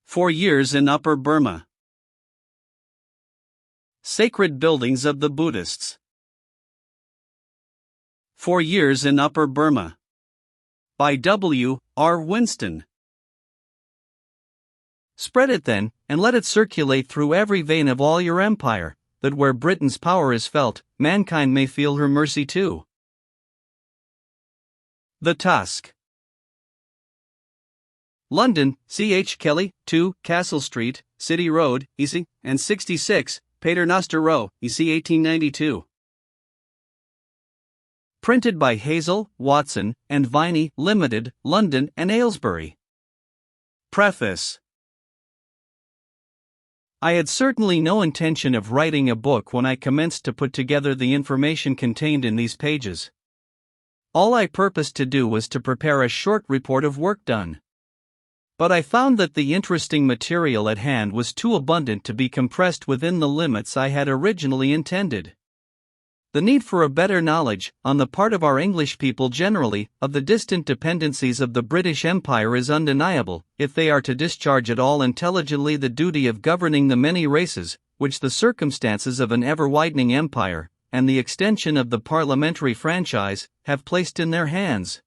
4 years in Upper Burma. Sacred buildings of the Buddhists. 4 years in Upper Burma. By W. R. Winston. Spread it then, and let it circulate through every vein of all your empire, that where Britain's power is felt, mankind may feel her mercy too. The Tusk. London, C. H. Kelly, 2, Castle Street, City Road, EC, and 66, Paternoster Row, EC 1892. Printed by Hazel, Watson, and Viney, Limited, London and Aylesbury. Preface. I had certainly no intention of writing a book when I commenced to put together the information contained in these pages. All I purposed to do was to prepare a short report of work done. But I found that the interesting material at hand was too abundant to be compressed within the limits I had originally intended. The need for a better knowledge, on the part of our English people generally, of the distant dependencies of the British Empire is undeniable, if they are to discharge at all intelligently the duty of governing the many races, which the circumstances of an ever-widening empire, and the extension of the parliamentary franchise, have placed in their hands.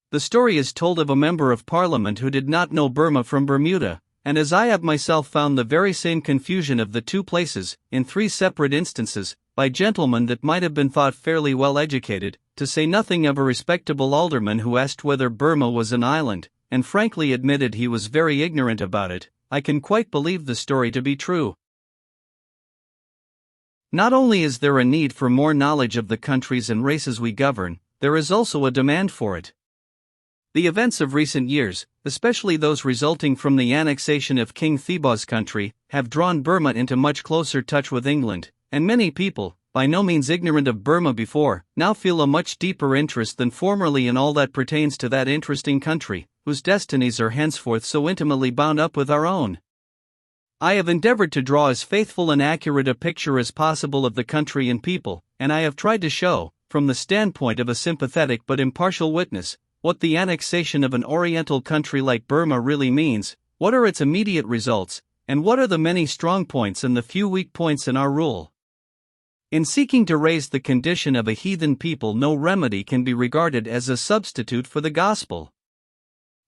The story is told of a member of Parliament who did not know Burma from Bermuda, and as I have myself found the very same confusion of the two places, in 3 separate instances, by gentlemen that might have been thought fairly well educated, to say nothing of a respectable alderman who asked whether Burma was an island, and frankly admitted he was very ignorant about it, I can quite believe the story to be true. Not only is there a need for more knowledge of the countries and races we govern, there is also a demand for it. The events of recent years, especially those resulting from the annexation of King Thiba's country, have drawn Burma into much closer touch with England, and many people, by no means ignorant of Burma before, now feel a much deeper interest than formerly in all that pertains to that interesting country, whose destinies are henceforth so intimately bound up with our own. I have endeavored to draw as faithful and accurate a picture as possible of the country and people, and I have tried to show, from the standpoint of a sympathetic but impartial witness, what the annexation of an oriental country like Burma really means, what are its immediate results, and what are the many strong points and the few weak points in our rule. In seeking to raise the condition of a heathen people, no remedy can be regarded as a substitute for the gospel.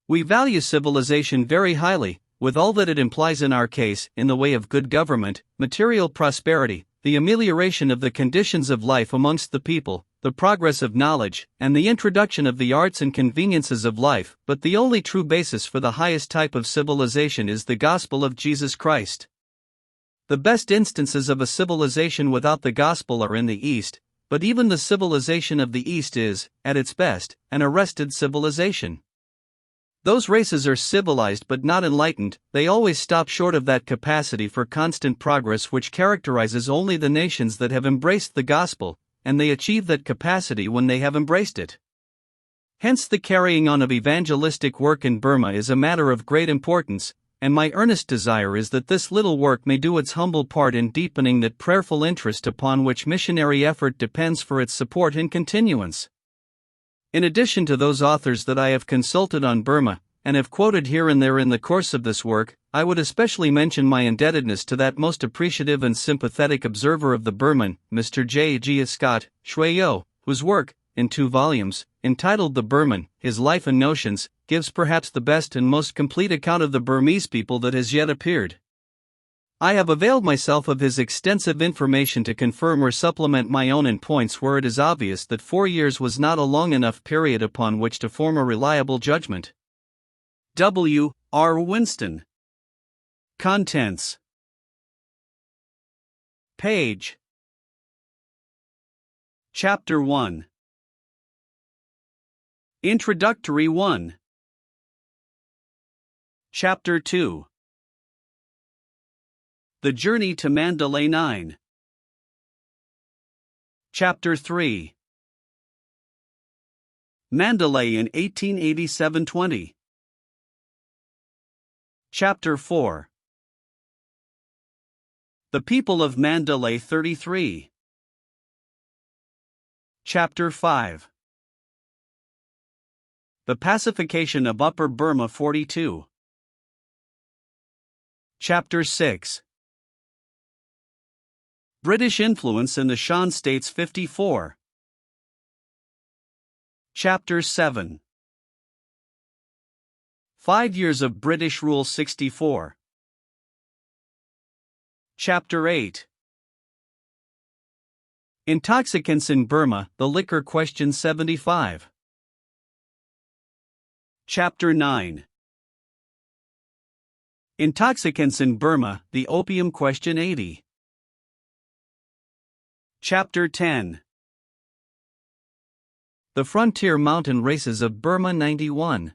We value civilization very highly, with all that it implies in our case, in the way of good government, material prosperity, the amelioration of the conditions of life amongst the people, the progress of knowledge, and the introduction of the arts and conveniences of life, but the only true basis for the highest type of civilization is the gospel of Jesus Christ. The best instances of a civilization without the gospel are in the East, but even the civilization of the East is, at its best, an arrested civilization. Those races are civilized but not enlightened, they always stop short of that capacity for constant progress which characterizes only the nations that have embraced the gospel, and they achieve that capacity when they have embraced it. Hence the carrying on of evangelistic work in Burma is a matter of great importance, and my earnest desire is that this little work may do its humble part in deepening that prayerful interest upon which missionary effort depends for its support and continuance. In addition to those authors that I have consulted on Burma, and have quoted here and there in the course of this work, I would especially mention my indebtedness to that most appreciative and sympathetic observer of the Burman, Mr. J. G. Scott, Shweyo, whose work, in 2 volumes, entitled The Burman, His Life and Notions, gives perhaps the best and most complete account of the Burmese people that has yet appeared. I have availed myself of his extensive information to confirm or supplement my own in points where it is obvious that 4 years was not a long enough period upon which to form a reliable judgment. W. R. Winston. Contents. Page. Chapter 1. Introductory 1. Chapter 2. The Journey to Mandalay 9. Chapter 3. Mandalay in 1887-20. Chapter 4. The People of Mandalay 33. Chapter 5. The Pacification of Upper Burma 42. Chapter 6. British influence in the Shan States 54. Chapter 7. 5 years of British rule 64. Chapter 8. Intoxicants in Burma, the liquor question 75. Chapter 9. Intoxicants in Burma, the opium question 80. Chapter 10. The Frontier Mountain Races of Burma 91.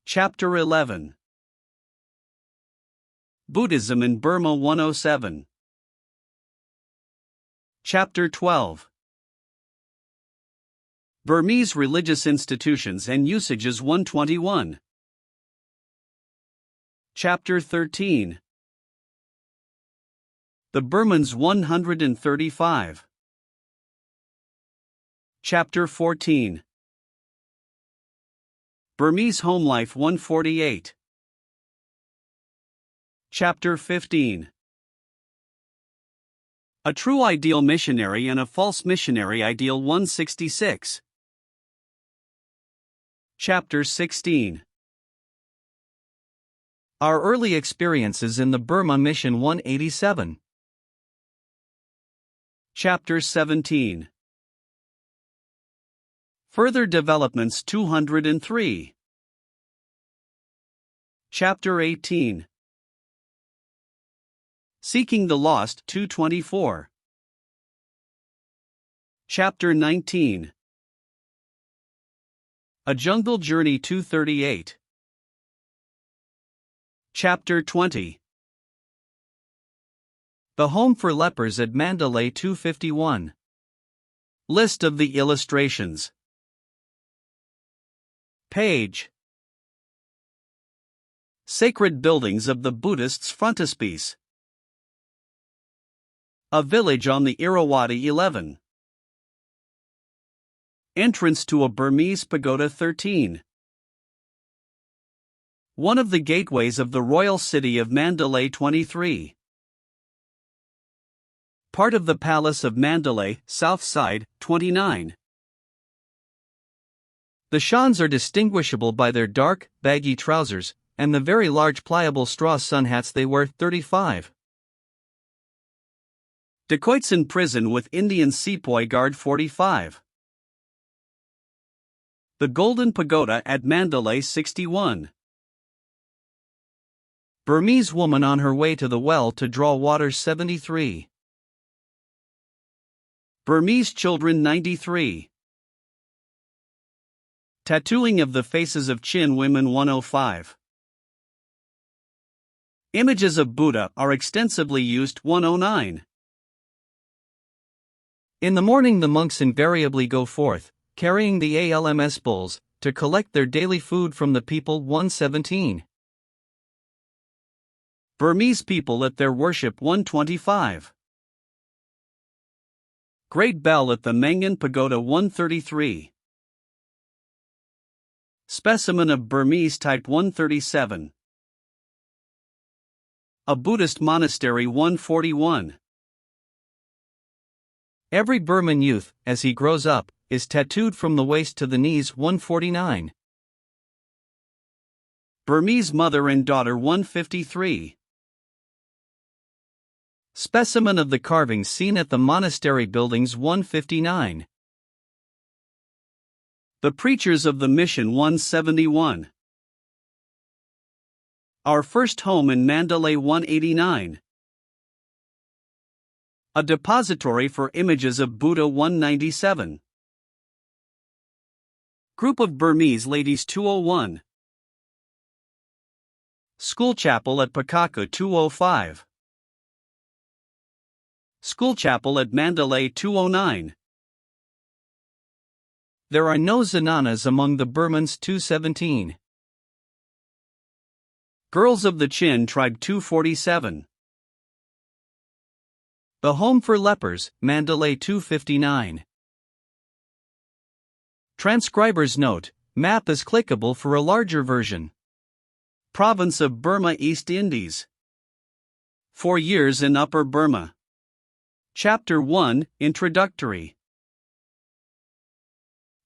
Chapter 11. Buddhism in Burma 107. Chapter 12. Burmese religious institutions and usages 121. Chapter 13. The Burmans 135. Chapter 14. Burmese home life 148. Chapter 15. A true ideal missionary and a false missionary ideal 166. Chapter 16. Our early experiences in the Burma Mission 187. Chapter 17. Further developments 203. Chapter 18. Seeking the Lost 224. Chapter 19. A Jungle Journey 238. Chapter 20. The Home for Lepers at Mandalay 251. List of the illustrations. Page. Sacred buildings of the Buddhists frontispiece. A village on the Irrawaddy 11. Entrance to a Burmese pagoda 13. One of the gateways of the royal city of Mandalay 23. Part of the Palace of Mandalay, south side, 29. The Shans are distinguishable by their dark, baggy trousers, and the very large pliable straw sun hats they wear, 35. Dacoits in prison with Indian sepoy guard 45. The Golden Pagoda at Mandalay 61. Burmese woman on her way to the well to draw water 73. Burmese children 93. Tattooing of the faces of Chin women 105. Images of Buddha are extensively used 109. In the morning the monks invariably go forth, carrying the ALMS bowls, to collect their daily food from the people 117. Burmese people at their worship 125. Great Bell at the Mengan Pagoda 133. Specimen of Burmese type 137. A Buddhist monastery 141. Every Burman youth, as he grows up, is tattooed from the waist to the knees 149. Burmese mother and daughter 153. Specimen of the carvings seen at the monastery buildings 159. The Preachers of the Mission 171. Our First Home in Mandalay 189. A Depository for Images of Buddha 197. Group of Burmese Ladies 201. School Chapel at Pakaka 205. School Chapel at Mandalay 209. There are no Zananas among the Burmans 217. Girls of the Chin Tribe 247. The Home for Lepers, Mandalay 259. Transcriber's note: map is clickable for a larger version. Province of Burma, East Indies. 4 years in Upper Burma. Chapter 1, Introductory.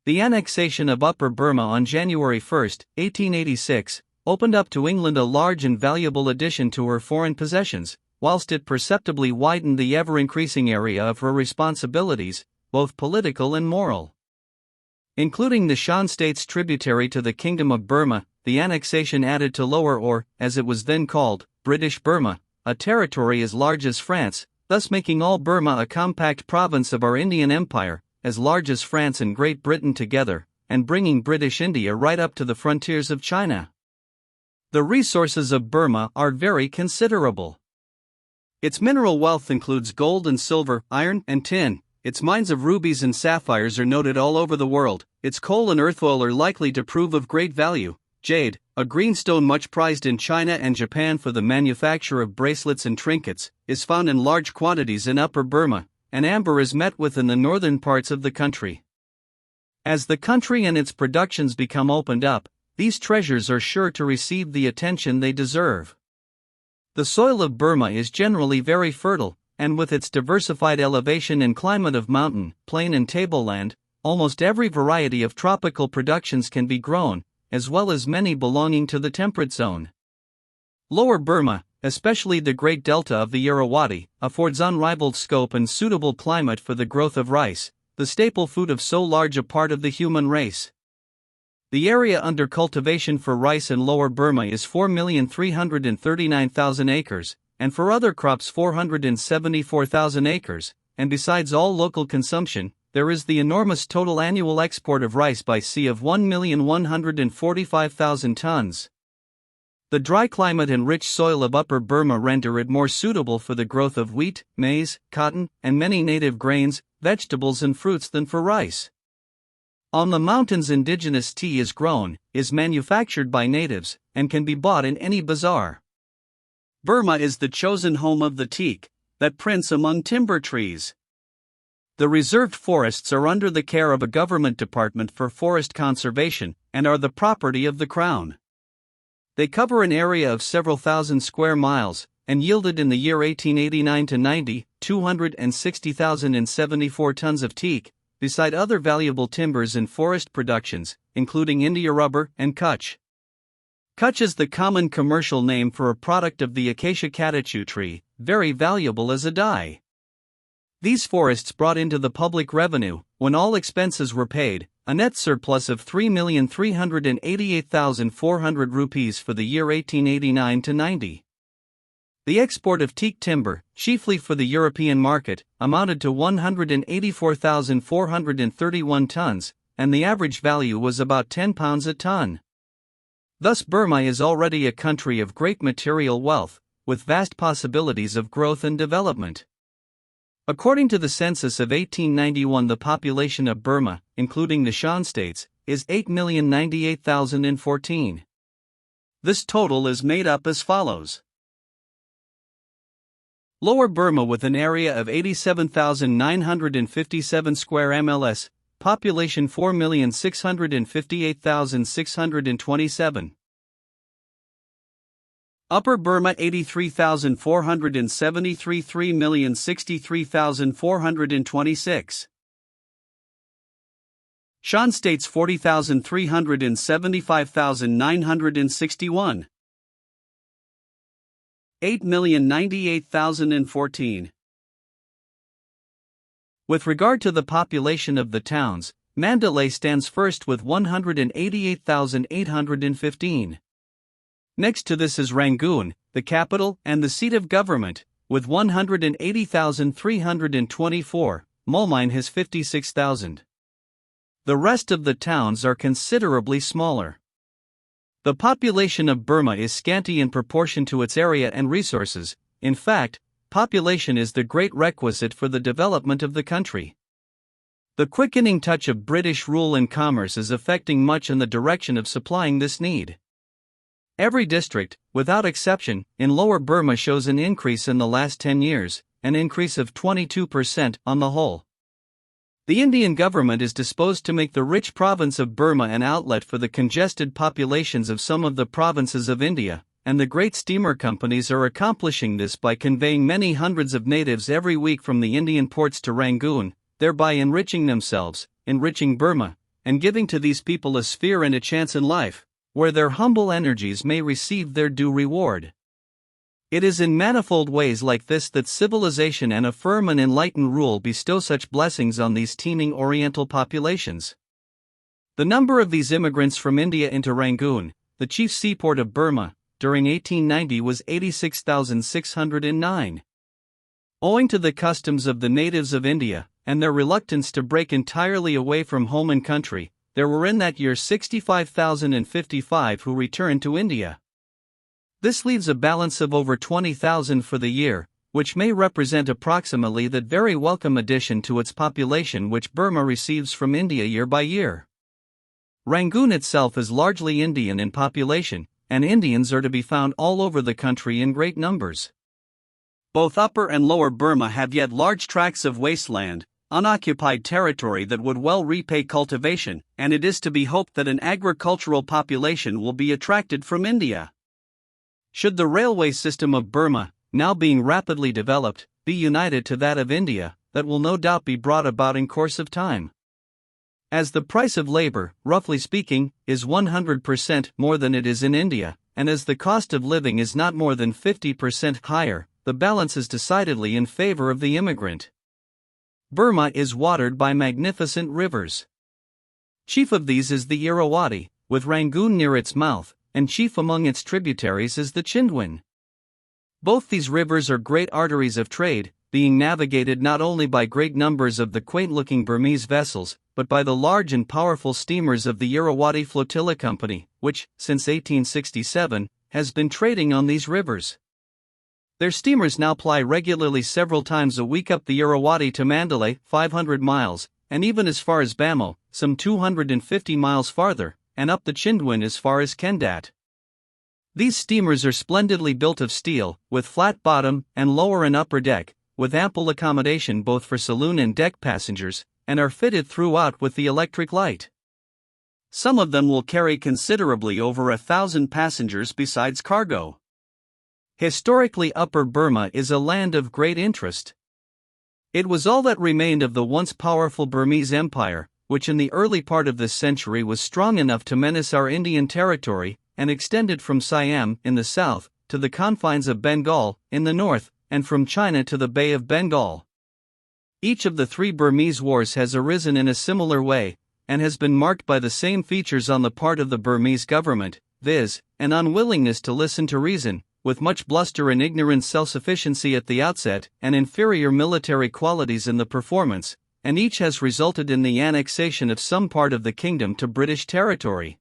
The annexation of Upper Burma on January 1, 1886, opened up to England a large and valuable addition to her foreign possessions, whilst it perceptibly widened the ever-increasing area of her responsibilities, both political and moral. Including the Shan states tributary to the Kingdom of Burma, the annexation added to Lower or, as it was then called, British Burma, a territory as large as France, thus making all Burma a compact province of our Indian Empire, as large as France and Great Britain together, and bringing British India right up to the frontiers of China. The resources of Burma are very considerable. Its mineral wealth includes gold and silver, iron and tin. Its mines of rubies and sapphires are noted all over the world. Its coal and earth oil are likely to prove of great value. Jade, a greenstone much prized in China and Japan for the manufacture of bracelets and trinkets, is found in large quantities in Upper Burma, and amber is met with in the northern parts of the country. As the country and its productions become opened up, these treasures are sure to receive the attention they deserve. The soil of Burma is generally very fertile, and with its diversified elevation and climate of mountain, plain and tableland, almost every variety of tropical productions can be grown, as well as many belonging to the temperate zone. Lower Burma, especially the Great Delta of the Irrawaddy, affords unrivaled scope and suitable climate for the growth of rice, the staple food of so large a part of the human race. The area under cultivation for rice in Lower Burma is 4,339,000 acres, and for other crops 474,000 acres, and besides all local consumption, there is the enormous total annual export of rice by sea of 1,145,000 tons. The dry climate and rich soil of Upper Burma render it more suitable for the growth of wheat, maize, cotton, and many native grains, vegetables and fruits than for rice. On the mountains indigenous tea is grown, is manufactured by natives, and can be bought in any bazaar. Burma is the chosen home of the teak, that prince among timber trees. The reserved forests are under the care of a government department for forest conservation, and are the property of the Crown. They cover an area of several thousand square miles, and yielded in the year 1889-90, 260,074 tons of teak, beside other valuable timbers and forest productions, including India rubber and Kutch. Kutch is the common commercial name for a product of the acacia catechu tree, very valuable as a dye. These forests brought into the public revenue, when all expenses were paid, a net surplus of 3,388,400 rupees for the year 1889-90. The export of teak timber, chiefly for the European market, amounted to 184,431 tons, and the average value was about £10 a ton. Thus Burma is already a country of great material wealth, with vast possibilities of growth and development. According to the census of 1891, the population of Burma, including the Shan states, is 8,098,014. This total is made up as follows. Lower Burma with an area of 87,957 square MLS, population 4,658,627. Upper Burma 83,473, 3,063,426. Shan states 40,375,961. 8,098,014. With regard to the population of the towns, Mandalay stands first with 188,815. Next to this is Rangoon, the capital and the seat of government, with 180,324, Mulmine has 56,000. The rest of the towns are considerably smaller. The population of Burma is scanty in proportion to its area and resources. In fact, population is the great requisite for the development of the country. The quickening touch of British rule and commerce is affecting much in the direction of supplying this need. Every district, without exception, in Lower Burma shows an increase in the last 10 years, an increase of 22% on the whole. The Indian government is disposed to make the rich province of Burma an outlet for the congested populations of some of the provinces of India, and the great steamer companies are accomplishing this by conveying many hundreds of natives every week from the Indian ports to Rangoon, thereby enriching themselves, enriching Burma, and giving to these people a sphere and a chance in life, where their humble energies may receive their due reward. It is in manifold ways like this that civilization and a firm and enlightened rule bestow such blessings on these teeming Oriental populations. The number of these immigrants from India into Rangoon, the chief seaport of Burma, during 1890 was 86,609. Owing to the customs of the natives of India, and their reluctance to break entirely away from home and country, there were in that year 65,055 who returned to India. This leaves a balance of over 20,000 for the year, which may represent approximately that very welcome addition to its population which Burma receives from India year by year. Rangoon itself is largely Indian in population, and Indians are to be found all over the country in great numbers. Both Upper and Lower Burma have yet large tracts of wasteland, unoccupied territory that would well repay cultivation, and it is to be hoped that an agricultural population will be attracted from India. Should the railway system of Burma, now being rapidly developed, be united to that of India, that will no doubt be brought about in course of time. As the price of labor, roughly speaking, is 100% more than it is in India, and as the cost of living is not more than 50% higher, the balance is decidedly in favor of the immigrant. Burma is watered by magnificent rivers. Chief of these is the Irrawaddy, with Rangoon near its mouth, and chief among its tributaries is the Chindwin. Both these rivers are great arteries of trade, being navigated not only by great numbers of the quaint-looking Burmese vessels, but by the large and powerful steamers of the Irrawaddy Flotilla Company, which, since 1867, has been trading on these rivers. Their steamers now ply regularly several times a week up the Irrawaddy to Mandalay, 500 miles, and even as far as Bamo, some 250 miles farther, and up the Chindwin as far as Kendat. These steamers are splendidly built of steel, with flat bottom and lower and upper deck, with ample accommodation both for saloon and deck passengers, and are fitted throughout with the electric light. Some of them will carry considerably over 1,000 passengers besides cargo. Historically, Upper Burma is a land of great interest. It was all that remained of the once powerful Burmese Empire, which in the early part of this century was strong enough to menace our Indian territory, and extended from Siam, in the south, to the confines of Bengal, in the north, and from China to the Bay of Bengal. Each of the three Burmese wars has arisen in a similar way, and has been marked by the same features on the part of the Burmese government, viz., an unwillingness to listen to reason, with much bluster and ignorant self-sufficiency at the outset, and inferior military qualities in the performance, and each has resulted in the annexation of some part of the kingdom to British territory.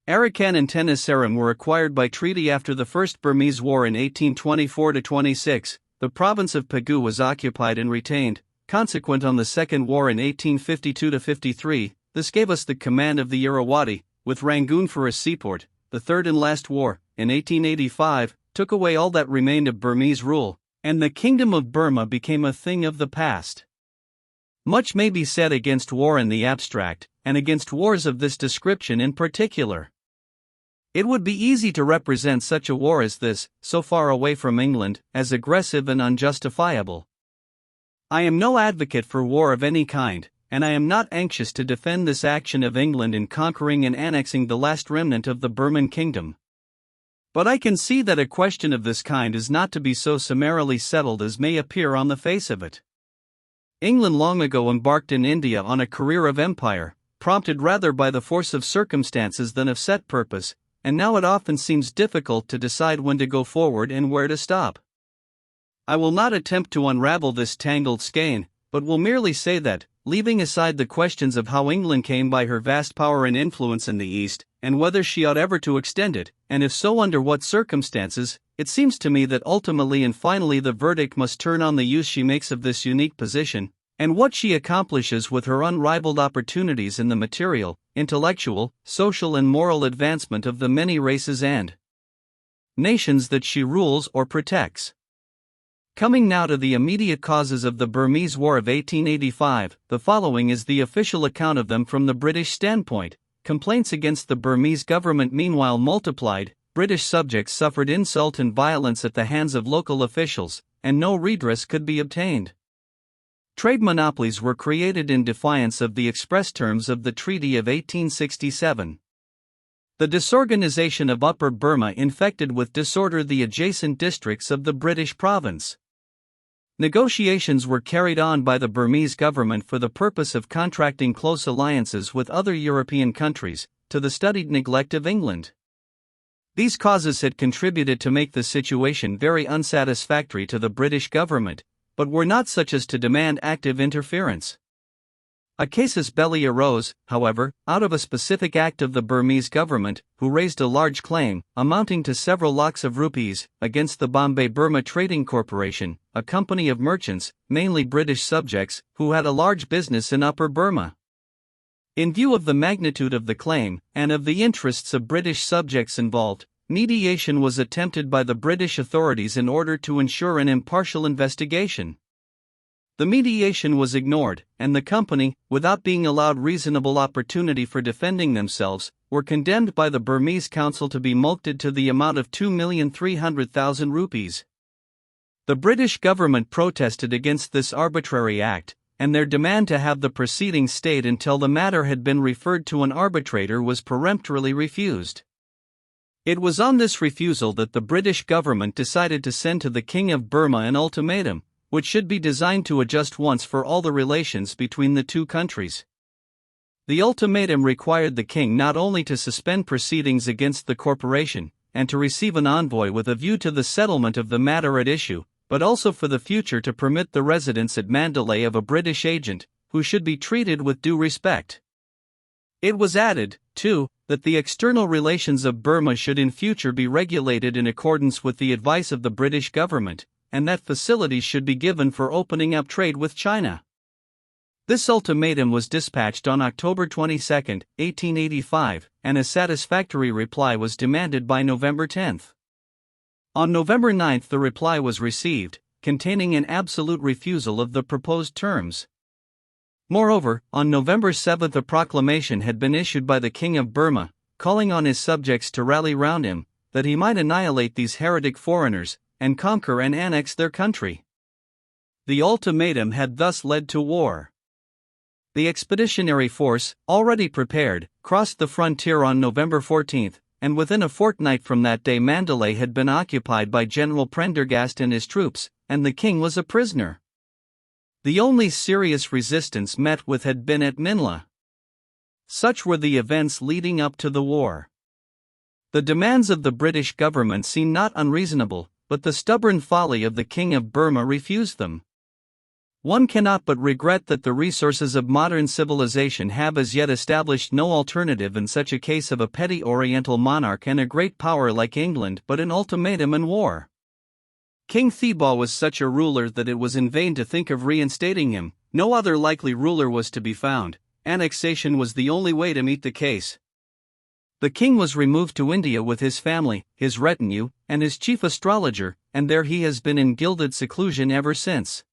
Arakan and Tenasserim were acquired by treaty after the First Burmese War in 1824-26, the province of Pegu was occupied and retained, consequent on the Second War in 1852-53, this gave us the command of the Irrawaddy, with Rangoon for a seaport. The Third and Last War, in 1885, took away all that remained of Burmese rule, and the Kingdom of Burma became a thing of the past. Much may be said against war in the abstract, and against wars of this description in particular. It would be easy to represent such a war as this, so far away from England, as aggressive and unjustifiable. I am no advocate for war of any kind, and I am not anxious to defend this action of England in conquering and annexing the last remnant of the Burman kingdom. But I can see that a question of this kind is not to be so summarily settled as may appear on the face of it. England long ago embarked in India on a career of empire, prompted rather by the force of circumstances than of set purpose, and now it often seems difficult to decide when to go forward and where to stop. I will not attempt to unravel this tangled skein, but will merely say that, leaving aside the questions of how England came by her vast power and influence in the East, and whether she ought ever to extend it, and if so under what circumstances, it seems to me that ultimately and finally the verdict must turn on the use she makes of this unique position, and what she accomplishes with her unrivaled opportunities in the material, intellectual, social and moral advancement of the many races and nations that she rules or protects. Coming now to the immediate causes of the Burmese War of 1885, the following is the official account of them from the British standpoint. Complaints against the Burmese government meanwhile multiplied. British subjects suffered insult and violence at the hands of local officials, and no redress could be obtained. Trade monopolies were created in defiance of the express terms of the Treaty of 1867. The disorganization of Upper Burma infected with disorder the adjacent districts of the British province. Negotiations were carried on by the Burmese government for the purpose of contracting close alliances with other European countries, to the studied neglect of England. These causes had contributed to make the situation very unsatisfactory to the British government, but were not such as to demand active interference. A casus belli arose, however, out of a specific act of the Burmese government, who raised a large claim, amounting to several lakhs of rupees, against the Bombay Burma Trading Corporation, a company of merchants, mainly British subjects, who had a large business in Upper Burma. In view of the magnitude of the claim, and of the interests of British subjects involved, mediation was attempted by the British authorities in order to ensure an impartial investigation. The mediation was ignored, and the company, without being allowed reasonable opportunity for defending themselves, were condemned by the Burmese council to be mulcted to the amount of 2,300,000 rupees. The British government protested against this arbitrary act, and their demand to have the proceedings stayed until the matter had been referred to an arbitrator was peremptorily refused. It was on this refusal that the British government decided to send to the King of Burma an ultimatum, which should be designed to adjust once for all the relations between the two countries. The ultimatum required the king not only to suspend proceedings against the corporation, and to receive an envoy with a view to the settlement of the matter at issue, but also for the future to permit the residence at Mandalay of a British agent, who should be treated with due respect. It was added, too, that the external relations of Burma should in future be regulated in accordance with the advice of the British government, and that facilities should be given for opening up trade with China. This ultimatum was dispatched on October 22, 1885, and a satisfactory reply was demanded by November 10. On November 9 the reply was received, containing an absolute refusal of the proposed terms. Moreover, on November 7 a proclamation had been issued by the King of Burma, calling on his subjects to rally round him, that he might annihilate these heretic foreigners, and conquer and annex their country. The ultimatum had thus led to war. The expeditionary force, already prepared, crossed the frontier on November 14, and within a fortnight from that day Mandalay had been occupied by General Prendergast and his troops, and the king was a prisoner. The only serious resistance met with had been at Minla. Such were the events leading up to the war. The demands of the British government seemed not unreasonable, but the stubborn folly of the King of Burma refused them. One cannot but regret that the resources of modern civilization have as yet established no alternative in such a case of a petty Oriental monarch and a great power like England but an ultimatum and war. King Thibaw was such a ruler that it was in vain to think of reinstating him. No other likely ruler was to be found. Annexation was the only way to meet the case. The king was removed to India with his family, his retinue, and his chief astrologer, and there he has been in gilded seclusion ever since.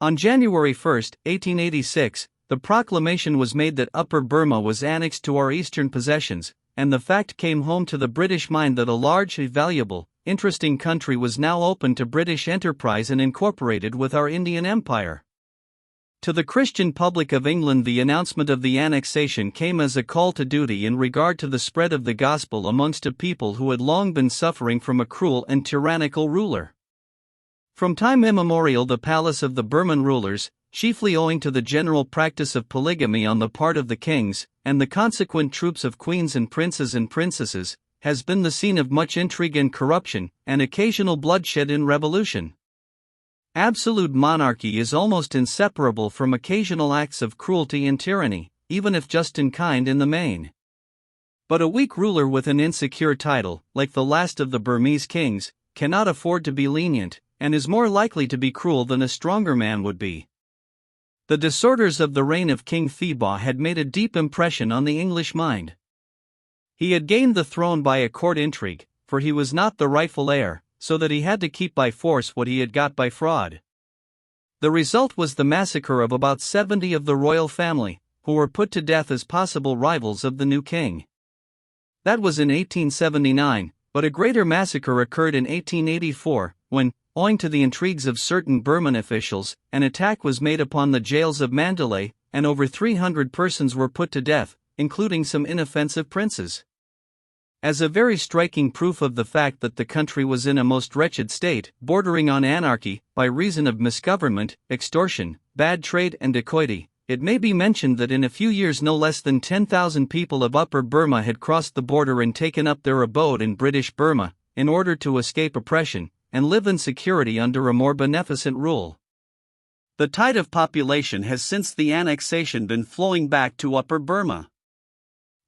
On January 1, 1886, the proclamation was made that Upper Burma was annexed to our eastern possessions, and the fact came home to the British mind that a large, valuable, interesting country was now open to British enterprise and incorporated with our Indian Empire. To the Christian public of England the announcement of the annexation came as a call to duty in regard to the spread of the gospel amongst a people who had long been suffering from a cruel and tyrannical ruler. From time immemorial the palace of the Burman rulers, chiefly owing to the general practice of polygamy on the part of the kings, and the consequent troops of queens and princes and princesses, has been the scene of much intrigue and corruption, and occasional bloodshed in revolution. Absolute monarchy is almost inseparable from occasional acts of cruelty and tyranny, even if just in kind in the main. But a weak ruler with an insecure title, like the last of the Burmese kings, cannot afford to be lenient, and is more likely to be cruel than a stronger man would be. The disorders of the reign of King Thibaw had made a deep impression on the English mind. He had gained the throne by a court intrigue, for he was not the rightful heir, so that he had to keep by force what he had got by fraud. The result was the massacre of about 70 of the royal family, who were put to death as possible rivals of the new king. That was in 1879, but a greater massacre occurred in 1884, when, owing to the intrigues of certain Burman officials, an attack was made upon the jails of Mandalay, and over 300 persons were put to death, including some inoffensive princes. As a very striking proof of the fact that the country was in a most wretched state, bordering on anarchy, by reason of misgovernment, extortion, bad trade and dacoity, it may be mentioned that in a few years no less than 10,000 people of Upper Burma had crossed the border and taken up their abode in British Burma, in order to escape oppression, and live in security under a more beneficent rule. The tide of population has since the annexation been flowing back to Upper Burma.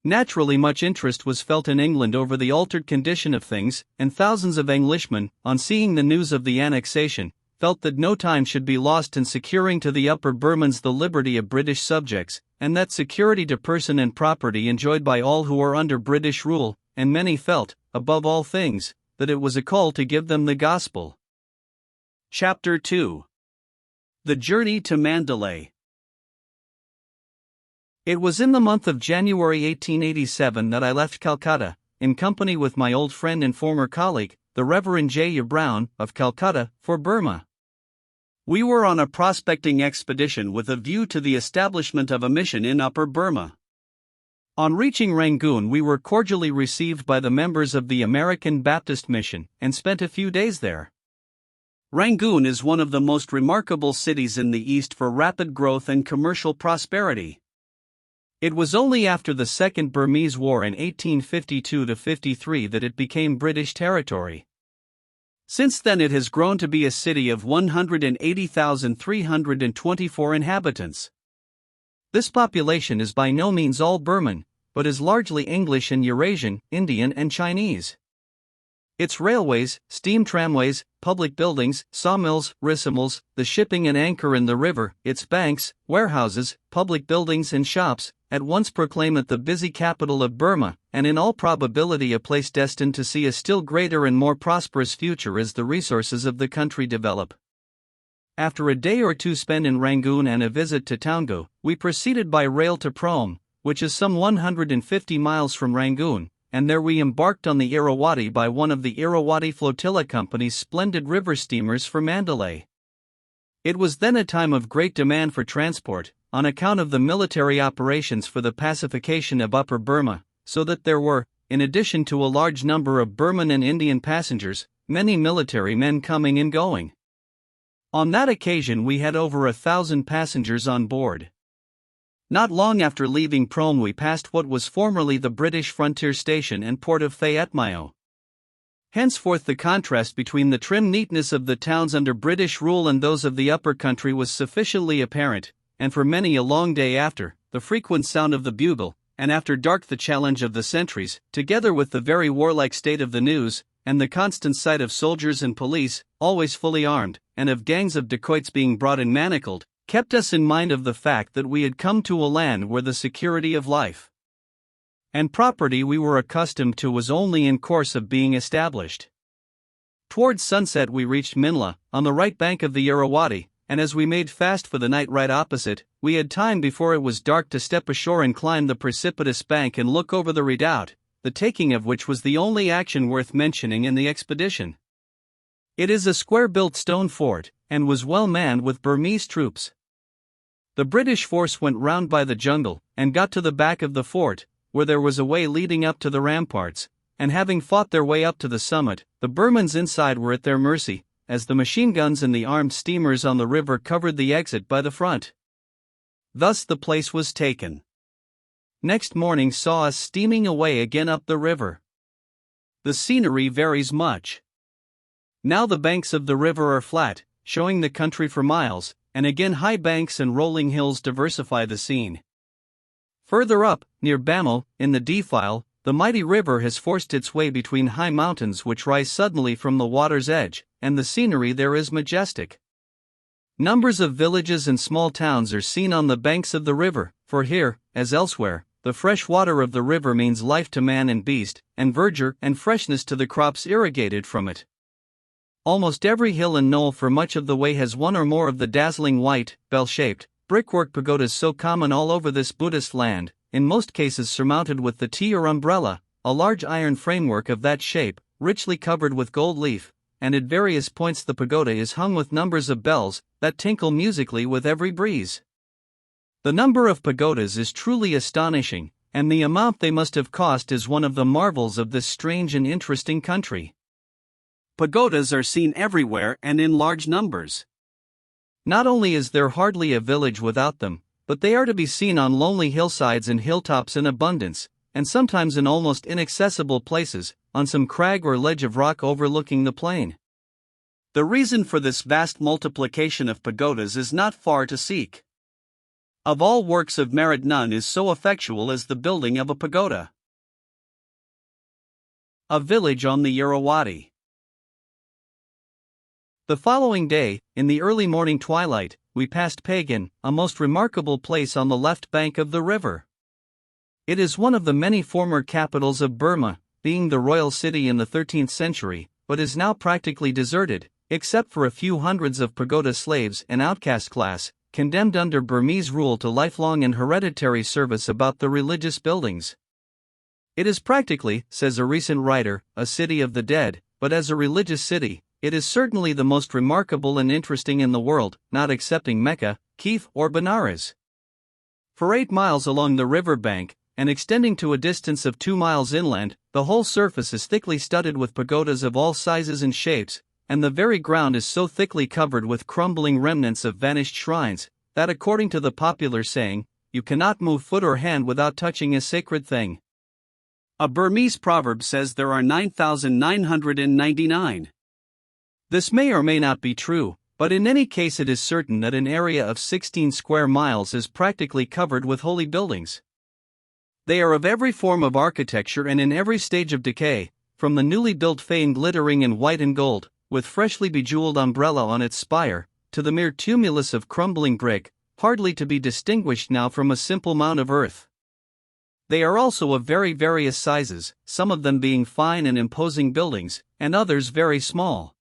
Naturally, much interest was felt in England over the altered condition of things, and thousands of Englishmen, on seeing the news of the annexation, felt that no time should be lost in securing to the Upper Burmans the liberty of British subjects, and that security to person and property enjoyed by all who are under British rule, and many felt, above all things, that it was a call to give them the gospel. Chapter 2. The Journey to Mandalay. It was in the month of January 1887 that I left Calcutta, in company with my old friend and former colleague, the Reverend J. Brown, of Calcutta, for Burma. We were on a prospecting expedition with a view to the establishment of a mission in Upper Burma. On reaching Rangoon, we were cordially received by the members of the American Baptist Mission, and spent a few days there. Rangoon is one of the most remarkable cities in the East for rapid growth and commercial prosperity. It was only after the Second Burmese War in 1852-53 that it became British territory. Since then it has grown to be a city of 180,324 inhabitants. This population is by no means all Burman, but is largely English and Eurasian, Indian and Chinese. Its railways, steam tramways, public buildings, sawmills, rissamills, the shipping and anchor in the river, its banks, warehouses, public buildings and shops, at once proclaim it the busy capital of Burma, and in all probability a place destined to see a still greater and more prosperous future as the resources of the country develop. After a day or two spent in Rangoon and a visit to Toungoo, we proceeded by rail to Prome, which is some 150 miles from Rangoon, and there we embarked on the Irrawaddy by one of the Irrawaddy Flotilla Company's splendid river steamers for Mandalay. It was then a time of great demand for transport, on account of the military operations for the pacification of Upper Burma, so that there were, in addition to a large number of Burman and Indian passengers, many military men coming and going. On that occasion we had over 1,000 passengers on board. Not long after leaving Prome we passed what was formerly the British frontier station and port of Fayetmio. Henceforth the contrast between the trim neatness of the towns under British rule and those of the upper country was sufficiently apparent, and for many a long day after, the frequent sound of the bugle, and after dark the challenge of the sentries, together with the very warlike state of the news, and the constant sight of soldiers and police, always fully armed, and of gangs of dacoits being brought in manacled, kept us in mind of the fact that we had come to a land where the security of life and property we were accustomed to was only in course of being established. Towards sunset we reached Minla, on the right bank of the Irrawaddy, and as we made fast for the night right opposite, we had time before it was dark to step ashore and climb the precipitous bank and look over the redoubt, the taking of which was the only action worth mentioning in the expedition. It is a square-built stone fort, and was well manned with Burmese troops. The British force went round by the jungle, and got to the back of the fort, where there was a way leading up to the ramparts, and having fought their way up to the summit, the Burmans inside were at their mercy, as the machine guns and the armed steamers on the river covered the exit by the front. Thus the place was taken. Next morning saw us steaming away again up the river. The scenery varies much. Now the banks of the river are flat, showing the country for miles, and again high banks and rolling hills diversify the scene. Further up, near Bamo, in the defile, the mighty river has forced its way between high mountains which rise suddenly from the water's edge, and the scenery there is majestic. Numbers of villages and small towns are seen on the banks of the river, for here, as elsewhere, the fresh water of the river means life to man and beast, and verdure and freshness to the crops irrigated from it. Almost every hill and knoll for much of the way has one or more of the dazzling white, bell-shaped, brickwork pagodas so common all over this Buddhist land, in most cases surmounted with the T or umbrella, a large iron framework of that shape, richly covered with gold leaf, and at various points the pagoda is hung with numbers of bells that tinkle musically with every breeze. The number of pagodas is truly astonishing, and the amount they must have cost is one of the marvels of this strange and interesting country. Pagodas are seen everywhere and in large numbers. Not only is there hardly a village without them, but they are to be seen on lonely hillsides and hilltops in abundance, and sometimes in almost inaccessible places, on some crag or ledge of rock overlooking the plain. The reason for this vast multiplication of pagodas is not far to seek. Of all works of merit none is so effectual as the building of a pagoda. A village on the Irrawaddy. The following day, in the early morning twilight, we passed Pagan, a most remarkable place on the left bank of the river. It is one of the many former capitals of Burma, being the royal city in the 13th century, but is now practically deserted, except for a few hundreds of pagoda slaves and outcast class, condemned under Burmese rule to lifelong and hereditary service about the religious buildings. It is practically, says a recent writer, a city of the dead, but as a religious city, it is certainly the most remarkable and interesting in the world, not excepting Mecca, Kiev, or Benares. For 8 miles along the river bank, and extending to a distance of 2 miles inland, the whole surface is thickly studded with pagodas of all sizes and shapes, and the very ground is so thickly covered with crumbling remnants of vanished shrines, that according to the popular saying, you cannot move foot or hand without touching a sacred thing. A Burmese proverb says there are 9,999. This may or may not be true, but in any case it is certain that an area of 16 square miles is practically covered with holy buildings. They are of every form of architecture and in every stage of decay, from the newly built fane glittering in white and gold, with freshly bejeweled umbrella on its spire, to the mere tumulus of crumbling brick, hardly to be distinguished now from a simple mound of earth. They are also of very various sizes, some of them being fine and imposing buildings, and others very small.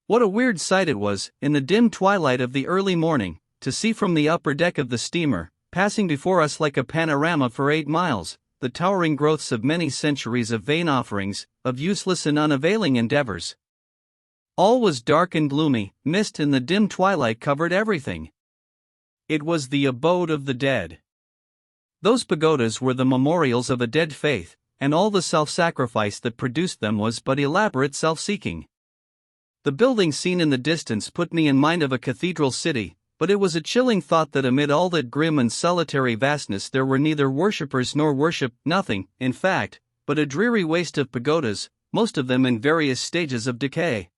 What a weird sight it was, in the dim twilight of the early morning, to see from the upper deck of the steamer, passing before us like a panorama for 8 miles, the towering growths of many centuries of vain offerings, of useless and unavailing endeavors. All was dark and gloomy, mist in the dim twilight covered everything. It was the abode of the dead. Those pagodas were the memorials of a dead faith, and all the self-sacrifice that produced them was but elaborate self-seeking. The building seen in the distance put me in mind of a cathedral city, but it was a chilling thought that amid all that grim and solitary vastness there were neither worshippers nor worship, nothing, in fact, but a dreary waste of pagodas, most of them in various stages of decay.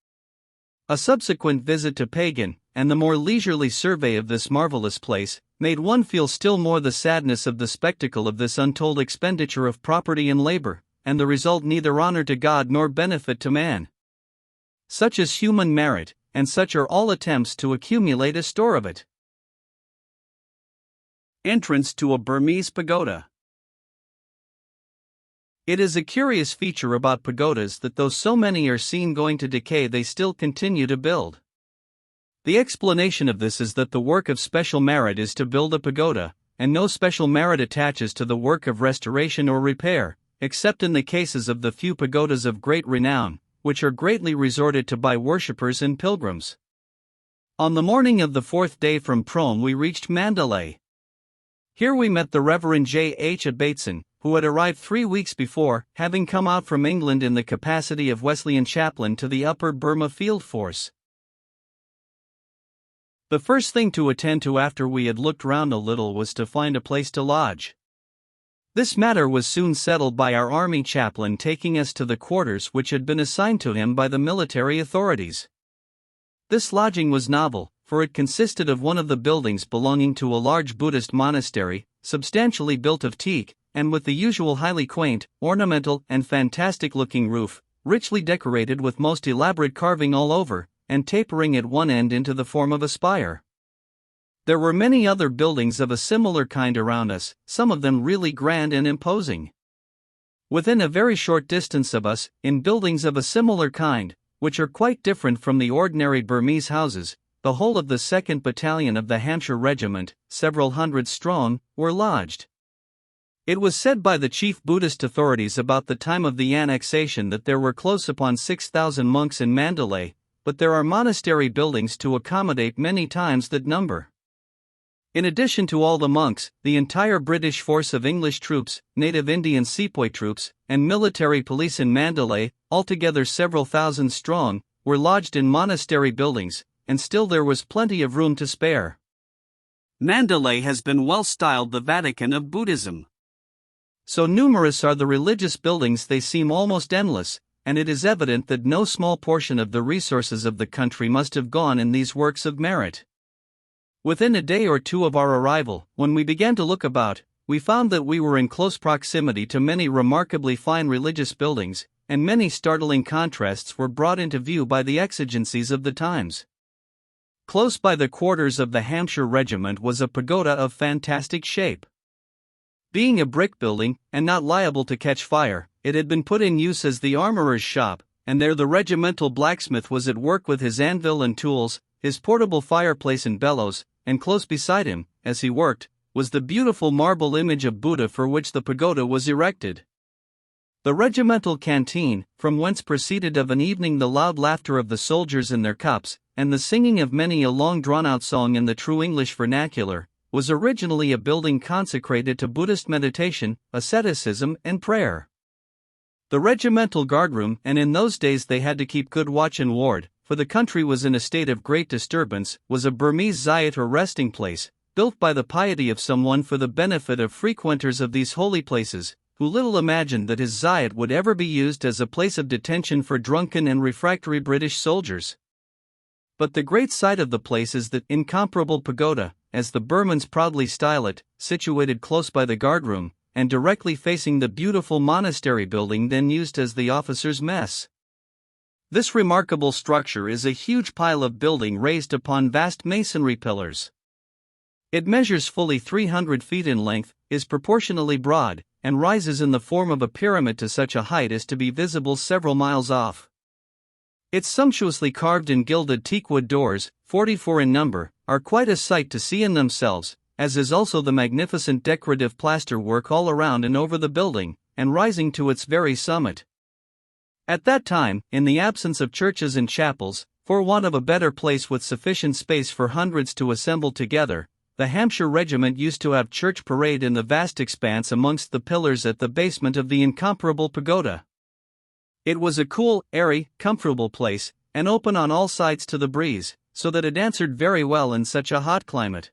A subsequent visit to Pagan, and the more leisurely survey of this marvelous place, made one feel still more the sadness of the spectacle of this untold expenditure of property and labor, and the result neither honor to God nor benefit to man. Such is human merit, and such are all attempts to accumulate a store of it. Entrance to a Burmese pagoda. It is a curious feature about pagodas that though so many are seen going to decay, they still continue to build. The explanation of this is that the work of special merit is to build a pagoda, and no special merit attaches to the work of restoration or repair, except in the cases of the few pagodas of great renown, which are greatly resorted to by worshippers and pilgrims. On the morning of the 4th day from Prome we reached Mandalay. Here we met the Reverend J. H. Abateson, who had arrived 3 weeks before, having come out from England in the capacity of Wesleyan chaplain to the Upper Burma Field Force. The first thing to attend to after we had looked round a little was to find a place to lodge. This matter was soon settled by our army chaplain taking us to the quarters which had been assigned to him by the military authorities. This lodging was novel, for it consisted of one of the buildings belonging to a large Buddhist monastery, substantially built of teak, and with the usual highly quaint, ornamental, and fantastic-looking roof, richly decorated with most elaborate carving all over, and tapering at one end into the form of a spire. There were many other buildings of a similar kind around us, some of them really grand and imposing. Within a very short distance of us, in buildings of a similar kind, which are quite different from the ordinary Burmese houses. The whole of the 2nd Battalion of the Hampshire Regiment, several hundred strong, were lodged. It was said by the chief Buddhist authorities about the time of the annexation that there were close upon 6,000 monks in Mandalay, but there are monastery buildings to accommodate many times that number. In addition to all the monks, the entire British force of English troops, native Indian sepoy troops, and military police in Mandalay, altogether several thousand strong, were lodged in monastery buildings, and still there was plenty of room to spare. Mandalay has been well styled the Vatican of Buddhism. So numerous are the religious buildings they seem almost endless, and it is evident that no small portion of the resources of the country must have gone in these works of merit. Within a day or two of our arrival, when we began to look about, we found that we were in close proximity to many remarkably fine religious buildings, and many startling contrasts were brought into view by the exigencies of the times. Close by the quarters of the Hampshire Regiment was a pagoda of fantastic shape. Being a brick building, and not liable to catch fire, it had been put in use as the armorer's shop, and there the regimental blacksmith was at work with his anvil and tools, his portable fireplace and bellows, and close beside him, as he worked, was the beautiful marble image of Buddha for which the pagoda was erected. The regimental canteen, from whence proceeded of an evening the loud laughter of the soldiers in their cups, and the singing of many a long drawn-out song in the true English vernacular, was originally a building consecrated to Buddhist meditation, asceticism, and prayer. The regimental guardroom, and in those days they had to keep good watch and ward, for the country was in a state of great disturbance, was a Burmese zayat or resting place, built by the piety of someone for the benefit of frequenters of these holy places, who little imagined that his zayat would ever be used as a place of detention for drunken and refractory British soldiers. But the great sight of the place is the incomparable pagoda, as the Burmans proudly style it, situated close by the guardroom, and directly facing the beautiful monastery building then used as the officers' mess. This remarkable structure is a huge pile of building raised upon vast masonry pillars. It measures fully 300 feet in length, is proportionally broad, and rises in the form of a pyramid to such a height as to be visible several miles off. Its sumptuously carved and gilded teakwood doors, 44 in number, are quite a sight to see in themselves, as is also the magnificent decorative plaster work all around and over the building, and rising to its very summit. At that time, in the absence of churches and chapels, for want of a better place with sufficient space for hundreds to assemble together, the Hampshire Regiment used to have church parade in the vast expanse amongst the pillars at the basement of the incomparable pagoda. It was a cool, airy, comfortable place, and open on all sides to the breeze, so that it answered very well in such a hot climate.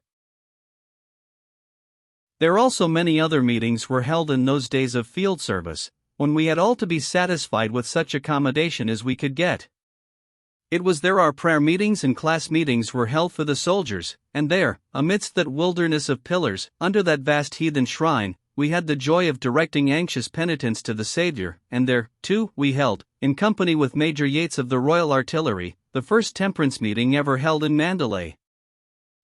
There also many other meetings were held in those days of field service, when we had all to be satisfied with such accommodation as we could get. It was there our prayer meetings and class meetings were held for the soldiers, and there, amidst that wilderness of pillars, under that vast heathen shrine, we had the joy of directing anxious penitence to the Saviour, and there, too, we held, in company with Major Yates of the Royal Artillery, the first temperance meeting ever held in Mandalay.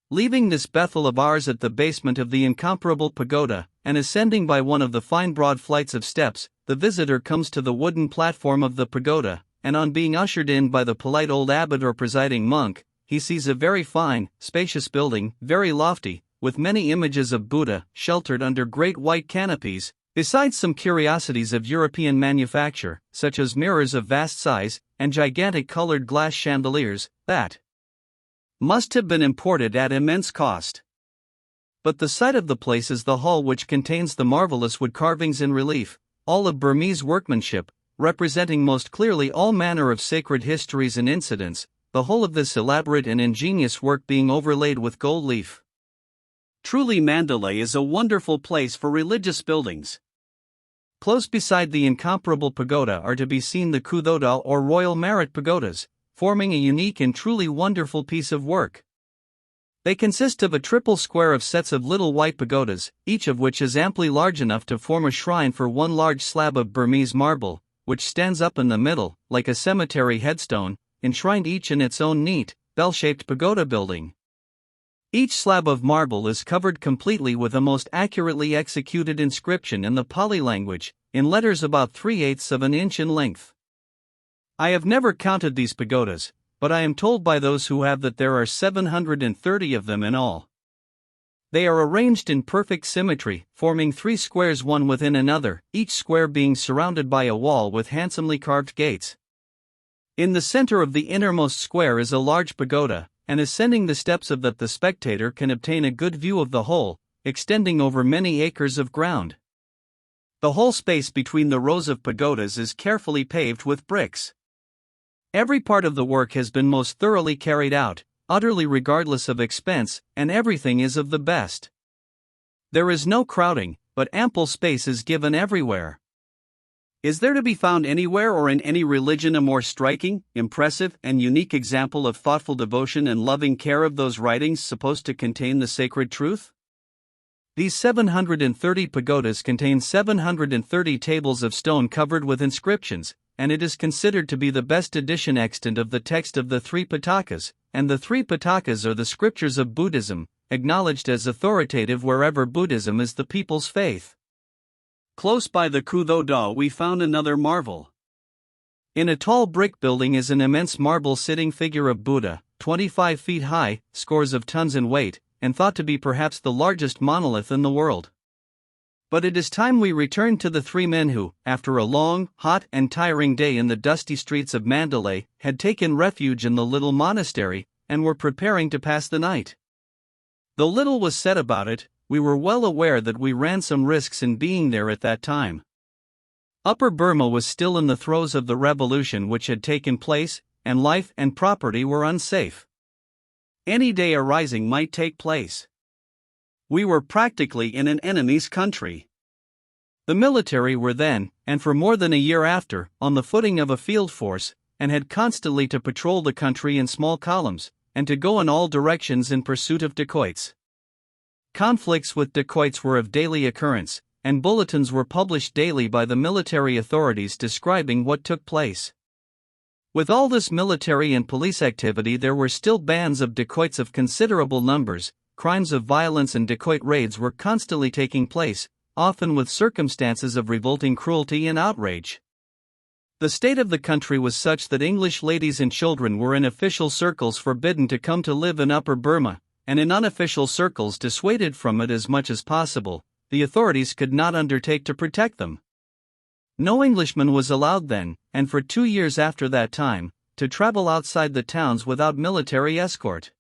Leaving this Bethel of ours at the basement of the incomparable pagoda, and ascending by one of the fine broad flights of steps, the visitor comes to the wooden platform of the pagoda, and on being ushered in by the polite old abbot or presiding monk, he sees a very fine, spacious building, very lofty, with many images of Buddha, sheltered under great white canopies, besides some curiosities of European manufacture, such as mirrors of vast size, and gigantic colored glass chandeliers, that must have been imported at immense cost. But the sight of the place is the hall which contains the marvelous wood carvings in relief, all of Burmese workmanship, representing most clearly all manner of sacred histories and incidents, the whole of this elaborate and ingenious work being overlaid with gold leaf. Truly Mandalay is a wonderful place for religious buildings. Close beside the incomparable pagoda are to be seen the Kudodal or Royal Merit pagodas, forming a unique and truly wonderful piece of work. They consist of a triple square of sets of little white pagodas, each of which is amply large enough to form a shrine for one large slab of Burmese marble, which stands up in the middle, like a cemetery headstone, enshrined each in its own neat, bell-shaped pagoda building. Each slab of marble is covered completely with a most accurately executed inscription in the Pali language, in letters about 3/8 of an inch in length. I have never counted these pagodas, but I am told by those who have that there are 730 of them in all. They are arranged in perfect symmetry, forming 3 squares one within another, each square being surrounded by a wall with handsomely carved gates. In the center of the innermost square is a large pagoda, and ascending the steps of that the spectator can obtain a good view of the whole, extending over many acres of ground. The whole space between the rows of pagodas is carefully paved with bricks. Every part of the work has been most thoroughly carried out, utterly regardless of expense, and everything is of the best. There is no crowding, but ample space is given everywhere. Is there to be found anywhere or in any religion a more striking, impressive, and unique example of thoughtful devotion and loving care of those writings supposed to contain the sacred truth? These 730 pagodas contain 730 tables of stone covered with inscriptions, and it is considered to be the best edition extant of the text of the 3 Pitakas, and the 3 Pitakas are the scriptures of Buddhism, acknowledged as authoritative wherever Buddhism is the people's faith. Close by the Kuthoda we found another marvel. In a tall brick building is an immense marble-sitting figure of Buddha, 25 feet high, scores of tons in weight, and thought to be perhaps the largest monolith in the world. But it is time we returned to the 3 men who, after a long, hot, and tiring day in the dusty streets of Mandalay, had taken refuge in the little monastery, and were preparing to pass the night. Though little was said about it, we were well aware that we ran some risks in being there at that time. Upper Burma was still in the throes of the revolution which had taken place, and life and property were unsafe. Any day a rising might take place. We were practically in an enemy's country. The military were then, and for more than a year after, on the footing of a field force, and had constantly to patrol the country in small columns, and to go in all directions in pursuit of dacoits. Conflicts with dacoits were of daily occurrence, and bulletins were published daily by the military authorities describing what took place. With all this military and police activity, there were still bands of dacoits of considerable numbers. Crimes of violence and dacoit raids were constantly taking place, often with circumstances of revolting cruelty and outrage. The state of the country was such that English ladies and children were in official circles forbidden to come to live in Upper Burma, and in unofficial circles dissuaded from it as much as possible. The authorities could not undertake to protect them. No Englishman was allowed then, and for 2 years after that time, to travel outside the towns without military escort.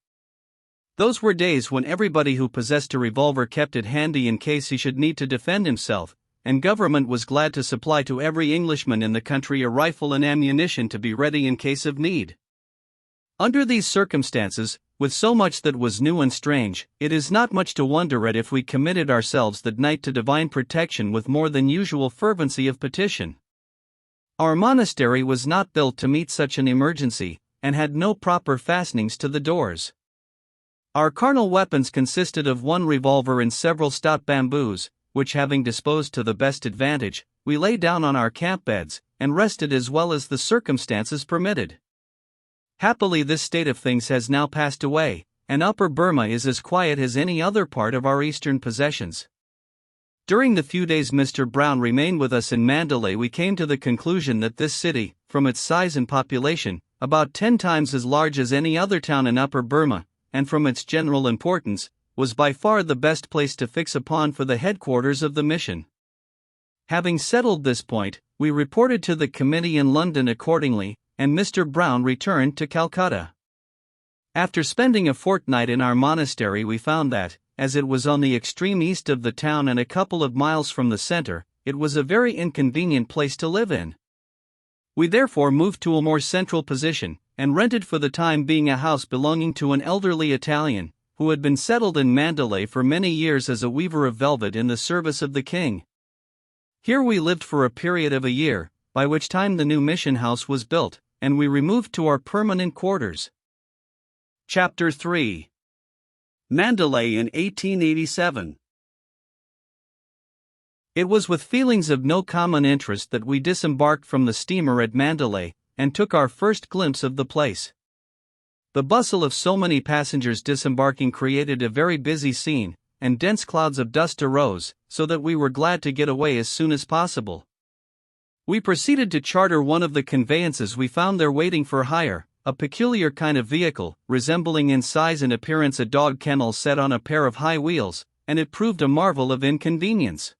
Those were days when everybody who possessed a revolver kept it handy in case he should need to defend himself, and government was glad to supply to every Englishman in the country a rifle and ammunition to be ready in case of need. Under these circumstances, with so much that was new and strange, it is not much to wonder at if we committed ourselves that night to divine protection with more than usual fervency of petition. Our monastery was not built to meet such an emergency, and had no proper fastenings to the doors. Our carnal weapons consisted of 1 revolver and several stout bamboos, which having disposed to the best advantage, we lay down on our camp beds, and rested as well as the circumstances permitted. Happily this state of things has now passed away, and Upper Burma is as quiet as any other part of our eastern possessions. During the few days Mr. Brown remained with us in Mandalay, we came to the conclusion that this city, from its size and population, about 10 times as large as any other town in Upper Burma, and from its general importance, was by far the best place to fix upon for the headquarters of the mission. Having settled this point, we reported to the committee in London accordingly, and Mr. Brown returned to Calcutta. After spending a fortnight in our monastery, we found that, as it was on the extreme east of the town and a couple of miles from the center, it was a very inconvenient place to live in. We therefore moved to a more central position, and rented for the time being a house belonging to an elderly Italian, who had been settled in Mandalay for many years as a weaver of velvet in the service of the king. Here we lived for a period of a year, by which time the new mission house was built, and we removed to our permanent quarters. Chapter 3. Mandalay in 1887. It was with feelings of no common interest that we disembarked from the steamer at Mandalay, and took our first glimpse of the place. The bustle of so many passengers disembarking created a very busy scene, and dense clouds of dust arose, so that we were glad to get away as soon as possible. We proceeded to charter one of the conveyances we found there waiting for hire, a peculiar kind of vehicle, resembling in size and appearance a dog kennel set on a pair of high wheels, and it proved a marvel of inconvenience.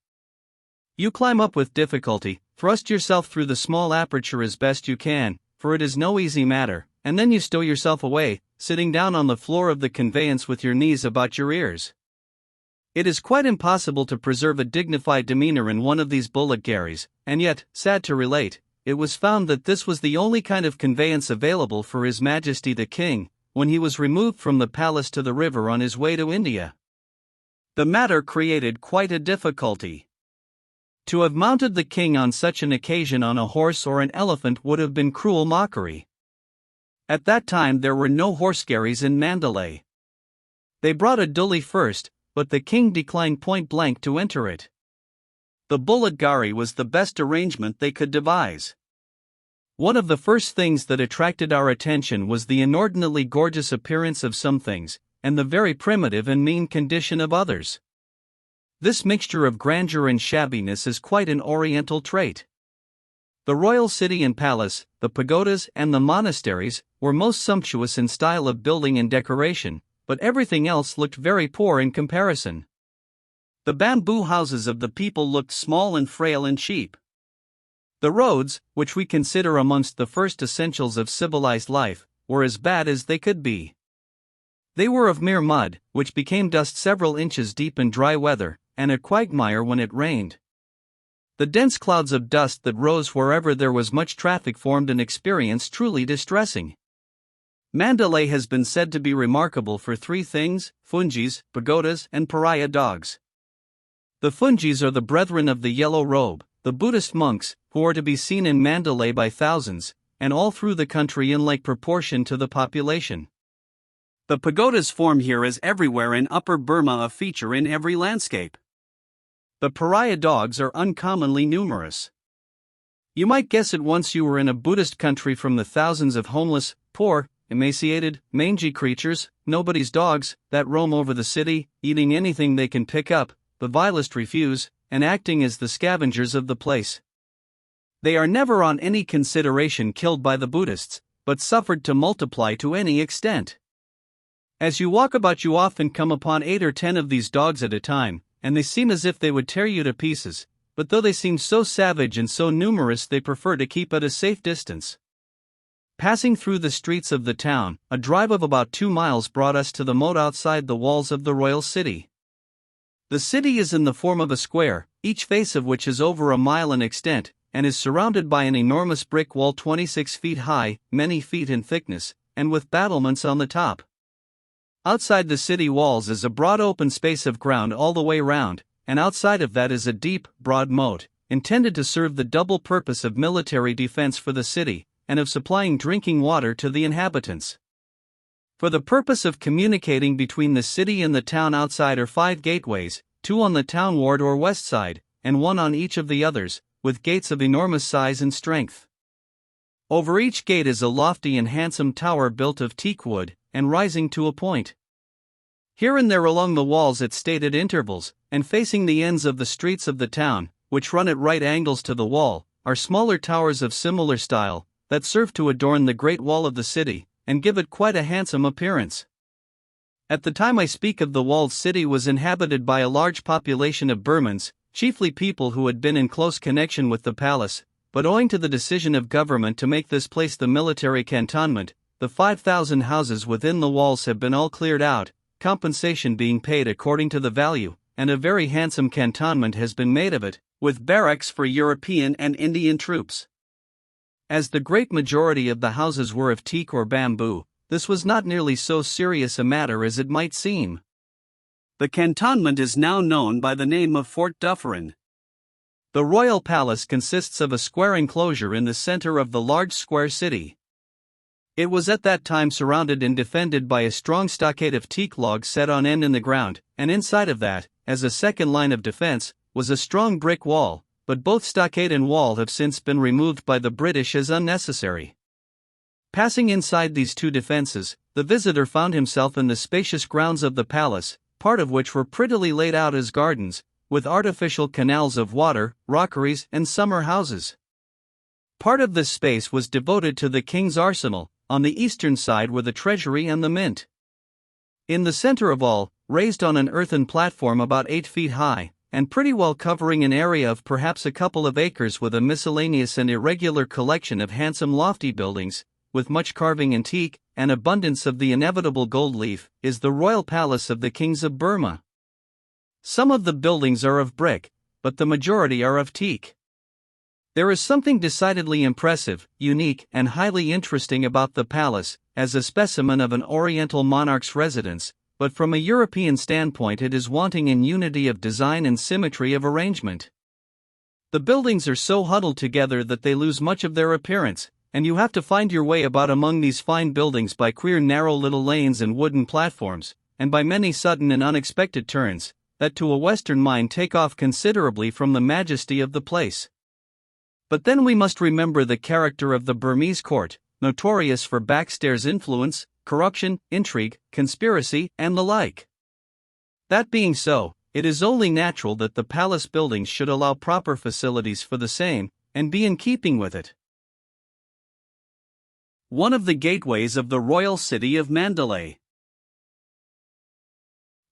You climb up with difficulty, thrust yourself through the small aperture as best you can, for it is no easy matter, and then you stow yourself away, sitting down on the floor of the conveyance with your knees about your ears. It is quite impossible to preserve a dignified demeanor in one of these bullock gharries, and yet, sad to relate, it was found that this was the only kind of conveyance available for His Majesty the King, when he was removed from the palace to the river on his way to India. The matter created quite a difficulty. To have mounted the king on such an occasion on a horse or an elephant would have been cruel mockery. At that time there were no horse gharries in Mandalay. They brought a dhuli first, but the king declined point blank to enter it. The bullock gharry was the best arrangement they could devise. One of the first things that attracted our attention was the inordinately gorgeous appearance of some things, and the very primitive and mean condition of others. This mixture of grandeur and shabbiness is quite an Oriental trait. The royal city and palace, the pagodas and the monasteries, were most sumptuous in style of building and decoration, but everything else looked very poor in comparison. The bamboo houses of the people looked small and frail and cheap. The roads, which we consider amongst the first essentials of civilized life, were as bad as they could be. They were of mere mud, which became dust several inches deep in dry weather, and a quagmire when it rained. The dense clouds of dust that rose wherever there was much traffic formed an experience truly distressing. Mandalay has been said to be remarkable for three things: fungis, pagodas, and pariah dogs. The fungis are the brethren of the yellow robe, the Buddhist monks, who are to be seen in Mandalay by thousands, and all through the country in like proportion to the population. The pagodas form here as everywhere in Upper Burma a feature in every landscape. The pariah dogs are uncommonly numerous. You might guess at once you were in a Buddhist country from the thousands of homeless, poor, emaciated, mangy creatures, nobody's dogs, that roam over the city, eating anything they can pick up, the vilest refuse, and acting as the scavengers of the place. They are never on any consideration killed by the Buddhists, but suffered to multiply to any extent. As you walk about you often come upon 8 or 10 of these dogs at a time, and they seem as if they would tear you to pieces, but though they seem so savage and so numerous they prefer to keep at a safe distance. Passing through the streets of the town, a drive of about 2 miles brought us to the moat outside the walls of the royal city. The city is in the form of a square, each face of which is over a mile in extent, and is surrounded by an enormous brick wall 26 feet high, many feet in thickness, and with battlements on the top. Outside the city walls is a broad open space of ground all the way round, and outside of that is a deep, broad moat, intended to serve the double purpose of military defense for the city, and of supplying drinking water to the inhabitants. For the purpose of communicating between the city and the town outside are 5 gateways, 2 on the town ward or west side, and 1 on each of the others, with gates of enormous size and strength. Over each gate is a lofty and handsome tower built of teak wood, and rising to a point. Here and there along the walls at stated intervals, and facing the ends of the streets of the town, which run at right angles to the wall, are smaller towers of similar style, that serve to adorn the great wall of the city, and give it quite a handsome appearance. At the time I speak of, the walled city was inhabited by a large population of Burmans, chiefly people who had been in close connection with the palace, but owing to the decision of government to make this place the military cantonment, the 5,000 houses within the walls have been all cleared out, compensation being paid according to the value, and a very handsome cantonment has been made of it, with barracks for European and Indian troops. As the great majority of the houses were of teak or bamboo, this was not nearly so serious a matter as it might seem. The cantonment is now known by the name of Fort Dufferin. The royal palace consists of a square enclosure in the center of the large square city. It was at that time surrounded and defended by a strong stockade of teak logs set on end in the ground, and inside of that, as a second line of defense, was a strong brick wall, but both stockade and wall have since been removed by the British as unnecessary. Passing inside these 2 defenses, the visitor found himself in the spacious grounds of the palace, part of which were prettily laid out as gardens, with artificial canals of water, rockeries, and summer houses. Part of this space was devoted to the king's arsenal. On the eastern side were the treasury and the mint. In the center of all, raised on an earthen platform about 8 feet high, and pretty well covering an area of perhaps a couple of acres with a miscellaneous and irregular collection of handsome lofty buildings, with much carving and teak, and abundance of the inevitable gold leaf, is the royal palace of the kings of Burma. Some of the buildings are of brick, but the majority are of teak. There is something decidedly impressive, unique, and highly interesting about the palace, as a specimen of an Oriental monarch's residence, but from a European standpoint it is wanting in unity of design and symmetry of arrangement. The buildings are so huddled together that they lose much of their appearance, and you have to find your way about among these fine buildings by queer narrow little lanes and wooden platforms, and by many sudden and unexpected turns, that to a Western mind take off considerably from the majesty of the place. But then we must remember the character of the Burmese court, notorious for backstairs influence, corruption, intrigue, conspiracy, and the like. That being so, it is only natural that the palace buildings should allow proper facilities for the same, and be in keeping with it. One of the gateways of the royal city of Mandalay.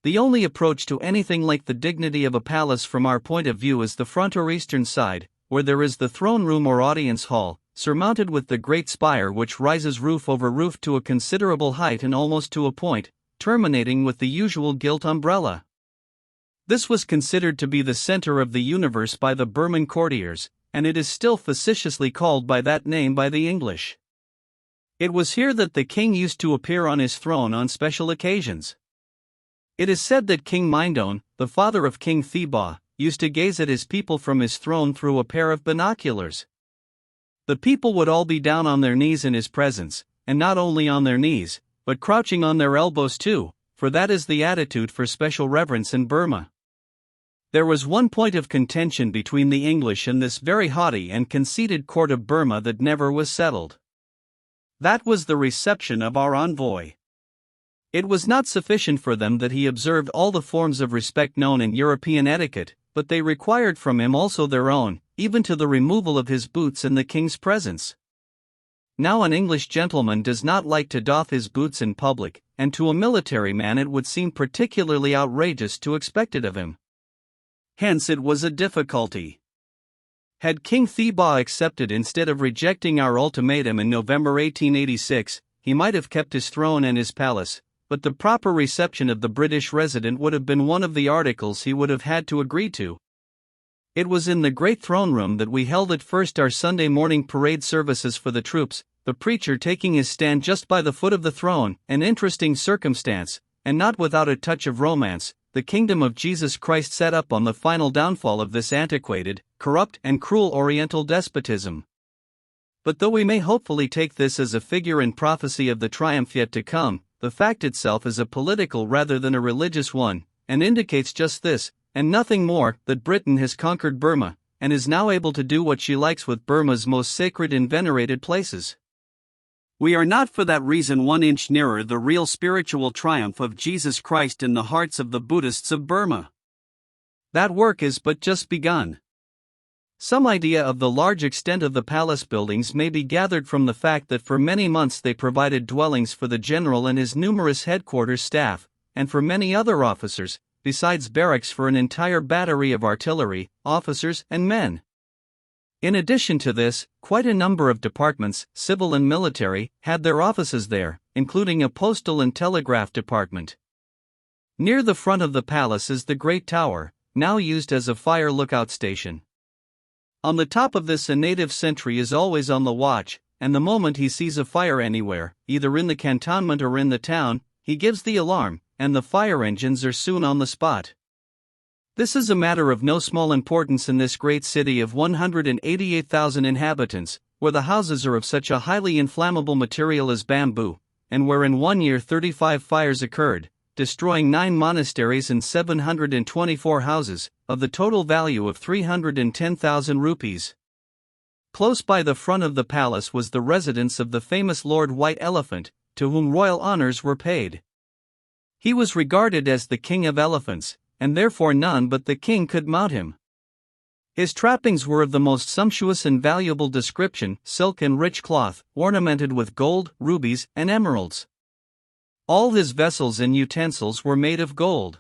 The only approach to anything like the dignity of a palace from our point of view is the front or eastern side, where there is the throne room or audience hall, surmounted with the great spire which rises roof over roof to a considerable height and almost to a point, terminating with the usual gilt umbrella. This was considered to be the center of the universe by the Burman courtiers, and it is still facetiously called by that name by the English. It was here that the king used to appear on his throne on special occasions. It is said that King Mindon, the father of King Thibaw, used to gaze at his people from his throne through a pair of binoculars. The people would all be down on their knees in his presence, and not only on their knees, but crouching on their elbows too, for that is the attitude for special reverence in Burma. There was one point of contention between the English and this very haughty and conceited court of Burma that never was settled. That was the reception of our envoy. It was not sufficient for them that he observed all the forms of respect known in European etiquette, but they required from him also their own, even to the removal of his boots in the king's presence. Now an English gentleman does not like to doff his boots in public, and to a military man it would seem particularly outrageous to expect it of him. Hence it was a difficulty. Had King Thibaw accepted instead of rejecting our ultimatum in November 1886, he might have kept his throne and his palace, but the proper reception of the British resident would have been one of the articles he would have had to agree to. It was in the great throne room that we held at first our Sunday morning parade services for the troops, the preacher taking his stand just by the foot of the throne, an interesting circumstance, and not without a touch of romance. The kingdom of Jesus Christ set up on the final downfall of this antiquated, corrupt, and cruel Oriental despotism. But though we may hopefully take this as a figure in prophecy of the triumph yet to come, the fact itself is a political rather than a religious one, and indicates just this, and nothing more, that Britain has conquered Burma, and is now able to do what she likes with Burma's most sacred and venerated places. We are not for that reason 1 inch nearer the real spiritual triumph of Jesus Christ in the hearts of the Buddhists of Burma. That work is but just begun. Some idea of the large extent of the palace buildings may be gathered from the fact that for many months they provided dwellings for the general and his numerous headquarters staff, and for many other officers, besides barracks for an entire battery of artillery, officers, and men. In addition to this, quite a number of departments, civil and military, had their offices there, including a postal and telegraph department. Near the front of the palace is the Great Tower, now used as a fire lookout station. On the top of this a native sentry is always on the watch, and the moment he sees a fire anywhere, either in the cantonment or in the town, he gives the alarm, and the fire engines are soon on the spot. This is a matter of no small importance in this great city of 188,000 inhabitants, where the houses are of such a highly inflammable material as bamboo, and where in 1 year 35 fires occurred, destroying 9 monasteries and 724 houses, of the total value of 310,000 rupees. Close by the front of the palace was the residence of the famous Lord White Elephant, to whom royal honors were paid. He was regarded as the king of elephants, and therefore none but the king could mount him. His trappings were of the most sumptuous and valuable description, silk and rich cloth, ornamented with gold, rubies, and emeralds. All his vessels and utensils were made of gold.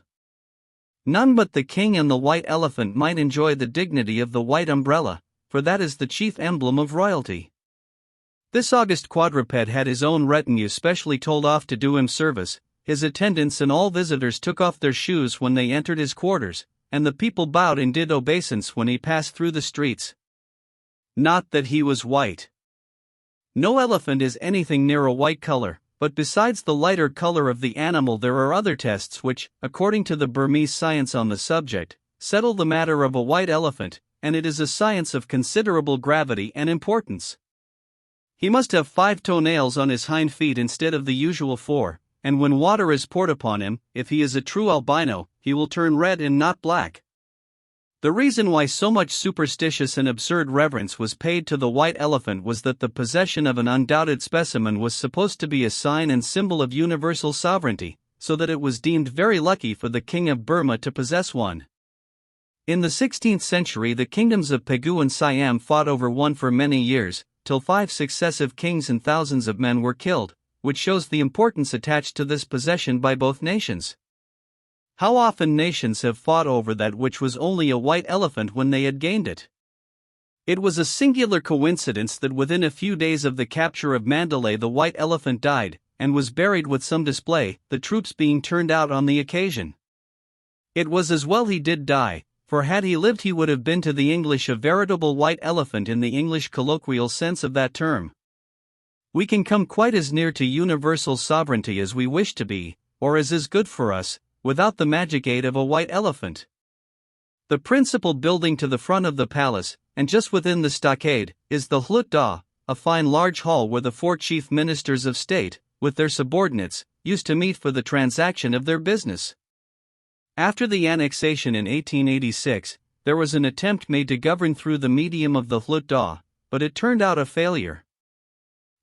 None but the king and the white elephant might enjoy the dignity of the white umbrella, for that is the chief emblem of royalty. This august quadruped had his own retinue specially told off to do him service. His attendants and all visitors took off their shoes when they entered his quarters, and the people bowed and did obeisance when he passed through the streets. Not that he was white. No elephant is anything near a white color, but besides the lighter color of the animal there are other tests which, according to the Burmese science on the subject, settle the matter of a white elephant, and it is a science of considerable gravity and importance. He must have 5 toenails on his hind feet instead of the usual 4, and when water is poured upon him, if he is a true albino, he will turn red and not black. The reason why so much superstitious and absurd reverence was paid to the white elephant was that the possession of an undoubted specimen was supposed to be a sign and symbol of universal sovereignty, so that it was deemed very lucky for the king of Burma to possess one. In the 16th century the kingdoms of Pegu and Siam fought over one for many years, till 5 successive kings and thousands of men were killed, which shows the importance attached to this possession by both nations. How often nations have fought over that which was only a white elephant when they had gained it. It was a singular coincidence that within a few days of the capture of Mandalay the white elephant died, and was buried with some display, the troops being turned out on the occasion. It was as well he did die, for had he lived he would have been to the English a veritable white elephant in the English colloquial sense of that term. We can come quite as near to universal sovereignty as we wish to be, or as is good for us, without the magic aid of a white elephant. The principal building to the front of the palace, and just within the stockade, is the Hlut Da, a fine large hall where the 4 chief ministers of state, with their subordinates, used to meet for the transaction of their business. After the annexation in 1886, there was an attempt made to govern through the medium of the Hlut Da, but it turned out a failure.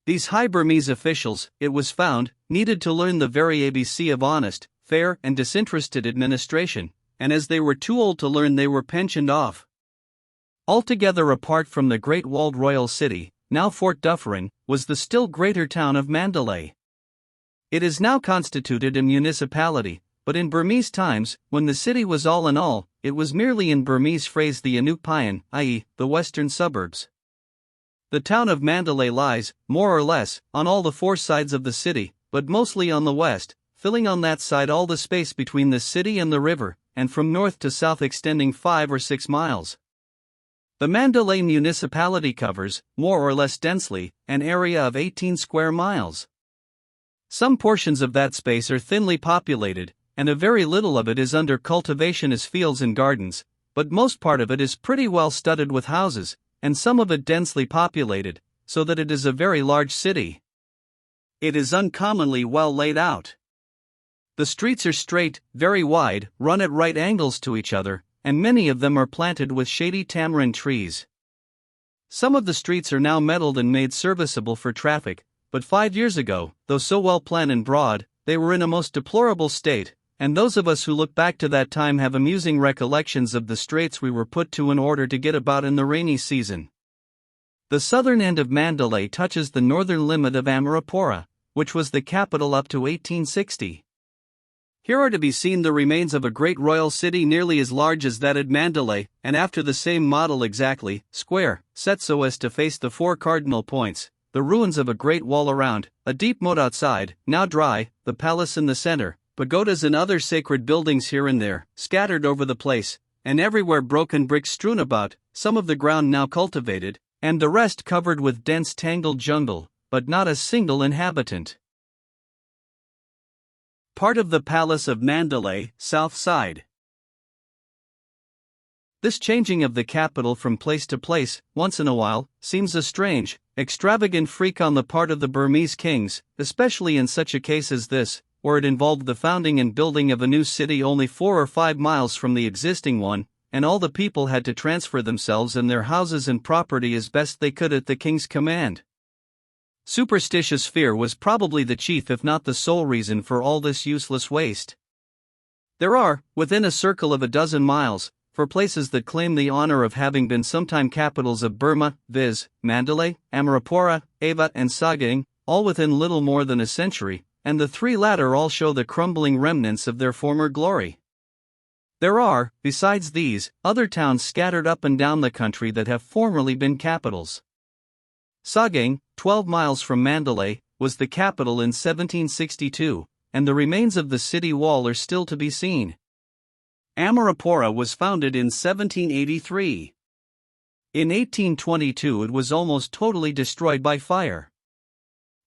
These high Burmese officials, it was found, needed to learn the very ABC of honest, fair, and disinterested administration, and as they were too old to learn they were pensioned off. Altogether apart from the great walled royal city, now Fort Dufferin, was the still greater town of Mandalay. It is now constituted a municipality, but in Burmese times, when the city was all in all, it was merely in Burmese phrase the Anuk Payan, i.e., the western suburbs. The town of Mandalay lies, more or less, on all the 4 sides of the city, but mostly on the west, filling on that side all the space between the city and the river, and from north to south extending 5 or 6 miles. The Mandalay municipality covers, more or less densely, an area of 18 square miles. Some portions of that space are thinly populated, and a very little of it is under cultivation as fields and gardens, but most part of it is pretty well studded with houses, and some of it densely populated, so that it is a very large city. It is uncommonly well laid out. The streets are straight, very wide, run at right angles to each other, and many of them are planted with shady tamarind trees. Some of the streets are now metalled and made serviceable for traffic, but 5 years ago, though so well planned and broad, they were in a most deplorable state, and those of us who look back to that time have amusing recollections of the straits we were put to in order to get about in the rainy season. The southern end of Mandalay touches the northern limit of Amarapura, which was the capital up to 1860. Here are to be seen the remains of a great royal city nearly as large as that at Mandalay, and after the same model exactly, square, set so as to face the 4 cardinal points, the ruins of a great wall around, a deep moat outside, now dry, the palace in the center, pagodas and other sacred buildings here and there, scattered over the place, and everywhere broken bricks strewn about, some of the ground now cultivated, and the rest covered with dense tangled jungle, but not a single inhabitant. Part of the Palace of Mandalay, south side. This changing of the capital from place to place, once in a while, seems a strange, extravagant freak on the part of the Burmese kings, especially in such a case as this, where it involved the founding and building of a new city only 4 or 5 miles from the existing one, and all the people had to transfer themselves and their houses and property as best they could at the king's command. Superstitious fear was probably the chief if not the sole reason for all this useless waste. There are, within a circle of a dozen miles, for places that claim the honor of having been sometime capitals of Burma, viz., Mandalay, Amarapura, Ava, and Sagaing, all within little more than a century, and the three latter all show the crumbling remnants of their former glory. There are, besides these, other towns scattered up and down the country that have formerly been capitals. Sagaing, 12 miles from Mandalay, was the capital in 1762, and the remains of the city wall are still to be seen. Amarapura was founded in 1783. In 1822 it was almost totally destroyed by fire.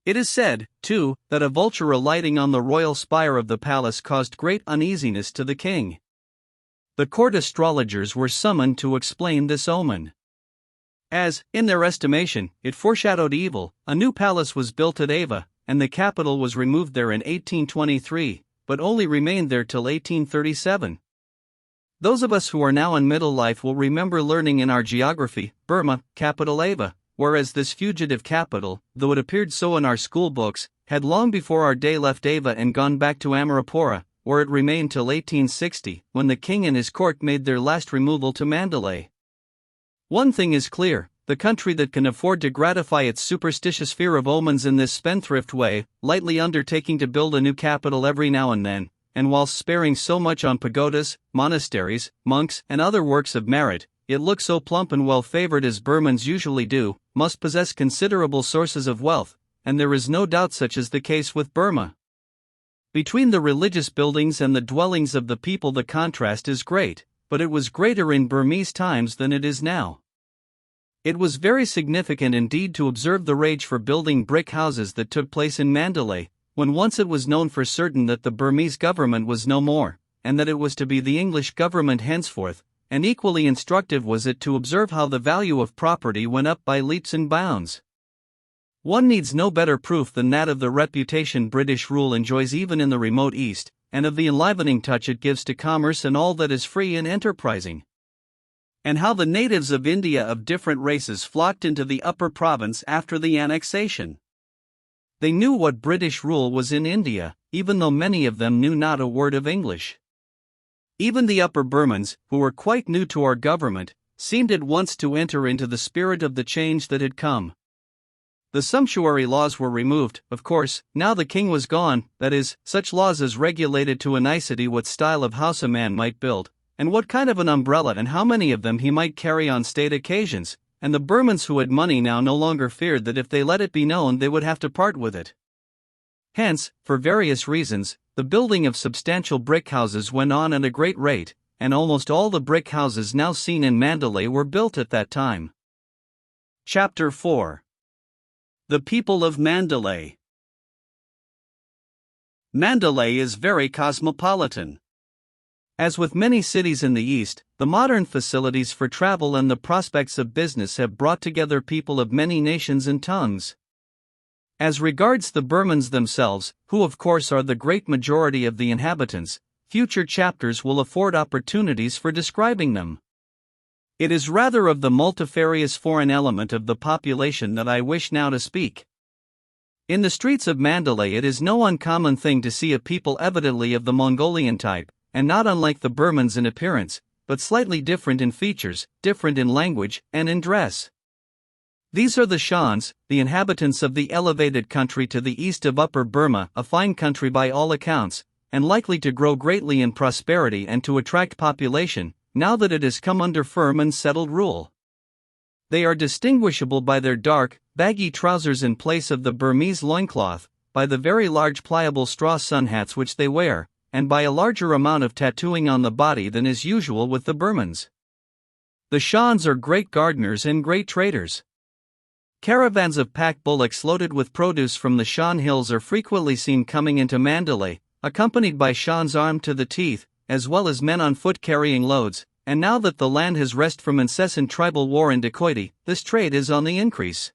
It is said, too, that a vulture alighting on the royal spire of the palace caused great uneasiness to the king. The court astrologers were summoned to explain this omen. As, in their estimation, it foreshadowed evil, a new palace was built at Ava, and the capital was removed there in 1823, but only remained there till 1837. Those of us who are now in middle life will remember learning in our geography, Burma, capital Ava, whereas this fugitive capital, though it appeared so in our school books, had long before our day left Ava and gone back to Amarapura, where it remained till 1860, when the king and his court made their last removal to Mandalay. One thing is clear, the country that can afford to gratify its superstitious fear of omens in this spendthrift way, lightly undertaking to build a new capital every now and then, and whilst sparing so much on pagodas, monasteries, monks, and other works of merit, it looks so plump and well-favored as Burmans usually do, must possess considerable sources of wealth, and there is no doubt such is the case with Burma. Between the religious buildings and the dwellings of the people the contrast is great, but it was greater in Burmese times than it is now. It was very significant indeed to observe the rage for building brick houses that took place in Mandalay, when once it was known for certain that the Burmese government was no more, and that it was to be the English government henceforth, and equally instructive was it to observe how the value of property went up by leaps and bounds. One needs no better proof than that of the reputation British rule enjoys even in the remote East, and of the enlivening touch it gives to commerce and all that is free and enterprising. And how the natives of India of different races flocked into the upper province after the annexation. They knew what British rule was in India, even though many of them knew not a word of English. Even the upper Burmans, who were quite new to our government, seemed at once to enter into the spirit of the change that had come. The sumptuary laws were removed, of course, now the king was gone, that is, such laws as regulated to a nicety what style of house a man might build, and what kind of an umbrella and how many of them he might carry on state occasions, and the Burmans who had money now no longer feared that if they let it be known they would have to part with it. Hence, for various reasons, the building of substantial brick houses went on at a great rate, and almost all the brick houses now seen in Mandalay were built at that time. Chapter 4. The People of Mandalay. Mandalay is very cosmopolitan. As with many cities in the East, the modern facilities for travel and the prospects of business have brought together people of many nations and tongues. As regards the Burmans themselves, who of course are the great majority of the inhabitants, future chapters will afford opportunities for describing them. It is rather of the multifarious foreign element of the population that I wish now to speak. In the streets of Mandalay it is no uncommon thing to see a people evidently of the Mongolian type, and not unlike the Burmans in appearance, but slightly different in features, different in language, and in dress. These are the Shans, the inhabitants of the elevated country to the east of Upper Burma, a fine country by all accounts, and likely to grow greatly in prosperity and to attract population, now that it has come under firm and settled rule. They are distinguishable by their dark, baggy trousers in place of the Burmese loincloth, by the very large pliable straw sun hats which they wear, and by a larger amount of tattooing on the body than is usual with the Burmans. The Shans are great gardeners and great traders. Caravans of pack bullocks loaded with produce from the Shan hills are frequently seen coming into Mandalay, accompanied by Shans armed to the teeth, as well as men on foot carrying loads, and now that the land has rest from incessant tribal war and dacoity, this trade is on the increase.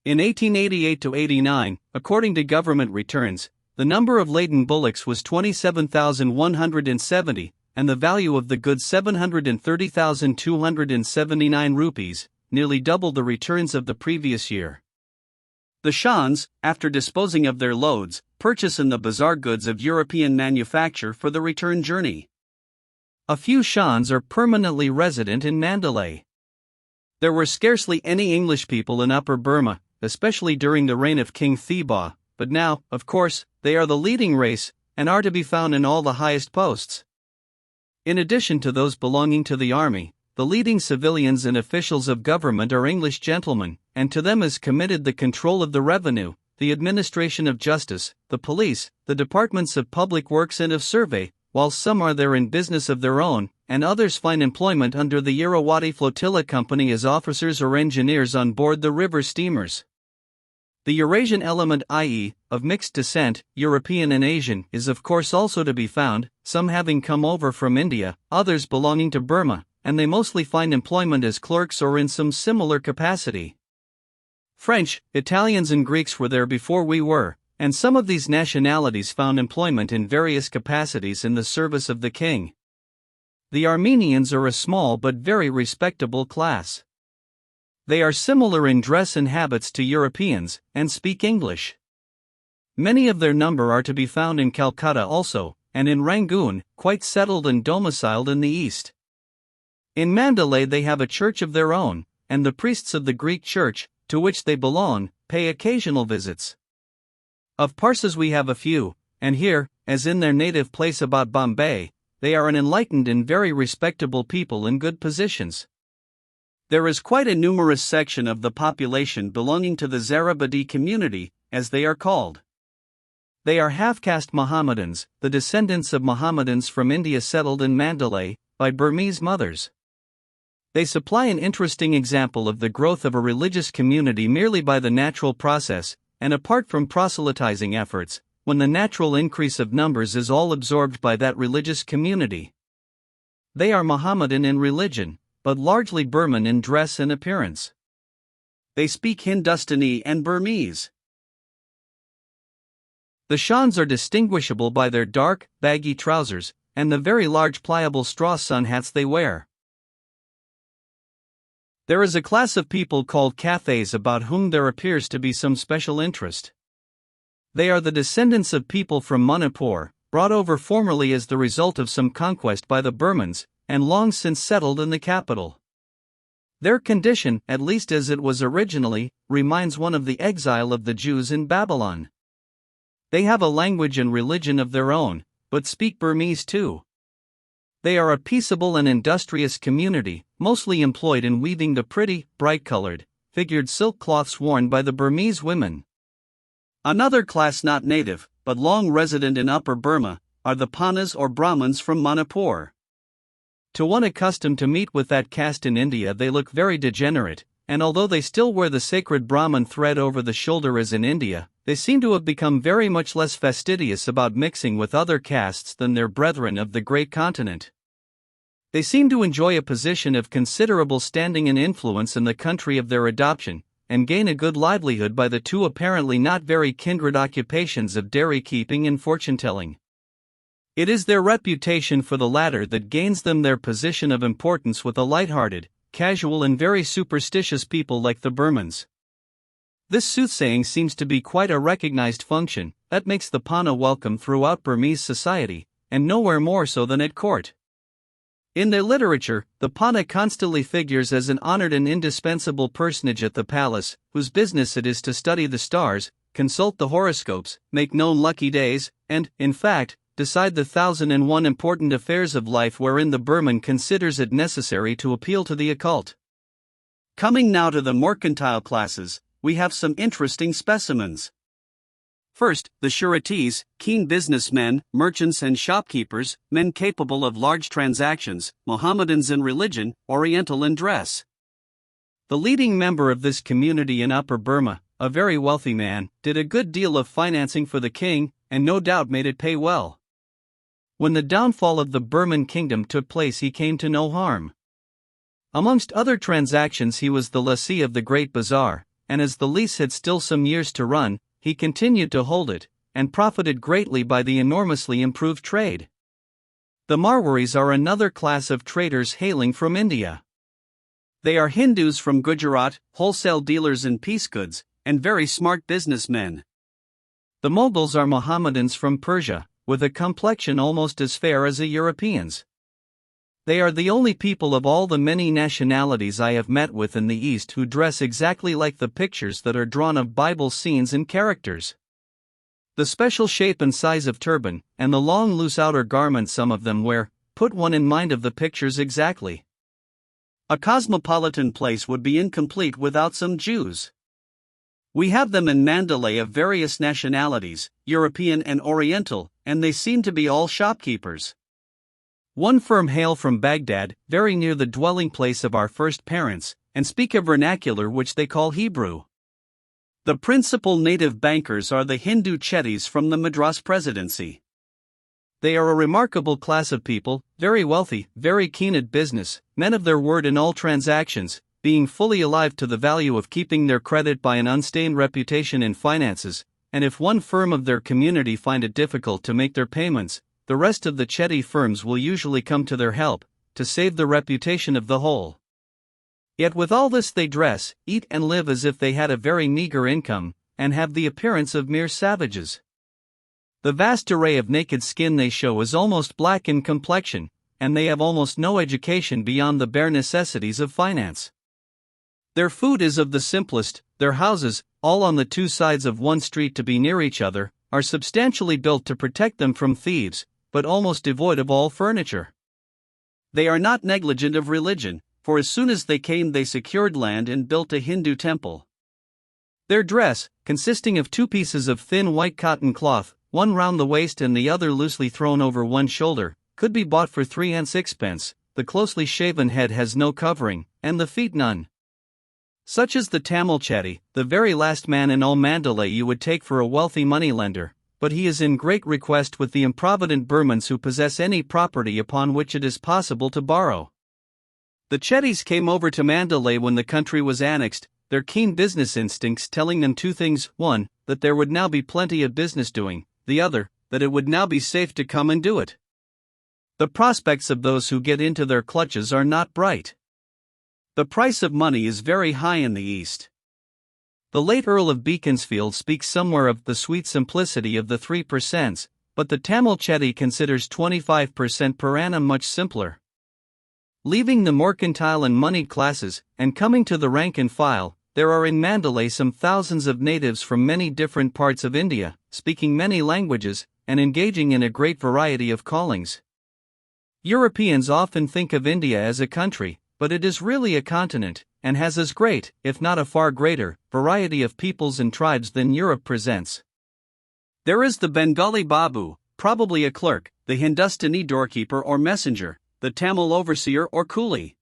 In 1888–89, according to government returns, the number of laden bullocks was 27,170, and the value of the goods 730,279 rupees, nearly double the returns of the previous year. The Shans, after disposing of their loads, purchase in the bazaar goods of European manufacture for the return journey. A few Shans are permanently resident in Mandalay. There were scarcely any English people in Upper Burma, especially during the reign of King Thibaw, but now, of course, they are the leading race, and are to be found in all the highest posts. In addition to those belonging to the army, the leading civilians and officials of government are English gentlemen, and to them is committed the control of the revenue, the administration of justice, the police, the departments of public works and of survey, while some are there in business of their own, and others find employment under the Irrawaddy Flotilla Company as officers or engineers on board the river steamers. The Eurasian element, i.e., of mixed descent, European and Asian, is of course also to be found, some having come over from India, others belonging to Burma, and they mostly find employment as clerks or in some similar capacity. French, Italians and Greeks were there before we were, and some of these nationalities found employment in various capacities in the service of the king. The Armenians are a small but very respectable class. They are similar in dress and habits to Europeans, and speak English. Many of their number are to be found in Calcutta also, and in Rangoon, quite settled and domiciled in the east. In Mandalay they have a church of their own, and the priests of the Greek church, to which they belong, pay occasional visits. Of Parsis we have a few, and here, as in their native place about Bombay, they are an enlightened and very respectable people in good positions. There is quite a numerous section of the population belonging to the Zarabadi community, as they are called. They are half-caste Mohammedans, the descendants of Mohammedans from India settled in Mandalay, by Burmese mothers. They supply an interesting example of the growth of a religious community merely by the natural process, and apart from proselytizing efforts, when the natural increase of numbers is all absorbed by that religious community. They are Mohammedan in religion, but largely Burman in dress and appearance. They speak Hindustani and Burmese. The Shans are distinguishable by their dark, baggy trousers, and the very large pliable straw sun hats they wear. There is a class of people called Cathays about whom there appears to be some special interest. They are the descendants of people from Manipur, brought over formerly as the result of some conquest by the Burmans, and long since settled in the capital. Their condition, at least as it was originally, reminds one of the exile of the Jews in Babylon. They have a language and religion of their own, but speak Burmese too. They are a peaceable and industrious community, mostly employed in weaving the pretty, bright-colored, figured silk cloths worn by the Burmese women. Another class not native, but long resident in Upper Burma, are the Panas or Brahmins from Manipur. To one accustomed to meet with that caste in India they look very degenerate, and although they still wear the sacred Brahman thread over the shoulder as in India, they seem to have become very much less fastidious about mixing with other castes than their brethren of the great continent. They seem to enjoy a position of considerable standing and influence in the country of their adoption, and gain a good livelihood by the two apparently not very kindred occupations of dairy keeping and fortune-telling. It is their reputation for the latter that gains them their position of importance with a light-hearted, casual and very superstitious people like the Burmans. This soothsaying seems to be quite a recognized function, that makes the Pana welcome throughout Burmese society, and nowhere more so than at court. In their literature, the Pana constantly figures as an honored and indispensable personage at the palace, whose business it is to study the stars, consult the horoscopes, make known lucky days, and, in fact, decide the 1,001 important affairs of life wherein the Burman considers it necessary to appeal to the occult. Coming now to the mercantile classes, we have some interesting specimens. First, the sureties, keen businessmen, merchants and shopkeepers, men capable of large transactions, Mohammedans in religion, Oriental in dress. The leading member of this community in Upper Burma, a very wealthy man, did a good deal of financing for the king, and no doubt made it pay well. When the downfall of the Burman kingdom took place he came to no harm. Amongst other transactions he was the lessee of the Great Bazaar, and as the lease had still some years to run, he continued to hold it, and profited greatly by the enormously improved trade. The Marwaris are another class of traders hailing from India. They are Hindus from Gujarat, wholesale dealers in piece goods, and very smart businessmen. The Mughals are Mohammedans from Persia, with a complexion almost as fair as a European's. They are the only people of all the many nationalities I have met with in the East who dress exactly like the pictures that are drawn of Bible scenes and characters. The special shape and size of turban, and the long loose outer garments some of them wear, put one in mind of the pictures exactly. A cosmopolitan place would be incomplete without some Jews. We have them in Mandalay of various nationalities, European and Oriental, and they seem to be all shopkeepers. One firm hail from Baghdad, very near the dwelling place of our first parents, and speak a vernacular which they call Hebrew. The principal native bankers are the Hindu Chettis from the Madras Presidency. They are a remarkable class of people, very wealthy, very keen at business, men of their word in all transactions, being fully alive to the value of keeping their credit by an unstained reputation in finances, and if one firm of their community find it difficult to make their payments, the rest of the Chetty firms will usually come to their help, to save the reputation of the whole. Yet with all this they dress, eat and live as if they had a very meager income, and have the appearance of mere savages. The vast array of naked skin they show is almost black in complexion, and they have almost no education beyond the bare necessities of finance. Their food is of the simplest, their houses, all on the two sides of one street to be near each other, are substantially built to protect them from thieves, but almost devoid of all furniture. They are not negligent of religion, for as soon as they came they secured land and built a Hindu temple. Their dress, consisting of two pieces of thin white cotton cloth, one round the waist and the other loosely thrown over one shoulder, could be bought for 3 and 6 pence. The closely shaven head has no covering, and the feet none. Such is the Tamil Chetty, the very last man in all Mandalay you would take for a wealthy moneylender, but he is in great request with the improvident Burmans who possess any property upon which it is possible to borrow. The Chetties came over to Mandalay when the country was annexed, their keen business instincts telling them two things: one, that there would now be plenty of business doing, the other, that it would now be safe to come and do it. The prospects of those who get into their clutches are not bright. The price of money is very high in the East. The late Earl of Beaconsfield speaks somewhere of the sweet simplicity of the 3%, but the Tamil Chetty considers 25% per annum much simpler. Leaving the mercantile and moneyed classes, and coming to the rank and file, there are in Mandalay some thousands of natives from many different parts of India, speaking many languages, and engaging in a great variety of callings. Europeans often think of India as a country, but it is really a continent, and has as great, if not a far greater, variety of peoples and tribes than Europe presents. There is the Bengali Babu, probably a clerk, the Hindustani doorkeeper or messenger, the Tamil overseer or coolie.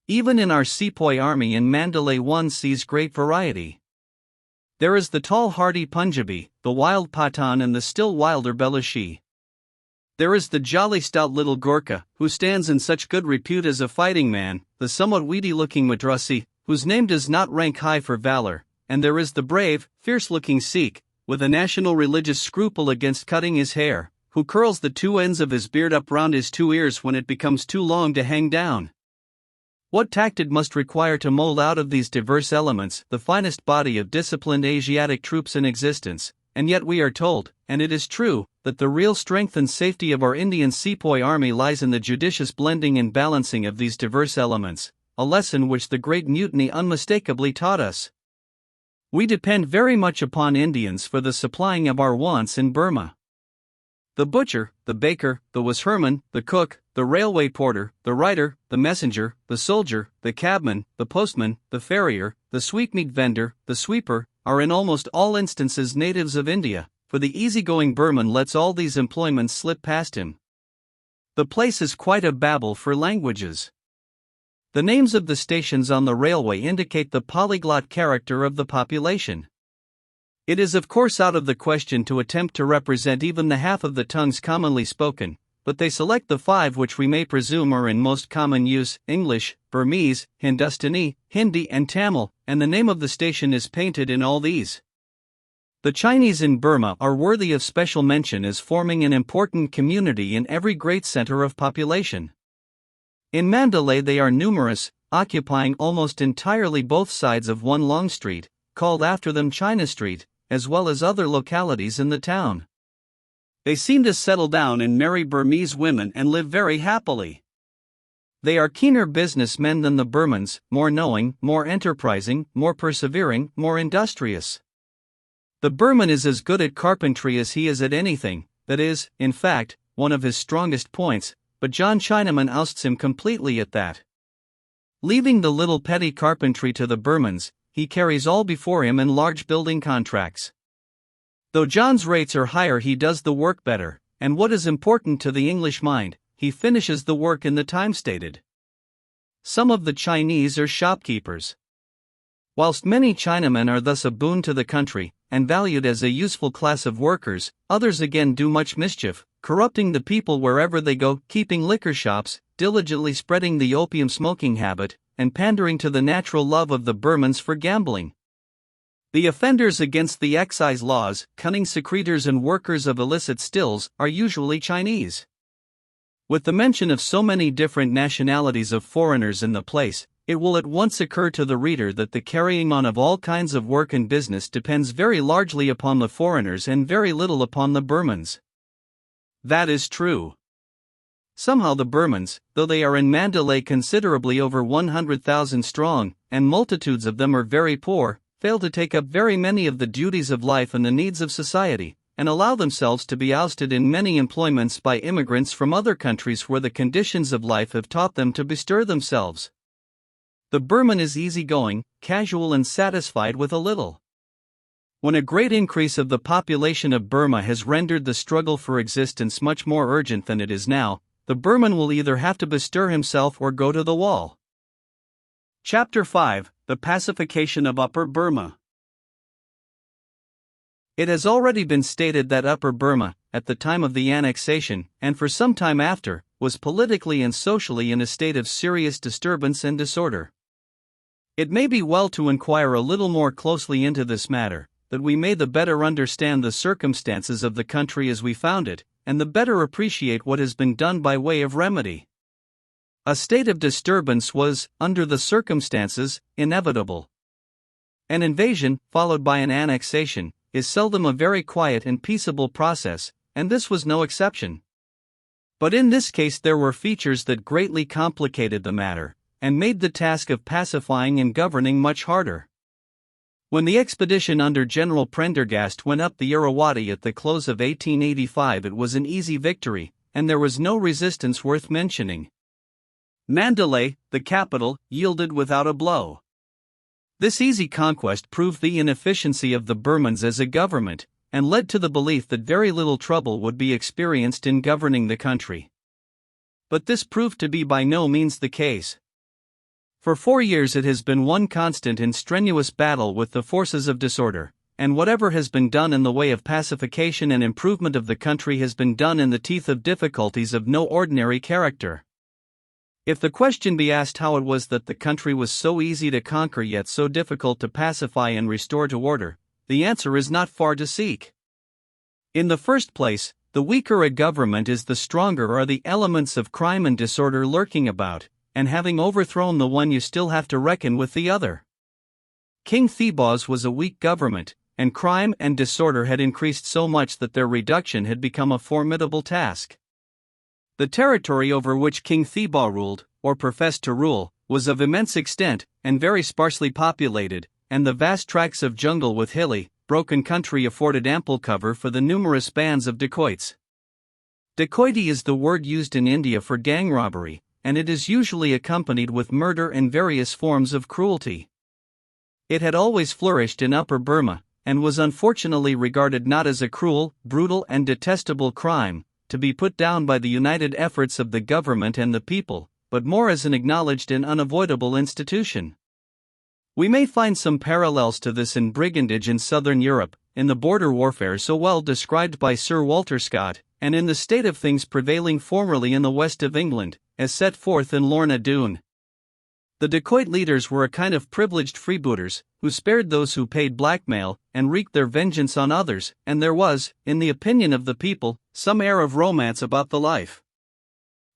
Even in our sepoy army in Mandalay one sees great variety. There is the tall hardy Punjabi, the wild Pathan and the still wilder Baluchi. There is the jolly stout little Gorkha, who stands in such good repute as a fighting man, the somewhat weedy-looking Madrasi, whose name does not rank high for valor, and there is the brave, fierce-looking Sikh, with a national religious scruple against cutting his hair, who curls the two ends of his beard up round his 2 ears when it becomes too long to hang down. What tact it must require to mold out of these diverse elements the finest body of disciplined Asiatic troops in existence, and yet we are told, and it is true, that the real strength and safety of our Indian sepoy army lies in the judicious blending and balancing of these diverse elements, a lesson which the Great Mutiny unmistakably taught us. We depend very much upon Indians for the supplying of our wants in Burma. The butcher, the baker, the washerman, the cook, the railway porter, the writer, the messenger, the soldier, the cabman, the postman, the farrier, the sweetmeat vendor, the sweeper, are in almost all instances natives of India, for the easygoing Burman lets all these employments slip past him. The place is quite a Babel for languages. The names of the stations on the railway indicate the polyglot character of the population. It is of course out of the question to attempt to represent even the half of the tongues commonly spoken, but they select the 5 which we may presume are in most common use: English, Burmese, Hindustani, Hindi and Tamil, and the name of the station is painted in all these. The Chinese in Burma are worthy of special mention as forming an important community in every great center of population. In Mandalay they are numerous, occupying almost entirely both sides of one long street, called after them China Street, as well as other localities in the town. They seem to settle down and marry Burmese women and live very happily. They are keener businessmen than the Burmans, more knowing, more enterprising, more persevering, more industrious. The Burman is as good at carpentry as he is at anything, that is, in fact, one of his strongest points, but John Chinaman ousts him completely at that. Leaving the little petty carpentry to the Burmans, he carries all before him in large building contracts. Though John's rates are higher, he does the work better, and what is important to the English mind, he finishes the work in the time stated. Some of the Chinese are shopkeepers. Whilst many Chinamen are thus a boon to the country, and valued as a useful class of workers, others again do much mischief, corrupting the people wherever they go, keeping liquor shops, diligently spreading the opium smoking habit, and pandering to the natural love of the Burmans for gambling. The offenders against the excise laws, cunning secretors and workers of illicit stills, are usually Chinese. With the mention of so many different nationalities of foreigners in the place, it will at once occur to the reader that the carrying on of all kinds of work and business depends very largely upon the foreigners and very little upon the Burmans. That is true. Somehow the Burmans, though they are in Mandalay considerably over 100,000 strong, and multitudes of them are very poor, fail to take up very many of the duties of life and the needs of society, and allow themselves to be ousted in many employments by immigrants from other countries where the conditions of life have taught them to bestir themselves. The Burman is easygoing, casual and satisfied with a little. When a great increase of the population of Burma has rendered the struggle for existence much more urgent than it is now, the Burman will either have to bestir himself or go to the wall. Chapter 5: The Pacification of Upper Burma. It has already been stated that Upper Burma, at the time of the annexation, and for some time after, was politically and socially in a state of serious disturbance and disorder. It may be well to inquire a little more closely into this matter, that we may the better understand the circumstances of the country as we found it, and the better appreciate what has been done by way of remedy. A state of disturbance was, under the circumstances, inevitable. An invasion, followed by an annexation, is seldom a very quiet and peaceable process, and this was no exception. But in this case there were features that greatly complicated the matter, and made the task of pacifying and governing much harder. When the expedition under General Prendergast went up the Irrawaddy at the close of 1885, it was an easy victory, and there was no resistance worth mentioning. Mandalay, the capital, yielded without a blow. This easy conquest proved the inefficiency of the Burmans as a government, and led to the belief that very little trouble would be experienced in governing the country. But this proved to be by no means the case. For 4 years it has been one constant and strenuous battle with the forces of disorder, and whatever has been done in the way of pacification and improvement of the country has been done in the teeth of difficulties of no ordinary character. If the question be asked how it was that the country was so easy to conquer yet so difficult to pacify and restore to order, the answer is not far to seek. In the first place, the weaker a government is, the stronger are the elements of crime and disorder lurking about, and having overthrown the one you still have to reckon with the other. King Thebaw's was a weak government, and crime and disorder had increased so much that their reduction had become a formidable task. The territory over which King Thebaw ruled, or professed to rule, was of immense extent, and very sparsely populated, and the vast tracts of jungle with hilly, broken country afforded ample cover for the numerous bands of dacoits. Dacoity is the word used in India for gang robbery, and it is usually accompanied with murder and various forms of cruelty. It had always flourished in Upper Burma, and was unfortunately regarded not as a cruel, brutal and detestable crime, to be put down by the united efforts of the government and the people, but more as an acknowledged and unavoidable institution. We may find some parallels to this in brigandage in southern Europe, in the border warfare so well described by Sir Walter Scott, and in the state of things prevailing formerly in the west of England, as set forth in Lorna Doone. The dacoit leaders were a kind of privileged freebooters, who spared those who paid blackmail, and wreaked their vengeance on others, and there was, in the opinion of the people, some air of romance about the life.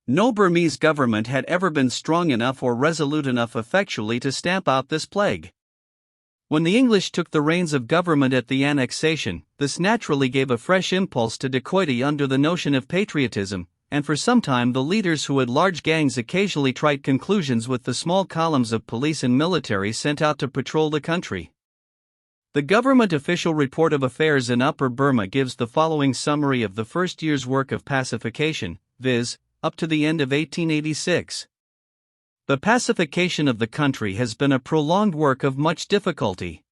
No Burmese government had ever been strong enough or resolute enough effectually to stamp out this plague. When the English took the reins of government at the annexation, this naturally gave a fresh impulse to dacoity under the notion of patriotism, and for some time the leaders who had large gangs occasionally tried conclusions with the small columns of police and military sent out to patrol the country. The government official report of affairs in Upper Burma gives the following summary of the first year's work of pacification, viz., up to the end of 1886. The pacification of the country has been a prolonged work of much difficulty.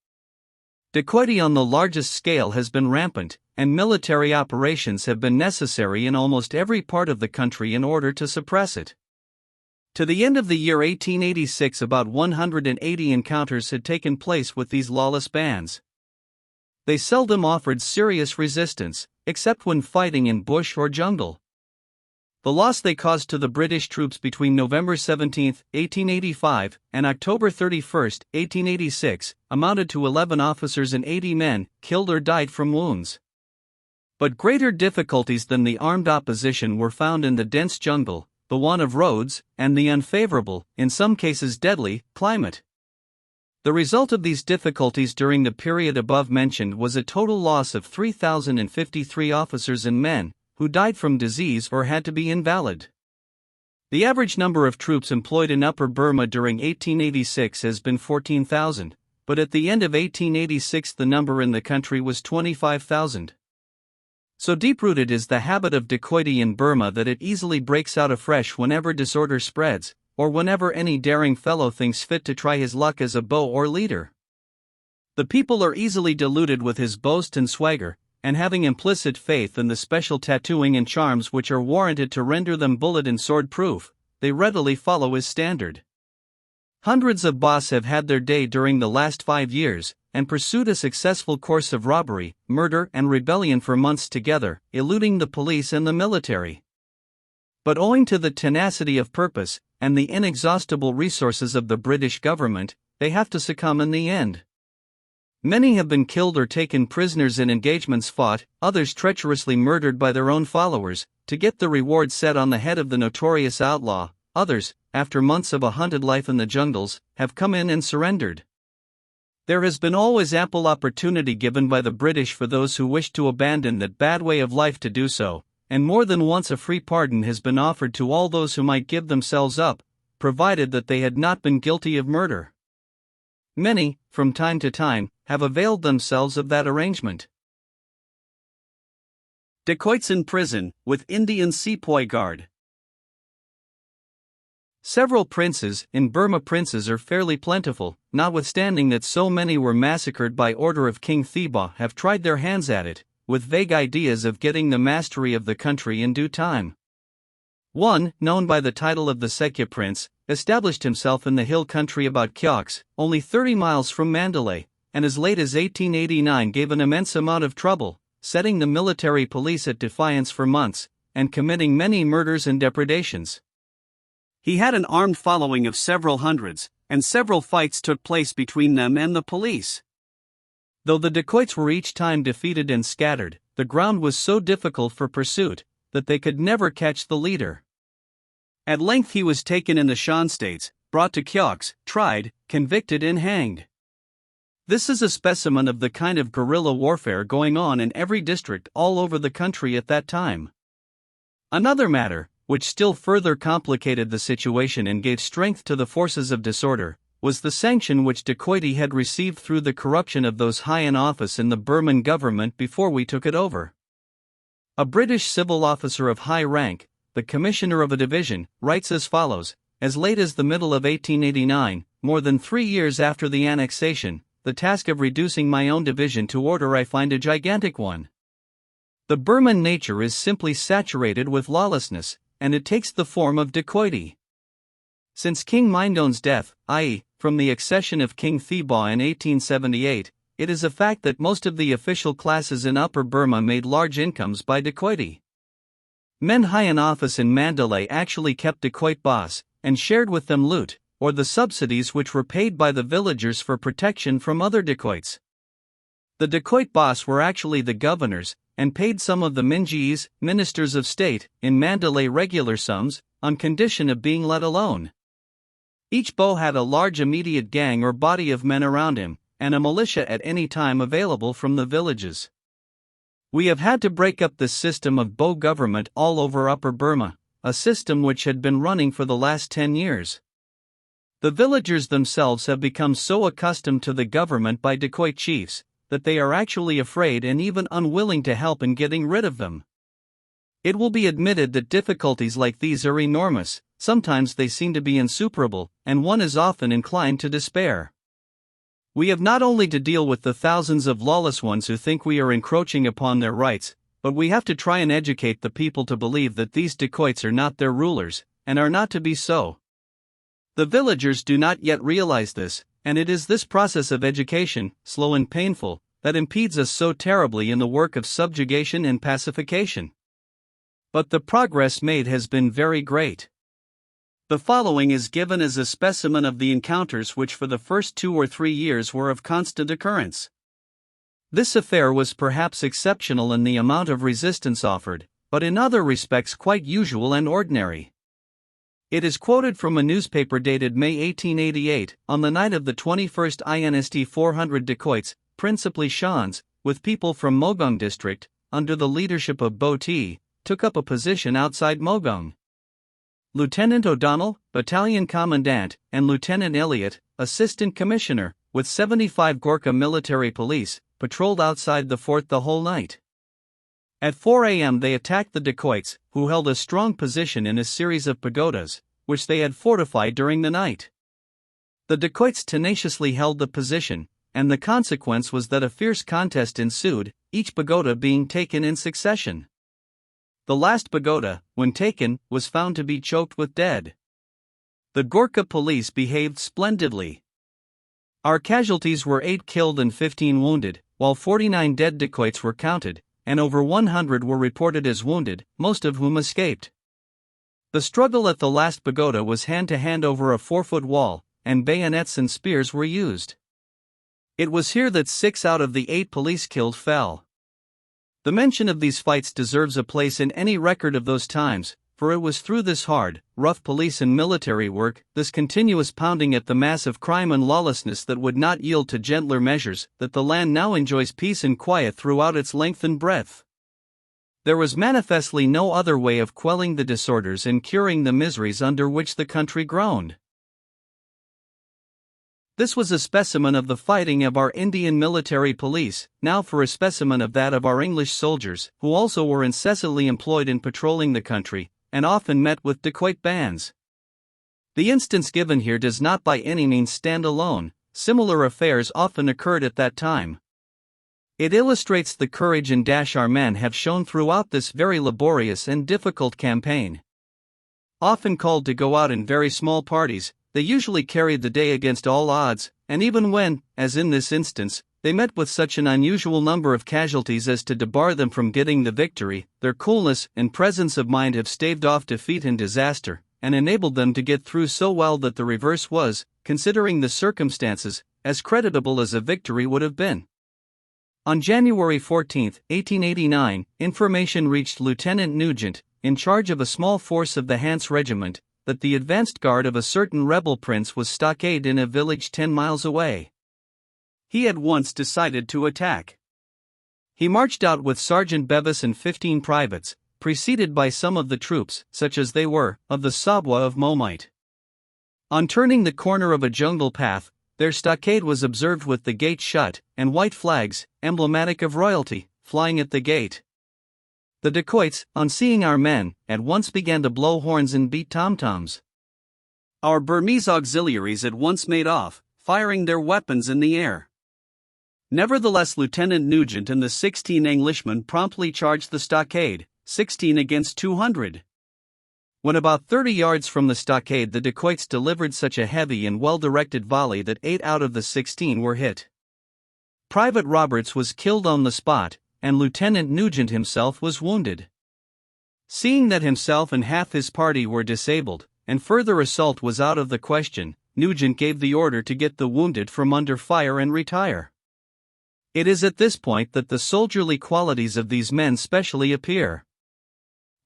Dacoity on the largest scale has been rampant, and military operations have been necessary in almost every part of the country in order to suppress it. To the end of the year 1886, about 180 encounters had taken place with these lawless bands. They seldom offered serious resistance, except when fighting in bush or jungle. The loss they caused to the British troops between November 17, 1885, and October 31, 1886, amounted to 11 officers and 80 men, killed or died from wounds. But greater difficulties than the armed opposition were found in the dense jungle, the want of roads, and the unfavorable, in some cases deadly, climate. The result of these difficulties during the period above mentioned was a total loss of 3,053 officers and men, who died from disease or had to be invalid. The average number of troops employed in Upper Burma during 1886 has been 14,000, but at the end of 1886 the number in the country was 25,000. So deep-rooted is the habit of dacoity in Burma that it easily breaks out afresh whenever disorder spreads, or whenever any daring fellow thinks fit to try his luck as a beau or leader. The people are easily deluded with his boast and swagger, and having implicit faith in the special tattooing and charms which are warranted to render them bullet and sword proof, they readily follow his standard. Hundreds of boss have had their day during the last 5 years, and pursued a successful course of robbery, murder and rebellion for months together, eluding the police and the military. But owing to the tenacity of purpose, and the inexhaustible resources of the British government, they have to succumb in the end. Many have been killed or taken prisoners in engagements fought, others treacherously murdered by their own followers, to get the reward set on the head of the notorious outlaw. Others, after months of a hunted life in the jungles, have come in and surrendered. There has been always ample opportunity given by the British for those who wish to abandon that bad way of life to do so, and more than once a free pardon has been offered to all those who might give themselves up, provided that they had not been guilty of murder. Many, from time to time, have availed themselves of that arrangement. Dacoits in prison, with Indian sepoy guard. Several princes in Burma. Princes are fairly plentiful, notwithstanding that so many were massacred by order of King Thibaw have tried their hands at it, with vague ideas of getting the mastery of the country in due time. One, known by the title of the Sekya Prince, established himself in the hill country about Kyoks, only 30 miles from Mandalay, and as late as 1889 gave an immense amount of trouble, setting the military police at defiance for months, and committing many murders and depredations. He had an armed following of several hundreds, and several fights took place between them and the police. Though the dacoits were each time defeated and scattered, the ground was so difficult for pursuit that they could never catch the leader. At length he was taken in the Shan states, brought to Kyoks, tried, convicted and hanged. This is a specimen of the kind of guerrilla warfare going on in every district all over the country at that time. Another matter, which still further complicated the situation and gave strength to the forces of disorder, was the sanction which dacoity had received through the corruption of those high in office in the Burman government before we took it over. A British civil officer of high rank, the commissioner of a division, writes as follows: as late as the middle of 1889, more than 3 years after the annexation, the task of reducing my own division to order I find a gigantic one. The Burman nature is simply saturated with lawlessness, and it takes the form of dacoity. Since King Mindon's death, i.e., from the accession of King Thibaw in 1878, it is a fact that most of the official classes in Upper Burma made large incomes by dacoity. Men high in office in Mandalay actually kept dacoit boss, and shared with them loot, or the subsidies which were paid by the villagers for protection from other dacoits. The dacoit boss were actually the governors, and paid some of the minjis, ministers of state, in Mandalay regular sums, on condition of being let alone. Each beau had a large immediate gang or body of men around him, and a militia at any time available from the villages. We have had to break up this system of Bo government all over Upper Burma, a system which had been running for the last 10 years. The villagers themselves have become so accustomed to the government by dacoit chiefs that they are actually afraid and even unwilling to help in getting rid of them. It will be admitted that difficulties like these are enormous, sometimes they seem to be insuperable, and one is often inclined to despair. We have not only to deal with the thousands of lawless ones who think we are encroaching upon their rights, but we have to try and educate the people to believe that these dacoits are not their rulers, and are not to be so. The villagers do not yet realize this, and it is this process of education, slow and painful, that impedes us so terribly in the work of subjugation and pacification. But the progress made has been very great. The following is given as a specimen of the encounters which for the first 2 or 3 years were of constant occurrence. This affair was perhaps exceptional in the amount of resistance offered, but in other respects quite usual and ordinary. It is quoted from a newspaper dated May 1888, on the night of the 21st INST 400 dacoits, principally Shans, with people from Mogong district, under the leadership of Bo T, took up a position outside Mogong. Lieutenant O'Donnell, battalion commandant, and Lieutenant Elliott, assistant commissioner, with 75 Gorkha military police, patrolled outside the fort the whole night. At 4 a.m. they attacked the dacoits, who held a strong position in a series of pagodas, which they had fortified during the night. The dacoits tenaciously held the position, and the consequence was that a fierce contest ensued, each pagoda being taken in succession. The last pagoda, when taken, was found to be choked with dead. The Gorkha police behaved splendidly. Our casualties were 8 killed and 15 wounded, while 49 dead dacoits were counted, and over 100 were reported as wounded, most of whom escaped. The struggle at the last pagoda was hand-to-hand over a 4-foot wall, and bayonets and spears were used. It was here that 6 out of the 8 police killed fell. The mention of these fights deserves a place in any record of those times, for it was through this hard, rough police and military work, this continuous pounding at the mass of crime and lawlessness that would not yield to gentler measures, that the land now enjoys peace and quiet throughout its length and breadth. There was manifestly no other way of quelling the disorders and curing the miseries under which the country groaned. This was a specimen of the fighting of our Indian military police, now for a specimen of that of our English soldiers, who also were incessantly employed in patrolling the country, and often met with dacoit bands. The instance given here does not by any means stand alone, similar affairs often occurred at that time. It illustrates the courage and dash our men have shown throughout this very laborious and difficult campaign. Often called to go out in very small parties, they usually carried the day against all odds, and even when, as in this instance, they met with such an unusual number of casualties as to debar them from getting the victory, their coolness and presence of mind have staved off defeat and disaster, and enabled them to get through so well that the reverse was, considering the circumstances, as creditable as a victory would have been. On January 14, 1889, information reached Lieutenant Nugent, in charge of a small force of the Hants Regiment, that the advanced guard of a certain rebel prince was stockaded in a village 10 miles away. He at once decided to attack. He marched out with Sergeant Bevis and 15 privates, preceded by some of the troops, such as they were, of the Sabwa of Momite. On turning the corner of a jungle path, their stockade was observed with the gate shut, and white flags, emblematic of royalty, flying at the gate. The dacoits, on seeing our men, at once began to blow horns and beat tom-toms. Our Burmese auxiliaries at once made off, firing their weapons in the air. Nevertheless, Lieutenant Nugent and the 16 Englishmen promptly charged the stockade, 16 against 200. When about 30 yards from the stockade, the dacoits delivered such a heavy and well-directed volley that 8 out of the 16 were hit. Private Roberts was killed on the spot, and Lieutenant Nugent himself was wounded. Seeing that himself and half his party were disabled, and further assault was out of the question, Nugent gave the order to get the wounded from under fire and retire. It is at this point that the soldierly qualities of these men specially appear.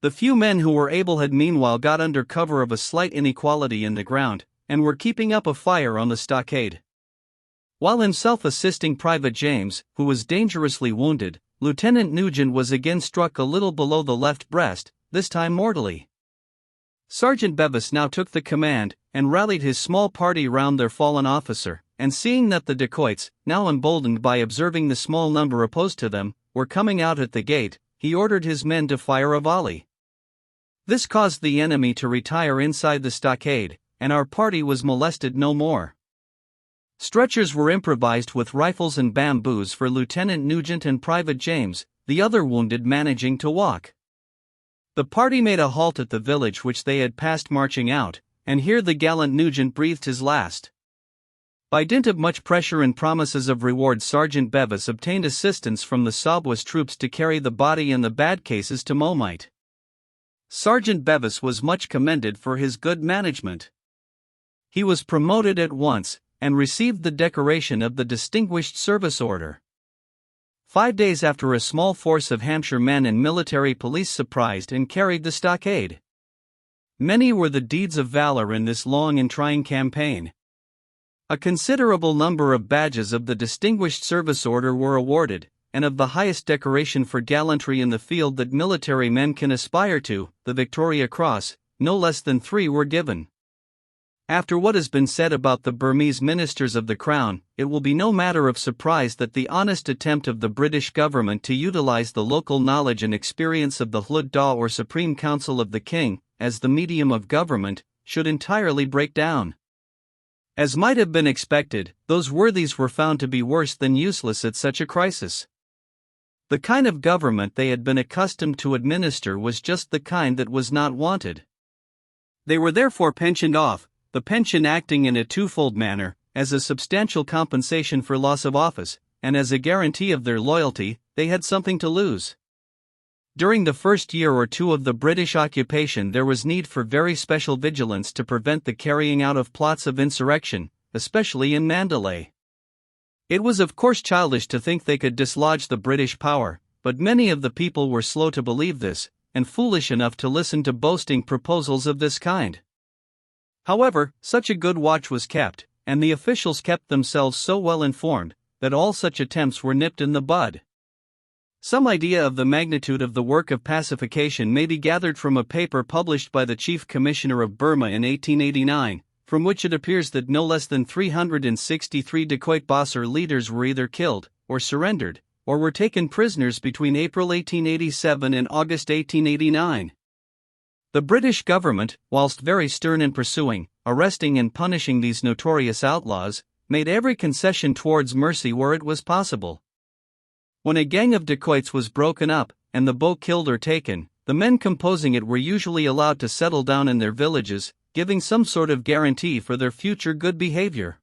The few men who were able had meanwhile got under cover of a slight inequality in the ground, and were keeping up a fire on the stockade. While himself assisting Private James, who was dangerously wounded, Lieutenant Nugent was again struck a little below the left breast, this time mortally. Sergeant Bevis now took the command, and rallied his small party round their fallen officer, and seeing that the dacoits, now emboldened by observing the small number opposed to them, were coming out at the gate, he ordered his men to fire a volley. This caused the enemy to retire inside the stockade, and our party was molested no more. Stretchers were improvised with rifles and bamboos for Lieutenant Nugent and Private James, the other wounded managing to walk. The party made a halt at the village which they had passed marching out, and here the gallant Nugent breathed his last. By dint of much pressure and promises of reward, Sergeant Bevis obtained assistance from the Sobwas troops to carry the body and the bad cases to Momite. Sergeant Bevis was much commended for his good management. He was promoted at once, and received the decoration of the Distinguished Service Order. 5 days after, a small force of Hampshire men and military police surprised and carried the stockade. Many were the deeds of valor in this long and trying campaign. A considerable number of badges of the Distinguished Service Order were awarded, and of the highest decoration for gallantry in the field that military men can aspire to, the Victoria Cross, no less than 3 were given. After what has been said about the Burmese ministers of the Crown, it will be no matter of surprise that the honest attempt of the British government to utilize the local knowledge and experience of the Hlud Daw or Supreme Council of the King, as the medium of government, should entirely break down. As might have been expected, those worthies were found to be worse than useless at such a crisis. The kind of government they had been accustomed to administer was just the kind that was not wanted. They were therefore pensioned off, the pension acting in a twofold manner, as a substantial compensation for loss of office, and as a guarantee of their loyalty. They had something to lose. During the first year or two of the British occupation, there was need for very special vigilance to prevent the carrying out of plots of insurrection, especially in Mandalay. It was of course childish to think they could dislodge the British power, but many of the people were slow to believe this, and foolish enough to listen to boasting proposals of this kind. However, such a good watch was kept, and the officials kept themselves so well informed, that all such attempts were nipped in the bud. Some idea of the magnitude of the work of pacification may be gathered from a paper published by the Chief Commissioner of Burma in 1889, from which it appears that no less than 363 dacoit Bossar leaders were either killed, or surrendered, or were taken prisoners between April 1887 and August 1889. The British government, whilst very stern in pursuing, arresting and punishing these notorious outlaws, made every concession towards mercy where it was possible. When a gang of dacoits was broken up, and the boat killed or taken, the men composing it were usually allowed to settle down in their villages, giving some sort of guarantee for their future good behavior.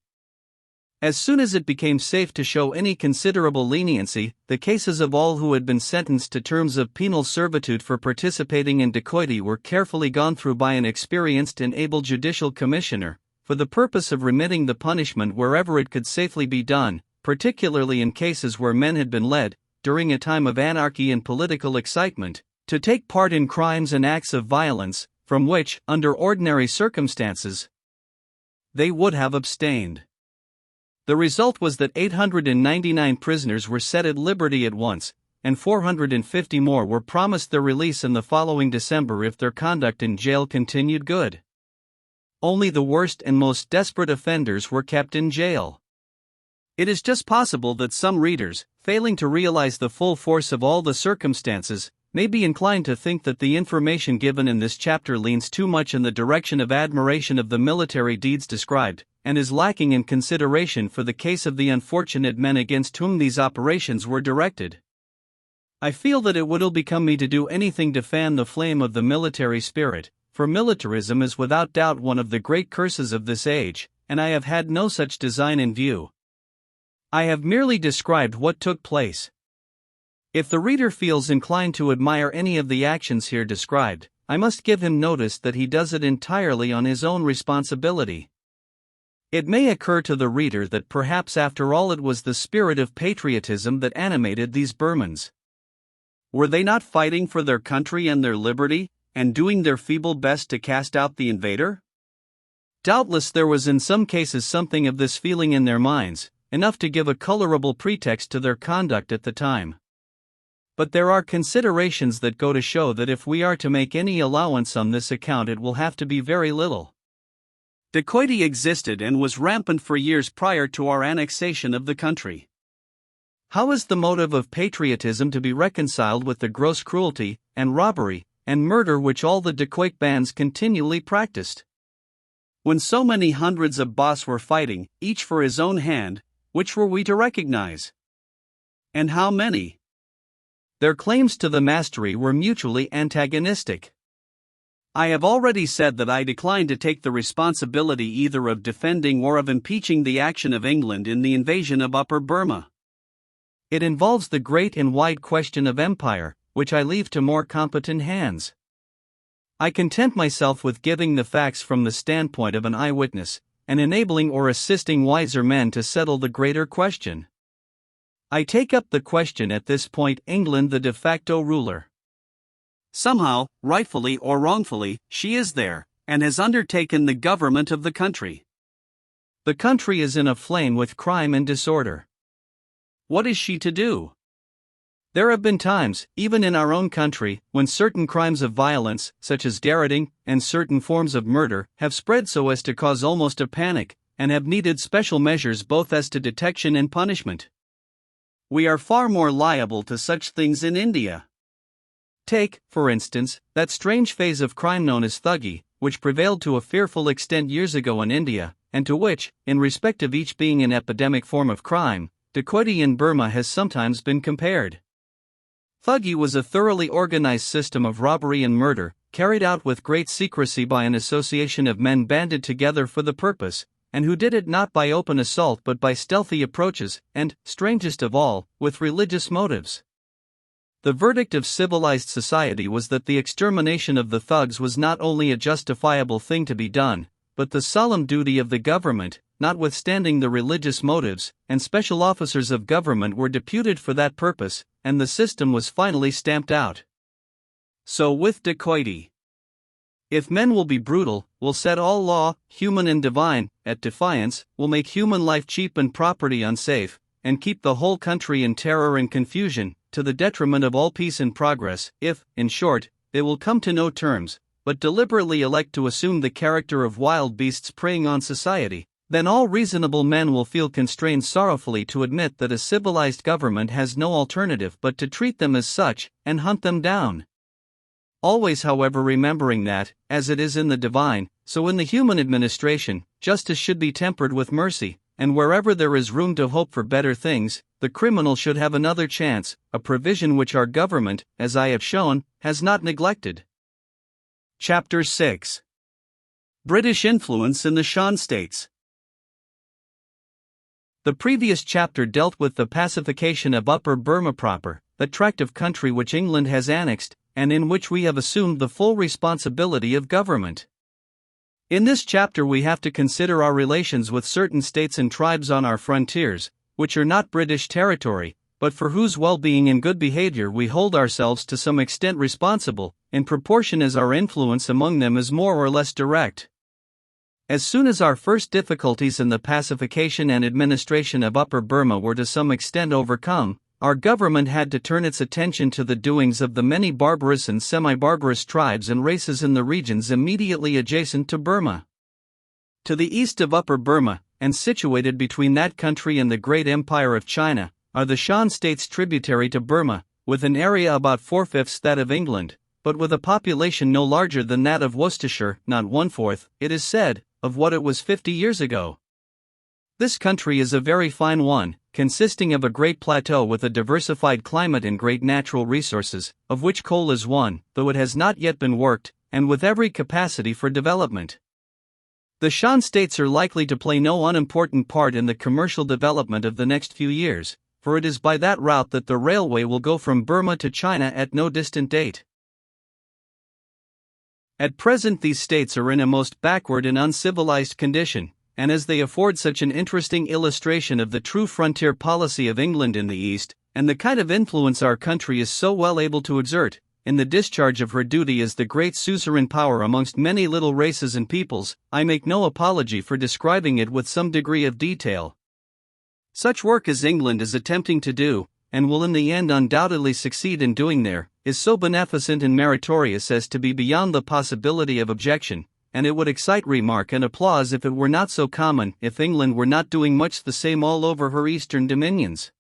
As soon as it became safe to show any considerable leniency, the cases of all who had been sentenced to terms of penal servitude for participating in dacoity were carefully gone through by an experienced and able judicial commissioner, for the purpose of remitting the punishment wherever it could safely be done, particularly in cases where men had been led, during a time of anarchy and political excitement, to take part in crimes and acts of violence, from which, under ordinary circumstances, they would have abstained. The result was that 899 prisoners were set at liberty at once, and 450 more were promised their release in the following December if their conduct in jail continued good. Only the worst and most desperate offenders were kept in jail. It is just possible that some readers, failing to realize the full force of all the circumstances, may be inclined to think that the information given in this chapter leans too much in the direction of admiration of the military deeds described, and is lacking in consideration for the case of the unfortunate men against whom these operations were directed. I feel that it would ill become me to do anything to fan the flame of the military spirit, for militarism is without doubt one of the great curses of this age, and I have had no such design in view. I have merely described what took place. If the reader feels inclined to admire any of the actions here described, I must give him notice that he does it entirely on his own responsibility. It may occur to the reader that perhaps after all it was the spirit of patriotism that animated these Burmans. Were they not fighting for their country and their liberty, and doing their feeble best to cast out the invader? Doubtless there was in some cases something of this feeling in their minds, enough to give a colorable pretext to their conduct at the time. But there are considerations that go to show that if we are to make any allowance on this account, it will have to be very little. Dacoity existed and was rampant for years prior to our annexation of the country. How is the motive of patriotism to be reconciled with the gross cruelty, and robbery, and murder which all the dacoit bands continually practiced? When so many hundreds of boss were fighting, each for his own hand, which were we to recognize? And how many? Their claims to the mastery were mutually antagonistic. I have already said that I decline to take the responsibility either of defending or of impeaching the action of England in the invasion of Upper Burma. It involves the great and wide question of empire, which I leave to more competent hands. I content myself with giving the facts from the standpoint of an eyewitness, and enabling or assisting wiser men to settle the greater question. I take up the question at this point: England the de facto ruler. Somehow, rightfully or wrongfully, she is there, and has undertaken the government of the country. The country is in a flame with crime and disorder. What is she to do? There have been times, even in our own country, when certain crimes of violence, such as garroting, and certain forms of murder, have spread so as to cause almost a panic, and have needed special measures both as to detection and punishment. We are far more liable to such things in India. Take, for instance, that strange phase of crime known as thuggee, which prevailed to a fearful extent years ago in India, and to which, in respect of each being an epidemic form of crime, dacoity in Burma has sometimes been compared. Thuggee was a thoroughly organized system of robbery and murder, carried out with great secrecy by an association of men banded together for the purpose, and who did it not by open assault but by stealthy approaches, and, strangest of all, with religious motives. The verdict of civilized society was that the extermination of the thugs was not only a justifiable thing to be done, but the solemn duty of the government, notwithstanding the religious motives, and special officers of government were deputed for that purpose, and the system was finally stamped out. So with dacoity. If men will be brutal, will set all law, human and divine, at defiance, will make human life cheap and property unsafe, and keep the whole country in terror and confusion, to the detriment of all peace and progress, if, in short, they will come to no terms, but deliberately elect to assume the character of wild beasts preying on society, then all reasonable men will feel constrained sorrowfully to admit that a civilized government has no alternative but to treat them as such, and hunt them down. Always, however, remembering that, as it is in the divine, so in the human administration, justice should be tempered with mercy, and wherever there is room to hope for better things, the criminal should have another chance, a provision which our government, as I have shown, has not neglected. Chapter 6. British Influence in the Shan States. The previous chapter dealt with the pacification of Upper Burma proper, that tract of country which England has annexed, and in which we have assumed the full responsibility of government. In this chapter we have to consider our relations with certain states and tribes on our frontiers, which are not British territory, but for whose well-being and good behavior we hold ourselves to some extent responsible, in proportion as our influence among them is more or less direct. As soon as our first difficulties in the pacification and administration of Upper Burma were to some extent overcome, our government had to turn its attention to the doings of the many barbarous and semi-barbarous tribes and races in the regions immediately adjacent to Burma. To the east of Upper Burma, and situated between that country and the great empire of China, are the Shan states tributary to Burma, with an area about 4/5 that of England, but with a population no larger than that of Worcestershire, not 1/4, it is said, of what it was 50 years ago. This country is a very fine one, consisting of a great plateau with a diversified climate and great natural resources, of which coal is one, though it has not yet been worked, and with every capacity for development. The Shan states are likely to play no unimportant part in the commercial development of the next few years, for it is by that route that the railway will go from Burma to China at no distant date. At present these states are in a most backward and uncivilized condition, and as they afford such an interesting illustration of the true frontier policy of England in the East, and the kind of influence our country is so well able to exert, in the discharge of her duty as the great suzerain power amongst many little races and peoples, I make no apology for describing it with some degree of detail. Such work as England is attempting to do, and will in the end undoubtedly succeed in doing there, is so beneficent and meritorious as to be beyond the possibility of objection, and it would excite remark and applause if it were not so common, if England were not doing much the same all over her eastern dominions.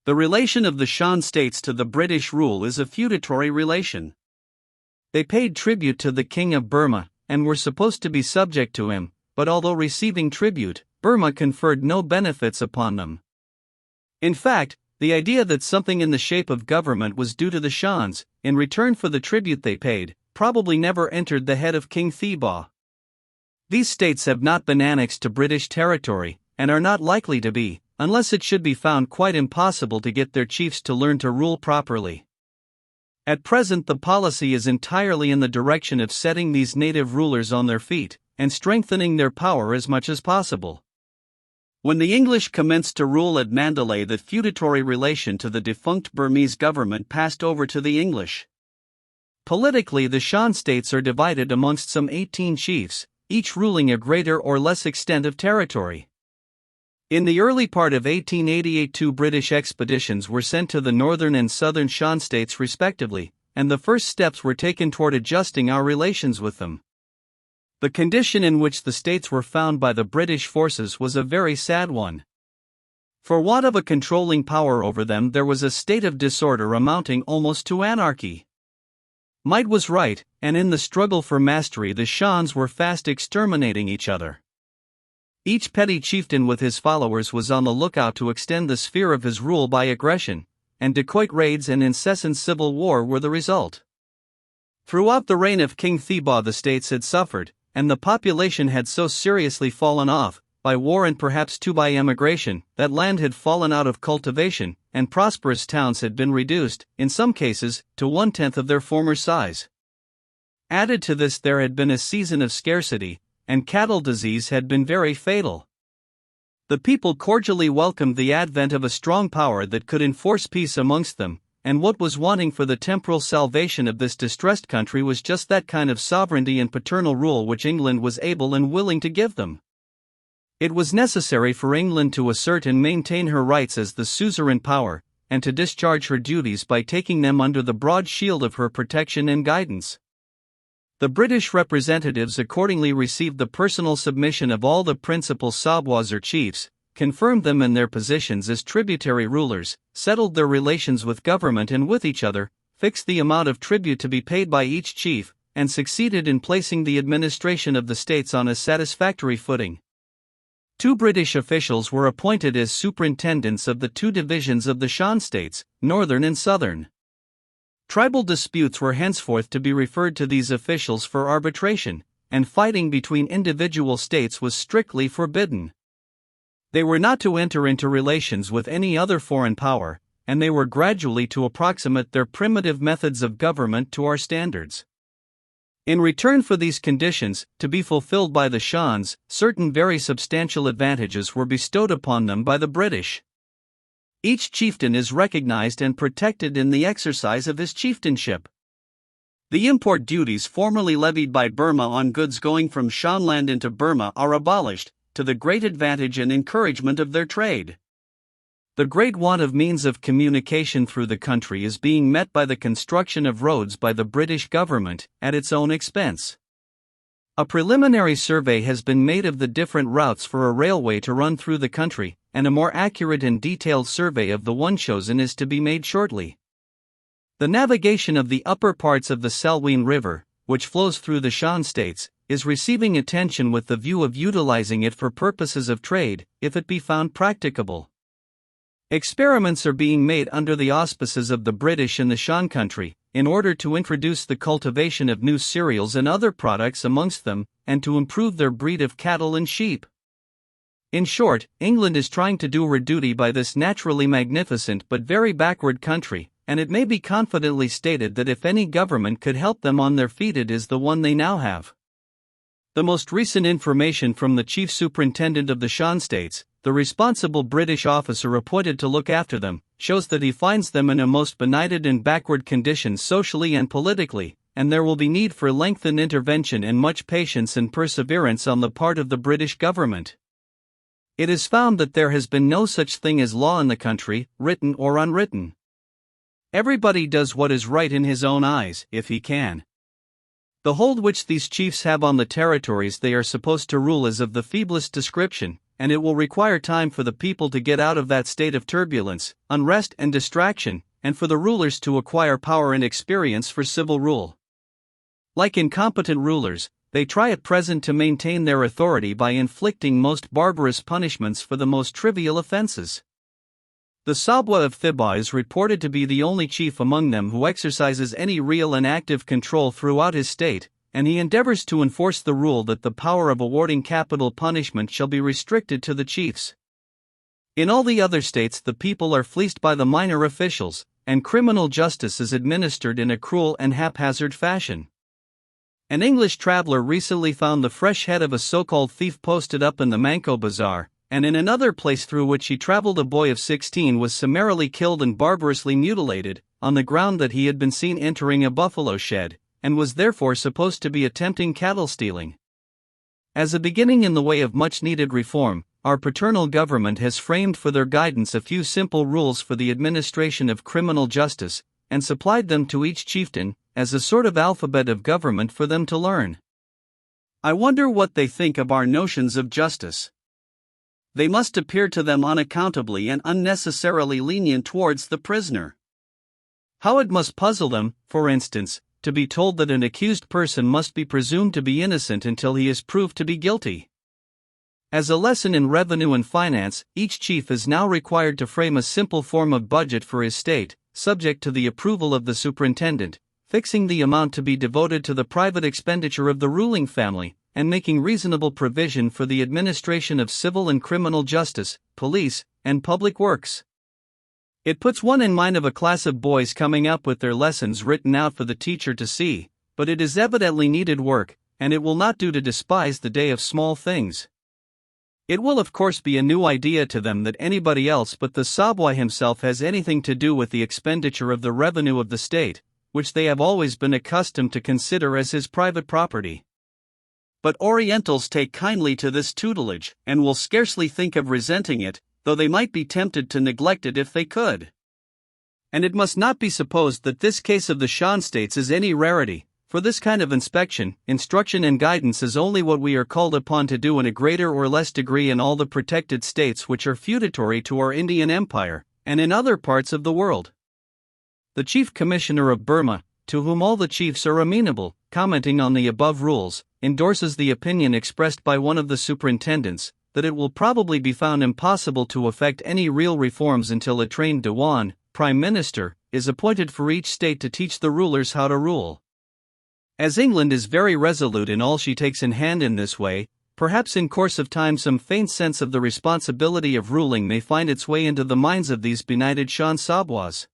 The relation of the Shan states to the British rule is a feudatory relation. They paid tribute to the King of Burma, and were supposed to be subject to him, but although receiving tribute, Burma conferred no benefits upon them. In fact, the idea that something in the shape of government was due to the Shans, in return for the tribute they paid, probably never entered the head of King Thibaw. These states have not been annexed to British territory, and are not likely to be, unless it should be found quite impossible to get their chiefs to learn to rule properly. At present the policy is entirely in the direction of setting these native rulers on their feet, and strengthening their power as much as possible. When the English commenced to rule at Mandalay, the feudatory relation to the defunct Burmese government passed over to the English. Politically, the Shan states are divided amongst some 18 chiefs, each ruling a greater or less extent of territory. In the early part of 1888, 2 British expeditions were sent to the northern and southern Shan states respectively, and the first steps were taken toward adjusting our relations with them. The condition in which the states were found by the British forces was a very sad one. For want of a controlling power over them, there was a state of disorder amounting almost to anarchy. Might was right, and in the struggle for mastery the Shans were fast exterminating each other. Each petty chieftain with his followers was on the lookout to extend the sphere of his rule by aggression, and dacoit raids and incessant civil war were the result. Throughout the reign of King Thibaw the states had suffered, and the population had so seriously fallen off, by war and perhaps too by emigration, that land had fallen out of cultivation, and prosperous towns had been reduced, in some cases, to 1/10 of their former size. Added to this, there had been a season of scarcity, and cattle disease had been very fatal. The people cordially welcomed the advent of a strong power that could enforce peace amongst them, and what was wanting for the temporal salvation of this distressed country was just that kind of sovereignty and paternal rule which England was able and willing to give them. It was necessary for England to assert and maintain her rights as the suzerain power, and to discharge her duties by taking them under the broad shield of her protection and guidance. The British representatives accordingly received the personal submission of all the principal Sawbwas or chiefs, confirmed them in their positions as tributary rulers, settled their relations with government and with each other, fixed the amount of tribute to be paid by each chief, and succeeded in placing the administration of the states on a satisfactory footing. 2 British officials were appointed as superintendents of the 2 divisions of the Shan states, northern and southern. Tribal disputes were henceforth to be referred to these officials for arbitration, and fighting between individual states was strictly forbidden. They were not to enter into relations with any other foreign power, and they were gradually to approximate their primitive methods of government to our standards. In return for these conditions, to be fulfilled by the Shans, certain very substantial advantages were bestowed upon them by the British. Each chieftain is recognized and protected in the exercise of his chieftainship. The import duties formerly levied by Burma on goods going from Shanland into Burma are abolished, to the great advantage and encouragement of their trade. The great want of means of communication through the country is being met by the construction of roads by the British government, at its own expense. A preliminary survey has been made of the different routes for a railway to run through the country, and a more accurate and detailed survey of the one chosen is to be made shortly. The navigation of the upper parts of the Salween River, which flows through the Shan states, is receiving attention with the view of utilizing it for purposes of trade, if it be found practicable. Experiments are being made under the auspices of the British in the Shan country, in order to introduce the cultivation of new cereals and other products amongst them, and to improve their breed of cattle and sheep. In short, England is trying to do her duty by this naturally magnificent but very backward country, and it may be confidently stated that if any government could help them on their feet, it is the one they now have. The most recent information from the chief superintendent of the Shan states, the responsible British officer appointed to look after them, shows that he finds them in a most benighted and backward condition socially and politically, and there will be need for lengthened intervention and much patience and perseverance on the part of the British government. It is found that there has been no such thing as law in the country, written or unwritten. Everybody does what is right in his own eyes, if he can. The hold which these chiefs have on the territories they are supposed to rule is of the feeblest description, and it will require time for the people to get out of that state of turbulence, unrest and distraction, and for the rulers to acquire power and experience for civil rule. Like incompetent rulers, they try at present to maintain their authority by inflicting most barbarous punishments for the most trivial offenses. The Sabwa of Thibaw is reported to be the only chief among them who exercises any real and active control throughout his state, and he endeavors to enforce the rule that the power of awarding capital punishment shall be restricted to the chiefs. In all the other states the people are fleeced by the minor officials, and criminal justice is administered in a cruel and haphazard fashion. An English traveler recently found the fresh head of a so-called thief posted up in the Manco Bazaar, and in another place through which he traveled a boy of 16 was summarily killed and barbarously mutilated, on the ground that he had been seen entering a buffalo shed, and was therefore supposed to be attempting cattle stealing. As a beginning in the way of much-needed reform, our paternal government has framed for their guidance a few simple rules for the administration of criminal justice, and supplied them to each chieftain, as a sort of alphabet of government for them to learn. I wonder what they think of our notions of justice. They must appear to them unaccountably and unnecessarily lenient towards the prisoner. How it must puzzle them, for instance, to be told that an accused person must be presumed to be innocent until he is proved to be guilty. As a lesson in revenue and finance, each chief is now required to frame a simple form of budget for his state, subject to the approval of the superintendent, fixing the amount to be devoted to the private expenditure of the ruling family, and making reasonable provision for the administration of civil and criminal justice, police, and public works. It puts one in mind of a class of boys coming up with their lessons written out for the teacher to see, but it is evidently needed work, and it will not do to despise the day of small things. It will of course be a new idea to them that anybody else but the Sabwa himself has anything to do with the expenditure of the revenue of the state, which they have always been accustomed to consider as his private property. But Orientals take kindly to this tutelage, and will scarcely think of resenting it, though they might be tempted to neglect it if they could. And it must not be supposed that this case of the Shan states is any rarity, for this kind of inspection, instruction and guidance is only what we are called upon to do in a greater or less degree in all the protected states which are feudatory to our Indian Empire, and in other parts of the world. The Chief Commissioner of Burma, to whom all the chiefs are amenable, commenting on the above rules, endorses the opinion expressed by one of the superintendents, that it will probably be found impossible to effect any real reforms until a trained Dewan, Prime Minister, is appointed for each state to teach the rulers how to rule. As England is very resolute in all she takes in hand in this way, perhaps in course of time some faint sense of the responsibility of ruling may find its way into the minds of these benighted Shan Sabwas.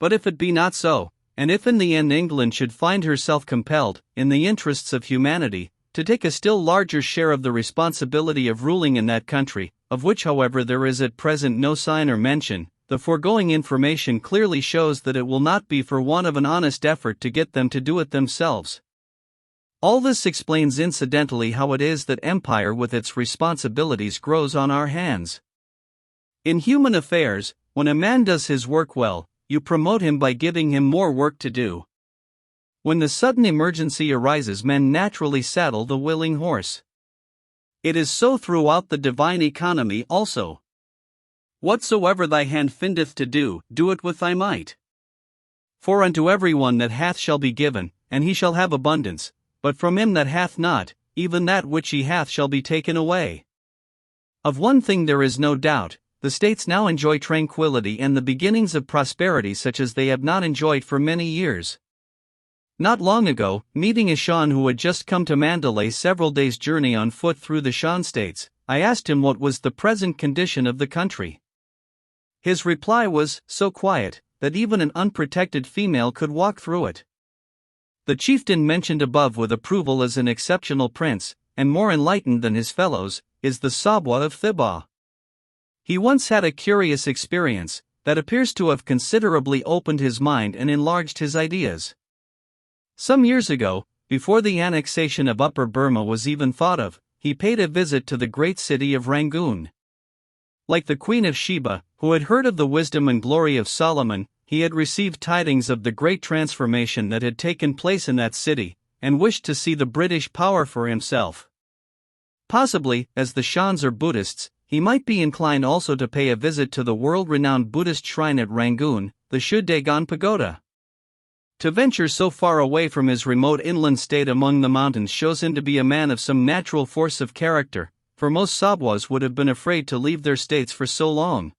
But if it be not so, and if in the end England should find herself compelled, in the interests of humanity, to take a still larger share of the responsibility of ruling in that country, of which however there is at present no sign or mention, the foregoing information clearly shows that it will not be for want of an honest effort to get them to do it themselves. All this explains incidentally how it is that empire with its responsibilities grows on our hands. In human affairs, when a man does his work well, you promote him by giving him more work to do. When the sudden emergency arises, men naturally saddle the willing horse. It is so throughout the divine economy also. Whatsoever thy hand findeth to do, do it with thy might. For unto every one that hath shall be given, and he shall have abundance, but from him that hath not, even that which he hath shall be taken away. Of one thing there is no doubt, the states now enjoy tranquility and the beginnings of prosperity such as they have not enjoyed for many years. Not long ago, meeting a Shan who had just come to Mandalay several days' journey on foot through the Shan states, I asked him what was the present condition of the country. His reply was so quiet that even an unprotected female could walk through it. The chieftain mentioned above with approval as an exceptional prince, and more enlightened than his fellows, is the Sabwa of Thibaw. He once had a curious experience that appears to have considerably opened his mind and enlarged his ideas. Some years ago, before the annexation of Upper Burma was even thought of, he paid a visit to the great city of Rangoon. Like the Queen of Sheba, who had heard of the wisdom and glory of Solomon, he had received tidings of the great transformation that had taken place in that city, and wished to see the British power for himself. Possibly, as the Shans are Buddhists, he might be inclined also to pay a visit to the world-renowned Buddhist shrine at Rangoon, the Shudagon Pagoda. To venture so far away from his remote inland state among the mountains shows him to be a man of some natural force of character, for most Sabwas would have been afraid to leave their states for so long.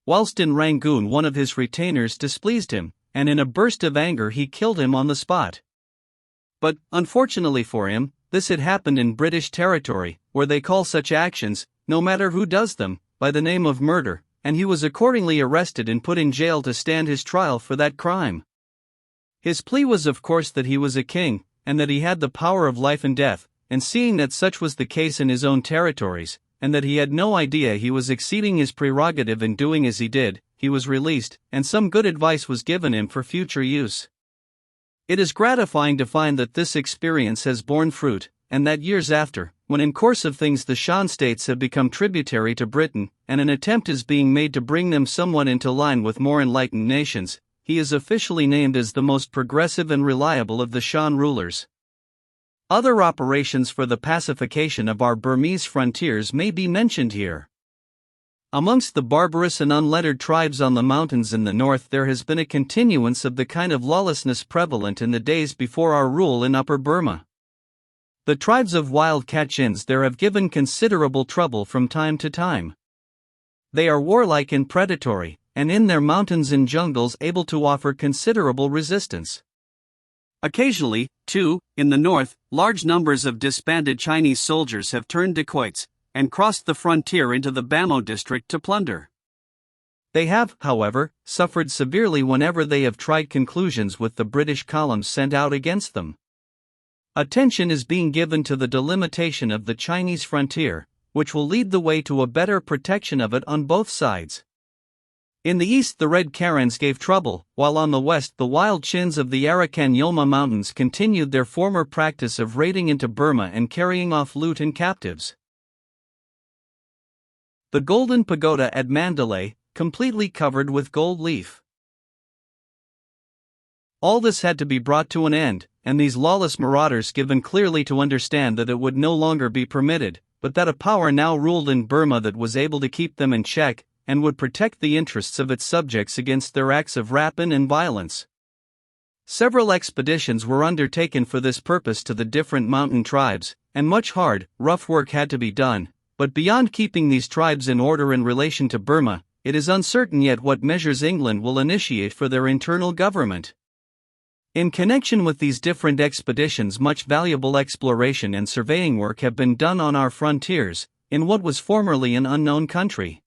Whilst in Rangoon, one of his retainers displeased him, and in a burst of anger he killed him on the spot. But, unfortunately for him, this had happened in British territory, where they call such actions, no matter who does them, by the name of murder, and he was accordingly arrested and put in jail to stand his trial for that crime. His plea was of course that he was a king, and that he had the power of life and death, and seeing that such was the case in his own territories, and that he had no idea he was exceeding his prerogative in doing as he did, he was released, and some good advice was given him for future use. It is gratifying to find that this experience has borne fruit, and that years after, when in course of things the Shan states have become tributary to Britain, and an attempt is being made to bring them somewhat into line with more enlightened nations, he is officially named as the most progressive and reliable of the Shan rulers. Other operations for the pacification of our Burmese frontiers may be mentioned here. Amongst the barbarous and unlettered tribes on the mountains in the north there has been a continuance of the kind of lawlessness prevalent in the days before our rule in Upper Burma. The tribes of wild Kachins there have given considerable trouble from time to time. They are warlike and predatory, and in their mountains and jungles able to offer considerable resistance. Occasionally, too, in the north, large numbers of disbanded Chinese soldiers have turned dacoits, and crossed the frontier into the Bamo district to plunder. They have, however, suffered severely whenever they have tried conclusions with the British columns sent out against them. Attention is being given to the delimitation of the Chinese frontier, which will lead the way to a better protection of it on both sides. In the east the Red Karens gave trouble, while on the west the wild Chins of the Arakan Yoma Mountains continued their former practice of raiding into Burma and carrying off loot and captives. The Golden Pagoda at Mandalay, completely covered with gold leaf. All this had to be brought to an end, and these lawless marauders given clearly to understand that it would no longer be permitted, but that a power now ruled in Burma that was able to keep them in check, and would protect the interests of its subjects against their acts of rapine and violence. Several expeditions were undertaken for this purpose to the different mountain tribes, and much hard, rough work had to be done, but beyond keeping these tribes in order in relation to Burma, it is uncertain yet what measures England will initiate for their internal government. In connection with these different expeditions much valuable exploration and surveying work have been done on our frontiers, in what was formerly an unknown country.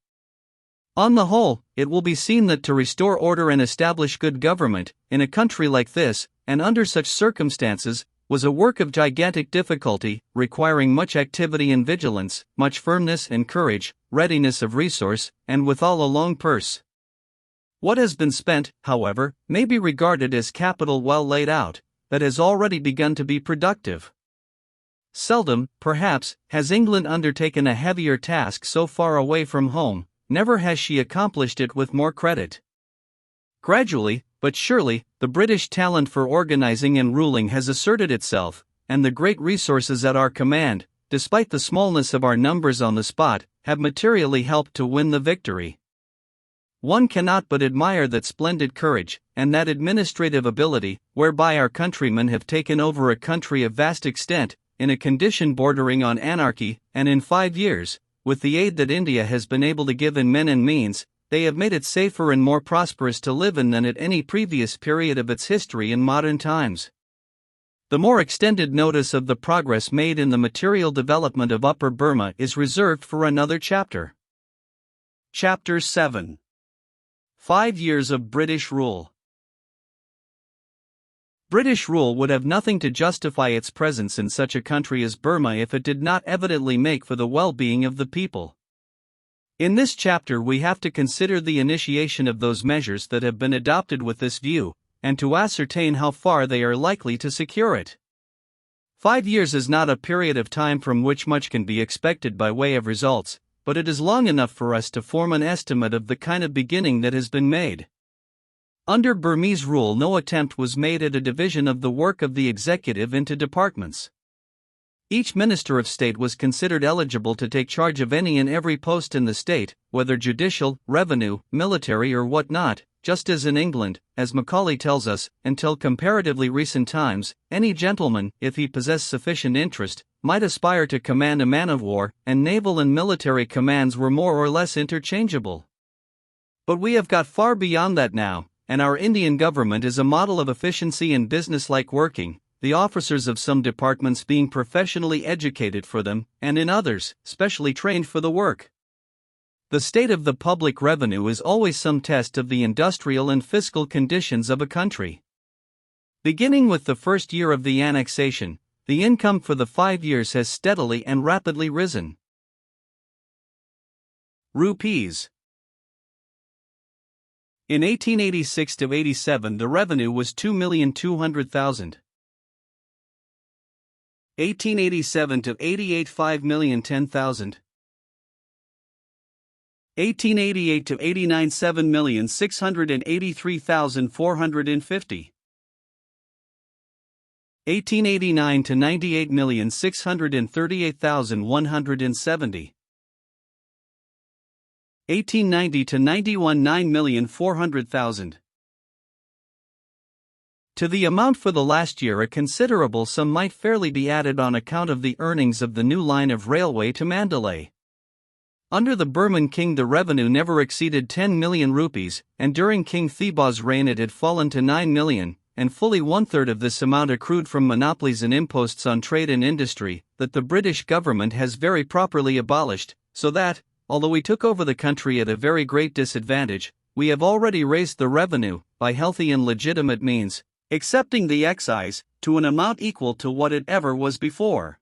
On the whole, it will be seen that to restore order and establish good government, in a country like this, and under such circumstances, was a work of gigantic difficulty, requiring much activity and vigilance, much firmness and courage, readiness of resource, and withal a long purse. What has been spent, however, may be regarded as capital well laid out, that has already begun to be productive. Seldom, perhaps, has England undertaken a heavier task so far away from home. Never has she accomplished it with more credit. Gradually, but surely, the British talent for organizing and ruling has asserted itself, and the great resources at our command, despite the smallness of our numbers on the spot, have materially helped to win the victory. One cannot but admire that splendid courage, and that administrative ability, whereby our countrymen have taken over a country of vast extent, in a condition bordering on anarchy, and in 5 years, with the aid that India has been able to give in men and means, they have made it safer and more prosperous to live in than at any previous period of its history in modern times. The more extended notice of the progress made in the material development of Upper Burma is reserved for another chapter. Chapter 7. 5 years of British rule. British rule would have nothing to justify its presence in such a country as Burma if it did not evidently make for the well-being of the people. In this chapter we have to consider the initiation of those measures that have been adopted with this view, and to ascertain how far they are likely to secure it. 5 years is not a period of time from which much can be expected by way of results, but it is long enough for us to form an estimate of the kind of beginning that has been made. Under Burmese rule, no attempt was made at a division of the work of the executive into departments. Each minister of state was considered eligible to take charge of any and every post in the state, whether judicial, revenue, military, or whatnot, just as in England, as Macaulay tells us, until comparatively recent times, any gentleman, if he possessed sufficient interest, might aspire to command a man of war, and naval and military commands were more or less interchangeable. But we have got far beyond that now, and our Indian government is a model of efficiency and business-like working, the officers of some departments being professionally educated for them, and in others, specially trained for the work. The state of the public revenue is always some test of the industrial and fiscal conditions of a country. Beginning with the first year of the annexation, the income for the 5 years has steadily and rapidly risen. Rupees. In 1886–87 the revenue was 2,200,000. 1887–88 5,010,000. 1888–89 7,683,450. 1889–98 638,170. 1890–91 9,400,000. To the amount for the last year a considerable sum might fairly be added on account of the earnings of the new line of railway to Mandalay. Under the Burman king the revenue never exceeded 10 million rupees, and during King Thebaw's reign it had fallen to 9 million, and fully one-third of this amount accrued from monopolies and imposts on trade and industry, that the British government has very properly abolished, so that, although we took over the country at a very great disadvantage, we have already raised the revenue, by healthy and legitimate means, excepting the excise, to an amount equal to what it ever was before.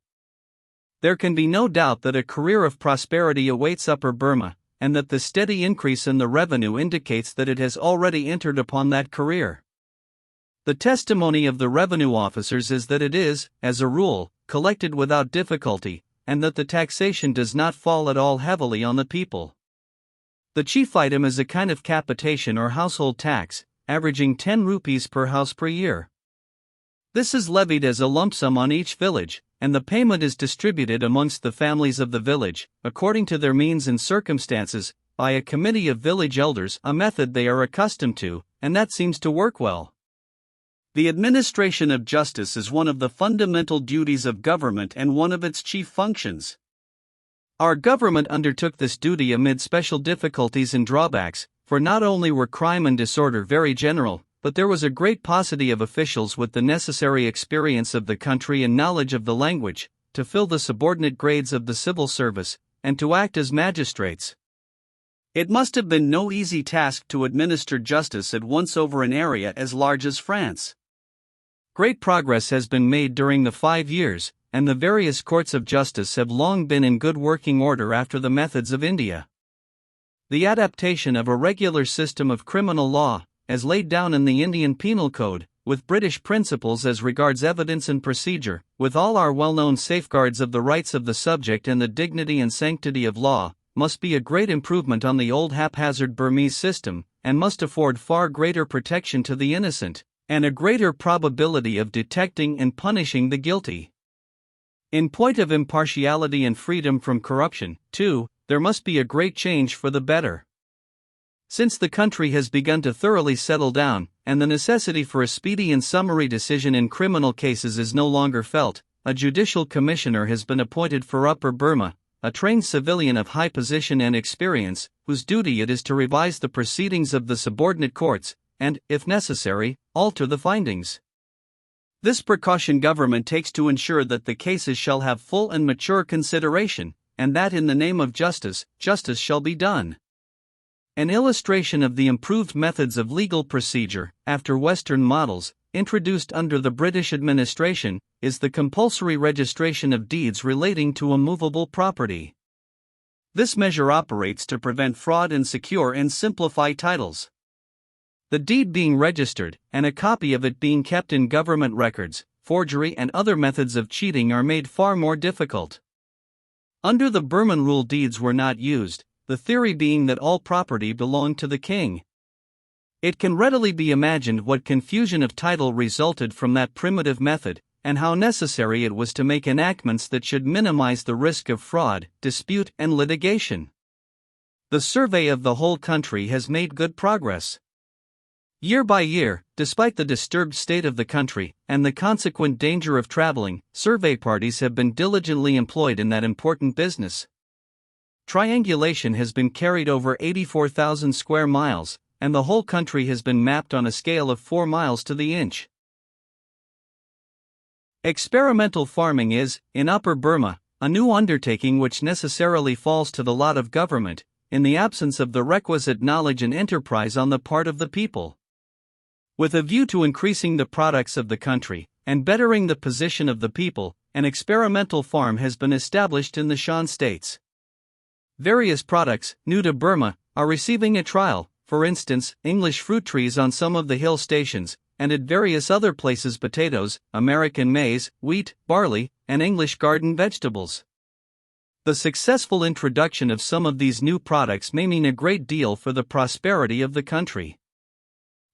There can be no doubt that a career of prosperity awaits Upper Burma, and that the steady increase in the revenue indicates that it has already entered upon that career. The testimony of the revenue officers is that it is, as a rule, collected without difficulty, and that the taxation does not fall at all heavily on the people. The chief item is a kind of capitation or household tax, averaging 10 rupees per house per year. This is levied as a lump sum on each village, and the payment is distributed amongst the families of the village, according to their means and circumstances, by a committee of village elders, a method they are accustomed to, and that seems to work well. The administration of justice is one of the fundamental duties of government and one of its chief functions. Our government undertook this duty amid special difficulties and drawbacks, for not only were crime and disorder very general, but there was a great paucity of officials with the necessary experience of the country and knowledge of the language, to fill the subordinate grades of the civil service, and to act as magistrates. It must have been no easy task to administer justice at once over an area as large as France. Great progress has been made during the 5 years, and the various courts of justice have long been in good working order after the methods of India. The adaptation of a regular system of criminal law, as laid down in the Indian Penal Code, with British principles as regards evidence and procedure, with all our well-known safeguards of the rights of the subject and the dignity and sanctity of law, must be a great improvement on the old haphazard Burmese system, and must afford far greater protection to the innocent, and a greater probability of detecting and punishing the guilty. In point of impartiality and freedom from corruption, too, there must be a great change for the better. Since the country has begun to thoroughly settle down, and the necessity for a speedy and summary decision in criminal cases is no longer felt, a judicial commissioner has been appointed for Upper Burma, a trained civilian of high position and experience, whose duty it is to revise the proceedings of the subordinate courts, and, if necessary, alter the findings. This precaution government takes to ensure that the cases shall have full and mature consideration, and that in the name of justice, justice shall be done. An illustration of the improved methods of legal procedure, after Western models, introduced under the British administration, is the compulsory registration of deeds relating to a movable property. This measure operates to prevent fraud and secure and simplify titles. The deed being registered, and a copy of it being kept in government records, forgery and other methods of cheating are made far more difficult. Under the Burman rule, deeds were not used, the theory being that all property belonged to the king. It can readily be imagined what confusion of title resulted from that primitive method, and how necessary it was to make enactments that should minimize the risk of fraud, dispute, and litigation. The survey of the whole country has made good progress. Year by year, despite the disturbed state of the country and the consequent danger of traveling, survey parties have been diligently employed in that important business. Triangulation has been carried over 84,000 square miles, and the whole country has been mapped on a scale of 4 miles to the inch. Experimental farming is, in Upper Burma, a new undertaking which necessarily falls to the lot of government, in the absence of the requisite knowledge and enterprise on the part of the people. With a view to increasing the products of the country, and bettering the position of the people, an experimental farm has been established in the Shan states. Various products, new to Burma, are receiving a trial, for instance, English fruit trees on some of the hill stations, and at various other places potatoes, American maize, wheat, barley, and English garden vegetables. The successful introduction of some of these new products may mean a great deal for the prosperity of the country.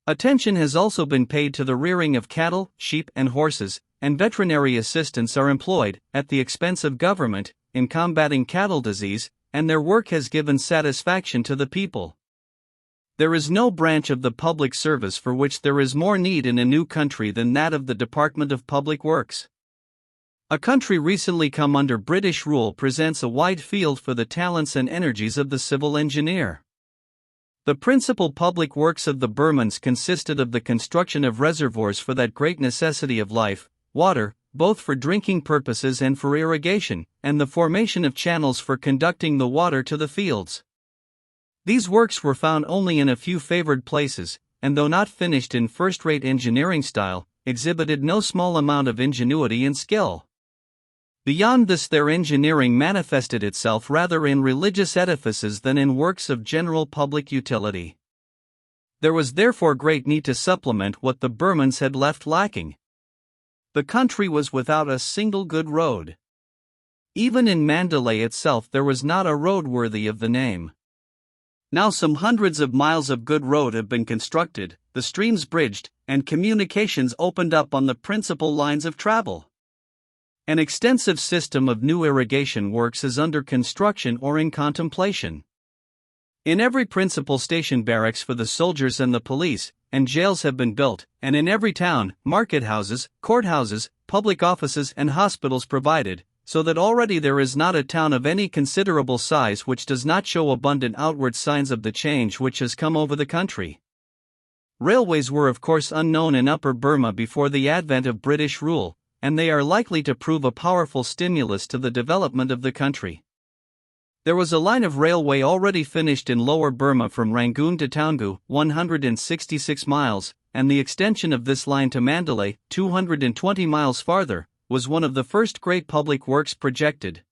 Attention has also been paid to the rearing of cattle, sheep, and horses, and veterinary assistants are employed, at the expense of government, in combating cattle disease, and their work has given satisfaction to the people. There is no branch of the public service for which there is more need in a new country than that of the Department of Public Works. A country recently come under British rule presents a wide field for the talents and energies of the civil engineer. The principal public works of the Burmans consisted of the construction of reservoirs for that great necessity of life, water, both for drinking purposes and for irrigation, and the formation of channels for conducting the water to the fields. These works were found only in a few favored places, and though not finished in first-rate engineering style, exhibited no small amount of ingenuity and skill. Beyond this, their engineering manifested itself rather in religious edifices than in works of general public utility. There was therefore great need to supplement what the Burmans had left lacking. The country was without a single good road. Even in Mandalay itself there was not a road worthy of the name. Now some hundreds of miles of good road have been constructed, the streams bridged, and communications opened up on the principal lines of travel. An extensive system of new irrigation works is under construction or in contemplation. In every principal station barracks for the soldiers and the police, and jails have been built, and in every town, market houses, courthouses, public offices and hospitals provided, so that already there is not a town of any considerable size which does not show abundant outward signs of the change which has come over the country. Railways were of course unknown in Upper Burma before the advent of British rule, and they are likely to prove a powerful stimulus to the development of the country. There was a line of railway already finished in Lower Burma from Rangoon to Taungoo, 166 miles, and the extension of this line to Mandalay, 220 miles farther, was one of the first great public works projected.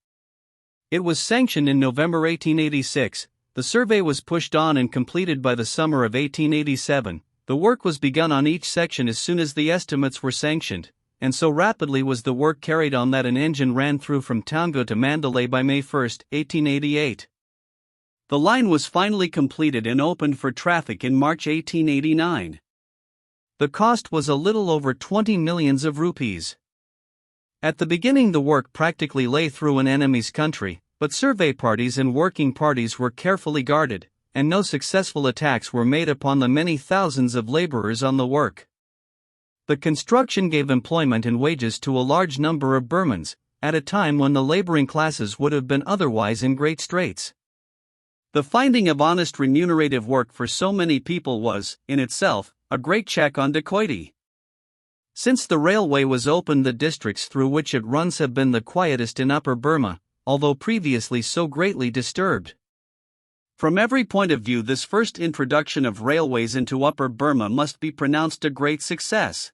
It was sanctioned in November 1886, the survey was pushed on and completed by the summer of 1887, the work was begun on each section as soon as the estimates were sanctioned, and so rapidly was the work carried on that an engine ran through from Taungoo to Mandalay by May 1, 1888. The line was finally completed and opened for traffic in March 1889. The cost was a little over 20 millions of rupees. At the beginning the work practically lay through an enemy's country, but survey parties and working parties were carefully guarded, and no successful attacks were made upon the many thousands of laborers on the work. The construction gave employment and wages to a large number of Burmans, at a time when the laboring classes would have been otherwise in great straits. The finding of honest remunerative work for so many people was, in itself, a great check on dacoity. Since the railway was opened, the districts through which it runs have been the quietest in Upper Burma, although previously so greatly disturbed. From every point of view, this first introduction of railways into Upper Burma must be pronounced a great success.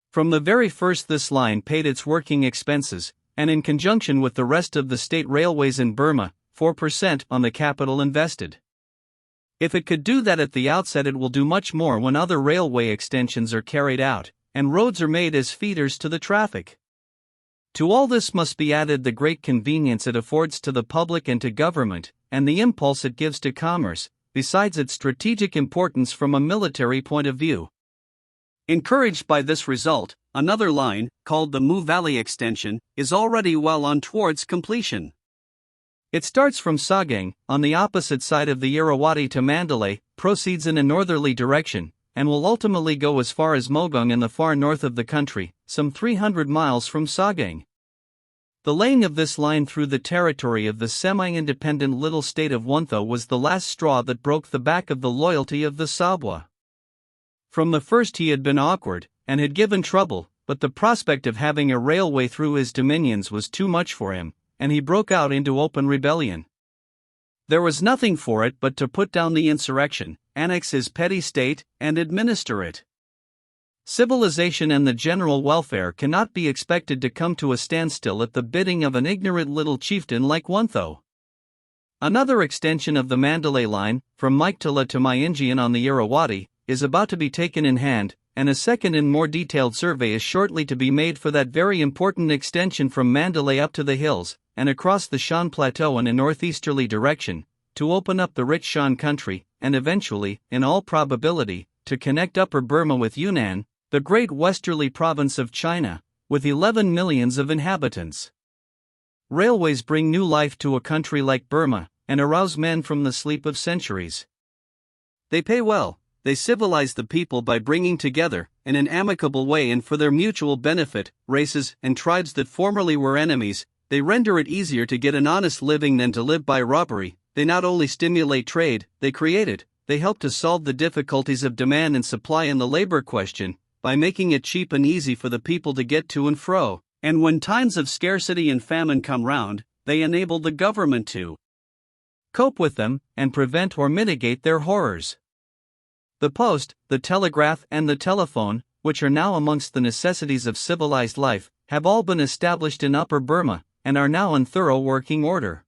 From the very first this line paid its working expenses, and in conjunction with the rest of the state railways in Burma, 4% on the capital invested. If it could do that at the outset, it will do much more when other railway extensions are carried out, and roads are made as feeders to the traffic. To all this must be added the great convenience it affords to the public and to government, and the impulse it gives to commerce, besides its strategic importance from a military point of view. Encouraged by this result, another line, called the Mu Valley Extension, is already well on towards completion. It starts from Sagaing, on the opposite side of the Irrawaddy to Mandalay, proceeds in a northerly direction, and will ultimately go as far as Mogong in the far north of the country, some 300 miles from Sagaing. The laying of this line through the territory of the semi-independent little state of Wontho was the last straw that broke the back of the loyalty of the Sabwa. From the first he had been awkward, and had given trouble, but the prospect of having a railway through his dominions was too much for him, and he broke out into open rebellion. There was nothing for it but to put down the insurrection, annex his petty state, and administer it. Civilization and the general welfare cannot be expected to come to a standstill at the bidding of an ignorant little chieftain like Wontho. Another extension of the Mandalay line, from Maiktala to Myinjian on the Irrawaddy, is about to be taken in hand, and a second and more detailed survey is shortly to be made for that very important extension from Mandalay up to the hills, and across the Shan Plateau in a northeasterly direction, to open up the rich Shan country, and eventually, in all probability, to connect Upper Burma with Yunnan, the great westerly province of China, with 11 millions of inhabitants. Railways bring new life to a country like Burma, and arouse men from the sleep of centuries. They pay well. They civilize the people by bringing together, in an amicable way and for their mutual benefit, races and tribes that formerly were enemies. They render it easier to get an honest living than to live by robbery. They not only stimulate trade, they create it. They help to solve the difficulties of demand and supply in the labor question, by making it cheap and easy for the people to get to and fro. And when times of scarcity and famine come round, they enable the government to cope with them, and prevent or mitigate their horrors. The post, the telegraph, and the telephone, which are now amongst the necessities of civilized life, have all been established in Upper Burma, and are now in thorough working order.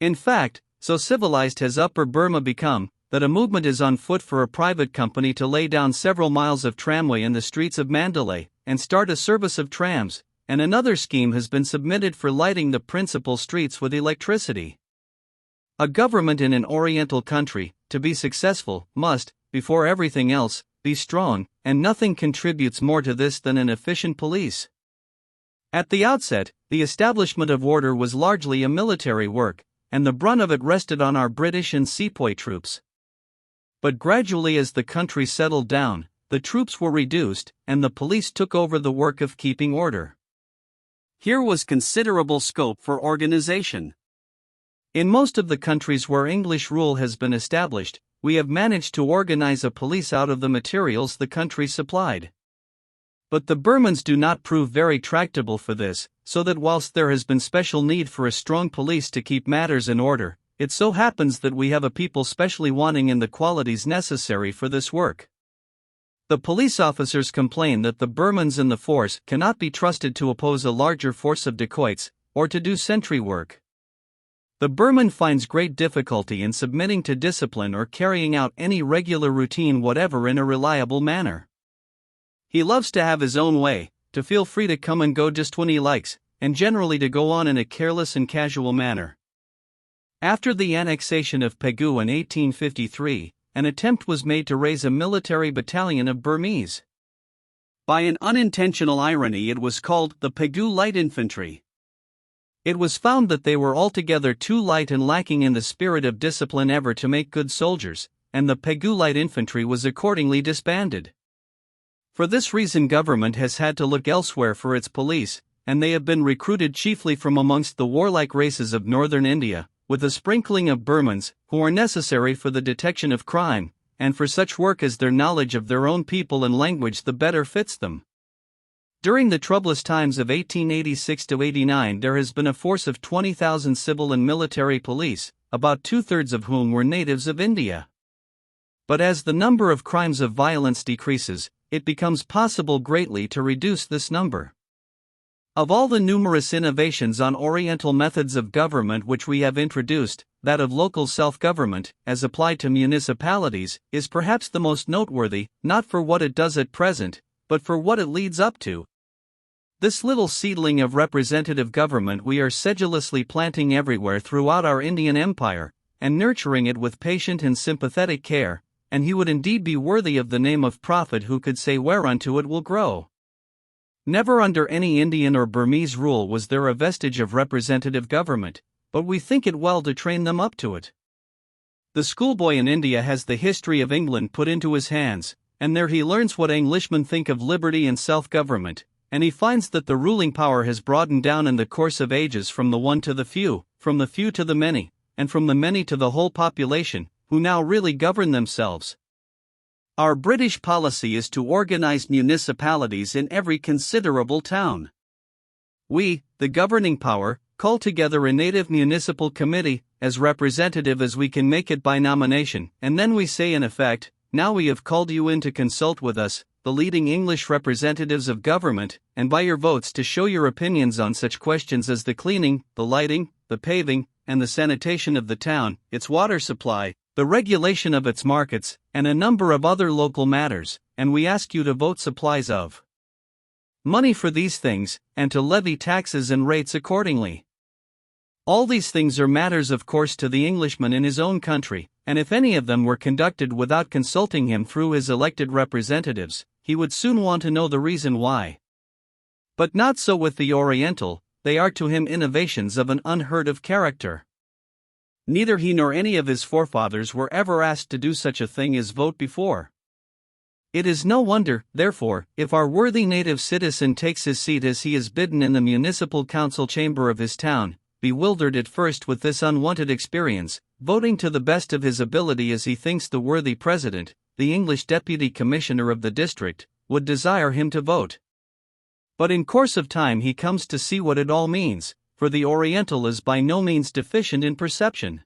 In fact, so civilized has Upper Burma become, that a movement is on foot for a private company to lay down several miles of tramway in the streets of Mandalay, and start a service of trams, and another scheme has been submitted for lighting the principal streets with electricity. A government in an Oriental country, to be successful, must, before everything else, be strong, and nothing contributes more to this than an efficient police. At the outset, the establishment of order was largely a military work, and the brunt of it rested on our British and Sepoy troops. But gradually as the country settled down, the troops were reduced, and the police took over the work of keeping order. Here was considerable scope for organization. In most of the countries where English rule has been established, we have managed to organize a police out of the materials the country supplied. But the Burmans do not prove very tractable for this, so that whilst there has been special need for a strong police to keep matters in order, it so happens that we have a people specially wanting in the qualities necessary for this work. The police officers complain that the Burmans in the force cannot be trusted to oppose a larger force of dacoits, or to do sentry work. The Burman finds great difficulty in submitting to discipline or carrying out any regular routine whatever in a reliable manner. He loves to have his own way, to feel free to come and go just when he likes, and generally to go on in a careless and casual manner. After the annexation of Pegu in 1853, an attempt was made to raise a military battalion of Burmese. By an unintentional irony, it was called the Pegu Light Infantry. It was found that they were altogether too light and lacking in the spirit of discipline ever to make good soldiers, and the Pegu Light Infantry was accordingly disbanded. For this reason government has had to look elsewhere for its police, and they have been recruited chiefly from amongst the warlike races of northern India, with a sprinkling of Burmans, who are necessary for the detection of crime, and for such work as their knowledge of their own people and language the better fits them. During the troublous times of 1886–89 there has been a force of 20,000 civil and military police, about two-thirds of whom were natives of India. But as the number of crimes of violence decreases, it becomes possible greatly to reduce this number. Of all the numerous innovations on Oriental methods of government which we have introduced, that of local self-government, as applied to municipalities, is perhaps the most noteworthy, not for what it does at present, but for what it leads up to. This little seedling of representative government we are sedulously planting everywhere throughout our Indian empire, and nurturing it with patient and sympathetic care, and he would indeed be worthy of the name of prophet who could say whereunto it will grow. Never under any Indian or Burmese rule was there a vestige of representative government, but we think it well to train them up to it. The schoolboy in India has the history of England put into his hands, and there he learns what Englishmen think of liberty and self-government, and he finds that the ruling power has broadened down in the course of ages from the one to the few, from the few to the many, and from the many to the whole population, who now really govern themselves. Our British policy is to organize municipalities in every considerable town. We, the governing power, call together a native municipal committee, as representative as we can make it by nomination, and then we say in effect, now we have called you in to consult with us, the leading English representatives of government, and by your votes to show your opinions on such questions as the cleaning, the lighting, the paving, and the sanitation of the town, its water supply, the regulation of its markets, and a number of other local matters, and we ask you to vote supplies of money for these things, and to levy taxes and rates accordingly. All these things are matters of course to the Englishman in his own country, and if any of them were conducted without consulting him through his elected representatives, he would soon want to know the reason why. But not so with the Oriental, they are to him innovations of an unheard of character. Neither he nor any of his forefathers were ever asked to do such a thing as vote before. It is no wonder, therefore, if our worthy native citizen takes his seat as he is bidden in the municipal council chamber of his town, bewildered at first with this unwonted experience, voting to the best of his ability as he thinks the worthy president, the English deputy commissioner of the district, would desire him to vote. But in course of time he comes to see what it all means, for the Oriental is by no means deficient in perception.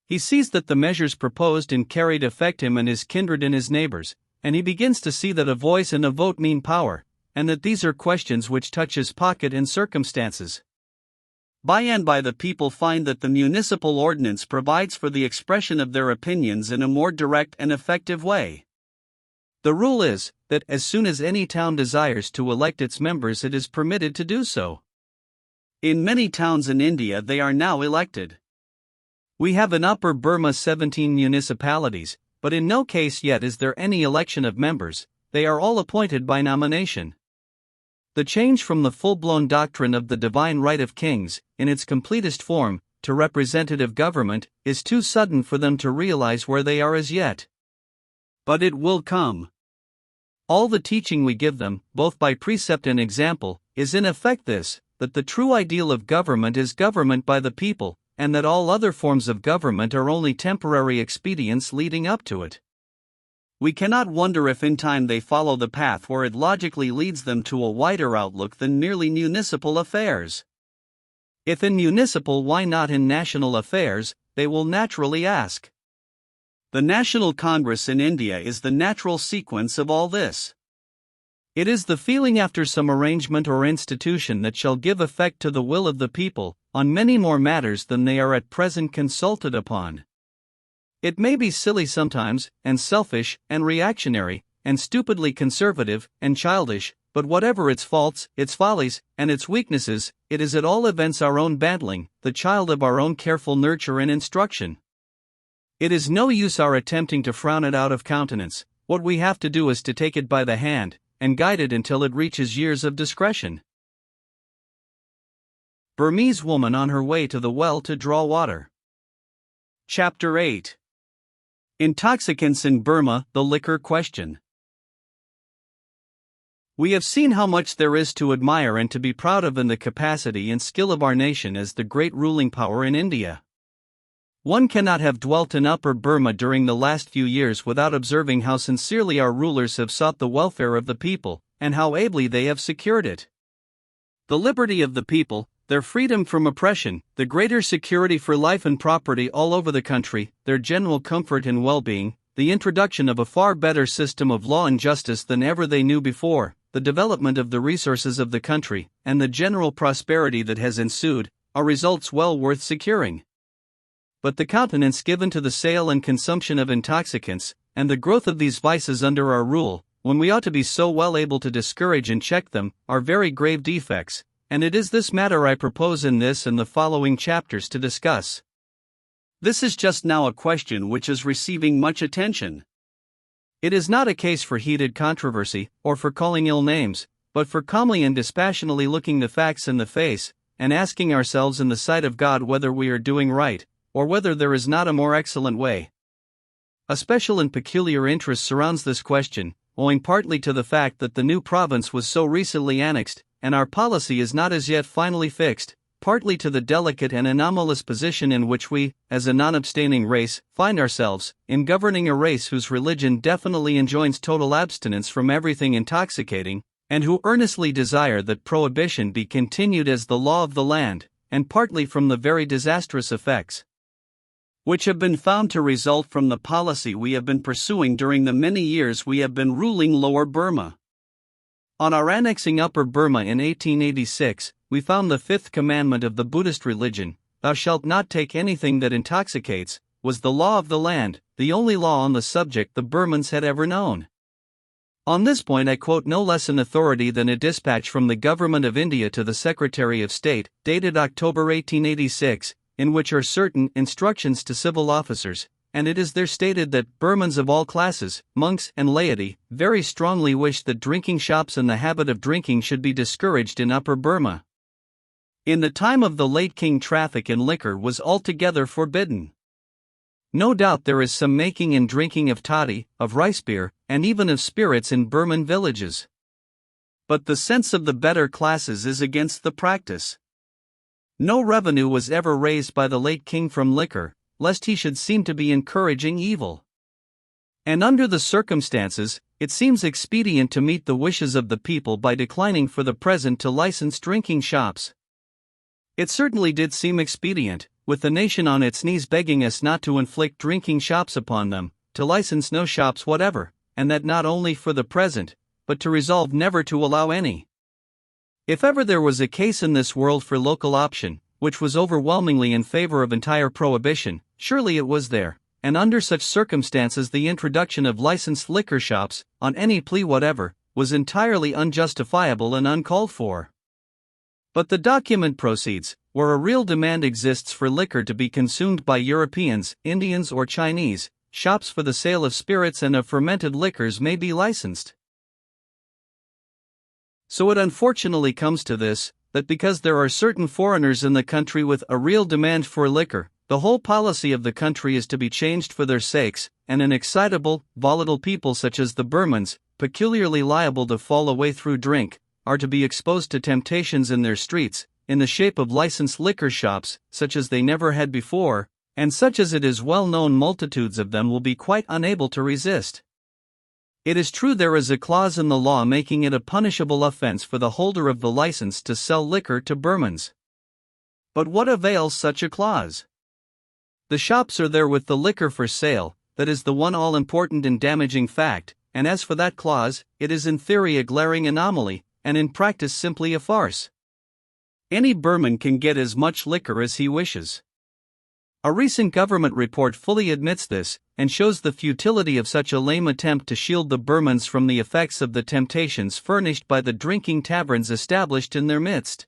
He sees that the measures proposed and carried affect him and his kindred and his neighbors, and he begins to see that a voice and a vote mean power, and that these are questions which touch his pocket and circumstances. By and by the people find that the municipal ordinance provides for the expression of their opinions in a more direct and effective way. The rule is, that as soon as any town desires to elect its members it is permitted to do so. In many towns in India they are now elected. We have in Upper Burma 17 municipalities, but in no case yet is there any election of members, they are all appointed by nomination. The change from the full-blown doctrine of the divine right of kings, in its completest form, to representative government, is too sudden for them to realize where they are as yet. But it will come. All the teaching we give them, both by precept and example, is in effect this, that the true ideal of government is government by the people, and that all other forms of government are only temporary expedients leading up to it. We cannot wonder if in time they follow the path where it logically leads them to a wider outlook than merely municipal affairs. If in municipal, why not in national affairs, they will naturally ask. The National Congress in India is the natural sequence of all this. It is the feeling after some arrangement or institution that shall give effect to the will of the people, on many more matters than they are at present consulted upon. It may be silly sometimes, and selfish, and reactionary, and stupidly conservative, and childish, but whatever its faults, its follies, and its weaknesses, it is at all events our own bantling, the child of our own careful nurture and instruction. It is no use our attempting to frown it out of countenance, what we have to do is to take it by the hand, and guide it until it reaches years of discretion. Burmese woman on her way to the well to draw water. Chapter 8. Intoxicants in Burma, the liquor question. We have seen how much there is to admire and to be proud of in the capacity and skill of our nation as the great ruling power in India. One cannot have dwelt in Upper Burma during the last few years without observing how sincerely our rulers have sought the welfare of the people, and how ably they have secured it. The liberty of the people, their freedom from oppression, the greater security for life and property all over the country, their general comfort and well-being, the introduction of a far better system of law and justice than ever they knew before, the development of the resources of the country, and the general prosperity that has ensued, are results well worth securing. But the countenance given to the sale and consumption of intoxicants, and the growth of these vices under our rule, when we ought to be so well able to discourage and check them, are very grave defects, and it is this matter I propose in this and the following chapters to discuss. This is just now a question which is receiving much attention. It is not a case for heated controversy, or for calling ill names, but for calmly and dispassionately looking the facts in the face, and asking ourselves in the sight of God whether we are doing right, or whether there is not a more excellent way. A special and peculiar interest surrounds this question, owing partly to the fact that the new province was so recently annexed, and our policy is not as yet finally fixed, partly to the delicate and anomalous position in which we, as a non-abstaining race, find ourselves, in governing a race whose religion definitely enjoins total abstinence from everything intoxicating, and who earnestly desire that prohibition be continued as the law of the land, and partly from the very disastrous effects which have been found to result from the policy we have been pursuing during the many years we have been ruling Lower Burma. On our annexing Upper Burma in 1886, we found the fifth commandment of the Buddhist religion, "Thou shalt not take anything that intoxicates," was the law of the land, the only law on the subject the Burmans had ever known. On this point I quote no less an authority than a dispatch from the Government of India to the Secretary of State, dated October 1886, in which are certain instructions to civil officers, and it is there stated that Burmans of all classes, monks and laity, very strongly wish that drinking shops and the habit of drinking should be discouraged in Upper Burma. In the time of the late king, traffic in liquor was altogether forbidden. No doubt there is some making and drinking of toddy, of rice beer, and even of spirits in Burman villages. But the sense of the better classes is against the practice. No revenue was ever raised by the late king from liquor, lest he should seem to be encouraging evil. And under the circumstances, it seems expedient to meet the wishes of the people by declining for the present to license drinking shops. It certainly did seem expedient, with the nation on its knees begging us not to inflict drinking shops upon them, to license no shops whatever, and that not only for the present, but to resolve never to allow any. If ever there was a case in this world for local option, which was overwhelmingly in favor of entire prohibition, surely it was there, and under such circumstances the introduction of licensed liquor shops, on any plea whatever, was entirely unjustifiable and uncalled for. But the document proceeds, where a real demand exists for liquor to be consumed by Europeans, Indians or Chinese, shops for the sale of spirits and of fermented liquors may be licensed. So it unfortunately comes to this, that because there are certain foreigners in the country with a real demand for liquor, the whole policy of the country is to be changed for their sakes, and an excitable, volatile people such as the Burmans, peculiarly liable to fall away through drink, are to be exposed to temptations in their streets, in the shape of licensed liquor shops, such as they never had before, and such as it is well known multitudes of them will be quite unable to resist. It is true there is a clause in the law making it a punishable offense for the holder of the license to sell liquor to Burmans. But what avails such a clause? The shops are there with the liquor for sale, that is the one all-important and damaging fact, and as for that clause, it is in theory a glaring anomaly, and in practice simply a farce. Any Burman can get as much liquor as he wishes. A recent government report fully admits this, and shows the futility of such a lame attempt to shield the Burmans from the effects of the temptations furnished by the drinking taverns established in their midst.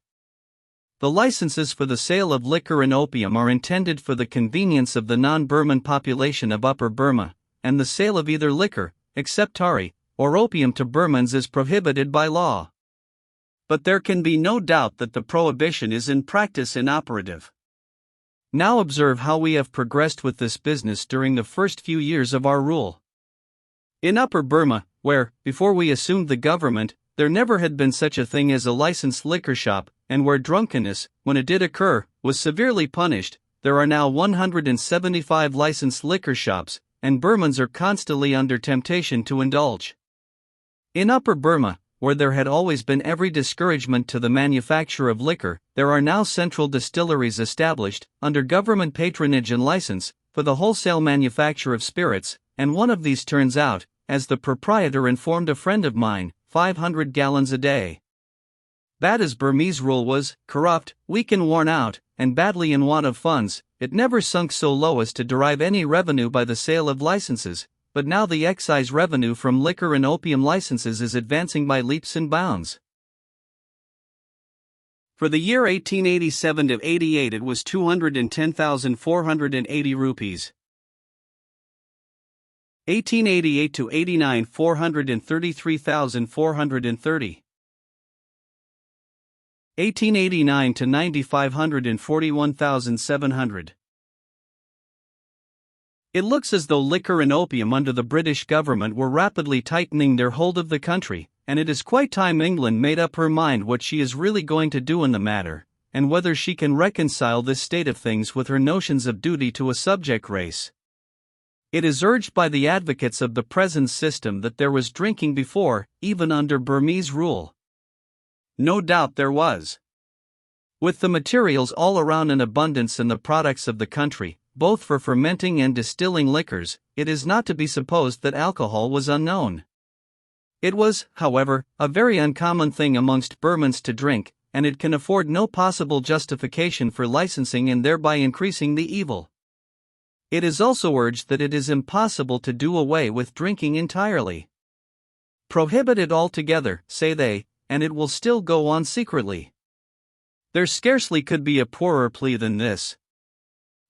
The licenses for the sale of liquor and opium are intended for the convenience of the non-Burman population of Upper Burma, and the sale of either liquor, except tari, or opium to Burmans is prohibited by law. But there can be no doubt that the prohibition is in practice inoperative. Now observe how we have progressed with this business during the first few years of our rule. In Upper Burma, where, before we assumed the government, there never had been such a thing as a licensed liquor shop, and where drunkenness, when it did occur, was severely punished, there are now 175 licensed liquor shops, and Burmans are constantly under temptation to indulge. In Upper Burma, where there had always been every discouragement to the manufacture of liquor, there are now central distilleries established, under government patronage and license, for the wholesale manufacture of spirits, and one of these turns out, as the proprietor informed a friend of mine, 500 gallons a day. That as Burmese rule was, corrupt, weak and worn out, and badly in want of funds, it never sunk so low as to derive any revenue by the sale of licenses, but now the excise revenue from liquor and opium licenses is advancing by leaps and bounds. For the year 1887 to 88 it was 210,480 rupees. 1888 to 89 433,430. 1889 to 90 541,700. It looks as though liquor and opium under the British government were rapidly tightening their hold of the country, and it is quite time England made up her mind what she is really going to do in the matter, and whether she can reconcile this state of things with her notions of duty to a subject race. It is urged by the advocates of the present system that there was drinking before, even under Burmese rule. No doubt there was. With the materials all around in abundance in the products of the country, both for fermenting and distilling liquors, it is not to be supposed that alcohol was unknown. It was, however, a very uncommon thing amongst Burmans to drink, and it can afford no possible justification for licensing and thereby increasing the evil. It is also urged that it is impossible to do away with drinking entirely. Prohibit it altogether, say they, and it will still go on secretly. There scarcely could be a poorer plea than this.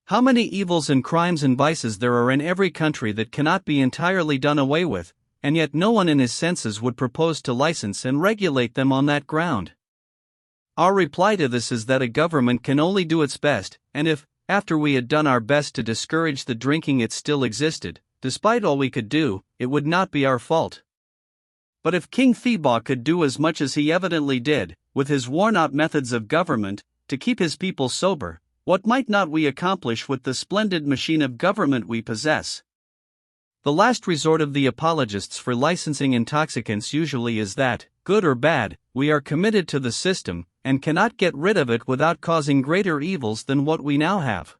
How many evils and crimes and vices there are in every country that cannot be entirely done away with, and yet no one in his senses would propose to license and regulate them on that ground. Our reply to this is that a government can only do its best, and if, after we had done our best to discourage the drinking, it still existed, despite all we could do, it would not be our fault. But if King Thibaw could do as much as he evidently did, with his worn-out methods of government, to keep his people sober, what might not we accomplish with the splendid machine of government we possess? The last resort of the apologists for licensing intoxicants usually is that, good or bad, we are committed to the system, and cannot get rid of it without causing greater evils than what we now have.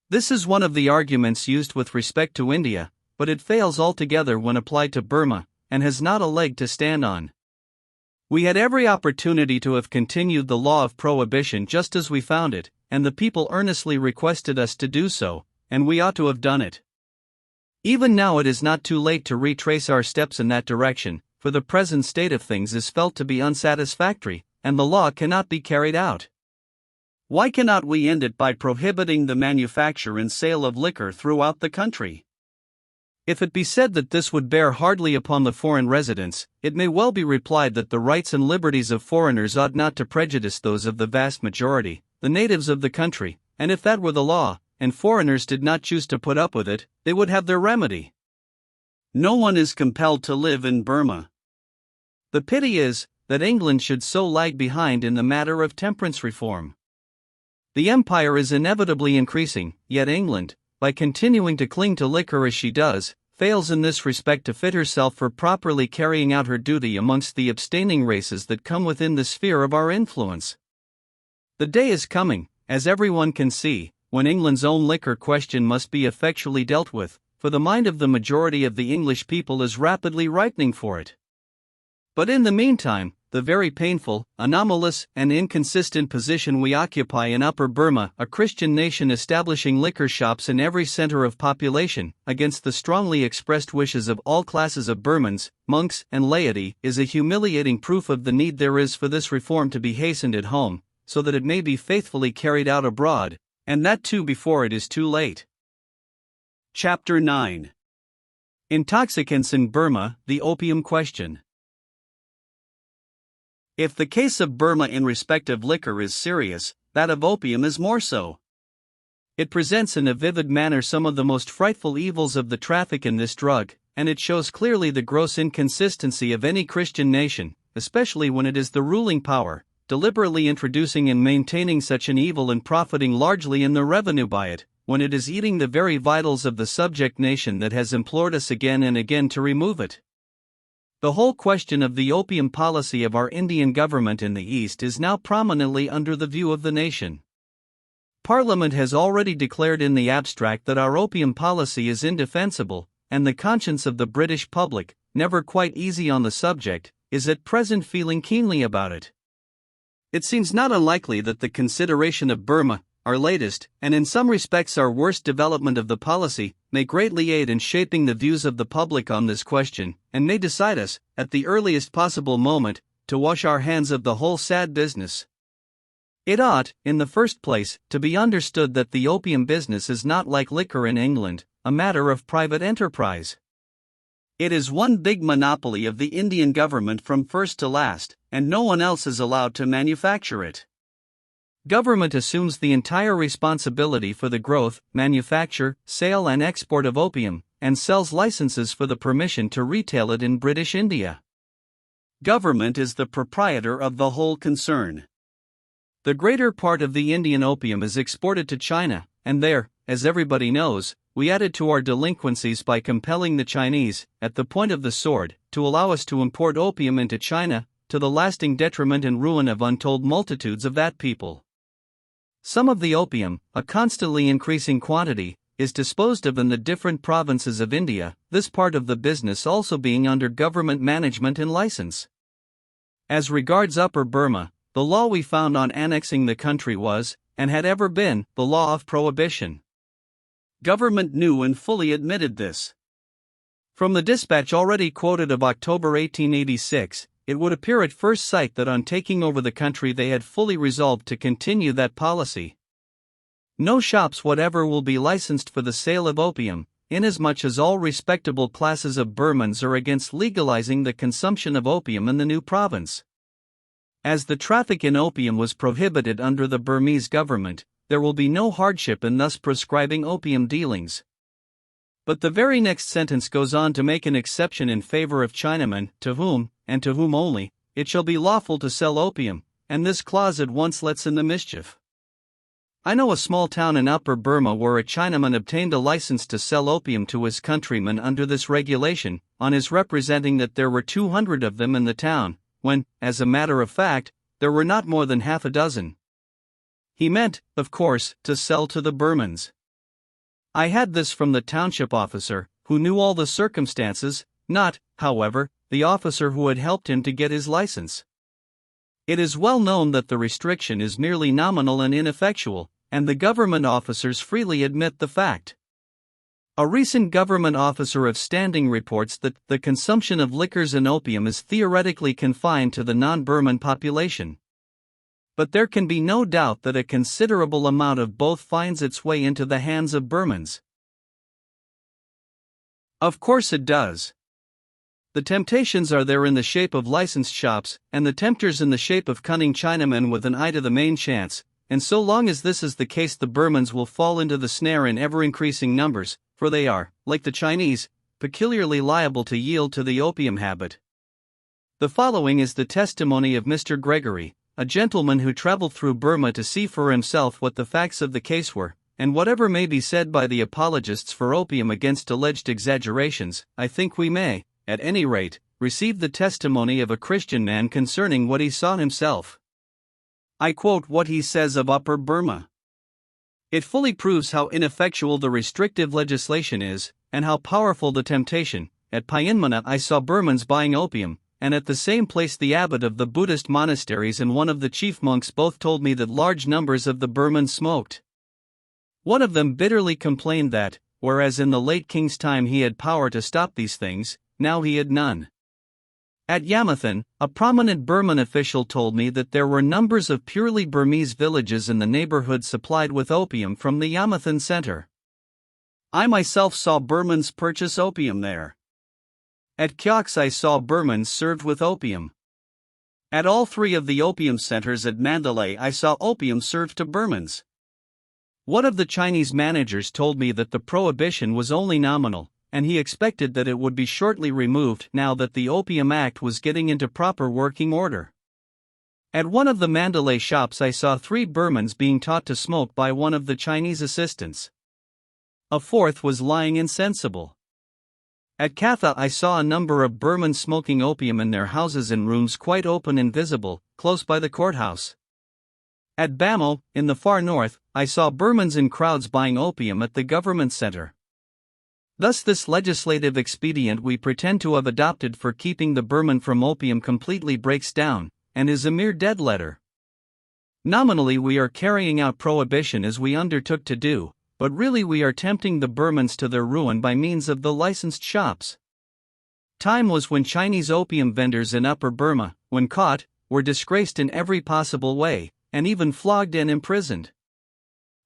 This is one of the arguments used with respect to India, but it fails altogether when applied to Burma, and has not a leg to stand on. We had every opportunity to have continued the law of prohibition just as we found it, and the people earnestly requested us to do so, and we ought to have done it. Even now it is not too late to retrace our steps in that direction, for the present state of things is felt to be unsatisfactory, and the law cannot be carried out. Why cannot we end it by prohibiting the manufacture and sale of liquor throughout the country? If it be said that this would bear hardly upon the foreign residents, it may well be replied that the rights and liberties of foreigners ought not to prejudice those of the vast majority, the natives of the country, and if that were the law, and foreigners did not choose to put up with it, they would have their remedy. No one is compelled to live in Burma. The pity is, that England should so lag behind in the matter of temperance reform. The empire is inevitably increasing, yet England, by continuing to cling to liquor as she does, fails in this respect to fit herself for properly carrying out her duty amongst the abstaining races that come within the sphere of our influence. The day is coming, as everyone can see, when England's own liquor question must be effectually dealt with, for the mind of the majority of the English people is rapidly ripening for it. But in the meantime, the very painful, anomalous, and inconsistent position we occupy in Upper Burma, a Christian nation establishing liquor shops in every center of population, against the strongly expressed wishes of all classes of Burmans, monks, and laity, is a humiliating proof of the need there is for this reform to be hastened at home, so that it may be faithfully carried out abroad, and that too before it is too late. Chapter 9. Intoxicants in Burma, the Opium Question. If the case of Burma in respect of liquor is serious, that of opium is more so. It presents in a vivid manner some of the most frightful evils of the traffic in this drug, and it shows clearly the gross inconsistency of any Christian nation, especially when it is the ruling power, deliberately introducing and maintaining such an evil and profiting largely in the revenue by it, when it is eating the very vitals of the subject nation that has implored us again and again to remove it. The whole question of the opium policy of our Indian government in the East is now prominently under the view of the nation. Parliament has already declared in the abstract that our opium policy is indefensible, and the conscience of the British public, never quite easy on the subject, is at present feeling keenly about it. It seems not unlikely that the consideration of Burma, our latest, and in some respects our worst development of the policy, may greatly aid in shaping the views of the public on this question, and may decide us, at the earliest possible moment, to wash our hands of the whole sad business. It ought, in the first place, to be understood that the opium business is not like liquor in England, a matter of private enterprise. It is one big monopoly of the Indian government from first to last, and no one else is allowed to manufacture it. Government assumes the entire responsibility for the growth, manufacture, sale and export of opium, and sells licenses for the permission to retail it in British India. Government is the proprietor of the whole concern. The greater part of the Indian opium is exported to China, and there, as everybody knows, we added to our delinquencies by compelling the Chinese, at the point of the sword, to allow us to import opium into China, to the lasting detriment and ruin of untold multitudes of that people. Some of the opium, a constantly increasing quantity, is disposed of in the different provinces of India, this part of the business also being under government management and license. As regards Upper Burma, the law we found on annexing the country was, and had ever been, the law of prohibition. Government knew and fully admitted this. From the dispatch already quoted of October 1886, it would appear at first sight that on taking over the country they had fully resolved to continue that policy. No shops whatever will be licensed for the sale of opium, inasmuch as all respectable classes of Burmans are against legalizing the consumption of opium in the new province. As the traffic in opium was prohibited under the Burmese government, there will be no hardship in thus proscribing opium dealings. But the very next sentence goes on to make an exception in favor of Chinamen, to whom, and to whom only, it shall be lawful to sell opium, and this clause at once lets in the mischief. I know a small town in Upper Burma where a Chinaman obtained a license to sell opium to his countrymen under this regulation, on his representing that there were 200 of them in the town, when, as a matter of fact, there were not more than half a dozen. He meant, of course, to sell to the Burmans. I had this from the township officer, who knew all the circumstances, not, however, the officer who had helped him to get his license. It is well known that the restriction is merely nominal and ineffectual, and the government officers freely admit the fact. A recent government officer of standing reports that the consumption of liquors and opium is theoretically confined to the non-Burman population. But there can be no doubt that a considerable amount of both finds its way into the hands of Burmans. Of course it does. The temptations are there in the shape of licensed shops, and the tempters in the shape of cunning Chinamen with an eye to the main chance, and so long as this is the case the Burmans will fall into the snare in ever-increasing numbers, for they are, like the Chinese, peculiarly liable to yield to the opium habit. The following is the testimony of Mr. Gregory, a gentleman who traveled through Burma to see for himself what the facts of the case were, and whatever may be said by the apologists for opium against alleged exaggerations, I think we may, at any rate, receive the testimony of a Christian man concerning what he saw himself. I quote what he says of Upper Burma. It fully proves how ineffectual the restrictive legislation is, and how powerful the temptation. At Pyinmana I saw Burmans buying opium, and at the same place the abbot of the Buddhist monasteries and one of the chief monks both told me that large numbers of the Burmans smoked. One of them bitterly complained that, whereas in the late king's time he had power to stop these things, now he had none. At Yamathan, a prominent Burman official told me that there were numbers of purely Burmese villages in the neighborhood supplied with opium from the Yamathan center. I myself saw Burmans purchase opium there. At Kyoks I saw Burmans served with opium. At all three of the opium centers at Mandalay I saw opium served to Burmans. One of the Chinese managers told me that the prohibition was only nominal, and he expected that it would be shortly removed now that the Opium Act was getting into proper working order. At one of the Mandalay shops I saw 3 Burmans being taught to smoke by one of the Chinese assistants. A fourth was lying insensible. At Katha I saw a number of Burmans smoking opium in their houses in rooms quite open and visible, close by the courthouse. At Bamo, in the far north, I saw Burmans in crowds buying opium at the government center. Thus this legislative expedient we pretend to have adopted for keeping the Burman from opium completely breaks down, and is a mere dead letter. Nominally we are carrying out prohibition as we undertook to do, but really we are tempting the Burmans to their ruin by means of the licensed shops. Time was when Chinese opium vendors in Upper Burma, when caught, were disgraced in every possible way, and even flogged and imprisoned.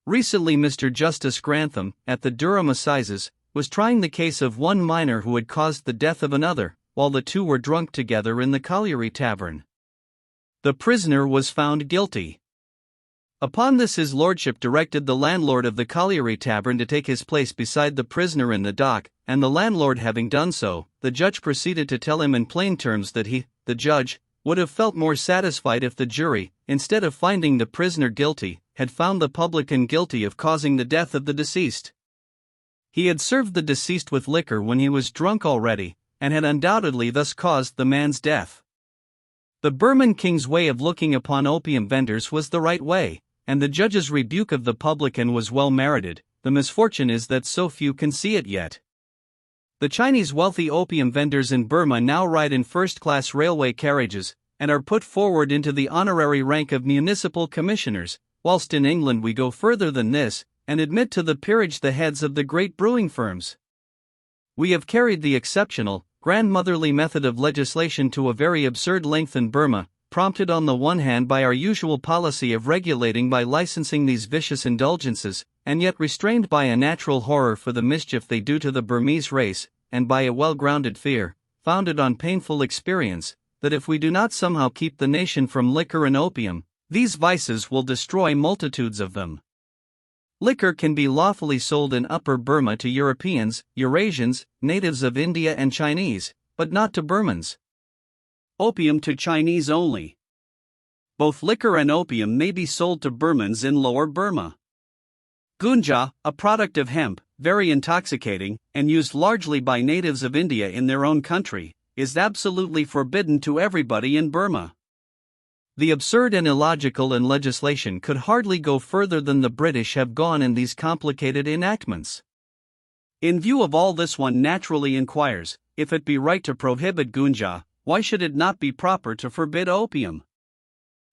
Recently Mr. Justice Grantham, at the Durham Assizes, was trying the case of one miner who had caused the death of another, while the two were drunk together in the colliery tavern. The prisoner was found guilty. Upon this his lordship directed the landlord of the colliery tavern to take his place beside the prisoner in the dock, and the landlord having done so, the judge proceeded to tell him in plain terms that he, the judge, would have felt more satisfied if the jury, instead of finding the prisoner guilty, had found the publican guilty of causing the death of the deceased. He had served the deceased with liquor when he was drunk already, and had undoubtedly thus caused the man's death. The Burman king's way of looking upon opium vendors was the right way, and the judge's rebuke of the publican was well merited. The misfortune is that so few can see it yet. The Chinese wealthy opium vendors in Burma now ride in first-class railway carriages, and are put forward into the honorary rank of municipal commissioners, whilst in England we go further than this, and admit to the peerage the heads of the great brewing firms. We have carried the exceptional, grandmotherly method of legislation to a very absurd length in Burma, prompted on the one hand by our usual policy of regulating by licensing these vicious indulgences, and yet restrained by a natural horror for the mischief they do to the Burmese race, and by a well-grounded fear, founded on painful experience, that if we do not somehow keep the nation from liquor and opium, these vices will destroy multitudes of them. Liquor can be lawfully sold in Upper Burma to Europeans, Eurasians, natives of India and Chinese, but not to Burmans. Opium to Chinese only. Both liquor and opium may be sold to Burmans in Lower Burma. Gunja, a product of hemp, very intoxicating, and used largely by natives of India in their own country, is absolutely forbidden to everybody in Burma. The absurd and illogical in legislation could hardly go further than the British have gone in these complicated enactments. In view of all this, one naturally inquires, if it be right to prohibit gunja, why should it not be proper to forbid opium?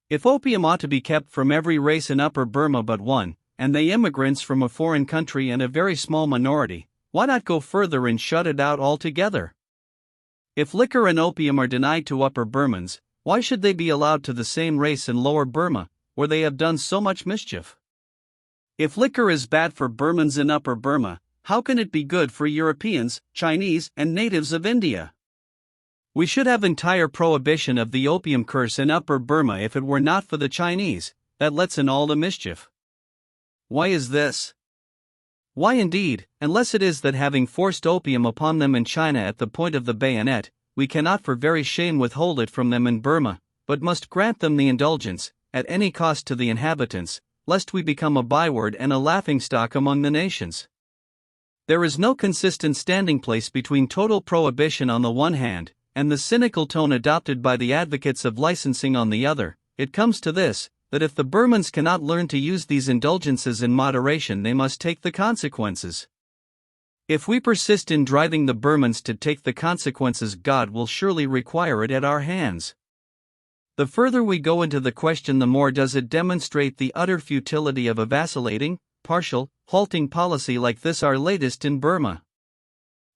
If opium ought to be kept from every race in Upper Burma but one, and they immigrants from a foreign country and a very small minority, why not go further and shut it out altogether? If liquor and opium are denied to Upper Burmans, why should they be allowed to the same race in Lower Burma, where they have done so much mischief? If liquor is bad for Burmans in Upper Burma, how can it be good for Europeans, Chinese, and natives of India? We should have entire prohibition of the opium curse in Upper Burma if it were not for the Chinese, that lets in all the mischief. Why is this? Why indeed, unless it is that having forced opium upon them in China at the point of the bayonet, we cannot for very shame withhold it from them in Burma, but must grant them the indulgence, at any cost to the inhabitants, lest we become a byword and a laughingstock among the nations. There is no consistent standing place between total prohibition on the one hand, and the cynical tone adopted by the advocates of licensing on the other. It comes to this, that if the Burmans cannot learn to use these indulgences in moderation, they must take the consequences. If we persist in driving the Burmans to take the consequences, God will surely require it at our hands. The further we go into the question, the more does it demonstrate the utter futility of a vacillating, partial, halting policy like this, our latest in Burma.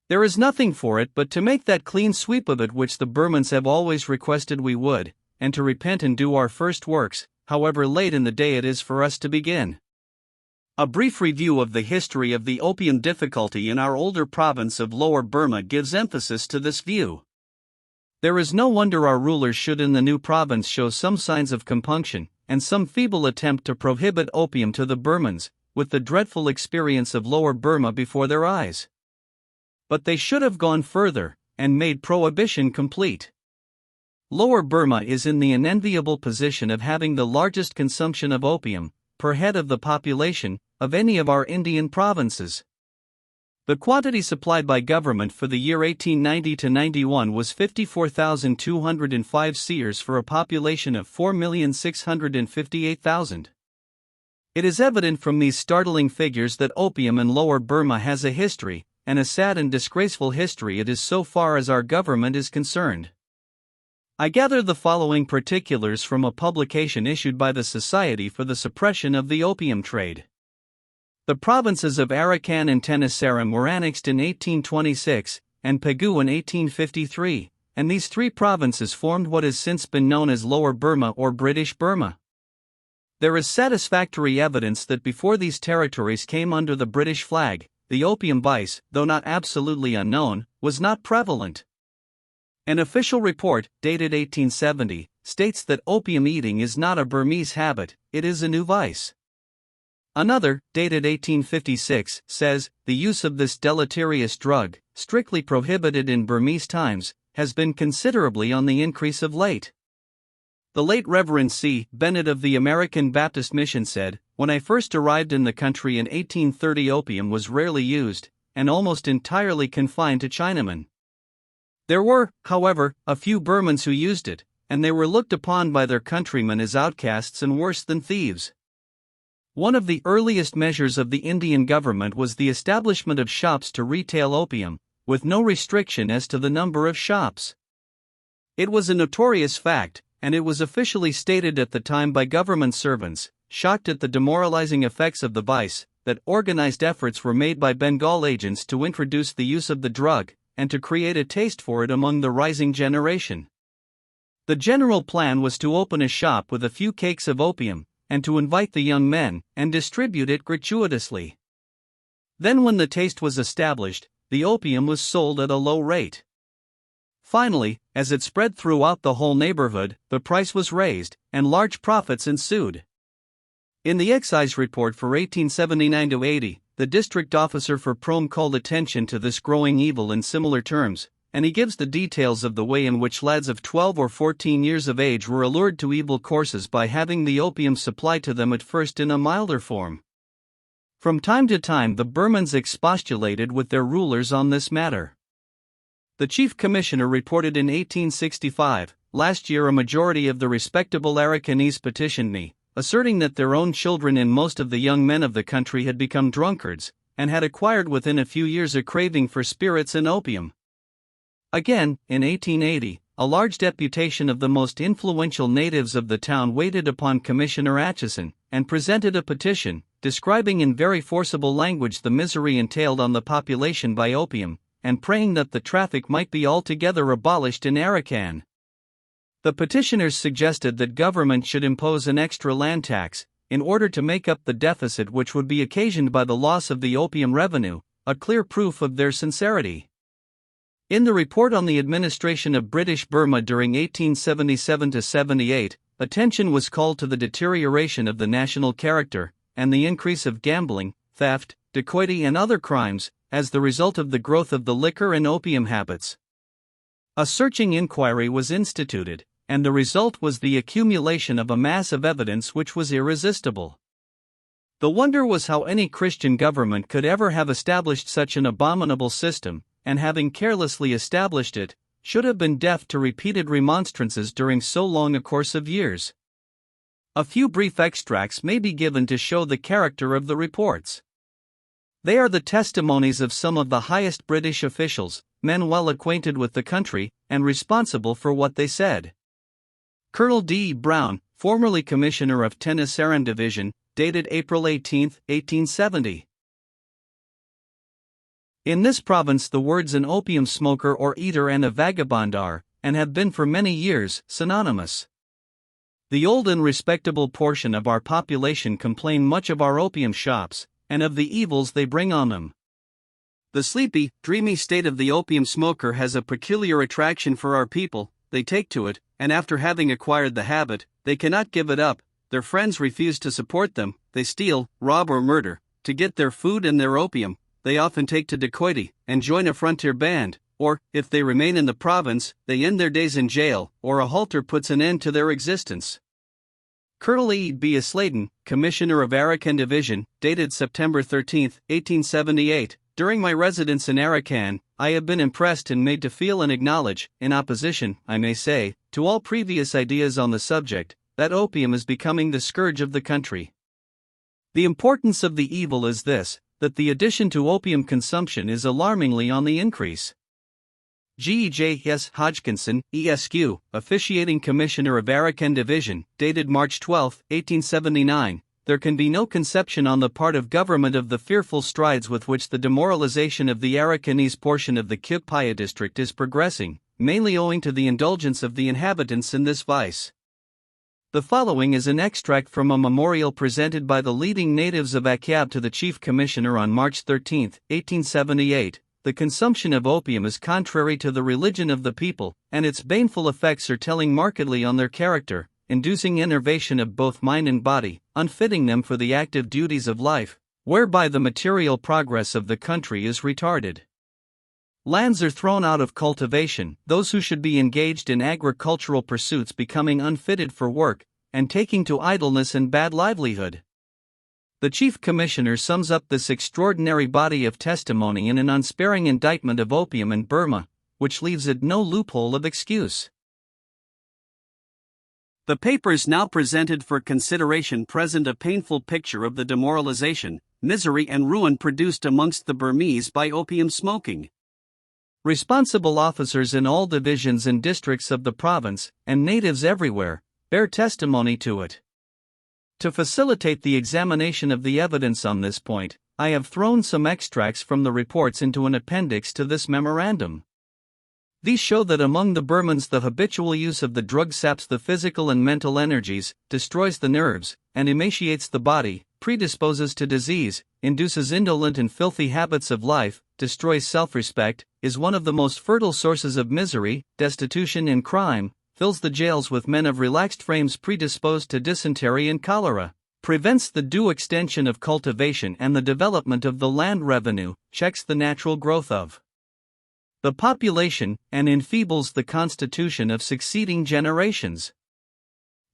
There is nothing for it but to make that clean sweep of it which the Burmans have always requested we would, and to repent and do our first works, however late in the day it is for us to begin. A brief review of the history of the opium difficulty in our older province of Lower Burma gives emphasis to this view. There is no wonder our rulers should in the new province show some signs of compunction, and some feeble attempt to prohibit opium to the Burmans, with the dreadful experience of Lower Burma before their eyes. But they should have gone further, and made prohibition complete. Lower Burma is in the unenviable position of having the largest consumption of opium, per head of the population, of any of our Indian provinces. The quantity supplied by government for the year 1890-91 was 54,205 seers for a population of 4,658,000. It is evident from these startling figures that opium in Lower Burma has a history, and a sad and disgraceful history it is so far as our government is concerned. I gather the following particulars from a publication issued by the Society for the Suppression of the Opium Trade. The provinces of Arakan and Tenasserim were annexed in 1826, and Pegu in 1853, and these three provinces formed what has since been known as Lower Burma or British Burma. There is satisfactory evidence that before these territories came under the British flag, the opium vice, though not absolutely unknown, was not prevalent. An official report, dated 1870, states that opium eating is not a Burmese habit, it is a new vice. Another, dated 1856, says, the use of this deleterious drug, strictly prohibited in Burmese times, has been considerably on the increase of late. The late Reverend C. Bennett of the American Baptist Mission said, when I first arrived in the country in 1830 opium was rarely used, and almost entirely confined to Chinamen. There were, however, a few Burmans who used it, and they were looked upon by their countrymen as outcasts and worse than thieves. One of the earliest measures of the Indian government was the establishment of shops to retail opium, with no restriction as to the number of shops. It was a notorious fact, and it was officially stated at the time by government servants, shocked at the demoralizing effects of the vice, that organized efforts were made by Bengal agents to introduce the use of the drug, and to create a taste for it among the rising generation. The general plan was to open a shop with a few cakes of opium, and to invite the young men, and distribute it gratuitously. Then when the taste was established, the opium was sold at a low rate. Finally, as it spread throughout the whole neighborhood, the price was raised, and large profits ensued. In the excise report for 1879-80, the district officer for Prome called attention to this growing evil in similar terms, and he gives the details of the way in which lads of 12 or 14 years of age were allured to evil courses by having the opium supplied to them at first in a milder form. From time to time the Burmans expostulated with their rulers on this matter. The chief commissioner reported in 1865, last year a majority of the respectable Arakanese petitioned me, asserting that their own children and most of the young men of the country had become drunkards, and had acquired within a few years a craving for spirits and opium. Again, in 1880, a large deputation of the most influential natives of the town waited upon Commissioner Atchison, and presented a petition, describing in very forcible language the misery entailed on the population by opium, and praying that the traffic might be altogether abolished in Arakan. The petitioners suggested that government should impose an extra land tax, in order to make up the deficit which would be occasioned by the loss of the opium revenue, a clear proof of their sincerity. In the report on the administration of British Burma during 1877-78, attention was called to the deterioration of the national character, and the increase of gambling, theft, dacoity and other crimes, as the result of the growth of the liquor and opium habits. A searching inquiry was instituted, and the result was the accumulation of a mass of evidence which was irresistible. The wonder was how any Christian government could ever have established such an abominable system, and having carelessly established it, should have been deaf to repeated remonstrances during so long a course of years. A few brief extracts may be given to show the character of the reports. They are the testimonies of some of the highest British officials, men well acquainted with the country, and responsible for what they said. Colonel D. Brown, formerly Commissioner of Tenasserim Division, dated April 18, 1870. In this province the words an opium smoker or eater and a vagabond are, and have been for many years, synonymous. The old and respectable portion of our population complain much of our opium shops, and of the evils they bring on them. The sleepy, dreamy state of the opium smoker has a peculiar attraction for our people. They take to it, and after having acquired the habit, they cannot give it up. Their friends refuse to support them, they steal, rob or murder, to get their food and their opium. They often take to dacoity, and join a frontier band, or, if they remain in the province, they end their days in jail, or a halter puts an end to their existence. Colonel E. B. Sladen, Commissioner of Arakan Division, dated September 13, 1878, during my residence in Arakan, I have been impressed and made to feel and acknowledge, in opposition, I may say, to all previous ideas on the subject, that opium is becoming the scourge of the country. The importance of the evil is this, that the addition to opium consumption is alarmingly on the increase. G. J. S. Hodgkinson, ESQ, officiating Commissioner of Arakan Division, dated March 12, 1879, there can be no conception on the part of government of the fearful strides with which the demoralization of the Arakanese portion of the Kipaya district is progressing, mainly owing to the indulgence of the inhabitants in this vice. The following is an extract from a memorial presented by the leading natives of Akyab to the Chief Commissioner on March 13, 1878. The consumption of opium is contrary to the religion of the people, and its baneful effects are telling markedly on their character, inducing enervation of both mind and body, unfitting them for the active duties of life, whereby the material progress of the country is retarded. Lands are thrown out of cultivation, those who should be engaged in agricultural pursuits becoming unfitted for work, and taking to idleness and bad livelihood. The Chief Commissioner sums up this extraordinary body of testimony in an unsparing indictment of opium in Burma, which leaves it no loophole of excuse. The papers now presented for consideration present a painful picture of the demoralization, misery and ruin produced amongst the Burmese by opium smoking. Responsible officers in all divisions and districts of the province, and natives everywhere, bear testimony to it. To facilitate the examination of the evidence on this point, I have thrown some extracts from the reports into an appendix to this memorandum. These show that among the Burmans the habitual use of the drug saps the physical and mental energies, destroys the nerves, and emaciates the body, predisposes to disease, induces indolent and filthy habits of life, destroys self-respect, is one of the most fertile sources of misery, destitution and crime, fills the jails with men of relaxed frames predisposed to dysentery and cholera, prevents the due extension of cultivation and the development of the land revenue, checks the natural growth of the population, and enfeebles the constitution of succeeding generations.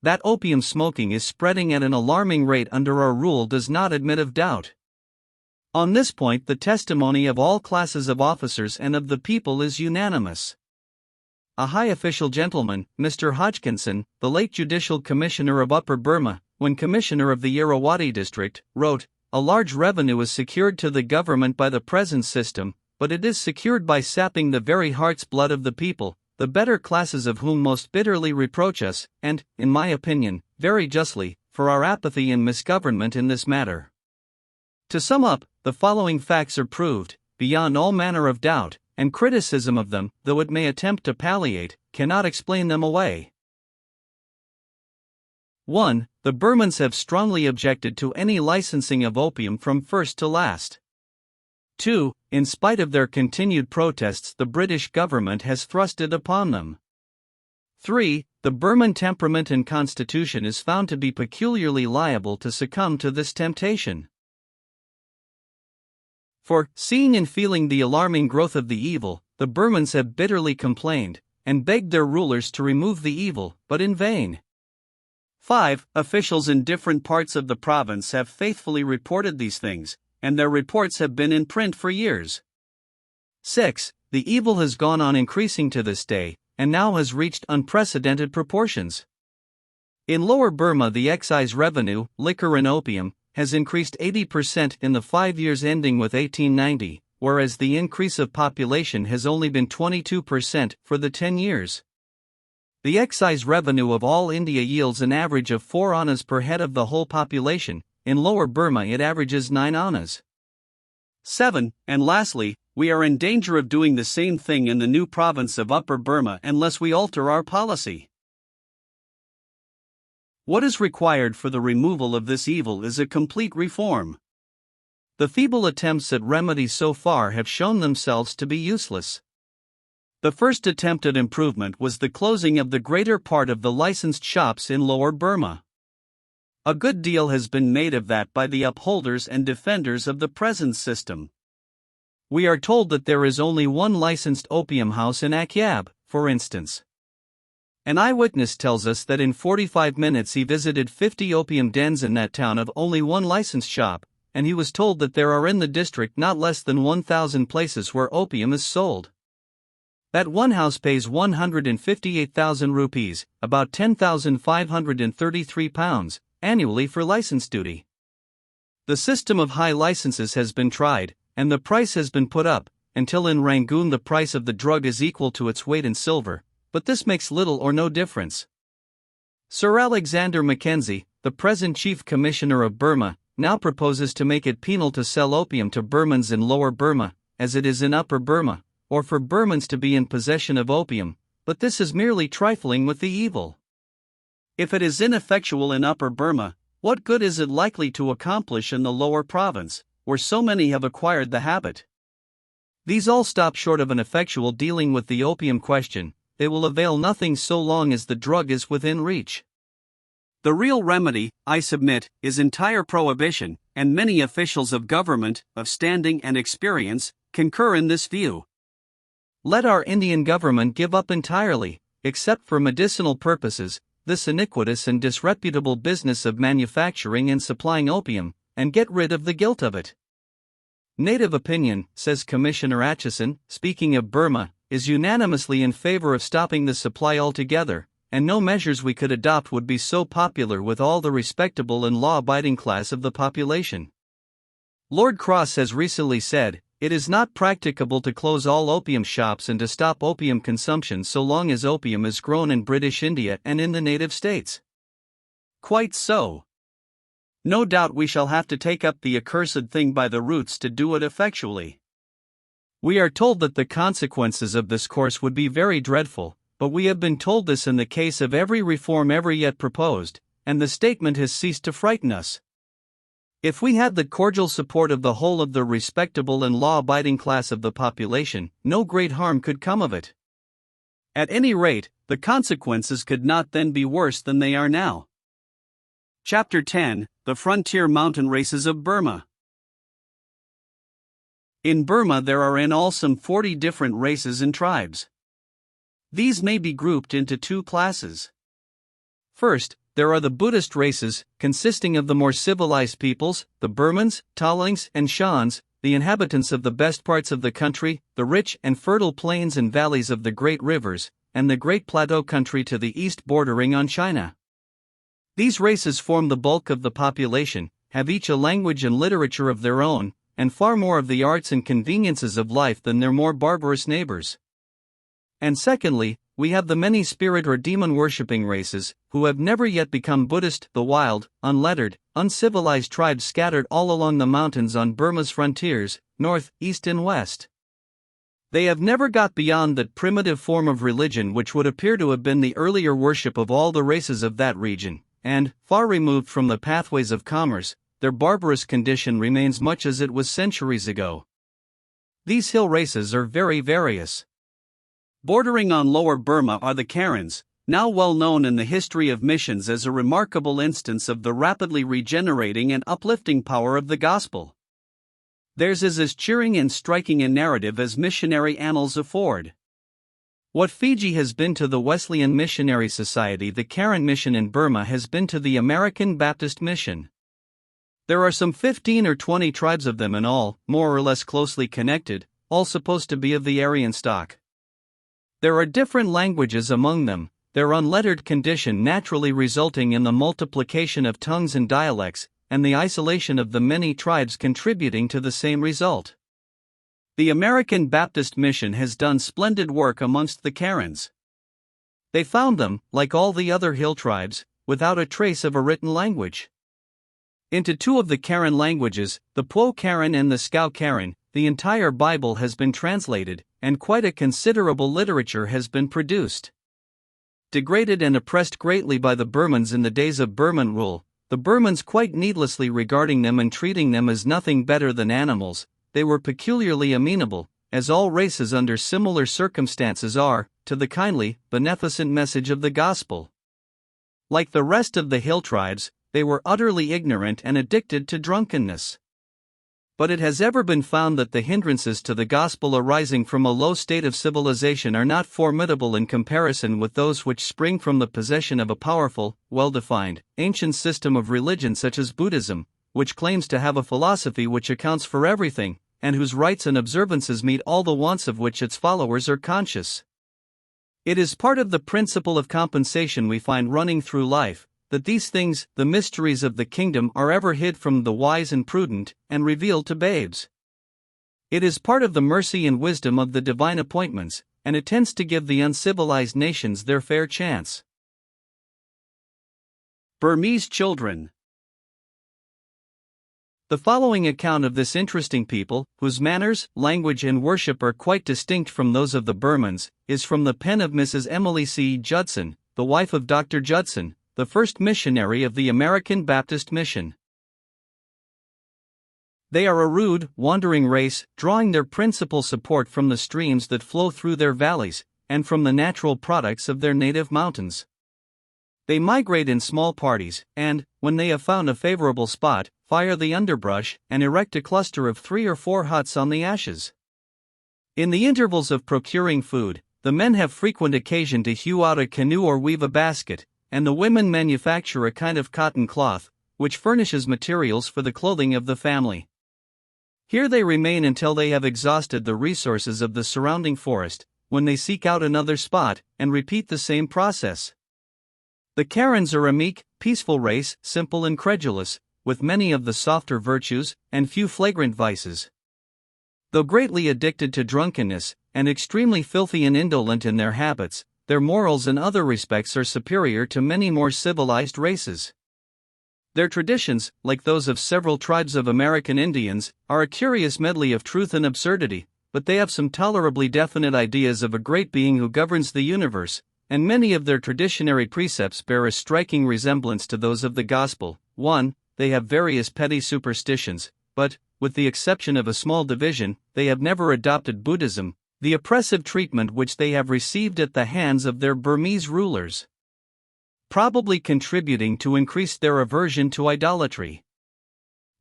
That opium smoking is spreading at an alarming rate under our rule does not admit of doubt. On this point the testimony of all classes of officers and of the people is unanimous. A high official gentleman, Mr. Hodgkinson, the late Judicial Commissioner of Upper Burma, when Commissioner of the Irrawaddy district, wrote, "A large revenue is secured to the government by the present system, but it is secured by sapping the very heart's blood of the people, the better classes of whom most bitterly reproach us, and, in my opinion, very justly, for our apathy and misgovernment in this matter." To sum up, the following facts are proved, beyond all manner of doubt, and criticism of them, though it may attempt to palliate, cannot explain them away. 1. The Burmans have strongly objected to any licensing of opium from first to last. 2. In spite of their continued protests, the British government has thrust it upon them. 3. The Burman temperament and constitution is found to be peculiarly liable to succumb to this temptation. 4. Seeing and feeling the alarming growth of the evil, the Burmans have bitterly complained, and begged their rulers to remove the evil, but in vain. 5. Officials in different parts of the province have faithfully reported these things, and their reports have been in print for years. 6. The evil has gone on increasing to this day, and now has reached unprecedented proportions. In Lower Burma, the excise revenue, liquor and opium, has increased 80% in the 5 years ending with 1890, whereas the increase of population has only been 22% for the 10 years. The excise revenue of all India yields an average of 4 annas per head of the whole population. In Lower Burma it averages 9 annas. 7. And lastly, we are in danger of doing the same thing in the new province of Upper Burma unless we alter our policy. What is required for the removal of this evil is a complete reform. The feeble attempts at remedy so far have shown themselves to be useless. The first attempt at improvement was the closing of the greater part of the licensed shops in Lower Burma. A good deal has been made of that by the upholders and defenders of the present system. We are told that there is only one licensed opium house in Akyab, for instance. An eyewitness tells us that in 45 minutes he visited 50 opium dens in that town of only one licensed shop, and he was told that there are in the district not less than 1,000 places where opium is sold. That one house pays 158,000 rupees, about 10,533 pounds, annually for license duty. The system of high licenses has been tried, and the price has been put up, until in Rangoon the price of the drug is equal to its weight in silver, but this makes little or no difference. Sir Alexander Mackenzie, the present Chief Commissioner of Burma, now proposes to make it penal to sell opium to Burmans in Lower Burma, as it is in Upper Burma, or for Burmans to be in possession of opium, but this is merely trifling with the evil. If it is ineffectual in Upper Burma, what good is it likely to accomplish in the Lower Province, where so many have acquired the habit? These all stop short of an effectual dealing with the opium question. They will avail nothing so long as the drug is within reach. The real remedy, I submit, is entire prohibition, and many officials of government, of standing and experience, concur in this view. Let our Indian government give up entirely, except for medicinal purposes, this iniquitous and disreputable business of manufacturing and supplying opium, and get rid of the guilt of it. Native opinion, says Commissioner Atchison, speaking of Burma, is unanimously in favor of stopping the supply altogether, and no measures we could adopt would be so popular with all the respectable and law-abiding class of the population. Lord Cross has recently said, "It is not practicable to close all opium shops and to stop opium consumption so long as opium is grown in British India and in the native states." Quite so. No doubt we shall have to take up the accursed thing by the roots to do it effectually. We are told that the consequences of this course would be very dreadful, but we have been told this in the case of every reform ever yet proposed, and the statement has ceased to frighten us. If we had the cordial support of the whole of the respectable and law-abiding class of the population, no great harm could come of it. At any rate, the consequences could not then be worse than they are now. Chapter 10: The Frontier Mountain Races of Burma. In Burma there are in all some 40 different races and tribes. These may be grouped into two classes. First, there are the Buddhist races, consisting of the more civilized peoples, the Burmans, Talings, and Shans, the inhabitants of the best parts of the country, the rich and fertile plains and valleys of the great rivers, and the great plateau country to the east bordering on China. These races form the bulk of the population, have each a language and literature of their own, and far more of the arts and conveniences of life than their more barbarous neighbors. And secondly, we have the many spirit or demon-worshipping races, who have never yet become Buddhist, the wild, unlettered, uncivilized tribes scattered all along the mountains on Burma's frontiers, north, east and west. They have never got beyond that primitive form of religion which would appear to have been the earlier worship of all the races of that region, and, far removed from the pathways of commerce, their barbarous condition remains much as it was centuries ago. These hill races are very various. Bordering on Lower Burma are the Karens, now well known in the history of missions as a remarkable instance of the rapidly regenerating and uplifting power of the gospel. Theirs is as cheering and striking a narrative as missionary annals afford. What Fiji has been to the Wesleyan Missionary Society, the Karen Mission in Burma has been to the American Baptist Mission. There are some 15 or 20 tribes of them in all, more or less closely connected, all supposed to be of the Aryan stock. There are different languages among them, their unlettered condition naturally resulting in the multiplication of tongues and dialects, and the isolation of the many tribes contributing to the same result. The American Baptist Mission has done splendid work amongst the Karens. They found them, like all the other hill tribes, without a trace of a written language. Into two of the Karen languages, the Po Karen and the Scow Karen, the entire Bible has been translated, and quite a considerable literature has been produced. Degraded and oppressed greatly by the Burmans in the days of Burman rule, the Burmans quite needlessly regarding them and treating them as nothing better than animals, they were peculiarly amenable, as all races under similar circumstances are, to the kindly, beneficent message of the gospel. Like the rest of the hill tribes, they were utterly ignorant and addicted to drunkenness. But it has ever been found that the hindrances to the gospel arising from a low state of civilization are not formidable in comparison with those which spring from the possession of a powerful, well-defined, ancient system of religion such as Buddhism, which claims to have a philosophy which accounts for everything, and whose rites and observances meet all the wants of which its followers are conscious. It is part of the principle of compensation we find running through life, that these things, the mysteries of the kingdom, are ever hid from the wise and prudent, and revealed to babes. It is part of the mercy and wisdom of the divine appointments, and it tends to give the uncivilized nations their fair chance. Burmese children. The following account of this interesting people, whose manners, language, and worship are quite distinct from those of the Burmans, is from the pen of Mrs. Emily C. Judson, the wife of Dr. Judson, the first missionary of the American Baptist Mission. They are a rude, wandering race, drawing their principal support from the streams that flow through their valleys, and from the natural products of their native mountains. They migrate in small parties, and, when they have found a favorable spot, fire the underbrush and erect a cluster of 3 or 4 huts on the ashes. In the intervals of procuring food, the men have frequent occasion to hew out a canoe or weave a basket, and the women manufacture a kind of cotton cloth, which furnishes materials for the clothing of the family. Here they remain until they have exhausted the resources of the surrounding forest, when they seek out another spot, and repeat the same process. The Karens are a meek, peaceful race, simple and credulous, with many of the softer virtues, and few flagrant vices. Though greatly addicted to drunkenness, and extremely filthy and indolent in their habits, their morals in other respects are superior to many more civilized races. Their traditions, like those of several tribes of American Indians, are a curious medley of truth and absurdity, but they have some tolerably definite ideas of a great being who governs the universe, and many of their traditionary precepts bear a striking resemblance to those of the Gospel. 1. They have various petty superstitions, but, with the exception of a small division, they have never adopted Buddhism, the oppressive treatment which they have received at the hands of their Burmese rulers, probably contributing to increase their aversion to idolatry.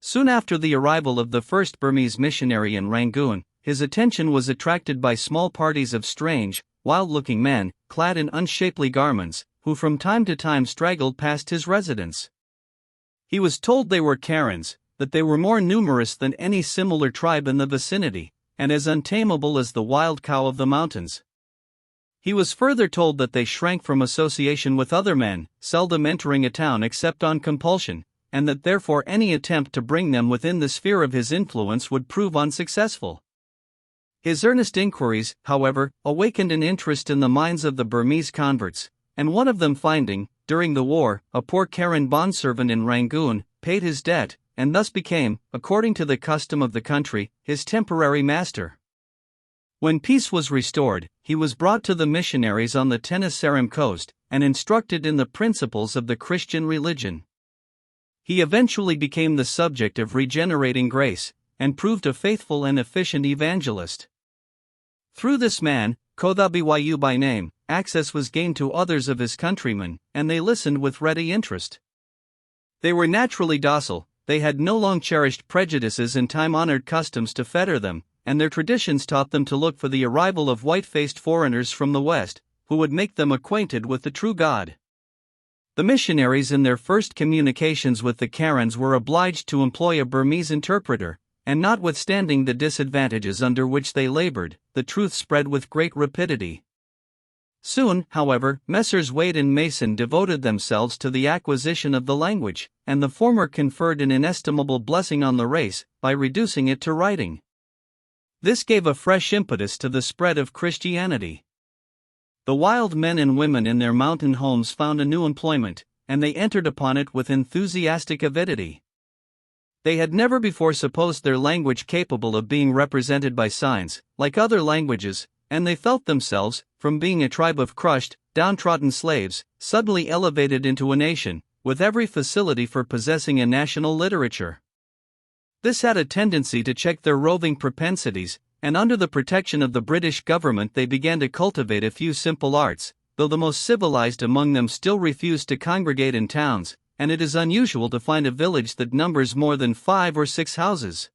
Soon after the arrival of the first Burmese missionary in Rangoon, his attention was attracted by small parties of strange, wild-looking men, clad in unshapely garments, who from time to time straggled past his residence. He was told they were Karens, that they were more numerous than any similar tribe in the vicinity, and as untamable as the wild cow of the mountains. He was further told that they shrank from association with other men, seldom entering a town except on compulsion, and that therefore any attempt to bring them within the sphere of his influence would prove unsuccessful. His earnest inquiries, however, awakened an interest in the minds of the Burmese converts, and one of them finding, during the war, a poor Karen bondservant in Rangoon, paid his debt, and thus became, according to the custom of the country, his temporary master. When peace was restored, he was brought to the missionaries on the Tenasserim coast, and instructed in the principles of the Christian religion. He eventually became the subject of regenerating grace, and proved a faithful and efficient evangelist. Through this man, Kothabyu by name, access was gained to others of his countrymen, and they listened with ready interest. They were naturally docile, they had no long-cherished prejudices and time-honored customs to fetter them, and their traditions taught them to look for the arrival of white-faced foreigners from the West, who would make them acquainted with the true God. The missionaries in their first communications with the Karens were obliged to employ a Burmese interpreter, and notwithstanding the disadvantages under which they labored, the truth spread with great rapidity. Soon, however, Messrs. Wade and Mason devoted themselves to the acquisition of the language, and the former conferred an inestimable blessing on the race, by reducing it to writing. This gave a fresh impetus to the spread of Christianity. The wild men and women in their mountain homes found a new employment, and they entered upon it with enthusiastic avidity. They had never before supposed their language capable of being represented by signs, like other languages, and they felt themselves, from being a tribe of crushed, downtrodden slaves, suddenly elevated into a nation, with every facility for possessing a national literature. This had a tendency to check their roving propensities, and under the protection of the British government they began to cultivate a few simple arts, though the most civilized among them still refused to congregate in towns, and it is unusual to find a village that numbers more than 5 or 6 houses.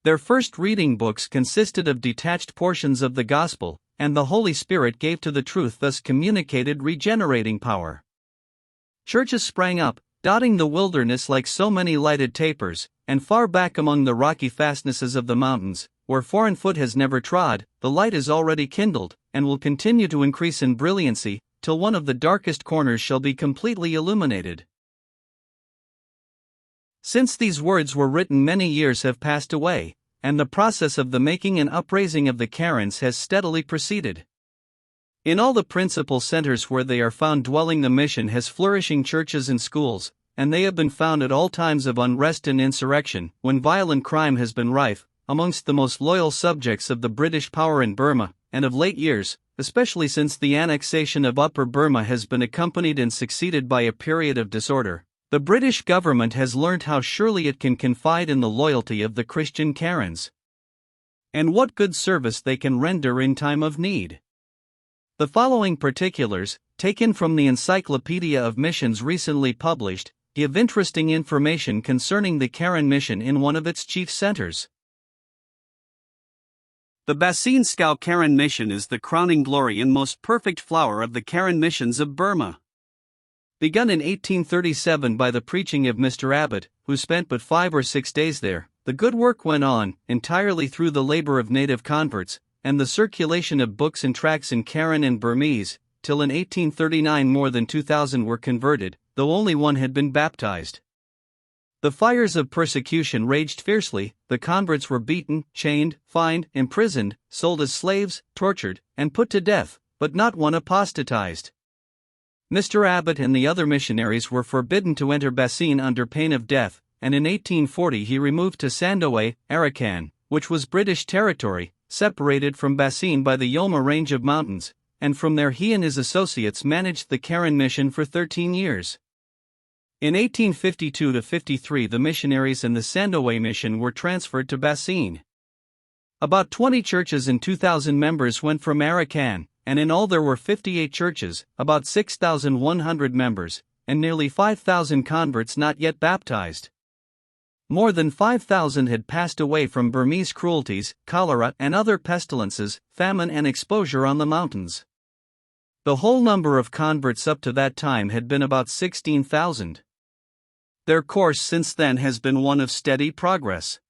Their first reading books consisted of detached portions of the Gospel, and the Holy Spirit gave to the truth thus communicated regenerating power. Churches sprang up, dotting the wilderness like so many lighted tapers, and far back among the rocky fastnesses of the mountains, where foreign foot has never trod, the light is already kindled, and will continue to increase in brilliancy, till one of the darkest corners shall be completely illuminated. Since these words were written, many years have passed away, and the process of the making and upraising of the Karens has steadily proceeded. In all the principal centers where they are found dwelling, the mission has flourishing churches and schools, and they have been found at all times of unrest and insurrection, when violent crime has been rife, amongst the most loyal subjects of the British power in Burma, and of late years, especially since the annexation of Upper Burma has been accompanied and succeeded by a period of disorder. The British government has learnt how surely it can confide in the loyalty of the Christian Karens, and what good service they can render in time of need. The following particulars, taken from the Encyclopedia of Missions recently published, give interesting information concerning the Karen mission in one of its chief centers. The Basin Scout Karen mission is the crowning glory and most perfect flower of the Karen missions of Burma. Begun in 1837 by the preaching of Mr. Abbott, who spent but 5 or 6 days there, the good work went on, entirely through the labor of native converts, and the circulation of books and tracts in Karen and Burmese, till in 1839 more than 2,000 were converted, though only one had been baptized. The fires of persecution raged fiercely, the converts were beaten, chained, fined, imprisoned, sold as slaves, tortured, and put to death, but not one apostatized. Mr. Abbott and the other missionaries were forbidden to enter Basin under pain of death, and in 1840 he removed to Sandoe, Arakan, which was British territory, separated from Basin by the Yoma range of mountains, and from there he and his associates managed the Karen mission for 13 years. In 1852-53 the missionaries and the Sandoe mission were transferred to Basin. About 20 churches and 2,000 members went from Arakan, and in all there were 58 churches, about 6,100 members, and nearly 5,000 converts not yet baptized. More than 5,000 had passed away from Burmese cruelties, cholera and other pestilences, famine and exposure on the mountains. The whole number of converts up to that time had been about 16,000. Their course since then has been one of steady progress.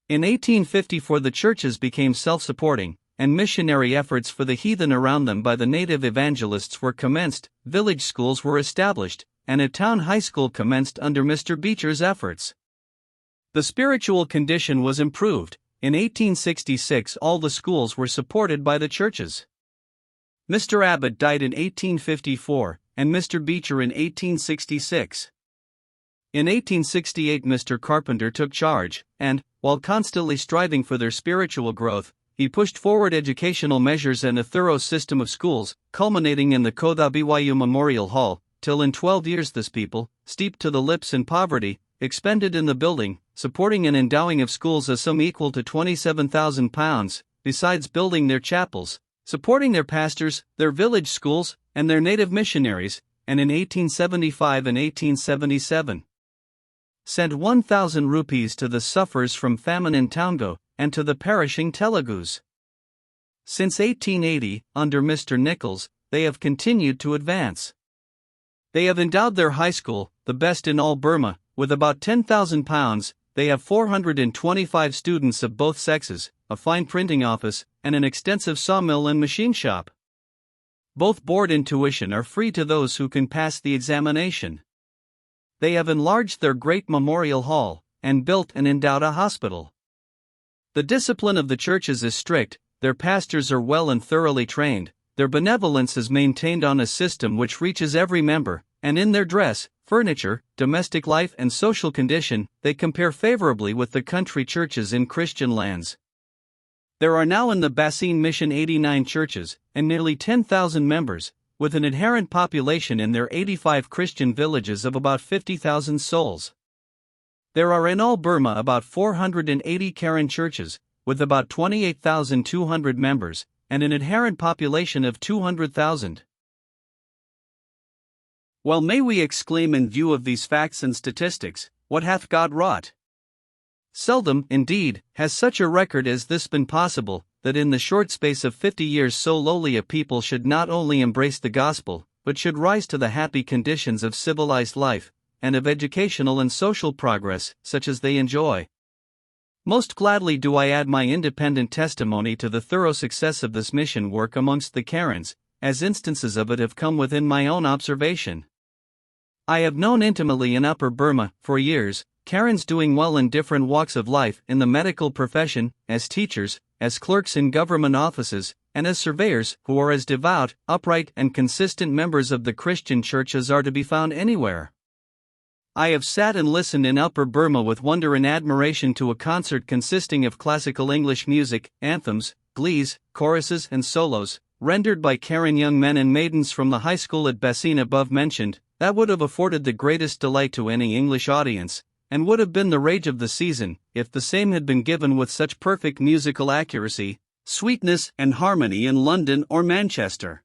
In 1854 the churches became self-supporting, and missionary efforts for the heathen around them by the native evangelists were commenced, village schools were established, and a town high school commenced under Mr. Beecher's efforts. The spiritual condition was improved. In 1866 all the schools were supported by the churches. Mr. Abbott died in 1854, and Mr. Beecher in 1866. In 1868 Mr. Carpenter took charge, and, while constantly striving for their spiritual growth, he pushed forward educational measures and a thorough system of schools, culminating in the Kotha BYU Memorial Hall, till in 12 years this people, steeped to the lips in poverty, expended in the building, supporting and endowing of schools a sum equal to £27,000, besides building their chapels, supporting their pastors, their village schools, and their native missionaries, and in 1875 and 1877 sent 1,000 rupees to the sufferers from famine in Towngo, and to the perishing Telugus. Since 1880, under Mr. Nichols, they have continued to advance. They have endowed their high school, the best in all Burma, with about £10,000. They have 425 students of both sexes, a fine printing office, and an extensive sawmill and machine shop. Both board and tuition are free to those who can pass the examination. They have enlarged their great memorial hall, and built and endowed a hospital. The discipline of the churches is strict, their pastors are well and thoroughly trained, their benevolence is maintained on a system which reaches every member, and in their dress, furniture, domestic life and social condition, they compare favorably with the country churches in Christian lands. There are now in the Basin Mission 89 churches, and nearly 10,000 members, with an inherent population in their 85 Christian villages of about 50,000 souls. There are in all Burma about 480 Karen churches, with about 28,200 members, and an inherent population of 200,000. Well, may we exclaim in view of these facts and statistics, what hath God wrought? Seldom, indeed, has such a record as this been possible, that in the short space of 50 years so lowly a people should not only embrace the gospel, but should rise to the happy conditions of civilized life, and of educational and social progress, such as they enjoy. Most gladly do I add my independent testimony to the thorough success of this mission work amongst the Karens, as instances of it have come within my own observation. I have known intimately in Upper Burma, for years, Karens doing well in different walks of life, in the medical profession, as teachers, as clerks in government offices, and as surveyors, who are as devout, upright, and consistent members of the Christian Church as are to be found anywhere. I have sat and listened in Upper Burma with wonder and admiration to a concert consisting of classical English music, anthems, glees, choruses, and solos, rendered by Karen young men and maidens from the high school at Basin above mentioned, that would have afforded the greatest delight to any English audience, and would have been the rage of the season, if the same had been given with such perfect musical accuracy, sweetness, and harmony in London or Manchester.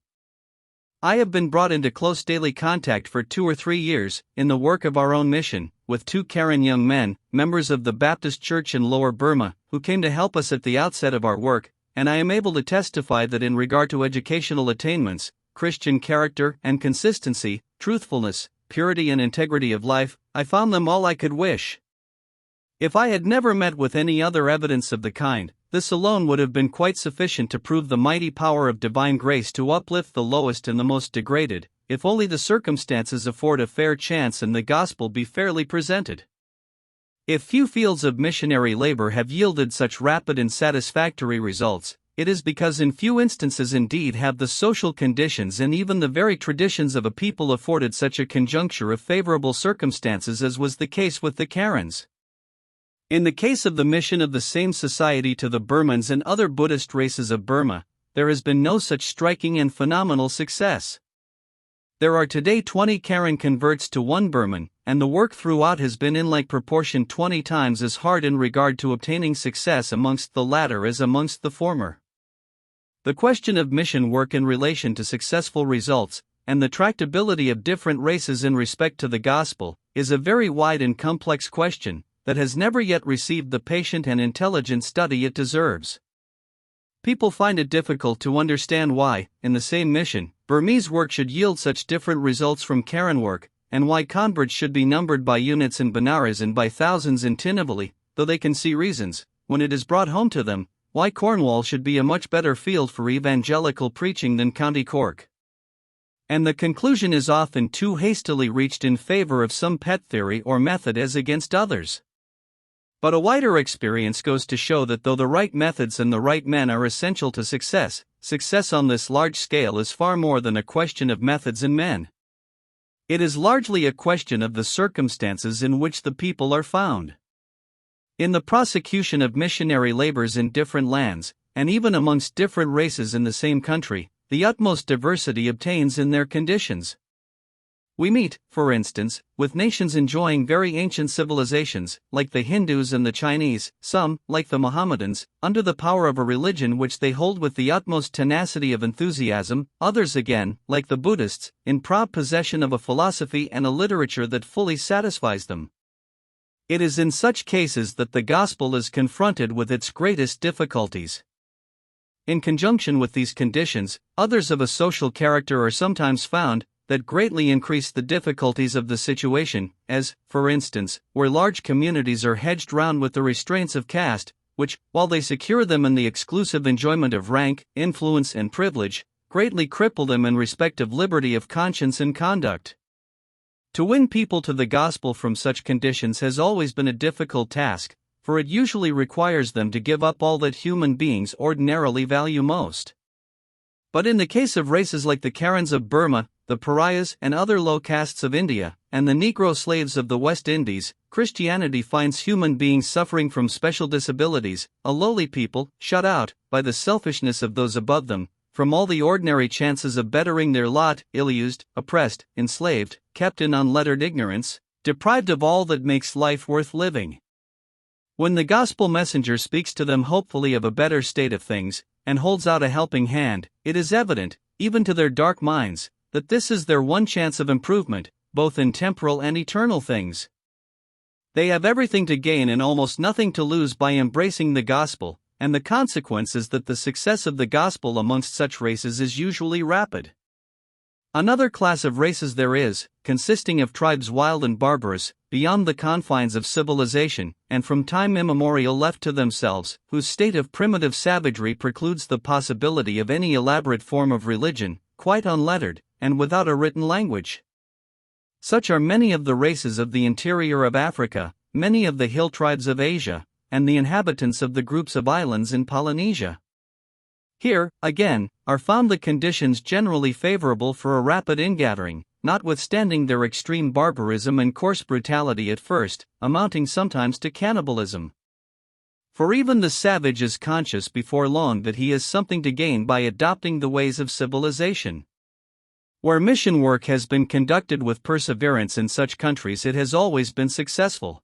I have been brought into close daily contact for 2 or 3 years, in the work of our own mission, with 2 Karen young men, members of the Baptist Church in Lower Burma, who came to help us at the outset of our work, and I am able to testify that in regard to educational attainments, Christian character and consistency, truthfulness, purity and integrity of life, I found them all I could wish. If I had never met with any other evidence of the kind, this alone would have been quite sufficient to prove the mighty power of divine grace to uplift the lowest and the most degraded, if only the circumstances afford a fair chance and the gospel be fairly presented. If few fields of missionary labor have yielded such rapid and satisfactory results, it is because in few instances indeed have the social conditions and even the very traditions of a people afforded such a conjuncture of favorable circumstances as was the case with the Karens. In the case of the mission of the same society to the Burmans and other Buddhist races of Burma, there has been no such striking and phenomenal success. There are today 20 Karen converts to 1 Burman, and the work throughout has been in like proportion 20 times as hard in regard to obtaining success amongst the latter as amongst the former. The question of mission work in relation to successful results, and the tractability of different races in respect to the gospel, is a very wide and complex question, that has never yet received the patient and intelligent study it deserves. People find it difficult to understand why, in the same mission, Burmese work should yield such different results from Karen work, and why converts should be numbered by units in Benares and by thousands in Tinnevelly, though they can see reasons, when it is brought home to them, why Cornwall should be a much better field for evangelical preaching than County Cork. And the conclusion is often too hastily reached in favor of some pet theory or method as against others. But a wider experience goes to show that though the right methods and the right men are essential to success, success on this large scale is far more than a question of methods and men. It is largely a question of the circumstances in which the people are found. In the prosecution of missionary labors in different lands, and even amongst different races in the same country, the utmost diversity obtains in their conditions. We meet, for instance, with nations enjoying very ancient civilizations, like the Hindus and the Chinese, some, like the Mohammedans, under the power of a religion which they hold with the utmost tenacity of enthusiasm, others again, like the Buddhists, in proud possession of a philosophy and a literature that fully satisfies them. It is in such cases that the gospel is confronted with its greatest difficulties. In conjunction with these conditions, others of a social character are sometimes found, that greatly increase the difficulties of the situation, as, for instance, where large communities are hedged round with the restraints of caste, which, while they secure them in the exclusive enjoyment of rank, influence and privilege, greatly cripple them in respect of liberty of conscience and conduct. To win people to the gospel from such conditions has always been a difficult task, for it usually requires them to give up all that human beings ordinarily value most. But in the case of races like the Karens of Burma, the pariahs and other low castes of India, and the Negro slaves of the West Indies, Christianity finds human beings suffering from special disabilities, a lowly people, shut out, by the selfishness of those above them, from all the ordinary chances of bettering their lot, ill-used, oppressed, enslaved, kept in unlettered ignorance, deprived of all that makes life worth living. When the gospel messenger speaks to them hopefully of a better state of things, and holds out a helping hand, it is evident, even to their dark minds, that this is their one chance of improvement, both in temporal and eternal things. They have everything to gain and almost nothing to lose by embracing the gospel, and the consequence is that the success of the gospel amongst such races is usually rapid. Another class of races there is, consisting of tribes wild and barbarous, beyond the confines of civilization, and from time immemorial left to themselves, whose state of primitive savagery precludes the possibility of any elaborate form of religion, quite unlettered, and without a written language. Such are many of the races of the interior of Africa, many of the hill tribes of Asia, and the inhabitants of the groups of islands in Polynesia. Here, again, are found the conditions generally favorable for a rapid ingathering, notwithstanding their extreme barbarism and coarse brutality at first, amounting sometimes to cannibalism. For even the savage is conscious before long that he has something to gain by adopting the ways of civilization. Where mission work has been conducted with perseverance in such countries, it has always been successful.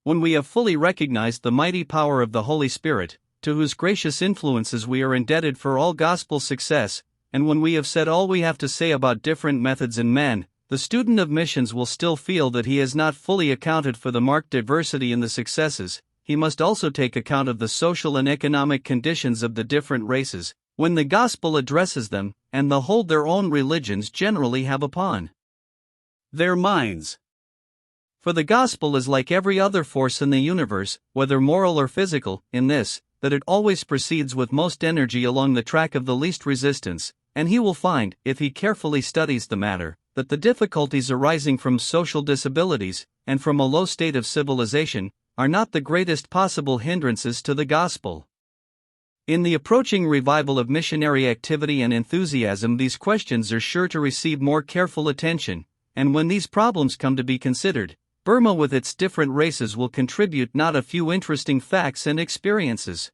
When we have fully recognized the mighty power of the Holy Spirit, to whose gracious influences we are indebted for all gospel success, and when we have said all we have to say about different methods in man, the student of missions will still feel that he has not fully accounted for the marked diversity in the successes. He must also take account of the social and economic conditions of the different races, when the gospel addresses them, and the hold their own religions generally have upon their minds. For the gospel is like every other force in the universe, whether moral or physical, in this, that it always proceeds with most energy along the track of the least resistance, and he will find, if he carefully studies the matter, that the difficulties arising from social disabilities, and from a low state of civilization, are not the greatest possible hindrances to the gospel. In the approaching revival of missionary activity and enthusiasm, these questions are sure to receive more careful attention, and when these problems come to be considered, Burma with its different races will contribute not a few interesting facts and experiences.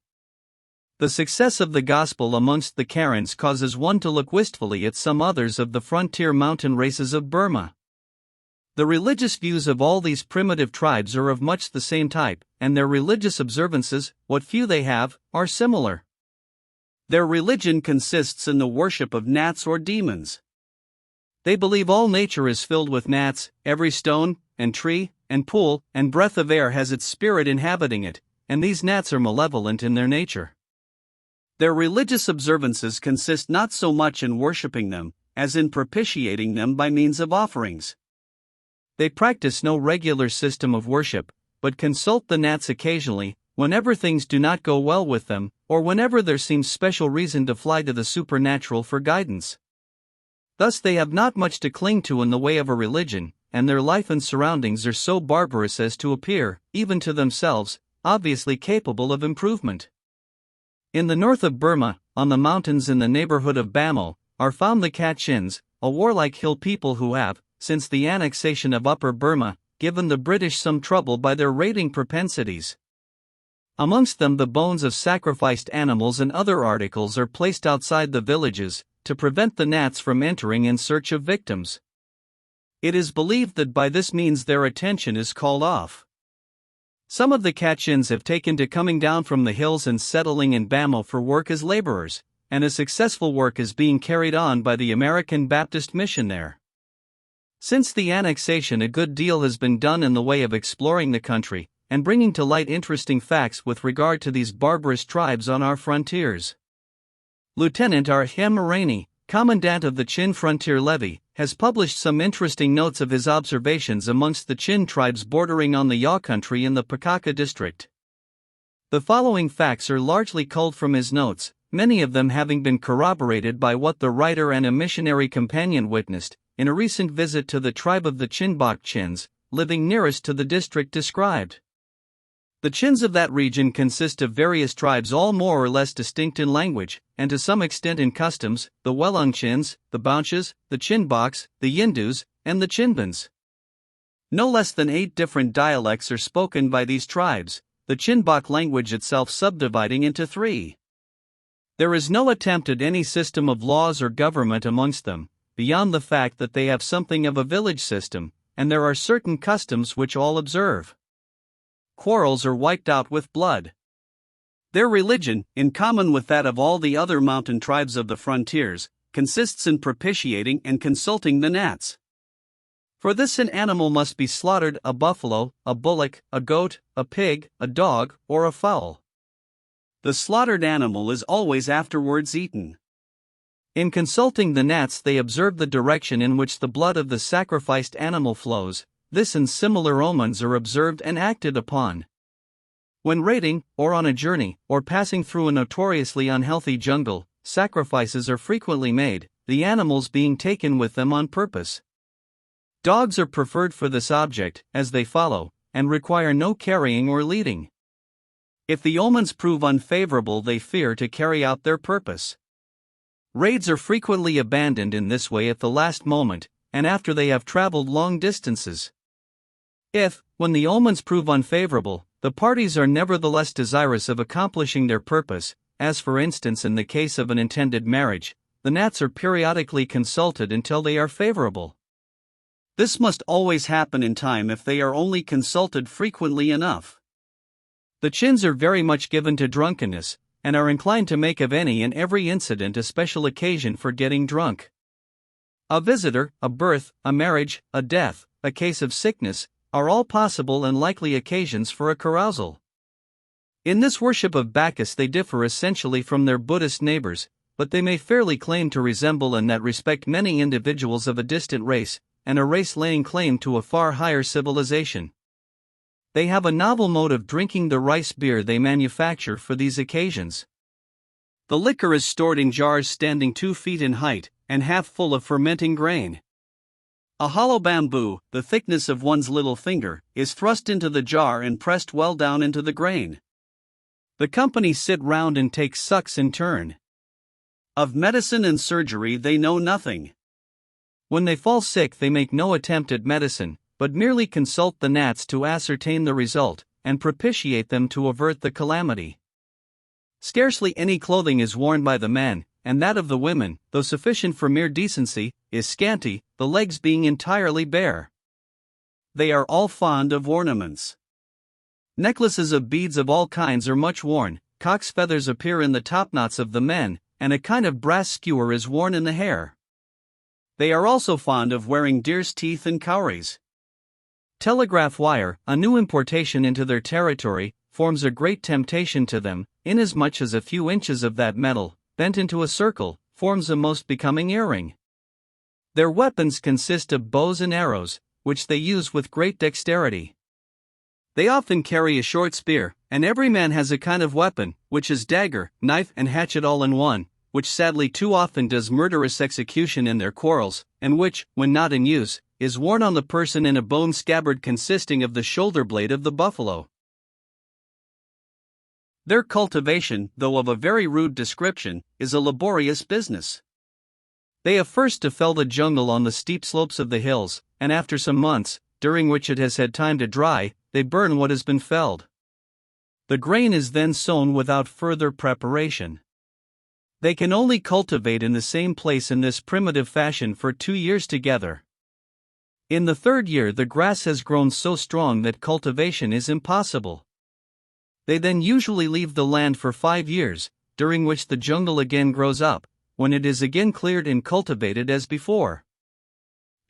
The success of the gospel amongst the Karens causes one to look wistfully at some others of the frontier mountain races of Burma. The religious views of all these primitive tribes are of much the same type, and their religious observances, what few they have, are similar. Their religion consists in the worship of gnats or demons. They believe all nature is filled with gnats, every stone, and tree, and pool, and breath of air has its spirit inhabiting it, and these gnats are malevolent in their nature. Their religious observances consist not so much in worshipping them, as in propitiating them by means of offerings. They practice no regular system of worship, but consult the gnats occasionally, whenever things do not go well with them, or whenever there seems special reason to fly to the supernatural for guidance. Thus they have not much to cling to in the way of a religion, and their life and surroundings are so barbarous as to appear, even to themselves, obviously capable of improvement. In the north of Burma, on the mountains in the neighborhood of Bamo, are found the Kachins, a warlike hill people who have, since the annexation of Upper Burma, given the British some trouble by their raiding propensities. Amongst them the bones of sacrificed animals and other articles are placed outside the villages, to prevent the gnats from entering in search of victims. It is believed that by this means their attention is called off. Some of the Kachins have taken to coming down from the hills and settling in Bamo for work as laborers, and a successful work is being carried on by the American Baptist Mission there. Since the annexation, a good deal has been done in the way of exploring the country, and bringing to light interesting facts with regard to these barbarous tribes on our frontiers. Lieutenant R. M. Rainey, Commandant of the Chin Frontier Levy, has published some interesting notes of his observations amongst the Chin tribes bordering on the Yaw country in the Pakaka district. The following facts are largely culled from his notes, many of them having been corroborated by what the writer and a missionary companion witnessed, in a recent visit to the tribe of the Chinbok Chins, living nearest to the district described. The Chins of that region consist of various tribes, all more or less distinct in language, and to some extent in customs: the Welung Chins, the Bounches, the Chinboks, the Yindus, and the Chinbans. No less than 8 different dialects are spoken by these tribes, the Chinbok language itself subdividing into 3. There is no attempt at any system of laws or government amongst them, beyond the fact that they have something of a village system, and there are certain customs which all observe. Quarrels are wiped out with blood. Their religion, in common with that of all the other mountain tribes of the frontiers, consists in propitiating and consulting the gnats. For this an animal must be slaughtered: a buffalo, a bullock, a goat, a pig, a dog, or a fowl. The slaughtered animal is always afterwards eaten. In consulting the gnats they observe the direction in which the blood of the sacrificed animal flows. This and similar omens are observed and acted upon. When raiding, or on a journey, or passing through a notoriously unhealthy jungle, sacrifices are frequently made, the animals being taken with them on purpose. Dogs are preferred for this object, as they follow, and require no carrying or leading. If the omens prove unfavorable, they fear to carry out their purpose. Raids are frequently abandoned in this way at the last moment, and after they have traveled long distances. If, when the omens prove unfavorable, the parties are nevertheless desirous of accomplishing their purpose, as for instance in the case of an intended marriage, the Nats are periodically consulted until they are favorable. This must always happen in time if they are only consulted frequently enough. The Chins are very much given to drunkenness, and are inclined to make of any and every incident a special occasion for getting drunk. A visitor, a birth, a marriage, a death, a case of sickness, are all possible and likely occasions for a carousal. In this worship of Bacchus they differ essentially from their Buddhist neighbors, but they may fairly claim to resemble in that respect many individuals of a distant race, and a race laying claim to a far higher civilization. They have a novel mode of drinking the rice beer they manufacture for these occasions. The liquor is stored in jars standing 2 feet in height, and half full of fermenting grain. A hollow bamboo, the thickness of one's little finger, is thrust into the jar and pressed well down into the grain. The company sit round and take sucks in turn. Of medicine and surgery they know nothing. When they fall sick they make no attempt at medicine, but merely consult the Nats to ascertain the result, and propitiate them to avert the calamity. Scarcely any clothing is worn by the men, and that of the women, though sufficient for mere decency, is scanty, the legs being entirely bare. They are all fond of ornaments. Necklaces of beads of all kinds are much worn, cock's feathers appear in the topknots of the men, and a kind of brass skewer is worn in the hair. They are also fond of wearing deer's teeth and cowries. Telegraph wire, a new importation into their territory, forms a great temptation to them, inasmuch as a few inches of that metal, bent into a circle, forms a most becoming earring. Their weapons consist of bows and arrows, which they use with great dexterity. They often carry a short spear, and every man has a kind of weapon, which is dagger, knife and hatchet all in one, which sadly too often does murderous execution in their quarrels, and which, when not in use, is worn on the person in a bone scabbard consisting of the shoulder blade of the buffalo. Their cultivation, though of a very rude description, is a laborious business. They have first to fell the jungle on the steep slopes of the hills, and after some months, during which it has had time to dry, they burn what has been felled. The grain is then sown without further preparation. They can only cultivate in the same place in this primitive fashion for 2 years together. In the 3rd year the grass has grown so strong that cultivation is impossible. They then usually leave the land for 5 years, during which the jungle again grows up, when it is again cleared and cultivated as before.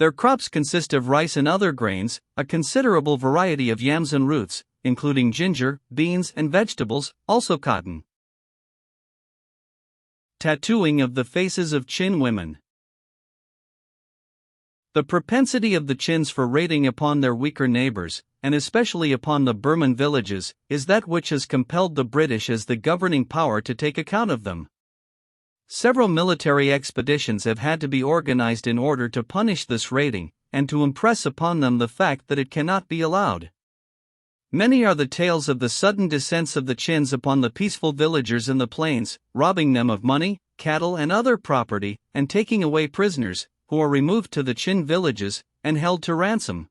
Their crops consist of rice and other grains, a considerable variety of yams and roots, including ginger, beans and vegetables, also cotton. Tattooing of the faces of Chin women. The propensity of the Chins for raiding upon their weaker neighbors, and especially upon the Burman villages, is that which has compelled the British as the governing power to take account of them. Several military expeditions have had to be organized in order to punish this raiding, and to impress upon them the fact that it cannot be allowed. Many are the tales of the sudden descents of the Chins upon the peaceful villagers in the plains, robbing them of money, cattle and other property, and taking away prisoners, who are removed to the Chin villages, and held to ransom.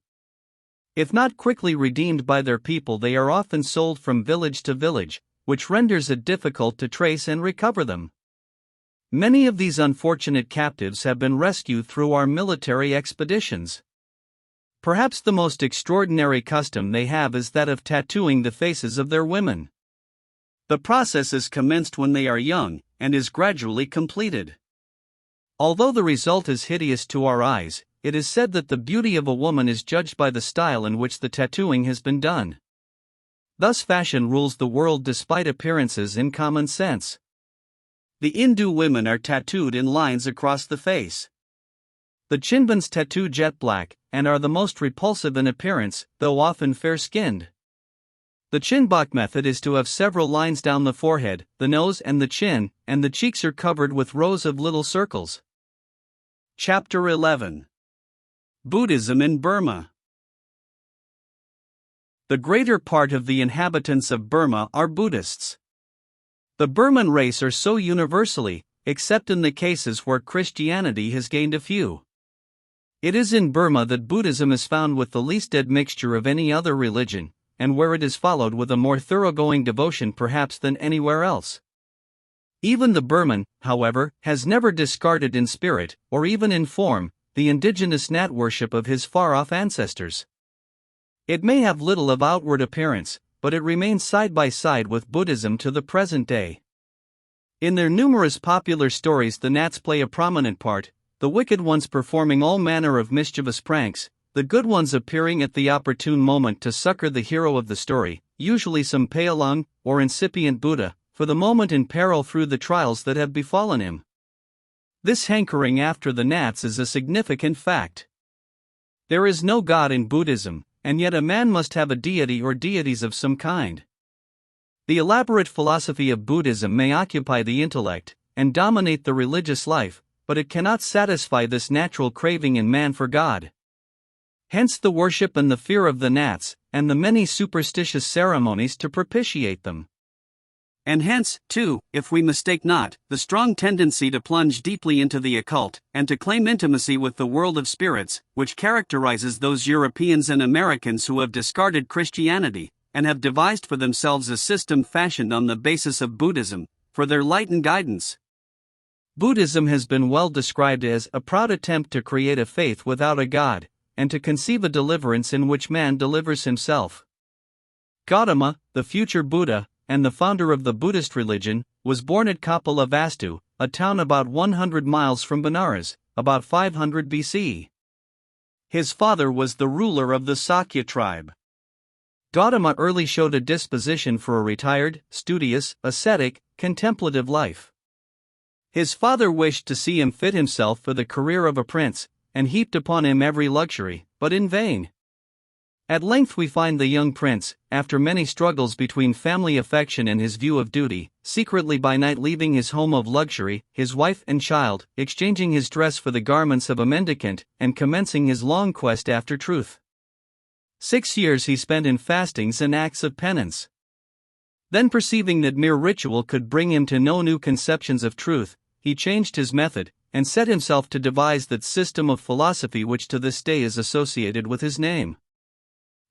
If not quickly redeemed by their people, they are often sold from village to village, which renders it difficult to trace and recover them. Many of these unfortunate captives have been rescued through our military expeditions. Perhaps the most extraordinary custom they have is that of tattooing the faces of their women. The process is commenced when they are young, and is gradually completed. Although the result is hideous to our eyes, it is said that the beauty of a woman is judged by the style in which the tattooing has been done. Thus fashion rules the world despite appearances and common sense. The Hindu women are tattooed in lines across the face. The Chinbans tattoo jet black, and are the most repulsive in appearance, though often fair-skinned. The Chinbok method is to have several lines down the forehead, the nose and the chin, and the cheeks are covered with rows of little circles. Chapter 11. Buddhism in Burma. The greater part of the inhabitants of Burma are Buddhists. The Burman race are so universally, except in the cases where Christianity has gained a few. It is in Burma that Buddhism is found with the least admixture of any other religion, and where it is followed with a more thoroughgoing devotion perhaps than anywhere else. Even the Burman, however, has never discarded in spirit, or even in form, the indigenous Nat worship of his far-off ancestors. It may have little of outward appearance, but it remains side by side with Buddhism to the present day. In their numerous popular stories, the Nats play a prominent part, the wicked ones performing all manner of mischievous pranks, the good ones appearing at the opportune moment to succor the hero of the story, usually some Paolung or incipient Buddha, for the moment in peril through the trials that have befallen him. This hankering after the Nats is a significant fact. There is no God in Buddhism, and yet a man must have a deity or deities of some kind. The elaborate philosophy of Buddhism may occupy the intellect and dominate the religious life, but it cannot satisfy this natural craving in man for God. Hence the worship and the fear of the Nats, and the many superstitious ceremonies to propitiate them. And hence, too, if we mistake not, the strong tendency to plunge deeply into the occult, and to claim intimacy with the world of spirits, which characterizes those Europeans and Americans who have discarded Christianity, and have devised for themselves a system fashioned on the basis of Buddhism, for their light and guidance. Buddhism has been well described as a proud attempt to create a faith without a God, and to conceive a deliverance in which man delivers himself. Gautama, the future Buddha, and the founder of the Buddhist religion, was born at Kapilavastu, a town about 100 miles from Benares, about 500 BC. His father was the ruler of the Sakya tribe. Gautama early showed a disposition for a retired, studious, ascetic, contemplative life. His father wished to see him fit himself for the career of a prince, and heaped upon him every luxury, but in vain. At length we find the young prince, after many struggles between family affection and his view of duty, secretly by night leaving his home of luxury, his wife and child, exchanging his dress for the garments of a mendicant, and commencing his long quest after truth. 6 years he spent in fastings and acts of penance. Then, perceiving that mere ritual could bring him to no new conceptions of truth, he changed his method, and set himself to devise that system of philosophy which to this day is associated with his name.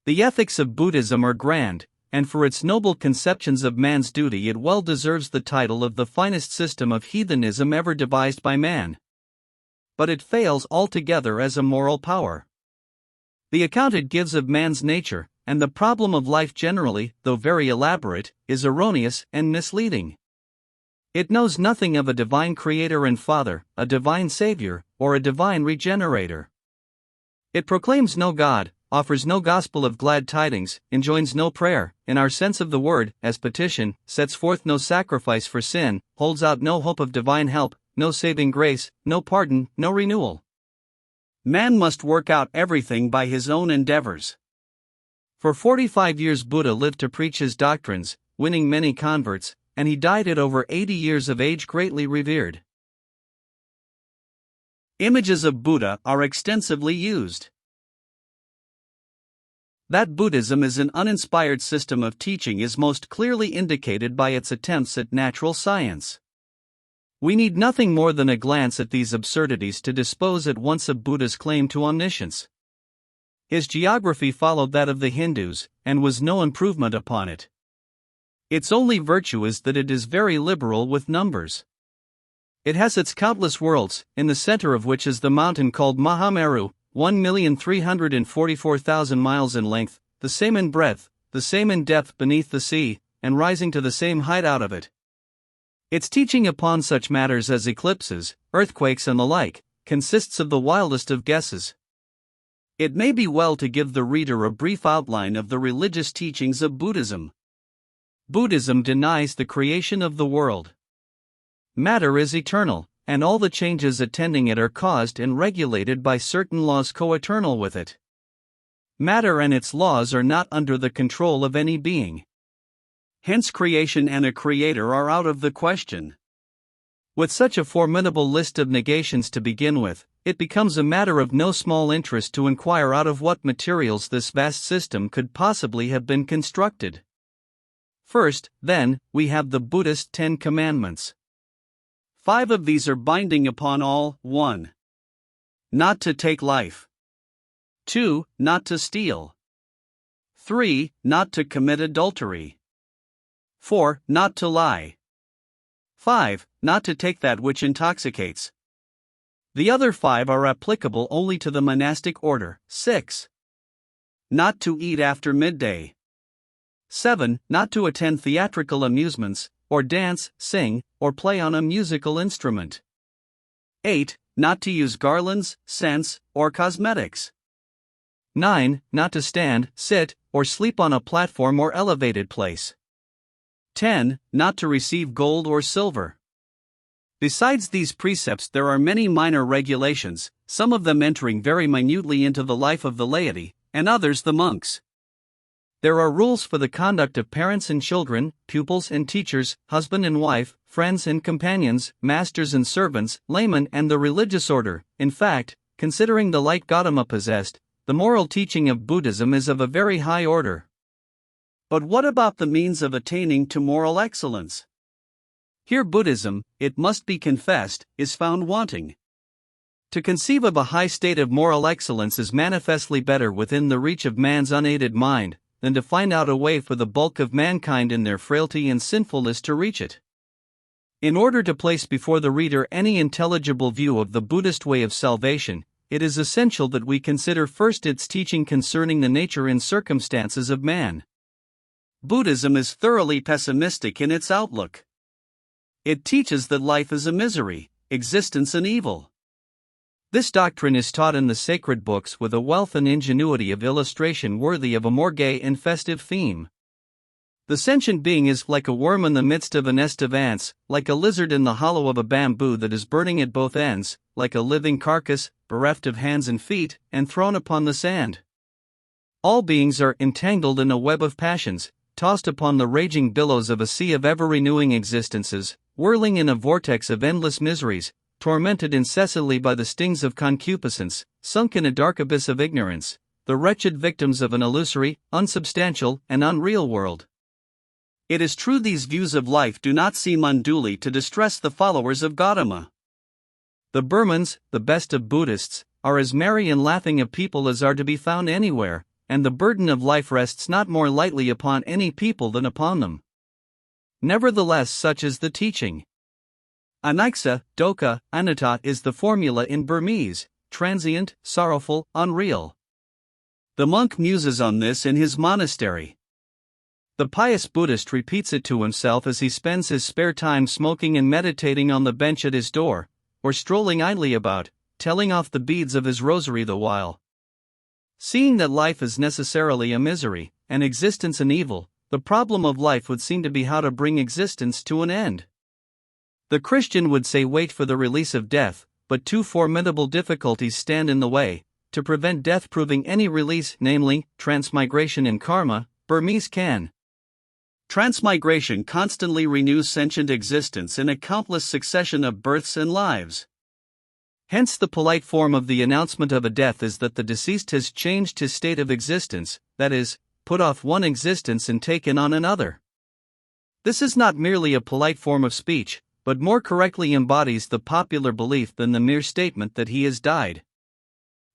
The ethics of Buddhism are grand, and for its noble conceptions of man's duty it well deserves the title of the finest system of heathenism ever devised by man. But it fails altogether as a moral power. The account it gives of man's nature, and the problem of life generally, though very elaborate, is erroneous and misleading. It knows nothing of a divine creator and father, a divine savior, or a divine regenerator. It proclaims no God, offers no gospel of glad tidings, enjoins no prayer, in our sense of the word, as petition, sets forth no sacrifice for sin, holds out no hope of divine help, no saving grace, no pardon, no renewal. Man must work out everything by his own endeavors. For 45 years Buddha lived to preach his doctrines, winning many converts, and he died at over 80 years of age greatly revered. Images of Buddha are extensively used. That Buddhism is an uninspired system of teaching is most clearly indicated by its attempts at natural science. We need nothing more than a glance at these absurdities to dispose at once of Buddha's claim to omniscience. His geography followed that of the Hindus, and was no improvement upon it. Its only virtue is that it is very liberal with numbers. It has its countless worlds, in the center of which is the mountain called Mahameru, 1,344,000 miles in length, the same in breadth, the same in depth beneath the sea, and rising to the same height out of it. Its teaching upon such matters as eclipses, earthquakes and the like, consists of the wildest of guesses. It may be well to give the reader a brief outline of the religious teachings of Buddhism. Buddhism denies the creation of the world. Matter is eternal, and all the changes attending it are caused and regulated by certain laws coeternal with it. Matter and its laws are not under the control of any being. Hence creation and a creator are out of the question. With such a formidable list of negations to begin with, it becomes a matter of no small interest to inquire out of what materials this vast system could possibly have been constructed. First, then, we have the Buddhist 10 Commandments. 5 of these are binding upon all. 1. Not to take life. 2. Not to steal. 3. Not to commit adultery. 4. Not to lie. 5. Not to take that which intoxicates. The other 5 are applicable only to the monastic order. 6. Not to eat after midday. 7. Not to attend theatrical amusements, or dance, sing, or play on a musical instrument. 8. Not to use garlands, scents, or cosmetics. 9. Not to stand, sit, or sleep on a platform or elevated place. 10. Not to receive gold or silver. Besides these precepts, there are many minor regulations, some of them entering very minutely into the life of the laity, and others the monks. There are rules for the conduct of parents and children, pupils and teachers, husband and wife, friends and companions, masters and servants, laymen and the religious order. In fact, considering the light Gautama possessed, the moral teaching of Buddhism is of a very high order. But what about the means of attaining to moral excellence? Here Buddhism, it must be confessed, is found wanting. To conceive of a high state of moral excellence is manifestly better within the reach of man's unaided mind than to find out a way for the bulk of mankind in their frailty and sinfulness to reach it. In order to place before the reader any intelligible view of the Buddhist way of salvation, it is essential that we consider first its teaching concerning the nature and circumstances of man. Buddhism is thoroughly pessimistic in its outlook. It teaches that life is a misery, existence an evil. This doctrine is taught in the sacred books with a wealth and ingenuity of illustration worthy of a more gay and festive theme. The sentient being is like a worm in the midst of a nest of ants, like a lizard in the hollow of a bamboo that is burning at both ends, like a living carcass, bereft of hands and feet, and thrown upon the sand. All beings are entangled in a web of passions, tossed upon the raging billows of a sea of ever-renewing existences, whirling in a vortex of endless miseries, tormented incessantly by the stings of concupiscence, sunk in a dark abyss of ignorance, the wretched victims of an illusory, unsubstantial, and unreal world. It is true these views of life do not seem unduly to distress the followers of Gautama. The Burmans, the best of Buddhists, are as merry and laughing a people as are to be found anywhere, and the burden of life rests not more lightly upon any people than upon them. Nevertheless, such is the teaching. Anicca, dukkha, anatta is the formula in Burmese: transient, sorrowful, unreal. The monk muses on this in his monastery. The pious Buddhist repeats it to himself as he spends his spare time smoking and meditating on the bench at his door, or strolling idly about, telling off the beads of his rosary the while. Seeing that life is necessarily a misery, and existence an evil, the problem of life would seem to be how to bring existence to an end. The Christian would say wait for the release of death, but two formidable difficulties stand in the way, to prevent death proving any release, namely, transmigration and karma. Burmese can. Transmigration constantly renews sentient existence in a countless succession of births and lives. Hence the polite form of the announcement of a death is that the deceased has changed his state of existence, that is, put off one existence and taken on another. This is not merely a polite form of speech, but more correctly embodies the popular belief than the mere statement that he has died.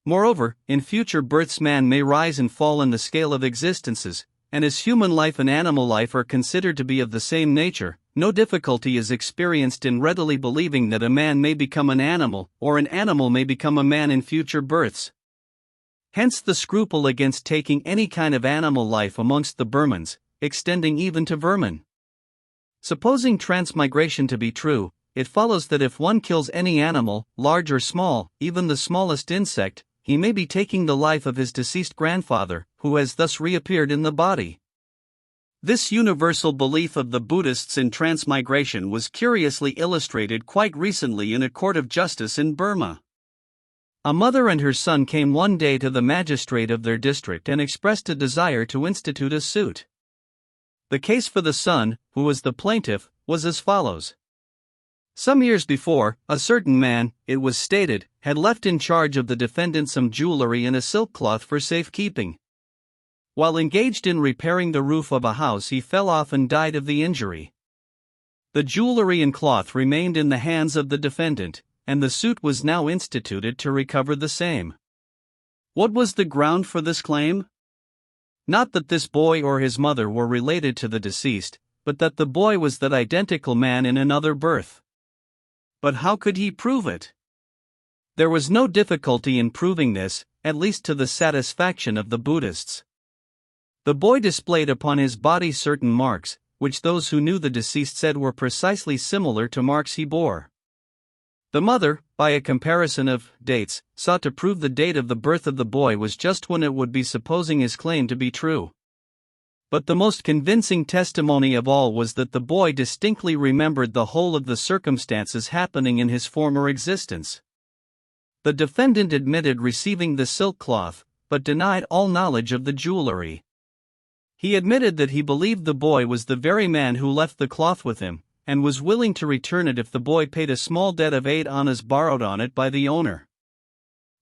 Moreover, in future births man may rise and fall in the scale of existences, and as human life and animal life are considered to be of the same nature, no difficulty is experienced in readily believing that a man may become an animal, or an animal may become a man in future births. Hence the scruple against taking any kind of animal life amongst the Burmans, extending even to vermin. Supposing transmigration to be true, it follows that if one kills any animal, large or small, even the smallest insect, he may be taking the life of his deceased grandfather, who has thus reappeared in the body. This universal belief of the Buddhists in transmigration was curiously illustrated quite recently in a court of justice in Burma. A mother and her son came one day to the magistrate of their district and expressed a desire to institute a suit. The case for the son, who was the plaintiff, was as follows. Some years before, a certain man, it was stated, had left in charge of the defendant some jewelry and a silk cloth for safekeeping. While engaged in repairing the roof of a house, he fell off and died of the injury. The jewelry and cloth remained in the hands of the defendant, and the suit was now instituted to recover the same. What was the ground for this claim? Not that this boy or his mother were related to the deceased, but that the boy was that identical man in another birth. But how could he prove it? There was no difficulty in proving this, at least to the satisfaction of the Buddhists. The boy displayed upon his body certain marks, which those who knew the deceased said were precisely similar to marks he bore. The mother, by a comparison of dates, sought to prove the date of the birth of the boy was just when it would be supposing his claim to be true. But the most convincing testimony of all was that the boy distinctly remembered the whole of the circumstances happening in his former existence. The defendant admitted receiving the silk cloth, but denied all knowledge of the jewelry. He admitted that he believed the boy was the very man who left the cloth with him, and was willing to return it if the boy paid a small debt of 8 annas borrowed on it by the owner.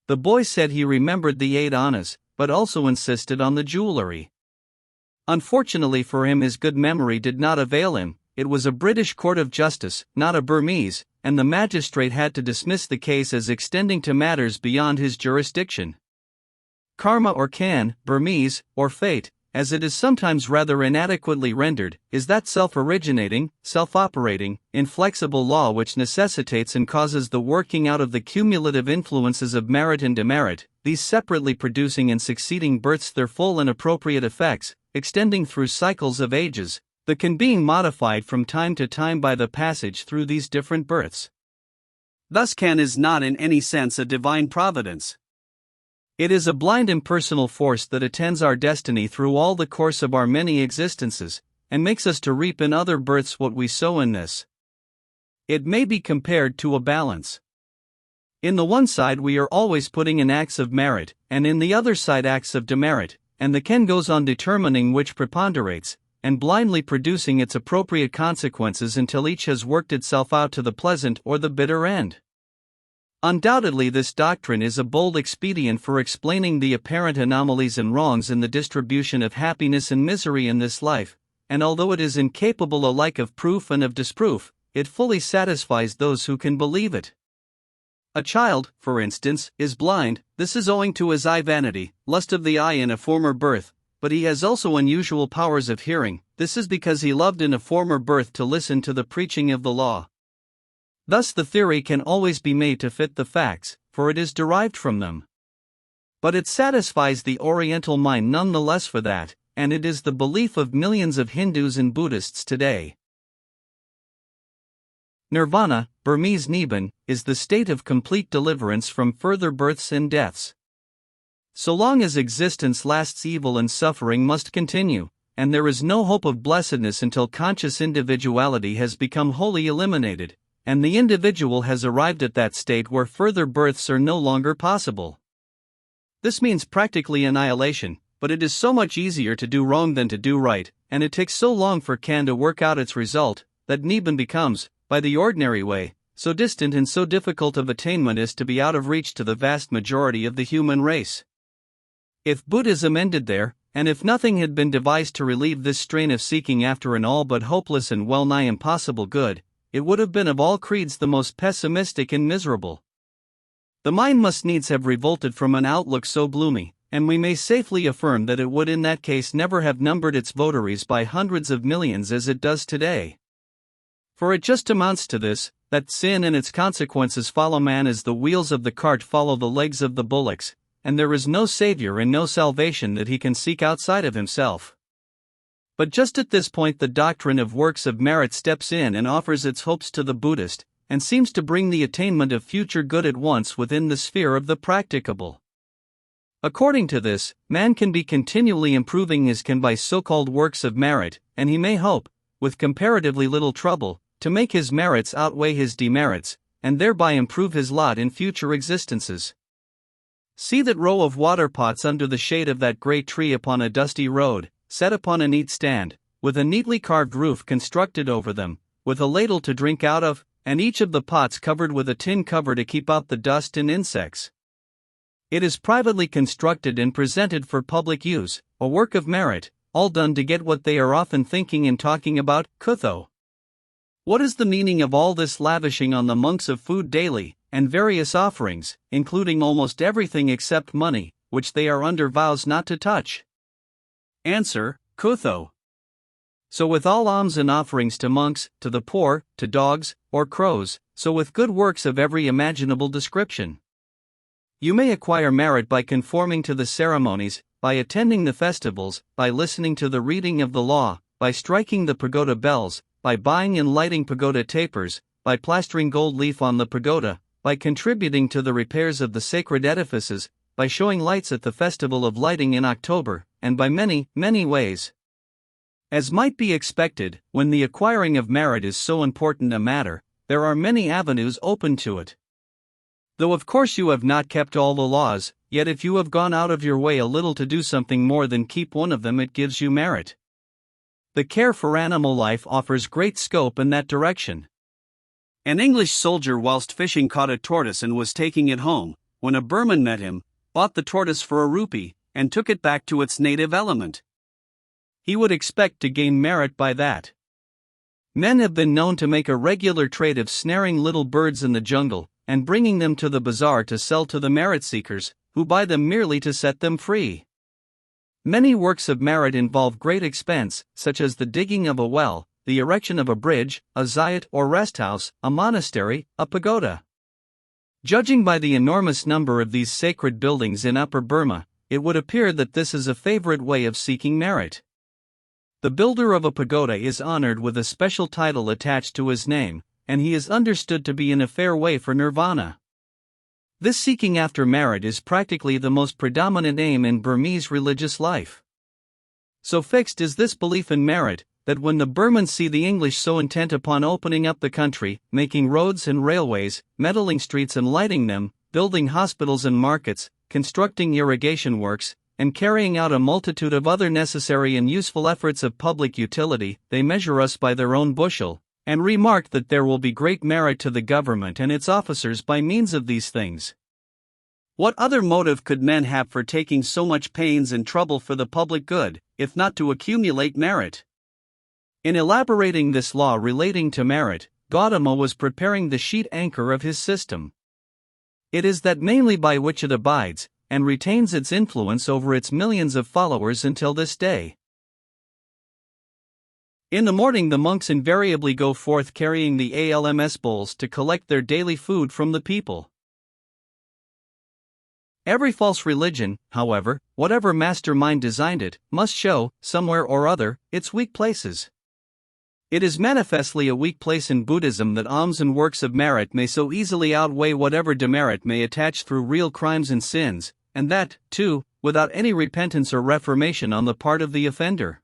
The boy said he remembered the 8 annas, but also insisted on the jewelry. Unfortunately for him, his good memory did not avail him. It was a British court of justice, not a Burmese, and the magistrate had to dismiss the case as extending to matters beyond his jurisdiction. Karma or Kan, Burmese, or fate, as it is sometimes rather inadequately rendered, is that self-originating, self-operating, inflexible law which necessitates and causes the working out of the cumulative influences of merit and demerit, these separately producing in succeeding births their full and appropriate effects, extending through cycles of ages, the can being modified from time to time by the passage through these different births. Thus Kan is not in any sense a divine providence. It is a blind impersonal force that attends our destiny through all the course of our many existences, and makes us to reap in other births what we sow in this. It may be compared to a balance. In the one side we are always putting in acts of merit, and in the other side acts of demerit, and the Kan goes on determining which preponderates, and blindly producing its appropriate consequences until each has worked itself out to the pleasant or the bitter end. Undoubtedly, this doctrine is a bold expedient for explaining the apparent anomalies and wrongs in the distribution of happiness and misery in this life, and although it is incapable alike of proof and of disproof, it fully satisfies those who can believe it. A child, for instance, is blind. This is owing to his eye vanity, lust of the eye in a former birth, but he has also unusual powers of hearing. This is because he loved in a former birth to listen to the preaching of the law. Thus the theory can always be made to fit the facts, for it is derived from them. But it satisfies the Oriental mind nonetheless for that, and it is the belief of millions of Hindus and Buddhists today. Nirvana, Burmese Nibbana, is the state of complete deliverance from further births and deaths. So long as existence lasts, evil and suffering must continue, and there is no hope of blessedness until conscious individuality has become wholly eliminated, and the individual has arrived at that state where further births are no longer possible. This means practically annihilation, but it is so much easier to do wrong than to do right, and it takes so long for Kan to work out its result, that Nibbana becomes, by the ordinary way, so distant and so difficult of attainment as to be out of reach to the vast majority of the human race. If Buddhism ended there, and if nothing had been devised to relieve this strain of seeking after an all but hopeless and well-nigh impossible good, it would have been of all creeds the most pessimistic and miserable. The mind must needs have revolted from an outlook so gloomy, and we may safely affirm that it would in that case never have numbered its votaries by hundreds of millions as it does today. For it just amounts to this, that sin and its consequences follow man as the wheels of the cart follow the legs of the bullocks, and there is no savior and no salvation that he can seek outside of himself. But just at this point the doctrine of works of merit steps in and offers its hopes to the Buddhist, and seems to bring the attainment of future good at once within the sphere of the practicable. According to this, man can be continually improving his Kan by so-called works of merit, and he may hope, with comparatively little trouble, to make his merits outweigh his demerits, and thereby improve his lot in future existences. See that row of water pots under the shade of that great tree upon a dusty road, set upon a neat stand, with a neatly carved roof constructed over them, with a ladle to drink out of, and each of the pots covered with a tin cover to keep out the dust and insects. It is privately constructed and presented for public use, a work of merit, all done to get what they are often thinking and talking about, kutho. What is the meaning of all this lavishing on the monks of food daily, and various offerings, including almost everything except money, which they are under vows not to touch? Answer: kutho. So with all alms and offerings to monks, to the poor, to dogs, or crows, so with good works of every imaginable description. You may acquire merit by conforming to the ceremonies, by attending the festivals, by listening to the reading of the law, by striking the pagoda bells, by buying and lighting pagoda tapers, by plastering gold leaf on the pagoda, by contributing to the repairs of the sacred edifices, by showing lights at the festival of lighting in October, and by many, many ways. As might be expected, when the acquiring of merit is so important a matter, there are many avenues open to it. Though of course you have not kept all the laws, yet if you have gone out of your way a little to do something more than keep one of them, it gives you merit. The care for animal life offers great scope in that direction. An English soldier whilst fishing caught a tortoise and was taking it home, when a Burman met him, bought the tortoise for a rupee, and took it back to its native element. He would expect to gain merit by that. Men have been known to make a regular trade of snaring little birds in the jungle, and bringing them to the bazaar to sell to the merit seekers, who buy them merely to set them free. Many works of merit involve great expense, such as the digging of a well, the erection of a bridge, a zayat or rest house, a monastery, a pagoda. Judging by the enormous number of these sacred buildings in Upper Burma, it would appear that this is a favorite way of seeking merit. The builder of a pagoda is honored with a special title attached to his name, and he is understood to be in a fair way for nirvana. This seeking after merit is practically the most predominant aim in Burmese religious life. So fixed is this belief in merit, that when the Burmans see the English so intent upon opening up the country, making roads and railways, metalling streets and lighting them, building hospitals and markets, constructing irrigation works, and carrying out a multitude of other necessary and useful efforts of public utility, they measure us by their own bushel, and remark that there will be great merit to the government and its officers by means of these things. What other motive could men have for taking so much pains and trouble for the public good, if not to accumulate merit? In elaborating this law relating to merit, Gautama was preparing the sheet anchor of his system. It is that mainly by which it abides, and retains its influence over its millions of followers until this day. In the morning the monks invariably go forth carrying the alms bowls to collect their daily food from the people. Every false religion, however, whatever mastermind designed it, must show, somewhere or other, its weak places. It is manifestly a weak place in Buddhism that alms and works of merit may so easily outweigh whatever demerit may attach through real crimes and sins, and that, too, without any repentance or reformation on the part of the offender.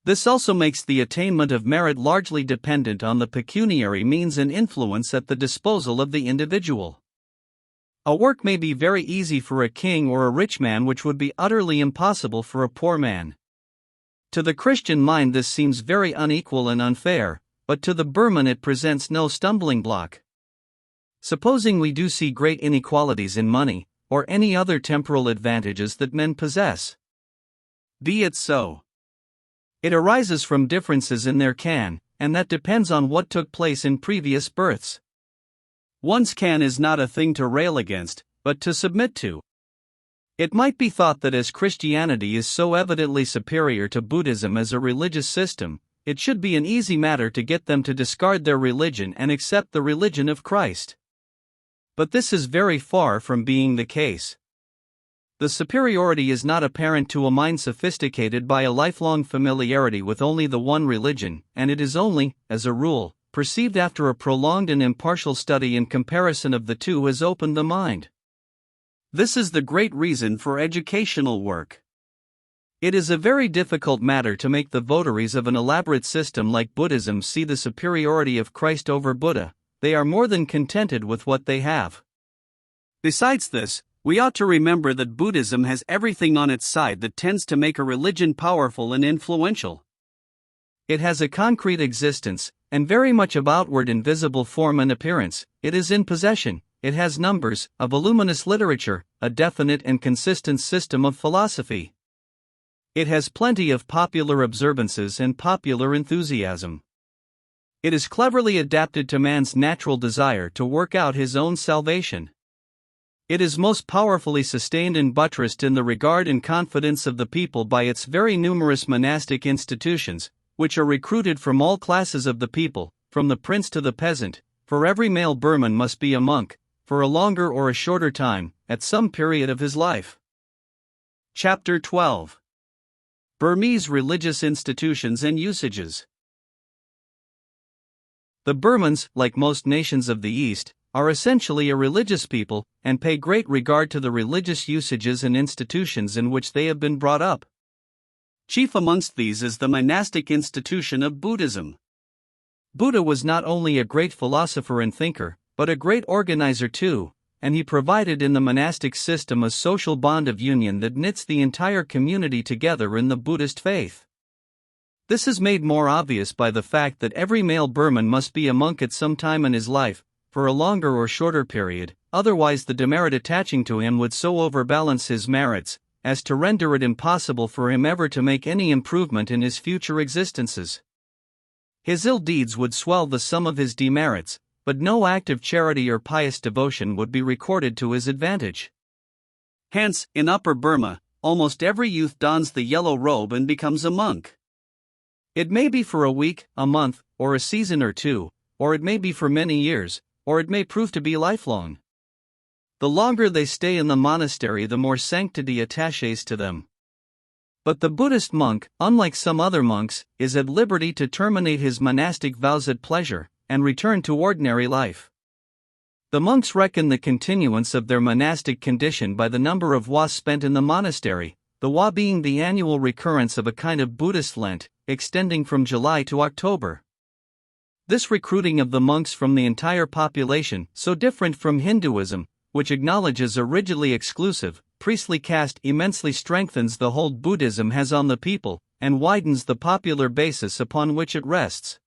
This also makes the attainment of merit largely dependent on the pecuniary means and influence at the disposal of the individual. A work may be very easy for a king or a rich man which would be utterly impossible for a poor man. To the Christian mind this seems very unequal and unfair, but to the Burman it presents no stumbling block. Supposing we do see great inequalities in money, or any other temporal advantages that men possess. Be it so. It arises from differences in their can, and that depends on what took place in previous births. One's can is not a thing to rail against, but to submit to. It might be thought that as Christianity is so evidently superior to Buddhism as a religious system, it should be an easy matter to get them to discard their religion and accept the religion of Christ. But this is very far from being the case. The superiority is not apparent to a mind sophisticated by a lifelong familiarity with only the one religion, and it is only, as a rule, perceived after a prolonged and impartial study and comparison of the two has opened the mind. This is the great reason for educational work. It is a very difficult matter to make the votaries of an elaborate system like Buddhism see the superiority of Christ over Buddha. They are more than contented with what they have. Besides this, we ought to remember that Buddhism has everything on its side that tends to make a religion powerful and influential. It has a concrete existence, and very much of outward and visible form and appearance. It is in possession, it has numbers, a voluminous literature, a definite and consistent system of philosophy. It has plenty of popular observances and popular enthusiasm. It is cleverly adapted to man's natural desire to work out his own salvation. It is most powerfully sustained and buttressed in the regard and confidence of the people by its very numerous monastic institutions, which are recruited from all classes of the people, from the prince to the peasant, for every male Burman must be a monk, for a longer or a shorter time, at some period of his life. Chapter 12. Burmese Religious Institutions and Usages. The Burmans, like most nations of the East, are essentially a religious people, and pay great regard to the religious usages and institutions in which they have been brought up. Chief amongst these is the monastic institution of Buddhism. Buddha was not only a great philosopher and thinker, but a great organizer too, and he provided in the monastic system a social bond of union that knits the entire community together in the Buddhist faith. This is made more obvious by the fact that every male Burman must be a monk at some time in his life, for a longer or shorter period, otherwise the demerit attaching to him would so overbalance his merits, as to render it impossible for him ever to make any improvement in his future existences. His ill deeds would swell the sum of his demerits, but no act of charity or pious devotion would be recorded to his advantage. Hence, in Upper Burma, almost every youth dons the yellow robe and becomes a monk. It may be for a week, a month, or a season or two, or it may be for many years, or it may prove to be lifelong. The longer they stay in the monastery, the more sanctity attaches to them. But the Buddhist monk, unlike some other monks, is at liberty to terminate his monastic vows at pleasure, and return to ordinary life. The monks reckon the continuance of their monastic condition by the number of wa spent in the monastery, the wa being the annual recurrence of a kind of Buddhist Lent, extending from July to October. This recruiting of the monks from the entire population, so different from Hinduism, which acknowledges a rigidly exclusive, priestly caste, immensely strengthens the hold Buddhism has on the people, and widens the popular basis upon which it rests.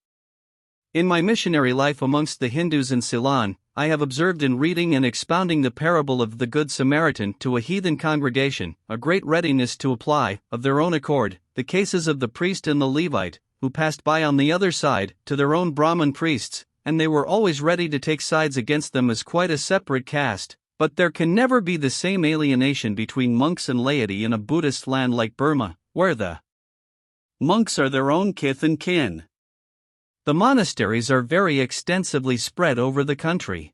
In my missionary life amongst the Hindus in Ceylon, I have observed in reading and expounding the parable of the Good Samaritan to a heathen congregation, a great readiness to apply, of their own accord, the cases of the priest and the Levite, who passed by on the other side, to their own Brahmin priests, and they were always ready to take sides against them as quite a separate caste. But there can never be the same alienation between monks and laity in a Buddhist land like Burma, where the monks are their own kith and kin. The monasteries are very extensively spread over the country.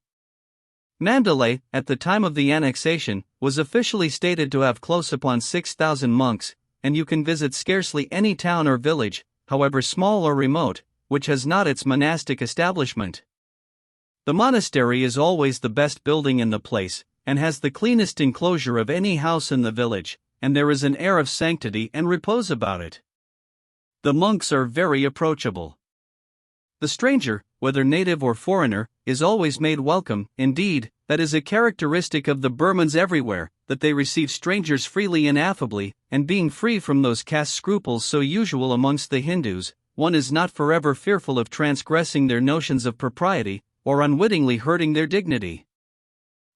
Mandalay, at the time of the annexation, was officially stated to have close upon 6,000 monks, and you can visit scarcely any town or village, however small or remote, which has not its monastic establishment. The monastery is always the best building in the place, and has the cleanest enclosure of any house in the village, and there is an air of sanctity and repose about it. The monks are very approachable. The stranger, whether native or foreigner, is always made welcome. Indeed, that is a characteristic of the Burmans everywhere, that they receive strangers freely and affably, and being free from those caste scruples so usual amongst the Hindus, one is not forever fearful of transgressing their notions of propriety, or unwittingly hurting their dignity.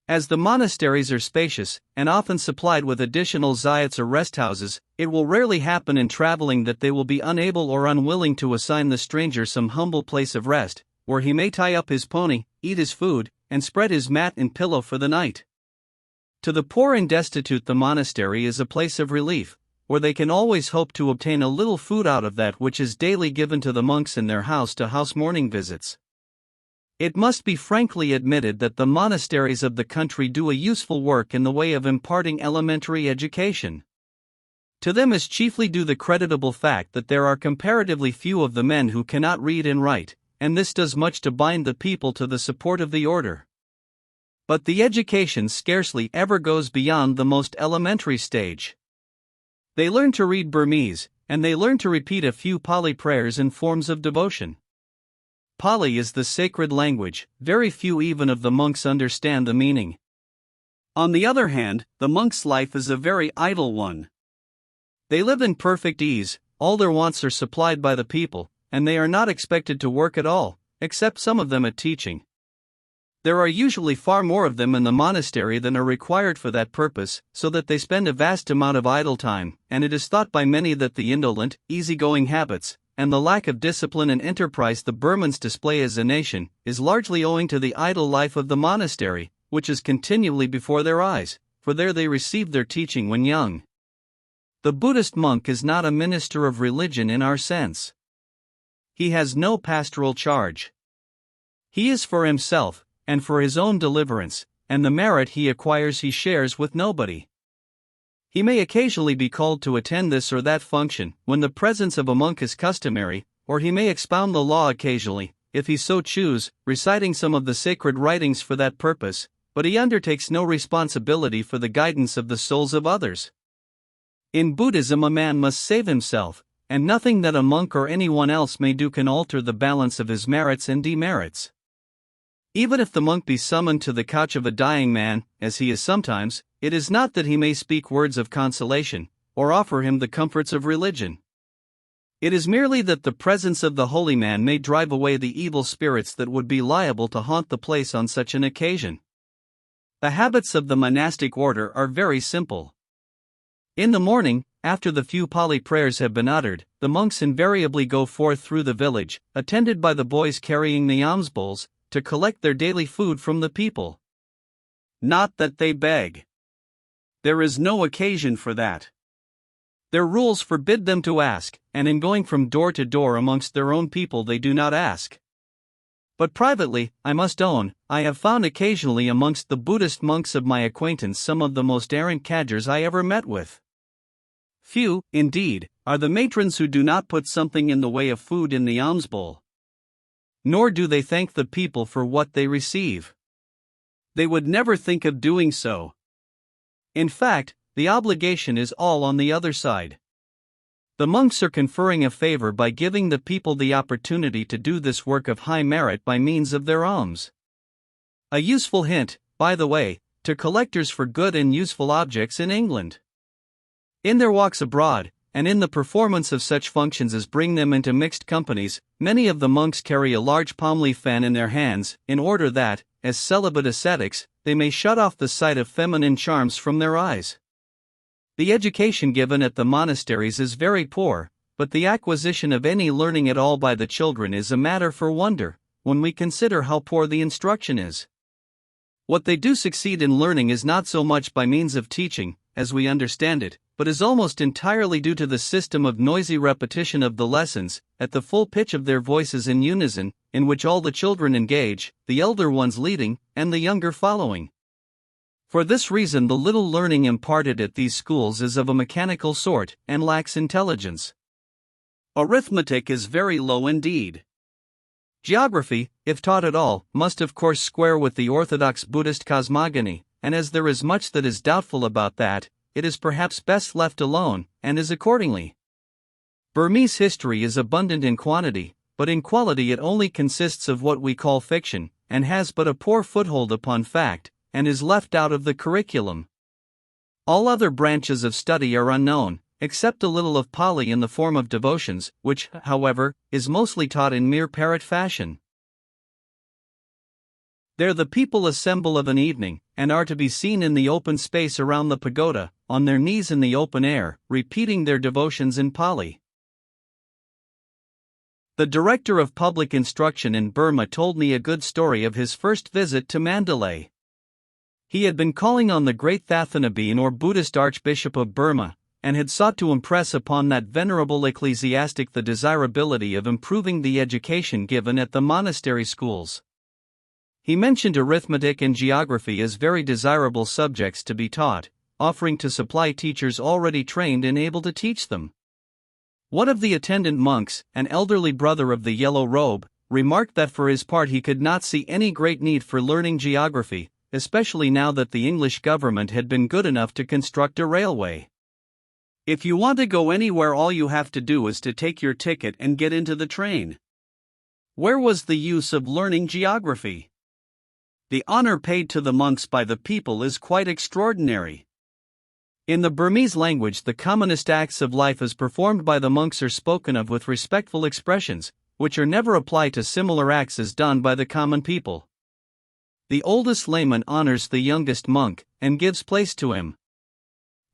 As the monasteries are spacious, and often supplied with additional zayats or rest houses, it will rarely happen in traveling that they will be unable or unwilling to assign the stranger some humble place of rest, where he may tie up his pony, eat his food, and spread his mat and pillow for the night. To the poor and destitute the monastery is a place of relief, where they can always hope to obtain a little food out of that which is daily given to the monks in their house-to-house morning visits. It must be frankly admitted that the monasteries of the country do a useful work in the way of imparting elementary education. To them is chiefly due the creditable fact that there are comparatively few of the men who cannot read and write, and this does much to bind the people to the support of the order. But the education scarcely ever goes beyond the most elementary stage. They learn to read Burmese, and they learn to repeat a few Pali prayers and forms of devotion. Pali is the sacred language, very few even of the monks understand the meaning. On the other hand, the monk's life is a very idle one. They live in perfect ease, all their wants are supplied by the people, and they are not expected to work at all, except some of them at teaching. There are usually far more of them in the monastery than are required for that purpose, so that they spend a vast amount of idle time, and it is thought by many that the indolent, easygoing habits, and the lack of discipline and enterprise the Burmans display as a nation, is largely owing to the idle life of the monastery, which is continually before their eyes, for there they received their teaching when young. The Buddhist monk is not a minister of religion in our sense. He has no pastoral charge. He is for himself, and for his own deliverance, and the merit he acquires he shares with nobody. He may occasionally be called to attend this or that function, when the presence of a monk is customary, or he may expound the law occasionally, if he so choose, reciting some of the sacred writings for that purpose, but he undertakes no responsibility for the guidance of the souls of others. In Buddhism a man must save himself, and nothing that a monk or anyone else may do can alter the balance of his merits and demerits. Even if the monk be summoned to the couch of a dying man, as he is sometimes, it is not that he may speak words of consolation, or offer him the comforts of religion. It is merely that the presence of the holy man may drive away the evil spirits that would be liable to haunt the place on such an occasion. The habits of the monastic order are very simple. In the morning, after the few Pali prayers have been uttered, the monks invariably go forth through the village, attended by the boys carrying the alms bowls, to collect their daily food from the people. Not that they beg. There is no occasion for that. Their rules forbid them to ask, and in going from door to door amongst their own people they do not ask. But privately, I must own, I have found occasionally amongst the Buddhist monks of my acquaintance some of the most arrant cadgers I ever met with. Few, indeed, are the matrons who do not put something in the way of food in the alms bowl. Nor do they thank the people for what they receive. They would never think of doing so. In fact, the obligation is all on the other side. The monks are conferring a favor by giving the people the opportunity to do this work of high merit by means of their alms. A useful hint, by the way, to collectors for good and useful objects in England. In their walks abroad, and in the performance of such functions as bring them into mixed companies, many of the monks carry a large palm leaf fan in their hands, in order that, as celibate ascetics, they may shut off the sight of feminine charms from their eyes. The education given at the monasteries is very poor, but the acquisition of any learning at all by the children is a matter for wonder, when we consider how poor the instruction is. What they do succeed in learning is not so much by means of teaching, as we understand it, but is almost entirely due to the system of noisy repetition of the lessons, at the full pitch of their voices in unison, in which all the children engage, the elder ones leading, and the younger following. For this reason the little learning imparted at these schools is of a mechanical sort, and lacks intelligence. Arithmetic is very low indeed. Geography, if taught at all, must of course square with the orthodox Buddhist cosmogony, and as there is much that is doubtful about that, it is perhaps best left alone, and is accordingly. Burmese history is abundant in quantity, but in quality it only consists of what we call fiction, and has but a poor foothold upon fact, and is left out of the curriculum. All other branches of study are unknown, except a little of Pali in the form of devotions, which, however, is mostly taught in mere parrot fashion. There the people assemble of an evening, and are to be seen in the open space around the pagoda, on their knees in the open air, repeating their devotions in Pali. The director of public instruction in Burma told me a good story of his first visit to Mandalay. He had been calling on the great Thathanabean or Buddhist Archbishop of Burma, and had sought to impress upon that venerable ecclesiastic the desirability of improving the education given at the monastery schools. He mentioned arithmetic and geography as very desirable subjects to be taught, offering to supply teachers already trained and able to teach them. One of the attendant monks, an elderly brother of the yellow robe, remarked that for his part he could not see any great need for learning geography, especially now that the English government had been good enough to construct a railway. If you want to go anywhere, all you have to do is to take your ticket and get into the train. Where was the use of learning geography? The honor paid to the monks by the people is quite extraordinary. In the Burmese language, the commonest acts of life as performed by the monks are spoken of with respectful expressions, which are never applied to similar acts as done by the common people. The oldest layman honors the youngest monk, and gives place to him.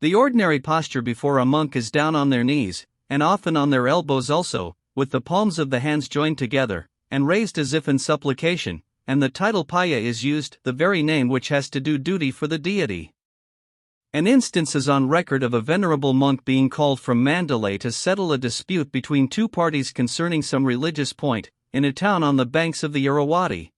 The ordinary posture before a monk is down on their knees, and often on their elbows also, with the palms of the hands joined together, and raised as if in supplication, and the title Paya is used, the very name which has to do duty for the deity. An instance is on record of a venerable monk being called from Mandalay to settle a dispute between two parties concerning some religious point, in a town on the banks of the Irrawaddy.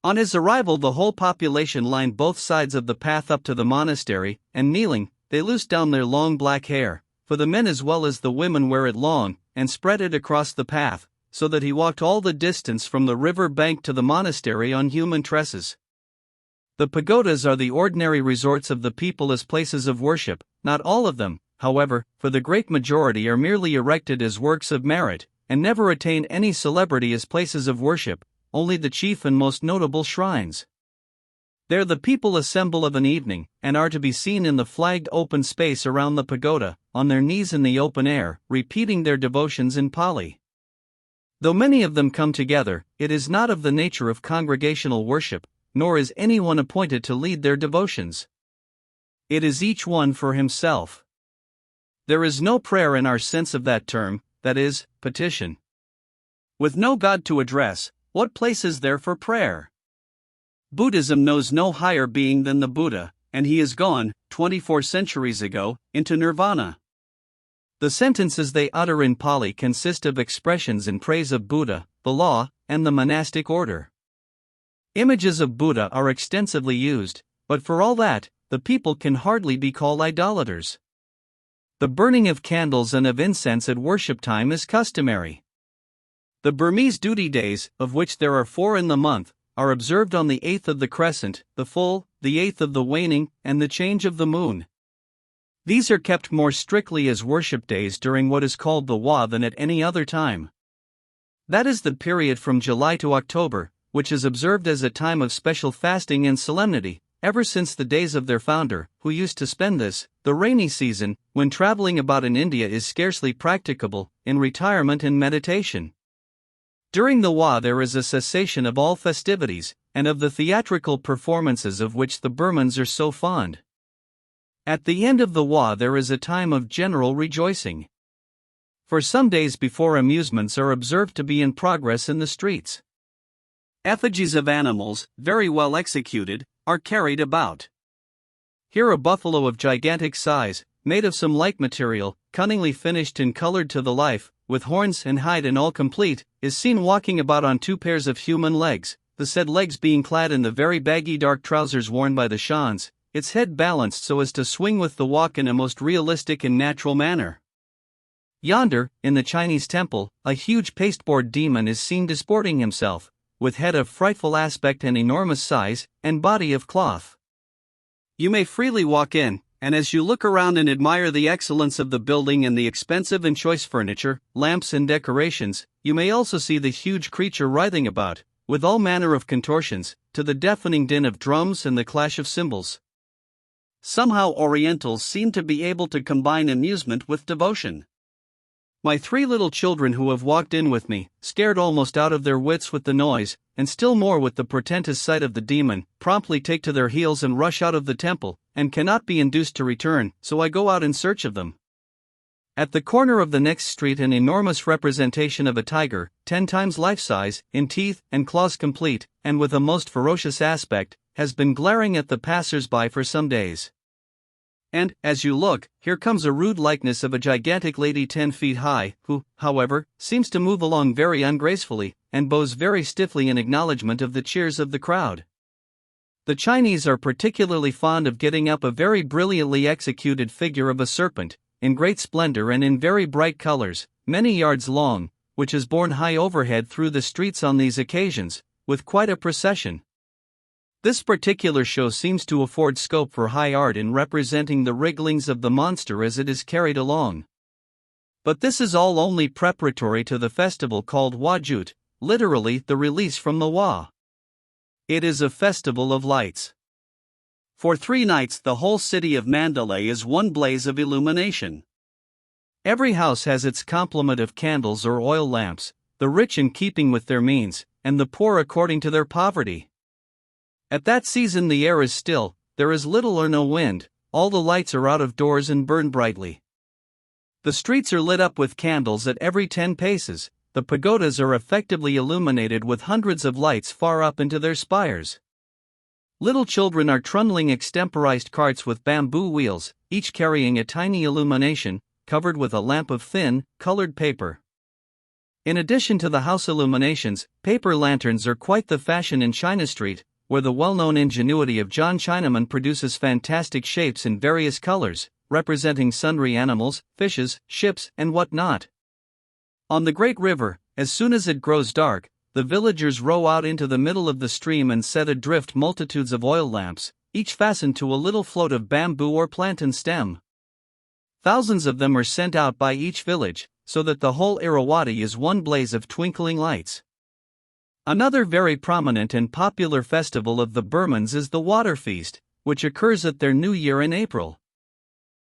On his arrival, the whole population lined both sides of the path up to the monastery, and kneeling, they loosed down their long black hair, for the men as well as the women wear it long, and spread it across the path, so that he walked all the distance from the river bank to the monastery on human tresses. The pagodas are the ordinary resorts of the people as places of worship. Not all of them, however, for the great majority are merely erected as works of merit, and never attain any celebrity as places of worship, only the chief and most notable shrines. There the people assemble of an evening, and are to be seen in the flagged open space around the pagoda, on their knees in the open air, repeating their devotions in Pali. Though many of them come together, it is not of the nature of congregational worship, nor is anyone appointed to lead their devotions. It is each one for himself. There is no prayer in our sense of that term, that is, petition. With no God to address, what place is there for prayer? Buddhism knows no higher being than the Buddha, and he is gone, 24 centuries ago, into nirvana. The sentences they utter in Pali consist of expressions in praise of Buddha, the law, and the monastic order. Images of Buddha are extensively used, but for all that, the people can hardly be called idolaters. The burning of candles and of incense at worship time is customary. The Burmese duty days, of which there are 4 in the month, are observed on the 8th of the crescent, the full, the 8th of the waning, and the change of the moon. These are kept more strictly as worship days during what is called the Wa than at any other time. That is the period from July to October, which is observed as a time of special fasting and solemnity, ever since the days of their founder, who used to spend this, the rainy season, when traveling about in India is scarcely practicable, in retirement and meditation. During the Wa there is a cessation of all festivities, and of the theatrical performances of which the Burmans are so fond. At the end of the Wa there is a time of general rejoicing. For some days before, amusements are observed to be in progress in the streets. Effigies of animals, very well executed, are carried about. Here a buffalo of gigantic size, made of some like material, cunningly finished and colored to the life, with horns and hide and all complete, is seen walking about on 2 pairs of human legs, the said legs being clad in the very baggy dark trousers worn by the Shans, its head balanced so as to swing with the walk in a most realistic and natural manner. Yonder, in the Chinese temple, a huge pasteboard demon is seen disporting himself, with head of frightful aspect and enormous size, and body of cloth. You may freely walk in, and as you look around and admire the excellence of the building and the expensive and choice furniture, lamps and decorations, you may also see the huge creature writhing about, with all manner of contortions, to the deafening din of drums and the clash of cymbals. Somehow Orientals seem to be able to combine amusement with devotion. My 3 little children who have walked in with me, scared almost out of their wits with the noise, and still more with the portentous sight of the demon, promptly take to their heels and rush out of the temple, and cannot be induced to return, so I go out in search of them. At the corner of the next street an enormous representation of a tiger, 10 times life-size, in teeth and claws complete, and with a most ferocious aspect, has been glaring at the passers-by for some days. And, as you look, here comes a rude likeness of a gigantic lady 10 feet high, who, however, seems to move along very ungracefully, and bows very stiffly in acknowledgement of the cheers of the crowd. The Chinese are particularly fond of getting up a very brilliantly executed figure of a serpent, in great splendor and in very bright colors, many yards long, which is borne high overhead through the streets on these occasions, with quite a procession. This particular show seems to afford scope for high art in representing the wrigglings of the monster as it is carried along. But this is all only preparatory to the festival called Wajut, literally the release from the Wa. It is a festival of lights. For 3 nights, the whole city of Mandalay is one blaze of illumination. Every house has its complement of candles or oil lamps, the rich in keeping with their means, and the poor according to their poverty. At that season the air is still, there is little or no wind, all the lights are out of doors and burn brightly. The streets are lit up with candles at every 10 paces, the pagodas are effectively illuminated with hundreds of lights far up into their spires. Little children are trundling extemporized carts with bamboo wheels, each carrying a tiny illumination, covered with a lamp of thin, colored paper. In addition to the house illuminations, paper lanterns are quite the fashion in China Street, where the well-known ingenuity of John Chinaman produces fantastic shapes in various colors, representing sundry animals, fishes, ships, and what-not. On the great river, as soon as it grows dark, the villagers row out into the middle of the stream and set adrift multitudes of oil lamps, each fastened to a little float of bamboo or plantain stem. Thousands of them are sent out by each village, so that the whole Irrawaddy is one blaze of twinkling lights. Another very prominent and popular festival of the Burmans is the water feast, which occurs at their new year in April.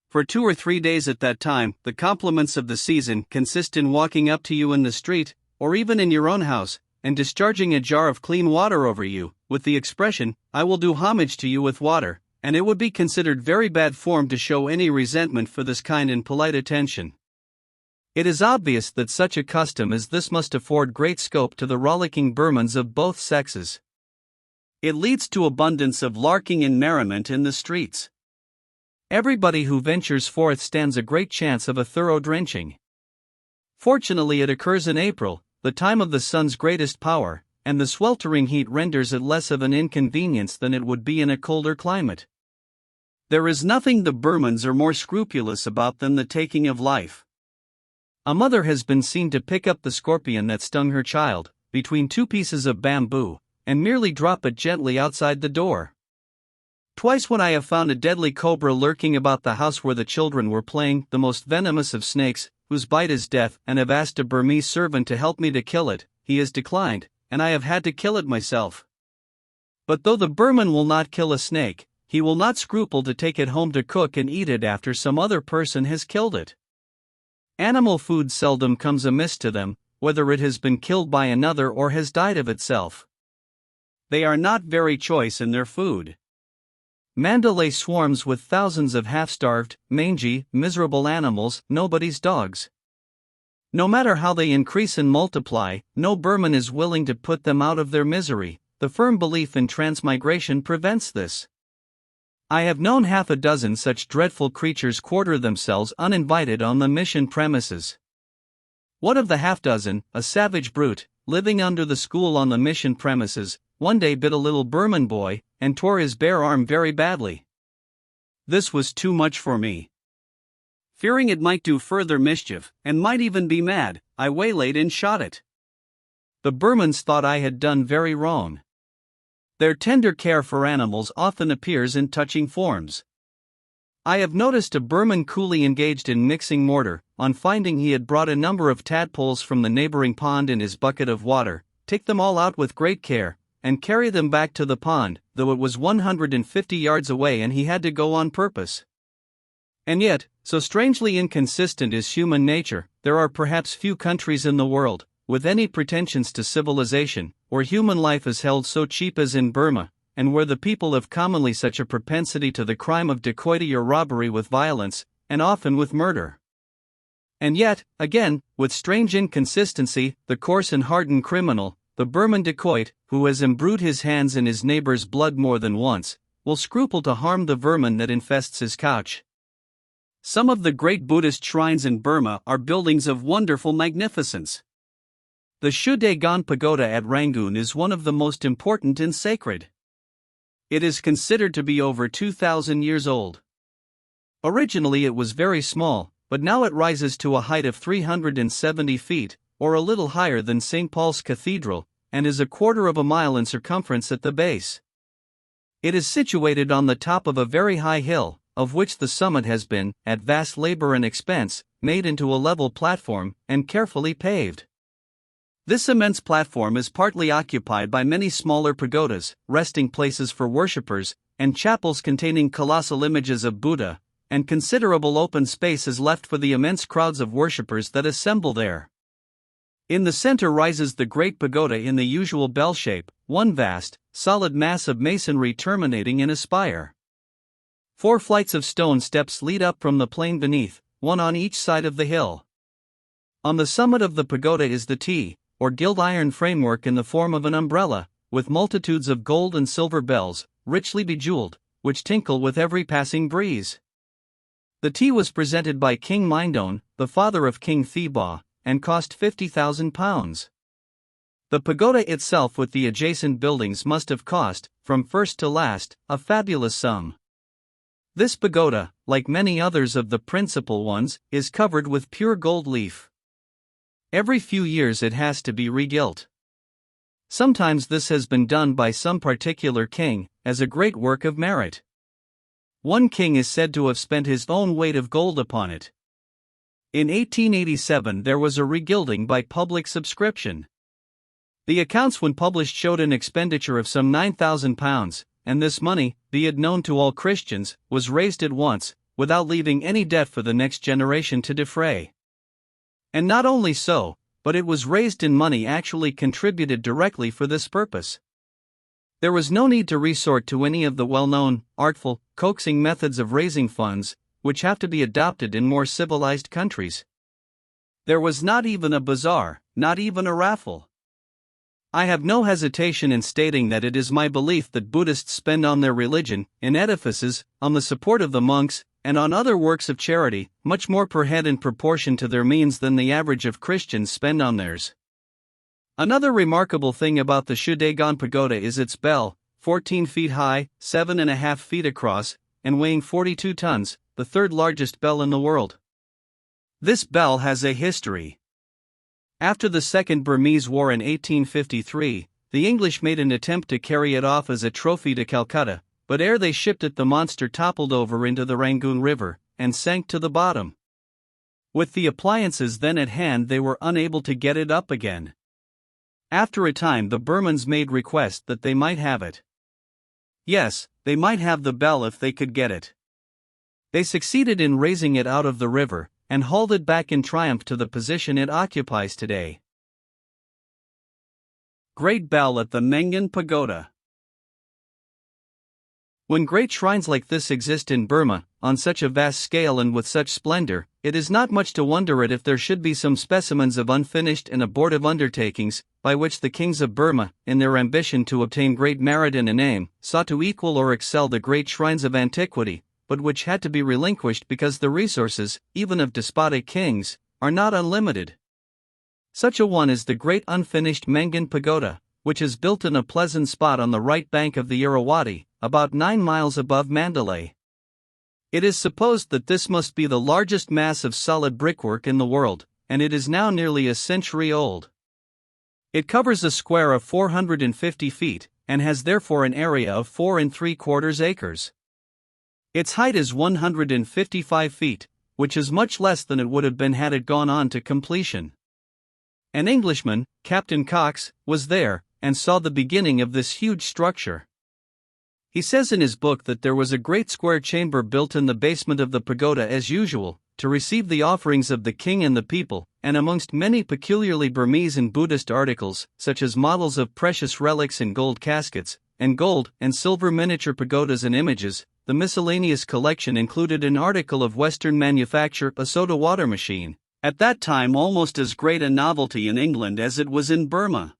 For 2 or 3 days at that time, the compliments of the season consist in walking up to you in the street, or even in your own house, and discharging a jar of clean water over you, with the expression, "I will do homage to you with water," and it would be considered very bad form to show any resentment for this kind and polite attention. It is obvious that such a custom as this must afford great scope to the rollicking Burmans of both sexes. It leads to abundance of larking and merriment in the streets. Everybody who ventures forth stands a great chance of a thorough drenching. Fortunately, it occurs in April, the time of the sun's greatest power, and the sweltering heat renders it less of an inconvenience than it would be in a colder climate. There is nothing the Burmans are more scrupulous about than the taking of life. A mother has been seen to pick up the scorpion that stung her child, between 2 pieces of bamboo, and merely drop it gently outside the door. Twice when I have found a deadly cobra lurking about the house where the children were playing, the most venomous of snakes, whose bite is death, and have asked a Burmese servant to help me to kill it, he has declined, and I have had to kill it myself. But though the Burman will not kill a snake, he will not scruple to take it home to cook and eat it after some other person has killed it. Animal food seldom comes amiss to them, whether it has been killed by another or has died of itself. They are not very choice in their food. Mandalay swarms with thousands of half-starved, mangy, miserable animals, nobody's dogs. No matter how they increase and multiply, no Burman is willing to put them out of their misery. The firm belief in transmigration prevents this. I have known half a dozen such dreadful creatures quarter themselves uninvited on the mission premises. One of the half-dozen, a savage brute, living under the school on the mission premises, one day bit a little Burman boy, and tore his bare arm very badly. This was too much for me. Fearing it might do further mischief, and might even be mad, I waylaid and shot it. The Burmans thought I had done very wrong. Their tender care for animals often appears in touching forms. I have noticed a Burman coolie engaged in mixing mortar, on finding he had brought a number of tadpoles from the neighboring pond in his bucket of water, take them all out with great care, and carry them back to the pond, though it was 150 yards away and he had to go on purpose. And yet, so strangely inconsistent is human nature, there are perhaps few countries in the world, with any pretensions to civilization, where human life is held so cheap as in Burma, and where the people have commonly such a propensity to the crime of dacoity or robbery with violence, and often with murder. And yet, again, with strange inconsistency, the coarse and hardened criminal, the Burman dacoit, who has imbrued his hands in his neighbor's blood more than once, will scruple to harm the vermin that infests his couch. Some of the great Buddhist shrines in Burma are buildings of wonderful magnificence. The Shudaegan Pagoda at Rangoon is one of the most important and sacred. It is considered to be over 2,000 years old. Originally it was very small, but now it rises to a height of 370 feet, or a little higher than St. Paul's Cathedral, and is a quarter of a mile in circumference at the base. It is situated on the top of a very high hill, of which the summit has been, at vast labor and expense, made into a level platform, and carefully paved. This immense platform is partly occupied by many smaller pagodas, resting places for worshippers, and chapels containing colossal images of Buddha, and considerable open space is left for the immense crowds of worshippers that assemble there. In the center rises the great pagoda in the usual bell shape, one vast, solid mass of masonry terminating in a spire. 4 flights of stone steps lead up from the plain beneath, one on each side of the hill. On the summit of the pagoda is the T, or gilt iron framework in the form of an umbrella, with multitudes of gold and silver bells, richly bejeweled, which tinkle with every passing breeze. The T was presented by King Mindon, the father of King Thibaw, and cost £50,000. The pagoda itself with the adjacent buildings must have cost, from first to last, a fabulous sum. This pagoda, like many others of the principal ones, is covered with pure gold leaf. Every few years it has to be regilt. Sometimes this has been done by some particular king, as a great work of merit. One king is said to have spent his own weight of gold upon it. In 1887 there was a regilding by public subscription. The accounts when published showed an expenditure of some £9,000, and this money, be it known to all Christians, was raised at once, without leaving any debt for the next generation to defray. And not only so, but it was raised in money actually contributed directly for this purpose. There was no need to resort to any of the well-known, artful, coaxing methods of raising funds, which have to be adopted in more civilized countries. There was not even a bazaar, not even a raffle. I have no hesitation in stating that it is my belief that Buddhists spend on their religion, in edifices, on the support of the monks, and on other works of charity, much more per head in proportion to their means than the average of Christians spend on theirs. Another remarkable thing about the Shudagon Pagoda is its bell, 14 feet high, 7.5 feet across, and weighing 42 tons, the third largest bell in the world. This bell has a history. After the Second Burmese War in 1853, the English made an attempt to carry it off as a trophy to Calcutta, but ere they shipped it the monster toppled over into the Rangoon River, and sank to the bottom. With the appliances then at hand they were unable to get it up again. After a time the Burmans made request that they might have it. Yes, they might have the bell if they could get it. They succeeded in raising it out of the river, and hauled it back in triumph to the position it occupies today. Great Bell at the Mengan Pagoda. When great shrines like this exist in Burma, on such a vast scale and with such splendor, it is not much to wonder at if there should be some specimens of unfinished and abortive undertakings, by which the kings of Burma, in their ambition to obtain great merit and a name, sought to equal or excel the great shrines of antiquity, but which had to be relinquished because the resources, even of despotic kings, are not unlimited. Such a one is the great unfinished Mengan Pagoda, which is built in a pleasant spot on the right bank of the Irrawaddy, about 9 miles above Mandalay. It is supposed that this must be the largest mass of solid brickwork in the world, and it is now nearly a century old. It covers a square of 450 feet, and has therefore an area of 4 3/4 acres. Its height is 155 feet, which is much less than it would have been had it gone on to completion. An Englishman, Captain Cox, was there, and saw the beginning of this huge structure. He says in his book that there was a great square chamber built in the basement of the pagoda as usual, to receive the offerings of the king and the people, and amongst many peculiarly Burmese and Buddhist articles, such as models of precious relics in gold caskets, and gold and silver miniature pagodas and images, the miscellaneous collection included an article of Western manufacture, a soda water machine, at that time almost as great a novelty in England as it was in Burma.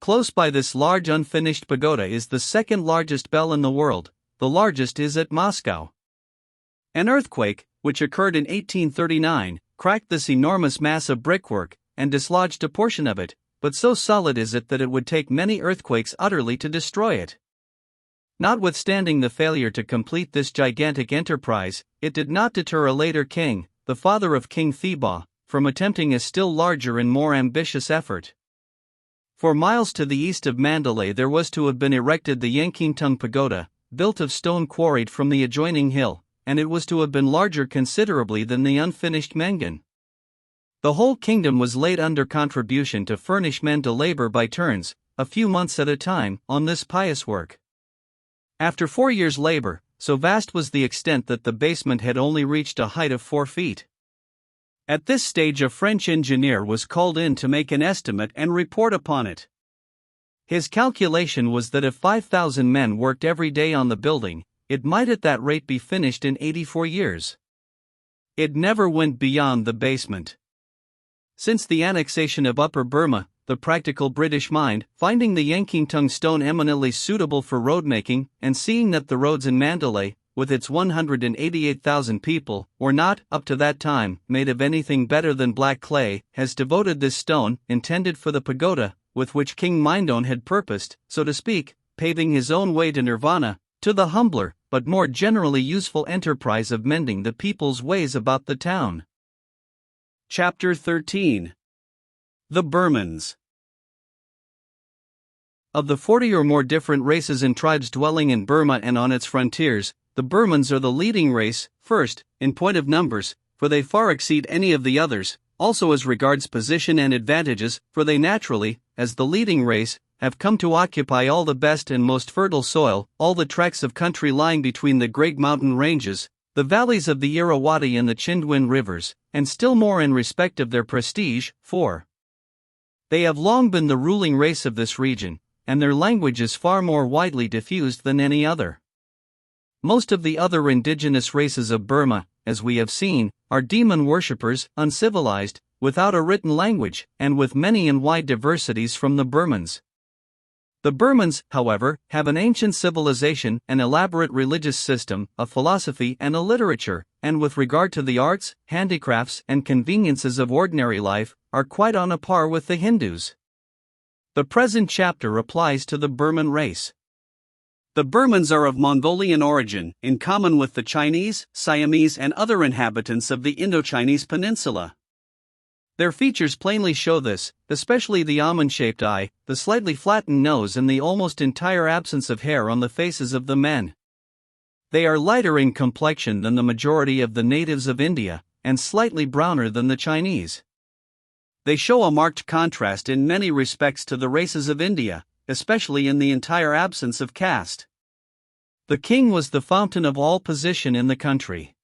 Close by this large unfinished pagoda is the second largest bell in the world. The largest is at Moscow. An earthquake, which occurred in 1839, cracked this enormous mass of brickwork, and dislodged a portion of it, but so solid is it that it would take many earthquakes utterly to destroy it. Notwithstanding the failure to complete this gigantic enterprise, it did not deter a later king, the father of King Thibaw, from attempting a still larger and more ambitious effort. For miles to the east of Mandalay there was to have been erected the Yankintung Pagoda, built of stone quarried from the adjoining hill, and it was to have been larger considerably than the unfinished Mengan. The whole kingdom was laid under contribution to furnish men to labor by turns, a few months at a time, on this pious work. After 4 years' labor, so vast was the extent that the basement had only reached a height of 4 feet. At this stage, a French engineer was called in to make an estimate and report upon it. His calculation was that if 5,000 men worked every day on the building, it might at that rate be finished in 84 years. It never went beyond the basement. Since the annexation of Upper Burma, the practical British mind, finding the Yankingtung stone eminently suitable for roadmaking, and seeing that the roads in Mandalay, with its 188,000 people, were not, up to that time, made of anything better than black clay, has devoted this stone, intended for the pagoda, with which King Mindon had purposed, so to speak, paving his own way to nirvana, to the humbler, but more generally useful enterprise of mending the people's ways about the town. Chapter 13. The Burmans. Of the 40 or more different races and tribes dwelling in Burma and on its frontiers, the Burmans are the leading race, first, in point of numbers, for they far exceed any of the others, also as regards position and advantages, for they naturally, as the leading race, have come to occupy all the best and most fertile soil, all the tracts of country lying between the great mountain ranges, the valleys of the Irrawaddy and the Chindwin rivers, and still more in respect of their prestige, for they have long been the ruling race of this region, and their language is far more widely diffused than any other. Most of the other indigenous races of Burma, as we have seen, are demon worshippers, uncivilized, without a written language, and with many and wide diversities from the Burmans. The Burmans, however, have an ancient civilization, an elaborate religious system, a philosophy and a literature, and with regard to the arts, handicrafts and conveniences of ordinary life, are quite on a par with the Hindus. The present chapter applies to the Burman race. The Burmans are of Mongolian origin, in common with the Chinese, Siamese and other inhabitants of the Indochinese peninsula. Their features plainly show this, especially the almond-shaped eye, the slightly flattened nose and the almost entire absence of hair on the faces of the men. They are lighter in complexion than the majority of the natives of India, and slightly browner than the Chinese. They show a marked contrast in many respects to the races of India, especially in the entire absence of caste. The king was the fountain of all position in the country.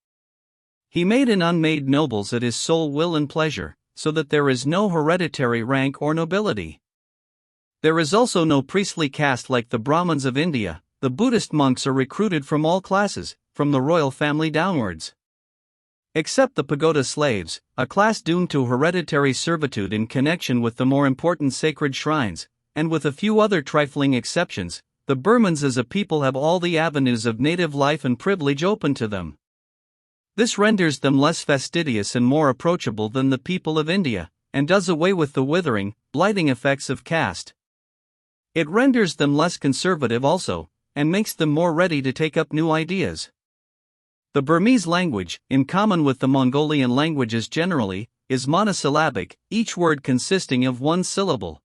He made and unmade nobles at his sole will and pleasure, so that there is no hereditary rank or nobility. There is also no priestly caste like the Brahmins of India. The Buddhist monks are recruited from all classes, from the royal family downwards. Except the pagoda slaves, a class doomed to hereditary servitude in connection with the more important sacred shrines, and with a few other trifling exceptions, the Burmans as a people have all the avenues of native life and privilege open to them. This renders them less fastidious and more approachable than the people of India, and does away with the withering, blighting effects of caste. It renders them less conservative also, and makes them more ready to take up new ideas. The Burmese language, in common with the Mongolian languages generally, is monosyllabic, each word consisting of one syllable.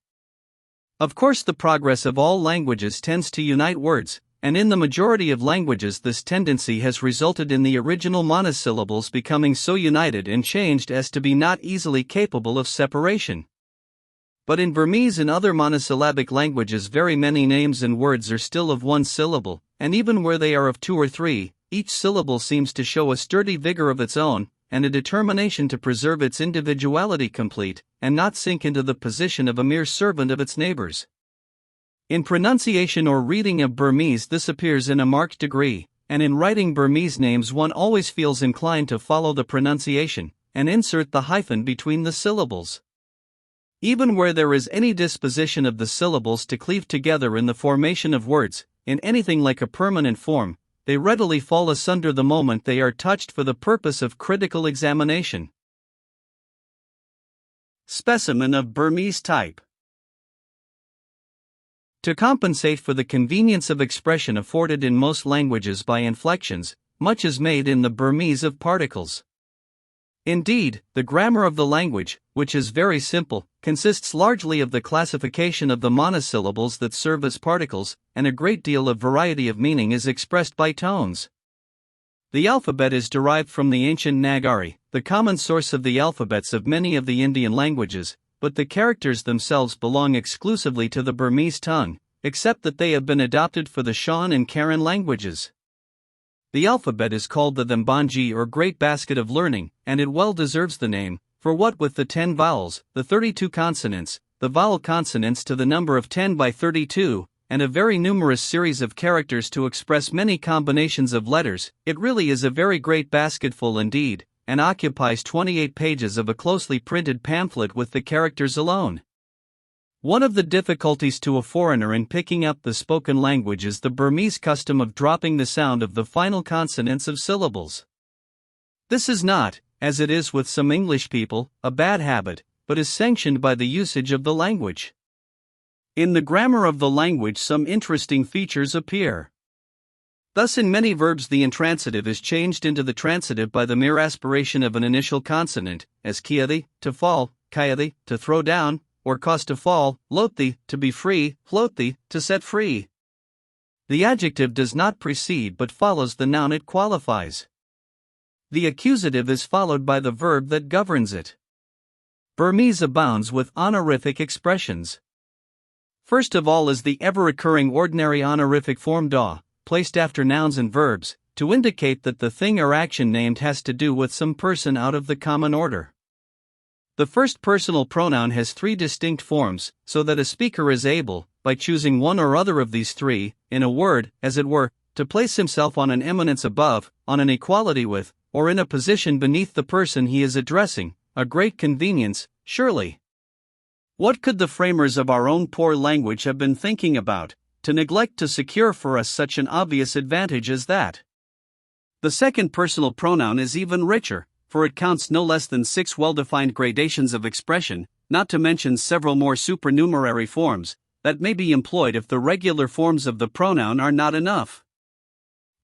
Of course, the progress of all languages tends to unite words, and in the majority of languages this tendency has resulted in the original monosyllables becoming so united and changed as to be not easily capable of separation. But in Burmese and other monosyllabic languages very many names and words are still of one syllable, and even where they are of 2 or 3, each syllable seems to show a sturdy vigor of its own, and a determination to preserve its individuality complete, and not sink into the position of a mere servant of its neighbors. In pronunciation or reading of Burmese this appears in a marked degree, and in writing Burmese names one always feels inclined to follow the pronunciation, and insert the hyphen between the syllables. Even where there is any disposition of the syllables to cleave together in the formation of words, in anything like a permanent form, they readily fall asunder the moment they are touched for the purpose of critical examination. Specimen of Burmese type. To compensate for the convenience of expression afforded in most languages by inflections, much is made in the Burmese of particles. Indeed, the grammar of the language, which is very simple, consists largely of the classification of the monosyllables that serve as particles, and a great deal of variety of meaning is expressed by tones. The alphabet is derived from the ancient Nagari, the common source of the alphabets of many of the Indian languages, but the characters themselves belong exclusively to the Burmese tongue, except that they have been adopted for the Shan and Karen languages. The alphabet is called the Thembanji or Great Basket of Learning, and it well deserves the name, for what with the 10 vowels, the 32 consonants, the vowel consonants to the number of 10 by 32, and a very numerous series of characters to express many combinations of letters, it really is a very great basketful indeed, and occupies 28 pages of a closely printed pamphlet with the characters alone. One of the difficulties to a foreigner in picking up the spoken language is the Burmese custom of dropping the sound of the final consonants of syllables. This is not, as it is with some English people, a bad habit, but is sanctioned by the usage of the language. In the grammar of the language, some interesting features appear. Thus, in many verbs, the intransitive is changed into the transitive by the mere aspiration of an initial consonant, as kiathi, to fall, kaiathi, to throw down, or cause to fall, lothi, to be free, hlothi, to set free. The adjective does not precede but follows the noun it qualifies. The accusative is followed by the verb that governs it. Burmese abounds with honorific expressions. First of all is the ever-recurring ordinary honorific form da, placed after nouns and verbs, to indicate that the thing or action named has to do with some person out of the common order. The first personal pronoun has 3 distinct forms, so that a speaker is able, by choosing one or other of these 3, in a word, as it were, to place himself on an eminence above, on an equality with, or in a position beneath the person he is addressing, a great convenience, surely. What could the framers of our own poor language have been thinking about, to neglect to secure for us such an obvious advantage as that? The second personal pronoun is even richer, for it counts no less than 6 well-defined gradations of expression, not to mention several more supernumerary forms, that may be employed if the regular forms of the pronoun are not enough.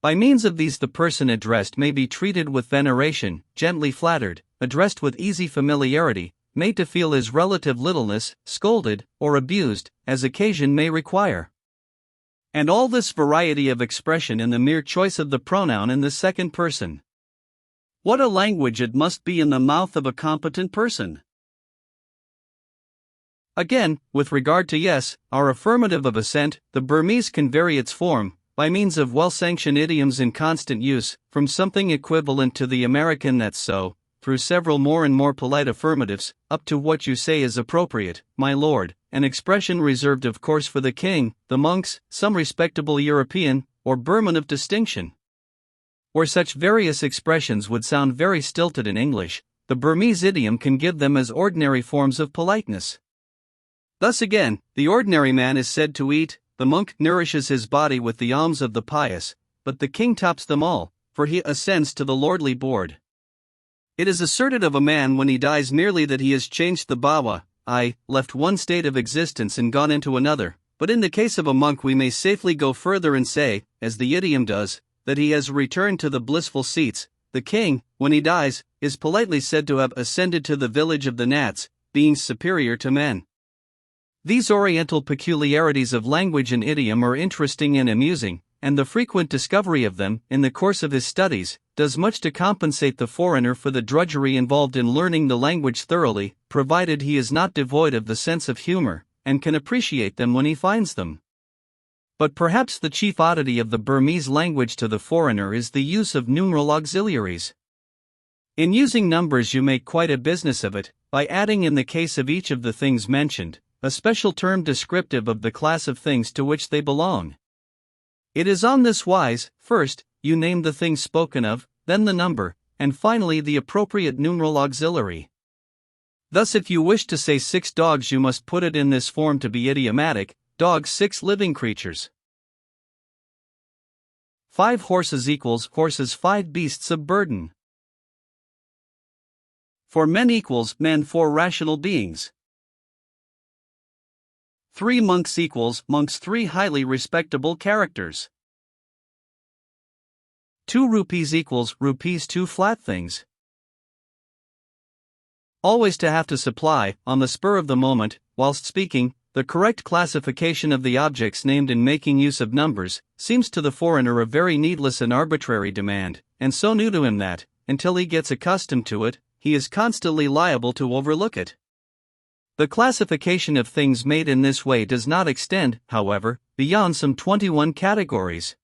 By means of these the person addressed may be treated with veneration, gently flattered, addressed with easy familiarity, made to feel his relative littleness, scolded, or abused, as occasion may require. And all this variety of expression in the mere choice of the pronoun in the second person. What a language it must be in the mouth of a competent person! Again, with regard to yes, our affirmative of assent, the Burmese can vary its form, by means of well-sanctioned idioms in constant use, from something equivalent to the American "that's so," through several more and more polite affirmatives, up to "what you say is appropriate, my lord," an expression reserved of course for the king, the monks, some respectable European, or Burman of distinction. Where such various expressions would sound very stilted in English, the Burmese idiom can give them as ordinary forms of politeness. Thus again, the ordinary man is said to eat, the monk nourishes his body with the alms of the pious, but the king tops them all, for he ascends to the lordly board. It is asserted of a man when he dies merely that he has changed the bhawa, left one state of existence and gone into another, but in the case of a monk we may safely go further and say, as the idiom does, that he has returned to the blissful seats. The king, when he dies, is politely said to have ascended to the village of the gnats, being superior to men. These oriental peculiarities of language and idiom are interesting and amusing, and the frequent discovery of them, in the course of his studies, does much to compensate the foreigner for the drudgery involved in learning the language thoroughly, provided he is not devoid of the sense of humor, and can appreciate them when he finds them. But perhaps the chief oddity of the Burmese language to the foreigner is the use of numeral auxiliaries. In using numbers you make quite a business of it, by adding in the case of each of the things mentioned, a special term descriptive of the class of things to which they belong. It is on this wise: first, you name the thing spoken of, then the number, and finally the appropriate numeral auxiliary. Thus if you wish to say 6 dogs you must put it in this form to be idiomatic: dogs 6 living creatures. 5 horses equals horses 5 beasts of burden. For men equals men 4 rational beings. 3 monks equals monks 3 highly respectable characters. 2 rupees equals rupees 2 flat things. Always to have to supply, on the spur of the moment, whilst speaking, the correct classification of the objects named in making use of numbers, seems to the foreigner a very needless and arbitrary demand, and so new to him that, until he gets accustomed to it, he is constantly liable to overlook it. The classification of things made in this way does not extend, however, beyond some 21 categories.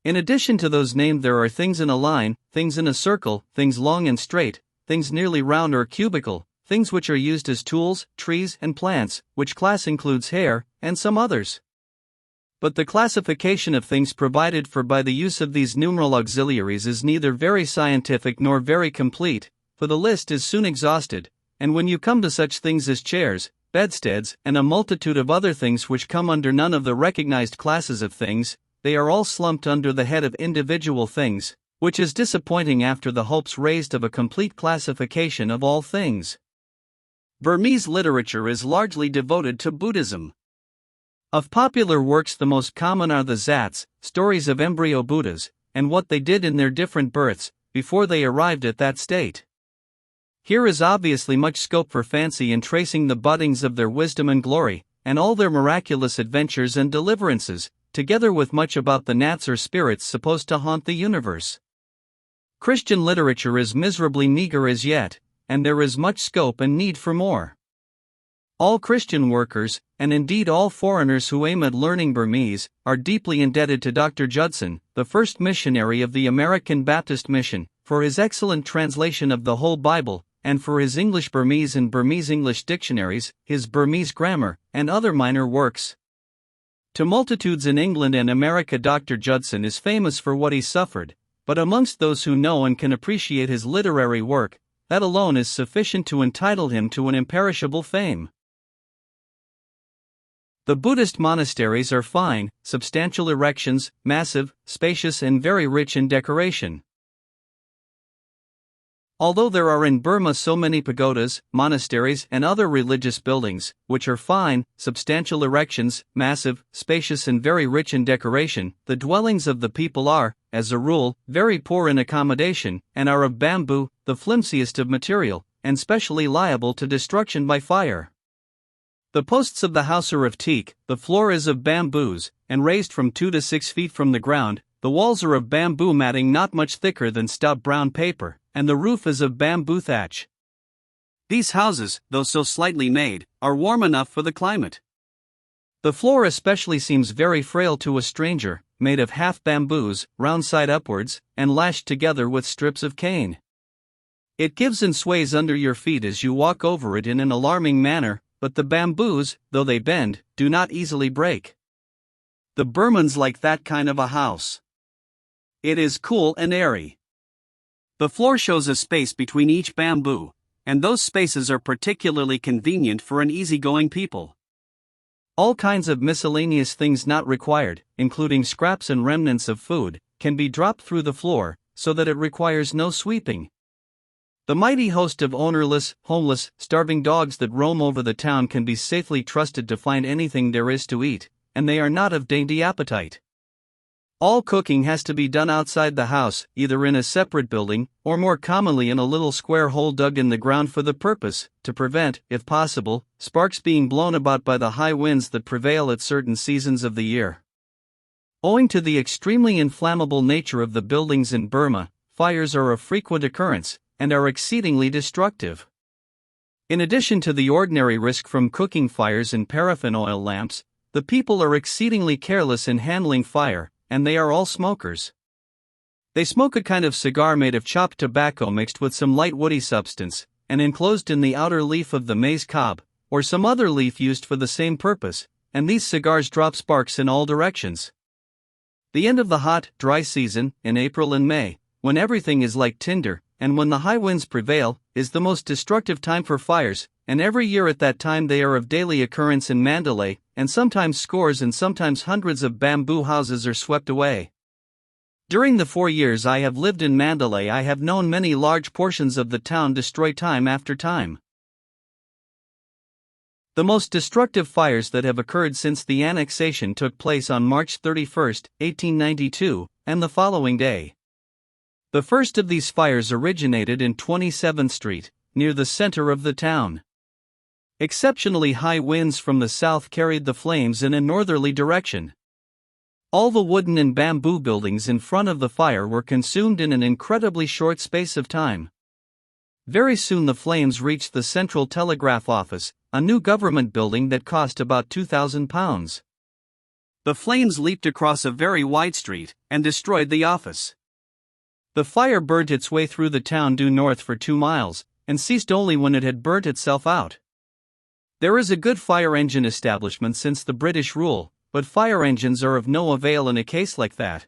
In addition to those named, there are things in a line, things in a circle, things long and straight, things nearly round or cubical, things which are used as tools, trees, and plants, which class includes hair, and some others. But the classification of things provided for by the use of these numeral auxiliaries is neither very scientific nor very complete, for the list is soon exhausted, and when you come to such things as chairs, bedsteads, and a multitude of other things which come under none of the recognized classes of things, they are all slumped under the head of individual things, which is disappointing after the hopes raised of a complete classification of all things. Burmese literature is largely devoted to Buddhism. Of popular works, the most common are the Zats, stories of embryo Buddhas, and what they did in their different births, before they arrived at that state. Here is obviously much scope for fancy in tracing the buddings of their wisdom and glory, and all their miraculous adventures and deliverances, together with much about the gnats or spirits supposed to haunt the universe. Christian literature is miserably meager as yet, and there is much scope and need for more. All Christian workers, and indeed all foreigners who aim at learning Burmese, are deeply indebted to Dr. Judson, the first missionary of the American Baptist Mission, for his excellent translation of the whole Bible, and for his English Burmese and Burmese English dictionaries, his Burmese grammar, and other minor works. To multitudes in England and America, Dr. Judson is famous for what he suffered, but amongst those who know and can appreciate his literary work, that alone is sufficient to entitle him to an imperishable fame. The Buddhist monasteries are fine, substantial erections, massive, spacious, and very rich in decoration. Although there are in Burma so many pagodas, monasteries, and other religious buildings, which are fine, substantial erections, massive, spacious, and very rich in decoration, the dwellings of the people are, as a rule, very poor in accommodation, and are of bamboo, the flimsiest of material, and specially liable to destruction by fire. The posts of the house are of teak, the floor is of bamboos, and raised from 2 to 6 feet from the ground, the walls are of bamboo matting not much thicker than stout brown paper, and the roof is of bamboo thatch. These houses, though so slightly made, are warm enough for the climate. The floor especially seems very frail to a stranger, made of half bamboos, round side upwards, and lashed together with strips of cane. It gives and sways under your feet as you walk over it in an alarming manner, but the bamboos, though they bend, do not easily break. The Burmans like that kind of a house. It is cool and airy. The floor shows a space between each bamboo, and those spaces are particularly convenient for an easygoing people. All kinds of miscellaneous things not required, including scraps and remnants of food, can be dropped through the floor, so that it requires no sweeping. The mighty host of ownerless, homeless, starving dogs that roam over the town can be safely trusted to find anything there is to eat, and they are not of dainty appetite. All cooking has to be done outside the house, either in a separate building, or more commonly in a little square hole dug in the ground for the purpose, to prevent, if possible, sparks being blown about by the high winds that prevail at certain seasons of the year. Owing to the extremely inflammable nature of the buildings in Burma, fires are of frequent occurrence, and are exceedingly destructive. In addition to the ordinary risk from cooking fires and paraffin oil lamps, the people are exceedingly careless in handling fire, and they are all smokers. They smoke a kind of cigar made of chopped tobacco mixed with some light woody substance, and enclosed in the outer leaf of the maize cob, or some other leaf used for the same purpose, and these cigars drop sparks in all directions. The end of the hot, dry season, in April and May, when everything is like tinder, and when the high winds prevail, is the most destructive time for fires, and every year at that time they are of daily occurrence in Mandalay, and sometimes scores and sometimes hundreds of bamboo houses are swept away. During the 4 years I have lived in Mandalay, I have known many large portions of the town destroy time after time. The most destructive fires that have occurred since the annexation took place on March 31, 1892, and the following day. The first of these fires originated in 27th Street, near the center of the town. Exceptionally high winds from the south carried the flames in a northerly direction. All the wooden and bamboo buildings in front of the fire were consumed in an incredibly short space of time. Very soon the flames reached the central telegraph office, a new government building that cost about £2,000. The flames leaped across a very wide street and destroyed the office. The fire burnt its way through the town due north for 2 miles, and ceased only when it had burnt itself out. There is a good fire engine establishment since the British rule, but fire engines are of no avail in a case like that.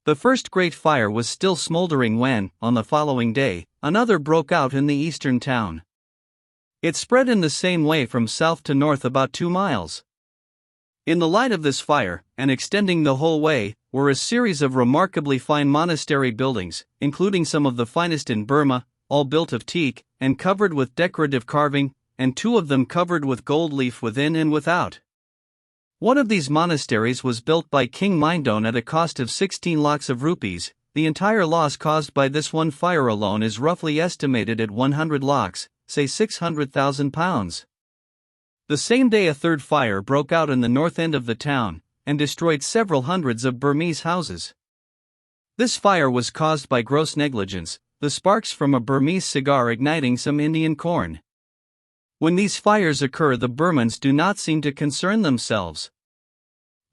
The first great fire was still smoldering when, on the following day, another broke out in the eastern town. It spread in the same way from south to north about 2 miles. In the light of this fire, and extending the whole way, were a series of remarkably fine monastery buildings, including some of the finest in Burma, all built of teak, and covered with decorative carving, and 2 of them covered with gold leaf within and without. One of these monasteries was built by King Mindon at a cost of 16 lakhs of rupees. The entire loss caused by this one fire alone is roughly estimated at 100 lakhs, say £600,000. The same day a third fire broke out in the north end of the town, and destroyed several hundreds of Burmese houses. This fire was caused by gross negligence, the sparks from a Burmese cigar igniting some Indian corn. When these fires occur, the Burmans do not seem to concern themselves.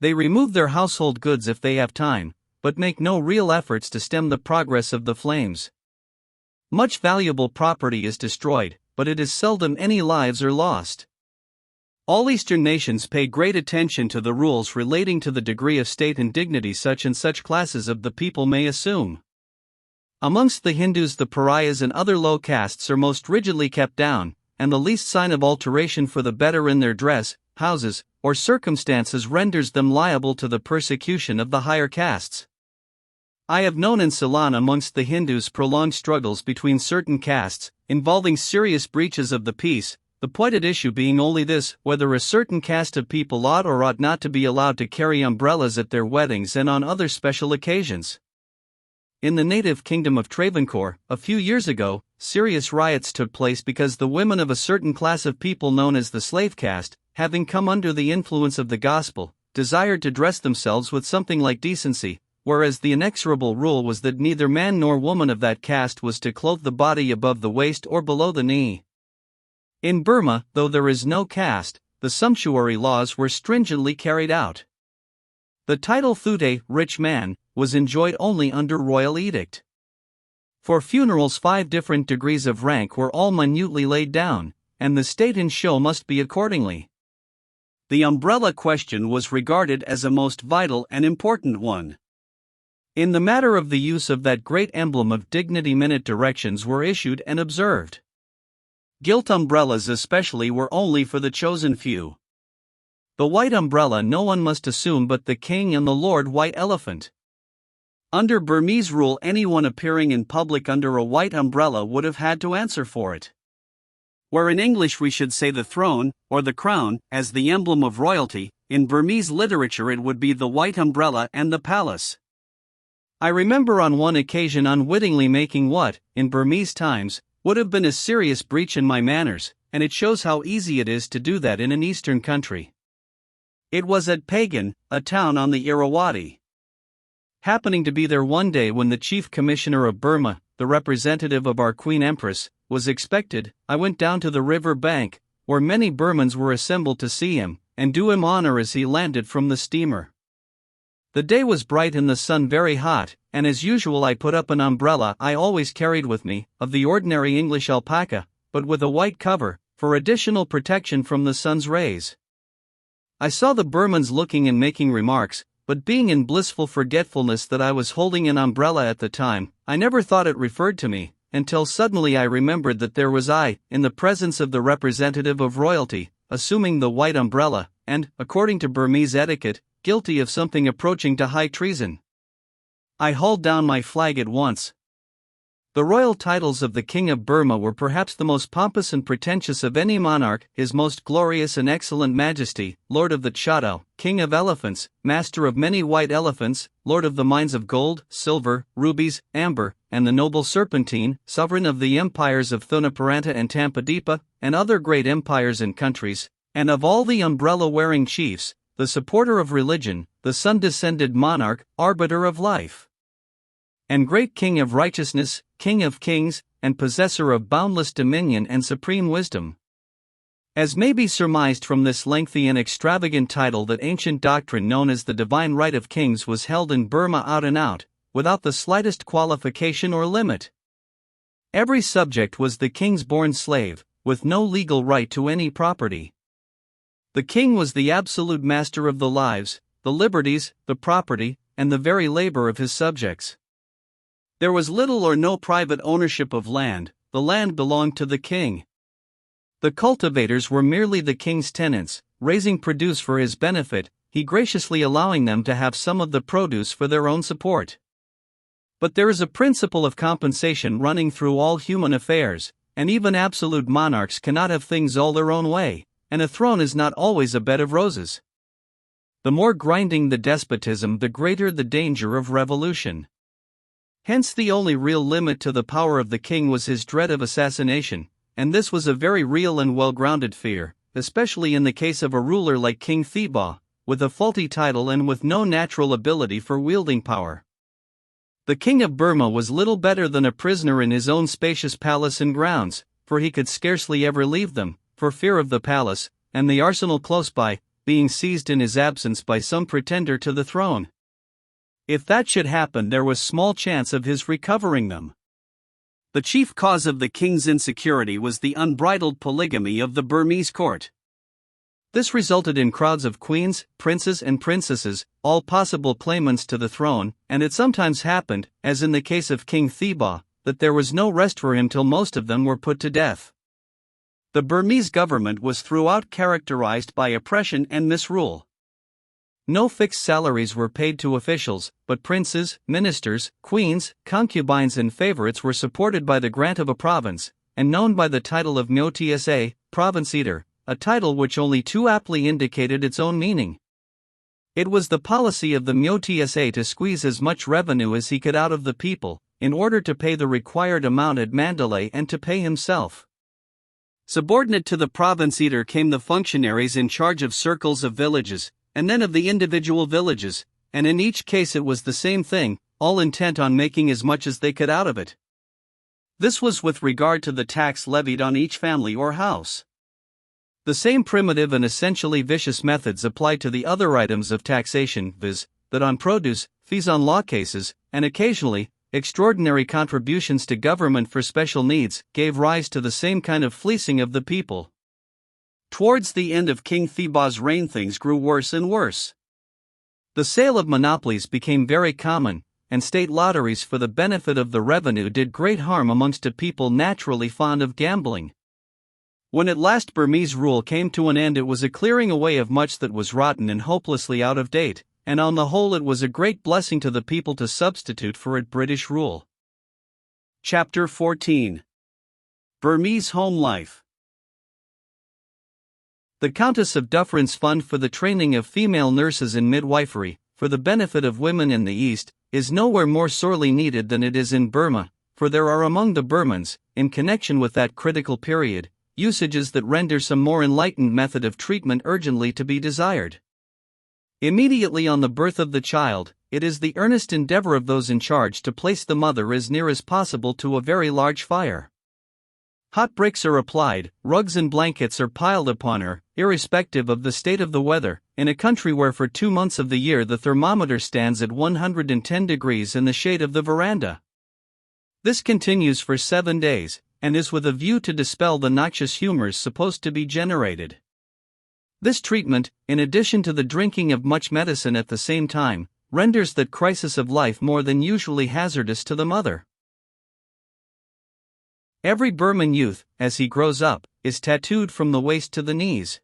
They remove their household goods if they have time, but make no real efforts to stem the progress of the flames. Much valuable property is destroyed, but it is seldom any lives are lost. All Eastern nations pay great attention to the rules relating to the degree of state and dignity such and such classes of the people may assume. Amongst the Hindus, the pariahs and other low castes are most rigidly kept down, and the least sign of alteration for the better in their dress, houses, or circumstances renders them liable to the persecution of the higher castes. I have known in Ceylon amongst the Hindus prolonged struggles between certain castes, involving serious breaches of the peace, the pointed issue being only this: whether a certain caste of people ought or ought not to be allowed to carry umbrellas at their weddings and on other special occasions. In the native kingdom of Travancore, a few years ago, serious riots took place because the women of a certain class of people known as the slave caste, having come under the influence of the gospel, desired to dress themselves with something like decency, whereas the inexorable rule was that neither man nor woman of that caste was to clothe the body above the waist or below the knee. In Burma, though there is no caste, the sumptuary laws were stringently carried out. The title Thute, rich man, was enjoyed only under royal edict. For funerals 5 different degrees of rank were all minutely laid down, and the state in show must be accordingly. The umbrella question was regarded as a most vital and important one. In the matter of the use of that great emblem of dignity, minute directions were issued and observed. Gilt umbrellas especially were only for the chosen few. The white umbrella no one must assume but the king and the Lord White Elephant. Under Burmese rule, anyone appearing in public under a white umbrella would have had to answer for it. Where in English we should say the throne, or the crown, as the emblem of royalty, in Burmese literature it would be the white umbrella and the palace. I remember on one occasion unwittingly making what, in Burmese times, would have been a serious breach in my manners, and it shows how easy it is to do that in an eastern country. It was at Pagan, a town on the Irrawaddy. Happening to be there one day when the chief commissioner of Burma, the representative of our Queen Empress, was expected, I went down to the river bank, where many Burmans were assembled to see him, and do him honor as he landed from the steamer. The day was bright and the sun very hot, and as usual I put up an umbrella I always carried with me, of the ordinary English alpaca, but with a white cover, for additional protection from the sun's rays. I saw the Burmans looking and making remarks, but being in blissful forgetfulness that I was holding an umbrella at the time, I never thought it referred to me, until suddenly I remembered that there was I, in the presence of the representative of royalty, assuming the white umbrella, and, according to Burmese etiquette, guilty of something approaching to high treason. I hauled down my flag at once. The royal titles of the King of Burma were perhaps the most pompous and pretentious of any monarch: His Most Glorious and Excellent Majesty, Lord of the Chadao, King of Elephants, Master of many white elephants, Lord of the mines of gold, silver, rubies, amber, and the noble serpentine, Sovereign of the empires of Thunaparanta and Tampadipa, and other great empires and countries, and of all the umbrella-wearing chiefs, the supporter of religion, the sun-descended monarch, arbiter of life, and great King of righteousness, King of kings, and possessor of boundless dominion and supreme wisdom. As may be surmised from this lengthy and extravagant title, that ancient doctrine known as the divine right of kings was held in Burma out and out, without the slightest qualification or limit. Every subject was the king's born slave, with no legal right to any property. The king was the absolute master of the lives, the liberties, the property, and the very labor of his subjects. There was little or no private ownership of land, the land belonged to the king. The cultivators were merely the king's tenants, raising produce for his benefit, he graciously allowing them to have some of the produce for their own support. But there is a principle of compensation running through all human affairs, and even absolute monarchs cannot have things all their own way, and a throne is not always a bed of roses. The more grinding the despotism, the greater the danger of revolution. Hence the only real limit to the power of the king was his dread of assassination, and this was a very real and well-grounded fear, especially in the case of a ruler like King Thibaw, with a faulty title and with no natural ability for wielding power. The king of Burma was little better than a prisoner in his own spacious palace and grounds, for he could scarcely ever leave them, for fear of the palace, and the arsenal close by, being seized in his absence by some pretender to the throne. If that should happen, there was small chance of his recovering them. The chief cause of the king's insecurity was the unbridled polygamy of the Burmese court. This resulted in crowds of queens, princes and princesses, all possible claimants to the throne, and it sometimes happened, as in the case of King Thibaw, that there was no rest for him till most of them were put to death. The Burmese government was throughout characterized by oppression and misrule. No fixed salaries were paid to officials, but princes, ministers, queens, concubines and favorites were supported by the grant of a province, and known by the title of Myo-tsa, province eater, a title which only too aptly indicated its own meaning. It was the policy of the Myo-tsa to squeeze as much revenue as he could out of the people, in order to pay the required amount at Mandalay and to pay himself. Subordinate to the province eater came the functionaries in charge of circles of villages, and then of the individual villages, and in each case it was the same thing, all intent on making as much as they could out of it. This was with regard to the tax levied on each family or house. The same primitive and essentially vicious methods applied to the other items of taxation, viz., that on produce, fees on law cases, and occasionally, extraordinary contributions to government for special needs, gave rise to the same kind of fleecing of the people. Towards the end of King Thibaw's reign, things grew worse and worse. The sale of monopolies became very common, and state lotteries for the benefit of the revenue did great harm amongst a people naturally fond of gambling. When at last Burmese rule came to an end, it was a clearing away of much that was rotten and hopelessly out of date, and on the whole it was a great blessing to the people to substitute for it British rule. Chapter 14. Burmese Home Life. The Countess of Dufferin's Fund for the training of female nurses in midwifery, for the benefit of women in the East, is nowhere more sorely needed than it is in Burma, for there are among the Burmans, in connection with that critical period, usages that render some more enlightened method of treatment urgently to be desired. Immediately on the birth of the child, it is the earnest endeavor of those in charge to place the mother as near as possible to a very large fire. Hot bricks are applied, rugs and blankets are piled upon her, irrespective of the state of the weather, in a country where for 2 months of the year the thermometer stands at 110 degrees in the shade of the veranda. This continues for 7 days, and is with a view to dispel the noxious humors supposed to be generated. This treatment, in addition to the drinking of much medicine at the same time, renders that crisis of life more than usually hazardous to the mother. Every Burman youth, as he grows up, is tattooed from the waist to the knees.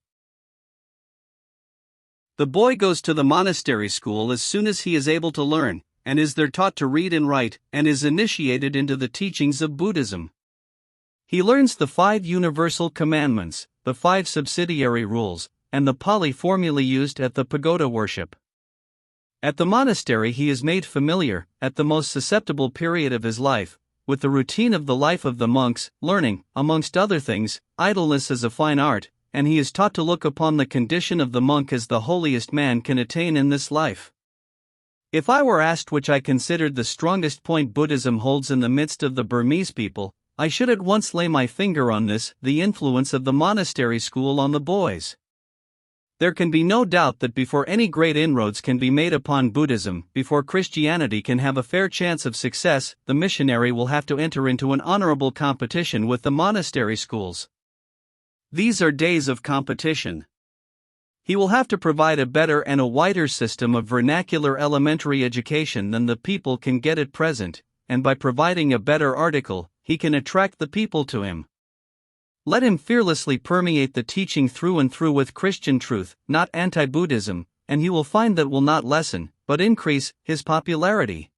The boy goes to the monastery school as soon as he is able to learn, and is there taught to read and write, and is initiated into the teachings of Buddhism. He learns the 5 universal commandments, the 5 subsidiary rules, and the Pali formulae used at the pagoda worship. At the monastery he is made familiar, at the most susceptible period of his life, with the routine of the life of the monks, learning, amongst other things, idleness as a fine art, and he is taught to look upon the condition of the monk as the holiest man can attain in this life. If I were asked which I considered the strongest point Buddhism holds in the midst of the Burmese people, I should at once lay my finger on this, the influence of the monastery school on the boys. There can be no doubt that before any great inroads can be made upon Buddhism, before Christianity can have a fair chance of success, the missionary will have to enter into an honorable competition with the monastery schools. These are days of competition. He will have to provide a better and a wider system of vernacular elementary education than the people can get at present, and by providing a better article, he can attract the people to him. Let him fearlessly permeate the teaching through and through with Christian truth, not anti-Buddhism, and he will find that will not lessen, but increase, his popularity.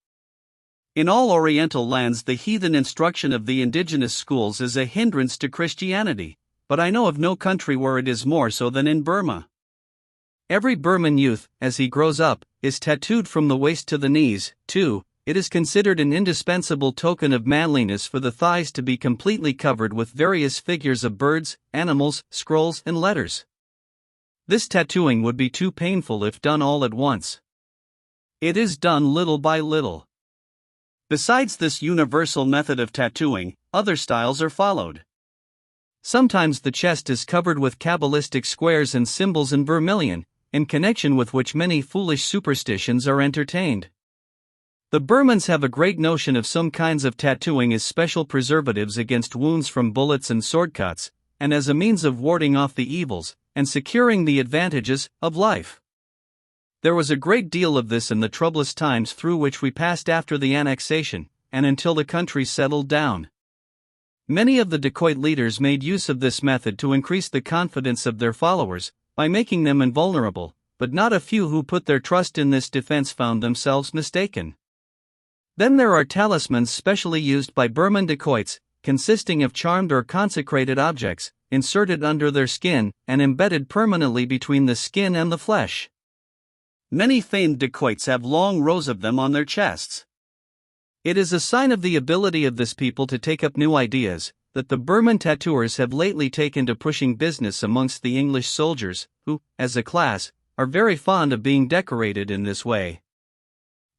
In all Oriental lands, the heathen instruction of the indigenous schools is a hindrance to Christianity, but I know of no country where it is more so than in Burma. Every Burman youth, as he grows up, is tattooed from the waist to the knees, too. It is considered an indispensable token of manliness for the thighs to be completely covered with various figures of birds, animals, scrolls, and letters. This tattooing would be too painful if done all at once. It is done little by little. Besides this universal method of tattooing, other styles are followed. Sometimes the chest is covered with Kabbalistic squares and symbols in vermilion, in connection with which many foolish superstitions are entertained. The Burmans have a great notion of some kinds of tattooing as special preservatives against wounds from bullets and sword cuts, and as a means of warding off the evils, and securing the advantages, of life. There was a great deal of this in the troublous times through which we passed after the annexation, and until the country settled down. Many of the dacoit leaders made use of this method to increase the confidence of their followers, by making them invulnerable, but not a few who put their trust in this defense found themselves mistaken. Then there are talismans specially used by Burman dacoits, consisting of charmed or consecrated objects, inserted under their skin, and embedded permanently between the skin and the flesh. Many famed dacoits have long rows of them on their chests. It is a sign of the ability of this people to take up new ideas, that the Burman tattooers have lately taken to pushing business amongst the English soldiers, who, as a class, are very fond of being decorated in this way.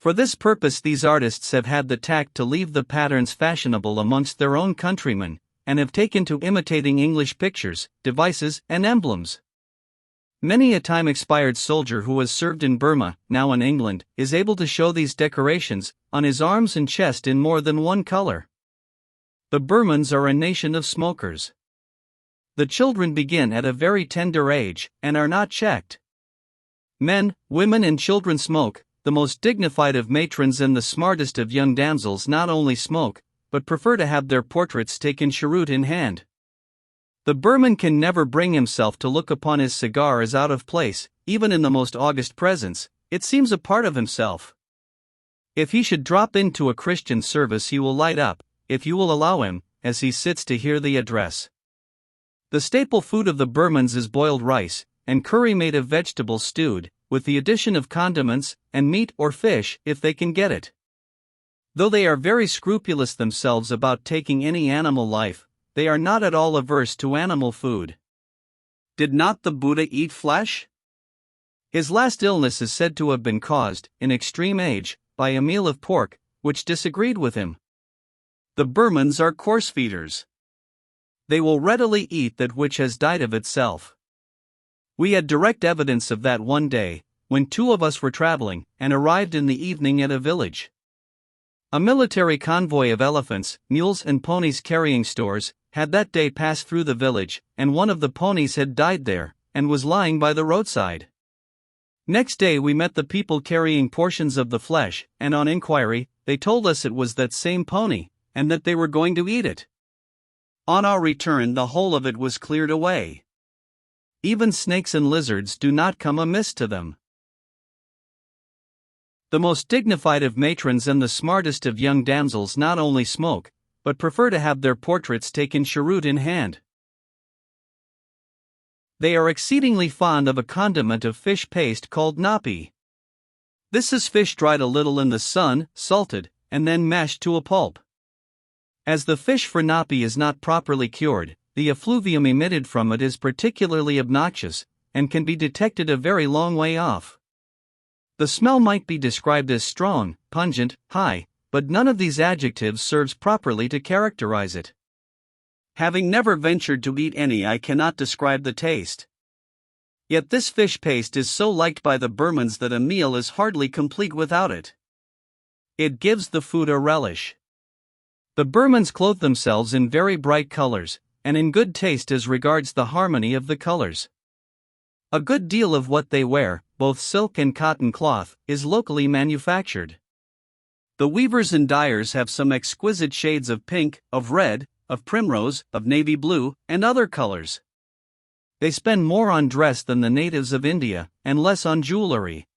For this purpose these artists have had the tact to leave the patterns fashionable amongst their own countrymen, and have taken to imitating English pictures, devices, and emblems. Many a time-expired soldier who has served in Burma, now in England, is able to show these decorations, on his arms and chest in more than one color. The Burmans are a nation of smokers. The children begin at a very tender age, and are not checked. Men, women and children smoke. The most dignified of matrons and the smartest of young damsels not only smoke, but prefer to have their portraits taken cheroot in hand. The Burman can never bring himself to look upon his cigar as out of place, even in the most august presence. It seems a part of himself. If he should drop into a Christian service he will light up, if you will allow him, as he sits to hear the address. The staple food of the Burmans is boiled rice, and curry made of vegetables stewed, with the addition of condiments, and meat or fish, if they can get it. Though they are very scrupulous themselves about taking any animal life, they are not at all averse to animal food. Did not the Buddha eat flesh? His last illness is said to have been caused, in extreme age, by a meal of pork, which disagreed with him. The Burmans are coarse feeders. They will readily eat that which has died of itself. We had direct evidence of that one day, when two of us were traveling, and arrived in the evening at a village. A military convoy of elephants, mules and ponies carrying stores, had that day passed through the village, and one of the ponies had died there, and was lying by the roadside. Next day we met the people carrying portions of the flesh, and on inquiry, they told us it was that same pony, and that they were going to eat it. On our return the whole of it was cleared away. Even snakes and lizards do not come amiss to them. The most dignified of matrons and the smartest of young damsels not only smoke, but prefer to have their portraits taken cheroot in hand. They are exceedingly fond of a condiment of fish paste called napi. This is fish dried a little in the sun, salted, and then mashed to a pulp. As the fish for napi is not properly cured, the effluvium emitted from it is particularly obnoxious, and can be detected a very long way off. The smell might be described as strong, pungent, high, but none of these adjectives serves properly to characterize it. Having never ventured to eat any, I cannot describe the taste. Yet this fish paste is so liked by the Burmans that a meal is hardly complete without it. It gives the food a relish. The Burmans clothe themselves in very bright colors, and in good taste as regards the harmony of the colors. A good deal of what they wear, both silk and cotton cloth, is locally manufactured. The weavers and dyers have some exquisite shades of pink, of red, of primrose, of navy blue, and other colors. They spend more on dress than the natives of India, and less on jewelry.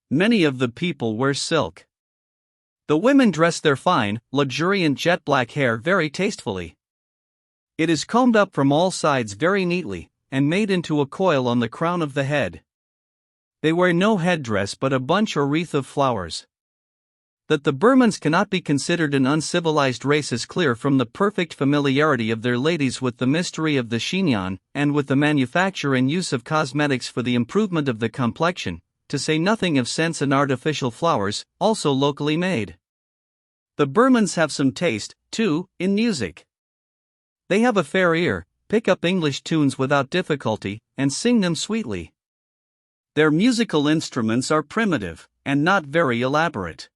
Many of the people wear silk. The women dress their fine, luxuriant jet black hair very tastefully. It is combed up from all sides very neatly, and made into a coil on the crown of the head. They wear no headdress but a bunch or wreath of flowers. That the Burmans cannot be considered an uncivilized race is clear from the perfect familiarity of their ladies with the mystery of the chignon, and with the manufacture and use of cosmetics for the improvement of the complexion, to say nothing of scents and artificial flowers, also locally made. The Burmans have some taste, too, in music. They have a fair ear, pick up English tunes without difficulty, and sing them sweetly. Their musical instruments are primitive, and not very elaborate.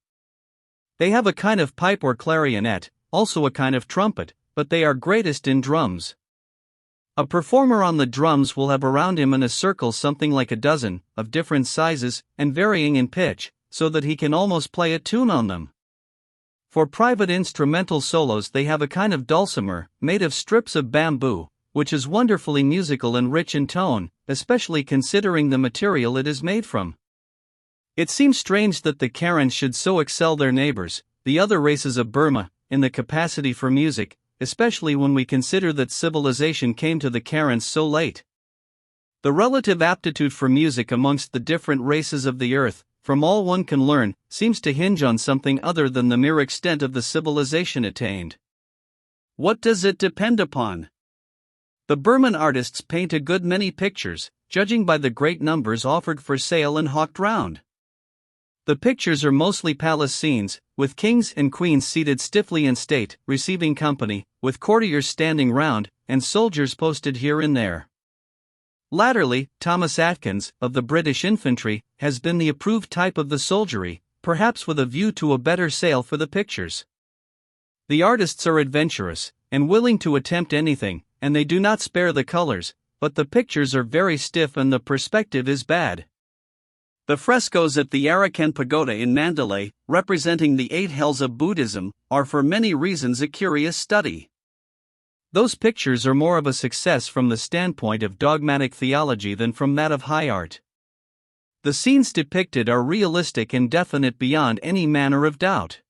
They have a kind of pipe or clarionet, also a kind of trumpet, but they are greatest in drums. A performer on the drums will have around him in a circle something like a dozen, of different sizes, and varying in pitch, so that he can almost play a tune on them. For private instrumental solos they have a kind of dulcimer, made of strips of bamboo, which is wonderfully musical and rich in tone, especially considering the material it is made from. It seems strange that the Karens should so excel their neighbors, the other races of Burma, in the capacity for music, especially when we consider that civilization came to the Karens so late. The relative aptitude for music amongst the different races of the earth, from all one can learn, seems to hinge on something other than the mere extent of the civilization attained. What does it depend upon? The Burman artists paint a good many pictures, judging by the great numbers offered for sale and hawked round. The pictures are mostly palace scenes, with kings and queens seated stiffly in state, receiving company, with courtiers standing round, and soldiers posted here and there. Latterly, Thomas Atkins, of the British infantry, has been the approved type of the soldiery, perhaps with a view to a better sale for the pictures. The artists are adventurous, and willing to attempt anything, and they do not spare the colors, but the pictures are very stiff and the perspective is bad. The frescoes at the Arakan Pagoda in Mandalay, representing the 8 hells of Buddhism, are for many reasons a curious study. Those pictures are more of a success from the standpoint of dogmatic theology than from that of high art. The scenes depicted are realistic and definite beyond any manner of doubt.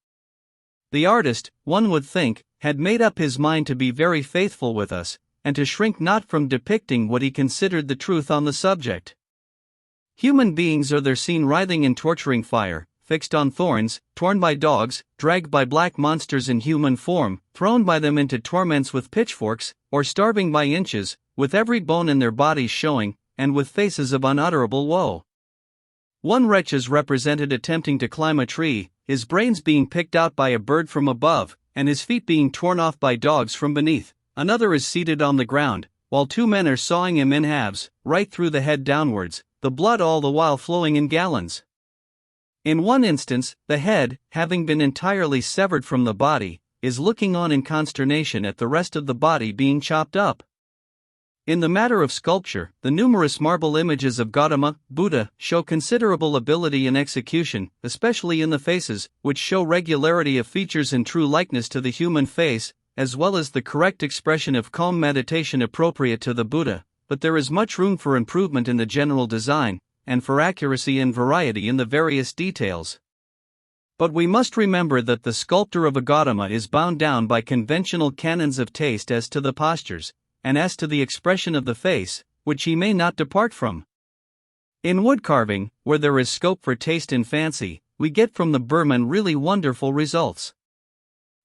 The artist, one would think, had made up his mind to be very faithful with us, and to shrink not from depicting what he considered the truth on the subject. Human beings are there seen writhing in torturing fire, fixed on thorns, torn by dogs, dragged by black monsters in human form, thrown by them into torments with pitchforks, or starving by inches, with every bone in their bodies showing, and with faces of unutterable woe. One wretch is represented attempting to climb a tree, his brains being picked out by a bird from above, and his feet being torn off by dogs from beneath. Another is seated on the ground, while 2 men are sawing him in halves, right through the head downwards, the blood all the while flowing in gallons. In one instance, the head, having been entirely severed from the body, is looking on in consternation at the rest of the body being chopped up. In the matter of sculpture, the numerous marble images of Gautama, Buddha, show considerable ability in execution, especially in the faces, which show regularity of features and true likeness to the human face, as well as the correct expression of calm meditation appropriate to the Buddha. But there is much room for improvement in the general design, and for accuracy and variety in the various details. But we must remember that the sculptor of a Gautama is bound down by conventional canons of taste as to the postures, and as to the expression of the face, which he may not depart from. In woodcarving, where there is scope for taste and fancy, we get from the Burman really wonderful results.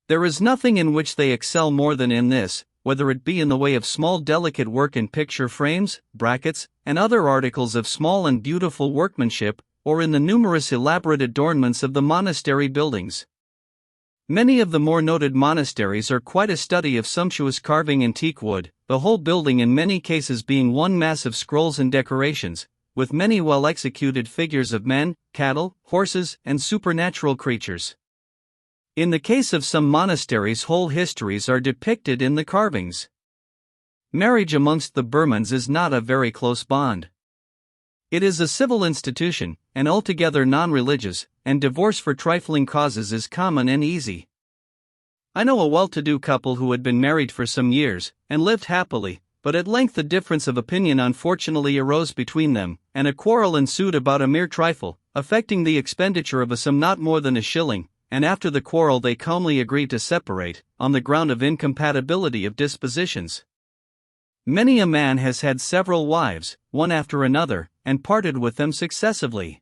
There is nothing in which they excel more than in this, whether it be in the way of small delicate work in picture frames, brackets, and other articles of small and beautiful workmanship, or in the numerous elaborate adornments of the monastery buildings. Many of the more noted monasteries are quite a study of sumptuous carving in teak wood, the whole building in many cases being one mass of scrolls and decorations, with many well-executed figures of men, cattle, horses, and supernatural creatures. In the case of some monasteries, whole histories are depicted in the carvings. Marriage amongst the Burmans is not a very close bond. It is a civil institution, and altogether non-religious, and divorce for trifling causes is common and easy. I know a well-to-do couple who had been married for some years, and lived happily, but at length a difference of opinion unfortunately arose between them, and a quarrel ensued about a mere trifle, affecting the expenditure of a sum not more than a shilling, and after the quarrel they calmly agreed to separate, on the ground of incompatibility of dispositions. Many a man has had several wives, one after another, and parted with them successively.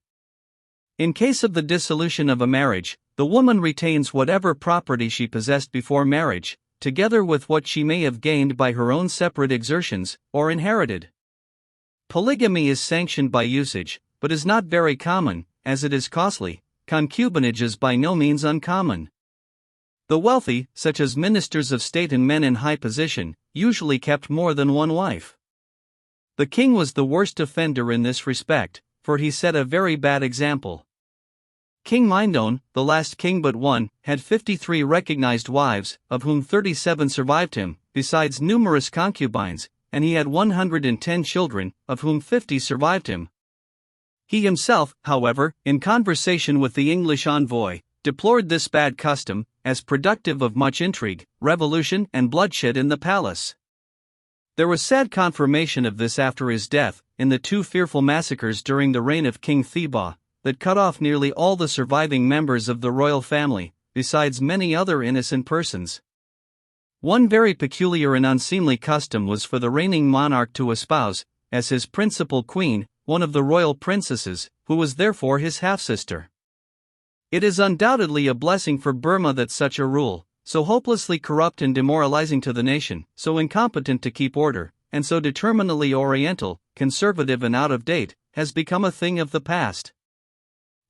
In case of the dissolution of a marriage, the woman retains whatever property she possessed before marriage, together with what she may have gained by her own separate exertions, or inherited. Polygamy is sanctioned by usage, but is not very common, as it is costly. Concubinage is by no means uncommon. The wealthy, such as ministers of state and men in high position, usually kept more than one wife. The king was the worst offender in this respect, for he set a very bad example. King Mindon, the last king but one, had 53 recognized wives, of whom 37 survived him, besides numerous concubines, and he had 110 children, of whom 50 survived him. He himself, however, in conversation with the English envoy, deplored this bad custom, as productive of much intrigue, revolution, and bloodshed in the palace. There was sad confirmation of this after his death, in the 2 fearful massacres during the reign of King Thibaw, that cut off nearly all the surviving members of the royal family, besides many other innocent persons. One very peculiar and unseemly custom was for the reigning monarch to espouse, as his principal queen, one of the royal princesses, who was therefore his half-sister. It is undoubtedly a blessing for Burma that such a rule, so hopelessly corrupt and demoralizing to the nation, so incompetent to keep order, and so determinedly oriental, conservative and out of date, has become a thing of the past.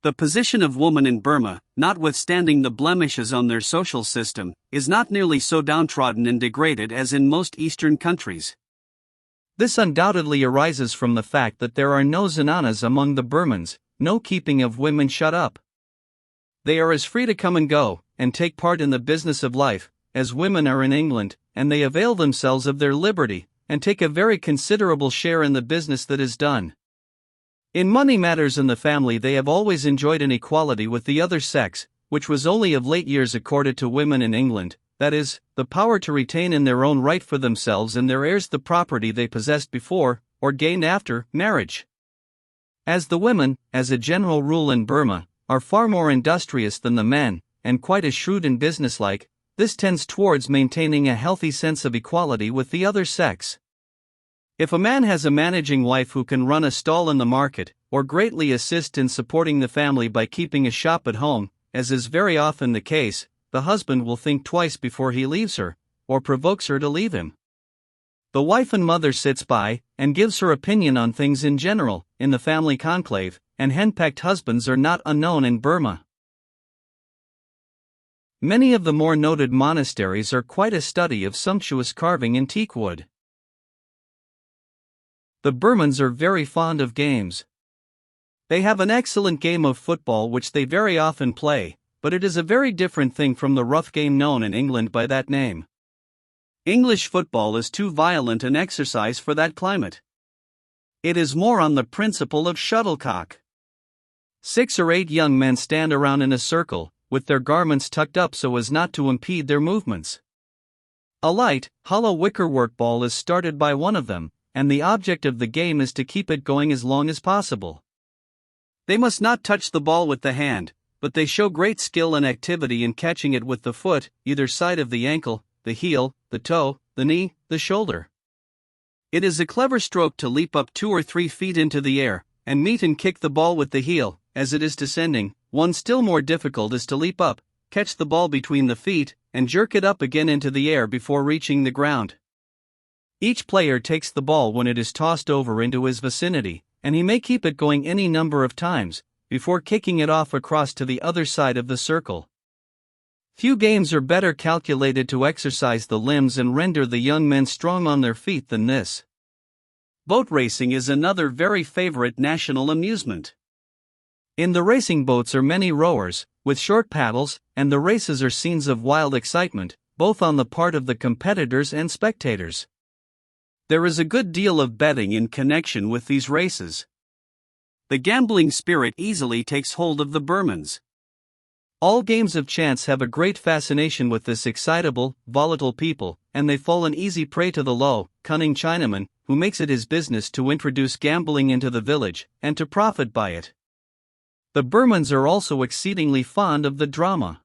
The position of woman in Burma, notwithstanding the blemishes on their social system, is not nearly so downtrodden and degraded as in most Eastern countries. This undoubtedly arises from the fact that there are no zananas among the Burmans, no keeping of women shut up. They are as free to come and go, and take part in the business of life, as women are in England, and they avail themselves of their liberty, and take a very considerable share in the business that is done. In money matters in the family they have always enjoyed an equality with the other sex, which was only of late years accorded to women in England, that is, the power to retain in their own right for themselves and their heirs the property they possessed before, or gained after, marriage. As the women, as a general rule in Burma, are far more industrious than the men, and quite as shrewd and businesslike, this tends towards maintaining a healthy sense of equality with the other sex. If a man has a managing wife who can run a stall in the market, or greatly assist in supporting the family by keeping a shop at home, as is very often the case, the husband will think twice before he leaves her, or provokes her to leave him. The wife and mother sits by, and gives her opinion on things in general, in the family conclave, and henpecked husbands are not unknown in Burma. Many of the more noted monasteries are quite a study of sumptuous carving in teak wood. The Burmans are very fond of games. They have an excellent game of football which they very often play, but it is a very different thing from the rough game known in England by that name. English football is too violent an exercise for that climate. It is more on the principle of shuttlecock. 6 or 8 young men stand around in a circle, with their garments tucked up so as not to impede their movements. A light, hollow wickerwork ball is started by one of them, and the object of the game is to keep it going as long as possible. They must not touch the ball with the hand, but they show great skill and activity in catching it with the foot, either side of the ankle, the heel, the toe, the knee, the shoulder. It is a clever stroke to leap up 2 or 3 feet into the air, and meet and kick the ball with the heel, as it is descending. One still more difficult is to leap up, catch the ball between the feet, and jerk it up again into the air before reaching the ground. Each player takes the ball when it is tossed over into his vicinity, and he may keep it going any number of times, before kicking it off across to the other side of the circle. Few games are better calculated to exercise the limbs and render the young men strong on their feet than this. Boat racing is another very favorite national amusement. In the racing boats are many rowers, with short paddles, and the races are scenes of wild excitement, both on the part of the competitors and spectators. There is a good deal of betting in connection with these races. The gambling spirit easily takes hold of the Burmans. All games of chance have a great fascination with this excitable, volatile people, and they fall an easy prey to the low, cunning Chinaman, who makes it his business to introduce gambling into the village, and to profit by it. The Burmans are also exceedingly fond of the drama.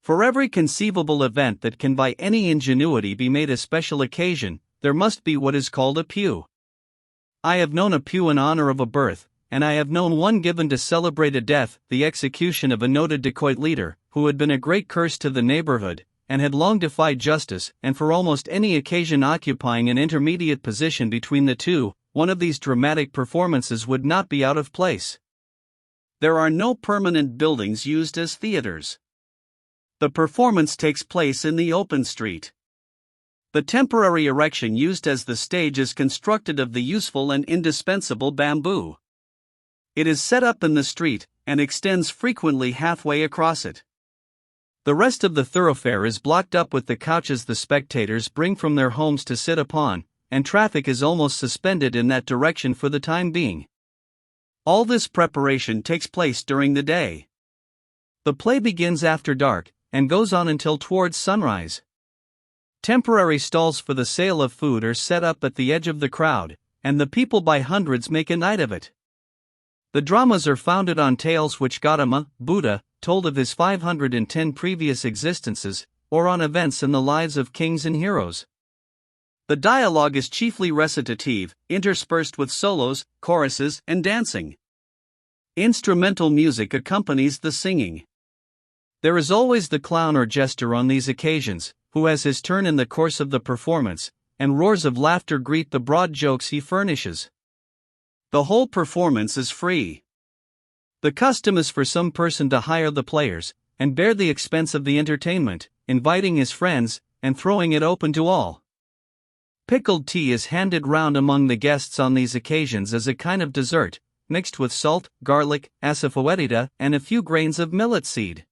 For every conceivable event that can by any ingenuity be made a special occasion, there must be what is called a pew. I have known a pew in honor of a birth, and I have known one given to celebrate a death, the execution of a noted dacoit leader, who had been a great curse to the neighborhood, and had long defied justice, and for almost any occasion occupying an intermediate position between the two. One of these dramatic performances would not be out of place. There are no permanent buildings used as theaters. The performance takes place in the open street. The temporary erection used as the stage is constructed of the useful and indispensable bamboo. It is set up in the street, and extends frequently halfway across it. The rest of the thoroughfare is blocked up with the couches the spectators bring from their homes to sit upon, and traffic is almost suspended in that direction for the time being. All this preparation takes place during the day. The play begins after dark, and goes on until towards sunrise. Temporary stalls for the sale of food are set up at the edge of the crowd, and the people by hundreds make a night of it. The dramas are founded on tales which Gautama, Buddha, told of his 510 previous existences, or on events in the lives of kings and heroes. The dialogue is chiefly recitative, interspersed with solos, choruses, and dancing. Instrumental music accompanies the singing. There is always the clown or jester on these occasions, who has his turn in the course of the performance, and roars of laughter greet the broad jokes he furnishes. The whole performance is free. The custom is for some person to hire the players, and bear the expense of the entertainment, inviting his friends, and throwing it open to all. Pickled tea is handed round among the guests on these occasions as a kind of dessert, mixed with salt, garlic, asafoetida, and a few grains of millet seed.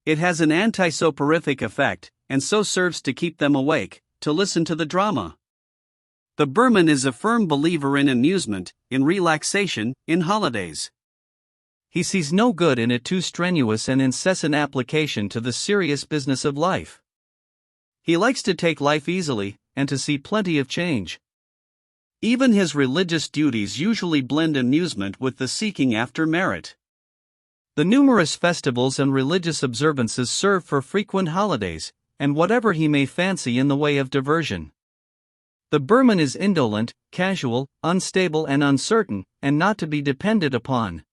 It has an anti-soporific effect, and so serves to keep them awake, to listen to the drama. The Burman is a firm believer in amusement, in relaxation, in holidays. He sees no good in a too strenuous and incessant application to the serious business of life. He likes to take life easily, and to see plenty of change. Even his religious duties usually blend amusement with the seeking after merit. The numerous festivals and religious observances serve for frequent holidays, and whatever he may fancy in the way of diversion. The Burman is indolent, casual, unstable and uncertain, and not to be depended upon.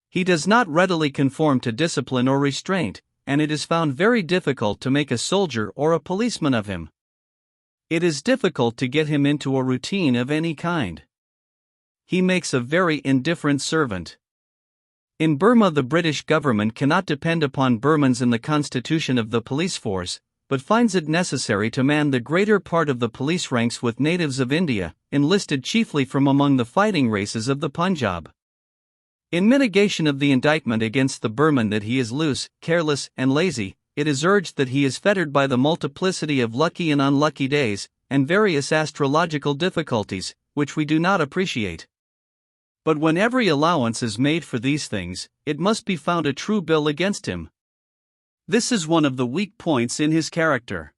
He does not readily conform to discipline or restraint, and it is found very difficult to make a soldier or a policeman of him. It is difficult to get him into a routine of any kind. He makes a very indifferent servant. In Burma, the British government cannot depend upon Burmans in the constitution of the police force, but finds it necessary to man the greater part of the police ranks with natives of India, enlisted chiefly from among the fighting races of the Punjab. In mitigation of the indictment against the Burman that he is loose, careless, and lazy, it is urged that he is fettered by the multiplicity of lucky and unlucky days, and various astrological difficulties, which we do not appreciate. But when every allowance is made for these things, it must be found a true bill against him. This is one of the weak points in his character.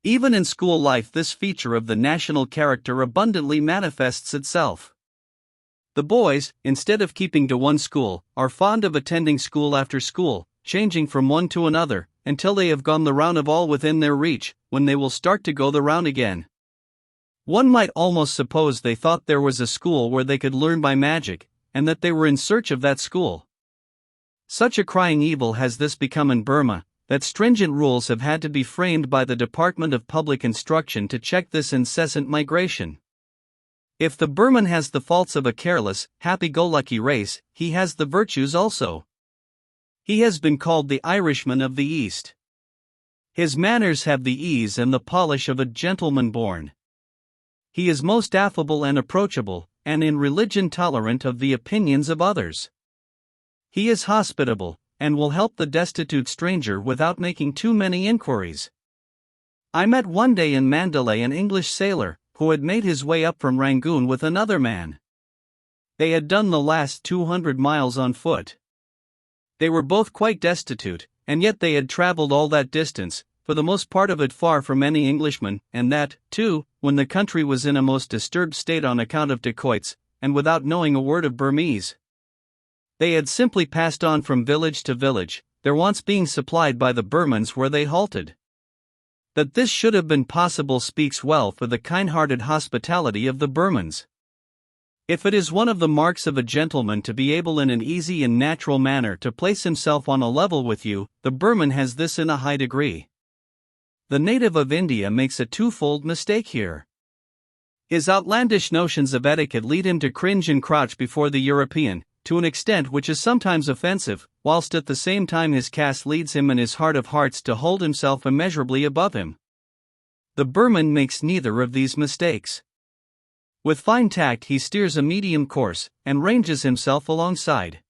Even in school life, this feature of the national character abundantly manifests itself. The boys, instead of keeping to one school, are fond of attending school after school, changing from one to another, until they have gone the round of all within their reach, when they will start to go the round again. One might almost suppose they thought there was a school where they could learn by magic, and that they were in search of that school. Such a crying evil has this become in Burma, that stringent rules have had to be framed by the Department of Public Instruction to check this incessant migration. If the Burman has the faults of a careless, happy-go-lucky race, he has the virtues also. He has been called the Irishman of the East. His manners have the ease and the polish of a gentleman born. He is most affable and approachable, and in religion tolerant of the opinions of others. He is hospitable, and will help the destitute stranger without making too many inquiries. I met one day in Mandalay an English sailor, who had made his way up from Rangoon with another man. They had done the last 200 miles on foot. They were both quite destitute, and yet they had traveled all that distance, for the most part of it far from any Englishman, and that, too, when the country was in a most disturbed state on account of dacoits, and without knowing a word of Burmese. They had simply passed on from village to village, their wants being supplied by the Burmans where they halted. That this should have been possible speaks well for the kind-hearted hospitality of the Burmans. If it is one of the marks of a gentleman to be able in an easy and natural manner to place himself on a level with you, the Burman has this in a high degree. The native of India makes a twofold mistake here. His outlandish notions of etiquette lead him to cringe and crouch before the European, to an extent which is sometimes offensive, whilst at the same time his caste leads him in his heart of hearts to hold himself immeasurably above him. The Burman makes neither of these mistakes. With fine tact he steers a medium course, and ranges himself alongside.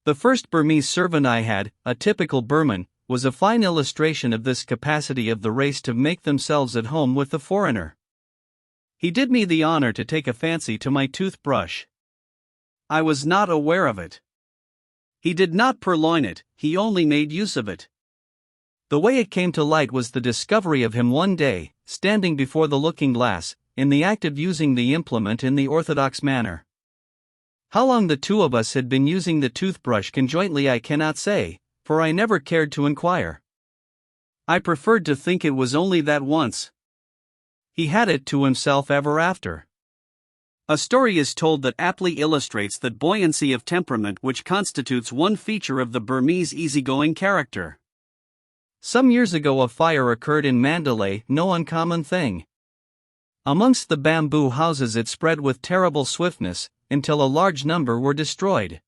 The first Burmese servant I had, a typical Burman, was a fine illustration of this capacity of the race to make themselves at home with the foreigner. He did me the honor to take a fancy to my toothbrush. I was not aware of it. He did not purloin it, he only made use of it. The way it came to light was the discovery of him one day, standing before the looking-glass, in the act of using the implement in the orthodox manner. How long the two of us had been using the toothbrush conjointly I cannot say, for I never cared to inquire. I preferred to think it was only that once. He had it to himself ever after. A story is told that aptly illustrates that buoyancy of temperament which constitutes one feature of the Burmese easygoing character. Some years ago a fire occurred in Mandalay, no uncommon thing. Amongst the bamboo houses it spread with terrible swiftness, until a large number were destroyed.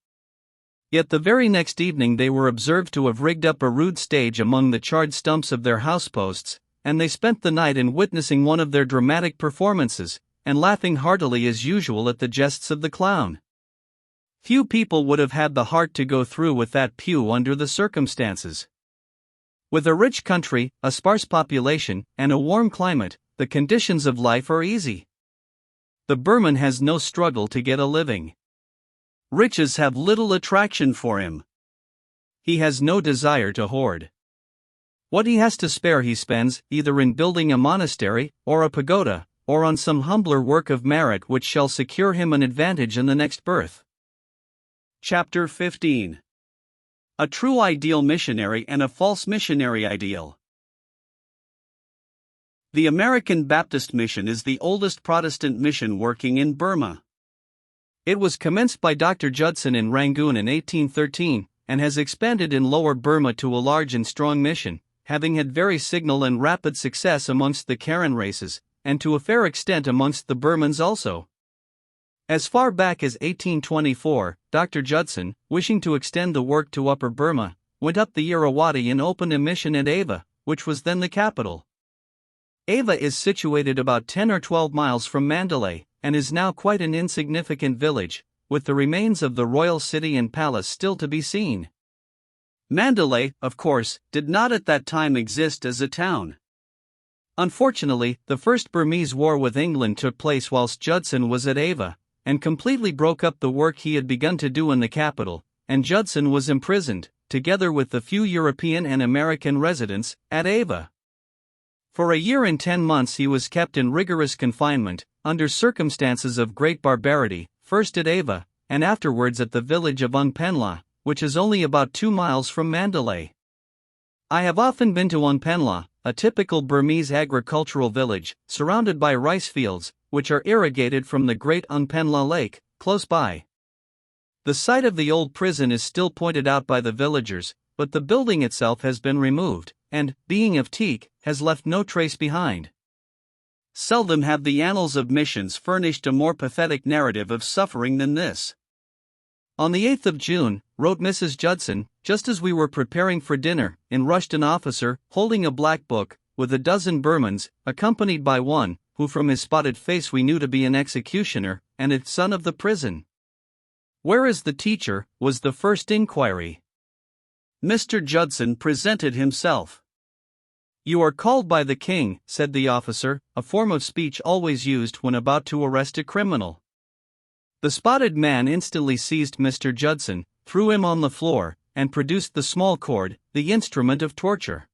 Yet the very next evening they were observed to have rigged up a rude stage among the charred stumps of their houseposts, and they spent the night in witnessing one of their dramatic performances, and laughing heartily as usual at the jests of the clown. Few people would have had the heart to go through with that pew under the circumstances. With a rich country, a sparse population, and a warm climate, the conditions of life are easy. The Burman has no struggle to get a living. Riches have little attraction for him. He has no desire to hoard. What he has to spare he spends, either in building a monastery, or a pagoda, or on some humbler work of merit which shall secure him an advantage in the next birth. Chapter 15. A true ideal missionary and a false missionary ideal. The American Baptist Mission is the oldest Protestant mission working in Burma. It was commenced by Dr. Judson in Rangoon in 1813, and has expanded in Lower Burma to a large and strong mission, having had very signal and rapid success amongst the Karen races, and to a fair extent amongst the Burmans also. As far back as 1824, Dr. Judson, wishing to extend the work to Upper Burma, went up the Irrawaddy and opened a mission at Ava, which was then the capital. Ava is situated about 10 or 12 miles from Mandalay, and is now quite an insignificant village, with the remains of the royal city and palace still to be seen. Mandalay, of course, did not at that time exist as a town. Unfortunately, the First Burmese War with England took place whilst Judson was at Ava, and completely broke up the work he had begun to do in the capital, and Judson was imprisoned, together with the few European and American residents, at Ava. For a year and 10 months he was kept in rigorous confinement, under circumstances of great barbarity, first at Ava, and afterwards at the village of Unpenla, which is only about 2 miles from Mandalay. I have often been to Unpenla, a typical Burmese agricultural village, surrounded by rice fields, which are irrigated from the great Unpenla Lake, close by. The site of the old prison is still pointed out by the villagers, but the building itself has been removed, and, being of teak, has left no trace behind. Seldom have the annals of missions furnished a more pathetic narrative of suffering than this. On the 8th of June, wrote Mrs. Judson, just as we were preparing for dinner, in rushed an officer, holding a black book, with a dozen Burmans, accompanied by one, who from his spotted face we knew to be an executioner, and a son of the prison. "Where is the teacher?" was the first inquiry. Mr. Judson presented himself. "You are called by the king," said the officer, a form of speech always used when about to arrest a criminal. The spotted man instantly seized Mr. Judson, threw him on the floor, and produced the small cord, the instrument of torture.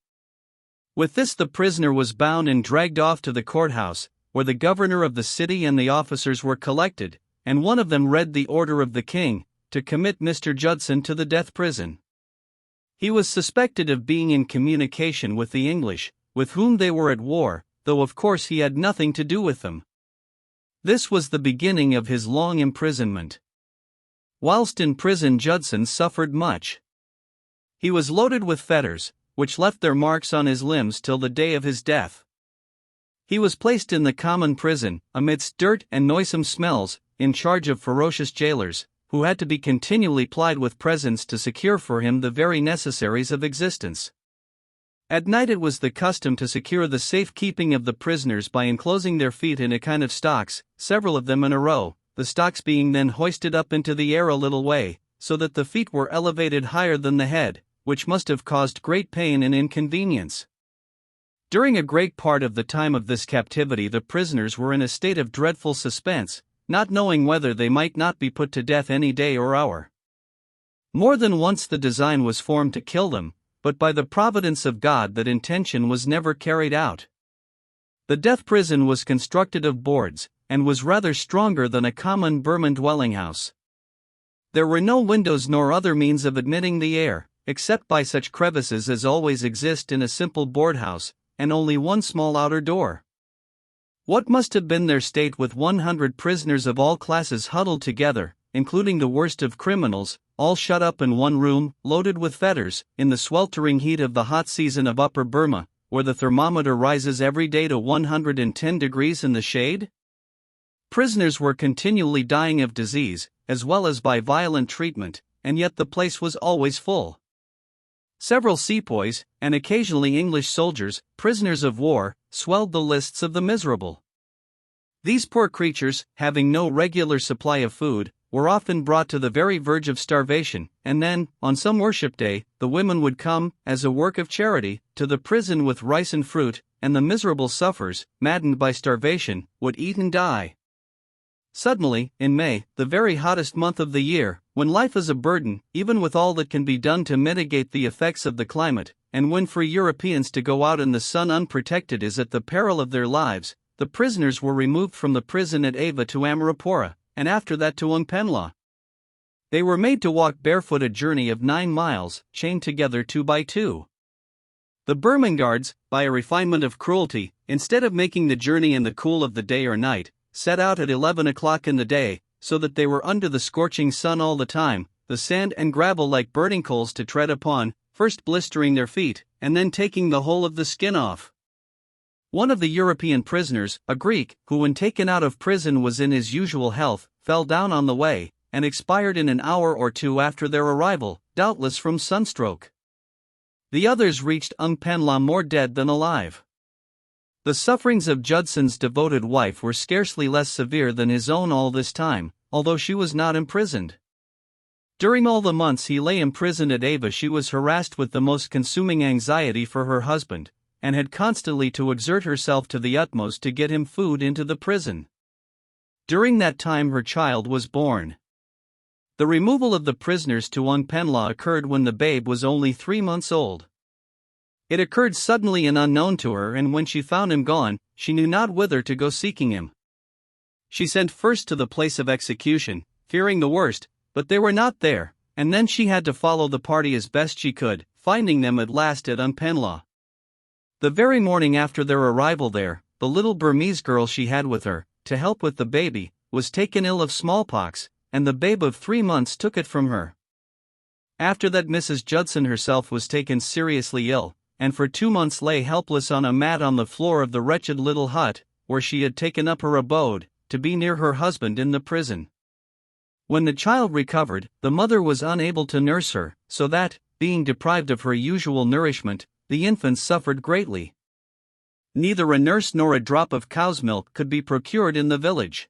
With this the prisoner was bound and dragged off to the courthouse, where the governor of the city and the officers were collected, and one of them read the order of the king, to commit Mr. Judson to the death prison. He was suspected of being in communication with the English, with whom they were at war, though of course he had nothing to do with them. This was the beginning of his long imprisonment. Whilst in prison Judson suffered much. He was loaded with fetters, which left their marks on his limbs till the day of his death. He was placed in the common prison, amidst dirt and noisome smells, in charge of ferocious jailers, who had to be continually plied with presents to secure for him the very necessaries of existence. At night it was the custom to secure the safe keeping of the prisoners by enclosing their feet in a kind of stocks, several of them in a row, the stocks being then hoisted up into the air a little way, so that the feet were elevated higher than the head, which must have caused great pain and inconvenience. During a great part of the time of this captivity the prisoners were in a state of dreadful suspense, not knowing whether they might not be put to death any day or hour. More than once the design was formed to kill them, but by the providence of God that intention was never carried out. The death prison was constructed of boards, and was rather stronger than a common Burman dwelling house. There were no windows nor other means of admitting the air, except by such crevices as always exist in a simple board house, and only one small outer door. What must have been their state with 100 prisoners of all classes huddled together, including the worst of criminals, all shut up in one room, loaded with fetters, in the sweltering heat of the hot season of Upper Burma, where the thermometer rises every day to 110 degrees in the shade? Prisoners were continually dying of disease, as well as by violent treatment, and yet the place was always full. Several sepoys, and occasionally English soldiers, prisoners of war, swelled the lists of the miserable. These poor creatures, having no regular supply of food, were often brought to the very verge of starvation, and then, on some worship day, the women would come, as a work of charity, to the prison with rice and fruit, and the miserable sufferers, maddened by starvation, would eat and die. Suddenly, in May, the very hottest month of the year, when life is a burden, even with all that can be done to mitigate the effects of the climate, and when for Europeans to go out in the sun unprotected is at the peril of their lives, the prisoners were removed from the prison at Ava to Amarapura, and after that to Ungpenla. They were made to walk barefoot a journey of 9 miles, chained together 2 by 2. The Burman guards, by a refinement of cruelty, instead of making the journey in the cool of the day or night, set out at 11 o'clock in the day, so that they were under the scorching sun all the time, the sand and gravel like burning coals to tread upon, first blistering their feet, and then taking the whole of the skin off. One of the European prisoners, a Greek, who when taken out of prison was in his usual health, fell down on the way, and expired in an hour or two after their arrival, doubtless from sunstroke. The others reached Ungpenla more dead than alive. The sufferings of Judson's devoted wife were scarcely less severe than his own all this time, although she was not imprisoned. During all the months he lay imprisoned at Ava she was harassed with the most consuming anxiety for her husband, and had constantly to exert herself to the utmost to get him food into the prison. During that time her child was born. The removal of the prisoners to Ungpenla occurred when the babe was only 3 months old. It occurred suddenly and unknown to her, and when she found him gone, she knew not whither to go seeking him. She sent first to the place of execution, fearing the worst, but they were not there, and then she had to follow the party as best she could, finding them at last at Ungpenla. The very morning after their arrival there, the little Burmese girl she had with her, to help with the baby, was taken ill of smallpox, and the babe of 3 months took it from her. After that Mrs. Judson herself was taken seriously ill, and for 2 months lay helpless on a mat on the floor of the wretched little hut, where she had taken up her abode, to be near her husband in the prison. When the child recovered, the mother was unable to nurse her, so that, being deprived of her usual nourishment, the infant suffered greatly. Neither a nurse nor a drop of cow's milk could be procured in the village.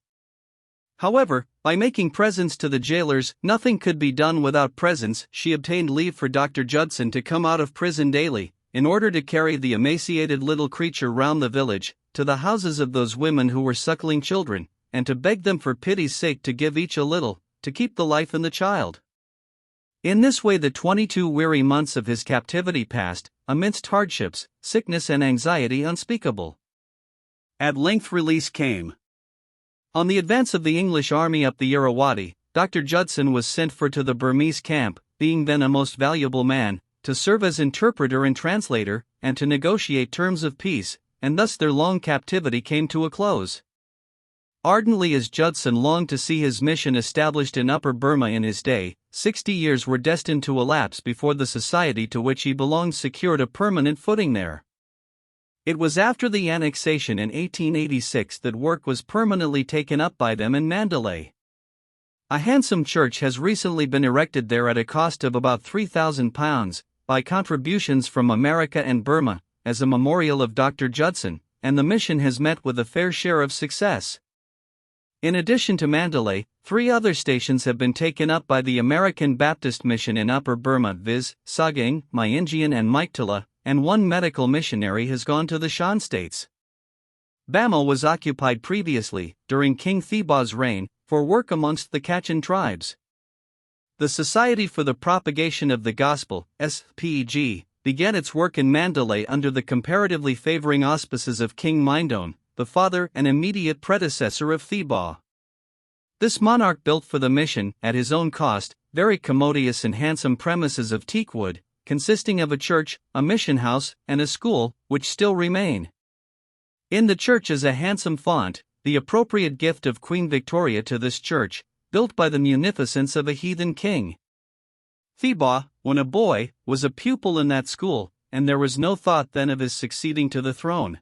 However, by making presents to the jailers, nothing could be done without presents. She obtained leave for Dr. Judson to come out of prison daily, in order to carry the emaciated little creature round the village, to the houses of those women who were suckling children, and to beg them for pity's sake to give each a little, to keep the life in the child. In this way the 22 weary months of his captivity passed, amidst hardships, sickness and anxiety unspeakable. At length release came. On the advance of the English army up the Irrawaddy, Dr. Judson was sent for to the Burmese camp, being then a most valuable man, to serve as interpreter and translator, and to negotiate terms of peace, and thus their long captivity came to a close. Ardently as Judson longed to see his mission established in Upper Burma in his day, 60 years were destined to elapse before the society to which he belonged secured a permanent footing there. It was after the annexation in 1886 that work was permanently taken up by them in Mandalay. A handsome church has recently been erected there at a cost of about £3,000, by contributions from America and Burma, as a memorial of Dr. Judson, and the mission has met with a fair share of success. In addition to Mandalay, 3 other stations have been taken up by the American Baptist Mission in Upper Burma, viz., Sagaing, Myinjian and Maiktala, and 1 medical missionary has gone to the Shan states. Bama was occupied previously, during King Thebaw's reign, for work amongst the Kachin tribes. The Society for the Propagation of the Gospel, SPG, began its work in Mandalay under the comparatively favoring auspices of King Mindon, the father and immediate predecessor of Thebaw. This monarch built for the mission, at his own cost, very commodious and handsome premises of teakwood, consisting of a church, a mission house, and a school, which still remain. In the church is a handsome font, the appropriate gift of Queen Victoria to this church, built by the munificence of a heathen king. Thebaw, when a boy, was a pupil in that school, and there was no thought then of his succeeding to the throne.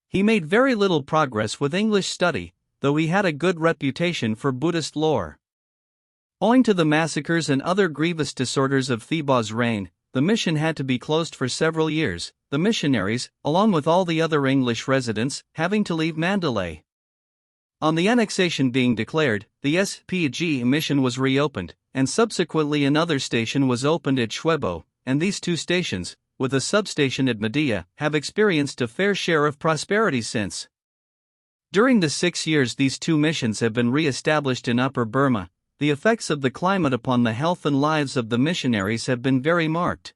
He made very little progress with English study, though he had a good reputation for Buddhist lore. Owing to the massacres and other grievous disorders of Thebaw's reign, the mission had to be closed for several years, the missionaries, along with all the other English residents, having to leave Mandalay. On the annexation being declared, the SPG mission was reopened, and subsequently another station was opened at Shwebo, and these 2 stations, with a substation at Media, have experienced a fair share of prosperity since. During the 6 years these 2 missions have been re-established in Upper Burma, the effects of the climate upon the health and lives of the missionaries have been very marked.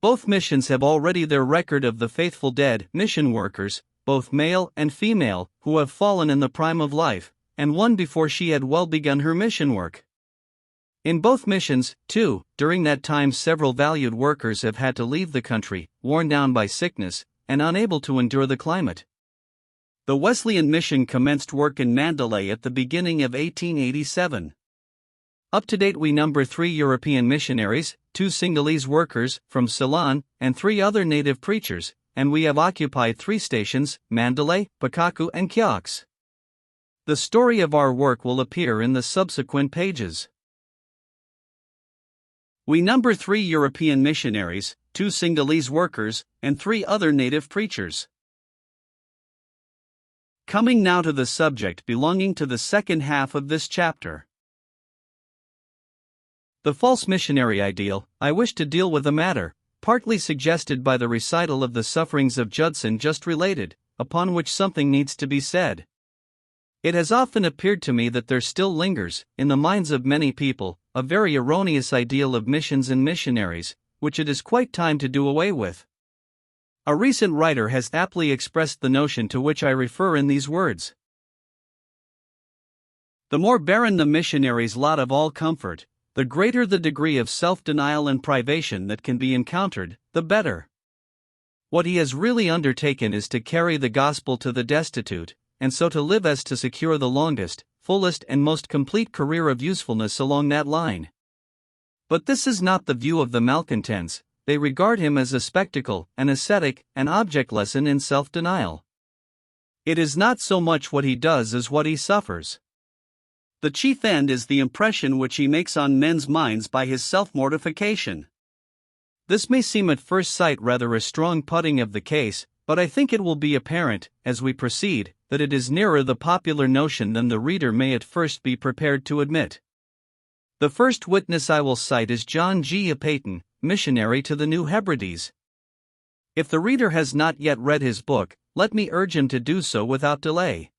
Both missions have already their record of the faithful dead mission workers, both male and female, who have fallen in the prime of life, and one before she had well begun her mission work. In both missions, too, during that time several valued workers have had to leave the country, worn down by sickness, and unable to endure the climate. The Wesleyan Mission commenced work in Mandalay at the beginning of 1887. Up to date we number 3 European missionaries, 2 Sinhalese workers, from Ceylon, and 3 other native preachers, and we have occupied 3 stations, Mandalay, Pakaku and Kyoks. The story of our work will appear in the subsequent pages. We number 3 European missionaries, 2 Sinhalese workers, and 3 other native preachers. Coming now to the subject belonging to the second half of this chapter. The false missionary ideal. I wish to deal with a matter, partly suggested by the recital of the sufferings of Judson just related, upon which something needs to be said. It has often appeared to me that there still lingers, in the minds of many people, a very erroneous ideal of missions and missionaries, which it is quite time to do away with. A recent writer has aptly expressed the notion to which I refer in these words. The more barren the missionary's lot of all comfort, the greater the degree of self-denial and privation that can be encountered, the better. What he has really undertaken is to carry the gospel to the destitute, and so to live as to secure the longest, fullest and most complete career of usefulness along that line. But this is not the view of the malcontents. They regard him as a spectacle, an ascetic, an object lesson in self-denial. It is not so much what he does as what he suffers. The chief end is the impression which he makes on men's minds by his self-mortification. This may seem at first sight rather a strong putting of the case, but I think it will be apparent, as we proceed, that it is nearer the popular notion than the reader may at first be prepared to admit. The first witness I will cite is John G. Peyton, missionary to the New Hebrides. If the reader has not yet read his book, let me urge him to do so without delay.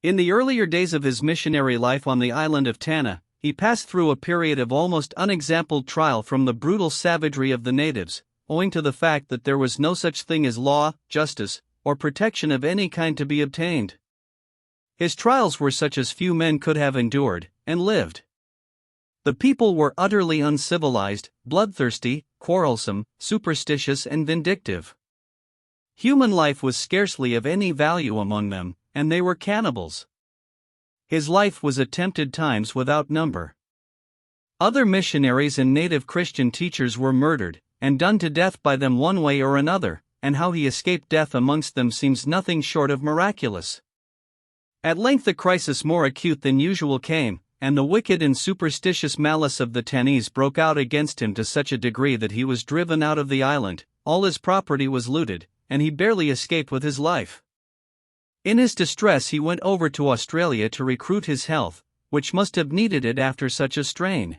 In the earlier days of his missionary life on the island of Tanna, he passed through a period of almost unexampled trial from the brutal savagery of the natives, owing to the fact that there was no such thing as law, justice, or protection of any kind to be obtained. His trials were such as few men could have endured, and lived. The people were utterly uncivilized, bloodthirsty, quarrelsome, superstitious, and vindictive. Human life was scarcely of any value among them, and they were cannibals. His life was attempted times without number. Other missionaries and native Christian teachers were murdered, and done to death by them one way or another, and how he escaped death amongst them seems nothing short of miraculous. At length a crisis more acute than usual came, and the wicked and superstitious malice of the Tannese broke out against him to such a degree that he was driven out of the island, all his property was looted, and he barely escaped with his life. In his distress he went over to Australia to recruit his health, which must have needed it after such a strain.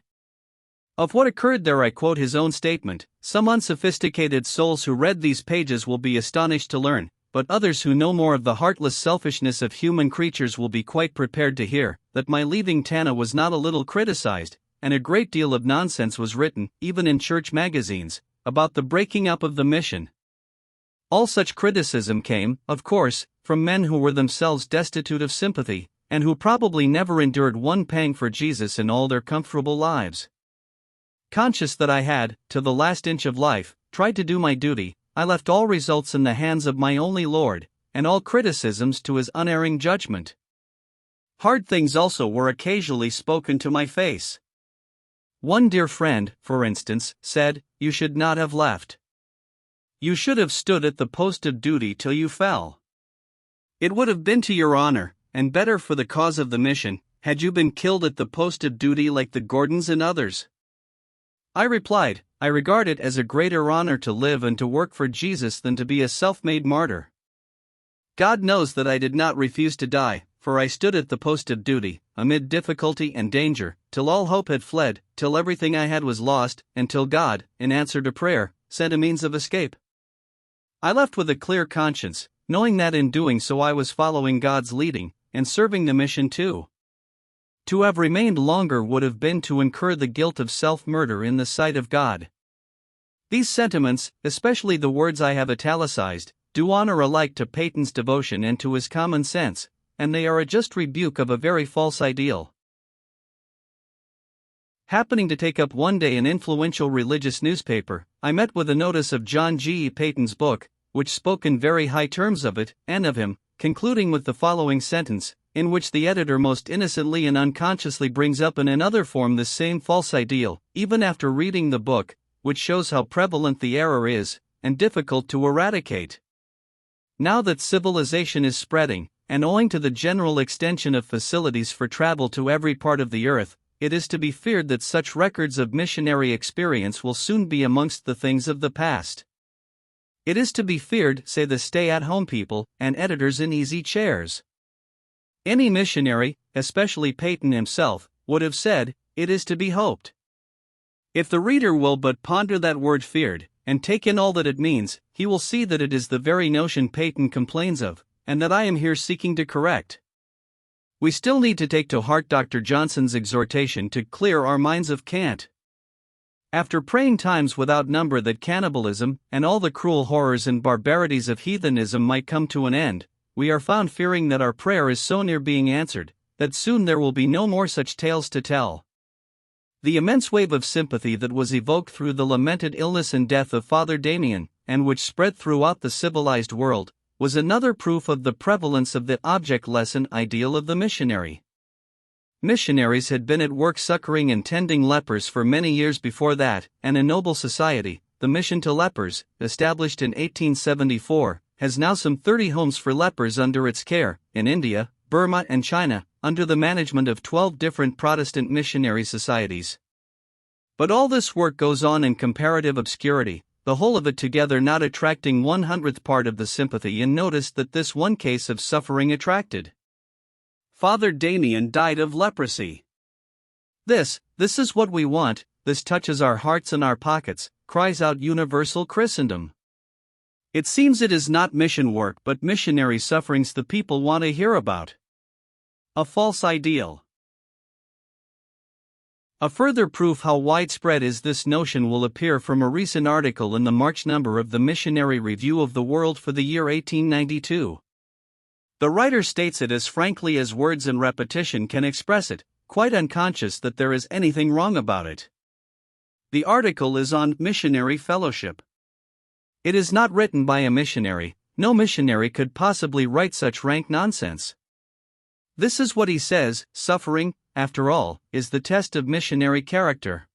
Of what occurred there I quote his own statement: "Some unsophisticated souls who read these pages will be astonished to learn, but others who know more of the heartless selfishness of human creatures will be quite prepared to hear, that my leaving Tanna was not a little criticized, and a great deal of nonsense was written, even in church magazines, about the breaking up of the mission. All such criticism came, of course, from men who were themselves destitute of sympathy, and who probably never endured one pang for Jesus in all their comfortable lives. Conscious that I had, to the last inch of life, tried to do my duty, I left all results in the hands of my only Lord, and all criticisms to his unerring judgment. Hard things also were occasionally spoken to my face. One dear friend, for instance, said, 'You should not have left. You should have stood at the post of duty till you fell. It would have been to your honor, and better for the cause of the mission, had you been killed at the post of duty like the Gordons and others.' I replied, 'I regard it as a greater honor to live and to work for Jesus than to be a self-made martyr.' God knows that I did not refuse to die, for I stood at the post of duty, amid difficulty and danger, till all hope had fled, till everything I had was lost, and till God, in answer to prayer, sent a means of escape. I left with a clear conscience, knowing that in doing so I was following God's leading, and serving the mission too. To have remained longer would have been to incur the guilt of self-murder in the sight of God." These sentiments, especially the words I have italicized, do honor alike to Peyton's devotion and to his common sense, and they are a just rebuke of a very false ideal. Happening to take up one day an influential religious newspaper, I met with a notice of John G. Peyton's book, which spoke in very high terms of it, and of him, concluding with the following sentence, in which the editor most innocently and unconsciously brings up in another form this same false ideal, even after reading the book, which shows how prevalent the error is, and difficult to eradicate. Now that civilization is spreading, and owing to the general extension of facilities for travel to every part of the earth, it is to be feared that such records of missionary experience will soon be amongst the things of the past. It is to be feared, say the stay-at-home people, and editors in easy chairs. Any missionary, especially Peyton himself, would have said, "It is to be hoped." If the reader will but ponder that word feared, and take in all that it means, he will see that it is the very notion Peyton complains of, and that I am here seeking to correct. We still need to take to heart Dr. Johnson's exhortation to clear our minds of cant. After praying times without number that cannibalism, and all the cruel horrors and barbarities of heathenism might come to an end, we are found fearing that our prayer is so near being answered, that soon there will be no more such tales to tell. The immense wave of sympathy that was evoked through the lamented illness and death of Father Damien, and which spread throughout the civilized world, was another proof of the prevalence of the object-lesson ideal of the missionary. Missionaries had been at work succoring and tending lepers for many years before that, and a noble society, the Mission to Lepers, established in 1874, has now some 30 homes for lepers under its care, in India, Burma and China, under the management of 12 different Protestant missionary societies. But all this work goes on in comparative obscurity, the whole of it together not attracting 1/100th part of the sympathy and notice that this one case of suffering attracted. Father Damien died of leprosy. This is what we want, this touches our hearts and our pockets, cries out universal Christendom. It seems it is not mission work but missionary sufferings the people want to hear about. A false ideal. A further proof how widespread is this notion will appear from a recent article in the March number of the Missionary Review of the World for the year 1892. The writer states it as frankly as words and repetition can express it, quite unconscious that there is anything wrong about it. The article is on missionary fellowship. It is not written by a missionary, no missionary could possibly write such rank nonsense. This is what he says: suffering, after all, is the test of missionary character.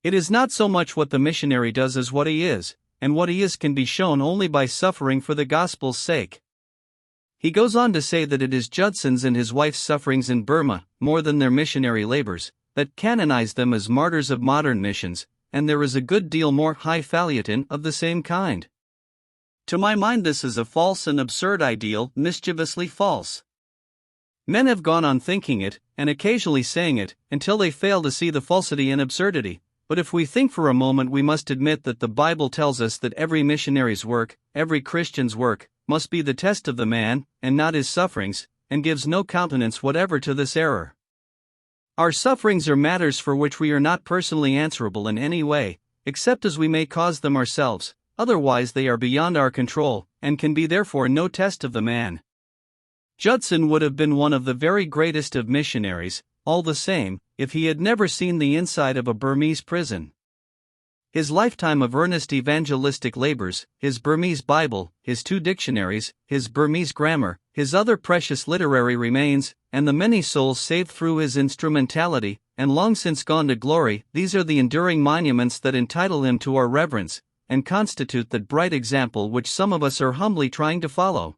It is not so much what the missionary does as what he is, and what he is can be shown only by suffering for the gospel's sake. He goes on to say that it is Judson's and his wife's sufferings in Burma, more than their missionary labors, that canonize them as martyrs of modern missions, and there is a good deal more highfalutin of the same kind. To my mind, this is a false and absurd ideal, mischievously false. Men have gone on thinking it, and occasionally saying it, until they fail to see the falsity and absurdity. But if we think for a moment, we must admit that the Bible tells us that every missionary's work, every Christian's work, must be the test of the man, and not his sufferings, and gives no countenance whatever to this error. Our sufferings are matters for which we are not personally answerable in any way, except as we may cause them ourselves, otherwise they are beyond our control, and can be therefore no test of the man. Judson would have been one of the very greatest of missionaries, all the same, if he had never seen the inside of a Burmese prison. His lifetime of earnest evangelistic labors, his Burmese Bible, his 2 dictionaries, his Burmese grammar, his other precious literary remains, and the many souls saved through his instrumentality, and long since gone to glory, these are the enduring monuments that entitle him to our reverence, and constitute that bright example which some of us are humbly trying to follow.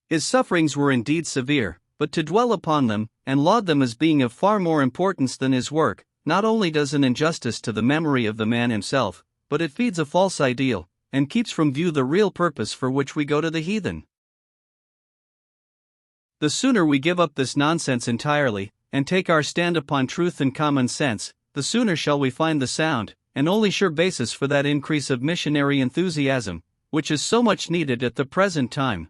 His sufferings were indeed severe, but to dwell upon them, and laud them as being of far more importance than his work, not only does an injustice to the memory of the man himself, but it feeds a false ideal, and keeps from view the real purpose for which we go to the heathen. The sooner we give up this nonsense entirely, and take our stand upon truth and common sense, the sooner shall we find the sound, and only sure basis for that increase of missionary enthusiasm, which is so much needed at the present time.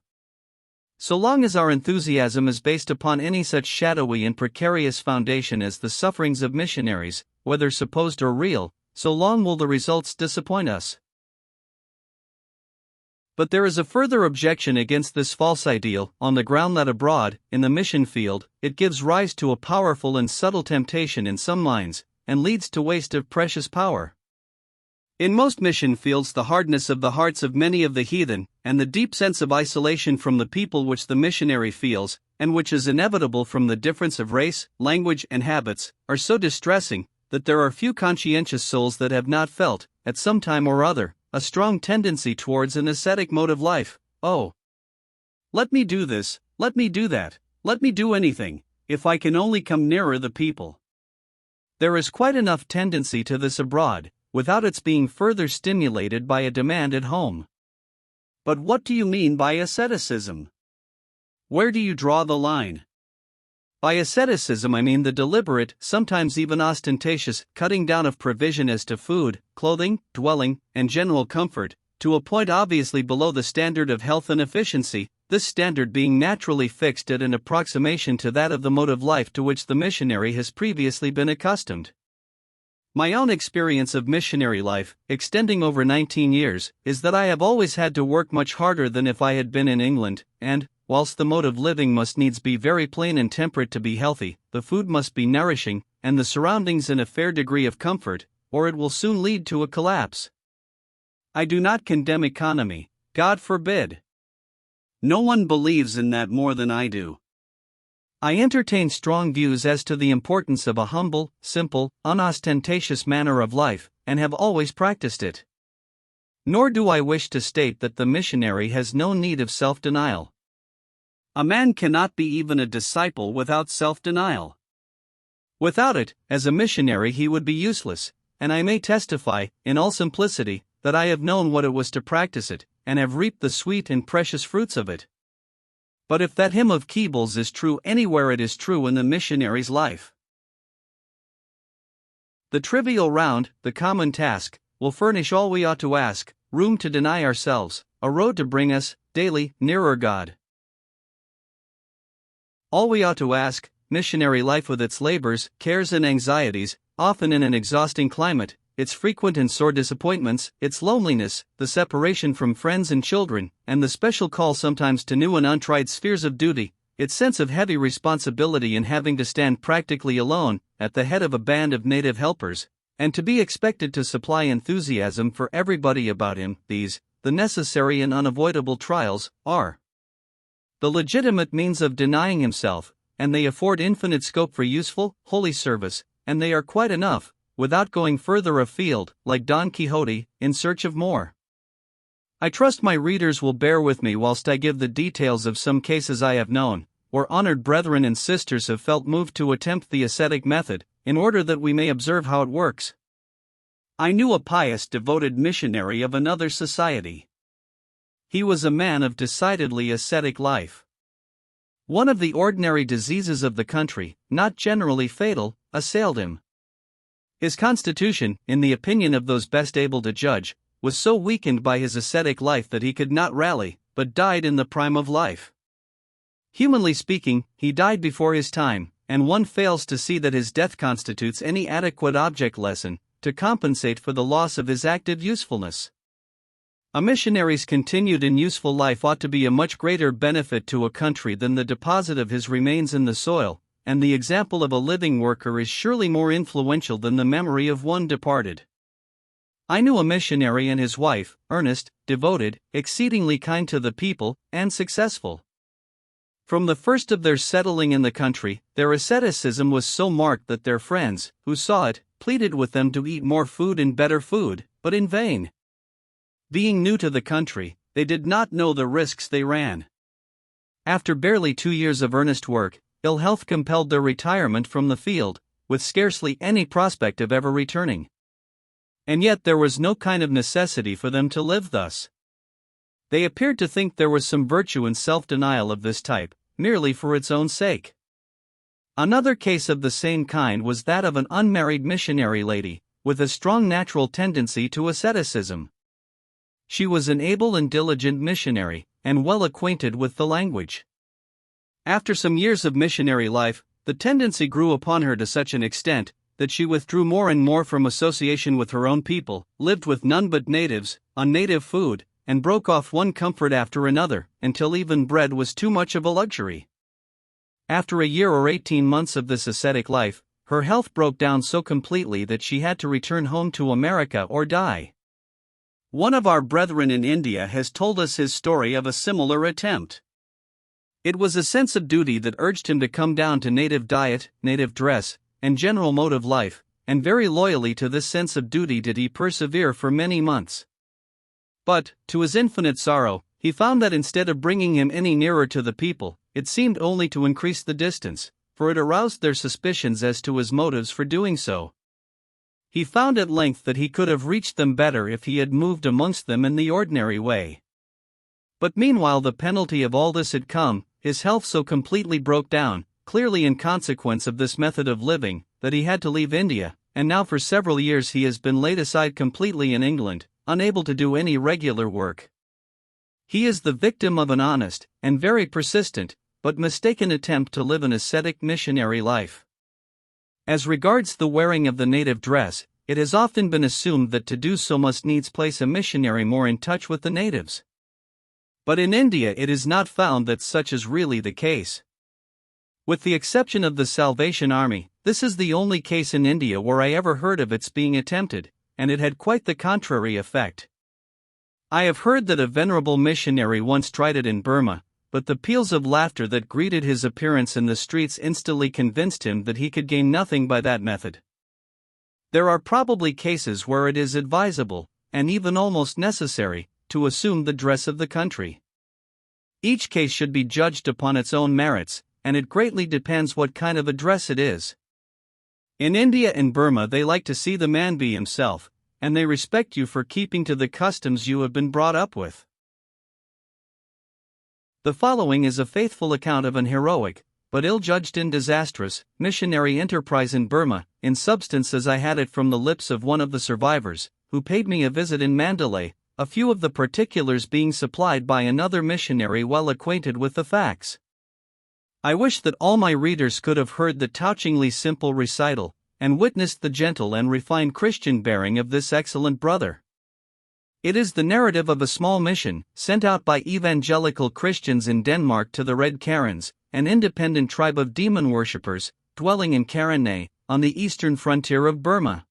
So long as our enthusiasm is based upon any such shadowy and precarious foundation as the sufferings of missionaries, whether supposed or real, so long will the results disappoint us. But there is a further objection against this false ideal, on the ground that abroad, in the mission field, it gives rise to a powerful and subtle temptation in some minds, and leads to waste of precious power. In most mission fields, the hardness of the hearts of many of the heathen, and the deep sense of isolation from the people which the missionary feels, and which is inevitable from the difference of race, language, and habits, are so distressing, that there are few conscientious souls that have not felt, at some time or other, a strong tendency towards an ascetic mode of life. Oh, let me do this, let me do that, let me do anything, if I can only come nearer the people. There is quite enough tendency to this abroad, without its being further stimulated by a demand at home. But what do you mean by asceticism? Where do you draw the line? By asceticism I mean the deliberate, sometimes even ostentatious, cutting down of provision as to food, clothing, dwelling, and general comfort, to a point obviously below the standard of health and efficiency, this standard being naturally fixed at an approximation to that of the mode of life to which the missionary has previously been accustomed. My own experience of missionary life, extending over 19 years, is that I have always had to work much harder than if I had been in England, and, whilst the mode of living must needs be very plain and temperate to be healthy, the food must be nourishing, and the surroundings in a fair degree of comfort, or it will soon lead to a collapse. I do not condemn economy, God forbid. No one believes in that more than I do. I entertain strong views as to the importance of a humble, simple, unostentatious manner of life, and have always practiced it. Nor do I wish to state that the missionary has no need of self-denial. A man cannot be even a disciple without self-denial. Without it, as a missionary he would be useless, and I may testify, in all simplicity, that I have known what it was to practice it, and have reaped the sweet and precious fruits of it. But if that hymn of Keeble's is true anywhere, it is true in the missionary's life. The trivial round, the common task, will furnish all we ought to ask, room to deny ourselves, a road to bring us, daily, nearer God. All we ought to ask, missionary life with its labors, cares and anxieties, often in an exhausting climate, its frequent and sore disappointments, its loneliness, the separation from friends and children, and the special call sometimes to new and untried spheres of duty, its sense of heavy responsibility in having to stand practically alone, at the head of a band of native helpers, and to be expected to supply enthusiasm for everybody about him, these, the necessary and unavoidable trials, are the legitimate means of denying himself, and they afford infinite scope for useful, holy service, and they are quite enough, without going further afield, like Don Quixote, in search of more. I trust my readers will bear with me whilst I give the details of some cases I have known, where honored brethren and sisters have felt moved to attempt the ascetic method, in order that we may observe how it works. I knew a pious, devoted missionary of another society. He was a man of decidedly ascetic life. One of the ordinary diseases of the country, not generally fatal, assailed him. His constitution, in the opinion of those best able to judge, was so weakened by his ascetic life that he could not rally, but died in the prime of life. Humanly speaking, he died before his time, and one fails to see that his death constitutes any adequate object lesson to compensate for the loss of his active usefulness. A missionary's continued and useful life ought to be a much greater benefit to a country than the deposit of his remains in the soil, and the example of a living worker is surely more influential than the memory of one departed. I knew a missionary and his wife, earnest, devoted, exceedingly kind to the people, and successful. From the first of their settling in the country, their asceticism was so marked that their friends, who saw it, pleaded with them to eat more food and better food, but in vain. Being new to the country, they did not know the risks they ran. After barely 2 years of earnest work, ill health compelled their retirement from the field, with scarcely any prospect of ever returning. And yet there was no kind of necessity for them to live thus. They appeared to think there was some virtue in self-denial of this type, merely for its own sake. Another case of the same kind was that of an unmarried missionary lady, with a strong natural tendency to asceticism. She was an able and diligent missionary, and well acquainted with the language. After some years of missionary life, the tendency grew upon her to such an extent that she withdrew more and more from association with her own people, lived with none but natives, on native food, and broke off one comfort after another, until even bread was too much of a luxury. After a year or 18 months of this ascetic life, her health broke down so completely that she had to return home to America or die. One of our brethren in India has told us his story of a similar attempt. It was a sense of duty that urged him to come down to native diet, native dress, and general mode of life, and very loyally to this sense of duty did he persevere for many months. But, to his infinite sorrow, he found that instead of bringing him any nearer to the people, it seemed only to increase the distance, for it aroused their suspicions as to his motives for doing so. He found at length that he could have reached them better if he had moved amongst them in the ordinary way. But meanwhile the penalty of all this had come. His health so completely broke down, clearly in consequence of this method of living, that he had to leave India, and now for several years he has been laid aside completely in England, unable to do any regular work. He is the victim of an honest, and very persistent, but mistaken attempt to live an ascetic missionary life. As regards the wearing of the native dress, it has often been assumed that to do so must needs place a missionary more in touch with the natives. But in India it is not found that such is really the case. With the exception of the Salvation Army, this is the only case in India where I ever heard of its being attempted, and it had quite the contrary effect. I have heard that a venerable missionary once tried it in Burma, but the peals of laughter that greeted his appearance in the streets instantly convinced him that he could gain nothing by that method. There are probably cases where it is advisable, and even almost necessary, to assume the dress of the country. Each case should be judged upon its own merits, and it greatly depends what kind of address it is. In India and Burma, they like to see the man be himself, and they respect you for keeping to the customs you have been brought up with. The following is a faithful account of an heroic, but ill-judged and disastrous, missionary enterprise in Burma, in substance as I had it from the lips of one of the survivors, who paid me a visit in Mandalay, a few of the particulars being supplied by another missionary well acquainted with the facts. I wish that all my readers could have heard the touchingly simple recital, and witnessed the gentle and refined Christian bearing of this excellent brother. It is the narrative of a small mission, sent out by evangelical Christians in Denmark to the Red Karens, an independent tribe of demon worshippers, dwelling in Karenay, on the eastern frontier of Burma.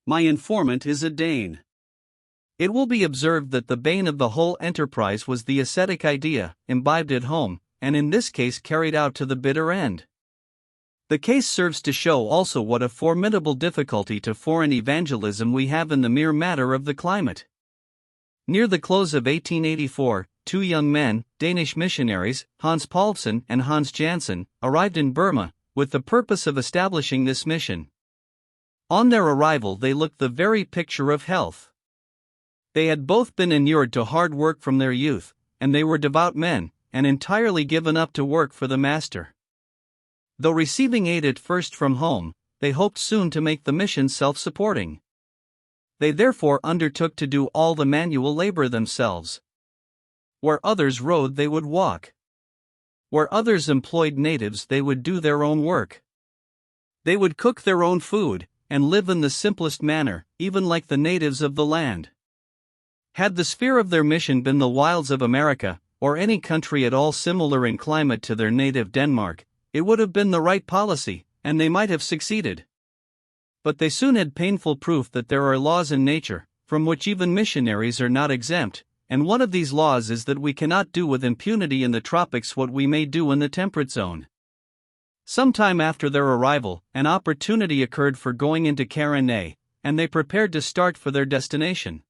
My informant is a Dane. It will be observed that the bane of the whole enterprise was the ascetic idea, imbibed at home, and in this case carried out to the bitter end. The case serves to show also what a formidable difficulty to foreign evangelism we have in the mere matter of the climate. Near the close of 1884, two young men, Danish missionaries, Hans Paulsen and Hans Jansen, arrived in Burma, with the purpose of establishing this mission. On their arrival they looked the very picture of health. They had both been inured to hard work from their youth, and they were devout men, and entirely given up to work for the Master. Though receiving aid at first from home, they hoped soon to make the mission self-supporting. They therefore undertook to do all the manual labor themselves. Where others rode they would walk. Where others employed natives they would do their own work. They would cook their own food, and live in the simplest manner, even like the natives of the land. Had the sphere of their mission been the wilds of America, or any country at all similar in climate to their native Denmark, it would have been the right policy, and they might have succeeded. But they soon had painful proof that there are laws in nature, from which even missionaries are not exempt, and one of these laws is that we cannot do with impunity in the tropics what we may do in the temperate zone. Some time after their arrival, an opportunity occurred for going into Karenay, and they prepared to start for their destination.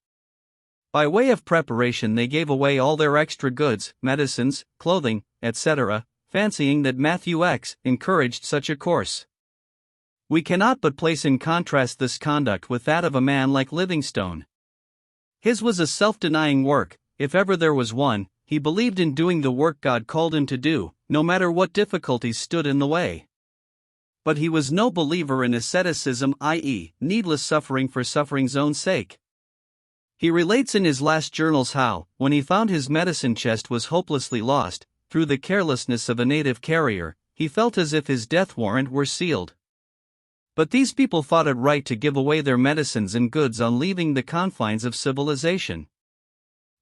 By way of preparation they gave away all their extra goods, medicines, clothing, etc., fancying that Matthew X encouraged such a course. We cannot but place in contrast this conduct with that of a man like Livingstone. His was a self-denying work. If ever there was one, he believed in doing the work God called him to do, no matter what difficulties stood in the way. But he was no believer in asceticism, i.e., needless suffering for suffering's own sake. He relates in his last journals how, when he found his medicine chest was hopelessly lost, through the carelessness of a native carrier, he felt as if his death warrant were sealed. But these people thought it right to give away their medicines and goods on leaving the confines of civilization.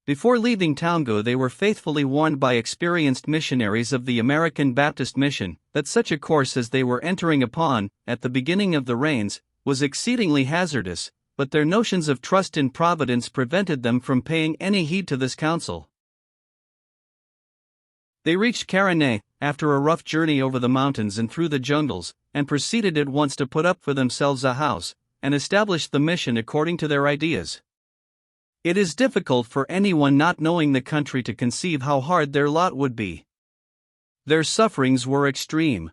Before leaving Towngo they were faithfully warned by experienced missionaries of the American Baptist Mission that such a course as they were entering upon, at the beginning of the rains, was exceedingly hazardous, but their notions of trust in Providence prevented them from paying any heed to this counsel. They reached Karenay, after a rough journey over the mountains and through the jungles, and proceeded at once to put up for themselves a house, and establish the mission according to their ideas. It is difficult for anyone not knowing the country to conceive how hard their lot would be. Their sufferings were extreme.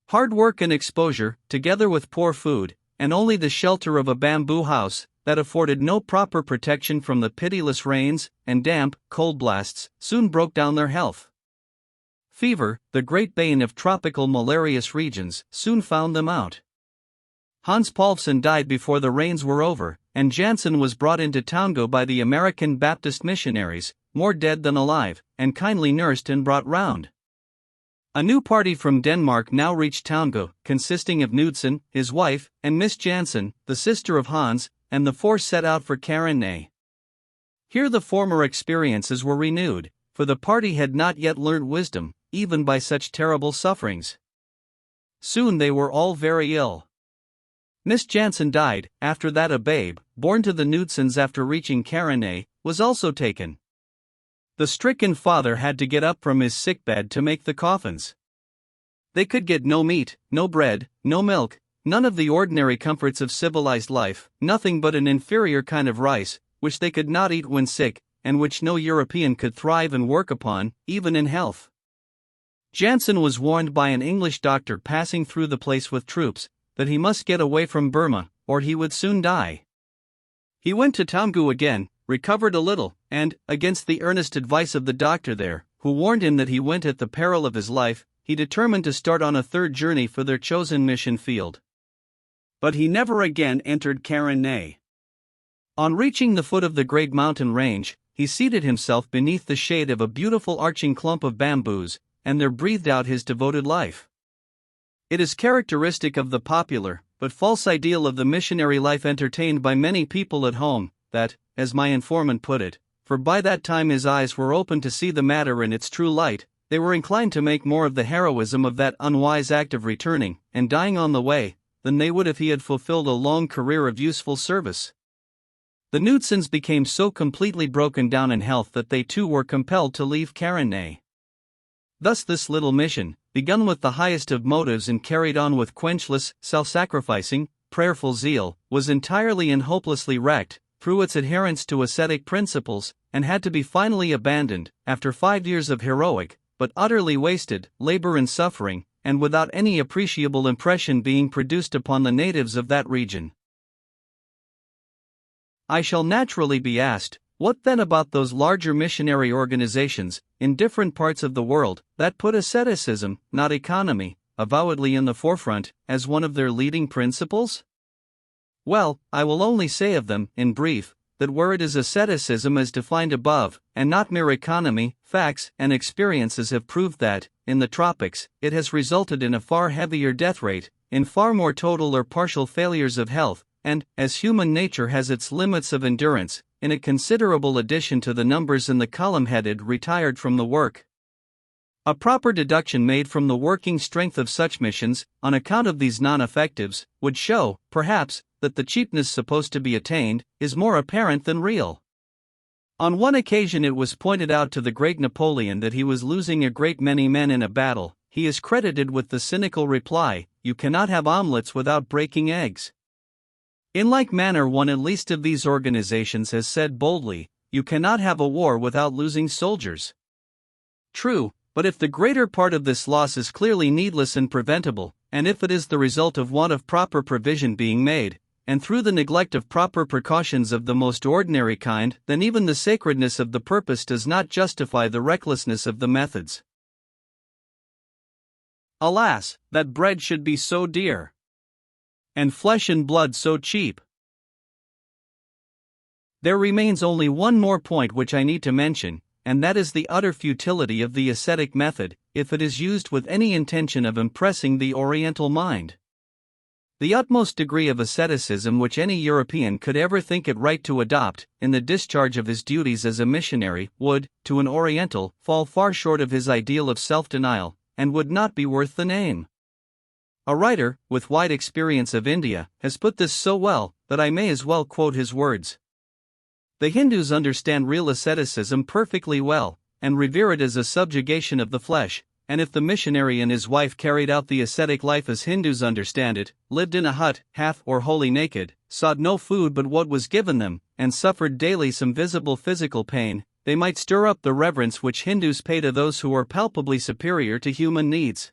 Hard work and exposure, together with poor food, and only the shelter of a bamboo house, that afforded no proper protection from the pitiless rains, and damp, cold blasts, soon broke down their health. Fever, the great bane of tropical malarious regions, soon found them out. Hans Paulsen died before the rains were over, and Jansen was brought into Towngo by the American Baptist missionaries, more dead than alive, and kindly nursed and brought round. A new party from Denmark now reached Towngo, consisting of Knudsen, his wife, and Miss Jansen, the sister of Hans, and the four set out for Karenay. Here the former experiences were renewed, for the party had not yet learned wisdom, even by such terrible sufferings. Soon they were all very ill. Miss Jansen died. After that a babe, born to the Knudsens after reaching Karenay, was also taken. The stricken father had to get up from his sickbed to make the coffins. They could get no meat, no bread, no milk, none of the ordinary comforts of civilized life, nothing but an inferior kind of rice, which they could not eat when sick, and which no European could thrive and work upon, even in health. Jansen was warned by an English doctor passing through the place with troops that he must get away from Burma, or he would soon die. He went to Taungoo again, recovered a little, and, against the earnest advice of the doctor there, who warned him that he went at the peril of his life, he determined to start on a third journey for their chosen mission field. But he never again entered Karen Nay. On reaching the foot of the great mountain range, he seated himself beneath the shade of a beautiful arching clump of bamboos, and there breathed out his devoted life. It is characteristic of the popular, but false ideal of the missionary life entertained by many people at home, that, as my informant put it, for by that time his eyes were open to see the matter in its true light, they were inclined to make more of the heroism of that unwise act of returning, and dying on the way, than they would if he had fulfilled a long career of useful service. The Knutsons became so completely broken down in health that they too were compelled to leave Karenay. Thus this little mission, begun with the highest of motives and carried on with quenchless, self-sacrificing, prayerful zeal, was entirely and hopelessly wrecked, through its adherence to ascetic principles, and had to be finally abandoned, after 5 years of heroic, but utterly wasted, labor and suffering, and without any appreciable impression being produced upon the natives of that region. I shall naturally be asked, what then about those larger missionary organizations, in different parts of the world, that put asceticism, not economy, avowedly in the forefront, as one of their leading principles? Well, I will only say of them, in brief, that where it is asceticism as defined above, and not mere economy, facts and experiences have proved that, in the tropics, it has resulted in a far heavier death rate, in far more total or partial failures of health, and, as human nature has its limits of endurance, in a considerable addition to the numbers in the column-headed retired from the work. A proper deduction made from the working strength of such missions, on account of these non-effectives, would show, perhaps, that the cheapness supposed to be attained is more apparent than real. On one occasion it was pointed out to the great Napoleon that he was losing a great many men in a battle. He is credited with the cynical reply, "You cannot have omelets without breaking eggs." In like manner one at least of these organizations has said boldly, "You cannot have a war without losing soldiers." True, but if the greater part of this loss is clearly needless and preventable, and if it is the result of want of proper provision being made, and through the neglect of proper precautions of the most ordinary kind, then even the sacredness of the purpose does not justify the recklessness of the methods. Alas, that bread should be so dear, and flesh and blood so cheap. There remains only one more point which I need to mention, and that is the utter futility of the ascetic method, if it is used with any intention of impressing the Oriental mind. The utmost degree of asceticism which any European could ever think it right to adopt, in the discharge of his duties as a missionary, would, to an Oriental, fall far short of his ideal of self-denial, and would not be worth the name. A writer, with wide experience of India, has put this so well, that I may as well quote his words. The Hindus understand real asceticism perfectly well, and revere it as a subjugation of the flesh, and if the missionary and his wife carried out the ascetic life as Hindus understand it, lived in a hut, half or wholly naked, sought no food but what was given them, and suffered daily some visible physical pain, they might stir up the reverence which Hindus pay to those who are palpably superior to human needs.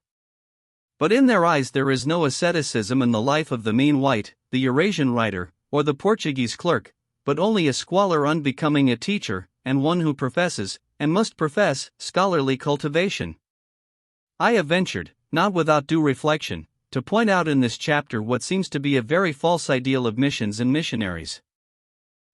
But in their eyes there is no asceticism in the life of the mean white, the Eurasian writer, or the Portuguese clerk, but only a squalor unbecoming a teacher, and one who professes, and must profess, scholarly cultivation. I have ventured, not without due reflection, to point out in this chapter what seems to be a very false ideal of missions and missionaries.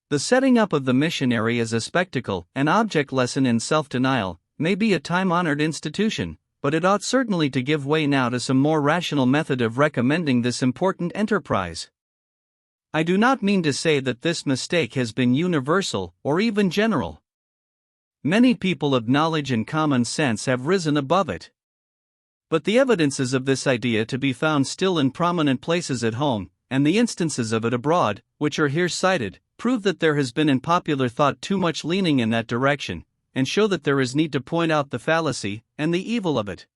The setting up of the missionary as a spectacle, an object lesson in self-denial, may be a time-honored institution, but it ought certainly to give way now to some more rational method of recommending this important enterprise. I do not mean to say that this mistake has been universal, or even general. Many people of knowledge and common sense have risen above it. But the evidences of this idea to be found still in prominent places at home, and the instances of it abroad, which are here cited, prove that there has been in popular thought too much leaning in that direction, and show that there is need to point out the fallacy and the evil of it.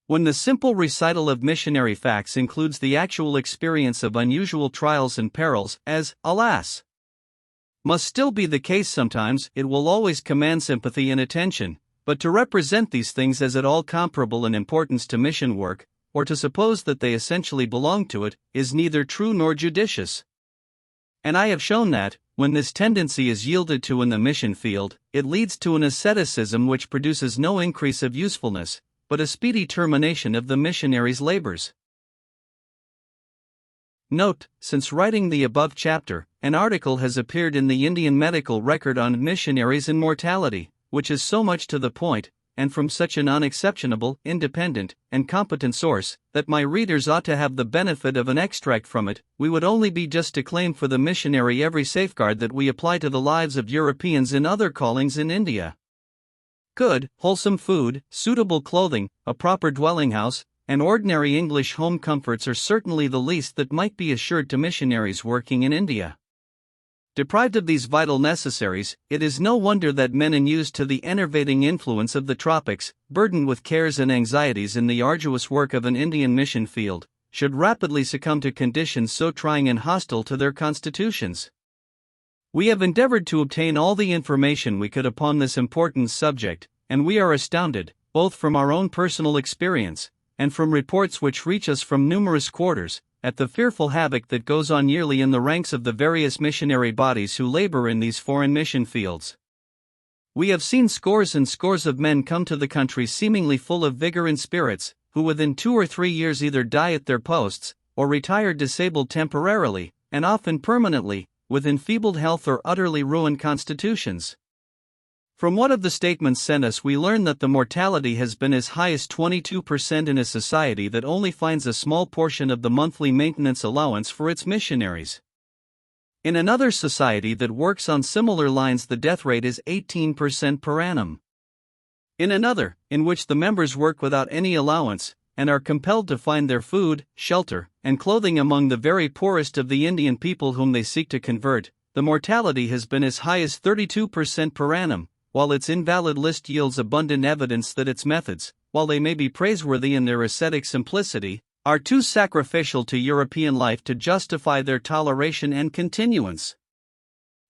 When the simple recital of missionary facts includes the actual experience of unusual trials and perils, as, alas, must still be the case sometimes. It will always command sympathy and attention, but to represent these things as at all comparable in importance to mission work, or to suppose that they essentially belong to it, is neither true nor judicious. And I have shown that, when this tendency is yielded to in the mission field, it leads to an asceticism which produces no increase of usefulness, but a speedy termination of the missionary's labors. Note, since writing the above chapter, an article has appeared in the Indian Medical Record on missionaries and mortality, which is so much to the point, and from such an unexceptionable, independent, and competent source, that my readers ought to have the benefit of an extract from it. We would only be just to claim for the missionary every safeguard that we apply to the lives of Europeans in other callings in India. Good, wholesome food, suitable clothing, a proper dwelling house, and ordinary English home comforts are certainly the least that might be assured to missionaries working in India. Deprived of these vital necessaries, it is no wonder that men unused to the enervating influence of the tropics, burdened with cares and anxieties in the arduous work of an Indian mission field, should rapidly succumb to conditions so trying and hostile to their constitutions. We have endeavored to obtain all the information we could upon this important subject, and we are astounded, both from our own personal experience, and from reports which reach us from numerous quarters, at the fearful havoc that goes on yearly in the ranks of the various missionary bodies who labor in these foreign mission fields. We have seen scores and scores of men come to the country seemingly full of vigor and spirits, who within 2 or 3 years either die at their posts, or retire disabled temporarily, and often permanently, with enfeebled health or utterly ruined constitutions. From one of the statements sent us we learn that the mortality has been as high as 22% in a society that only finds a small portion of the monthly maintenance allowance for its missionaries. In another society that works on similar lines the death rate is 18% per annum. In another, in which the members work without any allowance, and are compelled to find their food, shelter, and clothing among the very poorest of the Indian people whom they seek to convert, the mortality has been as high as 32% per annum, while its invalid list yields abundant evidence that its methods, while they may be praiseworthy in their ascetic simplicity, are too sacrificial to European life to justify their toleration and continuance.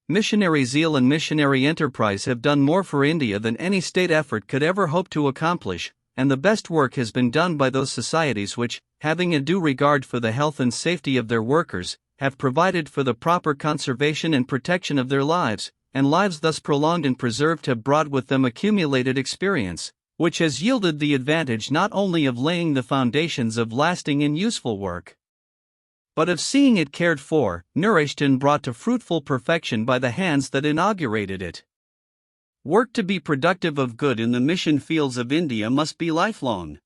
Missionary zeal and missionary enterprise have done more for India than any state effort could ever hope to accomplish, and the best work has been done by those societies which, having a due regard for the health and safety of their workers, have provided for the proper conservation and protection of their lives, and lives thus prolonged and preserved have brought with them accumulated experience, which has yielded the advantage not only of laying the foundations of lasting and useful work, but of seeing it cared for, nourished and brought to fruitful perfection by the hands that inaugurated it. Work to be productive of good in the mission fields of India must be lifelong.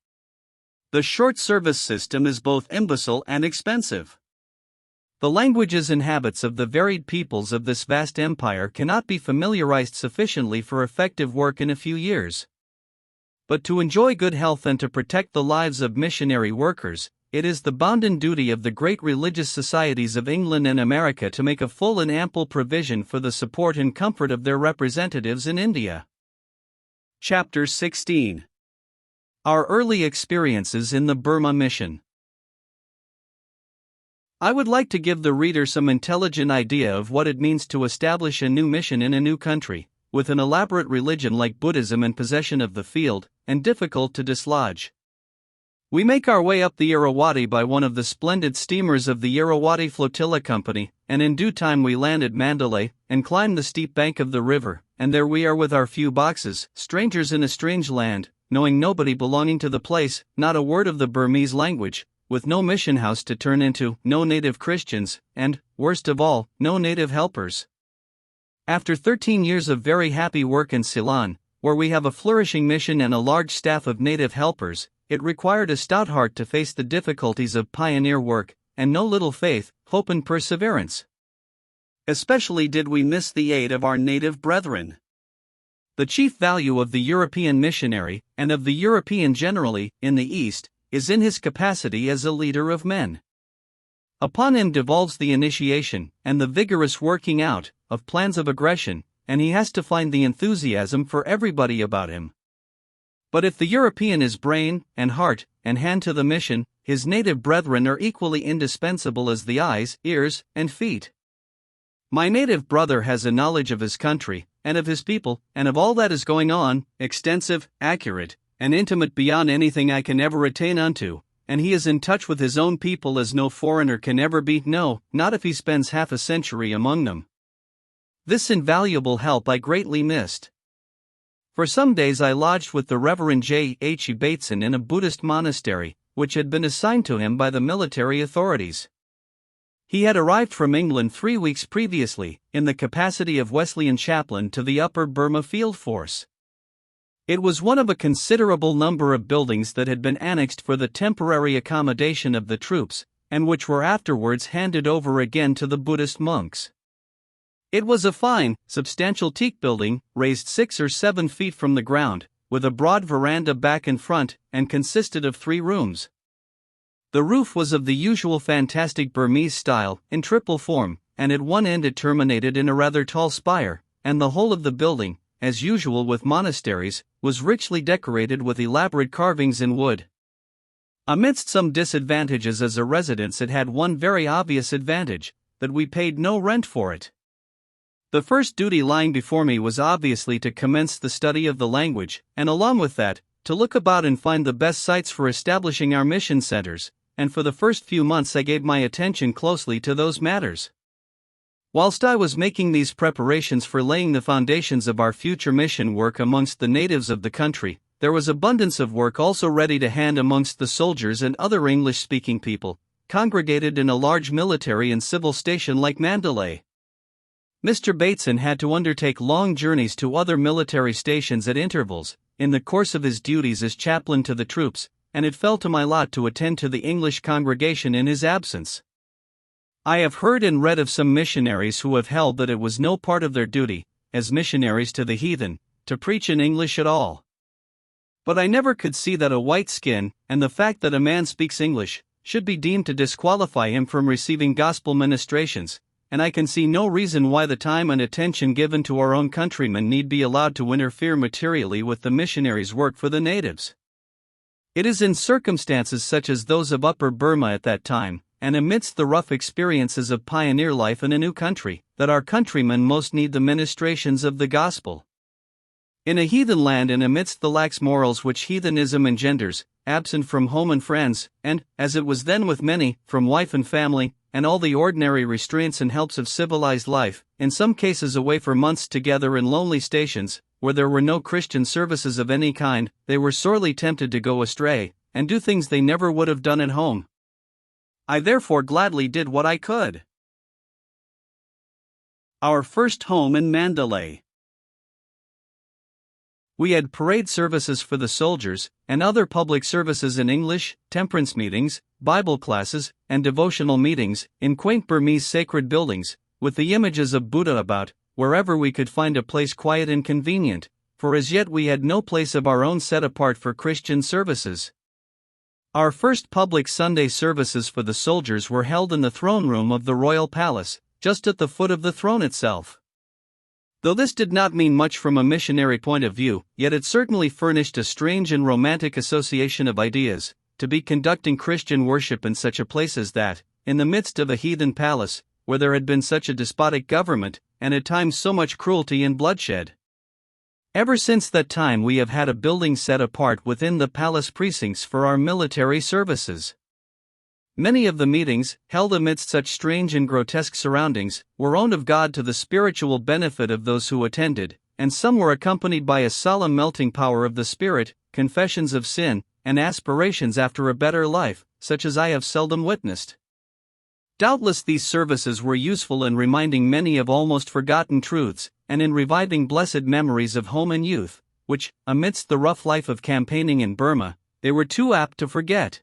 The short service system is both imbecile and expensive. The languages and habits of the varied peoples of this vast empire cannot be familiarized sufficiently for effective work in a few years. But to enjoy good health and to protect the lives of missionary workers, it is the bounden duty of the great religious societies of England and America to make a full and ample provision for the support and comfort of their representatives in India. Chapter 16. Our Early Experiences in the Burma Mission. I would like to give the reader some intelligent idea of what it means to establish a new mission in a new country, with an elaborate religion like Buddhism in possession of the field, and difficult to dislodge. We make our way up the Irrawaddy by one of the splendid steamers of the Irrawaddy Flotilla Company, and in due time we land at Mandalay, and climb the steep bank of the river, and there we are with our few boxes, strangers in a strange land, knowing nobody belonging to the place, not a word of the Burmese language, with no mission house to turn into, no native Christians, and, worst of all, no native helpers. After 13 years of very happy work in Ceylon, where we have a flourishing mission and a large staff of native helpers, it required a stout heart to face the difficulties of pioneer work, and no little faith, hope and perseverance. Especially did we miss the aid of our native brethren. The chief value of the European missionary, and of the European generally, in the East, is in his capacity as a leader of men. Upon him devolves the initiation, and the vigorous working out, of plans of aggression, and he has to find the enthusiasm for everybody about him. But if the European is brain, and heart, and hand to the mission, his native brethren are equally indispensable as the eyes, ears, and feet. My native brother has a knowledge of his country, and of his people, and of all that is going on, extensive, accurate, and intimate beyond anything I can ever attain unto, and he is in touch with his own people as no foreigner can ever be, no, not if he spends half a century among them. This invaluable help I greatly missed. For some days I lodged with the Reverend J. H. Bateson in a Buddhist monastery, which had been assigned to him by the military authorities. He had arrived from England 3 weeks previously, in the capacity of Wesleyan chaplain to the Upper Burma Field Force. It was one of a considerable number of buildings that had been annexed for the temporary accommodation of the troops, and which were afterwards handed over again to the Buddhist monks. It was a fine, substantial teak building, raised 6 or 7 feet from the ground, with a broad veranda back and front, and consisted of 3 rooms. The roof was of the usual fantastic Burmese style, in triple form, and at one end it terminated in a rather tall spire, and the whole of the building, as usual with monasteries, was richly decorated with elaborate carvings in wood. Amidst some disadvantages as a residence, it had one very obvious advantage, that we paid no rent for it. The first duty lying before me was obviously to commence the study of the language, and along with that, to look about and find the best sites for establishing our mission centers, and for the first few months I gave my attention closely to those matters. Whilst I was making these preparations for laying the foundations of our future mission work amongst the natives of the country, there was abundance of work also ready to hand amongst the soldiers and other English-speaking people, congregated in a large military and civil station like Mandalay. Mr. Bateson had to undertake long journeys to other military stations at intervals, in the course of his duties as chaplain to the troops, and it fell to my lot to attend to the English congregation in his absence. I have heard and read of some missionaries who have held that it was no part of their duty, as missionaries to the heathen, to preach in English at all. But I never could see that a white skin, and the fact that a man speaks English, should be deemed to disqualify him from receiving gospel ministrations, and I can see no reason why the time and attention given to our own countrymen need be allowed to interfere materially with the missionaries' work for the natives. It is in circumstances such as those of Upper Burma at that time, and amidst the rough experiences of pioneer life in a new country, that our countrymen most need the ministrations of the gospel. In a heathen land and amidst the lax morals which heathenism engenders, absent from home and friends, and, as it was then with many, from wife and family, and all the ordinary restraints and helps of civilized life, in some cases away for months together in lonely stations, where there were no Christian services of any kind, they were sorely tempted to go astray, and do things they never would have done at home. I therefore gladly did what I could. Our first home in Mandalay. We had parade services for the soldiers, and other public services in English, temperance meetings, Bible classes, and devotional meetings, in quaint Burmese sacred buildings, with the images of Buddha about, wherever we could find a place quiet and convenient, for as yet we had no place of our own set apart for Christian services. Our first public Sunday services for the soldiers were held in the throne room of the royal palace, just at the foot of the throne itself. Though this did not mean much from a missionary point of view, yet it certainly furnished a strange and romantic association of ideas, to be conducting Christian worship in such a place as that, in the midst of a heathen palace, where there had been such a despotic government, and at times so much cruelty and bloodshed. Ever since that time we have had a building set apart within the palace precincts for our military services. Many of the meetings, held amidst such strange and grotesque surroundings, were owned of God to the spiritual benefit of those who attended, and some were accompanied by a solemn melting power of the Spirit, confessions of sin, and aspirations after a better life, such as I have seldom witnessed. Doubtless these services were useful in reminding many of almost forgotten truths, and in reviving blessed memories of home and youth, which, amidst the rough life of campaigning in Burma, they were too apt to forget.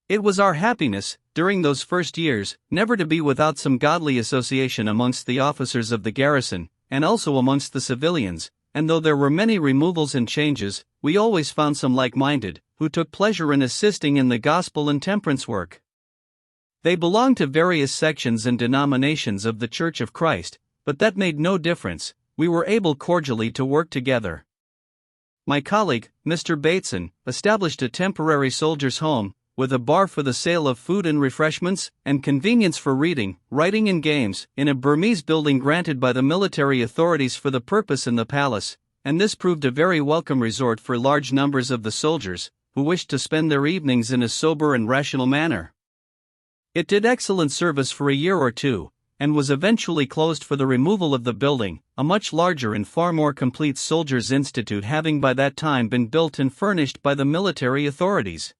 It was our happiness, during those first years, never to be without some godly association amongst the officers of the garrison, and also amongst the civilians, and though there were many removals and changes, we always found some like-minded, who took pleasure in assisting in the gospel and temperance work. They belonged to various sections and denominations of the Church of Christ, but that made no difference, we were able cordially to work together. My colleague, Mr. Bateson, established a temporary soldiers' home, with a bar for the sale of food and refreshments, and convenience for reading, writing and games, in a Burmese building granted by the military authorities for the purpose in the palace, and this proved a very welcome resort for large numbers of the soldiers, who wished to spend their evenings in a sober and rational manner. It did excellent service for a year or two, and was eventually closed for the removal of the building, a much larger and far more complete soldiers' institute having by that time been built and furnished by the military authorities.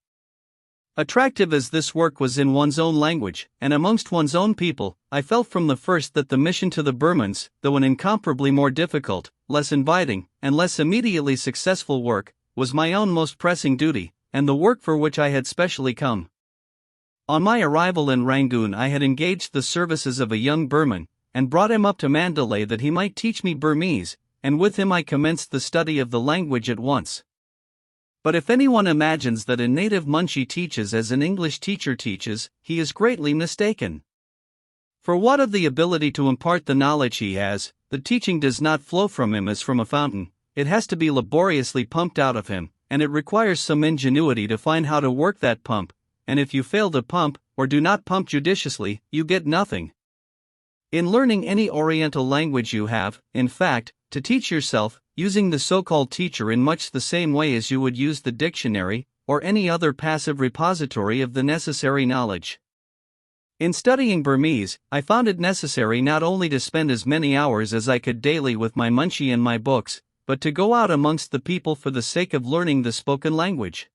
Attractive as this work was in one's own language, and amongst one's own people, I felt from the first that the mission to the Burmans, though an incomparably more difficult, less inviting, and less immediately successful work, was my own most pressing duty, and the work for which I had specially come. On my arrival in Rangoon, I had engaged the services of a young Burman, and brought him up to Mandalay that he might teach me Burmese, and with him I commenced the study of the language at once. But if anyone imagines that a native Munshi teaches as an English teacher teaches, he is greatly mistaken. For what of the ability to impart the knowledge he has, the teaching does not flow from him as from a fountain, it has to be laboriously pumped out of him, and it requires some ingenuity to find how to work that pump, and if you fail to pump, or do not pump judiciously, you get nothing. In learning any Oriental language you have, in fact, to teach yourself, using the so-called teacher in much the same way as you would use the dictionary, or any other passive repository of the necessary knowledge. In studying Burmese, I found it necessary not only to spend as many hours as I could daily with my Munshi and my books, but to go out amongst the people for the sake of learning the spoken language.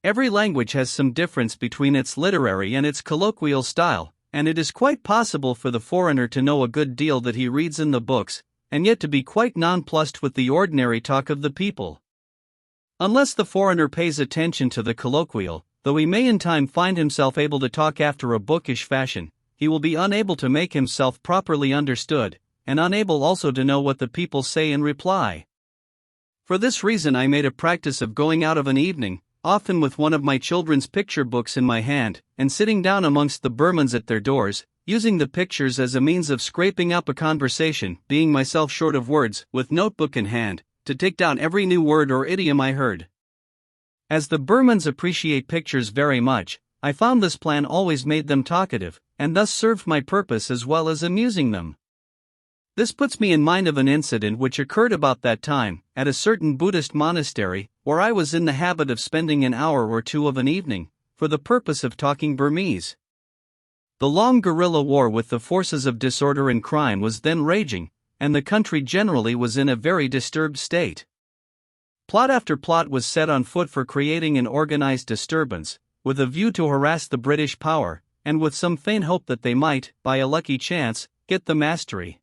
Every language has some difference between its literary and its colloquial style, and it is quite possible for the foreigner to know a good deal that he reads in the books, and yet to be quite nonplussed with the ordinary talk of the people. Unless the foreigner pays attention to the colloquial, though he may in time find himself able to talk after a bookish fashion, he will be unable to make himself properly understood, and unable also to know what the people say in reply. For this reason I made a practice of going out of an evening, often with one of my children's picture books in my hand, and sitting down amongst the Burmans at their doors, using the pictures as a means of scraping up a conversation, being myself short of words, with notebook in hand, to take down every new word or idiom I heard. As the Burmans appreciate pictures very much, I found this plan always made them talkative, and thus served my purpose as well as amusing them. This puts me in mind of an incident which occurred about that time, at a certain Buddhist monastery, where I was in the habit of spending an hour or two of an evening, for the purpose of talking Burmese. The long guerrilla war with the forces of disorder and crime was then raging, and the country generally was in a very disturbed state. Plot after plot was set on foot for creating an organized disturbance, with a view to harass the British power, and with some faint hope that they might, by a lucky chance, get the mastery.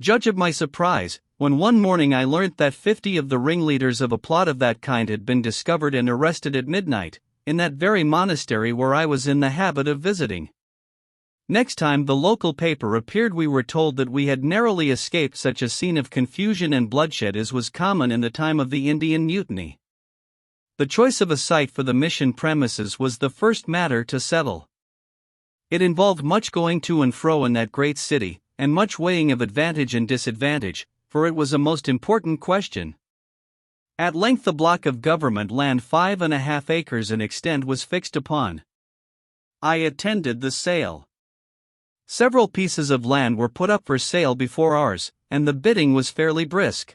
Judge of my surprise, when one morning I learnt that 50 of the ringleaders of a plot of that kind had been discovered and arrested at midnight, in that very monastery where I was in the habit of visiting. Next time the local paper appeared we were told that we had narrowly escaped such a scene of confusion and bloodshed as was common in the time of the Indian Mutiny. The choice of a site for the mission premises was the first matter to settle. It involved much going to and fro in that great city, and much weighing of advantage and disadvantage, for it was a most important question. At length the block of government land 5½ acres in extent was fixed upon. I attended the sale. Several pieces of land were put up for sale before ours, and the bidding was fairly brisk.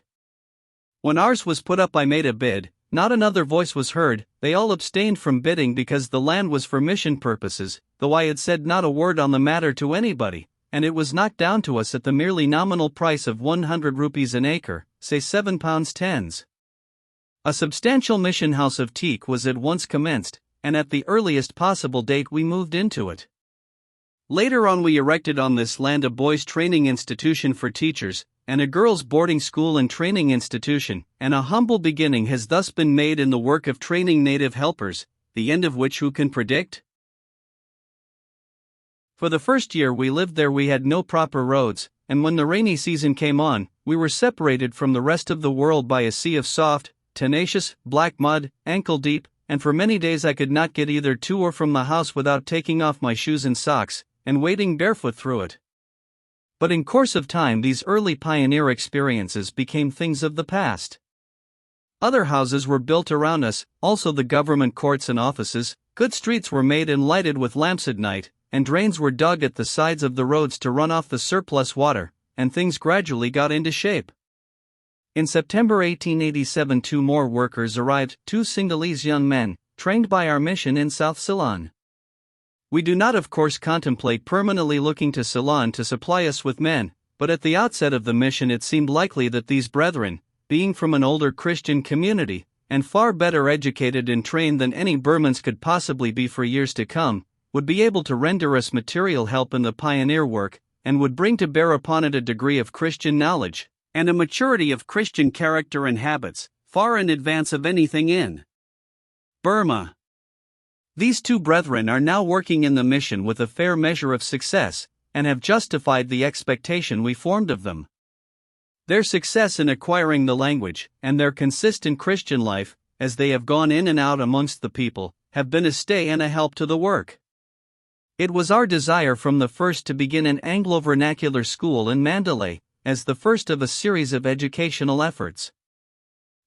When ours was put up I made a bid, not another voice was heard, they all abstained from bidding because the land was for mission purposes, though I had said not a word on the matter to anybody, and it was knocked down to us at the merely nominal price of 100 rupees an acre, say £7.10. A substantial mission house of teak was at once commenced, and at the earliest possible date we moved into it. Later on we erected on this land a boys' training institution for teachers, and a girls' boarding school and training institution, and a humble beginning has thus been made in the work of training native helpers, the end of which who can predict? For the first year we lived there we had no proper roads, and when the rainy season came on, we were separated from the rest of the world by a sea of soft, tenacious, black mud, ankle-deep, and for many days I could not get either to or from the house without taking off my shoes and socks, and wading barefoot through it. But in course of time these early pioneer experiences became things of the past. Other houses were built around us, also the government courts and offices. Good streets were made and lighted with lamps at night, and drains were dug at the sides of the roads to run off the surplus water, and things gradually got into shape. In September 1887, 2 more workers arrived, 2 Sinhalese young men, trained by our mission in South Ceylon. We do not of course contemplate permanently looking to Ceylon to supply us with men, but at the outset of the mission it seemed likely that these brethren, being from an older Christian community, and far better educated and trained than any Burmans could possibly be for years to come, would be able to render us material help in the pioneer work, and would bring to bear upon it a degree of Christian knowledge, and a maturity of Christian character and habits, far in advance of anything in Burma. These 2 brethren are now working in the mission with a fair measure of success, and have justified the expectation we formed of them. Their success in acquiring the language, and their consistent Christian life, as they have gone in and out amongst the people, have been a stay and a help to the work. It was our desire from the first to begin an Anglo-vernacular school in Mandalay, as the first of a series of educational efforts.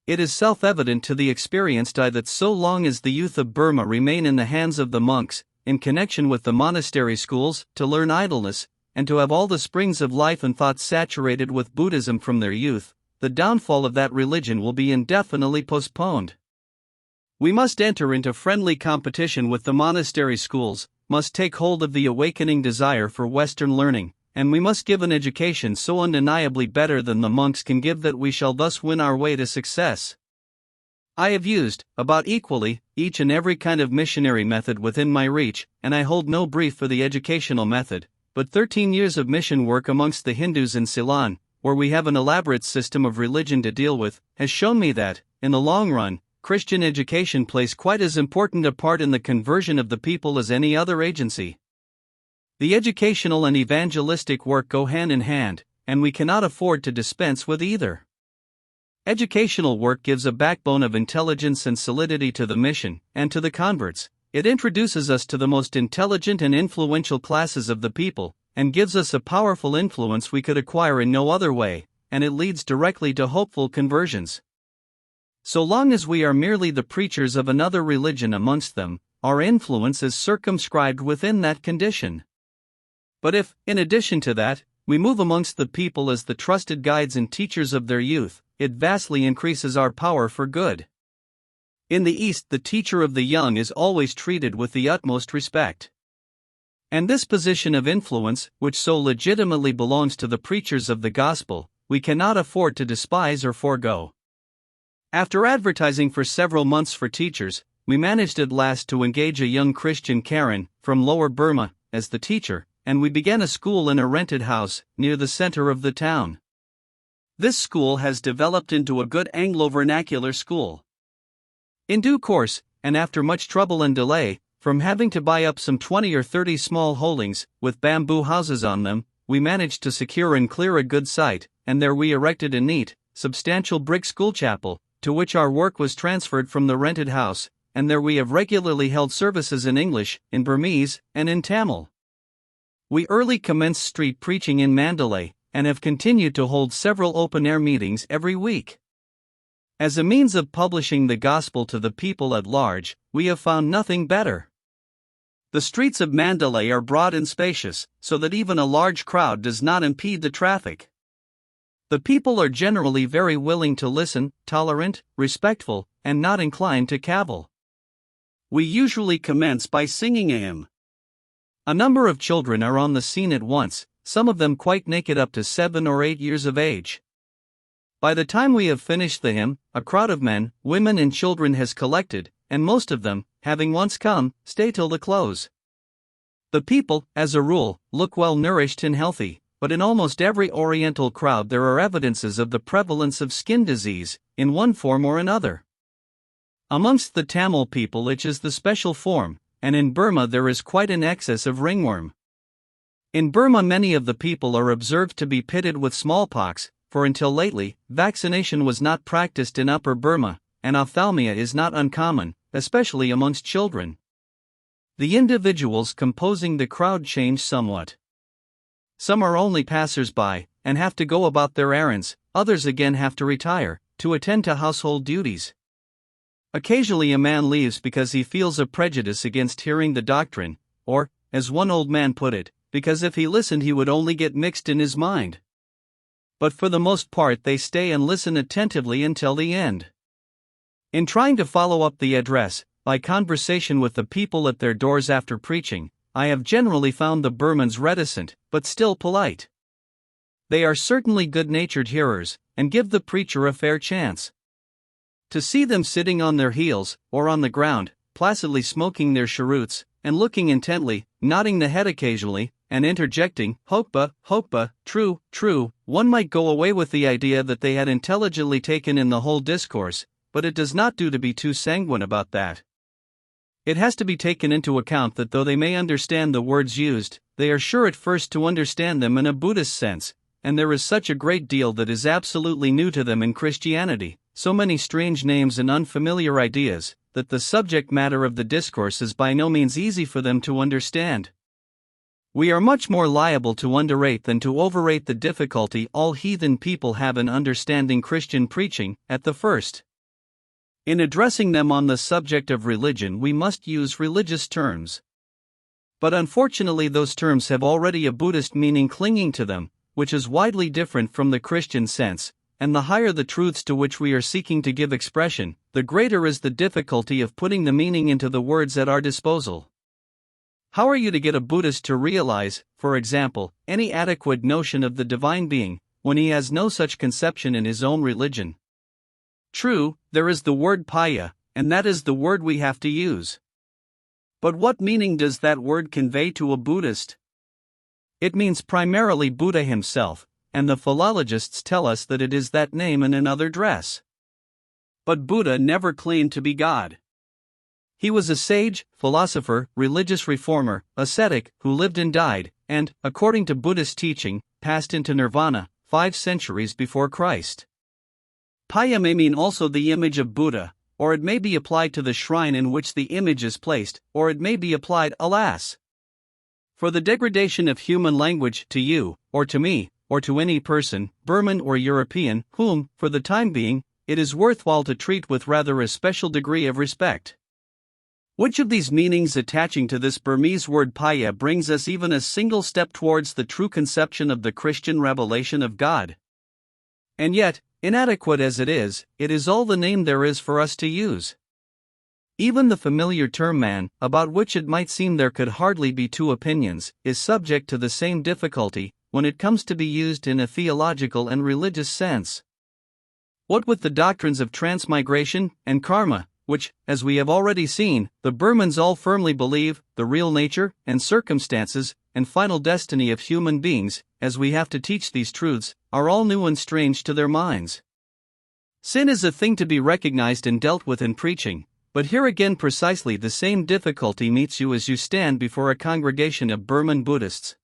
It is self-evident to the experienced eye that so long as the youth of Burma remain in the hands of the monks, in connection with the monastery schools, to learn idleness, and to have all the springs of life and thought saturated with Buddhism from their youth, the downfall of that religion will be indefinitely postponed. We must enter into friendly competition with the monastery schools, must take hold of the awakening desire for Western learning, and we must give an education so undeniably better than the monks can give that we shall thus win our way to success. I have used, about equally, each and every kind of missionary method within my reach, and I hold no brief for the educational method, but 13 years of mission work amongst the Hindus in Ceylon, where we have an elaborate system of religion to deal with, has shown me that, in the long run, Christian education plays quite as important a part in the conversion of the people as any other agency. The educational and evangelistic work go hand in hand, and we cannot afford to dispense with either. Educational work gives a backbone of intelligence and solidity to the mission, and to the converts. It introduces us to the most intelligent and influential classes of the people, and gives us a powerful influence we could acquire in no other way, and it leads directly to hopeful conversions. So long as we are merely the preachers of another religion amongst them, our influence is circumscribed within that condition. But if, in addition to that, we move amongst the people as the trusted guides and teachers of their youth, it vastly increases our power for good. In the East, the teacher of the young is always treated with the utmost respect. And this position of influence, which so legitimately belongs to the preachers of the gospel, we cannot afford to despise or forego. After advertising for several months for teachers, we managed at last to engage a young Christian Karen, from Lower Burma, as the teacher, and we began a school in a rented house, near the center of the town. This school has developed into a good Anglo-vernacular school. In due course, and after much trouble and delay, from having to buy up some 20 or 30 small holdings, with bamboo houses on them, we managed to secure and clear a good site, and there we erected a neat, substantial brick school chapel, to which our work was transferred from the rented house, and there we have regularly held services in English, in Burmese, and in Tamil. We early commenced street preaching in Mandalay, and have continued to hold several open-air meetings every week. As a means of publishing the gospel to the people at large, we have found nothing better. The streets of Mandalay are broad and spacious, so that even a large crowd does not impede the traffic. The people are generally very willing to listen, tolerant, respectful, and not inclined to cavil. We usually commence by singing a hymn. A number of children are on the scene at once, some of them quite naked up to 7 or 8 years of age. By the time we have finished the hymn, a crowd of men, women and children has collected, and most of them, having once come, stay till the close. The people, as a rule, look well nourished and healthy, but in almost every Oriental crowd there are evidences of the prevalence of skin disease, in one form or another. Amongst the Tamil people it is the special form, and in Burma there is quite an excess of ringworm. In Burma many of the people are observed to be pitted with smallpox, for until lately, vaccination was not practiced in Upper Burma, and ophthalmia is not uncommon, especially amongst children. The individuals composing the crowd change somewhat. Some are only passers-by, and have to go about their errands, others again have to retire, to attend to household duties. Occasionally a man leaves because he feels a prejudice against hearing the doctrine, or, as one old man put it, because if he listened he would only get mixed in his mind. But for the most part they stay and listen attentively until the end. In trying to follow up the address, by conversation with the people at their doors after preaching, I have generally found the Burmans reticent, but still polite. They are certainly good-natured hearers, and give the preacher a fair chance. To see them sitting on their heels, or on the ground, placidly smoking their cheroots, and looking intently, nodding the head occasionally, and interjecting, "Hokba, true," one might go away with the idea that they had intelligently taken in the whole discourse, but it does not do to be too sanguine about that. It has to be taken into account that though they may understand the words used, they are sure at first to understand them in a Buddhist sense, and there is such a great deal that is absolutely new to them in Christianity, so many strange names and unfamiliar ideas, that the subject matter of the discourse is by no means easy for them to understand. We are much more liable to underrate than to overrate the difficulty all heathen people have in understanding Christian preaching, at the first. In addressing them on the subject of religion we must use religious terms. But unfortunately those terms have already a Buddhist meaning clinging to them, which is widely different from the Christian sense, and the higher the truths to which we are seeking to give expression, the greater is the difficulty of putting the meaning into the words at our disposal. How are you to get a Buddhist to realize, for example, any adequate notion of the divine being, when he has no such conception in his own religion? True, there is the word paya, and that is the word we have to use. But what meaning does that word convey to a Buddhist? It means primarily Buddha himself, and the philologists tell us that it is that name in another dress. But Buddha never claimed to be God. He was a sage, philosopher, religious reformer, ascetic, who lived and died, and, according to Buddhist teaching, passed into nirvana, 5 centuries before Christ. Paya may mean also the image of Buddha, or it may be applied to the shrine in which the image is placed, or it may be applied, alas, for the degradation of human language to you, or to me, or to any person, Burman or European, whom, for the time being, it is worthwhile to treat with rather a special degree of respect. Which of these meanings attaching to this Burmese word paya brings us even a single step towards the true conception of the Christian revelation of God? And yet, inadequate as it is all the name there is for us to use. Even the familiar term man, about which it might seem there could hardly be two opinions, is subject to the same difficulty, when it comes to be used in a theological and religious sense. What with the doctrines of transmigration and karma, which, as we have already seen, the Burmans all firmly believe, the real nature and circumstances and final destiny of human beings, as we have to teach these truths, are all new and strange to their minds. Sin is a thing to be recognized and dealt with in preaching, but here again precisely the same difficulty meets you as you stand before a congregation of Burman Buddhists.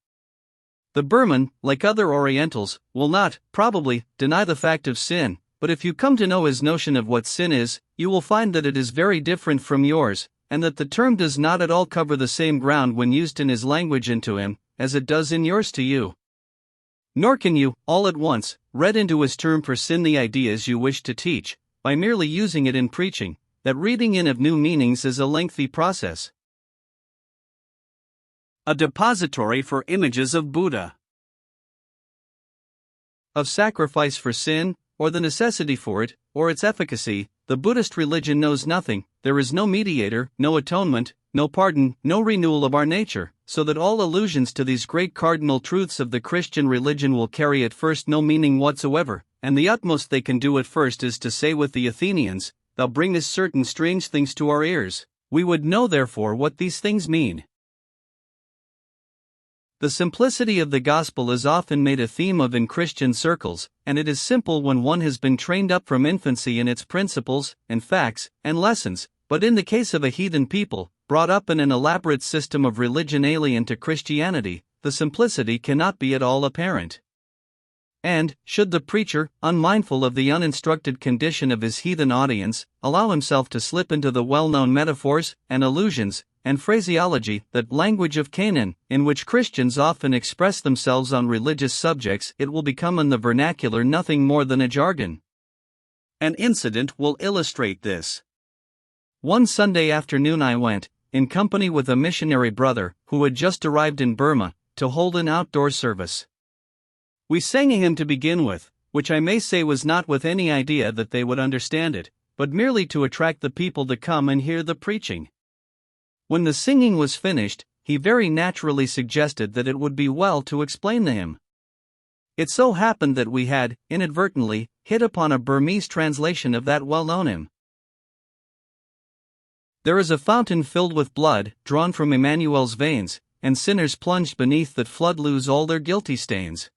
The Burman, like other Orientals, will not, probably, deny the fact of sin, but if you come to know his notion of what sin is, you will find that it is very different from yours, and that the term does not at all cover the same ground when used in his language and to him, as it does in yours to you. Nor can you, all at once, read into his term for sin the ideas you wish to teach, by merely using it in preaching, that reading in of new meanings is a lengthy process. A depository for images of Buddha. Of sacrifice for sin, or the necessity for it, or its efficacy, the Buddhist religion knows nothing. There is no mediator, no atonement, no pardon, no renewal of our nature, so that all allusions to these great cardinal truths of the Christian religion will carry at first no meaning whatsoever, and the utmost they can do at first is to say with the Athenians, "Thou bringest certain strange things to our ears. We would know therefore what these things mean." The simplicity of the gospel is often made a theme of in Christian circles, and it is simple when one has been trained up from infancy in its principles, and facts, and lessons, but in the case of a heathen people, brought up in an elaborate system of religion alien to Christianity, the simplicity cannot be at all apparent. And, should the preacher, unmindful of the uninstructed condition of his heathen audience, allow himself to slip into the well-known metaphors, and allusions, and phraseology, that language of Canaan, in which Christians often express themselves on religious subjects, it will become in the vernacular nothing more than a jargon. An incident will illustrate this. One Sunday afternoon I went, in company with a missionary brother, who had just arrived in Burma, to hold an outdoor service. We sang a hymn to begin with, which I may say was not with any idea that they would understand it, but merely to attract the people to come and hear the preaching. When the singing was finished, he very naturally suggested that it would be well to explain the hymn. It so happened that we had, inadvertently, hit upon a Burmese translation of that well-known hymn. There is a fountain filled with blood, drawn from Emmanuel's veins, and sinners plunged beneath that flood lose all their guilty stains.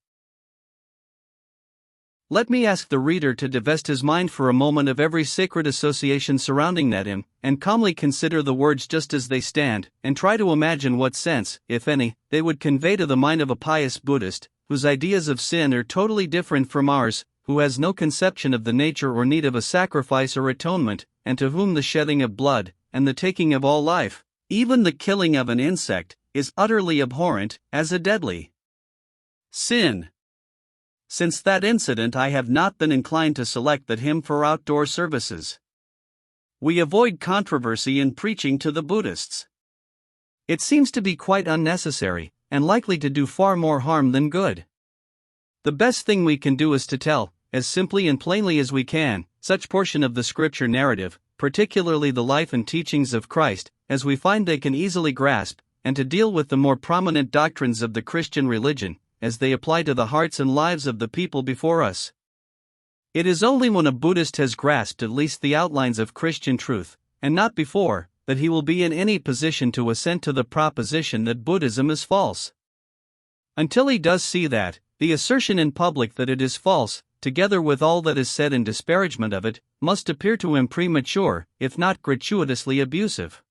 Let me ask the reader to divest his mind for a moment of every sacred association surrounding that hymn, and calmly consider the words just as they stand, and try to imagine what sense, if any, they would convey to the mind of a pious Buddhist, whose ideas of sin are totally different from ours, who has no conception of the nature or need of a sacrifice or atonement, and to whom the shedding of blood, and the taking of all life, even the killing of an insect, is utterly abhorrent, as a deadly sin. Since that incident I have not been inclined to select that hymn for outdoor services. We avoid controversy in preaching to the Buddhists. It seems to be quite unnecessary, and likely to do far more harm than good. The best thing we can do is to tell, as simply and plainly as we can, such portion of the scripture narrative, particularly the life and teachings of Christ, as we find they can easily grasp, and to deal with the more prominent doctrines of the Christian religion, as they apply to the hearts and lives of the people before us. It is only when a Buddhist has grasped at least the outlines of Christian truth, and not before, that he will be in any position to assent to the proposition that Buddhism is false. Until he does see that, the assertion in public that it is false, together with all that is said in disparagement of it, must appear to him premature, if not gratuitously abusive.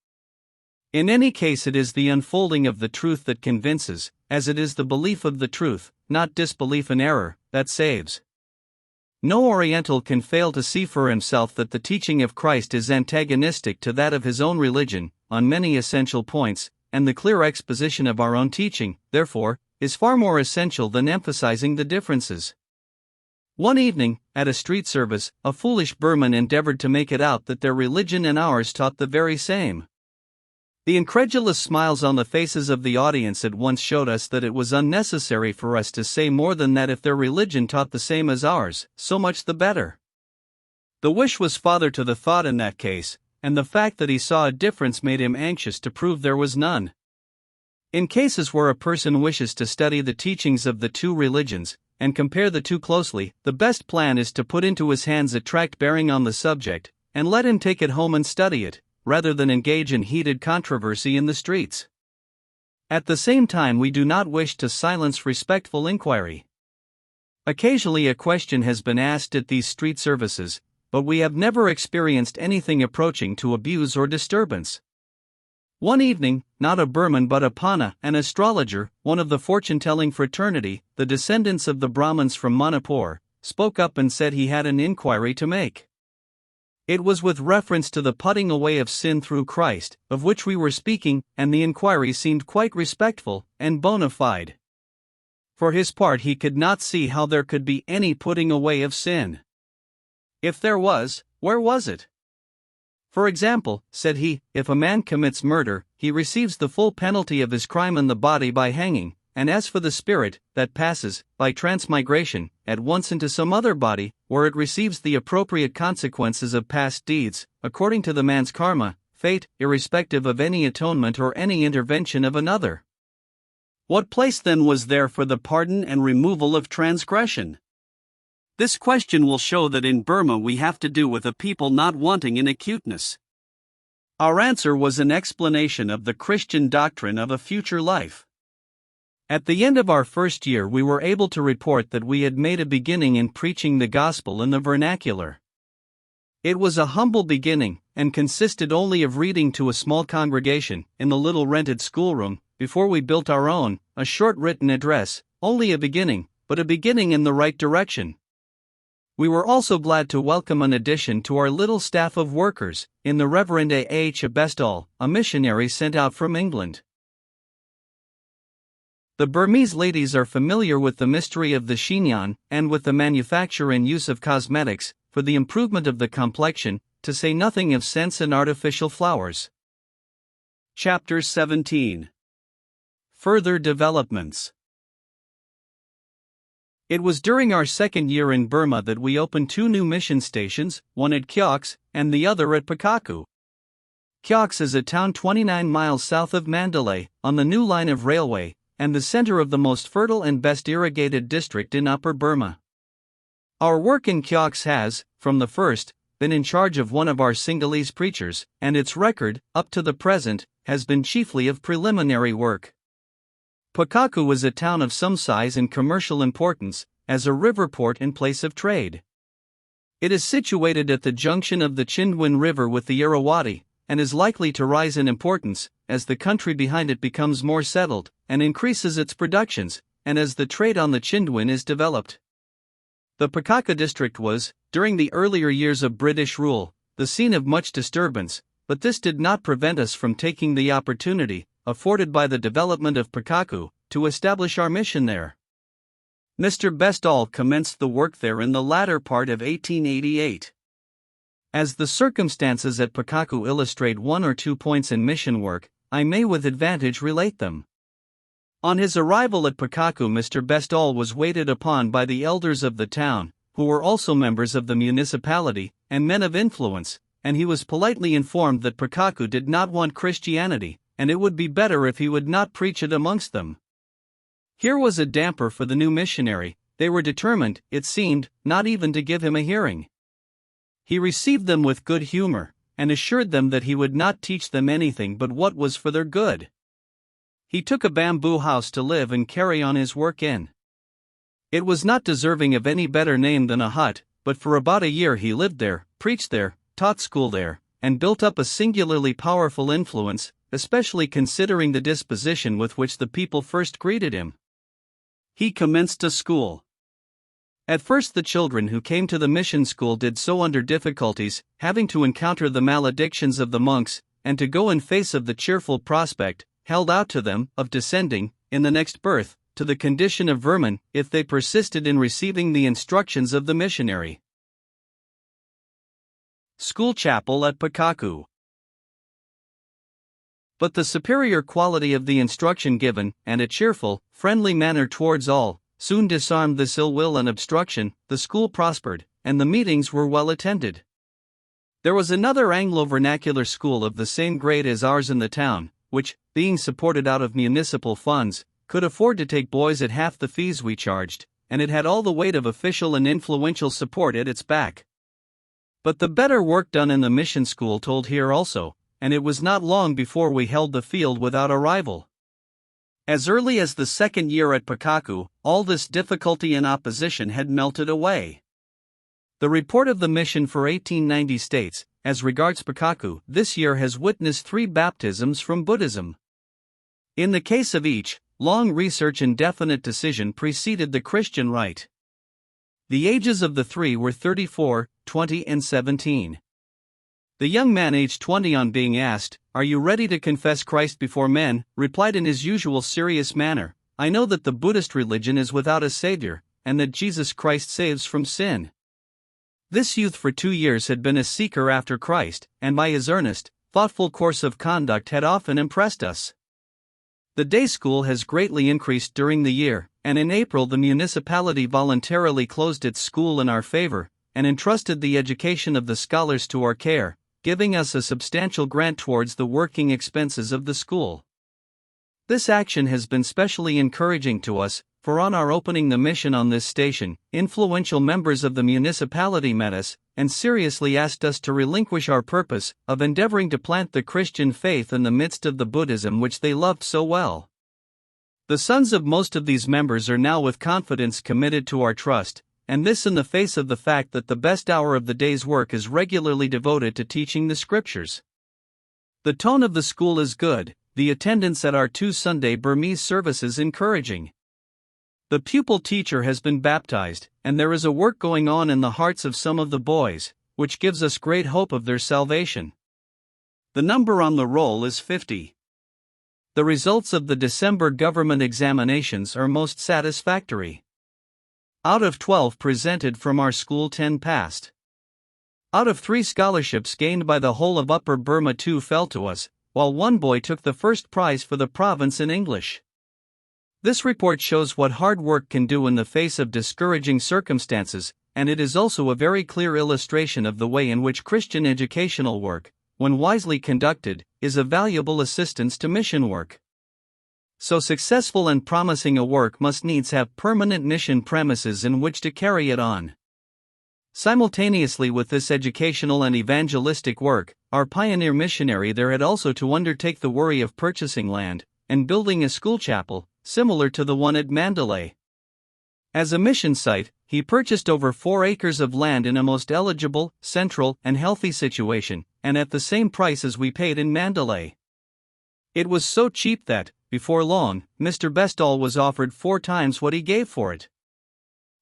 In any case, it is the unfolding of the truth that convinces, as it is the belief of the truth, not disbelief in error, that saves. No Oriental can fail to see for himself that the teaching of Christ is antagonistic to that of his own religion, on many essential points, and the clear exposition of our own teaching, therefore, is far more essential than emphasizing the differences. One evening, at a street service, a foolish Burman endeavored to make it out that their religion and ours taught the very same. The incredulous smiles on the faces of the audience at once showed us that it was unnecessary for us to say more than that if their religion taught the same as ours, so much the better. The wish was father to the thought in that case, and the fact that he saw a difference made him anxious to prove there was none. In cases where a person wishes to study the teachings of the two religions, and compare the two closely, the best plan is to put into his hands a tract bearing on the subject, and let him take it home and study it, rather than engage in heated controversy in the streets. At the same time, we do not wish to silence respectful inquiry. Occasionally a question has been asked at these street services, but we have never experienced anything approaching to abuse or disturbance. One evening, not a Burman but a Pana, an astrologer, one of the fortune-telling fraternity, the descendants of the Brahmins from Manipur, spoke up and said he had an inquiry to make. It was with reference to the putting away of sin through Christ, of which we were speaking, and the inquiry seemed quite respectful and bona fide. For his part, he could not see how there could be any putting away of sin. If there was, where was it? For example, said he, if a man commits murder, he receives the full penalty of his crime in the body by hanging, and as for the spirit, that passes, by transmigration, at once into some other body, where it receives the appropriate consequences of past deeds, according to the man's karma, fate, irrespective of any atonement or any intervention of another. What place then was there for the pardon and removal of transgression? This question will show that in Burma we have to do with a people not wanting in acuteness. Our answer was an explanation of the Christian doctrine of a future life. At the end of our first year, we were able to report that we had made a beginning in preaching the gospel in the vernacular. It was a humble beginning, and consisted only of reading to a small congregation, in the little rented schoolroom, before we built our own, a short written address, only a beginning, but a beginning in the right direction. We were also glad to welcome an addition to our little staff of workers, in the Reverend A. H. Abestall, a missionary sent out from England. The Burmese ladies are familiar with the mystery of the Shinyan, and with the manufacture and use of cosmetics, for the improvement of the complexion, to say nothing of scents and artificial flowers. Chapter 17. Further developments. It was during our second year in Burma that we opened 2 new mission stations, one at Kyoks and the other at Pakaku. Kyoks is a town 29 miles south of Mandalay, on the new line of railway, and the center of the most fertile and best irrigated district in Upper Burma. Our work in Kyoks has, from the first, been in charge of one of our Sinhalese preachers, and its record, up to the present, has been chiefly of preliminary work. Pakaku is a town of some size and commercial importance, as a river port and place of trade. It is situated at the junction of the Chindwin River with the Irrawaddy, and is likely to rise in importance, as the country behind it becomes more settled, and increases its productions, and as the trade on the Chindwin is developed. The Pakaku district was, during the earlier years of British rule, the scene of much disturbance, but this did not prevent us from taking the opportunity, afforded by the development of Pakaku, to establish our mission there. Mr. Bestall commenced the work there in the latter part of 1888. As the circumstances at Pakaku illustrate 1 or 2 points in mission work, I may with advantage relate them. On his arrival at Pakaku, Mr. Bestall was waited upon by the elders of the town, who were also members of the municipality, and men of influence, and he was politely informed that Pakaku did not want Christianity, and it would be better if he would not preach it amongst them. Here was a damper for the new missionary. They were determined, it seemed, not even to give him a hearing. He received them with good humor, and assured them that he would not teach them anything but what was for their good. He took a bamboo house to live and carry on his work in. It was not deserving of any better name than a hut, but for about a year he lived there, preached there, taught school there, and built up a singularly powerful influence, especially considering the disposition with which the people first greeted him. He commenced a school. At first the children who came to the mission school did so under difficulties, having to encounter the maledictions of the monks, and to go in face of the cheerful prospect, held out to them, of descending, in the next birth, to the condition of vermin, if they persisted in receiving the instructions of the missionary. School chapel at Pakaku. But the superior quality of the instruction given, and a cheerful, friendly manner towards all, soon disarmed this ill will and obstruction. The school prospered, and the meetings were well attended. There was another Anglo-vernacular school of the same grade as ours in the town, which, being supported out of municipal funds, could afford to take boys at half the fees we charged, and it had all the weight of official and influential support at its back. But the better work done in the mission school told here also, and it was not long before we held the field without a rival. As early as the second year at Pakaku, all this difficulty and opposition had melted away. The report of the mission for 1890 states, as regards Pakaku, this year has witnessed 3 baptisms from Buddhism. In the case of each, long research and definite decision preceded the Christian rite. The ages of the 3 were 34, 20 and 17. The young man aged 20, on being asked, "Are you ready to confess Christ before men?" replied in his usual serious manner, "I know that the Buddhist religion is without a savior, and that Jesus Christ saves from sin." This youth for 2 years had been a seeker after Christ, and by his earnest, thoughtful course of conduct had often impressed us. The day school has greatly increased during the year, and in April the municipality voluntarily closed its school in our favor, and entrusted the education of the scholars to our care, giving us a substantial grant towards the working expenses of the school. This action has been specially encouraging to us, for on our opening the mission on this station, influential members of the municipality met us, and seriously asked us to relinquish our purpose of endeavoring to plant the Christian faith in the midst of the Buddhism which they loved so well. The sons of most of these members are now with confidence committed to our trust, and this in the face of the fact that the best hour of the day's work is regularly devoted to teaching the scriptures. The tone of the school is good, the attendance at our 2 Sunday Burmese services encouraging. The pupil teacher has been baptized, and there is a work going on in the hearts of some of the boys, which gives us great hope of their salvation. The number on the roll is 50. The results of the December government examinations are most satisfactory. Out of 12 presented from our school, 10 passed. Out of 3 scholarships gained by the whole of Upper Burma, 2 fell to us, while 1 boy took the first prize for the province in English. This report shows what hard work can do in the face of discouraging circumstances, and it is also a very clear illustration of the way in which Christian educational work, when wisely conducted, is a valuable assistance to mission work. So successful and promising a work must needs have permanent mission premises in which to carry it on. Simultaneously with this educational and evangelistic work, our pioneer missionary there had also to undertake the worry of purchasing land and building a school chapel, similar to the one at Mandalay. As a mission site, he purchased over 4 acres of land in a most eligible, central, and healthy situation, and at the same price as we paid in Mandalay. It was so cheap that, before long, Mr. Bestall was offered 4 times what he gave for it.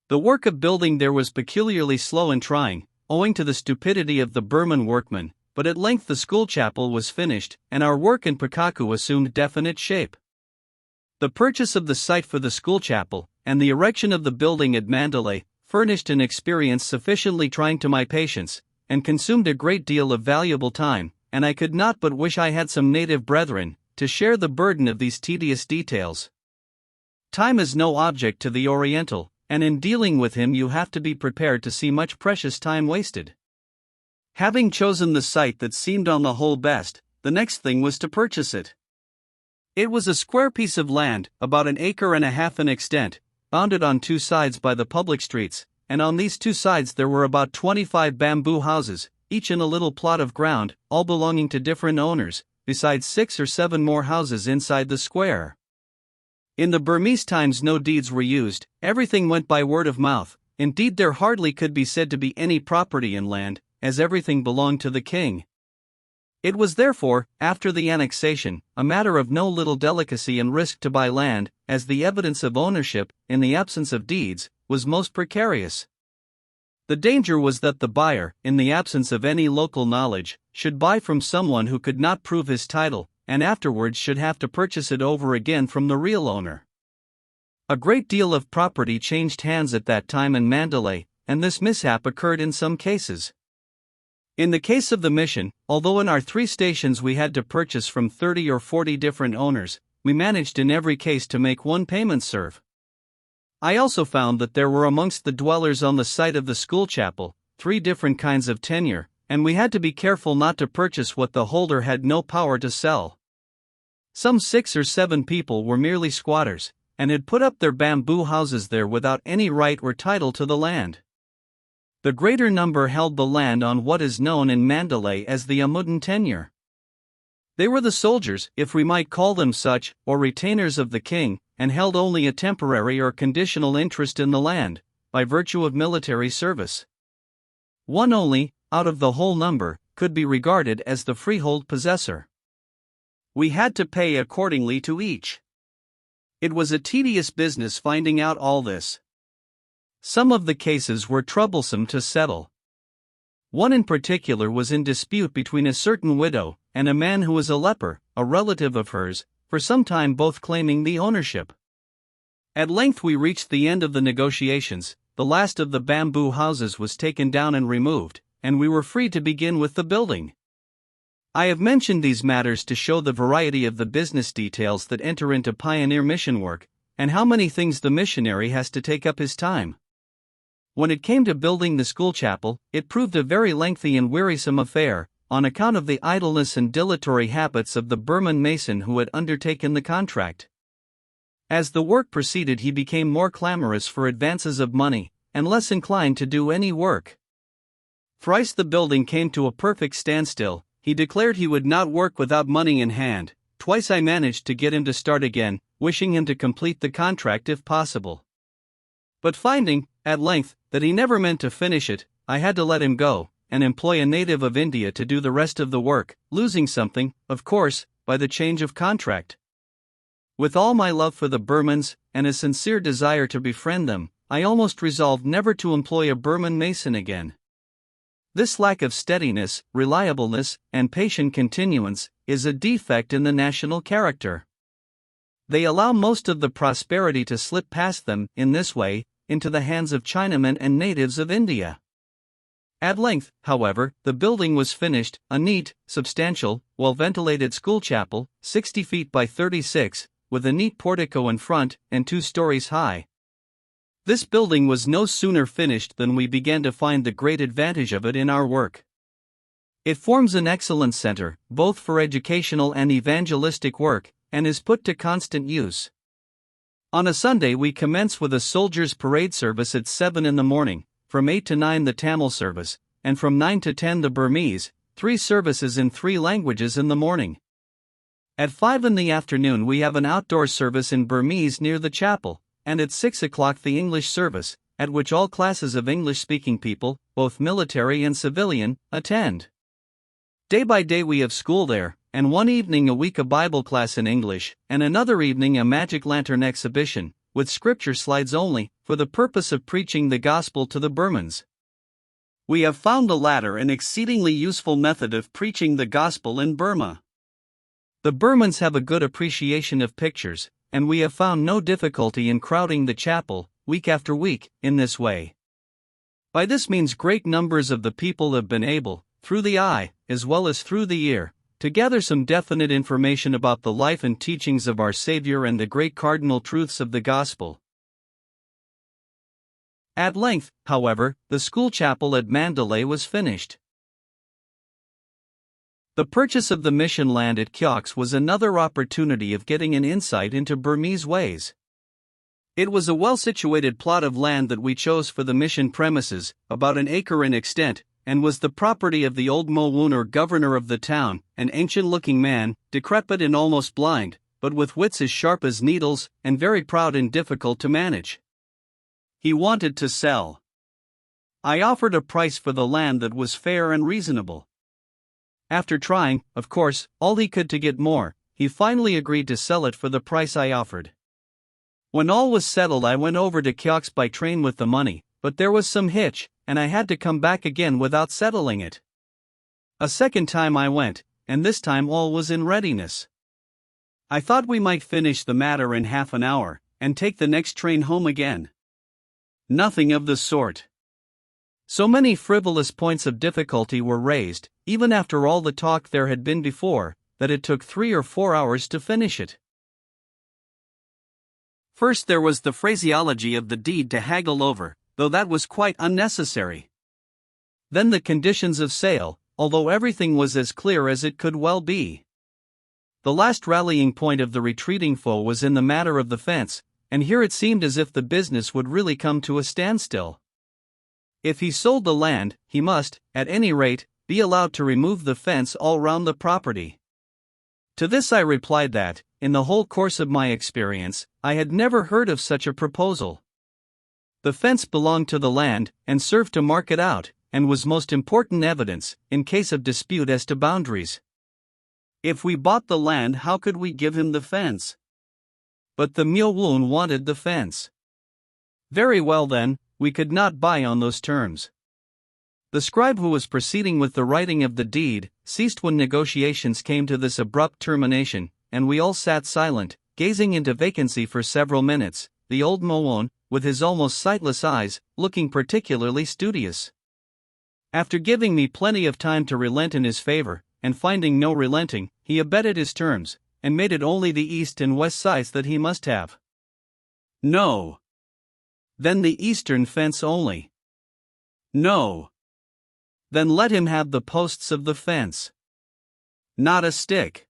The work of building there was peculiarly slow and trying, owing to the stupidity of the Burman workmen, but at length the school chapel was finished, and our work in Pakaku assumed definite shape. The purchase of the site for the school chapel, and the erection of the building at Mandalay, furnished an experience sufficiently trying to my patience, and consumed a great deal of valuable time, and I could not but wish I had some native brethren to share the burden of these tedious details. Time is no object to the Oriental, and in dealing with him you have to be prepared to see much precious time wasted. Having chosen the site that seemed on the whole best, the next thing was to purchase it. It was a square piece of land, about 1.5 acres in extent, bounded on 2 sides by the public streets, and on these 2 sides there were about 25 bamboo houses, each in a little plot of ground, all belonging to different owners, besides 6 or 7 more houses inside the square. In the Burmese times no deeds were used, everything went by word of mouth, indeed there hardly could be said to be any property in land, as everything belonged to the king. It was therefore, after the annexation, a matter of no little delicacy and risk to buy land, as the evidence of ownership, in the absence of deeds, was most precarious. The danger was that the buyer, in the absence of any local knowledge, should buy from someone who could not prove his title, and afterwards should have to purchase it over again from the real owner. A great deal of property changed hands at that time in Mandalay, and this mishap occurred in some cases. In the case of the mission, although in our 3 stations we had to purchase from 30 or 40 different owners, we managed in every case to make one payment serve. I also found that there were amongst the dwellers on the site of the school chapel 3 different kinds of tenure, and we had to be careful not to purchase what the holder had no power to sell. Some 6 or 7 people were merely squatters, and had put up their bamboo houses there without any right or title to the land. The greater number held the land on what is known in Mandalay as the Amudan tenure. They were the soldiers, if we might call them such, or retainers of the king, and held only a temporary or conditional interest in the land, by virtue of military service. One only, out of the whole number, could be regarded as the freehold possessor. We had to pay accordingly to each. It was a tedious business finding out all this. Some of the cases were troublesome to settle. One in particular was in dispute between a certain widow and a man who was a leper, a relative of hers, for some time both claiming the ownership. At length we reached the end of the negotiations, the last of the bamboo houses was taken down and removed, and we were free to begin with the building. I have mentioned these matters to show the variety of the business details that enter into pioneer mission work, and how many things the missionary has to take up his time. When it came to building the school chapel, it proved a very lengthy and wearisome affair, on account of the idleness and dilatory habits of the Burman mason who had undertaken the contract. As the work proceeded, he became more clamorous for advances of money, and less inclined to do any work. Thrice the building came to a perfect standstill. He declared he would not work without money in hand. Twice I managed to get him to start again, wishing him to complete the contract if possible. But finding, at length, that he never meant to finish it, I had to let him go, and employ a native of India to do the rest of the work, losing something, of course, by the change of contract. With all my love for the Burmans, and a sincere desire to befriend them, I almost resolved never to employ a Burman mason again. This lack of steadiness, reliableness, and patient continuance is a defect in the national character. They allow most of the prosperity to slip past them, in this way, into the hands of Chinamen and natives of India. At length, however, the building was finished, a neat, substantial, well-ventilated school chapel, 60 feet by 36, with a neat portico in front and 2 stories high. This building was no sooner finished than we began to find the great advantage of it in our work. It forms an excellent center, both for educational and evangelistic work, and is put to constant use. On a Sunday we commence with a soldiers' parade service at 7 in the morning, from 8 to 9 the Tamil service, and from 9 to 10 the Burmese, 3 services in 3 languages in the morning. At 5 in the afternoon we have an outdoor service in Burmese near the chapel, and at 6 o'clock the English service, at which all classes of English-speaking people, both military and civilian, attend. Day by day we have school there, and one evening a week a Bible class in English, and another evening a magic lantern exhibition, with scripture slides only, for the purpose of preaching the gospel to the Burmans. We have found the latter an exceedingly useful method of preaching the gospel in Burma. The Burmans have a good appreciation of pictures, and we have found no difficulty in crowding the chapel, week after week, in this way. By this means great numbers of the people have been able, through the eye, as well as through the ear, to gather some definite information about the life and teachings of our Savior and the great cardinal truths of the gospel. At length, however, the school chapel at Mandalay was finished. The purchase of the mission land at Kyoks was another opportunity of getting an insight into Burmese ways. It was a well-situated plot of land that we chose for the mission premises, about an acre in extent, and was the property of the old Mowoon or governor of the town, an ancient-looking man, decrepit and almost blind, but with wits as sharp as needles, and very proud and difficult to manage. He wanted to sell. I offered a price for the land that was fair and reasonable. After trying, of course, all he could to get more, he finally agreed to sell it for the price I offered. When all was settled I went over to Kyoks by train with the money, but there was some hitch, and I had to come back again without settling it. A second time I went, and this time all was in readiness. I thought we might finish the matter in half an hour, and take the next train home again. Nothing of the sort. So many frivolous points of difficulty were raised, even after all the talk there had been before, that it took 3 or 4 hours to finish it. First there was the phraseology of the deed to haggle over, though that was quite unnecessary. Then the conditions of sale, although everything was as clear as it could well be. The last rallying point of the retreating foe was in the matter of the fence, and here it seemed as if the business would really come to a standstill. If he sold the land, he must, at any rate, be allowed to remove the fence all round the property. To this I replied that, in the whole course of my experience, I had never heard of such a proposal. The fence belonged to the land, and served to mark it out, and was most important evidence, in case of dispute as to boundaries. If we bought the land, how could we give him the fence? But the Mowoon wanted the fence. Very well then, we could not buy on those terms. The scribe who was proceeding with the writing of the deed ceased when negotiations came to this abrupt termination, and we all sat silent, gazing into vacancy for several minutes, the old Mowoon, with his almost sightless eyes, looking particularly studious. After giving me plenty of time to relent in his favor, and finding no relenting, he abetted his terms, and made it only the east and west sides that he must have. No. Then the eastern fence only. No. Then let him have the posts of the fence. Not a stick.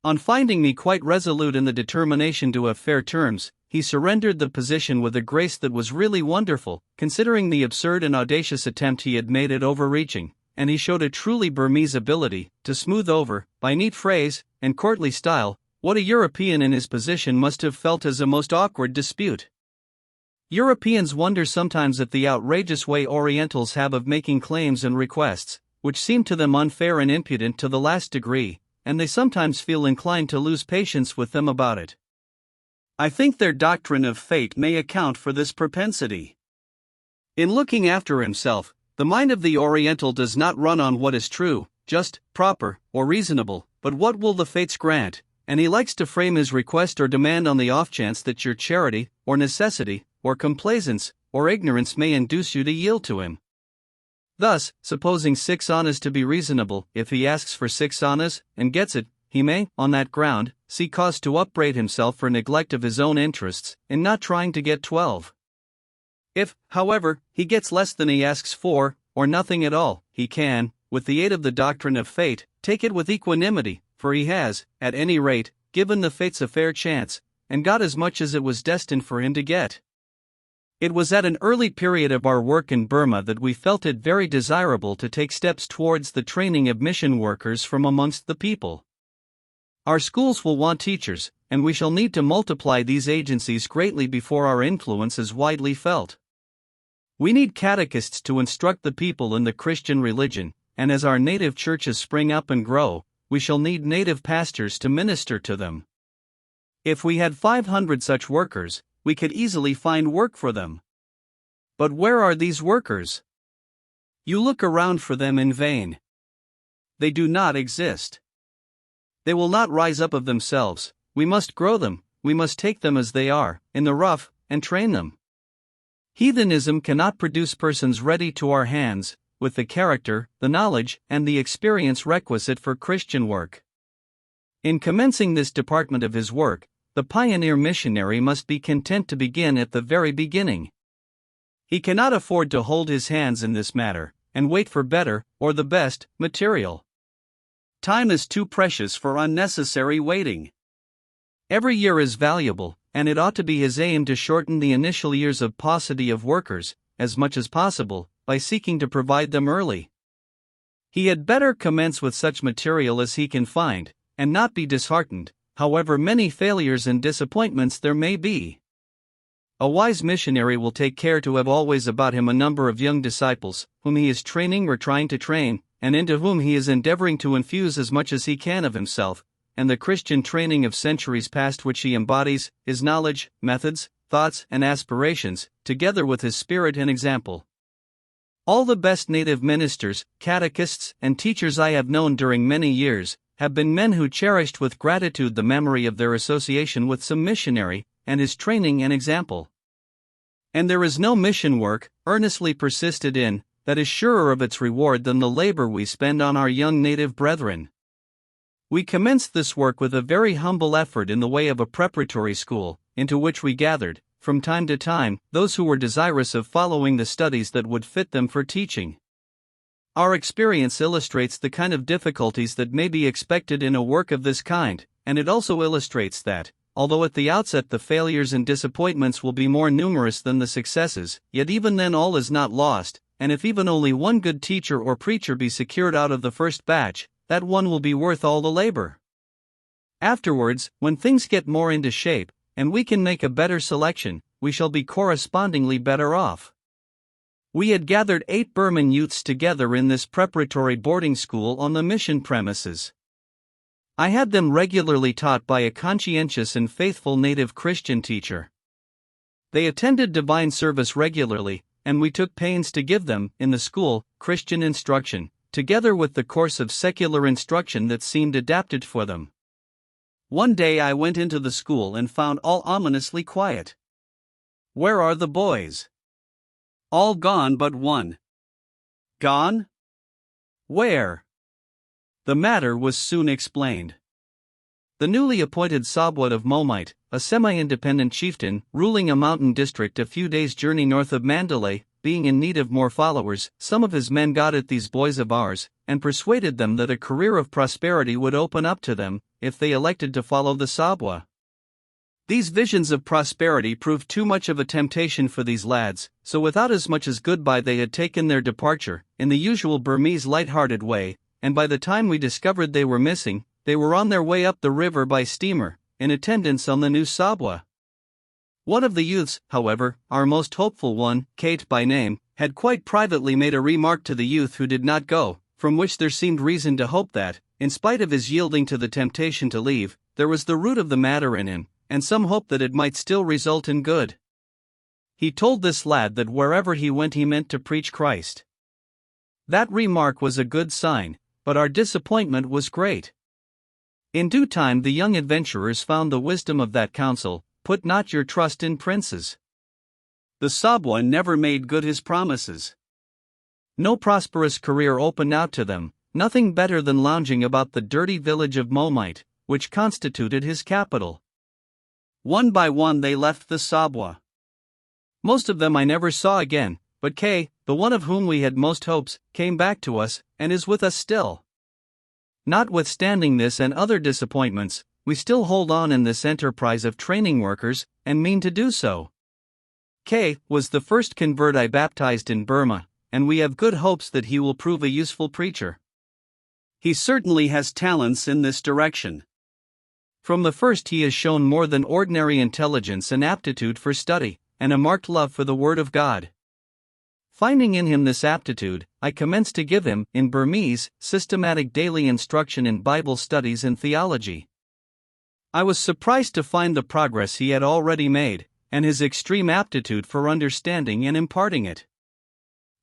On finding me quite resolute in the determination to have fair terms, he surrendered the position with a grace that was really wonderful, considering the absurd and audacious attempt he had made at overreaching, and he showed a truly Burmese ability to smooth over, by neat phrase and courtly style, what a European in his position must have felt as a most awkward dispute. Europeans wonder sometimes at the outrageous way Orientals have of making claims and requests, which seem to them unfair and impudent to the last degree, and they sometimes feel inclined to lose patience with them about it. I think their doctrine of fate may account for this propensity. In looking after himself, the mind of the Oriental does not run on what is true, just, proper, or reasonable, but what will the fates grant, and he likes to frame his request or demand on the off chance that your charity, or necessity, or complaisance, or ignorance may induce you to yield to him. Thus, supposing 6 annas to be reasonable, if he asks for 6 annas, and gets it, he may, on that ground, see cause to upbraid himself for neglect of his own interests, in not trying to get 12. If, however, he gets less than he asks for, or nothing at all, he can, with the aid of the doctrine of fate, take it with equanimity, for he has, at any rate, given the fates a fair chance, and got as much as it was destined for him to get. It was at an early period of our work in Burma that we felt it very desirable to take steps towards the training of mission workers from amongst the people. Our schools will want teachers, and we shall need to multiply these agencies greatly before our influence is widely felt. We need catechists to instruct the people in the Christian religion, and as our native churches spring up and grow, we shall need native pastors to minister to them. If we had 500 such workers, we could easily find work for them. But where are these workers? You look around for them in vain. They do not exist. They will not rise up of themselves. We must grow them, we must take them as they are, in the rough, and train them. Heathenism cannot produce persons ready to our hands, with the character, the knowledge, and the experience requisite for Christian work. In commencing this department of his work, the pioneer missionary must be content to begin at the very beginning. He cannot afford to hold his hands in this matter, and wait for better, or the best, material. Time is too precious for unnecessary waiting. Every year is valuable, and it ought to be his aim to shorten the initial years of paucity of workers, as much as possible, by seeking to provide them early. He had better commence with such material as he can find, and not be disheartened, however many failures and disappointments there may be. A wise missionary will take care to have always about him a number of young disciples, whom he is training or trying to train, and into whom he is endeavoring to infuse as much as he can of himself, and the Christian training of centuries past which he embodies, his knowledge, methods, thoughts, and aspirations, together with his spirit and example. All the best native ministers, catechists, and teachers I have known during many years, have been men who cherished with gratitude the memory of their association with some missionary, and his training and example. And there is no mission work, earnestly persisted in, that is surer of its reward than the labor we spend on our young native brethren. We commenced this work with a very humble effort in the way of a preparatory school, into which we gathered, from time to time, those who were desirous of following the studies that would fit them for teaching. Our experience illustrates the kind of difficulties that may be expected in a work of this kind, and it also illustrates that, although at the outset the failures and disappointments will be more numerous than the successes, yet even then all is not lost, and if even only one good teacher or preacher be secured out of the first batch, that one will be worth all the labor. Afterwards, when things get more into shape, and we can make a better selection, we shall be correspondingly better off. We had gathered 8 Burman youths together in this preparatory boarding school on the mission premises. I had them regularly taught by a conscientious and faithful native Christian teacher. They attended divine service regularly, and we took pains to give them, in the school, Christian instruction, together with the course of secular instruction that seemed adapted for them. One day I went into the school and found all ominously quiet. Where are the boys? All gone but one. Gone? Where? The matter was soon explained. The newly appointed Sabwat of Momite, a semi-independent chieftain, ruling a mountain district a few days' journey north of Mandalay, being in need of more followers, some of his men got at these boys of ours, and persuaded them that a career of prosperity would open up to them, if they elected to follow the Sabwa. These visions of prosperity proved too much of a temptation for these lads, so without as much as goodbye they had taken their departure, in the usual Burmese light-hearted way, and by the time we discovered they were missing, they were on their way up the river by steamer, in attendance on the new Sabwa. One of the youths, however, our most hopeful one, Kate by name, had quite privately made a remark to the youth who did not go, from which there seemed reason to hope that, in spite of his yielding to the temptation to leave, there was the root of the matter in him, and some hope that it might still result in good. He told this lad that wherever he went he meant to preach Christ. That remark was a good sign, but our disappointment was great. In due time the young adventurers found the wisdom of that counsel, put not your trust in princes. The Sabwa never made good his promises. No prosperous career opened out to them, nothing better than lounging about the dirty village of Momite, which constituted his capital. One by one they left the Sabwa. Most of them I never saw again, but Kay, the one of whom we had most hopes, came back to us, and is with us still. Notwithstanding this and other disappointments, we still hold on in this enterprise of training workers, and mean to do so. Kay was the first convert I baptized in Burma, and we have good hopes that he will prove a useful preacher. He certainly has talents in this direction. From the first he has shown more than ordinary intelligence and aptitude for study, and a marked love for the Word of God. Finding in him this aptitude, I commenced to give him, in Burmese, systematic daily instruction in Bible studies and theology. I was surprised to find the progress he had already made, and his extreme aptitude for understanding and imparting it.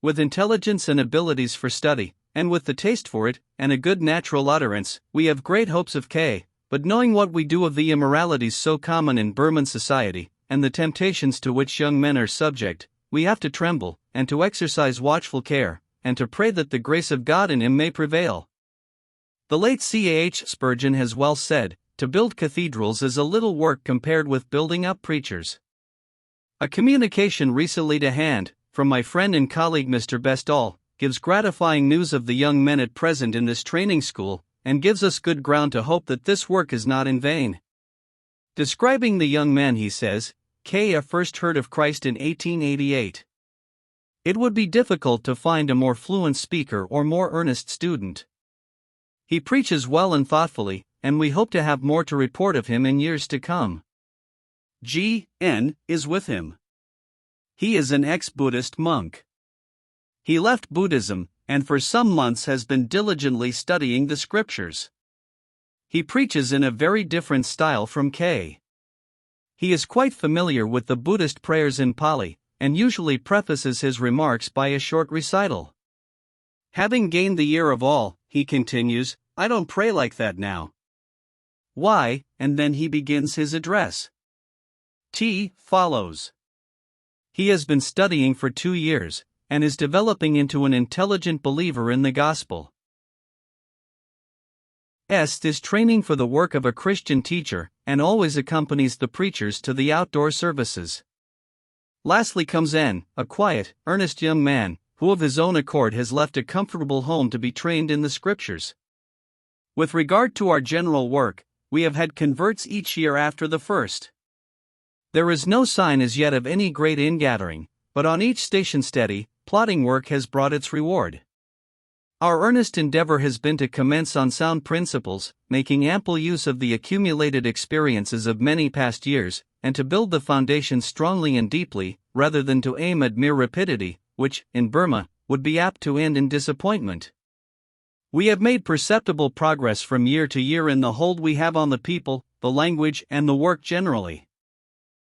With intelligence and abilities for study, and with the taste for it, and a good natural utterance, we have great hopes of Kay, but knowing what we do of the immoralities so common in Burman society, and the temptations to which young men are subject, we have to tremble, and to exercise watchful care, and to pray that the grace of God in him may prevail. The late C.A.H. Spurgeon has well said, "To build cathedrals is a little work compared with building up preachers." A communication recently to hand, from my friend and colleague Mr. Bestall, gives gratifying news of the young men at present in this training school, and gives us good ground to hope that this work is not in vain. Describing the young men, he says, Kay first heard of Christ in 1888. It would be difficult to find a more fluent speaker or more earnest student. He preaches well and thoughtfully, and we hope to have more to report of him in years to come. G.N. is with him. He is an ex-Buddhist monk. He left Buddhism, and for some months has been diligently studying the scriptures. He preaches in a very different style from Kay. He is quite familiar with the Buddhist prayers in Pali, and usually prefaces his remarks by a short recital. Having gained the ear of all, he continues, "I don't pray like that now." Why? And then he begins his address. T follows. He has been studying for 2 years, and is developing into an intelligent believer in the gospel. Est is training for the work of a Christian teacher, and always accompanies the preachers to the outdoor services. Lastly comes N, a quiet, earnest young man, who of his own accord has left a comfortable home to be trained in the scriptures. With regard to our general work, we have had converts each year after the first. There is no sign as yet of any great ingathering, but on each station steady, plodding work has brought its reward. Our earnest endeavor has been to commence on sound principles, making ample use of the accumulated experiences of many past years, and to build the foundation strongly and deeply, rather than to aim at mere rapidity, which, in Burma, would be apt to end in disappointment. We have made perceptible progress from year to year in the hold we have on the people, the language, and the work generally.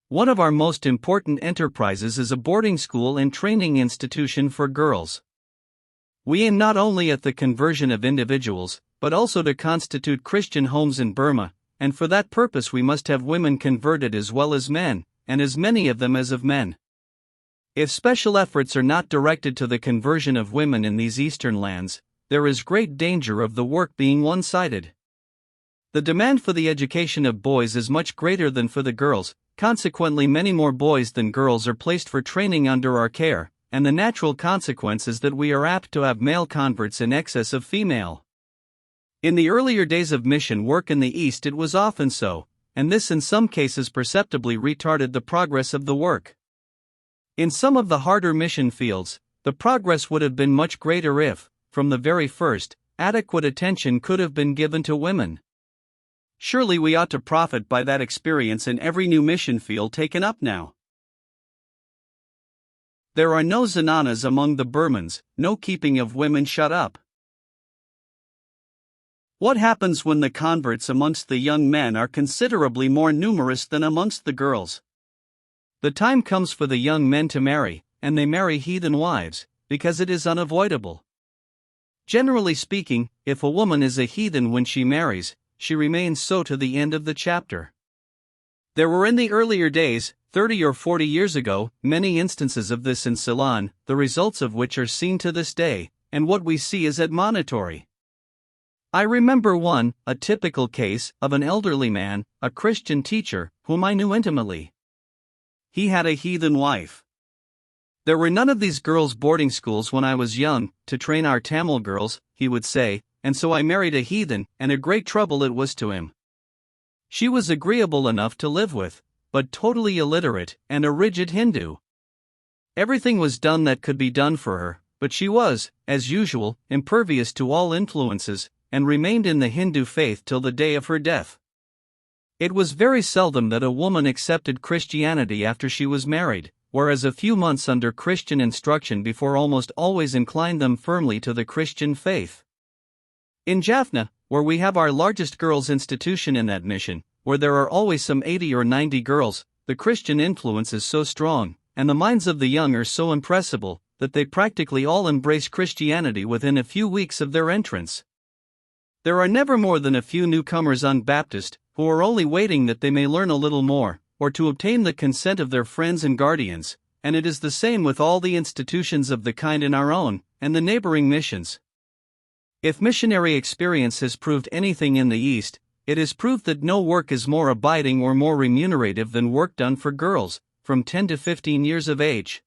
One of our most important enterprises is a boarding school and training institution for girls. We aim not only at the conversion of individuals, but also to constitute Christian homes in Burma, and for that purpose we must have women converted as well as men, and as many of them as of men. If special efforts are not directed to the conversion of women in these eastern lands, there is great danger of the work being one-sided. The demand for the education of boys is much greater than for the girls. Consequently, many more boys than girls are placed for training under our care, and the natural consequence is that we are apt to have male converts in excess of female. In the earlier days of mission work in the East it was often so, and this in some cases perceptibly retarded the progress of the work. In some of the harder mission fields, the progress would have been much greater if, from the very first, adequate attention could have been given to women. Surely we ought to profit by that experience in every new mission field taken up now. There are no zananas among the Burmans, no keeping of women shut up. What happens when the converts amongst the young men are considerably more numerous than amongst the girls? The time comes for the young men to marry, and they marry heathen wives, because it is unavoidable. Generally speaking, if a woman is a heathen when she marries, she remains so to the end of the chapter. There were in the earlier days, 30 or 40 years ago, many instances of this in Ceylon, the results of which are seen to this day, and what we see is admonitory. I remember one, a typical case, of an elderly man, a Christian teacher, whom I knew intimately. He had a heathen wife. There were none of these girls' boarding schools when I was young, to train our Tamil girls, he would say, and so I married a heathen, and a great trouble it was to him. She was agreeable enough to live with, but totally illiterate, and a rigid Hindu. Everything was done that could be done for her, but she was, as usual, impervious to all influences, and remained in the Hindu faith till the day of her death. It was very seldom that a woman accepted Christianity after she was married, whereas a few months under Christian instruction before almost always inclined them firmly to the Christian faith. In Jaffna, where we have our largest girls' institution in that mission, where there are always some 80 or 90 girls, the Christian influence is so strong, and the minds of the young are so impressible, that they practically all embrace Christianity within a few weeks of their entrance. There are never more than a few newcomers unbaptized, who are only waiting that they may learn a little more, or to obtain the consent of their friends and guardians, and it is the same with all the institutions of the kind in our own, and the neighboring missions. If missionary experience has proved anything in the East, it has proved that no work is more abiding or more remunerative than work done for girls, from 10 to 15 years of age.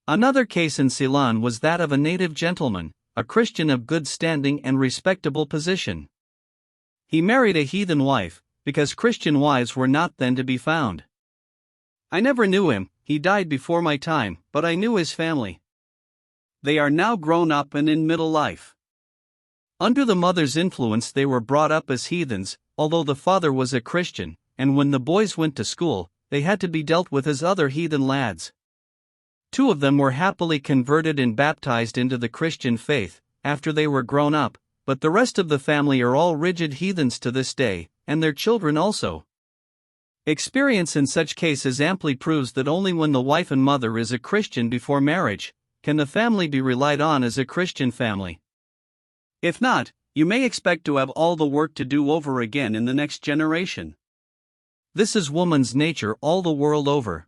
Another case in Ceylon was that of a native gentleman, a Christian of good standing and respectable position. He married a heathen wife, because Christian wives were not then to be found. I never knew him, he died before my time, but I knew his family. They are now grown up and in middle life. Under the mother's influence they were brought up as heathens, although the father was a Christian, and when the boys went to school, they had to be dealt with as other heathen lads. 2 of them were happily converted and baptized into the Christian faith, after they were grown up, but the rest of the family are all rigid heathens to this day, and their children also. Experience in such cases amply proves that only when the wife and mother is a Christian before marriage, can the family be relied on as a Christian family. If not, you may expect to have all the work to do over again in the next generation. This is woman's nature all the world over.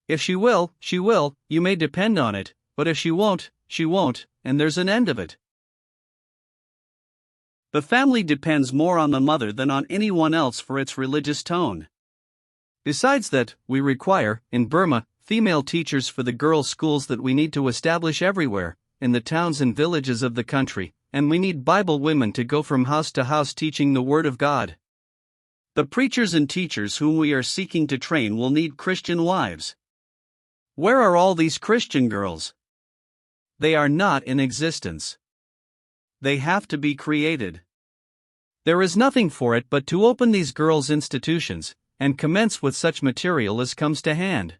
If she will, you may depend on it, but if she won't, and there's an end of it. The family depends more on the mother than on anyone else for its religious tone. Besides that, we require, in Burma, female teachers for the girls' schools that we need to establish everywhere, in the towns and villages of the country, and we need Bible women to go from house to house teaching the Word of God. The preachers and teachers whom we are seeking to train will need Christian wives. Where are all these Christian girls? They are not in existence. They have to be created. There is nothing for it but to open these girls' institutions, and commence with such material as comes to hand.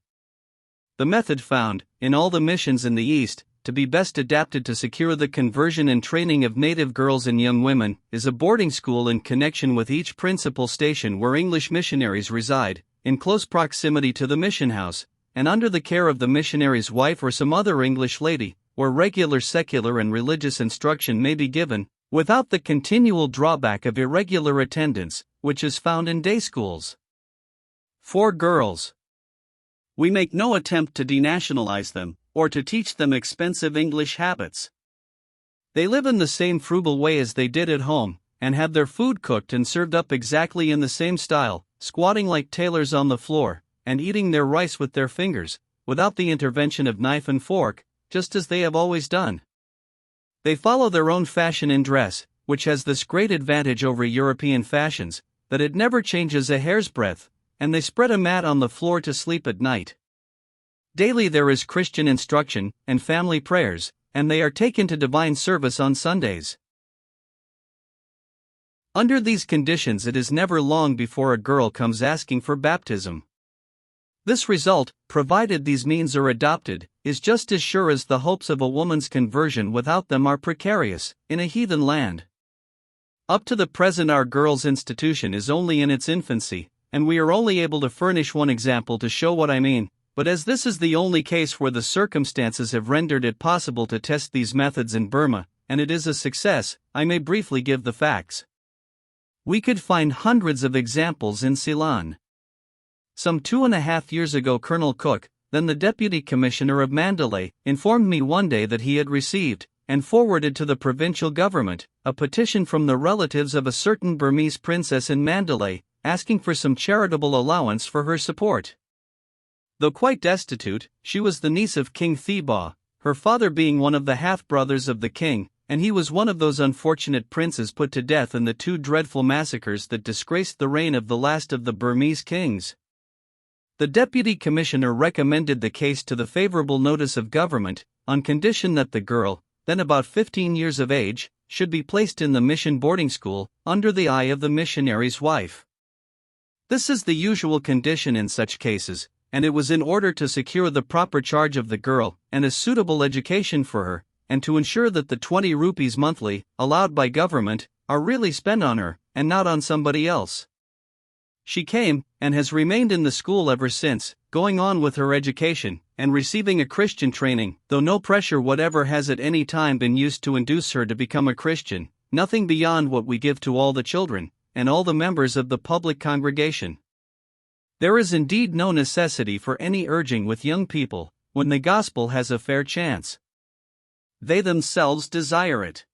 The method found, in all the missions in the East, to be best adapted to secure the conversion and training of native girls and young women, is a boarding school in connection with each principal station where English missionaries reside, in close proximity to the mission house, and under the care of the missionary's wife or some other English lady, where regular secular and religious instruction may be given, without the continual drawback of irregular attendance, which is found in day schools. For girls, we make no attempt to denationalize them, or to teach them expensive English habits. They live in the same frugal way as they did at home, and have their food cooked and served up exactly in the same style, squatting like tailors on the floor, and eating their rice with their fingers, without the intervention of knife and fork, just as they have always done. They follow their own fashion in dress, which has this great advantage over European fashions, that it never changes a hair's breadth, and they spread a mat on the floor to sleep at night. Daily there is Christian instruction, and family prayers, and they are taken to divine service on Sundays. Under these conditions it is never long before a girl comes asking for baptism. This result, provided these means are adopted, is just as sure as the hopes of a woman's conversion without them are precarious, in a heathen land. Up to the present our girls' institution is only in its infancy, and we are only able to furnish one example to show what I mean, but as this is the only case where the circumstances have rendered it possible to test these methods in Burma, and it is a success, I may briefly give the facts. We could find hundreds of examples in Ceylon. Some 2.5 years ago, Colonel Cook, then the Deputy Commissioner of Mandalay, informed me one day that he had received, and forwarded to the provincial government, a petition from the relatives of a certain Burmese princess in Mandalay, asking for some charitable allowance for her support. Though quite destitute, she was the niece of King Thibaw, her father being one of the half-brothers of the king, and he was one of those unfortunate princes put to death in the 2 dreadful massacres that disgraced the reign of the last of the Burmese kings. The Deputy Commissioner recommended the case to the favorable notice of government, on condition that the girl, then about 15 years of age, should be placed in the mission boarding school, under the eye of the missionary's wife. This is the usual condition in such cases, and it was in order to secure the proper charge of the girl, and a suitable education for her, and to ensure that the 20 rupees monthly, allowed by government, are really spent on her, and not on somebody else. She came, and has remained in the school ever since, going on with her education, and receiving a Christian training, though no pressure whatever has at any time been used to induce her to become a Christian, nothing beyond what we give to all the children, and all the members of the public congregation. There is indeed no necessity for any urging with young people, when the gospel has a fair chance. They themselves desire it.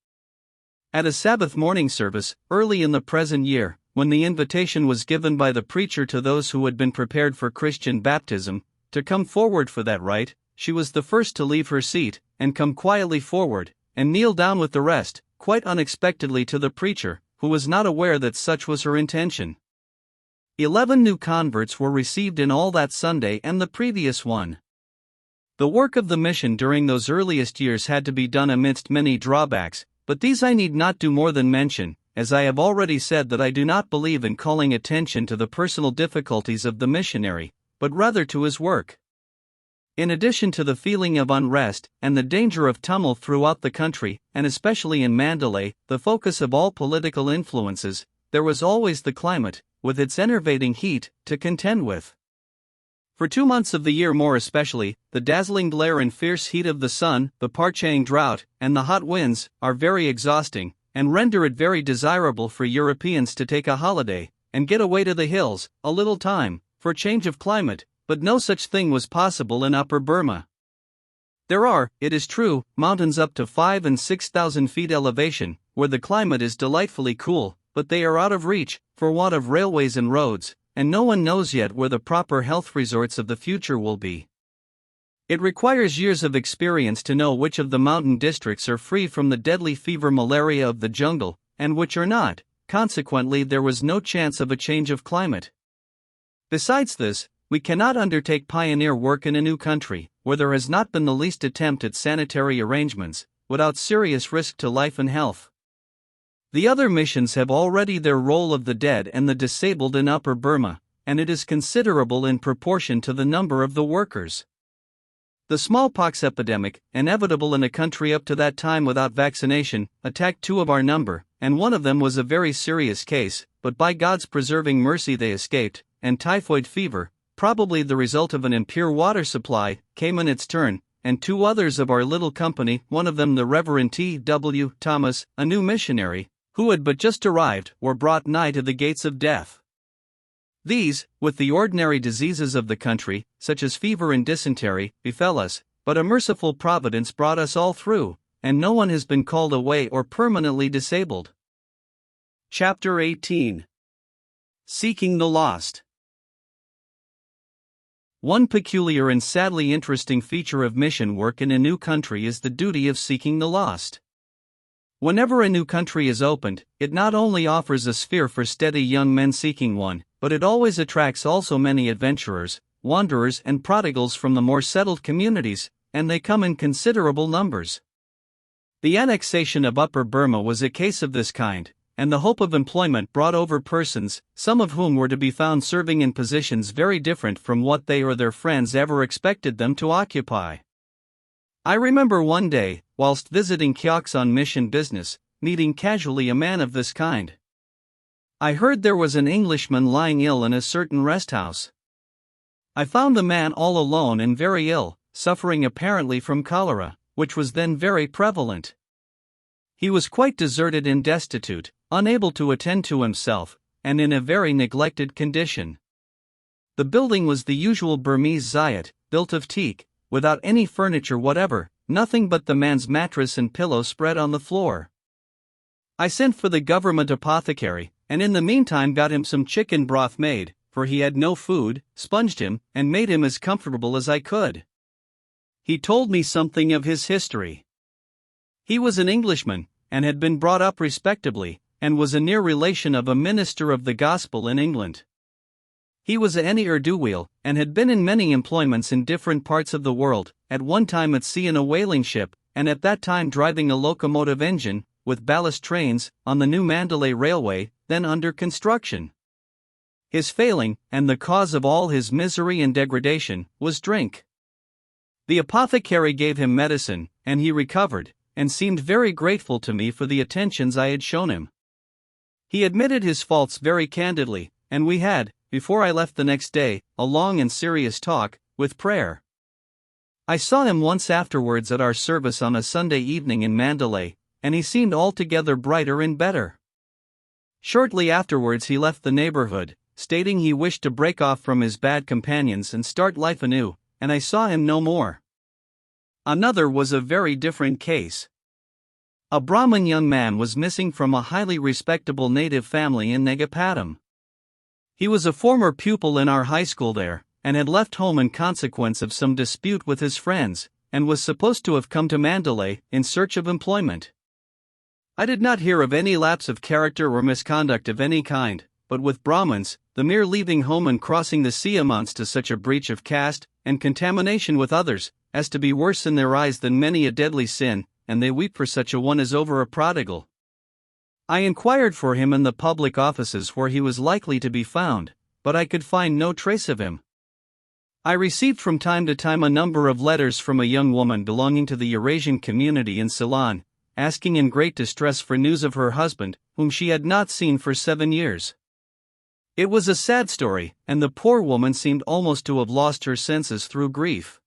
At a Sabbath morning service, early in the present year, when the invitation was given by the preacher to those who had been prepared for Christian baptism, to come forward for that rite, she was the first to leave her seat, and come quietly forward, and kneel down with the rest, quite unexpectedly to the preacher, who was not aware that such was her intention. 11 new converts were received in all that Sunday and the previous one. The work of the mission during those earliest years had to be done amidst many drawbacks, but these I need not do more than mention, as I have already said that I do not believe in calling attention to the personal difficulties of the missionary, but rather to his work. In addition to the feeling of unrest and the danger of tumult throughout the country, and especially in Mandalay, the focus of all political influences, there was always the climate, with its enervating heat, to contend with. For 2 months of the year more especially, the dazzling glare and fierce heat of the sun, the parching drought, and the hot winds, are very exhausting, and render it very desirable for Europeans to take a holiday, and get away to the hills, a little time, for change of climate, but no such thing was possible in Upper Burma. There are, it is true, mountains up to 5,000 and 6,000 feet elevation, where the climate is delightfully cool, but they are out of reach, for want of railways and roads, and no one knows yet where the proper health resorts of the future will be. It requires years of experience to know which of the mountain districts are free from the deadly fever malaria of the jungle, and which are not, consequently there was no chance of a change of climate. Besides this, we cannot undertake pioneer work in a new country, where there has not been the least attempt at sanitary arrangements, without serious risk to life and health. The other missions have already their roll of the dead and the disabled in Upper Burma, and it is considerable in proportion to the number of the workers. The smallpox epidemic, inevitable in a country up to that time without vaccination, attacked 2 of our number, and one of them was a very serious case, but by God's preserving mercy they escaped, and typhoid fever, probably the result of an impure water supply, came in its turn, and 2 others of our little company, one of them the Reverend T.W. Thomas, a new missionary, who had but just arrived, were brought nigh to the gates of death. These, with the ordinary diseases of the country, such as fever and dysentery, befell us, but a merciful providence brought us all through, and no one has been called away or permanently disabled. Chapter 18. Seeking the Lost. One peculiar and sadly interesting feature of mission work in a new country is the duty of seeking the lost. Whenever a new country is opened, it not only offers a sphere for steady young men seeking one, but it always attracts also many adventurers, wanderers and prodigals from the more settled communities, and they come in considerable numbers. The annexation of Upper Burma was a case of this kind, and the hope of employment brought over persons, some of whom were to be found serving in positions very different from what they or their friends ever expected them to occupy. I remember one day, whilst visiting Kyoks on mission business, meeting casually a man of this kind. I heard there was an Englishman lying ill in a certain rest house. I found the man all alone and very ill, suffering apparently from cholera, which was then very prevalent. He was quite deserted and destitute, unable to attend to himself, and in a very neglected condition. The building was the usual Burmese zayat, built of teak, without any furniture whatever, nothing but the man's mattress and pillow spread on the floor. I sent for the government apothecary, and in the meantime got him some chicken broth made, for he had no food, sponged him, and made him as comfortable as I could. He told me something of his history. He was an Englishman, and had been brought up respectably, and was a near relation of a minister of the gospel in England. He was an ne'er-do-weel, and had been in many employments in different parts of the world, at one time at sea in a whaling ship, and at that time driving a locomotive engine, with ballast trains, on the new Mandalay Railway, then under construction. His failing, and the cause of all his misery and degradation, was drink. The apothecary gave him medicine, and he recovered, and seemed very grateful to me for the attentions I had shown him. He admitted his faults very candidly, and we had, before I left the next day, a long and serious talk, with prayer. I saw him once afterwards at our service on a Sunday evening in Mandalay, and he seemed altogether brighter and better. Shortly afterwards he left the neighborhood, stating he wished to break off from his bad companions and start life anew, and I saw him no more. Another was a very different case. A Brahmin young man was missing from a highly respectable native family in Negapatam. He was a former pupil in our high school there, and had left home in consequence of some dispute with his friends, and was supposed to have come to Mandalay in search of employment. I did not hear of any lapse of character or misconduct of any kind, but with Brahmins, the mere leaving home and crossing the sea amounts to such a breach of caste, and contamination with others, as to be worse in their eyes than many a deadly sin, and they weep for such a one as over a prodigal. I inquired for him in the public offices where he was likely to be found, but I could find no trace of him. I received from time to time a number of letters from a young woman belonging to the Eurasian community in Ceylon, asking in great distress for news of her husband, whom she had not seen for 7 years. It was a sad story, and the poor woman seemed almost to have lost her senses through grief.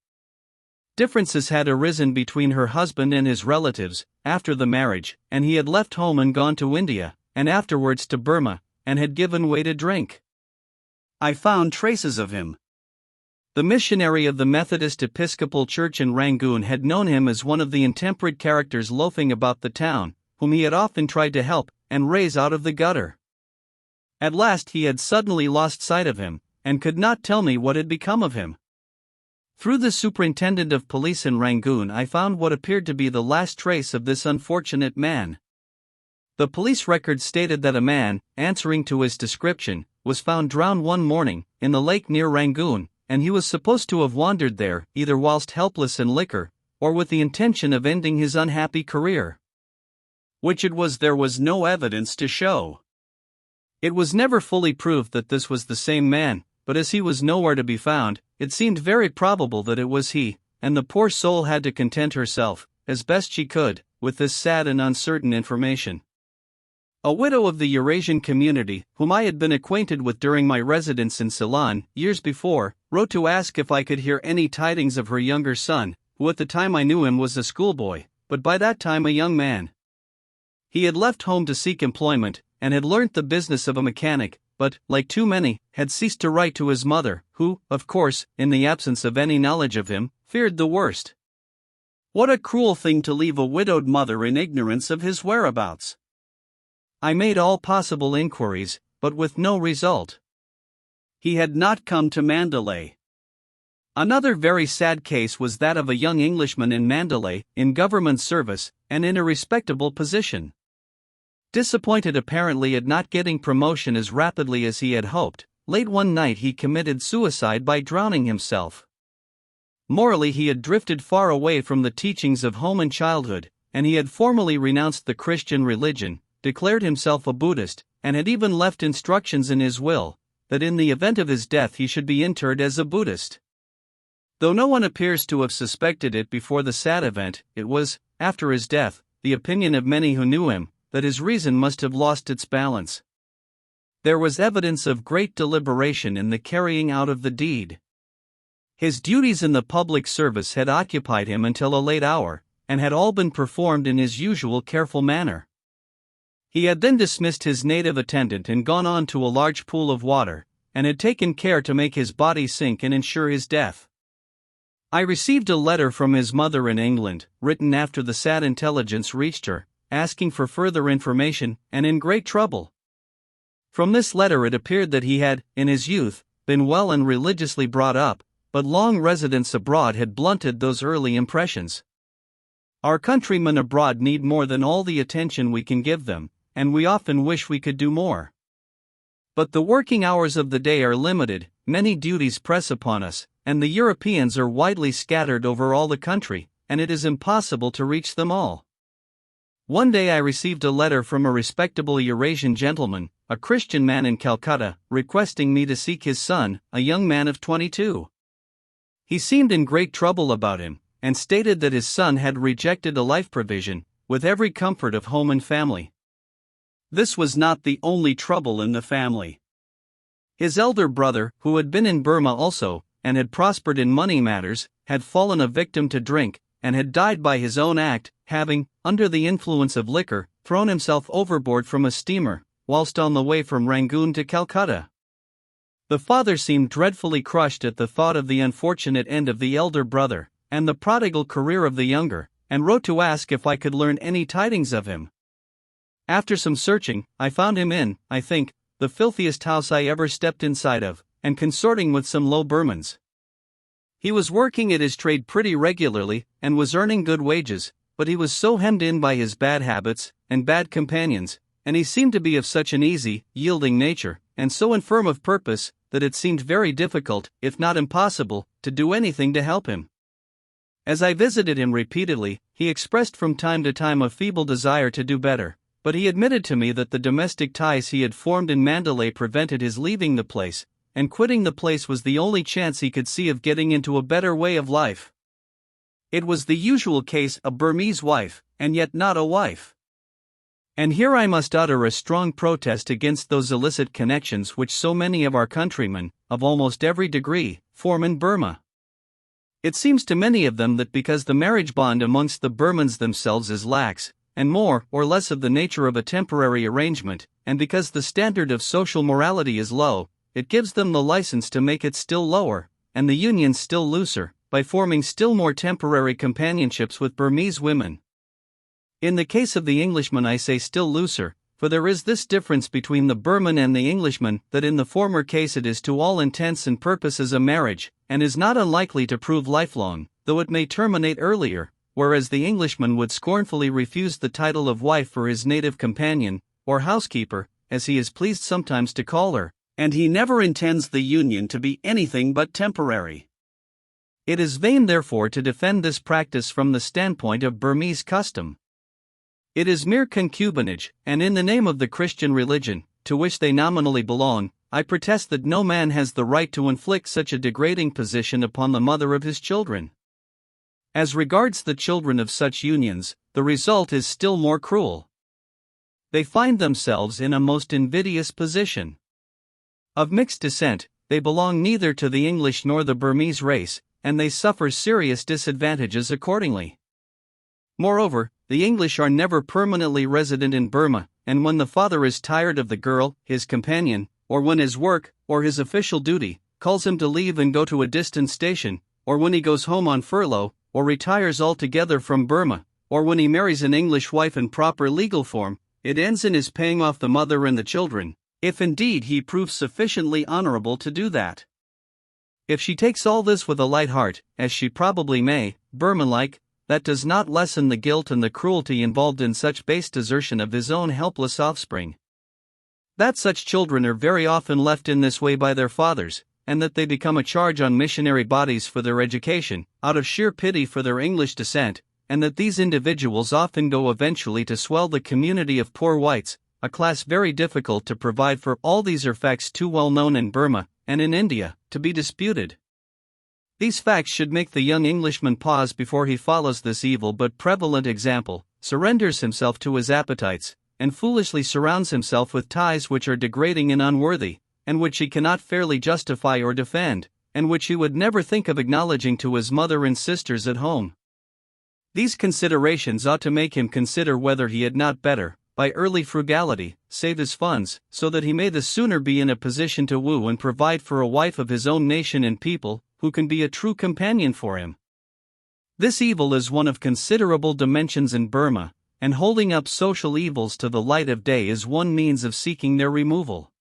Differences had arisen between her husband and his relatives, after the marriage, and he had left home and gone to India, and afterwards to Burma, and had given way to drink. I found traces of him. The missionary of the Methodist Episcopal Church in Rangoon had known him as one of the intemperate characters loafing about the town, whom he had often tried to help, and raise out of the gutter. At last he had suddenly lost sight of him, and could not tell me what had become of him. Through the superintendent of police in Rangoon I found what appeared to be the last trace of this unfortunate man. The police record stated that a man, answering to his description, was found drowned one morning, in the lake near Rangoon, and he was supposed to have wandered there, either whilst helpless in liquor, or with the intention of ending his unhappy career. Which it was there was no evidence to show. It was never fully proved that this was the same man, but as he was nowhere to be found, it seemed very probable that it was he, and the poor soul had to content herself, as best she could, with this sad and uncertain information. A widow of the Eurasian community, whom I had been acquainted with during my residence in Ceylon, years before, wrote to ask if I could hear any tidings of her younger son, who at the time I knew him was a schoolboy, but by that time a young man. He had left home to seek employment, and had learnt the business of a mechanic, but, like too many, had ceased to write to his mother, who, of course, in the absence of any knowledge of him, feared the worst. What a cruel thing to leave a widowed mother in ignorance of his whereabouts! I made all possible inquiries, but with no result. He had not come to Mandalay. Another very sad case was that of a young Englishman in Mandalay, in government service, and in a respectable position. Disappointed apparently at not getting promotion as rapidly as he had hoped, late one night he committed suicide by drowning himself. Morally he had drifted far away from the teachings of home and childhood, and he had formally renounced the Christian religion, declared himself a Buddhist, and had even left instructions in his will, that in the event of his death he should be interred as a Buddhist. Though no one appears to have suspected it before the sad event, it was, after his death, the opinion of many who knew him, that his reason must have lost its balance. There was evidence of great deliberation in the carrying out of the deed. His duties in the public service had occupied him until a late hour, and had all been performed in his usual careful manner. He had then dismissed his native attendant and gone on to a large pool of water, and had taken care to make his body sink and ensure his death. I received a letter from his mother in England, written after the sad intelligence reached her, asking for further information, and in great trouble. From this letter it appeared that he had, in his youth, been well and religiously brought up, but long residence abroad had blunted those early impressions. Our countrymen abroad need more than all the attention we can give them, and we often wish we could do more. But the working hours of the day are limited, many duties press upon us, and the Europeans are widely scattered over all the country, and it is impossible to reach them all. One day I received a letter from a respectable Eurasian gentleman, a Christian man in Calcutta, requesting me to seek his son, a young man of 22. He seemed in great trouble about him, and stated that his son had rejected a life provision, with every comfort of home and family. This was not the only trouble in the family. His elder brother, who had been in Burma also, and had prospered in money matters, had fallen a victim to drink, and had died by his own act, having, under the influence of liquor, thrown himself overboard from a steamer, whilst on the way from Rangoon to Calcutta. The father seemed dreadfully crushed at the thought of the unfortunate end of the elder brother, and the prodigal career of the younger, and wrote to ask if I could learn any tidings of him. After some searching, I found him in, I think, the filthiest house I ever stepped inside of, and consorting with some low Burmans. He was working at his trade pretty regularly, and was earning good wages, but he was so hemmed in by his bad habits, and bad companions, and he seemed to be of such an easy, yielding nature, and so infirm of purpose, that it seemed very difficult, if not impossible, to do anything to help him. As I visited him repeatedly, he expressed from time to time a feeble desire to do better, but he admitted to me that the domestic ties he had formed in Mandalay prevented his leaving the place, and quitting the place was the only chance he could see of getting into a better way of life. It was the usual case, a Burmese wife, and yet not a wife. And here I must utter a strong protest against those illicit connections which so many of our countrymen, of almost every degree, form in Burma. It seems to many of them that because the marriage bond amongst the Burmans themselves is lax, and more or less of the nature of a temporary arrangement, and because the standard of social morality is low, it gives them the license to make it still lower, and the union still looser, by forming still more temporary companionships with Burmese women. In the case of the Englishman I say still looser, for there is this difference between the Burman and the Englishman, that in the former case it is to all intents and purposes a marriage, and is not unlikely to prove lifelong, though it may terminate earlier, whereas the Englishman would scornfully refuse the title of wife for his native companion, or housekeeper, as he is pleased sometimes to call her, and he never intends the union to be anything but temporary. It is vain therefore to defend this practice from the standpoint of Burmese custom. It is mere concubinage, and in the name of the Christian religion, to which they nominally belong, I protest that no man has the right to inflict such a degrading position upon the mother of his children. As regards the children of such unions, the result is still more cruel. They find themselves in a most invidious position. Of mixed descent, they belong neither to the English nor the Burmese race, and they suffer serious disadvantages accordingly. Moreover, the English are never permanently resident in Burma, and when the father is tired of the girl, his companion, or when his work, or his official duty, calls him to leave and go to a distant station, or when he goes home on furlough, or retires altogether from Burma, or when he marries an English wife in proper legal form, it ends in his paying off the mother and the children, if indeed he proves sufficiently honorable to do that. If she takes all this with a light heart, as she probably may, Burman-like, that does not lessen the guilt and the cruelty involved in such base desertion of his own helpless offspring. That such children are very often left in this way by their fathers, and that they become a charge on missionary bodies for their education, out of sheer pity for their English descent, and that these individuals often go eventually to swell the community of poor whites, a class very difficult to provide for. All these are facts too well known in Burma, and in India, to be disputed. These facts should make the young Englishman pause before he follows this evil but prevalent example, surrenders himself to his appetites, and foolishly surrounds himself with ties which are degrading and unworthy, and which he cannot fairly justify or defend, and which he would never think of acknowledging to his mother and sisters at home. These considerations ought to make him consider whether he had not better, by early frugality, save his funds, so that he may the sooner be in a position to woo and provide for a wife of his own nation and people, who can be a true companion for him. This evil is one of considerable dimensions in Burma, and holding up social evils to the light of day is one means of seeking their removal.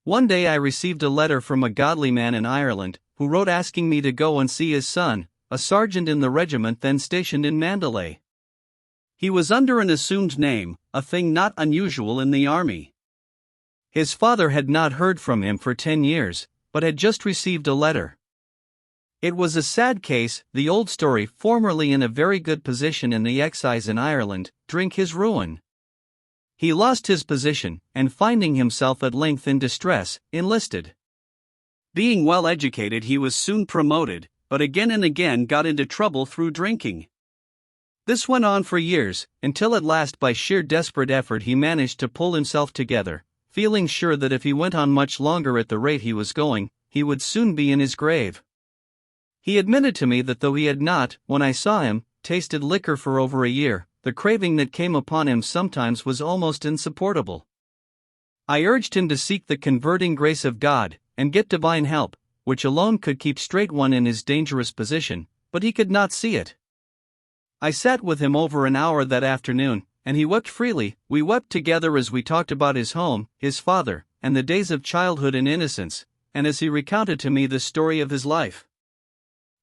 One day I received a letter from a godly man in Ireland, who wrote asking me to go and see his son, a sergeant in the regiment then stationed in Mandalay. He was under an assumed name, a thing not unusual in the army. His father had not heard from him for 10 years, but had just received a letter. It was a sad case, the old story, formerly in a very good position in the excise in Ireland, drink his ruin. He lost his position, and finding himself at length in distress, enlisted. Being well educated, he was soon promoted, but again and again got into trouble through drinking. This went on for years, until at last by sheer desperate effort he managed to pull himself together, feeling sure that if he went on much longer at the rate he was going, he would soon be in his grave. He admitted to me that though he had not, when I saw him, tasted liquor for over a year, the craving that came upon him sometimes was almost insupportable. I urged him to seek the converting grace of God, and get divine help, which alone could keep straight one in his dangerous position, but he could not see it. I sat with him over an hour that afternoon, and he wept freely. We wept together as we talked about his home, his father, and the days of childhood and innocence, and as he recounted to me the story of his life.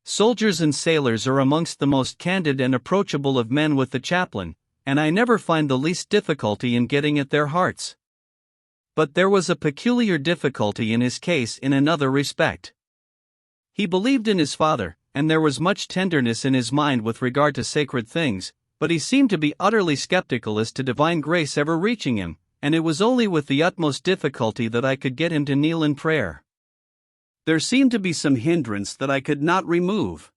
Soldiers and sailors are amongst the most candid and approachable of men with the chaplain, and I never find the least difficulty in getting at their hearts. But there was a peculiar difficulty in his case in another respect. He believed in his father, and there was much tenderness in his mind with regard to sacred things, but he seemed to be utterly skeptical as to divine grace ever reaching him, and it was only with the utmost difficulty that I could get him to kneel in prayer. There seemed to be some hindrance that I could not remove.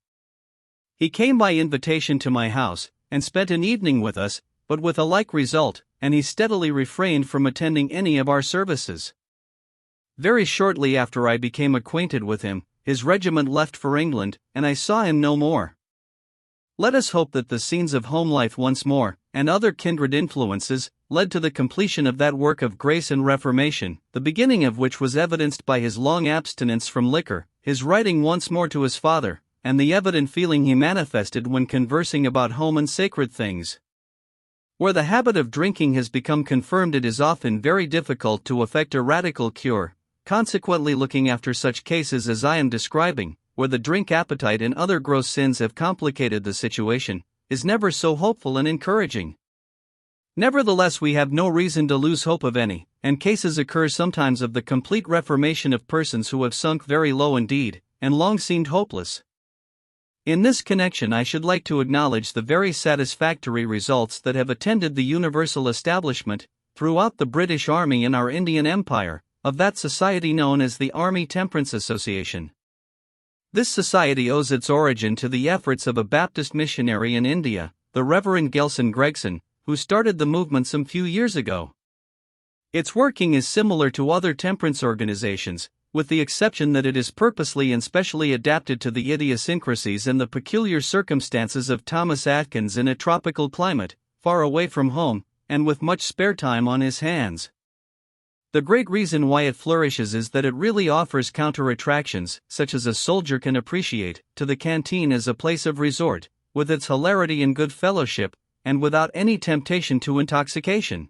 He came by invitation to my house, and spent an evening with us, but with a like result, and he steadily refrained from attending any of our services. Very shortly after I became acquainted with him, his regiment left for England, and I saw him no more. Let us hope that the scenes of home life once more, and other kindred influences, led to the completion of that work of grace and reformation, the beginning of which was evidenced by his long abstinence from liquor, his writing once more to his father, and the evident feeling he manifested when conversing about home and sacred things. Where the habit of drinking has become confirmed, it is often very difficult to effect a radical cure. Consequently, looking after such cases as I am describing, where the drink appetite and other gross sins have complicated the situation, is never so hopeful and encouraging. Nevertheless, we have no reason to lose hope of any, and cases occur sometimes of the complete reformation of persons who have sunk very low indeed, and long seemed hopeless. In this connection, I should like to acknowledge the very satisfactory results that have attended the universal establishment, throughout the British Army and our Indian Empire, of that society known as the Army Temperance Association. This society owes its origin to the efforts of a Baptist missionary in India, the Reverend Gelson Gregson, who started the movement some few years ago. Its working is similar to other temperance organizations, with the exception that it is purposely and specially adapted to the idiosyncrasies and the peculiar circumstances of Thomas Atkins in a tropical climate, far away from home, and with much spare time on his hands. The great reason why it flourishes is that it really offers counter-attractions, such as a soldier can appreciate, to the canteen as a place of resort, with its hilarity and good fellowship, and without any temptation to intoxication.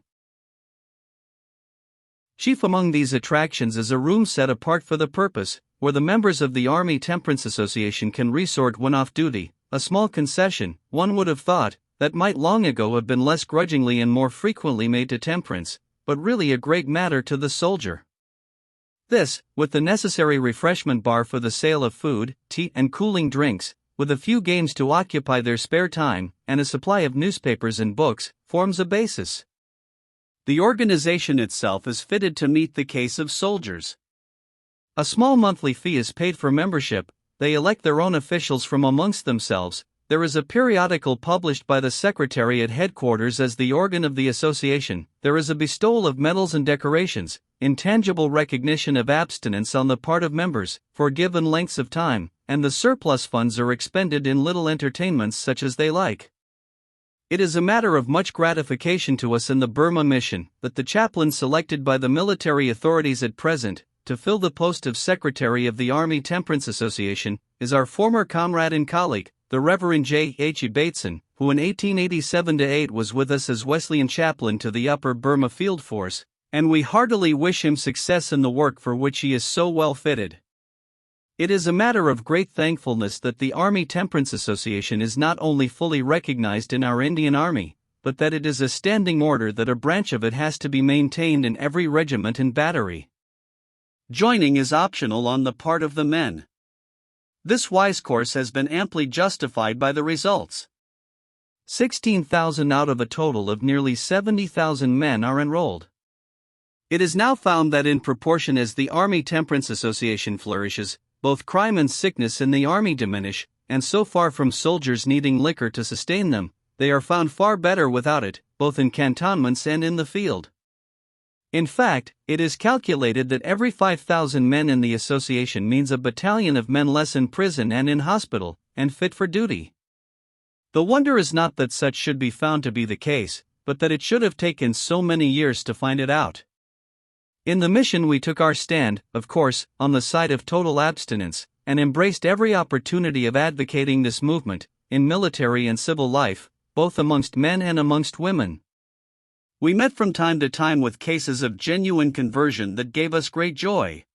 Chief among these attractions is a room set apart for the purpose, where the members of the Army Temperance Association can resort when off duty, a small concession, one would have thought, that might long ago have been less grudgingly and more frequently made to temperance, but really a great matter to the soldier. This, with the necessary refreshment bar for the sale of food, tea, and cooling drinks, with a few games to occupy their spare time, and a supply of newspapers and books, forms a basis. The organization itself is fitted to meet the case of soldiers. A small monthly fee is paid for membership, they elect their own officials from amongst themselves. There is a periodical published by the Secretary at headquarters as the organ of the association. There is a bestowal of medals and decorations, intangible recognition of abstinence on the part of members, for given lengths of time, and the surplus funds are expended in little entertainments such as they like. It is a matter of much gratification to us in the Burma mission that the chaplain selected by the military authorities at present to fill the post of Secretary of the Army Temperance Association is our former comrade and colleague, the Reverend J. H. Bateson, who in 1887-8 was with us as Wesleyan chaplain to the Upper Burma Field Force, and we heartily wish him success in the work for which he is so well fitted. It is a matter of great thankfulness that the Army Temperance Association is not only fully recognized in our Indian Army, but that it is a standing order that a branch of it has to be maintained in every regiment and battery. Joining is optional on the part of the men. This wise course has been amply justified by the results. 16,000 out of a total of nearly 70,000 men are enrolled. It is now found that in proportion as the Army Temperance Association flourishes, both crime and sickness in the Army diminish, and so far from soldiers needing liquor to sustain them, they are found far better without it, both in cantonments and in the field. In fact, it is calculated that every 5,000 men in the association means a battalion of men less in prison and in hospital, and fit for duty. The wonder is not that such should be found to be the case, but that it should have taken so many years to find it out. In the mission we took our stand, of course, on the side of total abstinence, and embraced every opportunity of advocating this movement, in military and civil life, both amongst men and amongst women. We met from time to time with cases of genuine conversion that gave us great joy.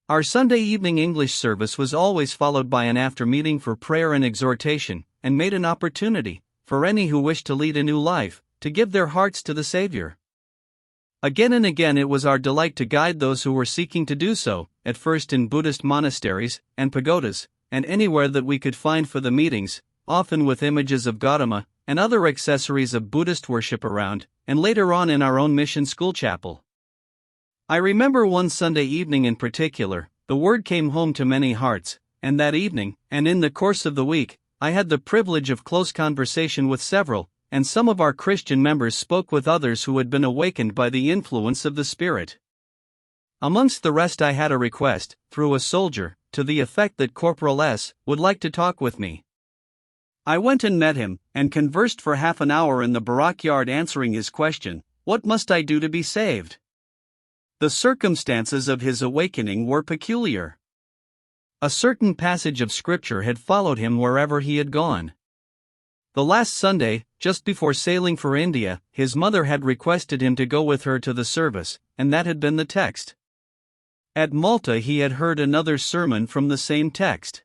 Our Sunday evening English service was always followed by an after-meeting for prayer and exhortation, and made an opportunity, for any who wished to lead a new life, to give their hearts to the Savior. Again and again it was our delight to guide those who were seeking to do so, at first in Buddhist monasteries and pagodas, and anywhere that we could find for the meetings, often with images of Gautama and other accessories of Buddhist worship around, and later on in our own mission school chapel. I remember one Sunday evening in particular, the word came home to many hearts, and that evening, and in the course of the week, I had the privilege of close conversation with several, and some of our Christian members spoke with others who had been awakened by the influence of the Spirit. Amongst the rest I had a request, through a soldier, to the effect that Corporal S. would like to talk with me. I went and met him, and conversed for half an hour in the barrack yard answering his question, "What must I do to be saved?" The circumstances of his awakening were peculiar. A certain passage of Scripture had followed him wherever he had gone. The last Sunday, just before sailing for India, his mother had requested him to go with her to the service, and that had been the text. At Malta he had heard another sermon from the same text.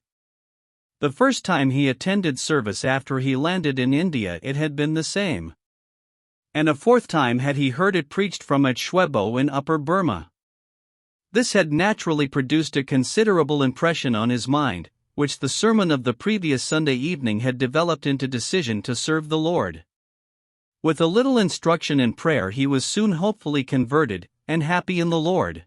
The first time he attended service after he landed in India it had been the same. And a fourth time had he heard it preached from at Shwebo in Upper Burma. This had naturally produced a considerable impression on his mind, which the sermon of the previous Sunday evening had developed into decision to serve the Lord. With a little instruction and prayer he was soon hopefully converted, and happy in the Lord.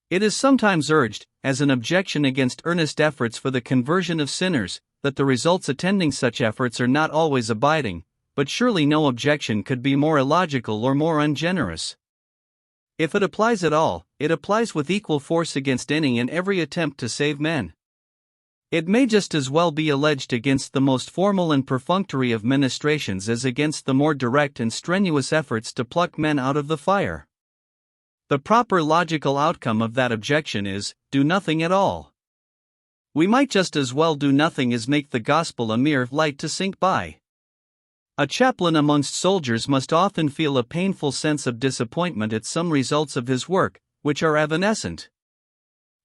It is sometimes urged, as an objection against earnest efforts for the conversion of sinners, that the results attending such efforts are not always abiding, but surely no objection could be more illogical or more ungenerous. If it applies at all, it applies with equal force against any and every attempt to save men. It may just as well be alleged against the most formal and perfunctory of ministrations as against the more direct and strenuous efforts to pluck men out of the fire. The proper logical outcome of that objection is, do nothing at all. We might just as well do nothing as make the gospel a mere light to sink by. A chaplain amongst soldiers must often feel a painful sense of disappointment at some results of his work, which are evanescent.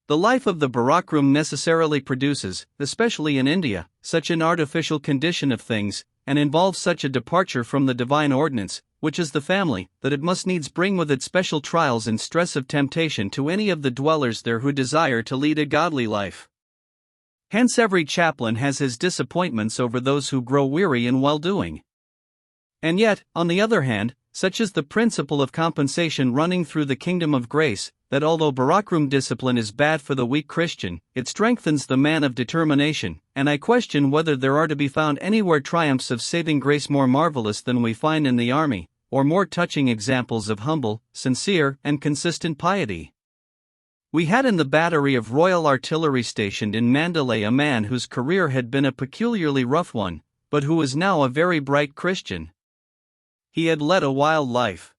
The life of the barrack room necessarily produces, especially in India, such an artificial condition of things, and involves such a departure from the divine ordinance, which is the family, that it must needs bring with it special trials and stress of temptation to any of the dwellers there who desire to lead a godly life. Hence every chaplain has his disappointments over those who grow weary in well-doing. And yet, on the other hand, such is the principle of compensation running through the kingdom of grace, that although barrackroom discipline is bad for the weak Christian, it strengthens the man of determination, and I question whether there are to be found anywhere triumphs of saving grace more marvelous than we find in the army, or more touching examples of humble, sincere, and consistent piety. We had in the battery of Royal Artillery stationed in Mandalay a man whose career had been a peculiarly rough one, but who was now a very bright Christian. He had led a wild life.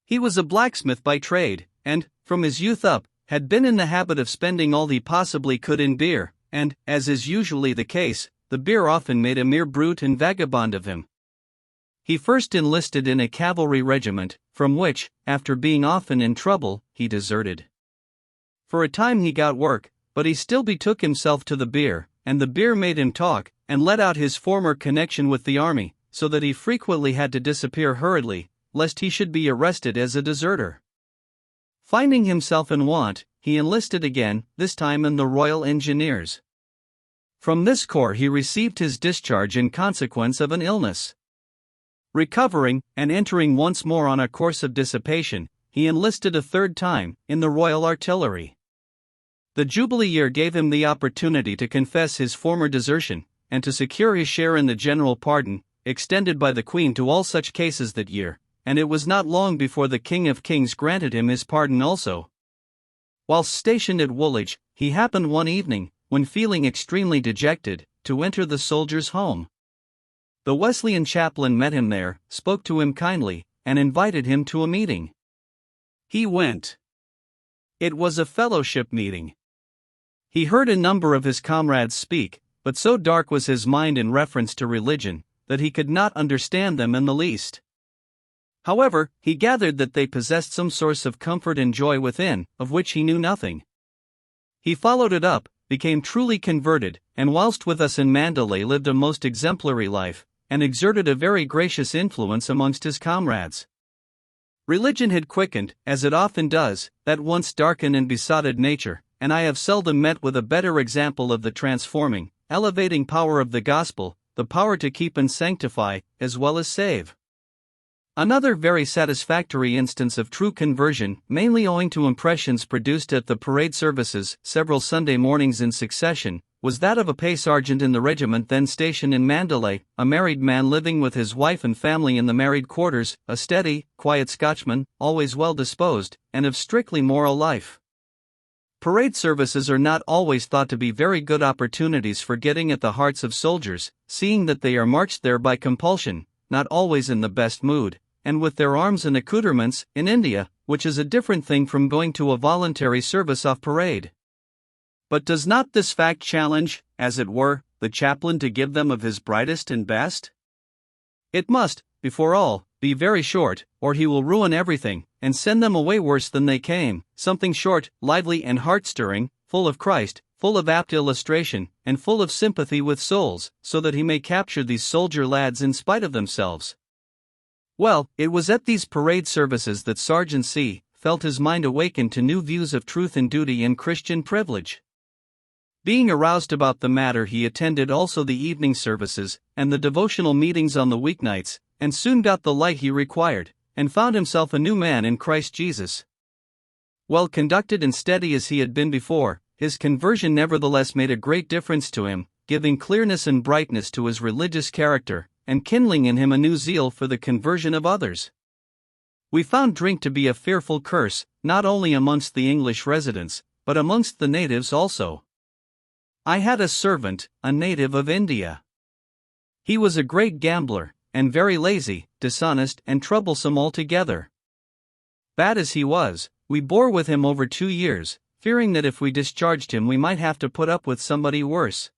He was a blacksmith by trade, and, from his youth up, had been in the habit of spending all he possibly could in beer, and, as is usually the case, the beer often made a mere brute and vagabond of him. He first enlisted in a cavalry regiment, from which, after being often in trouble, he deserted. For a time he got work, but he still betook himself to the beer, and the beer made him talk, and let out his former connection with the army, so that he frequently had to disappear hurriedly, lest he should be arrested as a deserter. Finding himself in want, he enlisted again, this time in the Royal Engineers. From this corps he received his discharge in consequence of an illness. Recovering, and entering once more on a course of dissipation, he enlisted a third time, in the Royal Artillery. The Jubilee year gave him the opportunity to confess his former desertion, and to secure his share in the general pardon, extended by the Queen to all such cases that year, and it was not long before the King of Kings granted him his pardon also. Whilst stationed at Woolwich, he happened one evening, when feeling extremely dejected, to enter the Soldiers' Home. The Wesleyan chaplain met him there, spoke to him kindly, and invited him to a meeting. He went. It was a fellowship meeting. He heard a number of his comrades speak, but so dark was his mind in reference to religion, that he could not understand them in the least. However, he gathered that they possessed some source of comfort and joy within, of which he knew nothing. He followed it up, became truly converted, and whilst with us in Mandalay lived a most exemplary life, and exerted a very gracious influence amongst his comrades. Religion had quickened, as it often does, that once darkened and besotted nature, and I have seldom met with a better example of the transforming, elevating power of the gospel, the power to keep and sanctify, as well as save. Another very satisfactory instance of true conversion, mainly owing to impressions produced at the parade services several Sunday mornings in succession, was that of a pay sergeant in the regiment then stationed in Mandalay, a married man living with his wife and family in the married quarters, a steady, quiet Scotchman, always well disposed, and of strictly moral life. Parade services are not always thought to be very good opportunities for getting at the hearts of soldiers, seeing that they are marched there by compulsion, not always in the best mood, and with their arms and accoutrements, in India, which is a different thing from going to a voluntary service off parade. But does not this fact challenge, as it were, the chaplain to give them of his brightest and best? It must, before all, be very short, or he will ruin everything, and send them away worse than they came, something short, lively and heart-stirring, full of Christ, full of apt illustration, and full of sympathy with souls, so that he may capture these soldier lads in spite of themselves. Well, it was at these parade services that Sergeant C. felt his mind awakened to new views of truth and duty and Christian privilege. Being aroused about the matter, he attended also the evening services, and the devotional meetings on the weeknights, and soon got the light he required, and found himself a new man in Christ Jesus. Well conducted and steady as he had been before, his conversion nevertheless made a great difference to him, giving clearness and brightness to his religious character, and kindling in him a new zeal for the conversion of others. We found drink to be a fearful curse, not only amongst the English residents, but amongst the natives also. I had a servant, a native of India. He was a great gambler, and very lazy, dishonest, and troublesome altogether. Bad as he was, we bore with him over 2 years, fearing that if we discharged him we might have to put up with somebody worse.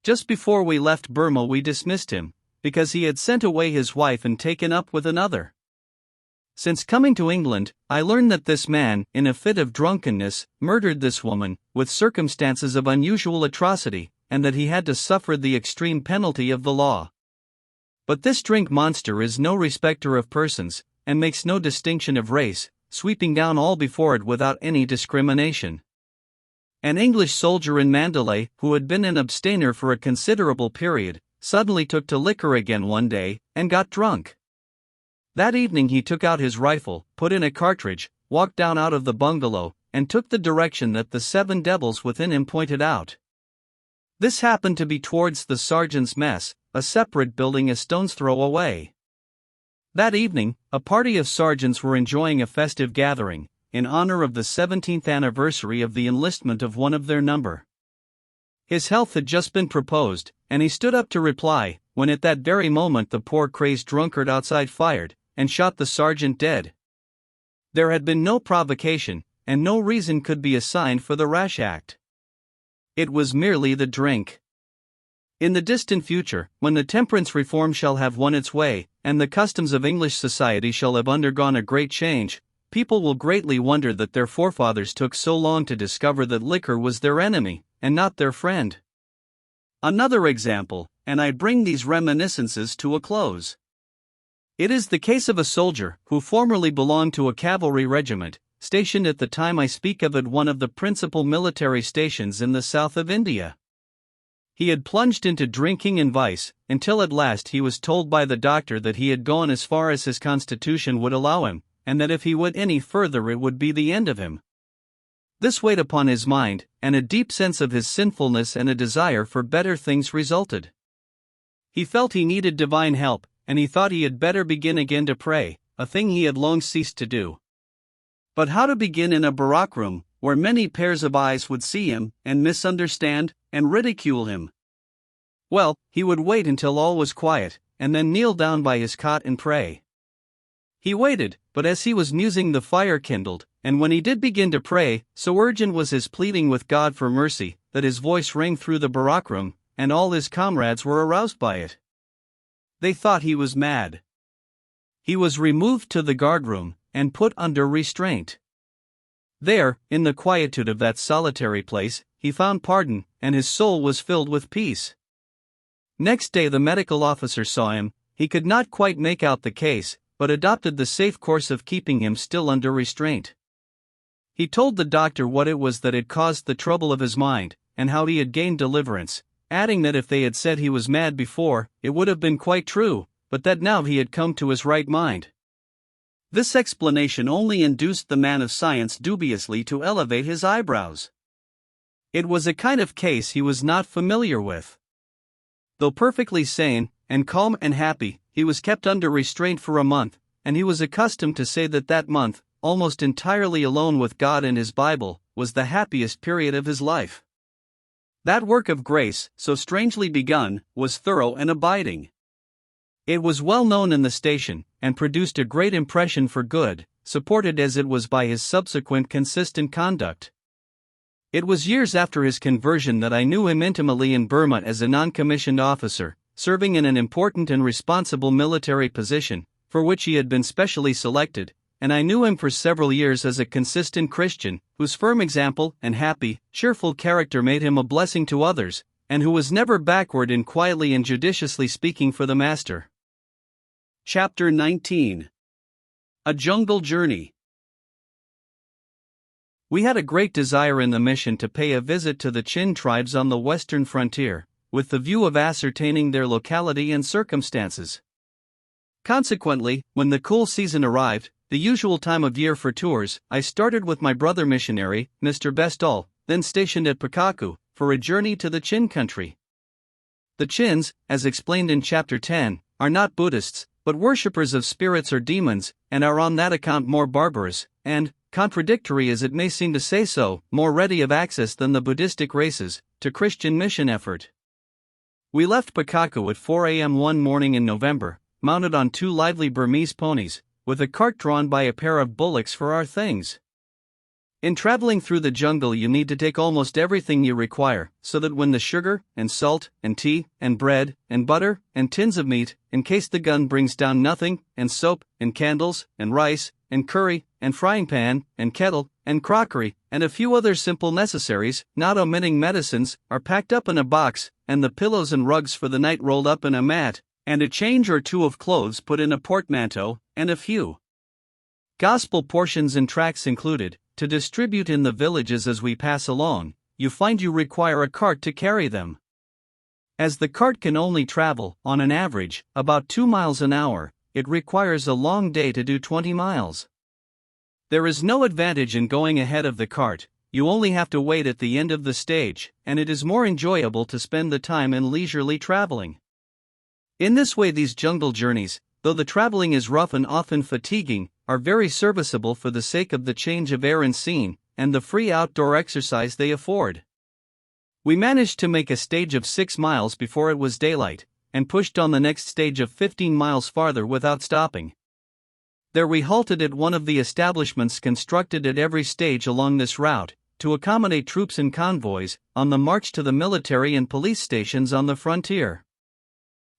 Just before we left Burma we dismissed him, because he had sent away his wife and taken up with another. Since coming to England, I learned that this man, in a fit of drunkenness, murdered this woman, with circumstances of unusual atrocity, and that he had to suffer the extreme penalty of the law. But this drink monster is no respecter of persons, and makes no distinction of race, sweeping down all before it without any discrimination. An English soldier in Mandalay, who had been an abstainer for a considerable period, suddenly took to liquor again one day, and got drunk. That evening he took out his rifle, put in a cartridge, walked down out of the bungalow, and took the direction that the 7 devils within him pointed out. This happened to be towards the sergeant's mess, a separate building a stone's throw away. That evening, a party of sergeants were enjoying a festive gathering, in honor of the 17th anniversary of the enlistment of one of their number. His health had just been proposed, and he stood up to reply, when at that very moment the poor crazed drunkard outside fired, and shot the sergeant dead. There had been no provocation, and no reason could be assigned for the rash act. It was merely the drink. In the distant future, when the temperance reform shall have won its way, and the customs of English society shall have undergone a great change, people will greatly wonder that their forefathers took so long to discover that liquor was their enemy, and not their friend. Another example, and I bring these reminiscences to a close. It is the case of a soldier who formerly belonged to a cavalry regiment, stationed at the time I speak of at one of the principal military stations in the south of India. He had plunged into drinking and vice, until at last he was told by the doctor that he had gone as far as his constitution would allow him, and that if he went any further it would be the end of him. This weighed upon his mind, and a deep sense of his sinfulness and a desire for better things resulted. He felt he needed divine help, and he thought he had better begin again to pray, a thing he had long ceased to do. But how to begin in a barrack room, where many pairs of eyes would see him, and misunderstand, and ridicule him? Well, he would wait until all was quiet, and then kneel down by his cot and pray. He waited, but as he was musing the fire kindled, and when he did begin to pray, so urgent was his pleading with God for mercy, that his voice rang through the barrack room, and all his comrades were aroused by it. They thought he was mad. He was removed to the guardroom, and put under restraint. There, in the quietude of that solitary place, he found pardon, and his soul was filled with peace. Next day the medical officer saw him. He could not quite make out the case, but adopted the safe course of keeping him still under restraint. He told the doctor what it was that had caused the trouble of his mind, and how he had gained deliverance, adding that if they had said he was mad before, it would have been quite true, but that now he had come to his right mind. This explanation only induced the man of science dubiously to elevate his eyebrows. It was a kind of case he was not familiar with. Though perfectly sane, and calm and happy, he was kept under restraint for a month, and he was accustomed to say that that month, almost entirely alone with God and his Bible, was the happiest period of his life. That work of grace, so strangely begun, was thorough and abiding. It was well known in the station, and produced a great impression for good, supported as it was by his subsequent consistent conduct. It was years after his conversion that I knew him intimately in Burma as a non-commissioned officer, serving in an important and responsible military position, for which he had been specially selected, and I knew him for several years as a consistent Christian, whose firm example and happy, cheerful character made him a blessing to others, and who was never backward in quietly and judiciously speaking for the Master. Chapter 19. A Jungle Journey. We had a great desire in the mission to pay a visit to the Chin tribes on the western frontier, with the view of ascertaining their locality and circumstances. Consequently, when the cool season arrived, the usual time of year for tours, I started with my brother missionary, Mr. Bestall, then stationed at Pakaku, for a journey to the Chin country. The Chins, as explained in Chapter 10, are not Buddhists, but worshippers of spirits or demons, and are on that account more barbarous, and, contradictory as it may seem to say so, more ready of access than the Buddhistic races, to Christian mission effort. We left Pakaku at 4 a.m. one morning in November, mounted on 2 lively Burmese ponies, with a cart drawn by a pair of bullocks for our things. In traveling through the jungle you need to take almost everything you require, so that when the sugar, and salt, and tea, and bread, and butter, and tins of meat, in case the gun brings down nothing, and soap, and candles, and rice, and curry, and frying pan, and kettle, and crockery, and a few other simple necessaries, not omitting medicines, are packed up in a box, and the pillows and rugs for the night rolled up in a mat, and a change or two of clothes put in a portmanteau, and a few gospel portions and tracts included, to distribute in the villages as we pass along. You find you require a cart to carry them. As the cart can only travel, on an average, about 2 miles an hour, it requires a long day to do 20 miles. There is no advantage in going ahead of the cart, you only have to wait at the end of the stage, and it is more enjoyable to spend the time in leisurely traveling. In this way these jungle journeys, though the traveling is rough and often fatiguing, are very serviceable for the sake of the change of air and scene, and the free outdoor exercise they afford. We managed to make a stage of 6 miles before it was daylight, and pushed on the next stage of 15 miles farther without stopping. There we halted at one of the establishments constructed at every stage along this route, to accommodate troops and convoys, on the march to the military and police stations on the frontier.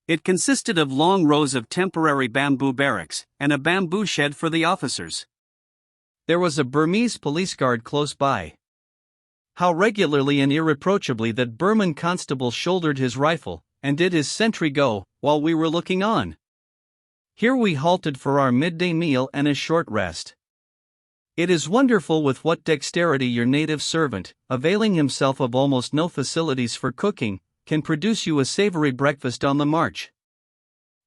It consisted of long rows of temporary bamboo barracks, and a bamboo shed for the officers. There was a Burmese police guard close by. How regularly and irreproachably that Burman constable shouldered his rifle, and did his sentry go, while we were looking on. Here we halted for our midday meal and a short rest. It is wonderful with what dexterity your native servant, availing himself of almost no facilities for cooking, can produce you a savory breakfast on the march.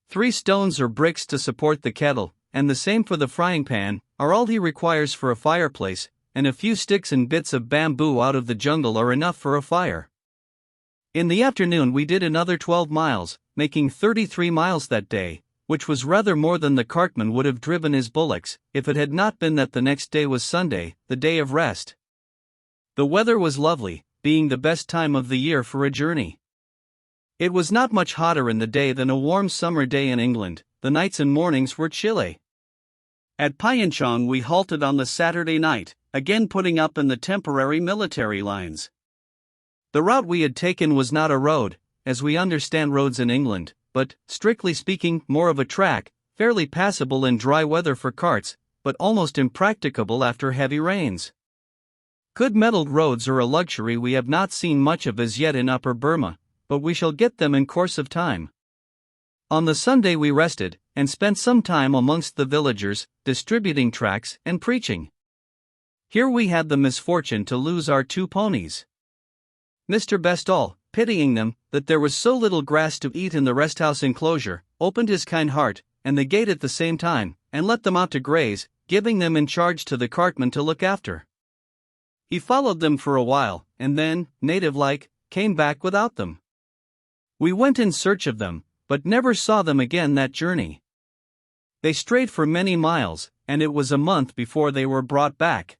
3 stones or bricks to support the kettle, and the same for the frying pan, are all he requires for a fireplace, and a few sticks and bits of bamboo out of the jungle are enough for a fire. In the afternoon we did another 12 miles, making 33 miles that day, which was rather more than the cartman would have driven his bullocks, if it had not been that the next day was Sunday, the day of rest. The weather was lovely, being the best time of the year for a journey. It was not much hotter in the day than a warm summer day in England. The nights and mornings were chilly. At Pyeongchang we halted on the Saturday night, again putting up in the temporary military lines. The route we had taken was not a road, as we understand roads in England, but, strictly speaking, more of a track, fairly passable in dry weather for carts, but almost impracticable after heavy rains. Good metalled roads are a luxury we have not seen much of as yet in Upper Burma, but we shall get them in course of time. On the Sunday we rested, and spent some time amongst the villagers, distributing tracts and preaching. Here we had the misfortune to lose our 2 ponies. Mr. Bestall, pitying them, that there was so little grass to eat in the rest-house enclosure, opened his kind heart, and the gate at the same time, and let them out to graze, giving them in charge to the cartman to look after. He followed them for a while, and then, native-like, came back without them. We went in search of them, but never saw them again that journey. They strayed for many miles, and it was a month before they were brought back.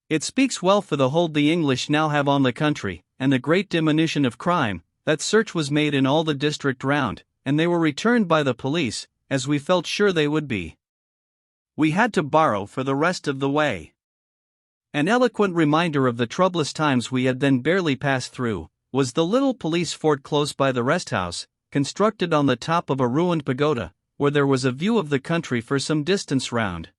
It speaks well for the hold the English now have on the country, and the great diminution of crime, that search was made in all the district round, and they were returned by the police, as we felt sure they would be. We had to borrow for the rest of the way. An eloquent reminder of the troublous times we had then barely passed through, was the little police fort close by the rest house, constructed on the top of a ruined pagoda, where there was a view of the country for some distance round.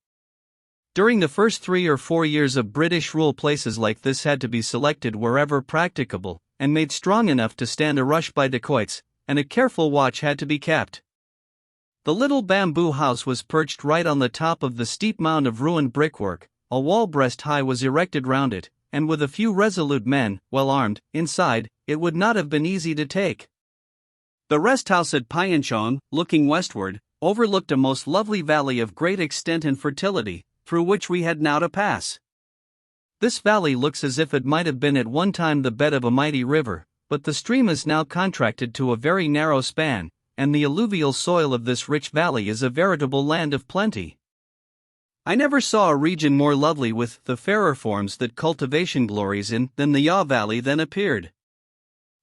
During the first 3 or 4 years of British rule, places like this had to be selected wherever practicable, and made strong enough to stand a rush by dacoits, and a careful watch had to be kept. The little bamboo house was perched right on the top of the steep mound of ruined brickwork. A wall breast high was erected round it, and with a few resolute men, well armed, inside, it would not have been easy to take. The rest house at Pyeongchang, looking westward, overlooked a most lovely valley of great extent and fertility, through which we had now to pass. This valley looks as if it might have been at one time the bed of a mighty river, but the stream is now contracted to a very narrow span, and the alluvial soil of this rich valley is a veritable land of plenty. I never saw a region more lovely with the fairer forms that cultivation glories in than the Yaw Valley then appeared.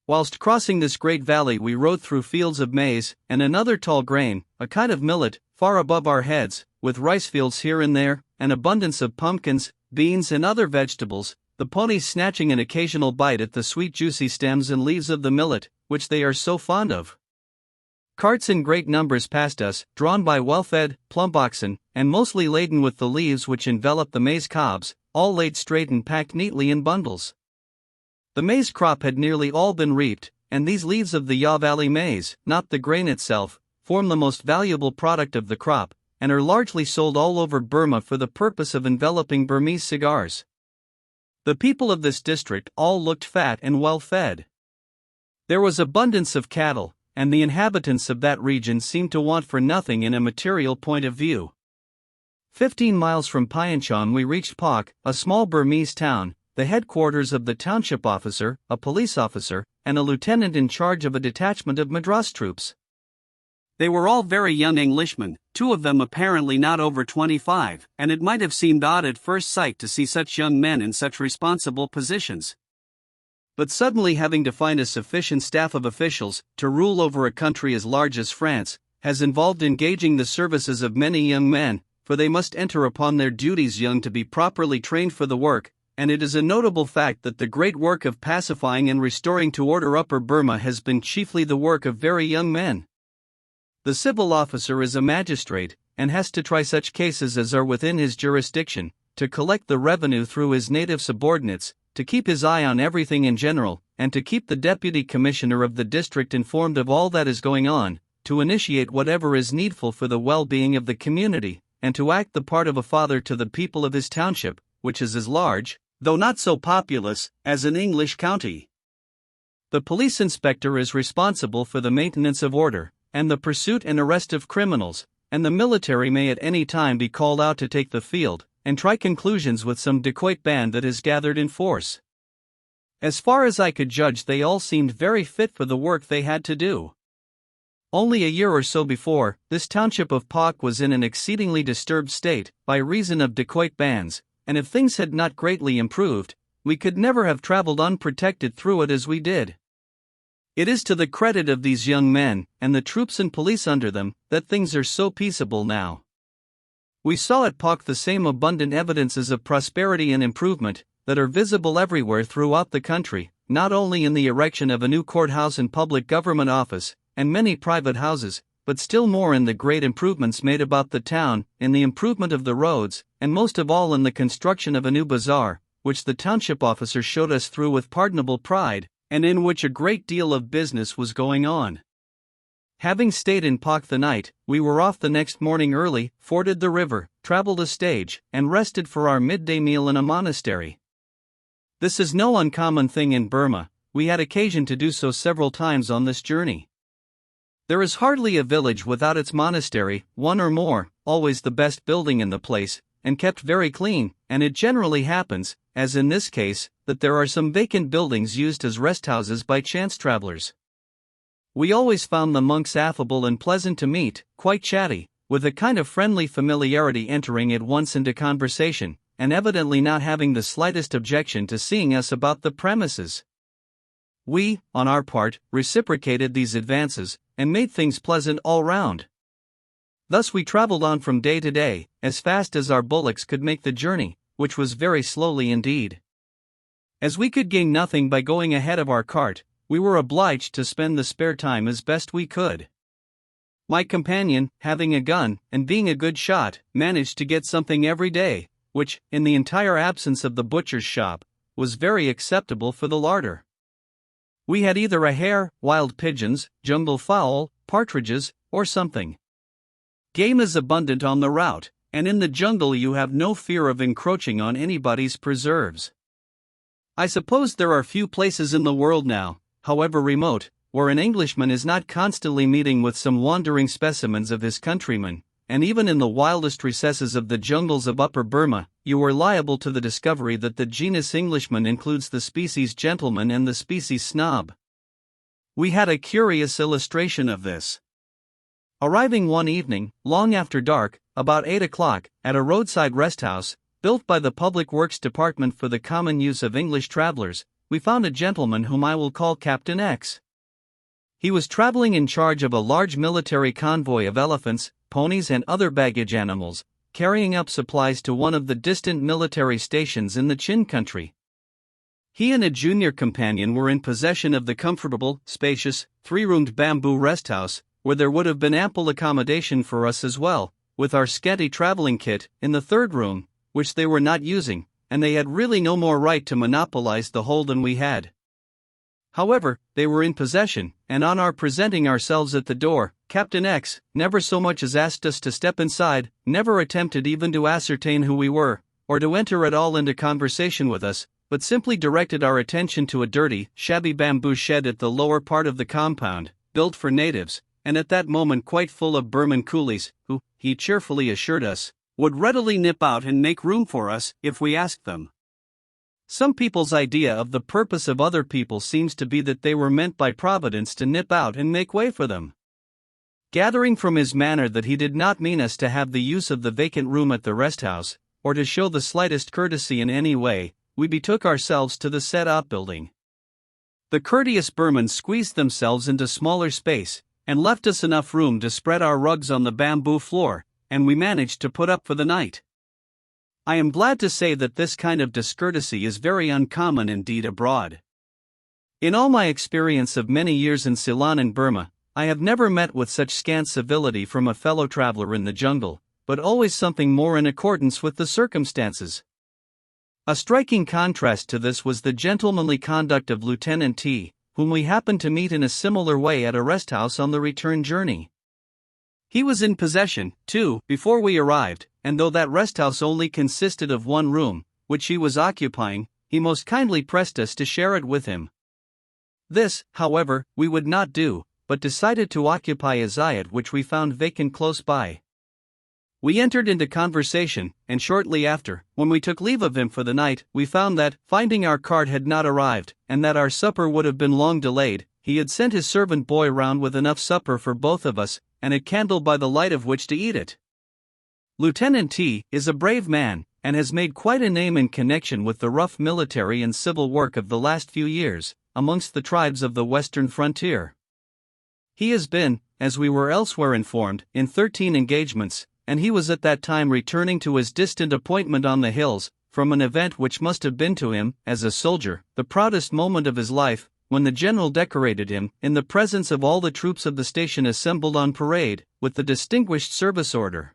Whilst crossing this great valley we rode through fields of maize, and another tall grain, a kind of millet, far above our heads, with rice fields here and there, an abundance of pumpkins, beans and other vegetables, the ponies snatching an occasional bite at the sweet juicy stems and leaves of the millet, which they are so fond of. Carts in great numbers passed us, drawn by well-fed, plump oxen, and mostly laden with the leaves which envelop the maize cobs, all laid straight and packed neatly in bundles. The maize crop had nearly all been reaped, and these leaves of the Yaw Valley maize, not the grain itself, form the most valuable product of the crop, and are largely sold all over Burma for the purpose of enveloping Burmese cigars. The people of this district all looked fat and well fed. There was abundance of cattle, and the inhabitants of that region seemed to want for nothing in a material point of view. 15 miles from Pyeongchang we reached Pak, a small Burmese town, the headquarters of the township officer, a police officer, and a lieutenant in charge of a detachment of Madras troops. They were all very young Englishmen, 2 of them apparently not over 25, and it might have seemed odd at first sight to see such young men in such responsible positions. But suddenly having to find a sufficient staff of officials to rule over a country as large as France has involved engaging the services of many young men, for they must enter upon their duties young to be properly trained for the work, and it is a notable fact that the great work of pacifying and restoring to order Upper Burma has been chiefly the work of very young men. The civil officer is a magistrate, and has to try such cases as are within his jurisdiction, to collect the revenue through his native subordinates, to keep his eye on everything in general, and to keep the deputy commissioner of the district informed of all that is going on, to initiate whatever is needful for the well-being of the community, and to act the part of a father to the people of his township, which is as large, though not so populous, as an English county. The police inspector is responsible for the maintenance of order, and the pursuit and arrest of criminals, and the military may at any time be called out to take the field, and try conclusions with some dacoit band that is gathered in force. As far as I could judge, they all seemed very fit for the work they had to do. Only a year or so before, this township of Pak was in an exceedingly disturbed state, by reason of dacoit bands, and if things had not greatly improved, we could never have traveled unprotected through it as we did. It is to the credit of these young men, and the troops and police under them, that things are so peaceable now. We saw at Pak the same abundant evidences of prosperity and improvement that are visible everywhere throughout the country, not only in the erection of a new courthouse and public government office, and many private houses, but still more in the great improvements made about the town, in the improvement of the roads, and most of all in the construction of a new bazaar, which the township officer showed us through with pardonable pride, and in which a great deal of business was going on. Having stayed in Pak the night, we were off the next morning early, forded the river, traveled a stage, and rested for our midday meal in a monastery. This is no uncommon thing in Burma. We had occasion to do so several times on this journey. There is hardly a village without its monastery, one or more, always the best building in the place, and kept very clean, and it generally happens, as in this case, that there are some vacant buildings used as rest houses by chance travelers. We always found the monks affable and pleasant to meet, quite chatty, with a kind of friendly familiarity entering at once into conversation, and evidently not having the slightest objection to seeing us about the premises. We, on our part, reciprocated these advances, and made things pleasant all round. Thus we traveled on from day to day, as fast as our bullocks could make the journey, which was very slowly indeed. As we could gain nothing by going ahead of our cart, we were obliged to spend the spare time as best we could. My companion, having a gun, and being a good shot, managed to get something every day, which, in the entire absence of the butcher's shop, was very acceptable for the larder. We had either a hare, wild pigeons, jungle fowl, partridges, or something. Game is abundant on the route, and in the jungle you have no fear of encroaching on anybody's preserves. I suppose there are few places in the world now, however remote, where an Englishman is not constantly meeting with some wandering specimens of his countrymen, and even in the wildest recesses of the jungles of Upper Burma, you are liable to the discovery that the genus Englishman includes the species gentleman and the species snob. We had a curious illustration of this. Arriving one evening, long after dark, about 8 o'clock, at a roadside rest house, built by the Public Works Department for the common use of English travelers, we found a gentleman whom I will call Captain X. He was traveling in charge of a large military convoy of elephants, ponies and other baggage animals, carrying up supplies to one of the distant military stations in the Chin country. He and a junior companion were in possession of the comfortable, spacious, 3-roomed bamboo rest house, where there would have been ample accommodation for us as well, with our scanty traveling kit, in the 3rd room, which they were not using, and they had really no more right to monopolize the whole than we had. However, they were in possession, and on our presenting ourselves at the door, Captain X never so much as asked us to step inside, never attempted even to ascertain who we were, or to enter at all into conversation with us, but simply directed our attention to a dirty, shabby bamboo shed at the lower part of the compound, built for natives, and at that moment quite full of Burman coolies, who, he cheerfully assured us, would readily nip out and make room for us, if we asked them. Some people's idea of the purpose of other people seems to be that they were meant by Providence to nip out and make way for them. Gathering from his manner that he did not mean us to have the use of the vacant room at the rest house, or to show the slightest courtesy in any way, we betook ourselves to the said outbuilding. The courteous Burmans squeezed themselves into smaller space, and left us enough room to spread our rugs on the bamboo floor, and we managed to put up for the night. I am glad to say that this kind of discourtesy is very uncommon indeed abroad. In all my experience of many years in Ceylon and Burma, I have never met with such scant civility from a fellow traveler in the jungle, but always something more in accordance with the circumstances. A striking contrast to this was the gentlemanly conduct of Lieutenant T, whom we happened to meet in a similar way at a rest house on the return journey. He was in possession, too, before we arrived, and though that rest house only consisted of one room, which he was occupying, he most kindly pressed us to share it with him. This, however, we would not do, but decided to occupy a zayat which we found vacant close by. We entered into conversation, and shortly after, when we took leave of him for the night, we found that, finding our cart had not arrived, and that our supper would have been long delayed, he had sent his servant boy round with enough supper for both of us, and a candle by the light of which to eat it. Lieutenant T is a brave man, and has made quite a name in connection with the rough military and civil work of the last few years, amongst the tribes of the western frontier. He has been, as we were elsewhere informed, in 13 engagements, and he was at that time returning to his distant appointment on the hills, from an event which must have been to him, as a soldier, the proudest moment of his life, when the general decorated him, in the presence of all the troops of the station assembled on parade, with the Distinguished Service Order.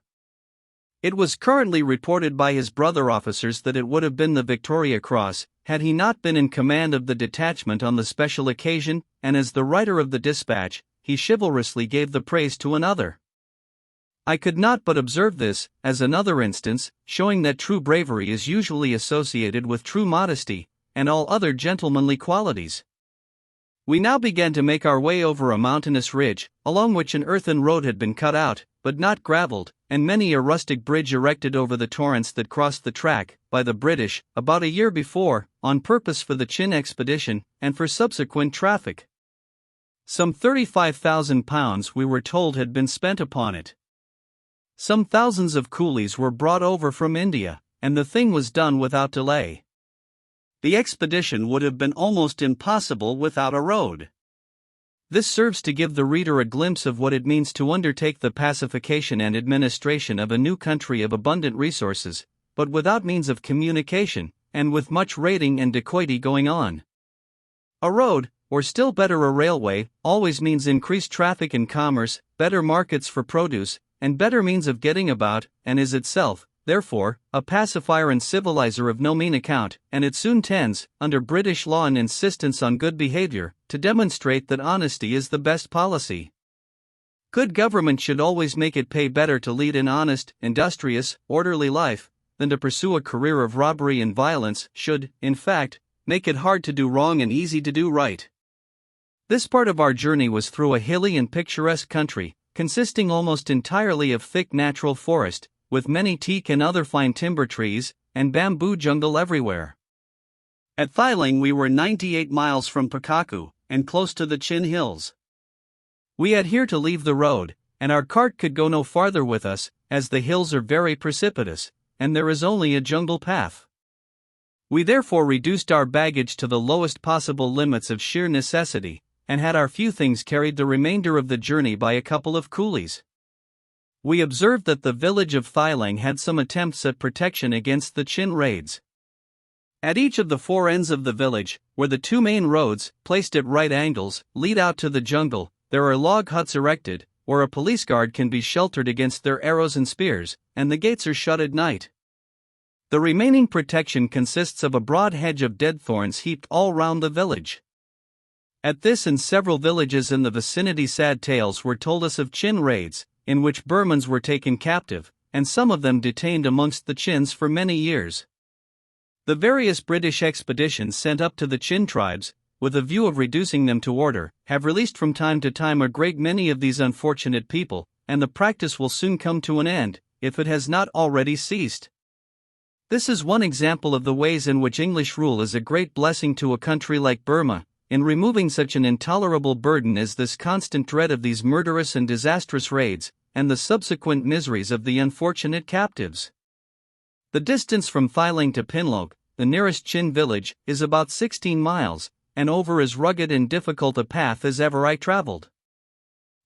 It was currently reported by his brother officers that it would have been the Victoria Cross, had he not been in command of the detachment on the special occasion, and as the writer of the dispatch, he chivalrously gave the praise to another. I could not but observe this, as another instance, showing that true bravery is usually associated with true modesty, and all other gentlemanly qualities. We now began to make our way over a mountainous ridge, along which an earthen road had been cut out, but not gravelled, and many a rustic bridge erected over the torrents that crossed the track, by the British, about a year before, on purpose for the Chin expedition, and for subsequent traffic. Some £35,000 we were told had been spent upon it. Some thousands of coolies were brought over from India, and the thing was done without delay. The expedition would have been almost impossible without a road. This serves to give the reader a glimpse of what it means to undertake the pacification and administration of a new country of abundant resources, but without means of communication, and with much raiding and dacoity going on. A road, or still better a railway, always means increased traffic and commerce, better markets for produce, and better means of getting about, and is itself, therefore, a pacifier and civilizer of no mean account, and it soon tends, under British law and insistence on good behavior, to demonstrate that honesty is the best policy. Good government should always make it pay better to lead an honest, industrious, orderly life, than to pursue a career of robbery and violence, should, in fact, make it hard to do wrong and easy to do right. This part of our journey was through a hilly and picturesque country, consisting almost entirely of thick natural forest, with many teak and other fine timber trees, and bamboo jungle everywhere. At Thailing we were 98 miles from Pakaku, and close to the Chin Hills. We had here to leave the road, and our cart could go no farther with us, as the hills are very precipitous, and there is only a jungle path. We therefore reduced our baggage to the lowest possible limits of sheer necessity, and had our few things carried the remainder of the journey by a couple of coolies. We observed that the village of Thailang had some attempts at protection against the Chin raids. At each of the four ends of the village, where the two main roads, placed at right angles, lead out to the jungle, there are log huts erected, where a police guard can be sheltered against their arrows and spears, and the gates are shut at night. The remaining protection consists of a broad hedge of dead thorns heaped all round the village. At this and several villages in the vicinity sad tales were told us of Chin raids, in which Burmans were taken captive, and some of them detained amongst the Chins for many years. The various British expeditions sent up to the Chin tribes, with a view of reducing them to order, have released from time to time a great many of these unfortunate people, and the practice will soon come to an end, if it has not already ceased. This is one example of the ways in which English rule is a great blessing to a country like Burma, in removing such an intolerable burden as this constant dread of these murderous and disastrous raids, and the subsequent miseries of the unfortunate captives. The distance from Thailing to Pinlok, the nearest Chin village, is about 16 miles, and over as rugged and difficult a path as ever I traveled.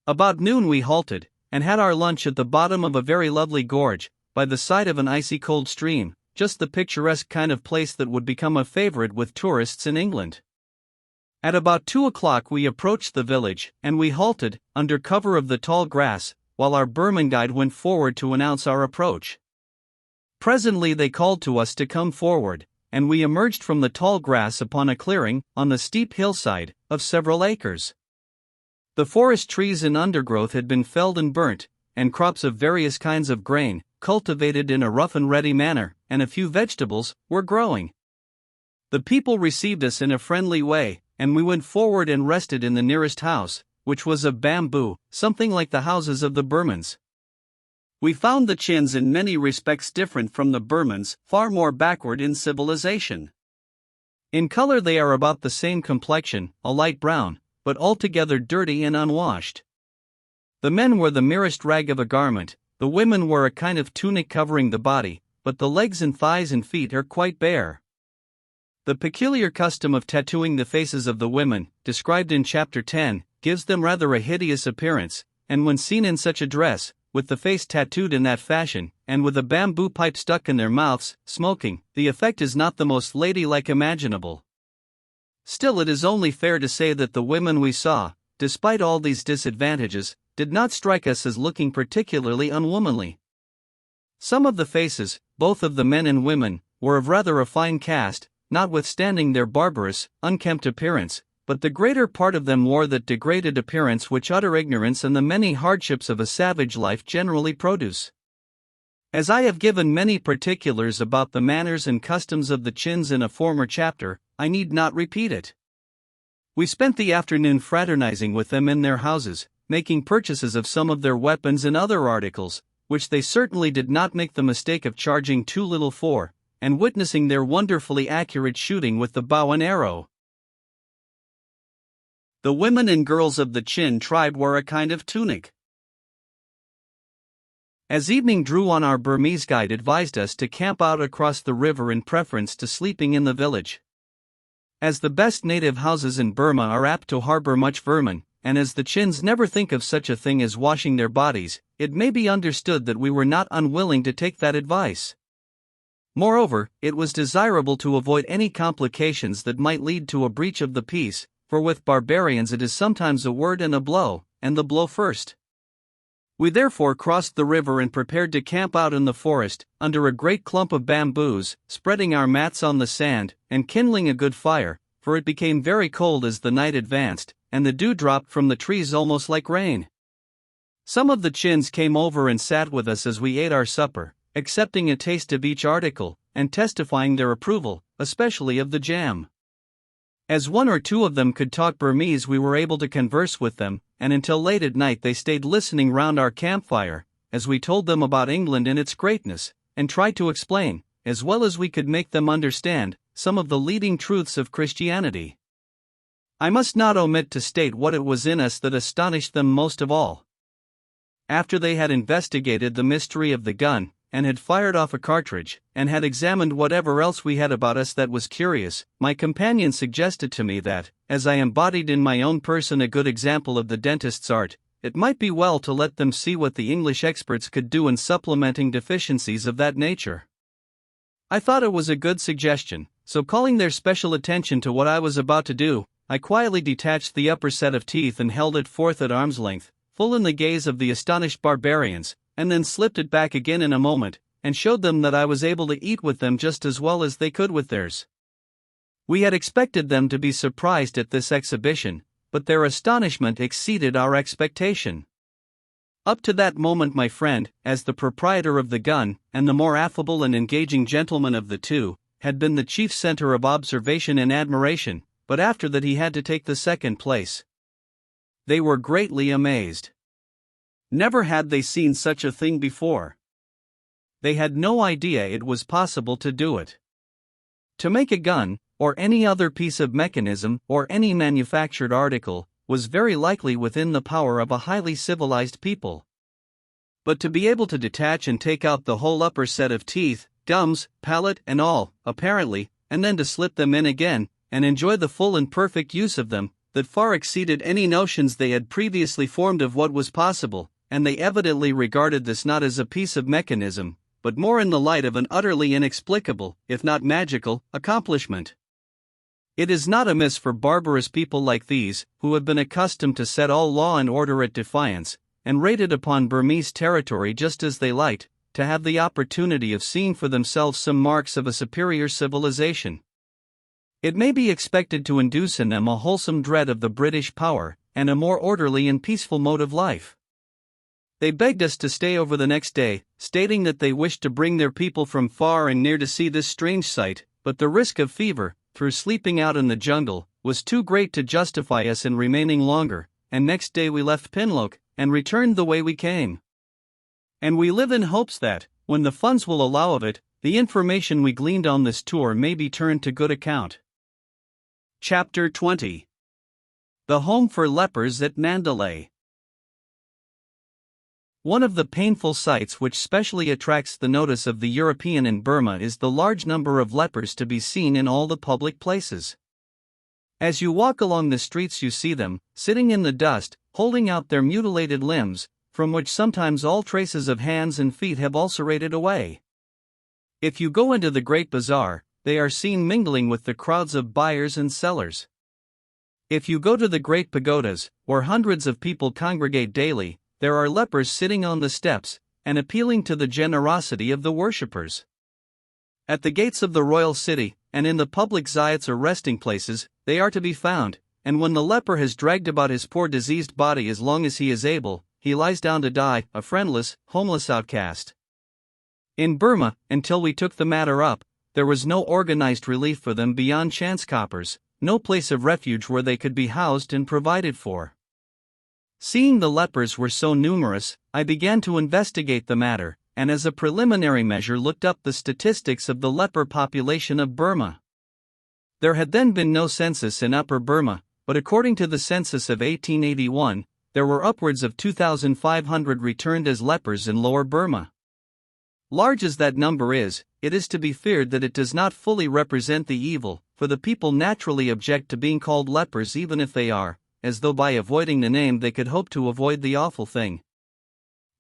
About noon we halted, and had our lunch at the bottom of a very lovely gorge, by the side of an icy cold stream, just the picturesque kind of place that would become a favorite with tourists in England. At about 2 o'clock we approached the village, and we halted, under cover of the tall grass, while our Burman guide went forward to announce our approach. Presently they called to us to come forward, and we emerged from the tall grass upon a clearing, on the steep hillside, of several acres. The forest trees and undergrowth had been felled and burnt, and crops of various kinds of grain, cultivated in a rough and ready manner, and a few vegetables, were growing. The people received us in a friendly way, and we went forward and rested in the nearest house, which was of bamboo, something like the houses of the Burmans. We found the Chins in many respects different from the Burmans, far more backward in civilization. In color they are about the same complexion, a light brown, but altogether dirty and unwashed. The men wear the merest rag of a garment, the women wear a kind of tunic covering the body, but the legs and thighs and feet are quite bare. The peculiar custom of tattooing the faces of the women, described in Chapter 10, gives them rather a hideous appearance, and when seen in such a dress, with the face tattooed in that fashion, and with a bamboo pipe stuck in their mouths, smoking, the effect is not the most ladylike imaginable. Still, it is only fair to say that the women we saw, despite all these disadvantages, did not strike us as looking particularly unwomanly. Some of the faces, both of the men and women, were of rather a fine cast, notwithstanding their barbarous, unkempt appearance, but the greater part of them wore that degraded appearance which utter ignorance and the many hardships of a savage life generally produce. As I have given many particulars about the manners and customs of the Chins in a former chapter, I need not repeat it. We spent the afternoon fraternizing with them in their houses, making purchases of some of their weapons and other articles, which they certainly did not make the mistake of charging too little for, and witnessing their wonderfully accurate shooting with the bow and arrow. The women and girls of the Chin tribe wore a kind of tunic. As evening drew on, our Burmese guide advised us to camp out across the river in preference to sleeping in the village. As the best native houses in Burma are apt to harbor much vermin, and as the Chins never think of such a thing as washing their bodies, it may be understood that we were not unwilling to take that advice. Moreover, it was desirable to avoid any complications that might lead to a breach of the peace, for with barbarians it is sometimes a word and a blow, and the blow first. We therefore crossed the river and prepared to camp out in the forest, under a great clump of bamboos, spreading our mats on the sand, and kindling a good fire, for it became very cold as the night advanced, and the dew dropped from the trees almost like rain. Some of the Chins came over and sat with us as we ate our supper, accepting a taste of each article, and testifying their approval, especially of the jam. As one or two of them could talk Burmese, we were able to converse with them, and until late at night they stayed listening round our campfire, as we told them about England and its greatness, and tried to explain, as well as we could make them understand, some of the leading truths of Christianity. I must not omit to state what it was in us that astonished them most of all. After they had investigated the mystery of the gun, and had fired off a cartridge, and had examined whatever else we had about us that was curious, my companion suggested to me that, as I embodied in my own person a good example of the dentist's art, it might be well to let them see what the English experts could do in supplementing deficiencies of that nature. I thought it was a good suggestion, so calling their special attention to what I was about to do, I quietly detached the upper set of teeth and held it forth at arm's length, full in the gaze of the astonished barbarians, and then slipped it back again in a moment, and showed them that I was able to eat with them just as well as they could with theirs. We had expected them to be surprised at this exhibition, but their astonishment exceeded our expectation. Up to that moment my friend, as the proprietor of the gun, and the more affable and engaging gentleman of the two, had been the chief center of observation and admiration, but after that he had to take the second place. They were greatly amazed. Never had they seen such a thing before. They had no idea it was possible to do it. To make a gun, or any other piece of mechanism, or any manufactured article, was very likely within the power of a highly civilized people. But to be able to detach and take out the whole upper set of teeth, gums, palate and all, apparently, and then to slip them in again, and enjoy the full and perfect use of them, that far exceeded any notions they had previously formed of what was possible, and they evidently regarded this not as a piece of mechanism, but more in the light of an utterly inexplicable, if not magical, accomplishment. It is not amiss for barbarous people like these, who have been accustomed to set all law and order at defiance, and raided upon Burmese territory just as they liked, to have the opportunity of seeing for themselves some marks of a superior civilization. It may be expected to induce in them a wholesome dread of the British power, and a more orderly and peaceful mode of life. They begged us to stay over the next day, stating that they wished to bring their people from far and near to see this strange sight, but the risk of fever, through sleeping out in the jungle, was too great to justify us in remaining longer, and next day we left Pinlock, and returned the way we came. And we live in hopes that, when the funds will allow of it, the information we gleaned on this tour may be turned to good account. Chapter 20. The Home for Lepers at Mandalay. One of the painful sights which specially attracts the notice of the European in Burma is the large number of lepers to be seen in all the public places. As you walk along the streets you see them, sitting in the dust, holding out their mutilated limbs, from which sometimes all traces of hands and feet have ulcerated away. If you go into the great bazaar, they are seen mingling with the crowds of buyers and sellers. If you go to the great pagodas, where hundreds of people congregate daily, there are lepers sitting on the steps, and appealing to the generosity of the worshippers. At the gates of the royal city, and in the public zayats or resting places, they are to be found, and when the leper has dragged about his poor diseased body as long as he is able, he lies down to die, a friendless, homeless outcast. In Burma, until we took the matter up, there was no organized relief for them beyond chance coppers, no place of refuge where they could be housed and provided for. Seeing the lepers were so numerous, I began to investigate the matter, and as a preliminary measure looked up the statistics of the leper population of Burma. There had then been no census in Upper Burma, but according to the census of 1881, there were upwards of 2,500 returned as lepers in Lower Burma. Large as that number is, it is to be feared that it does not fully represent the evil, for the people naturally object to being called lepers even if they are, as though by avoiding the name they could hope to avoid the awful thing.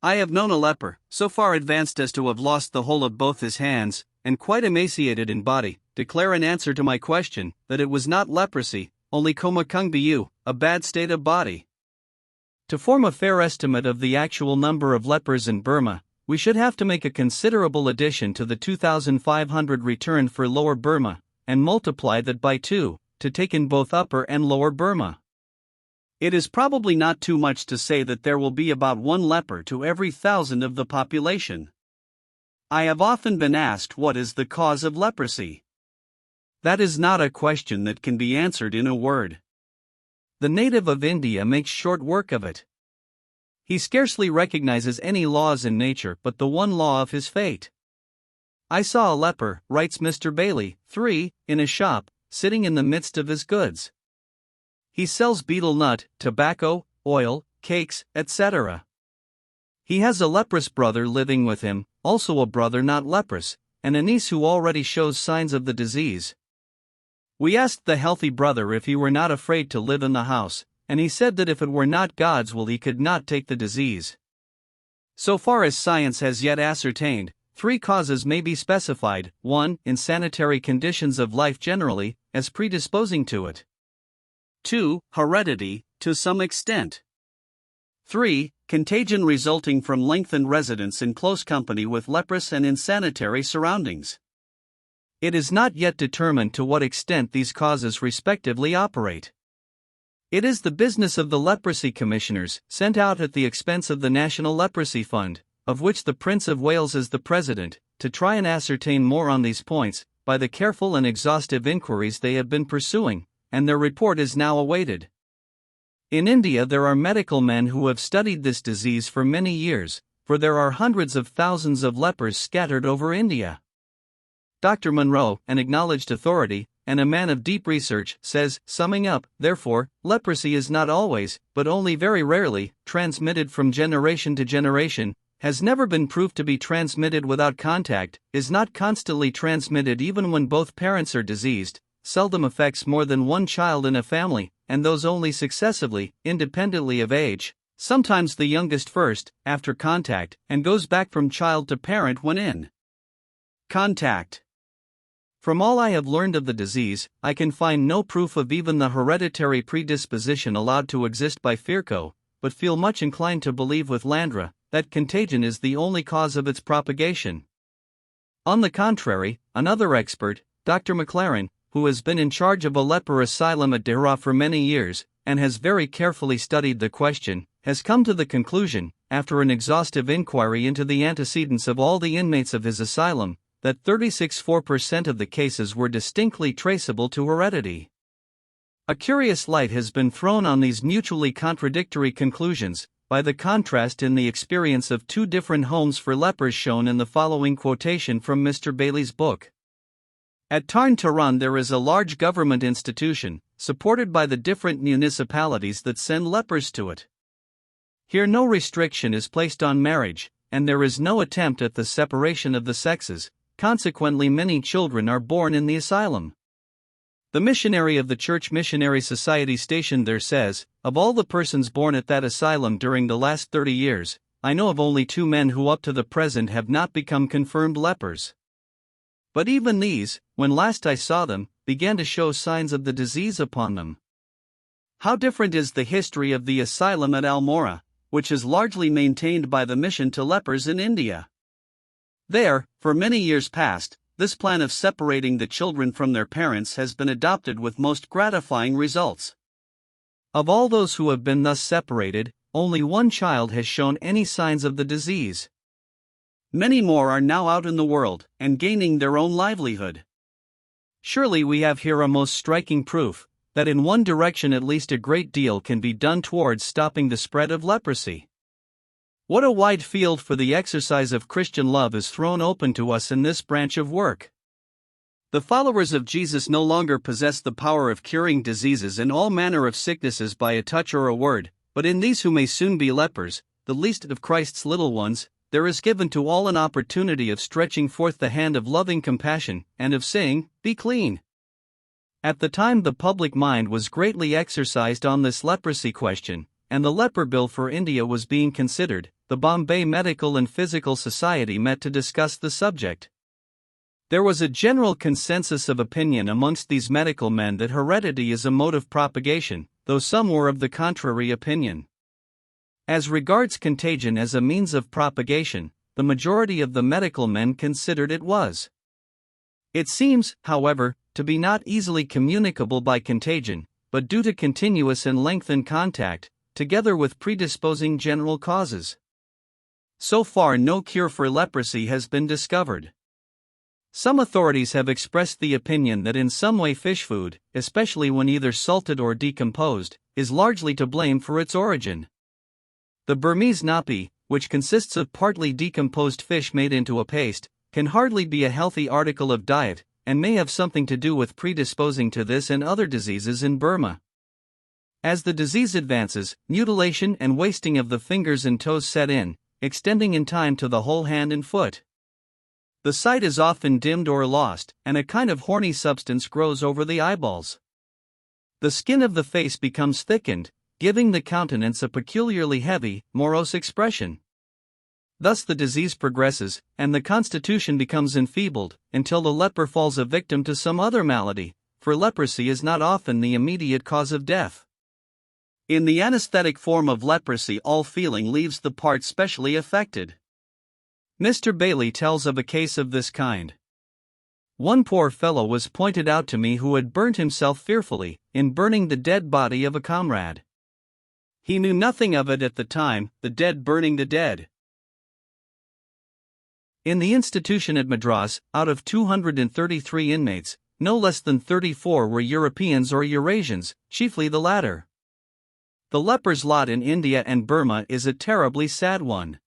I have known a leper, so far advanced as to have lost the whole of both his hands, and quite emaciated in body, declare in answer to my question, that it was not leprosy, only komakungbiu, a bad state of body. To form a fair estimate of the actual number of lepers in Burma, we should have to make a considerable addition to the 2,500 returned for Lower Burma, and multiply that by 2, to take in both Upper and Lower Burma. It is probably not too much to say that there will be about 1 leper to every 1,000 of the population. I have often been asked what is the cause of leprosy. That is not a question that can be answered in a word. The native of India makes short work of it. He scarcely recognizes any laws in nature but the one law of his fate. I saw a leper, writes Mr. Bailey, 3, in a shop, sitting in the midst of his goods. He sells betel nut, tobacco, oil, cakes, etc. He has a leprous brother living with him, also a brother not leprous, and a niece who already shows signs of the disease. We asked the healthy brother if he were not afraid to live in the house, and he said that if it were not God's will he could not take the disease. So far as science has yet ascertained, 3 causes may be specified: 1. Insanitary conditions of life generally, as predisposing to it. 2. Heredity, to some extent. 3. Contagion resulting from lengthened residence in close company with leprous and insanitary surroundings. It is not yet determined to what extent these causes respectively operate. It is the business of the leprosy commissioners, sent out at the expense of the National Leprosy Fund, of which the Prince of Wales is the president, to try and ascertain more on these points, by the careful and exhaustive inquiries they have been pursuing, and their report is now awaited. In India there are medical men who have studied this disease for many years, for there are hundreds of thousands of lepers scattered over India. Dr. Monroe, an acknowledged authority, and a man of deep research, says, summing up, therefore, leprosy is not always, but only very rarely, transmitted from generation to generation, has never been proved to be transmitted without contact, is not constantly transmitted even when both parents are diseased, seldom affects more than one child in a family, and those only successively, independently of age, sometimes the youngest first, after contact, and goes back from child to parent when in contact. From all I have learned of the disease, I can find no proof of even the hereditary predisposition allowed to exist by Virchow, but feel much inclined to believe with Landra that contagion is the only cause of its propagation. On the contrary, another expert, Dr. McLaren, who has been in charge of a leper asylum at Dehra for many years, and has very carefully studied the question, has come to the conclusion, after an exhaustive inquiry into the antecedents of all the inmates of his asylum, that 36.4% of the cases were distinctly traceable to heredity. A curious light has been thrown on these mutually contradictory conclusions by the contrast in the experience of two different homes for lepers shown in the following quotation from Mr. Bailey's book. At Tarn Taran there is a large government institution, supported by the different municipalities that send lepers to it. Here no restriction is placed on marriage, and there is no attempt at the separation of the sexes, consequently many children are born in the asylum. The missionary of the Church Missionary Society stationed there says, of all the persons born at that asylum during the last 30 years, I know of only 2 men who up to the present have not become confirmed lepers. But even these, when last I saw them, began to show signs of the disease upon them. How different is the history of the asylum at Almora, which is largely maintained by the mission to lepers in India. There, for many years past, this plan of separating the children from their parents has been adopted with most gratifying results. Of all those who have been thus separated, only 1 child has shown any signs of the disease. Many more are now out in the world, and gaining their own livelihood. Surely we have here a most striking proof, that in one direction at least a great deal can be done towards stopping the spread of leprosy. What a wide field for the exercise of Christian love is thrown open to us in this branch of work. The followers of Jesus no longer possess the power of curing diseases and all manner of sicknesses by a touch or a word, but in these who may soon be lepers, the least of Christ's little ones, there is given to all an opportunity of stretching forth the hand of loving compassion, and of saying, "Be clean." At the time the public mind was greatly exercised on this leprosy question, and the leper bill for India was being considered, the Bombay Medical and Physical Society met to discuss the subject. There was a general consensus of opinion amongst these medical men that heredity is a mode of propagation, though some were of the contrary opinion. As regards contagion as a means of propagation, the majority of the medical men considered it was. It seems, however, to be not easily communicable by contagion, but due to continuous and lengthened contact, together with predisposing general causes. So far no cure for leprosy has been discovered. Some authorities have expressed the opinion that in some way fish food, especially when either salted or decomposed, is largely to blame for its origin. The Burmese napi, which consists of partly decomposed fish made into a paste, can hardly be a healthy article of diet, and may have something to do with predisposing to this and other diseases in Burma. As the disease advances, mutilation and wasting of the fingers and toes set in, extending in time to the whole hand and foot. The sight is often dimmed or lost, and a kind of horny substance grows over the eyeballs. The skin of the face becomes thickened, giving the countenance a peculiarly heavy, morose expression. Thus the disease progresses, and the constitution becomes enfeebled, until the leper falls a victim to some other malady, for leprosy is not often the immediate cause of death. In the anesthetic form of leprosy all feeling leaves the part specially affected. Mr. Bailey tells of a case of this kind. One poor fellow was pointed out to me who had burnt himself fearfully, in burning the dead body of a comrade. He knew nothing of it at the time, the dead burning the dead. In the institution at Madras, out of 233 inmates, no less than 34 were Europeans or Eurasians, chiefly the latter. The leper's lot in India and Burma is a terribly sad one.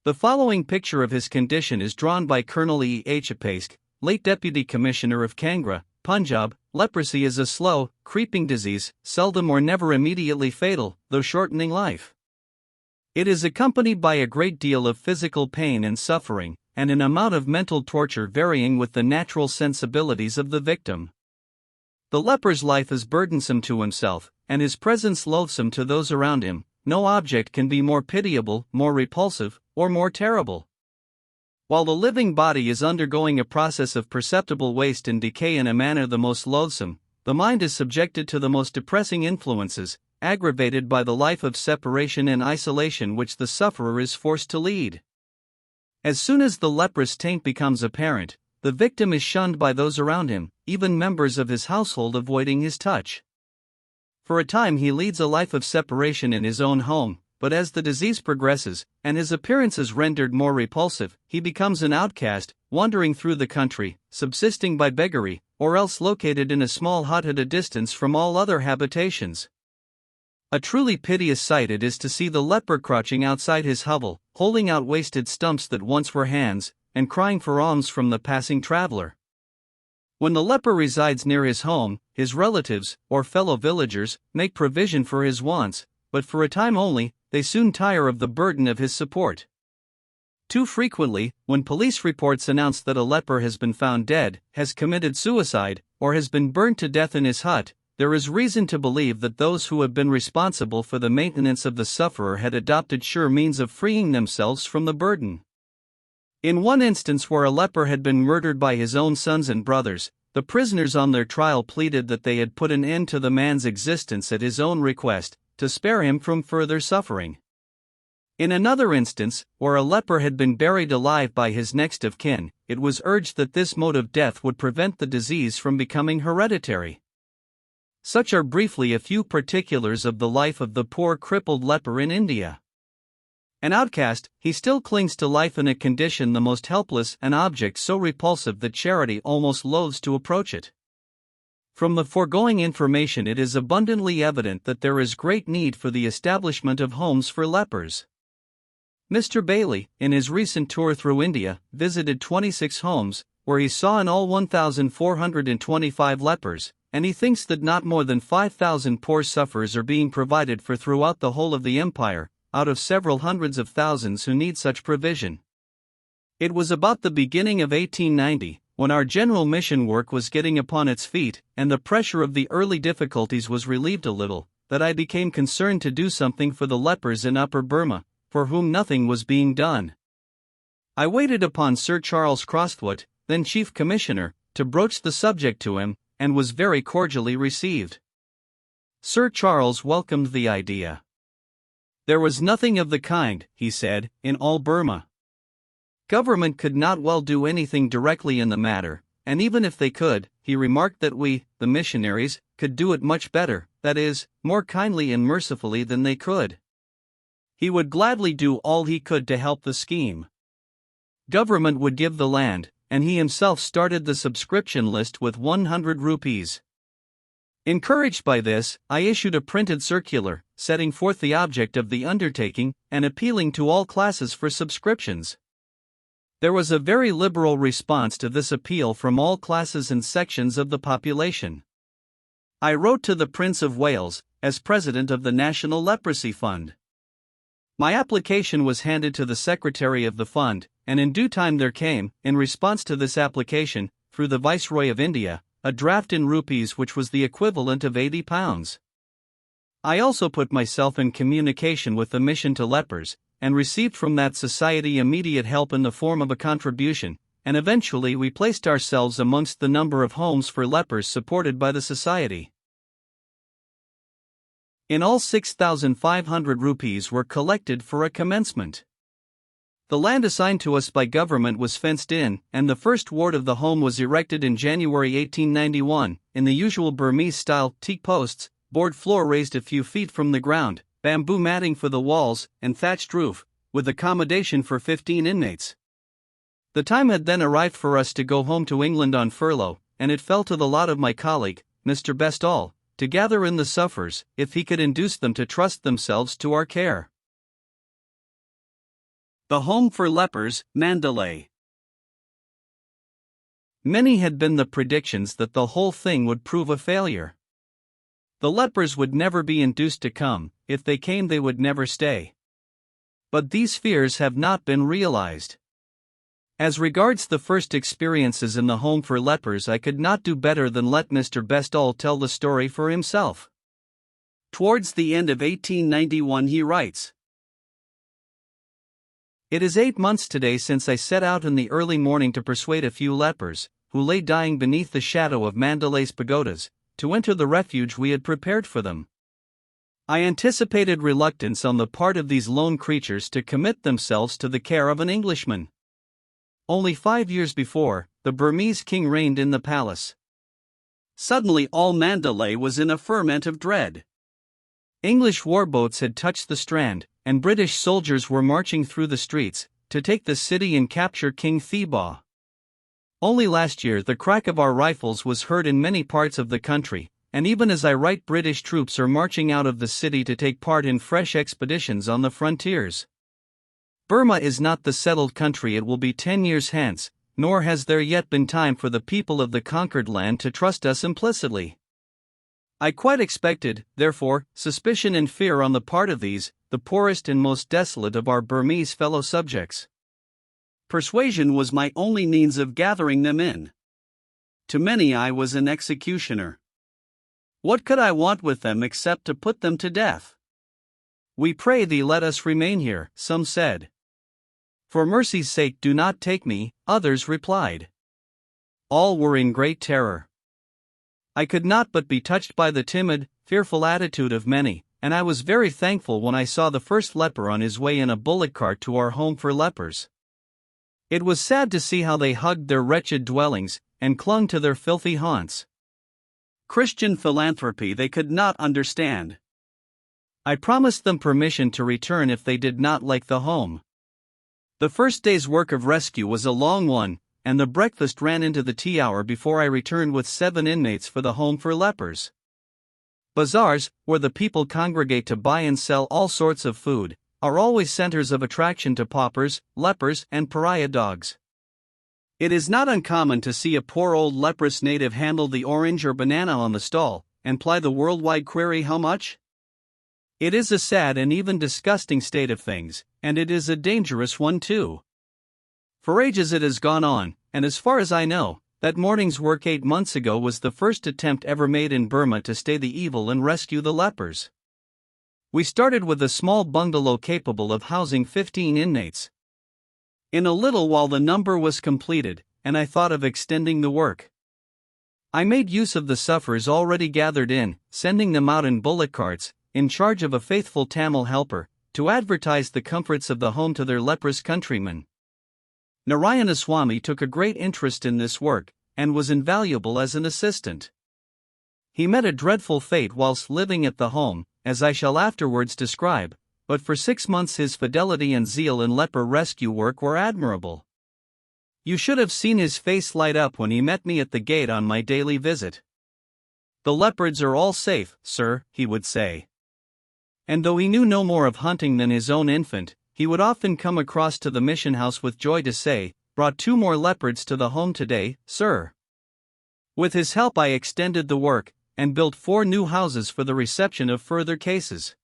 The following picture of his condition is drawn by Colonel E. H. Apask, late Deputy Commissioner of Kangra, Punjab. Leprosy is a slow, creeping disease, seldom or never immediately fatal, though shortening life. It is accompanied by a great deal of physical pain and suffering, and an amount of mental torture varying with the natural sensibilities of the victim. The leper's life is burdensome to himself, and his presence loathsome to those around him. No object can be more pitiable, more repulsive, or more terrible. While the living body is undergoing a process of perceptible waste and decay in a manner the most loathsome, the mind is subjected to the most depressing influences, aggravated by the life of separation and isolation which the sufferer is forced to lead. As soon as the leprous taint becomes apparent, the victim is shunned by those around him, even members of his household avoiding his touch. For a time he leads a life of separation in his own home, but as the disease progresses, and his appearance is rendered more repulsive, he becomes an outcast, wandering through the country, subsisting by beggary, or else located in a small hut at a distance from all other habitations. A truly piteous sight it is to see the leper crouching outside his hovel, holding out wasted stumps that once were hands, and crying for alms from the passing traveler. When the leper resides near his home, his relatives, or fellow villagers, make provision for his wants, but for a time only. They soon tire of the burden of his support. Too frequently, when police reports announce that a leper has been found dead, has committed suicide, or has been burned to death in his hut, there is reason to believe that those who have been responsible for the maintenance of the sufferer had adopted sure means of freeing themselves from the burden. In one instance where a leper had been murdered by his own sons and brothers, the prisoners on their trial pleaded that they had put an end to the man's existence at his own request, to spare him from further suffering. In another instance, where a leper had been buried alive by his next of kin, it was urged that this mode of death would prevent the disease from becoming hereditary. Such are briefly a few particulars of the life of the poor crippled leper in India. An outcast, he still clings to life in a condition the most helpless, an object so repulsive that charity almost loathes to approach it. From the foregoing information it is abundantly evident that there is great need for the establishment of homes for lepers. Mr. Bailey, in his recent tour through India, visited 26 homes, where he saw in all 1,425 lepers, and he thinks that not more than 5,000 poor sufferers are being provided for throughout the whole of the empire, out of several hundreds of thousands who need such provision. It was about the beginning of 1890, when our general mission work was getting upon its feet, and the pressure of the early difficulties was relieved a little, that I became concerned to do something for the lepers in Upper Burma, for whom nothing was being done. I waited upon Sir Charles Crosthwaite, then Chief Commissioner, to broach the subject to him, and was very cordially received. Sir Charles welcomed the idea. There was nothing of the kind, he said, in all Burma. Government could not well do anything directly in the matter, and even if they could, he remarked that we, the missionaries, could do it much better, that is, more kindly and mercifully than they could. He would gladly do all he could to help the scheme. Government would give the land, and he himself started the subscription list with 100 rupees. Encouraged by this, I issued a printed circular, setting forth the object of the undertaking, and appealing to all classes for subscriptions. There was a very liberal response to this appeal from all classes and sections of the population. I wrote to the Prince of Wales, as president of the National Leprosy Fund. My application was handed to the secretary of the fund, and in due time there came, in response to this application, through the Viceroy of India, a draft in rupees which was the equivalent of £80. I also put myself in communication with the Mission to Lepers, and received from that society immediate help in the form of a contribution, and eventually we placed ourselves amongst the number of homes for lepers supported by the society. In all 6,500 rupees were collected for a commencement. The land assigned to us by government was fenced in, and the first ward of the home was erected in January 1891, in the usual Burmese style, teak posts, board floor raised a few feet from the ground, bamboo matting for the walls, and thatched roof, with accommodation for 15 inmates. The time had then arrived for us to go home to England on furlough, and it fell to the lot of my colleague, Mr. Bestall, to gather in the sufferers, if he could induce them to trust themselves to our care. The Home for Lepers, Mandalay. Many had been the predictions that the whole thing would prove a failure. The lepers would never be induced to come, if they came they would never stay. But these fears have not been realized. As regards the first experiences in the home for lepers, I could not do better than let Mr. Bestall tell the story for himself. Towards the end of 1891 he writes, "It is 8 months today since I set out in the early morning to persuade a few lepers, who lay dying beneath the shadow of Mandalay's pagodas, to enter the refuge we had prepared for them. I anticipated reluctance on the part of these lone creatures to commit themselves to the care of an Englishman. Only 5 years before, the Burmese king reigned in the palace. Suddenly all Mandalay was in a ferment of dread. English warboats had touched the strand, and British soldiers were marching through the streets, to take the city and capture King Thebaw. Only last year the crack of our rifles was heard in many parts of the country, and even as I write British troops are marching out of the city to take part in fresh expeditions on the frontiers. Burma is not the settled country it will be 10 years hence, nor has there yet been time for the people of the conquered land to trust us implicitly. I quite expected, therefore, suspicion and fear on the part of these, the poorest and most desolate of our Burmese fellow subjects. Persuasion was my only means of gathering them in. To many I was an executioner. What could I want with them except to put them to death? We pray thee let us remain here, some said. For mercy's sake do not take me, others replied. All were in great terror. I could not but be touched by the timid, fearful attitude of many, and I was very thankful when I saw the first leper on his way in a bullock cart to our home for lepers. It was sad to see how they hugged their wretched dwellings, and clung to their filthy haunts. Christian philanthropy they could not understand. I promised them permission to return if they did not like the home. The first day's work of rescue was a long one, and the breakfast ran into the tea hour before I returned with 7 inmates for the home for lepers. Bazaars, where the people congregate to buy and sell all sorts of food, are always centers of attraction to paupers, lepers, and pariah dogs. It is not uncommon to see a poor old leprous native handle the orange or banana on the stall, and ply the worldwide query how much? It is a sad and even disgusting state of things, and it is a dangerous one too. For ages it has gone on, and as far as I know, that morning's work 8 months ago was the first attempt ever made in Burma to stay the evil and rescue the lepers. We started with a small bungalow capable of housing 15 inmates. In a little while the number was completed, and I thought of extending the work. I made use of the sufferers already gathered in, sending them out in bullock carts, in charge of a faithful Tamil helper, to advertise the comforts of the home to their leprous countrymen. Narayanaswamy took a great interest in this work, and was invaluable as an assistant. He met a dreadful fate whilst living at the home, as I shall afterwards describe, but for 6 months his fidelity and zeal in leper rescue work were admirable. You should have seen his face light up when he met me at the gate on my daily visit. "The leopards are all safe, sir," he would say. And though he knew no more of hunting than his own infant, he would often come across to the mission house with joy to say, "Brought 2 more leopards to the home today, sir." With his help I extended the work, and built 4 new houses for the reception of further cases.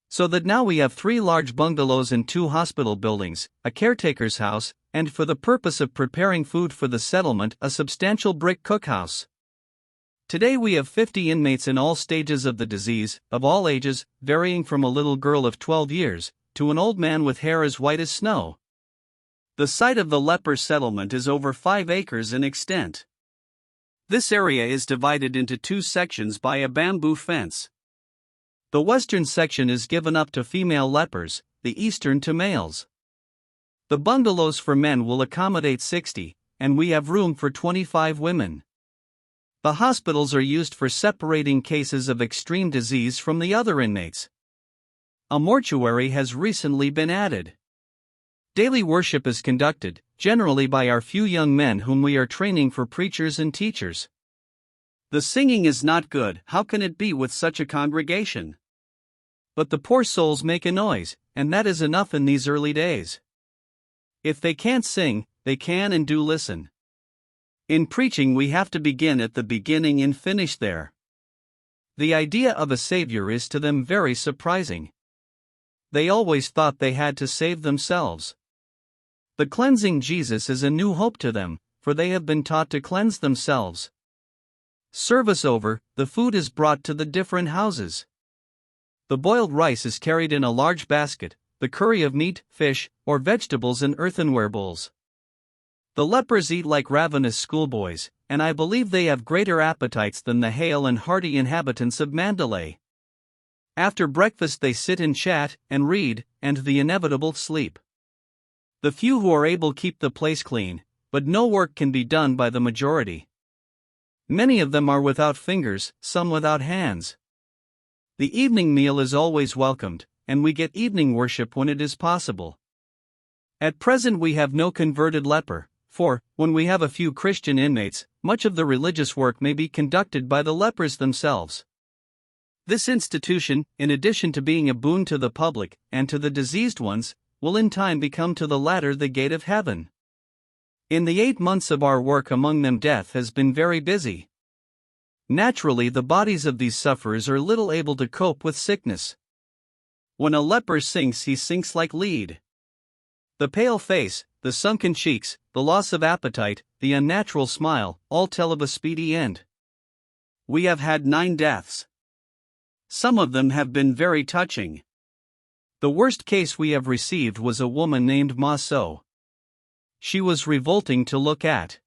So that now we have 3 large bungalows and 2 hospital buildings, a caretaker's house, and for the purpose of preparing food for the settlement a substantial brick cookhouse. Today we have 50 inmates in all stages of the disease, of all ages, varying from a little girl of 12 years, to an old man with hair as white as snow. The site of the leper settlement is over 5 acres in extent. This area is divided into 2 sections by a bamboo fence. The western section is given up to female lepers, the eastern to males. The bungalows for men will accommodate 60, and we have room for 25 women. The hospitals are used for separating cases of extreme disease from the other inmates. A mortuary has recently been added. Daily worship is conducted, generally by our few young men whom we are training for preachers and teachers. The singing is not good, how can it be with such a congregation? But the poor souls make a noise, and that is enough in these early days. If they can't sing, they can and do listen. In preaching we have to begin at the beginning and finish there. The idea of a savior is to them very surprising. They always thought they had to save themselves. The cleansing Jesus is a new hope to them, for they have been taught to cleanse themselves. Service over, the food is brought to the different houses. The boiled rice is carried in a large basket, the curry of meat, fish, or vegetables in earthenware bowls. The lepers eat like ravenous schoolboys, and I believe they have greater appetites than the hale and hearty inhabitants of Mandalay. After breakfast they sit and chat, and read, and the inevitable sleep. The few who are able keep the place clean, but no work can be done by the majority. Many of them are without fingers, some without hands. The evening meal is always welcomed, and we get evening worship when it is possible. At present we have no converted leper, for, when we have a few Christian inmates, much of the religious work may be conducted by the lepers themselves. This institution, in addition to being a boon to the public, and to the diseased ones, will in time become to the latter the gate of heaven. In the 8 months of our work among them death has been very busy. Naturally the bodies of these sufferers are little able to cope with sickness. When a leper sinks he sinks like lead. The pale face, the sunken cheeks, the loss of appetite, the unnatural smile, all tell of a speedy end. We have had 9 deaths. Some of them have been very touching. The worst case we have received was a woman named Ma So. She was revolting to look at.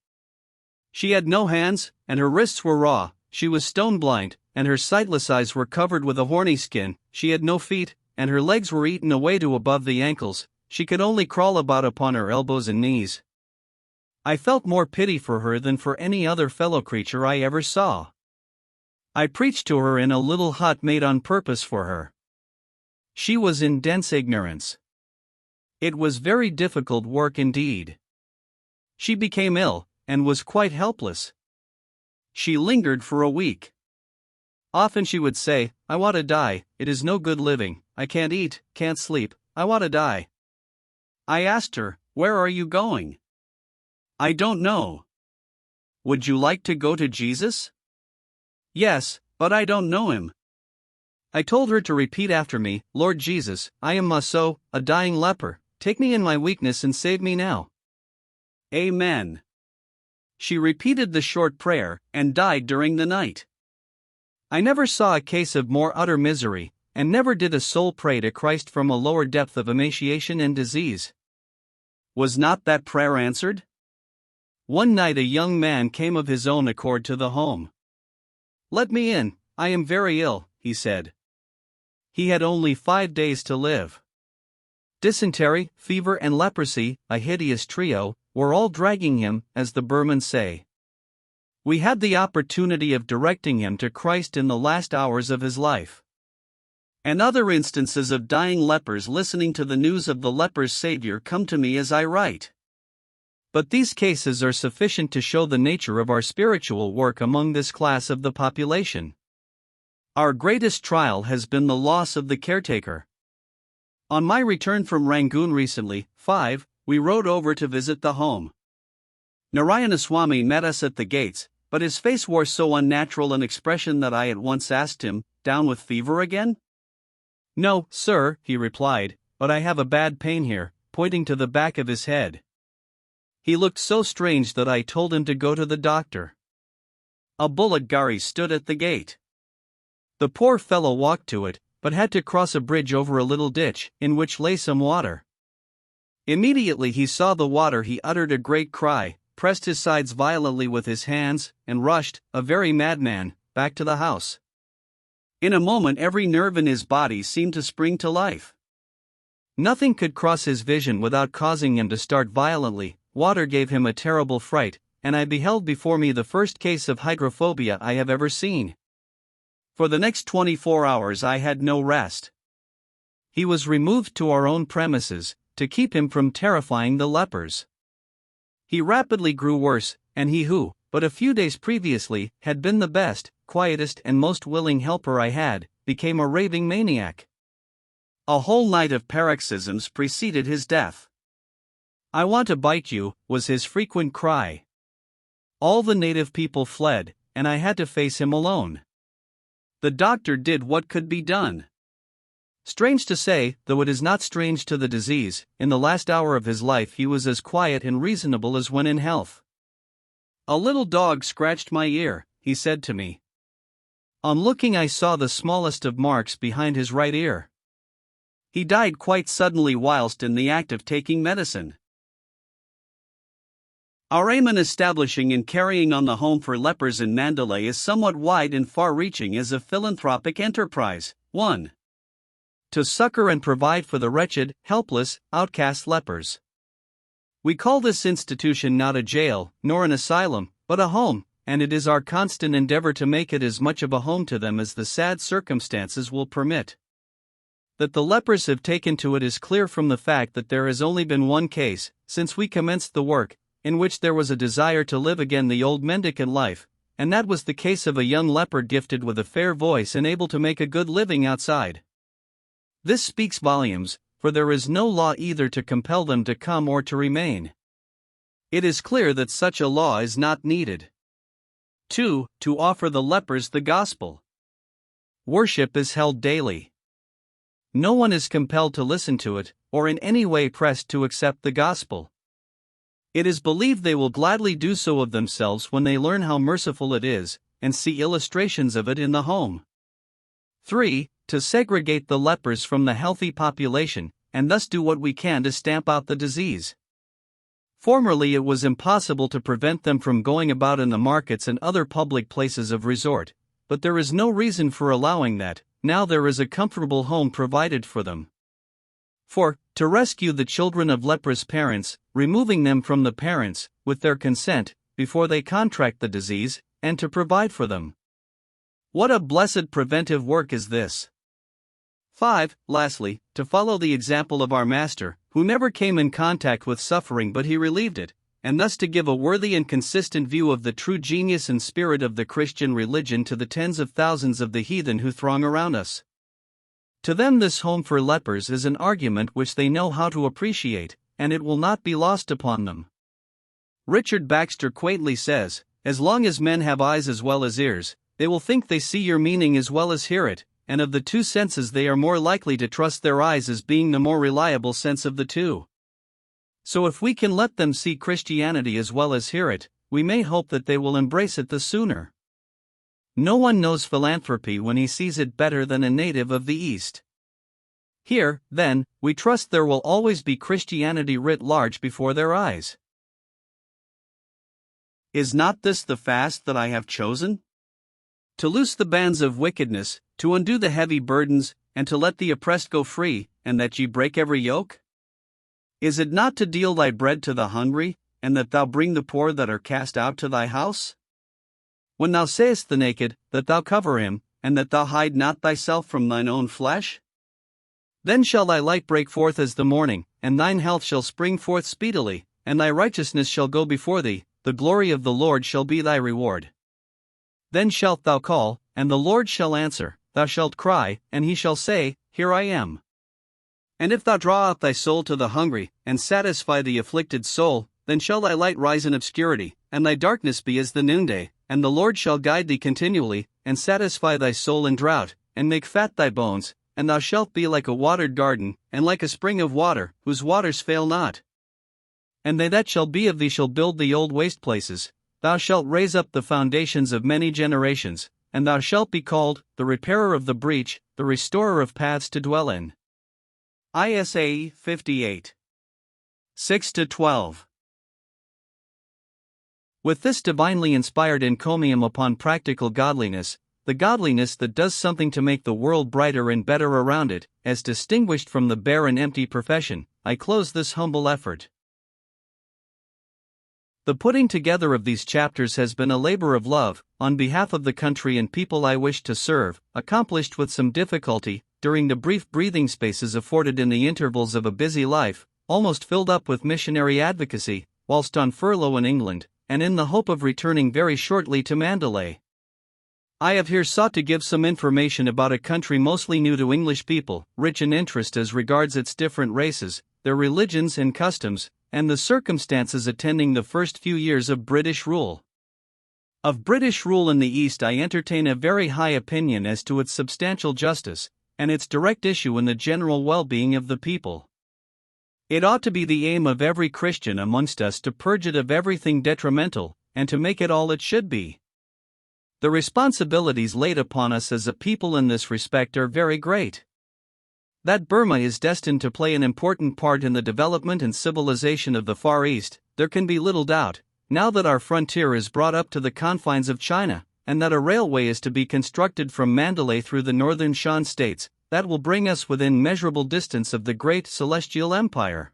She had no hands, and her wrists were raw, she was stone blind, and her sightless eyes were covered with a horny skin, she had no feet, and her legs were eaten away to above the ankles, she could only crawl about upon her elbows and knees. I felt more pity for her than for any other fellow creature I ever saw. I preached to her in a little hut made on purpose for her. She was in dense ignorance. It was very difficult work indeed. She became ill, and was quite helpless. She lingered for a week. Often she would say, "I want to die, it is no good living, I can't eat, can't sleep, I want to die." I asked her, "Where are you going?" "I don't know." "Would you like to go to Jesus?" "Yes, but I don't know him." I told her to repeat after me, "Lord Jesus, I am Maso, a dying leper, take me in my weakness and save me now." Amen. She repeated the short prayer, and died during the night. I never saw a case of more utter misery, and never did a soul pray to Christ from a lower depth of emaciation and disease. Was not that prayer answered? One night a young man came of his own accord to the home. "Let me in, I am very ill," he said. He had only 5 days to live. Dysentery, fever and leprosy, a hideous trio, were all dragging him, as the Burmans say. We had the opportunity of directing him to Christ in the last hours of his life. And other instances of dying lepers listening to the news of the leper's Savior come to me as I write. But these cases are sufficient to show the nature of our spiritual work among this class of the population. Our greatest trial has been the loss of the caretaker. On my return from Rangoon recently, we rode over to visit the home. Narayanaswamy met us at the gates, but his face wore so unnatural an expression that I at once asked him, "Down with fever again?" "No, sir," he replied, "but I have a bad pain here," pointing to the back of his head. He looked so strange that I told him to go to the doctor. A bullock gharry stood at the gate. The poor fellow walked to it, but had to cross a bridge over a little ditch, in which lay some water. Immediately he saw the water he uttered a great cry, pressed his sides violently with his hands, and rushed, a very madman, back to the house. In a moment every nerve in his body seemed to spring to life. Nothing could cross his vision without causing him to start violently. Water gave him a terrible fright, and I beheld before me the first case of hydrophobia I have ever seen. For the next 24 hours I had no rest. He was removed to our own premises, to keep him from terrifying the lepers. He rapidly grew worse, and he who, but a few days previously, had been the best, quietest and most willing helper I had, became a raving maniac. A whole night of paroxysms preceded his death. "I want to bite you," was his frequent cry. All the native people fled, and I had to face him alone. The doctor did what could be done. Strange to say, though it is not strange to the disease, in the last hour of his life he was as quiet and reasonable as when in health. "A little dog scratched my ear," he said to me. On looking, I saw the smallest of marks behind his right ear. He died quite suddenly whilst in the act of taking medicine. Our aim in establishing and carrying on the Home for Lepers in Mandalay is somewhat wide and far-reaching as a philanthropic enterprise. 1. To succor and provide for the wretched, helpless, outcast lepers. We call this institution not a jail, nor an asylum, but a home, and it is our constant endeavor to make it as much of a home to them as the sad circumstances will permit. That the lepers have taken to it is clear from the fact that there has only been one case, since we commenced the work, in which there was a desire to live again the old mendicant life, and that was the case of a young leper gifted with a fair voice and able to make a good living outside. This speaks volumes, for there is no law either to compel them to come or to remain. It is clear that such a law is not needed. 2. To offer the lepers the gospel. Worship is held daily. No one is compelled to listen to it, or in any way pressed to accept the gospel. It is believed they will gladly do so of themselves when they learn how merciful it is, and see illustrations of it in the home. 3. To segregate the lepers from the healthy population, and thus do what we can to stamp out the disease. Formerly it was impossible to prevent them from going about in the markets and other public places of resort, but there is no reason for allowing that. Now there is a comfortable home provided for them. 4. To rescue the children of leprous parents, removing them from the parents, with their consent, before they contract the disease, and to provide for them. What a blessed preventive work is this! 5. Lastly, to follow the example of our Master, who never came in contact with suffering but he relieved it, and thus to give a worthy and consistent view of the true genius and spirit of the Christian religion to the tens of thousands of the heathen who throng around us. To them this home for lepers is an argument which they know how to appreciate, and it will not be lost upon them. Richard Baxter quaintly says, "As long as men have eyes as well as ears, they will think they see your meaning as well as hear it, and of the two senses they are more likely to trust their eyes as being the more reliable sense of the two." So if we can let them see Christianity as well as hear it, we may hope that they will embrace it the sooner. No one knows philanthropy when he sees it better than a native of the East. Here, then, we trust there will always be Christianity writ large before their eyes. Is not this the fast that I have chosen? To loose the bands of wickedness, to undo the heavy burdens, and to let the oppressed go free, and that ye break every yoke? Is it not to deal thy bread to the hungry, and that thou bring the poor that are cast out to thy house? When thou sayest the naked, that thou cover him, and that thou hide not thyself from thine own flesh? Then shall thy light break forth as the morning, and thine health shall spring forth speedily, and thy righteousness shall go before thee, the glory of the Lord shall be thy reward. Then shalt thou call, and the Lord shall answer, thou shalt cry, and he shall say, Here I am. And if thou draw out thy soul to the hungry, and satisfy the afflicted soul, then shall thy light rise in obscurity, and thy darkness be as the noonday, and the Lord shall guide thee continually, and satisfy thy soul in drought, and make fat thy bones, and thou shalt be like a watered garden, and like a spring of water, whose waters fail not. And they that shall be of thee shall build the old waste places, thou shalt raise up the foundations of many generations, and thou shalt be called, the repairer of the breach, the restorer of paths to dwell in. Isa 58. 6-12. With this divinely inspired encomium upon practical godliness, the godliness that does something to make the world brighter and better around it, as distinguished from the bare and empty profession, I close this humble effort. The putting together of these chapters has been a labor of love, on behalf of the country and people I wish to serve, accomplished with some difficulty, during the brief breathing spaces afforded in the intervals of a busy life, almost filled up with missionary advocacy, whilst on furlough in England, and in the hope of returning very shortly to Mandalay. I have here sought to give some information about a country mostly new to English people, rich in interest as regards its different races, their religions and customs, and the circumstances attending the first few years of British rule. Of British rule in the East I entertain a very high opinion as to its substantial justice, and its direct issue in the general well-being of the people. It ought to be the aim of every Christian amongst us to purge it of everything detrimental, and to make it all it should be. The responsibilities laid upon us as a people in this respect are very great. That Burma is destined to play an important part in the development and civilization of the Far East, there can be little doubt, now that our frontier is brought up to the confines of China, and that a railway is to be constructed from Mandalay through the northern Shan states, that will bring us within measurable distance of the great celestial empire.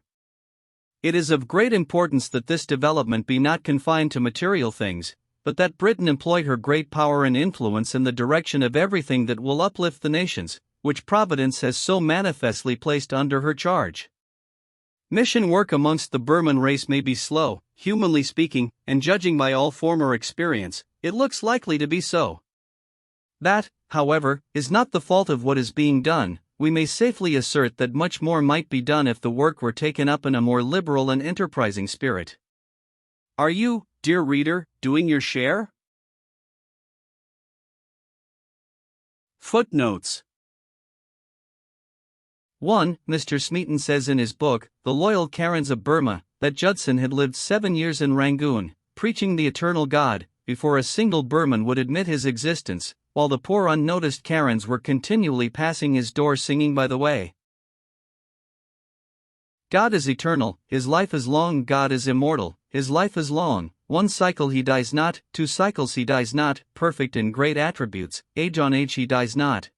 It is of great importance that this development be not confined to material things, but that Britain employ her great power and influence in the direction of everything that will uplift the nations, which Providence has so manifestly placed under her charge. Mission work amongst the Burman race may be slow, humanly speaking, and judging by all former experience, it looks likely to be so. That, however, is not the fault of what is being done. We may safely assert that much more might be done if the work were taken up in a more liberal and enterprising spirit. Are you, dear reader, doing your share? Footnotes. 1. Mr. Smeaton says in his book, The Loyal Karens of Burma, that Judson had lived 7 years in Rangoon, preaching the eternal God, before a single Burman would admit his existence, while the poor unnoticed Karens were continually passing his door singing by the way. God is eternal, his life is long, God is immortal, his life is long, 1 cycle he dies not, 2 cycles he dies not, perfect in great attributes, age on age he dies not.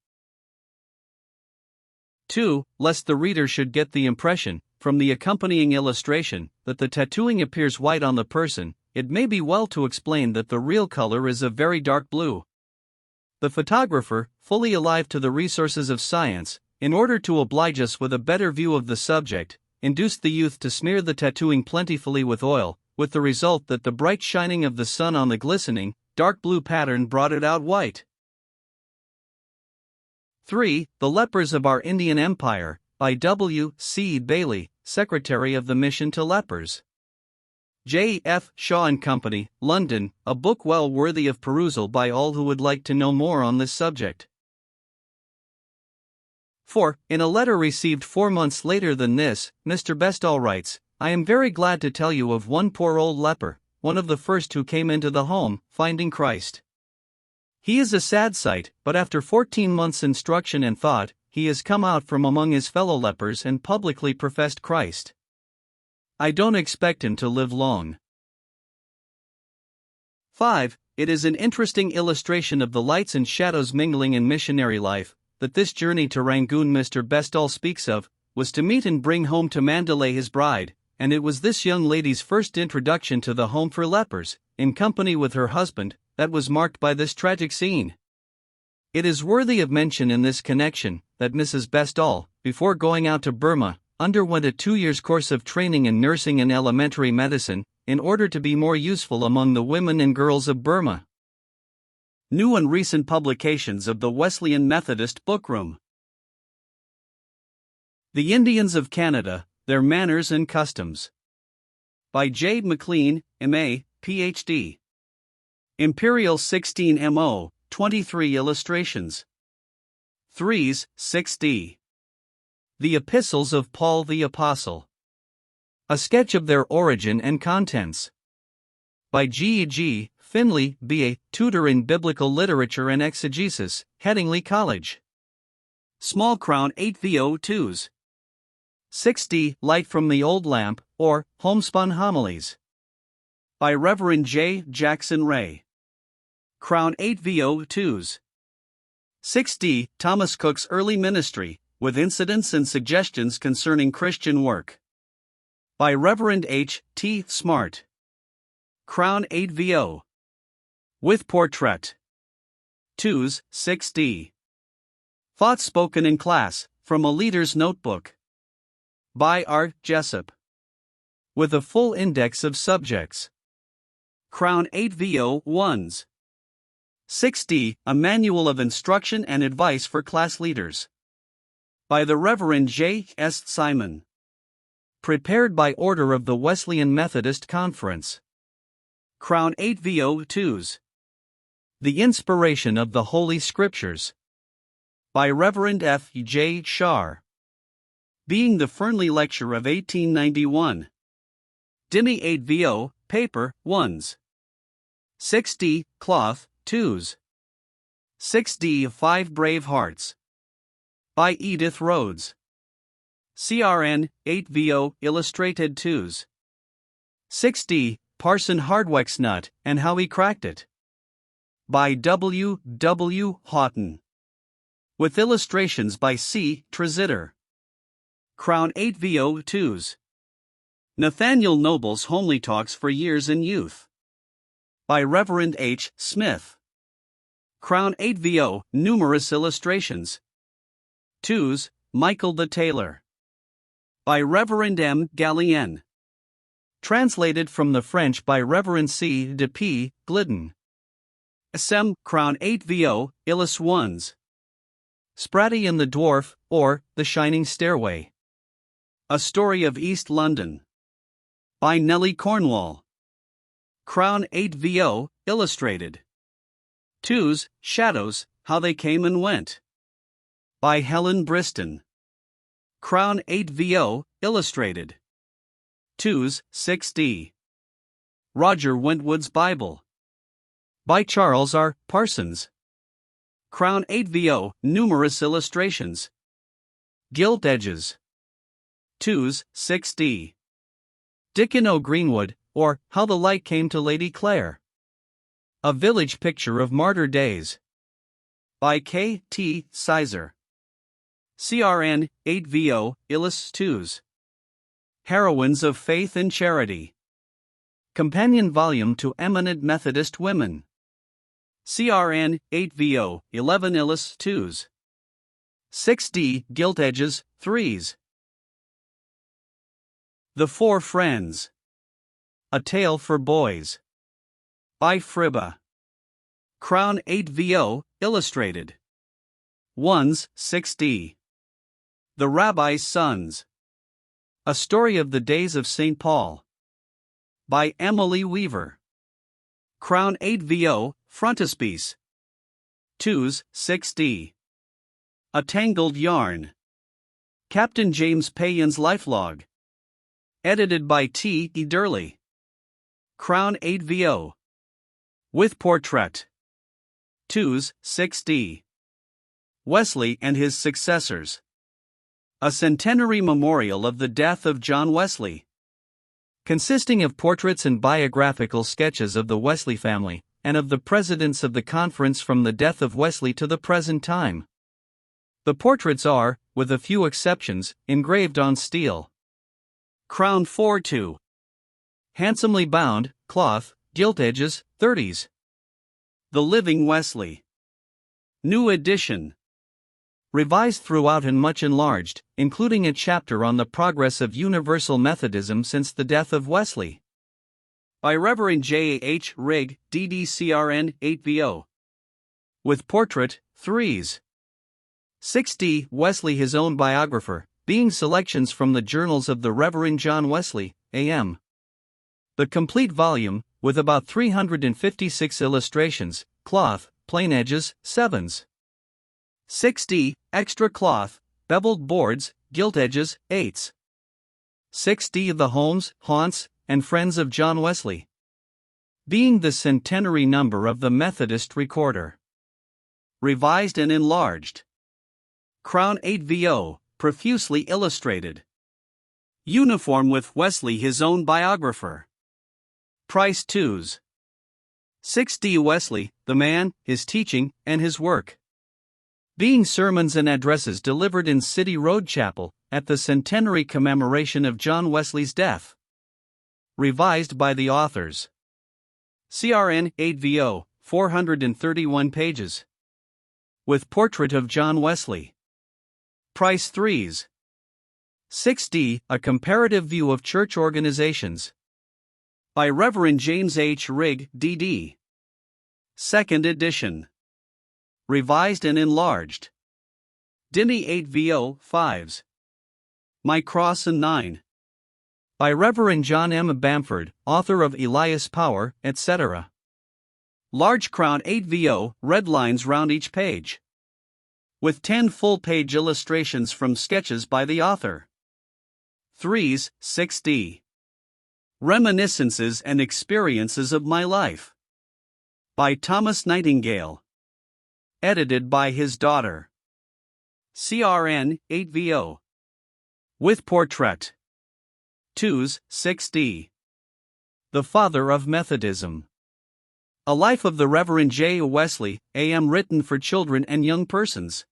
2. Lest the reader should get the impression, from the accompanying illustration, that the tattooing appears white on the person, it may be well to explain that the real color is a very dark blue. The photographer, fully alive to the resources of science, in order to oblige us with a better view of the subject, induced the youth to smear the tattooing plentifully with oil, with the result that the bright shining of the sun on the glistening, dark blue pattern brought it out white. 3. The Lepers of Our Indian Empire, by W. C. Bailey, Secretary of the Mission to Lepers. J. F. Shaw and Company, London, a book well worthy of perusal by all who would like to know more on this subject. 4. In a letter received 4 months later than this, Mr. Bestall writes, I am very glad to tell you of one poor old leper, one of the first who came into the home, finding Christ. He is a sad sight, but after 14 months' instruction and thought, he has come out from among his fellow lepers and publicly professed Christ. I don't expect him to live long. 5. It is an interesting illustration of the lights and shadows mingling in missionary life, that this journey to Rangoon Mr. Bestall speaks of, was to meet and bring home to Mandalay his bride, and it was this young lady's first introduction to the home for lepers, in company with her husband, that was marked by this tragic scene. It is worthy of mention in this connection, that Mrs. Bestall, before going out to Burma, underwent a 2 years course of training in nursing and elementary medicine, in order to be more useful among the women and girls of Burma. New and recent publications of the Wesleyan Methodist Bookroom. The Indians of Canada, Their Manners and Customs. By J. McLean, M.A., Ph.D. Imperial 16 MO, 23 illustrations. 3s, 6d. The Epistles of Paul the Apostle. A sketch of their origin and contents. By G. E. G. Finley, B.A., tutor in Biblical Literature and Exegesis, Headingley College. Small Crown 8VO2s. 6d. Light from the Old Lamp, or Homespun Homilies. By Reverend J. Jackson Ray. Crown 8VO2s. 6d. Thomas Cook's Early Ministry, with Incidents and Suggestions Concerning Christian Work. By Reverend H. T. Smart. Crown 8VO. With Portrait. 2s, 6d. Thoughts Spoken in Class, from a Leader's Notebook. By R. Jessup. With a full index of subjects. Crown 8VO 1s. 6d. A Manual of Instruction and Advice for Class Leaders. By the Reverend J. S. Simon. Prepared by order of the Wesleyan Methodist Conference. Crown 8VO2s. The Inspiration of the Holy Scriptures. By Reverend F. J. Shar. Being the Fernley Lecture of 1891. Dimi 8vo, paper, 1s. 6d, cloth, 2s. 6d, 5 Brave Hearts. By Edith Rhodes. CRN, 8vo, illustrated 2s. 6d, Parson Hardwick's Nut, and How He Cracked It. By W. W. Houghton. With illustrations by C. Treziter. Crown 8vo 2s. Nathaniel Noble's Homely Talks for Years in Youth. By Reverend H. Smith. Crown 8vo, numerous illustrations. 2s, Michael the Tailor. By Reverend M. Gallienne. Translated from the French by Reverend C. de P. Glidden. SM, Crown 8vo, Illis 1s. Spratty and the Dwarf, or The Shining Stairway. A Story of East London. By Nellie Cornwall. Crown 8vo, illustrated. 2s, Shadows, How They Came and Went. By Helen Briston. Crown 8vo, illustrated. 2s, 6d. Roger Wentwood's Bible. By Charles R. Parsons. Crown 8vo, numerous illustrations. Gilt Edges. 2s, 6d. Dickon O. Greenwood, or How the Light Came to Lady Clare. A Village Picture of Martyr Days. By K. T. Sizer. CRN, 8vo, Illis 2s. Heroines of Faith and Charity. Companion volume to Eminent Methodist Women. CRN, 8vo, 11 Illis 2s. 6d, Gilt Edges, 3s. The Four Friends. A Tale for Boys. By Fribba. Crown 8vo, illustrated. 1s, 6d. The Rabbi's Sons. A Story of the Days of St. Paul. By Emily Weaver. Crown 8vo, frontispiece. 2s, 6d. A Tangled Yarn. Captain James Payan's Lifelog. Edited by T. E. Durley. Crown 8vo. With portrait. 2s, 6d. Wesley and His Successors. A centenary memorial of the death of John Wesley. Consisting of portraits and biographical sketches of the Wesley family, and of the presidents of the conference from the death of Wesley to the present time. The portraits are, with a few exceptions, engraved on steel. Crown 4-2. Handsomely bound, cloth, gilt edges, 30s. The Living Wesley. New edition. Revised throughout and much enlarged, including a chapter on the progress of Universal Methodism since the death of Wesley. By Reverend J. H. Rigg, DDCRN 8vo. With portrait, 3s. 6d, Wesley his own biographer, being selections from the journals of the Reverend John Wesley, A.M. The complete volume, with about 356 illustrations, cloth, plain edges, 7s. 6d, extra cloth, beveled boards, gilt edges, 8s. 6d, the homes, haunts, and friends of John Wesley. Being the centenary number of the Methodist Recorder. Revised and enlarged. Crown 8vo, profusely illustrated. Uniform with Wesley his own biographer. Price 2s. 6d, Wesley, the man, his teaching, and his work. Being sermons and addresses delivered in City Road Chapel, at the centenary commemoration of John Wesley's death. Revised by the authors. CRN 8vo, 431 pages. With portrait of John Wesley. Price 3s. 6d, A Comparative View of Church Organizations. By Reverend James H. Rigg, D.D. 2nd edition. Revised and enlarged. Dimi 8vo, 5s. My Cross and 9. By Reverend John M. Bamford, author of Elias Power, etc. Large crown 8vo, red lines round each page. with 10 full-page illustrations from sketches by the author. 3s, 6d. Reminiscences and Experiences of My Life. By Thomas Nightingale. Edited by his daughter. CRN 8VO. With portrait. 2s, 6d. The Father of Methodism. A Life of the Reverend J. Wesley, A.M. written for children and young persons.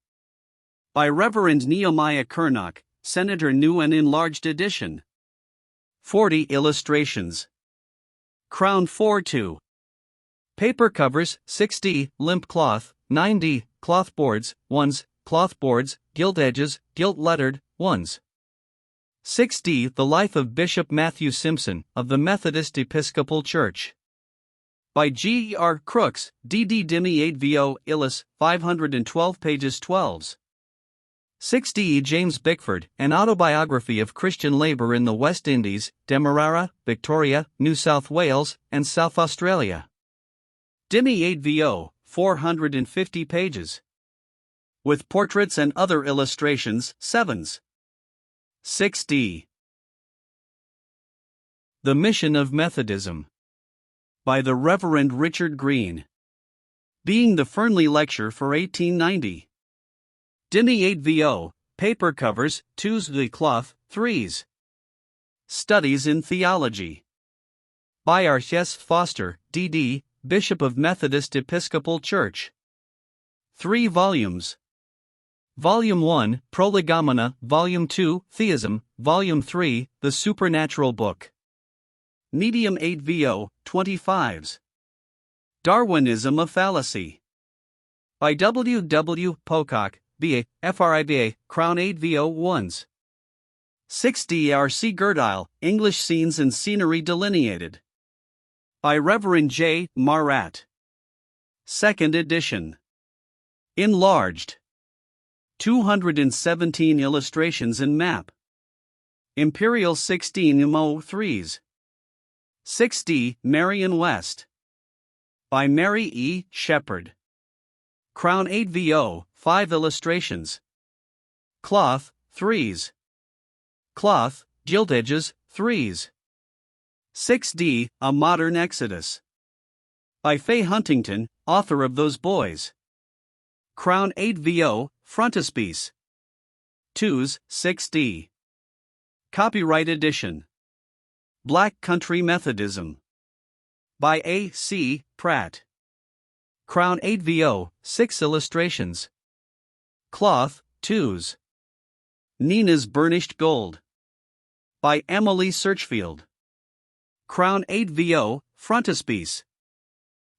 By Reverend Nehemiah Curnock, Senator New and Enlarged Edition. 40 illustrations. Crown 4-2. Paper covers, 6D, limp cloth, 9D, cloth boards, 1s, cloth boards, gilt edges, gilt lettered, 1s. 6D, The Life of Bishop Matthew Simpson, of the Methodist Episcopal Church. By G. R. Crooks, D.D. Dimmy 8VO, Illis, 512 pages 12s. 6D. James Bickford, An Autobiography of Christian Labour in the West Indies, Demerara, Victoria, New South Wales, and South Australia. Dimmy 8VO, 450 pages. With portraits and other illustrations, 7s. 6D. The Mission of Methodism. By the Reverend Richard Green. Being the Fernley Lecture for 1890. Dimmy 8VO, paper covers, 2s, the cloth, 3s. Studies in Theology. By R.S. Foster, D.D., Bishop of Methodist Episcopal Church. 3 volumes. Volume 1, Prolegomena, Volume 2, Theism, Volume 3, The Supernatural Book. Medium 8VO, 25s. Darwinism a Fallacy. By W. W. Pocock, B.A., FRIBA, Crown 8VO 1s. 6D. R.C. Gerdile, English Scenes and Scenery Delineated. By Reverend J. Marat. 2nd edition. Enlarged. 217 illustrations and map. Imperial 16 MO 3s. 6D. Marion West. By Mary E. Shepard. Crown 8VO, 5 illustrations. Cloth, 3s. Cloth, gilt edges, 3s. 6D. A Modern Exodus. By Fay Huntington, author of Those Boys. Crown 8VO, frontispiece. 2s, 6D. Copyright edition. Black Country Methodism. By A. C. Pratt. Crown 8VO, 6 illustrations. Cloth, 2s. Nina's Burnished Gold. By Emily Searchfield. Crown 8VO, frontispiece.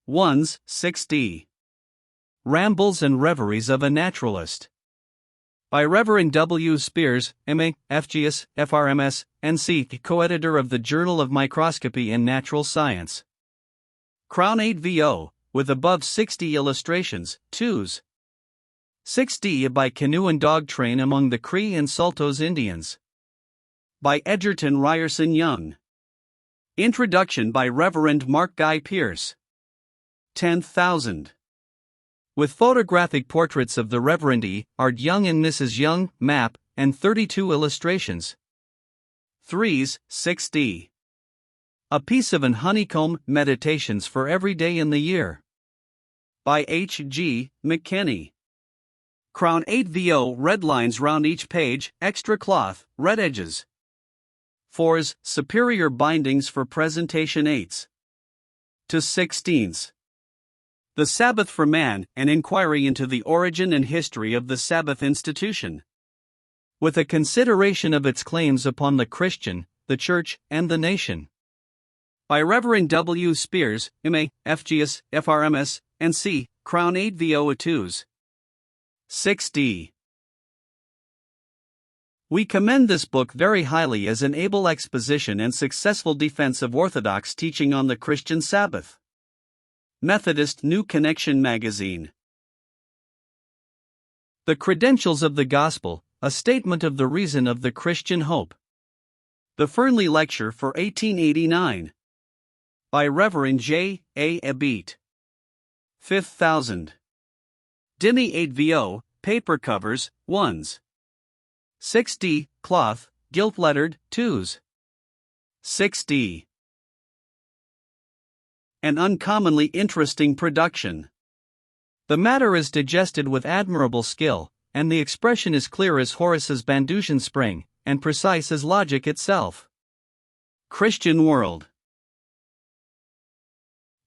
1s, 6D. Rambles and Reveries of a Naturalist. By Reverend W. Spears, M.A., FGS, FRMS, NC, co-editor of the Journal of Microscopy and Natural Science. Crown 8VO, with above 60 illustrations, 2s. 6D. By Canoe and Dog Train Among the Cree and Saltos Indians. By Edgerton Ryerson Young. Introduction by Reverend Mark Guy Pierce. 10,000. With photographic portraits of the Reverend E. Art Young and Mrs. Young, map, and 32 illustrations. 3s, 6D. A Piece of an Honeycomb, Meditations for Every Day in the Year. By H. G. McKinney. Crown 8VO, red lines round each page, extra cloth, red edges. 4s, superior bindings for presentation 8s to 16s. The Sabbath for Man, an inquiry into the origin and history of the Sabbath institution. With a consideration of its claims upon the Christian, the Church, and the nation. By Reverend W. Spears, M.A., FGS, FRMS, NC, Crown 8VO 2s. 6D. We commend this book very highly as an able exposition and successful defense of orthodox teaching on the Christian Sabbath. Methodist New Connection Magazine. The Credentials of the Gospel, a Statement of the Reason of the Christian Hope. The Fernley Lecture for 1889. By Reverend J. A. Abete. 5,000. Dimmy 8VO, paper covers, 1s. 6d, cloth, gilt-lettered, 2s. 6d. An uncommonly interesting production. The matter is digested with admirable skill, and the expression is clear as Horace's Bandusian spring, and precise as logic itself. Christian World.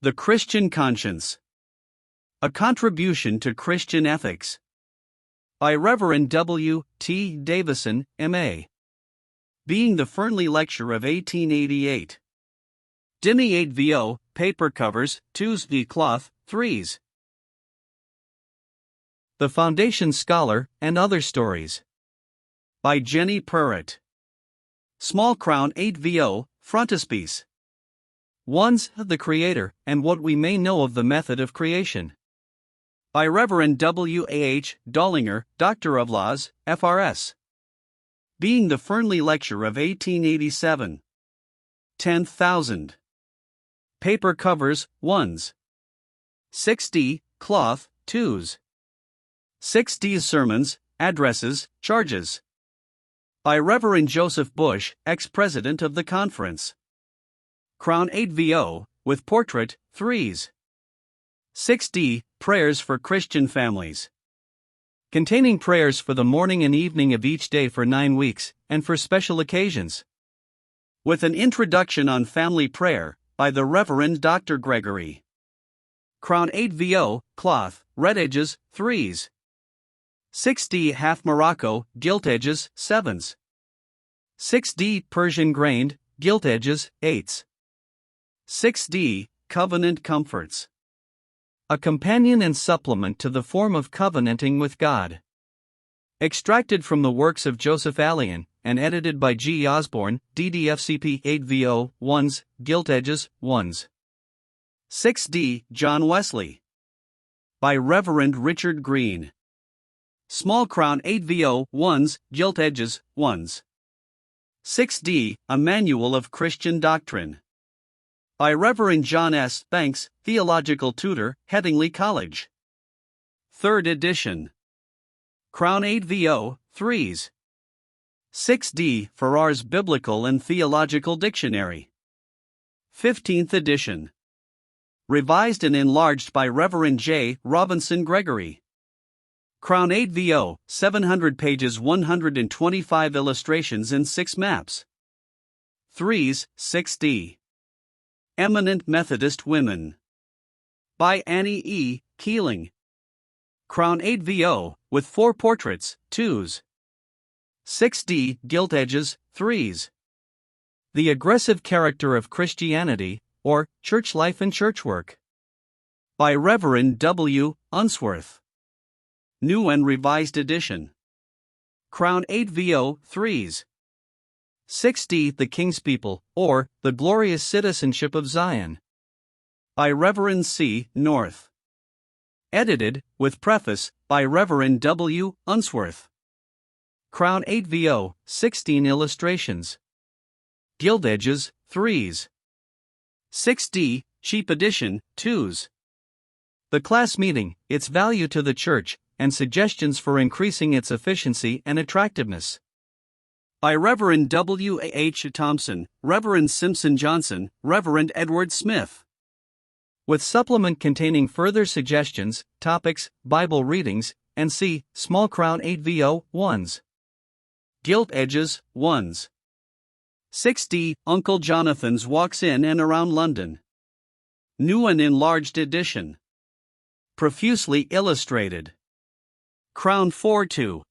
The Christian Conscience. A Contribution to Christian Ethics. By Reverend W. T. Davison, M.A. Being the Fernley Lecture of 1888. Dini 8 VO, paper covers, 2s v cloth, 3s. The Foundation Scholar, and Other Stories. By Jenny Purrett. Small Crown 8 VO, frontispiece. 1s, The Creator, and What We May Know of the Method of Creation. By Reverend W. A. H. Dollinger, Doctor of Laws, F.R.S. Being the Fernley Lecture of 1887. 10,000. Paper covers, 1s. 6d, cloth, 2s. 6d sermons, addresses, charges. By Reverend Joseph Bush, ex-president of the conference. Crown 8 VO, with portrait, 3s. 6d, prayers for Christian families. Containing prayers for the morning and evening of each day for 9 weeks, and for special occasions. With an introduction on family prayer, by the Reverend Dr. Gregory. Crown 8 VO, cloth, red edges, 3s. 6d half Morocco, gilt edges, 7s. 6d Persian grained, gilt edges, 8s. 6d Covenant Comforts. A companion and supplement to the form of covenanting with God. Extracted from the works of Joseph Allian, and edited by G. Osborne, DDFCP 8 VO, 1s, gilt edges, 1s. 6d John Wesley. By Reverend Richard Green. Small Crown 8 VO, 1s, gilt edges, 1s. 6d A Manual of Christian Doctrine. By Reverend John S. Banks, Theological Tutor, Headingley College. 3rd edition. Crown 8 VO, 3s. 6d Farrar's Biblical and Theological Dictionary. 15th edition. Revised and enlarged by Reverend J. Robinson Gregory. Crown 8 VO, 700 pages, 125 illustrations and 6 maps. 3s, 6d. Eminent Methodist Women. By Annie E. Keeling. Crown 8 VO, with 4 portraits, 2s. 6d gilt edges, 3s. The Aggressive Character of Christianity, or Church Life and Church Work. By Reverend W. Unsworth. New and Revised Edition. Crown 8 VO, 3s. 6d The King's People, or The Glorious Citizenship of Zion. By Reverend C. North. Edited, with preface, by Reverend W. Unsworth. Crown 8 VO, 16 illustrations. Gilt edges, 3s. 6d, cheap edition, 2s. The Class Meeting, Its Value to the Church, and Suggestions for Increasing Its Efficiency and Attractiveness. By Reverend W. A. H. Thompson, Reverend Simpson Johnson, Reverend Edward Smith. With supplement containing further suggestions, topics, Bible readings, and c. Small Crown 8 VO, 1s. Gilt edges, 1s. 6d Uncle Jonathan's Walks in and Around London. New and enlarged edition. Profusely illustrated. Crown 4-2.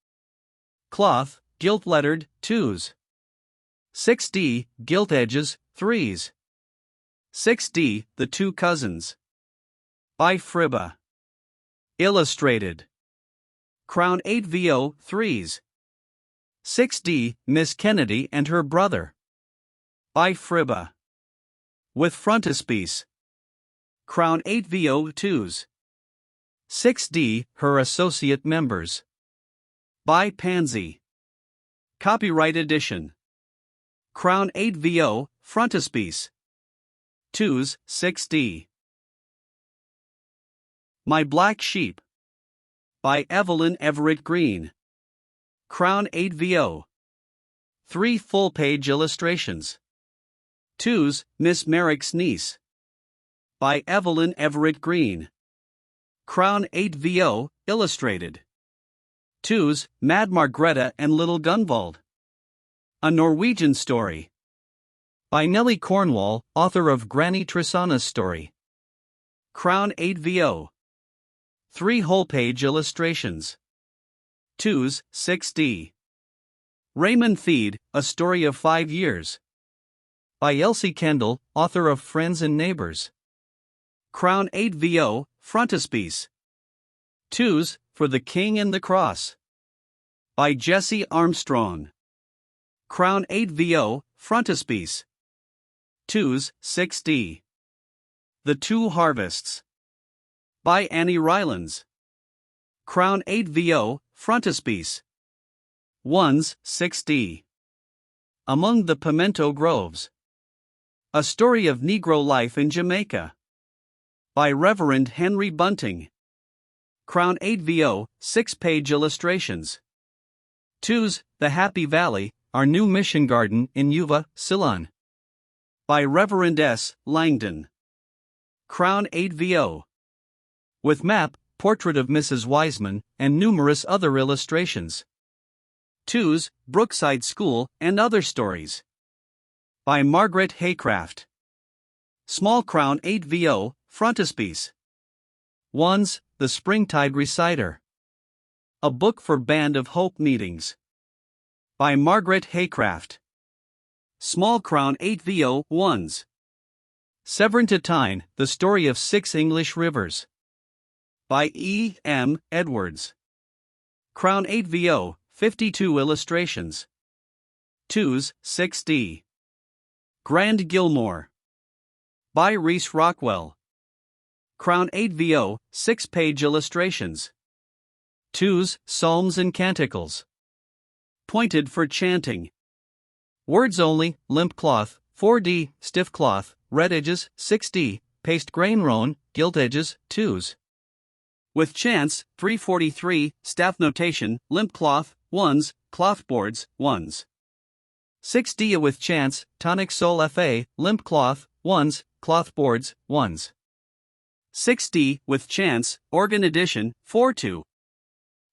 Cloth, gilt lettered, 2s. 6d gilt edges, 3s. 6d The Two Cousins. By Fribba. Illustrated. Crown 8 VO, 3s. 6d Miss Kennedy and Her Brother. By Fribba. With frontispiece. Crown 8 VO, 2s. 6d Her Associate Members. By Pansy. Copyright edition. Crown 8 VO, frontispiece. 2s, 6d. My Black Sheep. By Evelyn Everett Green. Crown 8vo. 3 full-page illustrations. 2's Miss Merrick's Niece. By Evelyn Everett Green. Crown 8vo, illustrated. 2's Mad Margrethe and Little Gunvald. A Norwegian Story. By Nellie Cornwall, author of Granny Trissana's Story. Crown 8vo. 3 whole-page illustrations. 2's 6d. Raymond Feed, A Story of 5 Years. By Elsie Kendall, author of Friends and Neighbors. Crown 8vo, frontispiece. 2's For the King and the Cross. By Jesse Armstrong. Crown 8vo, frontispiece. 2's 6d. The Two Harvests. By Annie Rylands. Crown 8vo, frontispiece. 1's 6d. Among the Pimento Groves. A Story of Negro Life in Jamaica. By Reverend Henry Bunting. Crown 8vo, 6-page illustrations. 2's The Happy Valley, Our New Mission Garden in Yuva, Ceylon. By Reverend S. Langdon. Crown 8vo. With map, portrait of Mrs. Wiseman, and numerous other illustrations. 2's Brookside School and Other Stories. By Margaret Haycraft. Small Crown 8vo, frontispiece. 1's The Springtide Reciter. A Book for Band of Hope Meetings. By Margaret Haycraft. Small Crown 8vo, 1's. Severn to Tyne, The Story of 6 English Rivers. By E. M. Edwards. Crown 8vo, 52 illustrations. 2's 6d. Grand Gilmore. By Reese Rockwell. Crown 8vo, 6-page illustrations. 2's Psalms and Canticles. Pointed for chanting. Words only, limp cloth, 4d, stiff cloth, red edges, 6d, paste grain roan, gilt edges, 2's. With chants, 343, staff notation, limp cloth, 1's, cloth boards, 1's. 6d with chants, tonic sol fa, limp cloth, 1's, cloth boards, 1's. 6d with chants, organ edition, 4-2.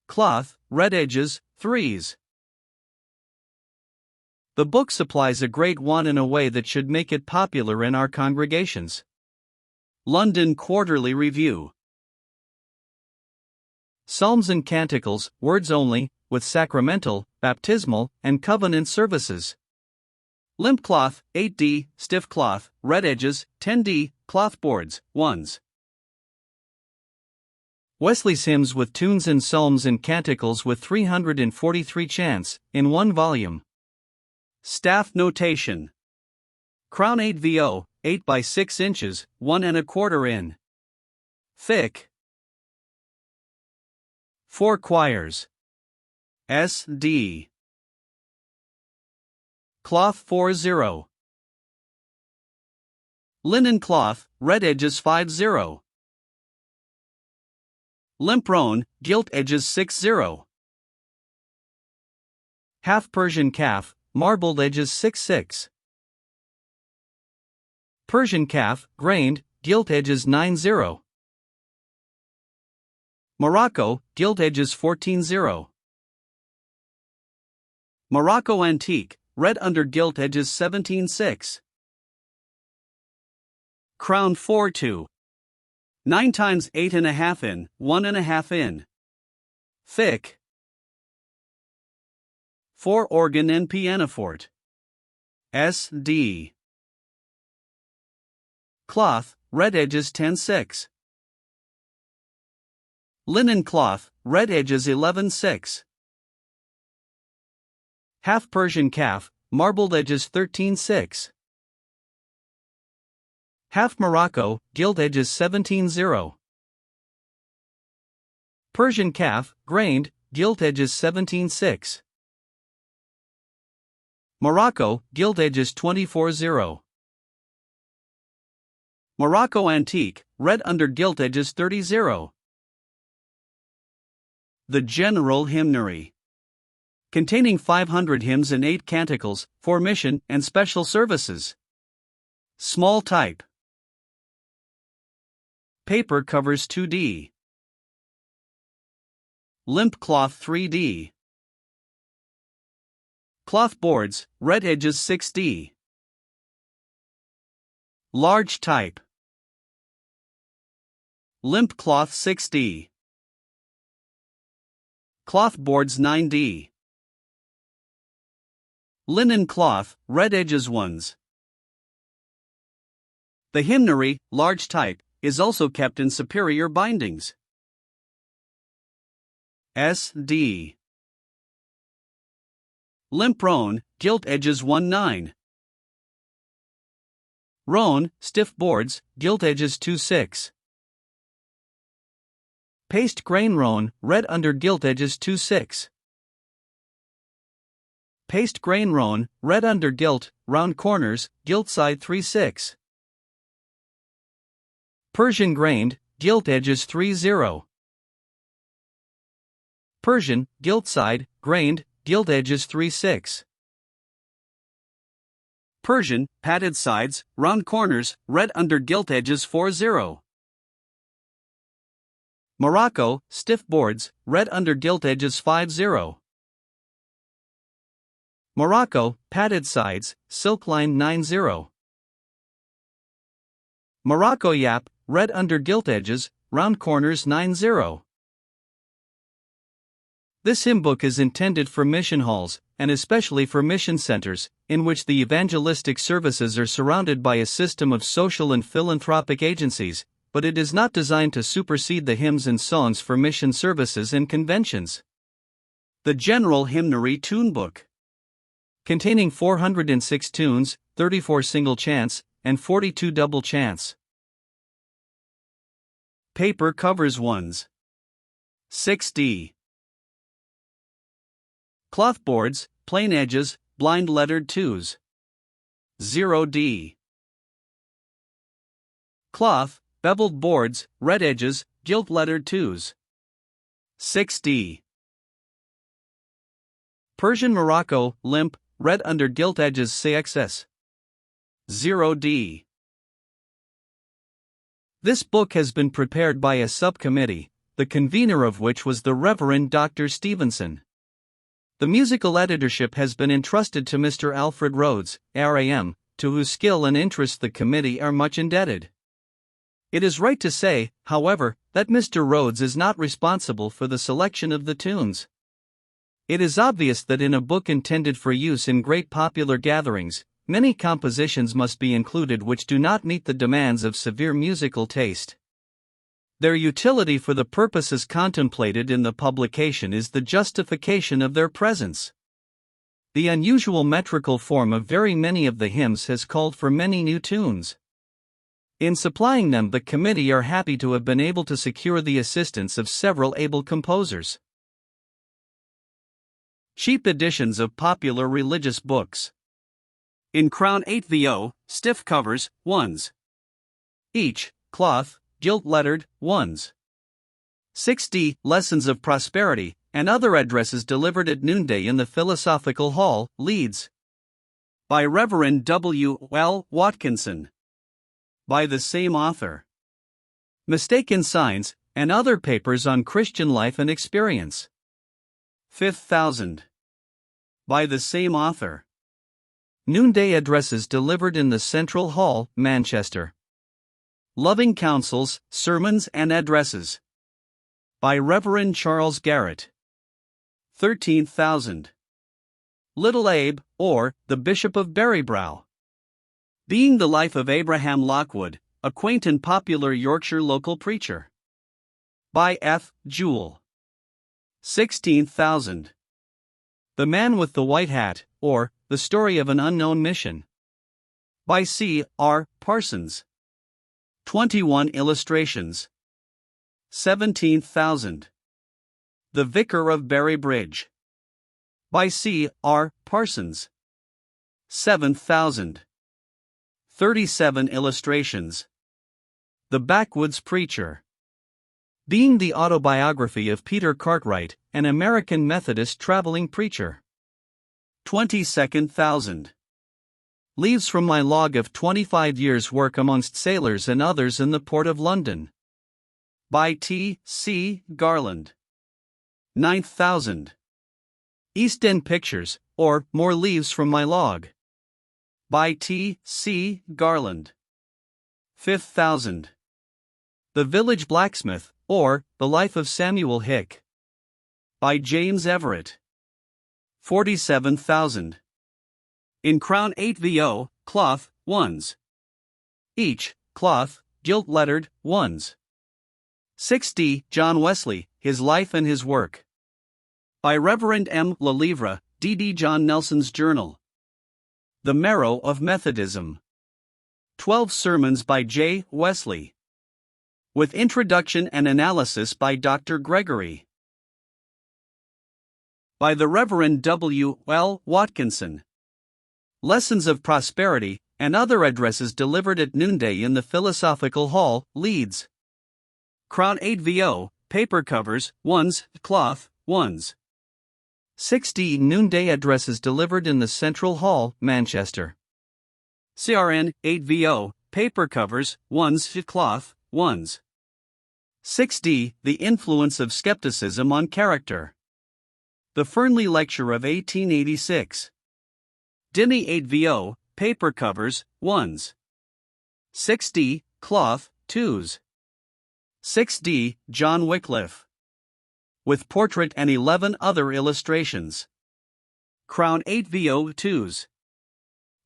Cloth, red edges, 3's. The book supplies a great want in a way that should make it popular in our congregations. London Quarterly Review. Psalms and Canticles, words only, with sacramental, baptismal, and covenant services. Limp cloth, 8d, stiff cloth, red edges, 10d, cloth boards, 1's. Wesley's hymns with tunes and psalms and canticles with 343 chants, in 1 volume. Staff notation. Crown 8vo, 8 by 6 inches, 1 1/4 in. Thick. 4 choirs. S.D. Cloth 40. Linen cloth, red edges 50. Limp roan, gilt edges 60. Half Persian calf, marbled edges 6-6. Persian calf, grained, gilt edges 90. Morocco, gilt edges 14-0. Morocco antique, red under gilt edges 17-6. Crown 4-2. 9 times 8.5 in, 1.5 in. Thick. 4 organ and pianoforte. S.D. Cloth, red edges 10-6. Linen cloth, red edges 11-6. Half Persian calf, marbled edges 13-6. Half Morocco, gilt edges 17-0. Persian calf, grained, gilt edges 17-6. Morocco, gilt edges 24-0. Morocco antique, red under gilt edges 30-0. The General Hymnary. Containing 500 hymns and 8 canticles, for mission and special services. Small type. Paper covers 2D. Limp cloth 3D. Cloth boards, red edges 6D. Large type. Limp cloth 6D. Cloth boards 9D. Linen cloth, red edges 1s. The hymnary, large type, is also kept in superior bindings. SD. Limp roan, gilt edges 1/9. Roan, stiff boards, gilt edges 2/6. Paste grain roan, red under gilt edges 2/6. Paste grain roan, red under gilt, round corners, gilt side 3/6. Persian grained, gilt edges 3/0. Persian, gilt side, grained, gilt edges 3/6. Persian, padded sides, round corners, red under gilt edges 4/0. Morocco, stiff boards, red under gilt edges 5/0. Morocco, padded sides, silk line 9/0. Morocco yap, red under gilt edges, round corners 9/0. This hymn book is intended for mission halls, and especially for mission centers, in which the evangelistic services are surrounded by a system of social and philanthropic agencies, but it is not designed to supersede the hymns and songs for mission services and conventions. The General Hymnary Tune Book. Containing 406 tunes, 34 single chants, and 42 double chants. Paper covers 1s. 6D. Cloth boards, plain edges, blind lettered 2s. 0D. Cloth, beveled boards, red edges, gilt lettered 2s. 6D. Persian Morocco, limp, red under gilt edges 6s. 0D. This book has been prepared by a subcommittee, the convener of which was the Reverend Dr. Stevenson. The musical editorship has been entrusted to Mr. Alfred Rhodes, RAM, to whose skill and interest the committee are much indebted. It is right to say, however, that Mr. Rhodes is not responsible for the selection of the tunes. It is obvious that in a book intended for use in great popular gatherings, many compositions must be included which do not meet the demands of severe musical taste. Their utility for the purposes contemplated in the publication is the justification of their presence. The unusual metrical form of very many of the hymns has called for many new tunes. In supplying them, the committee are happy to have been able to secure the assistance of several able composers. Cheap editions of popular religious books. In Crown 8VO, stiff covers, 1s. Each, cloth, gilt lettered, 1s. 6D, Lessons of Prosperity, and other addresses delivered at noonday in the Philosophical Hall, Leeds. By Reverend W. L. Watkinson. By the same author. Mistaken Signs, and Other Papers on Christian Life and Experience. 5000. By the same author. Noonday Addresses delivered in the Central Hall, Manchester. Loving Counsels, Sermons and Addresses. By Reverend Charles Garrett. 13,000. Little Abe, or The Bishop of Barrybrow. Being the Life of Abraham Lockwood, a quaint and popular Yorkshire local preacher. By F. Jewell. 16,000. The Man with the White Hat, or The Story of an Unknown Mission. By C. R. Parsons. 21 illustrations. 17,000. The Vicar of Berry Bridge. By C. R. Parsons. 7,000. 37 illustrations. The Backwoods Preacher. Being the autobiography of Peter Cartwright, an American Methodist traveling preacher. 22nd thousand. Leaves from my log of 25 years' work amongst sailors and others in the port of London. By T. C. Garland. 9th thousand. East End Pictures, or More Leaves from My Log. By T. C. Garland. 5th thousand. The Village Blacksmith, or The Life of Samuel Hick. By James Everett. 47th thousand. In Crown 8 VO, cloth, ones. Each, cloth, gilt-lettered, ones. 6D. John Wesley, His Life and His Work. By Reverend M. Lalivre, D.D. John Nelson's Journal. The Marrow of Methodism. 12 Sermons by J. Wesley. With introduction and analysis by Dr. Gregory. By the Reverend W. L. Watkinson. Lessons of Prosperity, and other addresses delivered at noonday in the Philosophical Hall, Leeds. Crown 8 VO, paper covers, ones, cloth, ones. 60 noonday addresses delivered in the Central Hall, Manchester. CRN 8 VO, paper covers, ones, cloth, ones. 6D. The Influence of Skepticism on Character. The Fernley Lecture of 1886. Denny 8 VO, paper covers, ones. 6D. Cloth, twos. 6D. John Wycliffe. With portrait and 11 other illustrations. Crown 8 VO, twos.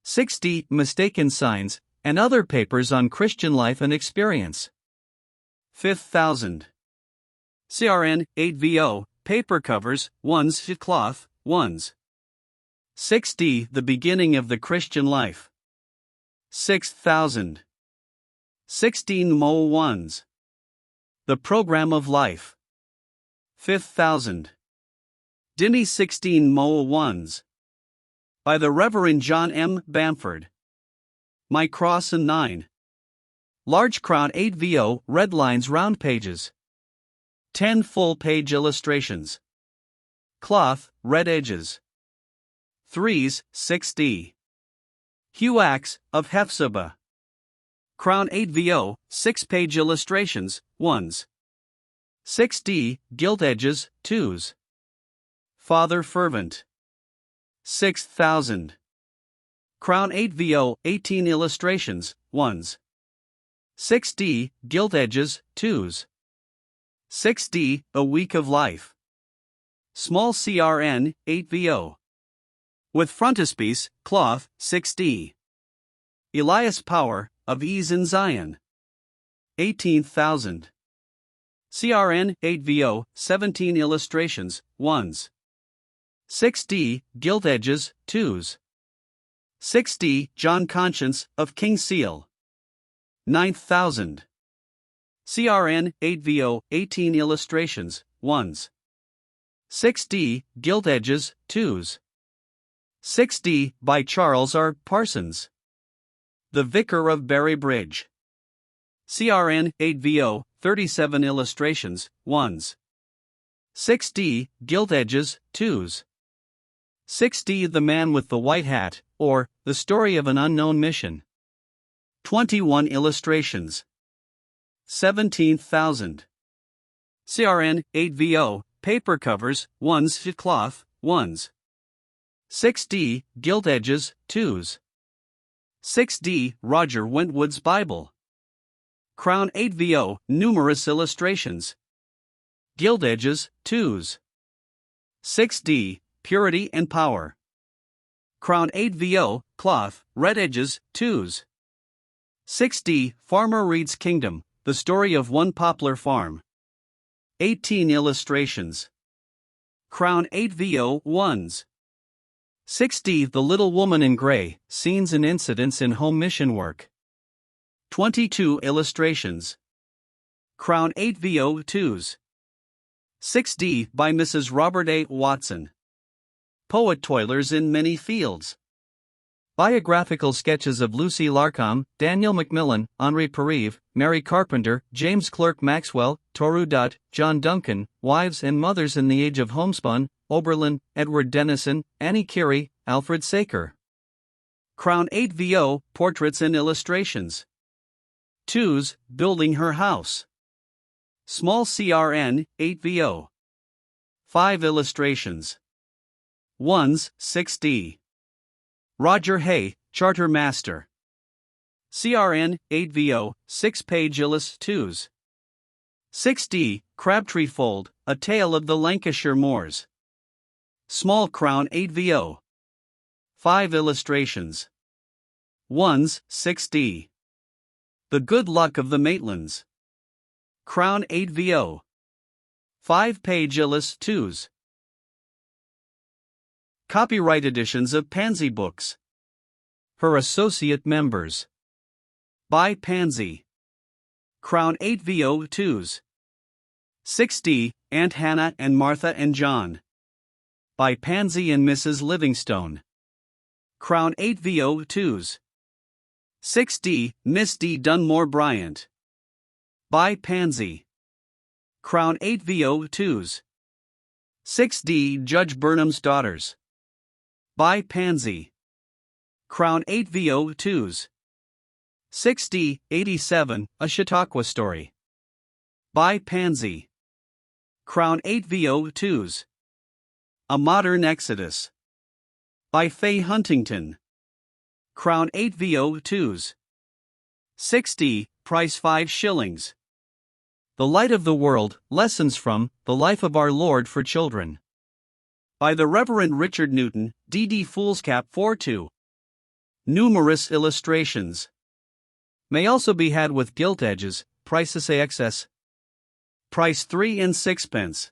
6D. Mistaken Signs, and other papers on Christian life and experience. 5th thousand. CRN 8 VO, paper covers, ones, cloth, ones. 6D. The Beginning of the Christian Life. 6th thousand. 16 Mo ones. The Program of Life. 5th thousand. Denny 16 Mo ones. By the Reverend John M. Bamford. My Cross and 9. Large Crown 8 VO, red lines round pages. 10 full-page illustrations. Cloth, red edges. 3s, 6D. Hugh Axe, of Hephzibah. Crown 8 VO, 6-page illustrations, 1s. 6D, gilt edges, 2s. Father Fervent. 6th thousand. Crown 8 VO, 18 illustrations, 1s. 6D, gilt edges, 2s. 6D, A Week of Life. Small CRN, 8 VO. With frontispiece, cloth, 6D. Elias Power, of Ease in Zion. 18th thousand. CRN, 8 VO, 17 illustrations, 1s. 6D, gilt edges, 2s. 6D, John Conscience, of King Seal. 9th thousand. CRN 8 VO 18 illustrations, 1s. 6D, gilt edges, 2s. 6D, by Charles R. Parsons. The Vicar of Berry Bridge. CRN 8 VO 37 illustrations, 1s. 6D, gilt edges, 2s. 6D, The Man with the White Hat, or The Story of an Unknown Mission. 21 illustrations. 17th thousand. CRN 8 VO, paper covers, 1s, cloth, 1s. 6D, gilt edges, 2s. 6D, Roger Wentwood's Bible. Crown 8 VO, numerous illustrations. Gilt edges, 2s. 6D, Purity and Power. Crown 8 VO, cloth, red edges, 2s. 6D, Farmer Reed's Kingdom, the story of one poplar farm. 18 illustrations. Crown 8 VO, 1s. 6D, The Little Woman in Gray, Scenes and Incidents in Home Mission Work. 22 illustrations. Crown 8 VO, 2s. 6D, by Mrs. Robert A. Watson. Poet Toilers in Many Fields. Biographical sketches of Lucy Larcom, Daniel Macmillan, Henri Parive, Mary Carpenter, James Clerk Maxwell, Toru Dutt, John Duncan, Wives and Mothers in the Age of Homespun, Oberlin, Edward Dennison, Annie Curie, Alfred Saker. Crown 8VO, Portraits and Illustrations. 2s, Building Her House. Small CRN, 8VO. 5 illustrations. 1s, 6D. Roger Hay, Charter Master. CRN, 8VO, 6-page illus 2s. 6D, Crabtree Fold, A Tale of the Lancashire Moors. Small Crown 8VO. 5 illustrations. 1s, 6D. The Good Luck of the Maitlands. Crown 8VO. 5-page illus 2s. Copyright editions of Pansy Books. Her Associate Members. By Pansy. Crown 8VO 2s. 6D, Aunt Hannah and Martha and John. By Pansy and Mrs. Livingstone. Crown 8VO 2s. 6D, Miss D. Dunmore Bryant. By Pansy. Crown 8VO 2s. 6D, Judge Burnham's Daughters. By Pansy. Crown 8VO 2s. 6D, 87, A Chautauqua Story. By Pansy. Crown 8VO 2s. A Modern Exodus. By Faye Huntington. Crown 8VO 2s. 6D, price 5 shillings. The Light of the World, Lessons from The Life of Our Lord for Children. By the Reverend Richard Newton, D.D. Foolscap 4-2. Numerous illustrations. May also be had with gilt edges, price AXS. Price 3 and 6 pence.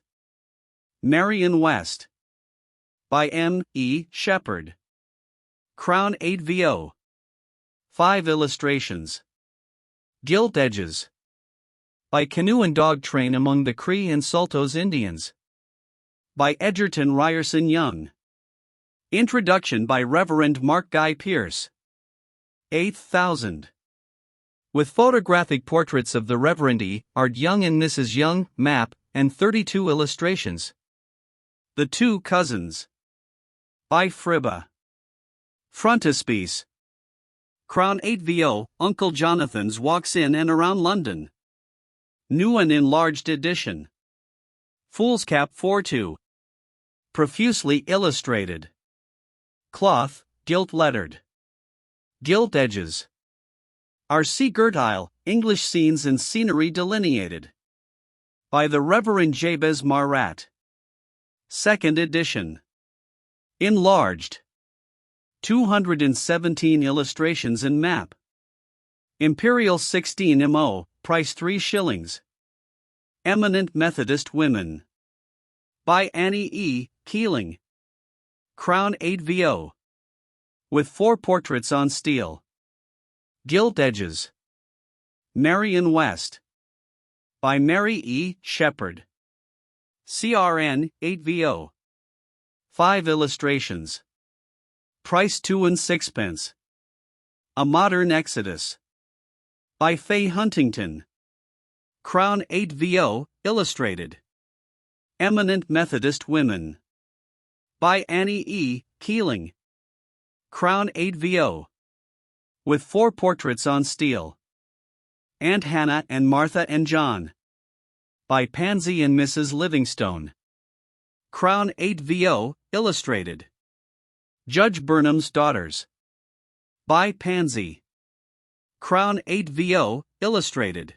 Marion West. By M. E. Shepherd. Crown 8VO. 5 illustrations. Gilt edges. By Canoe and Dog Train Among the Cree and Saltos Indians. By Edgerton Ryerson Young. Introduction by Reverend Mark Guy Pierce. 8,000. With photographic portraits of the Reverend E. Art Young and Mrs. Young, map, and 32 illustrations. The Two Cousins. By Fribba. Frontispiece. Crown 8VO, Uncle Jonathan's Walks in and Around London. New and enlarged edition. Foolscap 4-2. Profusely illustrated. Cloth, gilt lettered. Gilt edges. R.C. Gertile, English Scenes and Scenery Delineated. By the Reverend Jabez Marrat. 2nd edition. Enlarged. 217 illustrations and map. Imperial 16 MO, price 3 shillings. Eminent Methodist Women. By Annie E. Keeling. Crown 8VO. With 4 portraits on steel. Gilt edges. Marion West. By Mary E. Shepherd. CRN 8VO. 5 illustrations. Price 2 and 6 pence. A Modern Exodus. By Faye Huntington. Crown 8VO, illustrated. Eminent Methodist Women. By Annie E. Keeling. Crown 8VO. With 4 portraits on steel. Aunt Hannah and Martha and John. By Pansy and Mrs. Livingstone. Crown 8VO, illustrated. Judge Burnham's Daughters. By Pansy. Crown 8VO, illustrated.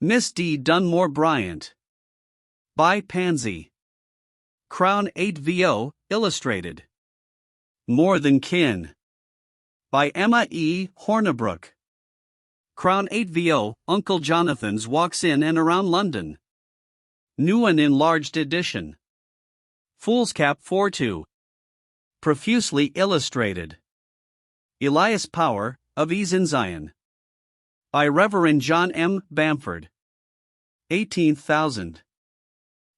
Miss D. Dunmore Bryant. By Pansy. Crown 8VO, illustrated. More Than Kin. By Emma E. Hornibrook. Crown 8VO, Uncle Jonathan's Walks in and Around London. New and enlarged edition. Foolscap 4-2. Profusely illustrated. Elias Power, of Ease in Zion. By Reverend John M. Bamford. 18,000.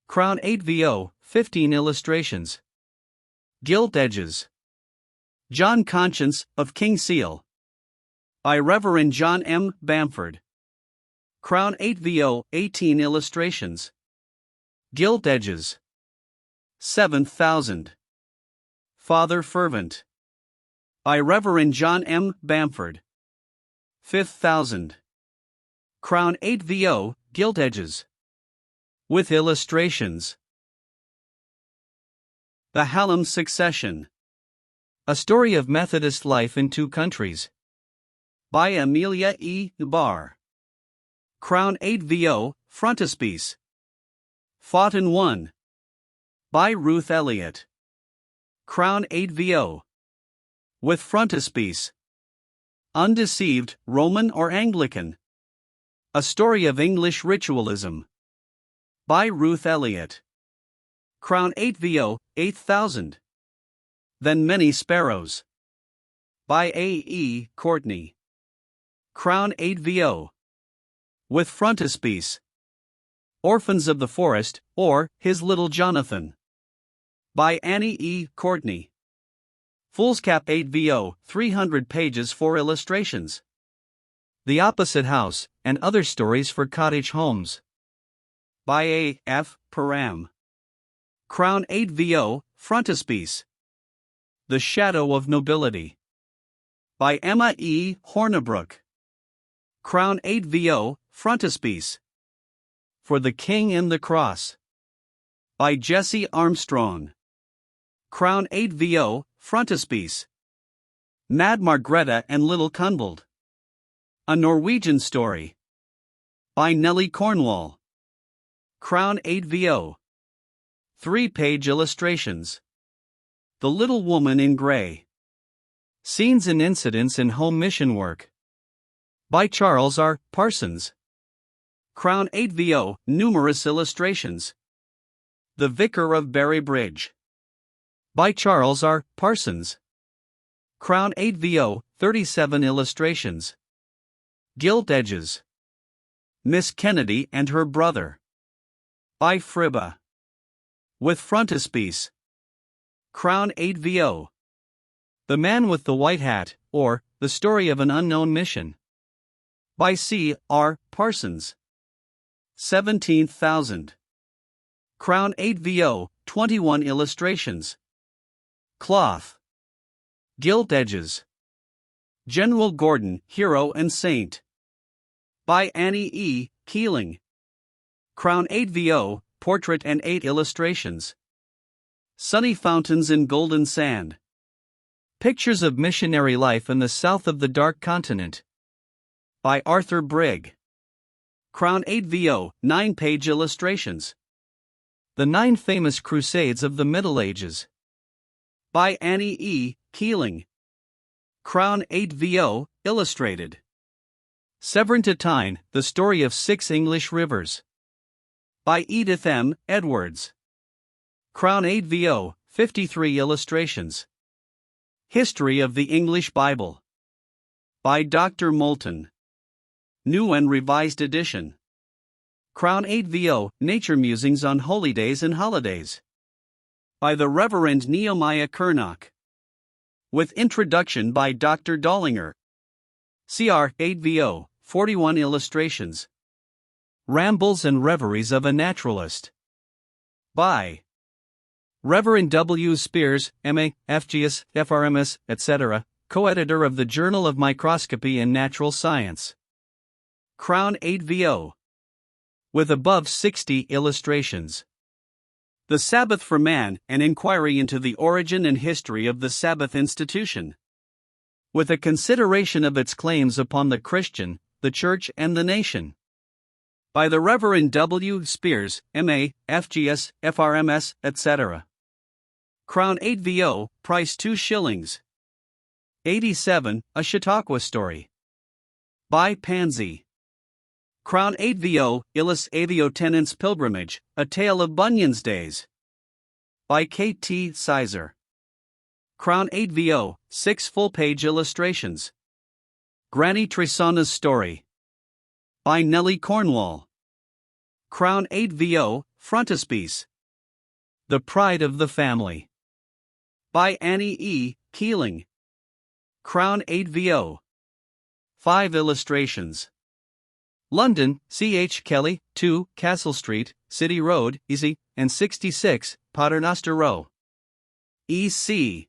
Crown 8VO, 15 illustrations. Gilt edges. John Conscience of King Seal. By Reverend John M. Bamford. Crown 8vo, 18 illustrations. Gilt edges. 7,000. Father Fervent. By Reverend John M. Bamford. 5,000. Crown 8vo, gilt edges. With illustrations. The Hallam Succession. A Story of Methodist Life in Two Countries. By Amelia E. Barr. Crown 8vo, frontispiece. Fought and Won. By Ruth Elliott. Crown 8vo. With frontispiece. Undeceived, Roman or Anglican. A Story of English Ritualism. By Ruth Elliott. Crown 8vo, 8,000. Then Many Sparrows. By A. E. Courtney. Crown 8vo. With frontispiece. Orphans of the Forest, or His Little Jonathan. By Annie E. Courtney. Foolscap 8vo, 300 pages for illustrations. The Opposite House, and Other Stories for Cottage Homes. By A. F. Param. Crown 8vo, frontispiece. The Shadow of Nobility. By Emma E. Hornibrook. Crown 8vo, frontispiece. For the King and the Cross. By Jesse Armstrong. Crown 8vo, frontispiece. Mad Margreta and Little Cunbold. A Norwegian Story. By Nellie Cornwall. Crown 8vo. 3-page illustrations. The Little Woman in Grey. Scenes and Incidents in Home Mission Work. By Charles R. Parsons. Crown 8vo, numerous illustrations. The Vicar of Berry Bridge. By Charles R. Parsons. Crown 8vo, 37 illustrations. Gilt edges. Miss Kennedy and Her Brother. By Fribba. With frontispiece. Crown 8vo. The Man with the White Hat, or The Story of an Unknown Mission. By C. R. Parsons. 17,000. Crown 8vo, 21 illustrations. Cloth. Gilt edges. General Gordon, Hero and Saint. By Annie E. Keeling. Crown 8vo, portrait and 8 illustrations. Sunny Fountains in Golden Sand. Pictures of Missionary Life in the South of the Dark Continent. By Arthur Brigg. Crown 8vo, 9-page illustrations. The 9 Famous Crusades of the Middle Ages. By Annie E. Keeling. Crown 8vo, illustrated. Severn to Tyne, The Story of 6 English Rivers. By Edith M. Edwards. Crown 8vo, 53 illustrations. History of the English Bible. By Dr. Moulton. New and Revised Edition. Crown 8vo, Nature Musings on Holy Days and Holidays. By the Reverend Nehemiah Kernock. With introduction by Dr. Dollinger. CR 8vo, 41 illustrations. Rambles and Reveries of a Naturalist. By Reverend W. Spears, M.A., FGS, FRMS, etc., co-editor of the Journal of Microscopy and Natural Science. Crown 8vo. With above 60 illustrations. The Sabbath for Man, an inquiry into the origin and history of the Sabbath institution. With a consideration of its claims upon the Christian, the Church and the nation. By the Reverend W. Spears, M.A., FGS, FRMS, etc. Crown 8vo, price 2 shillings. 87, A Chautauqua Story. By Pansy. Crown 8vo, Illis Avio Tenants Pilgrimage, A Tale of Bunyan's Days. By K.T. Sizer. Crown 8vo, 6 full-page illustrations. Granny Trisana's Story. By Nellie Cornwall. Crown 8vo, frontispiece. The Pride of the Family. By Annie E. Keeling. Crown 8VO. 5 illustrations. London, C. H. Kelly, 2, Castle Street, City Road, Easy, and 66, Paternoster Row. E.C.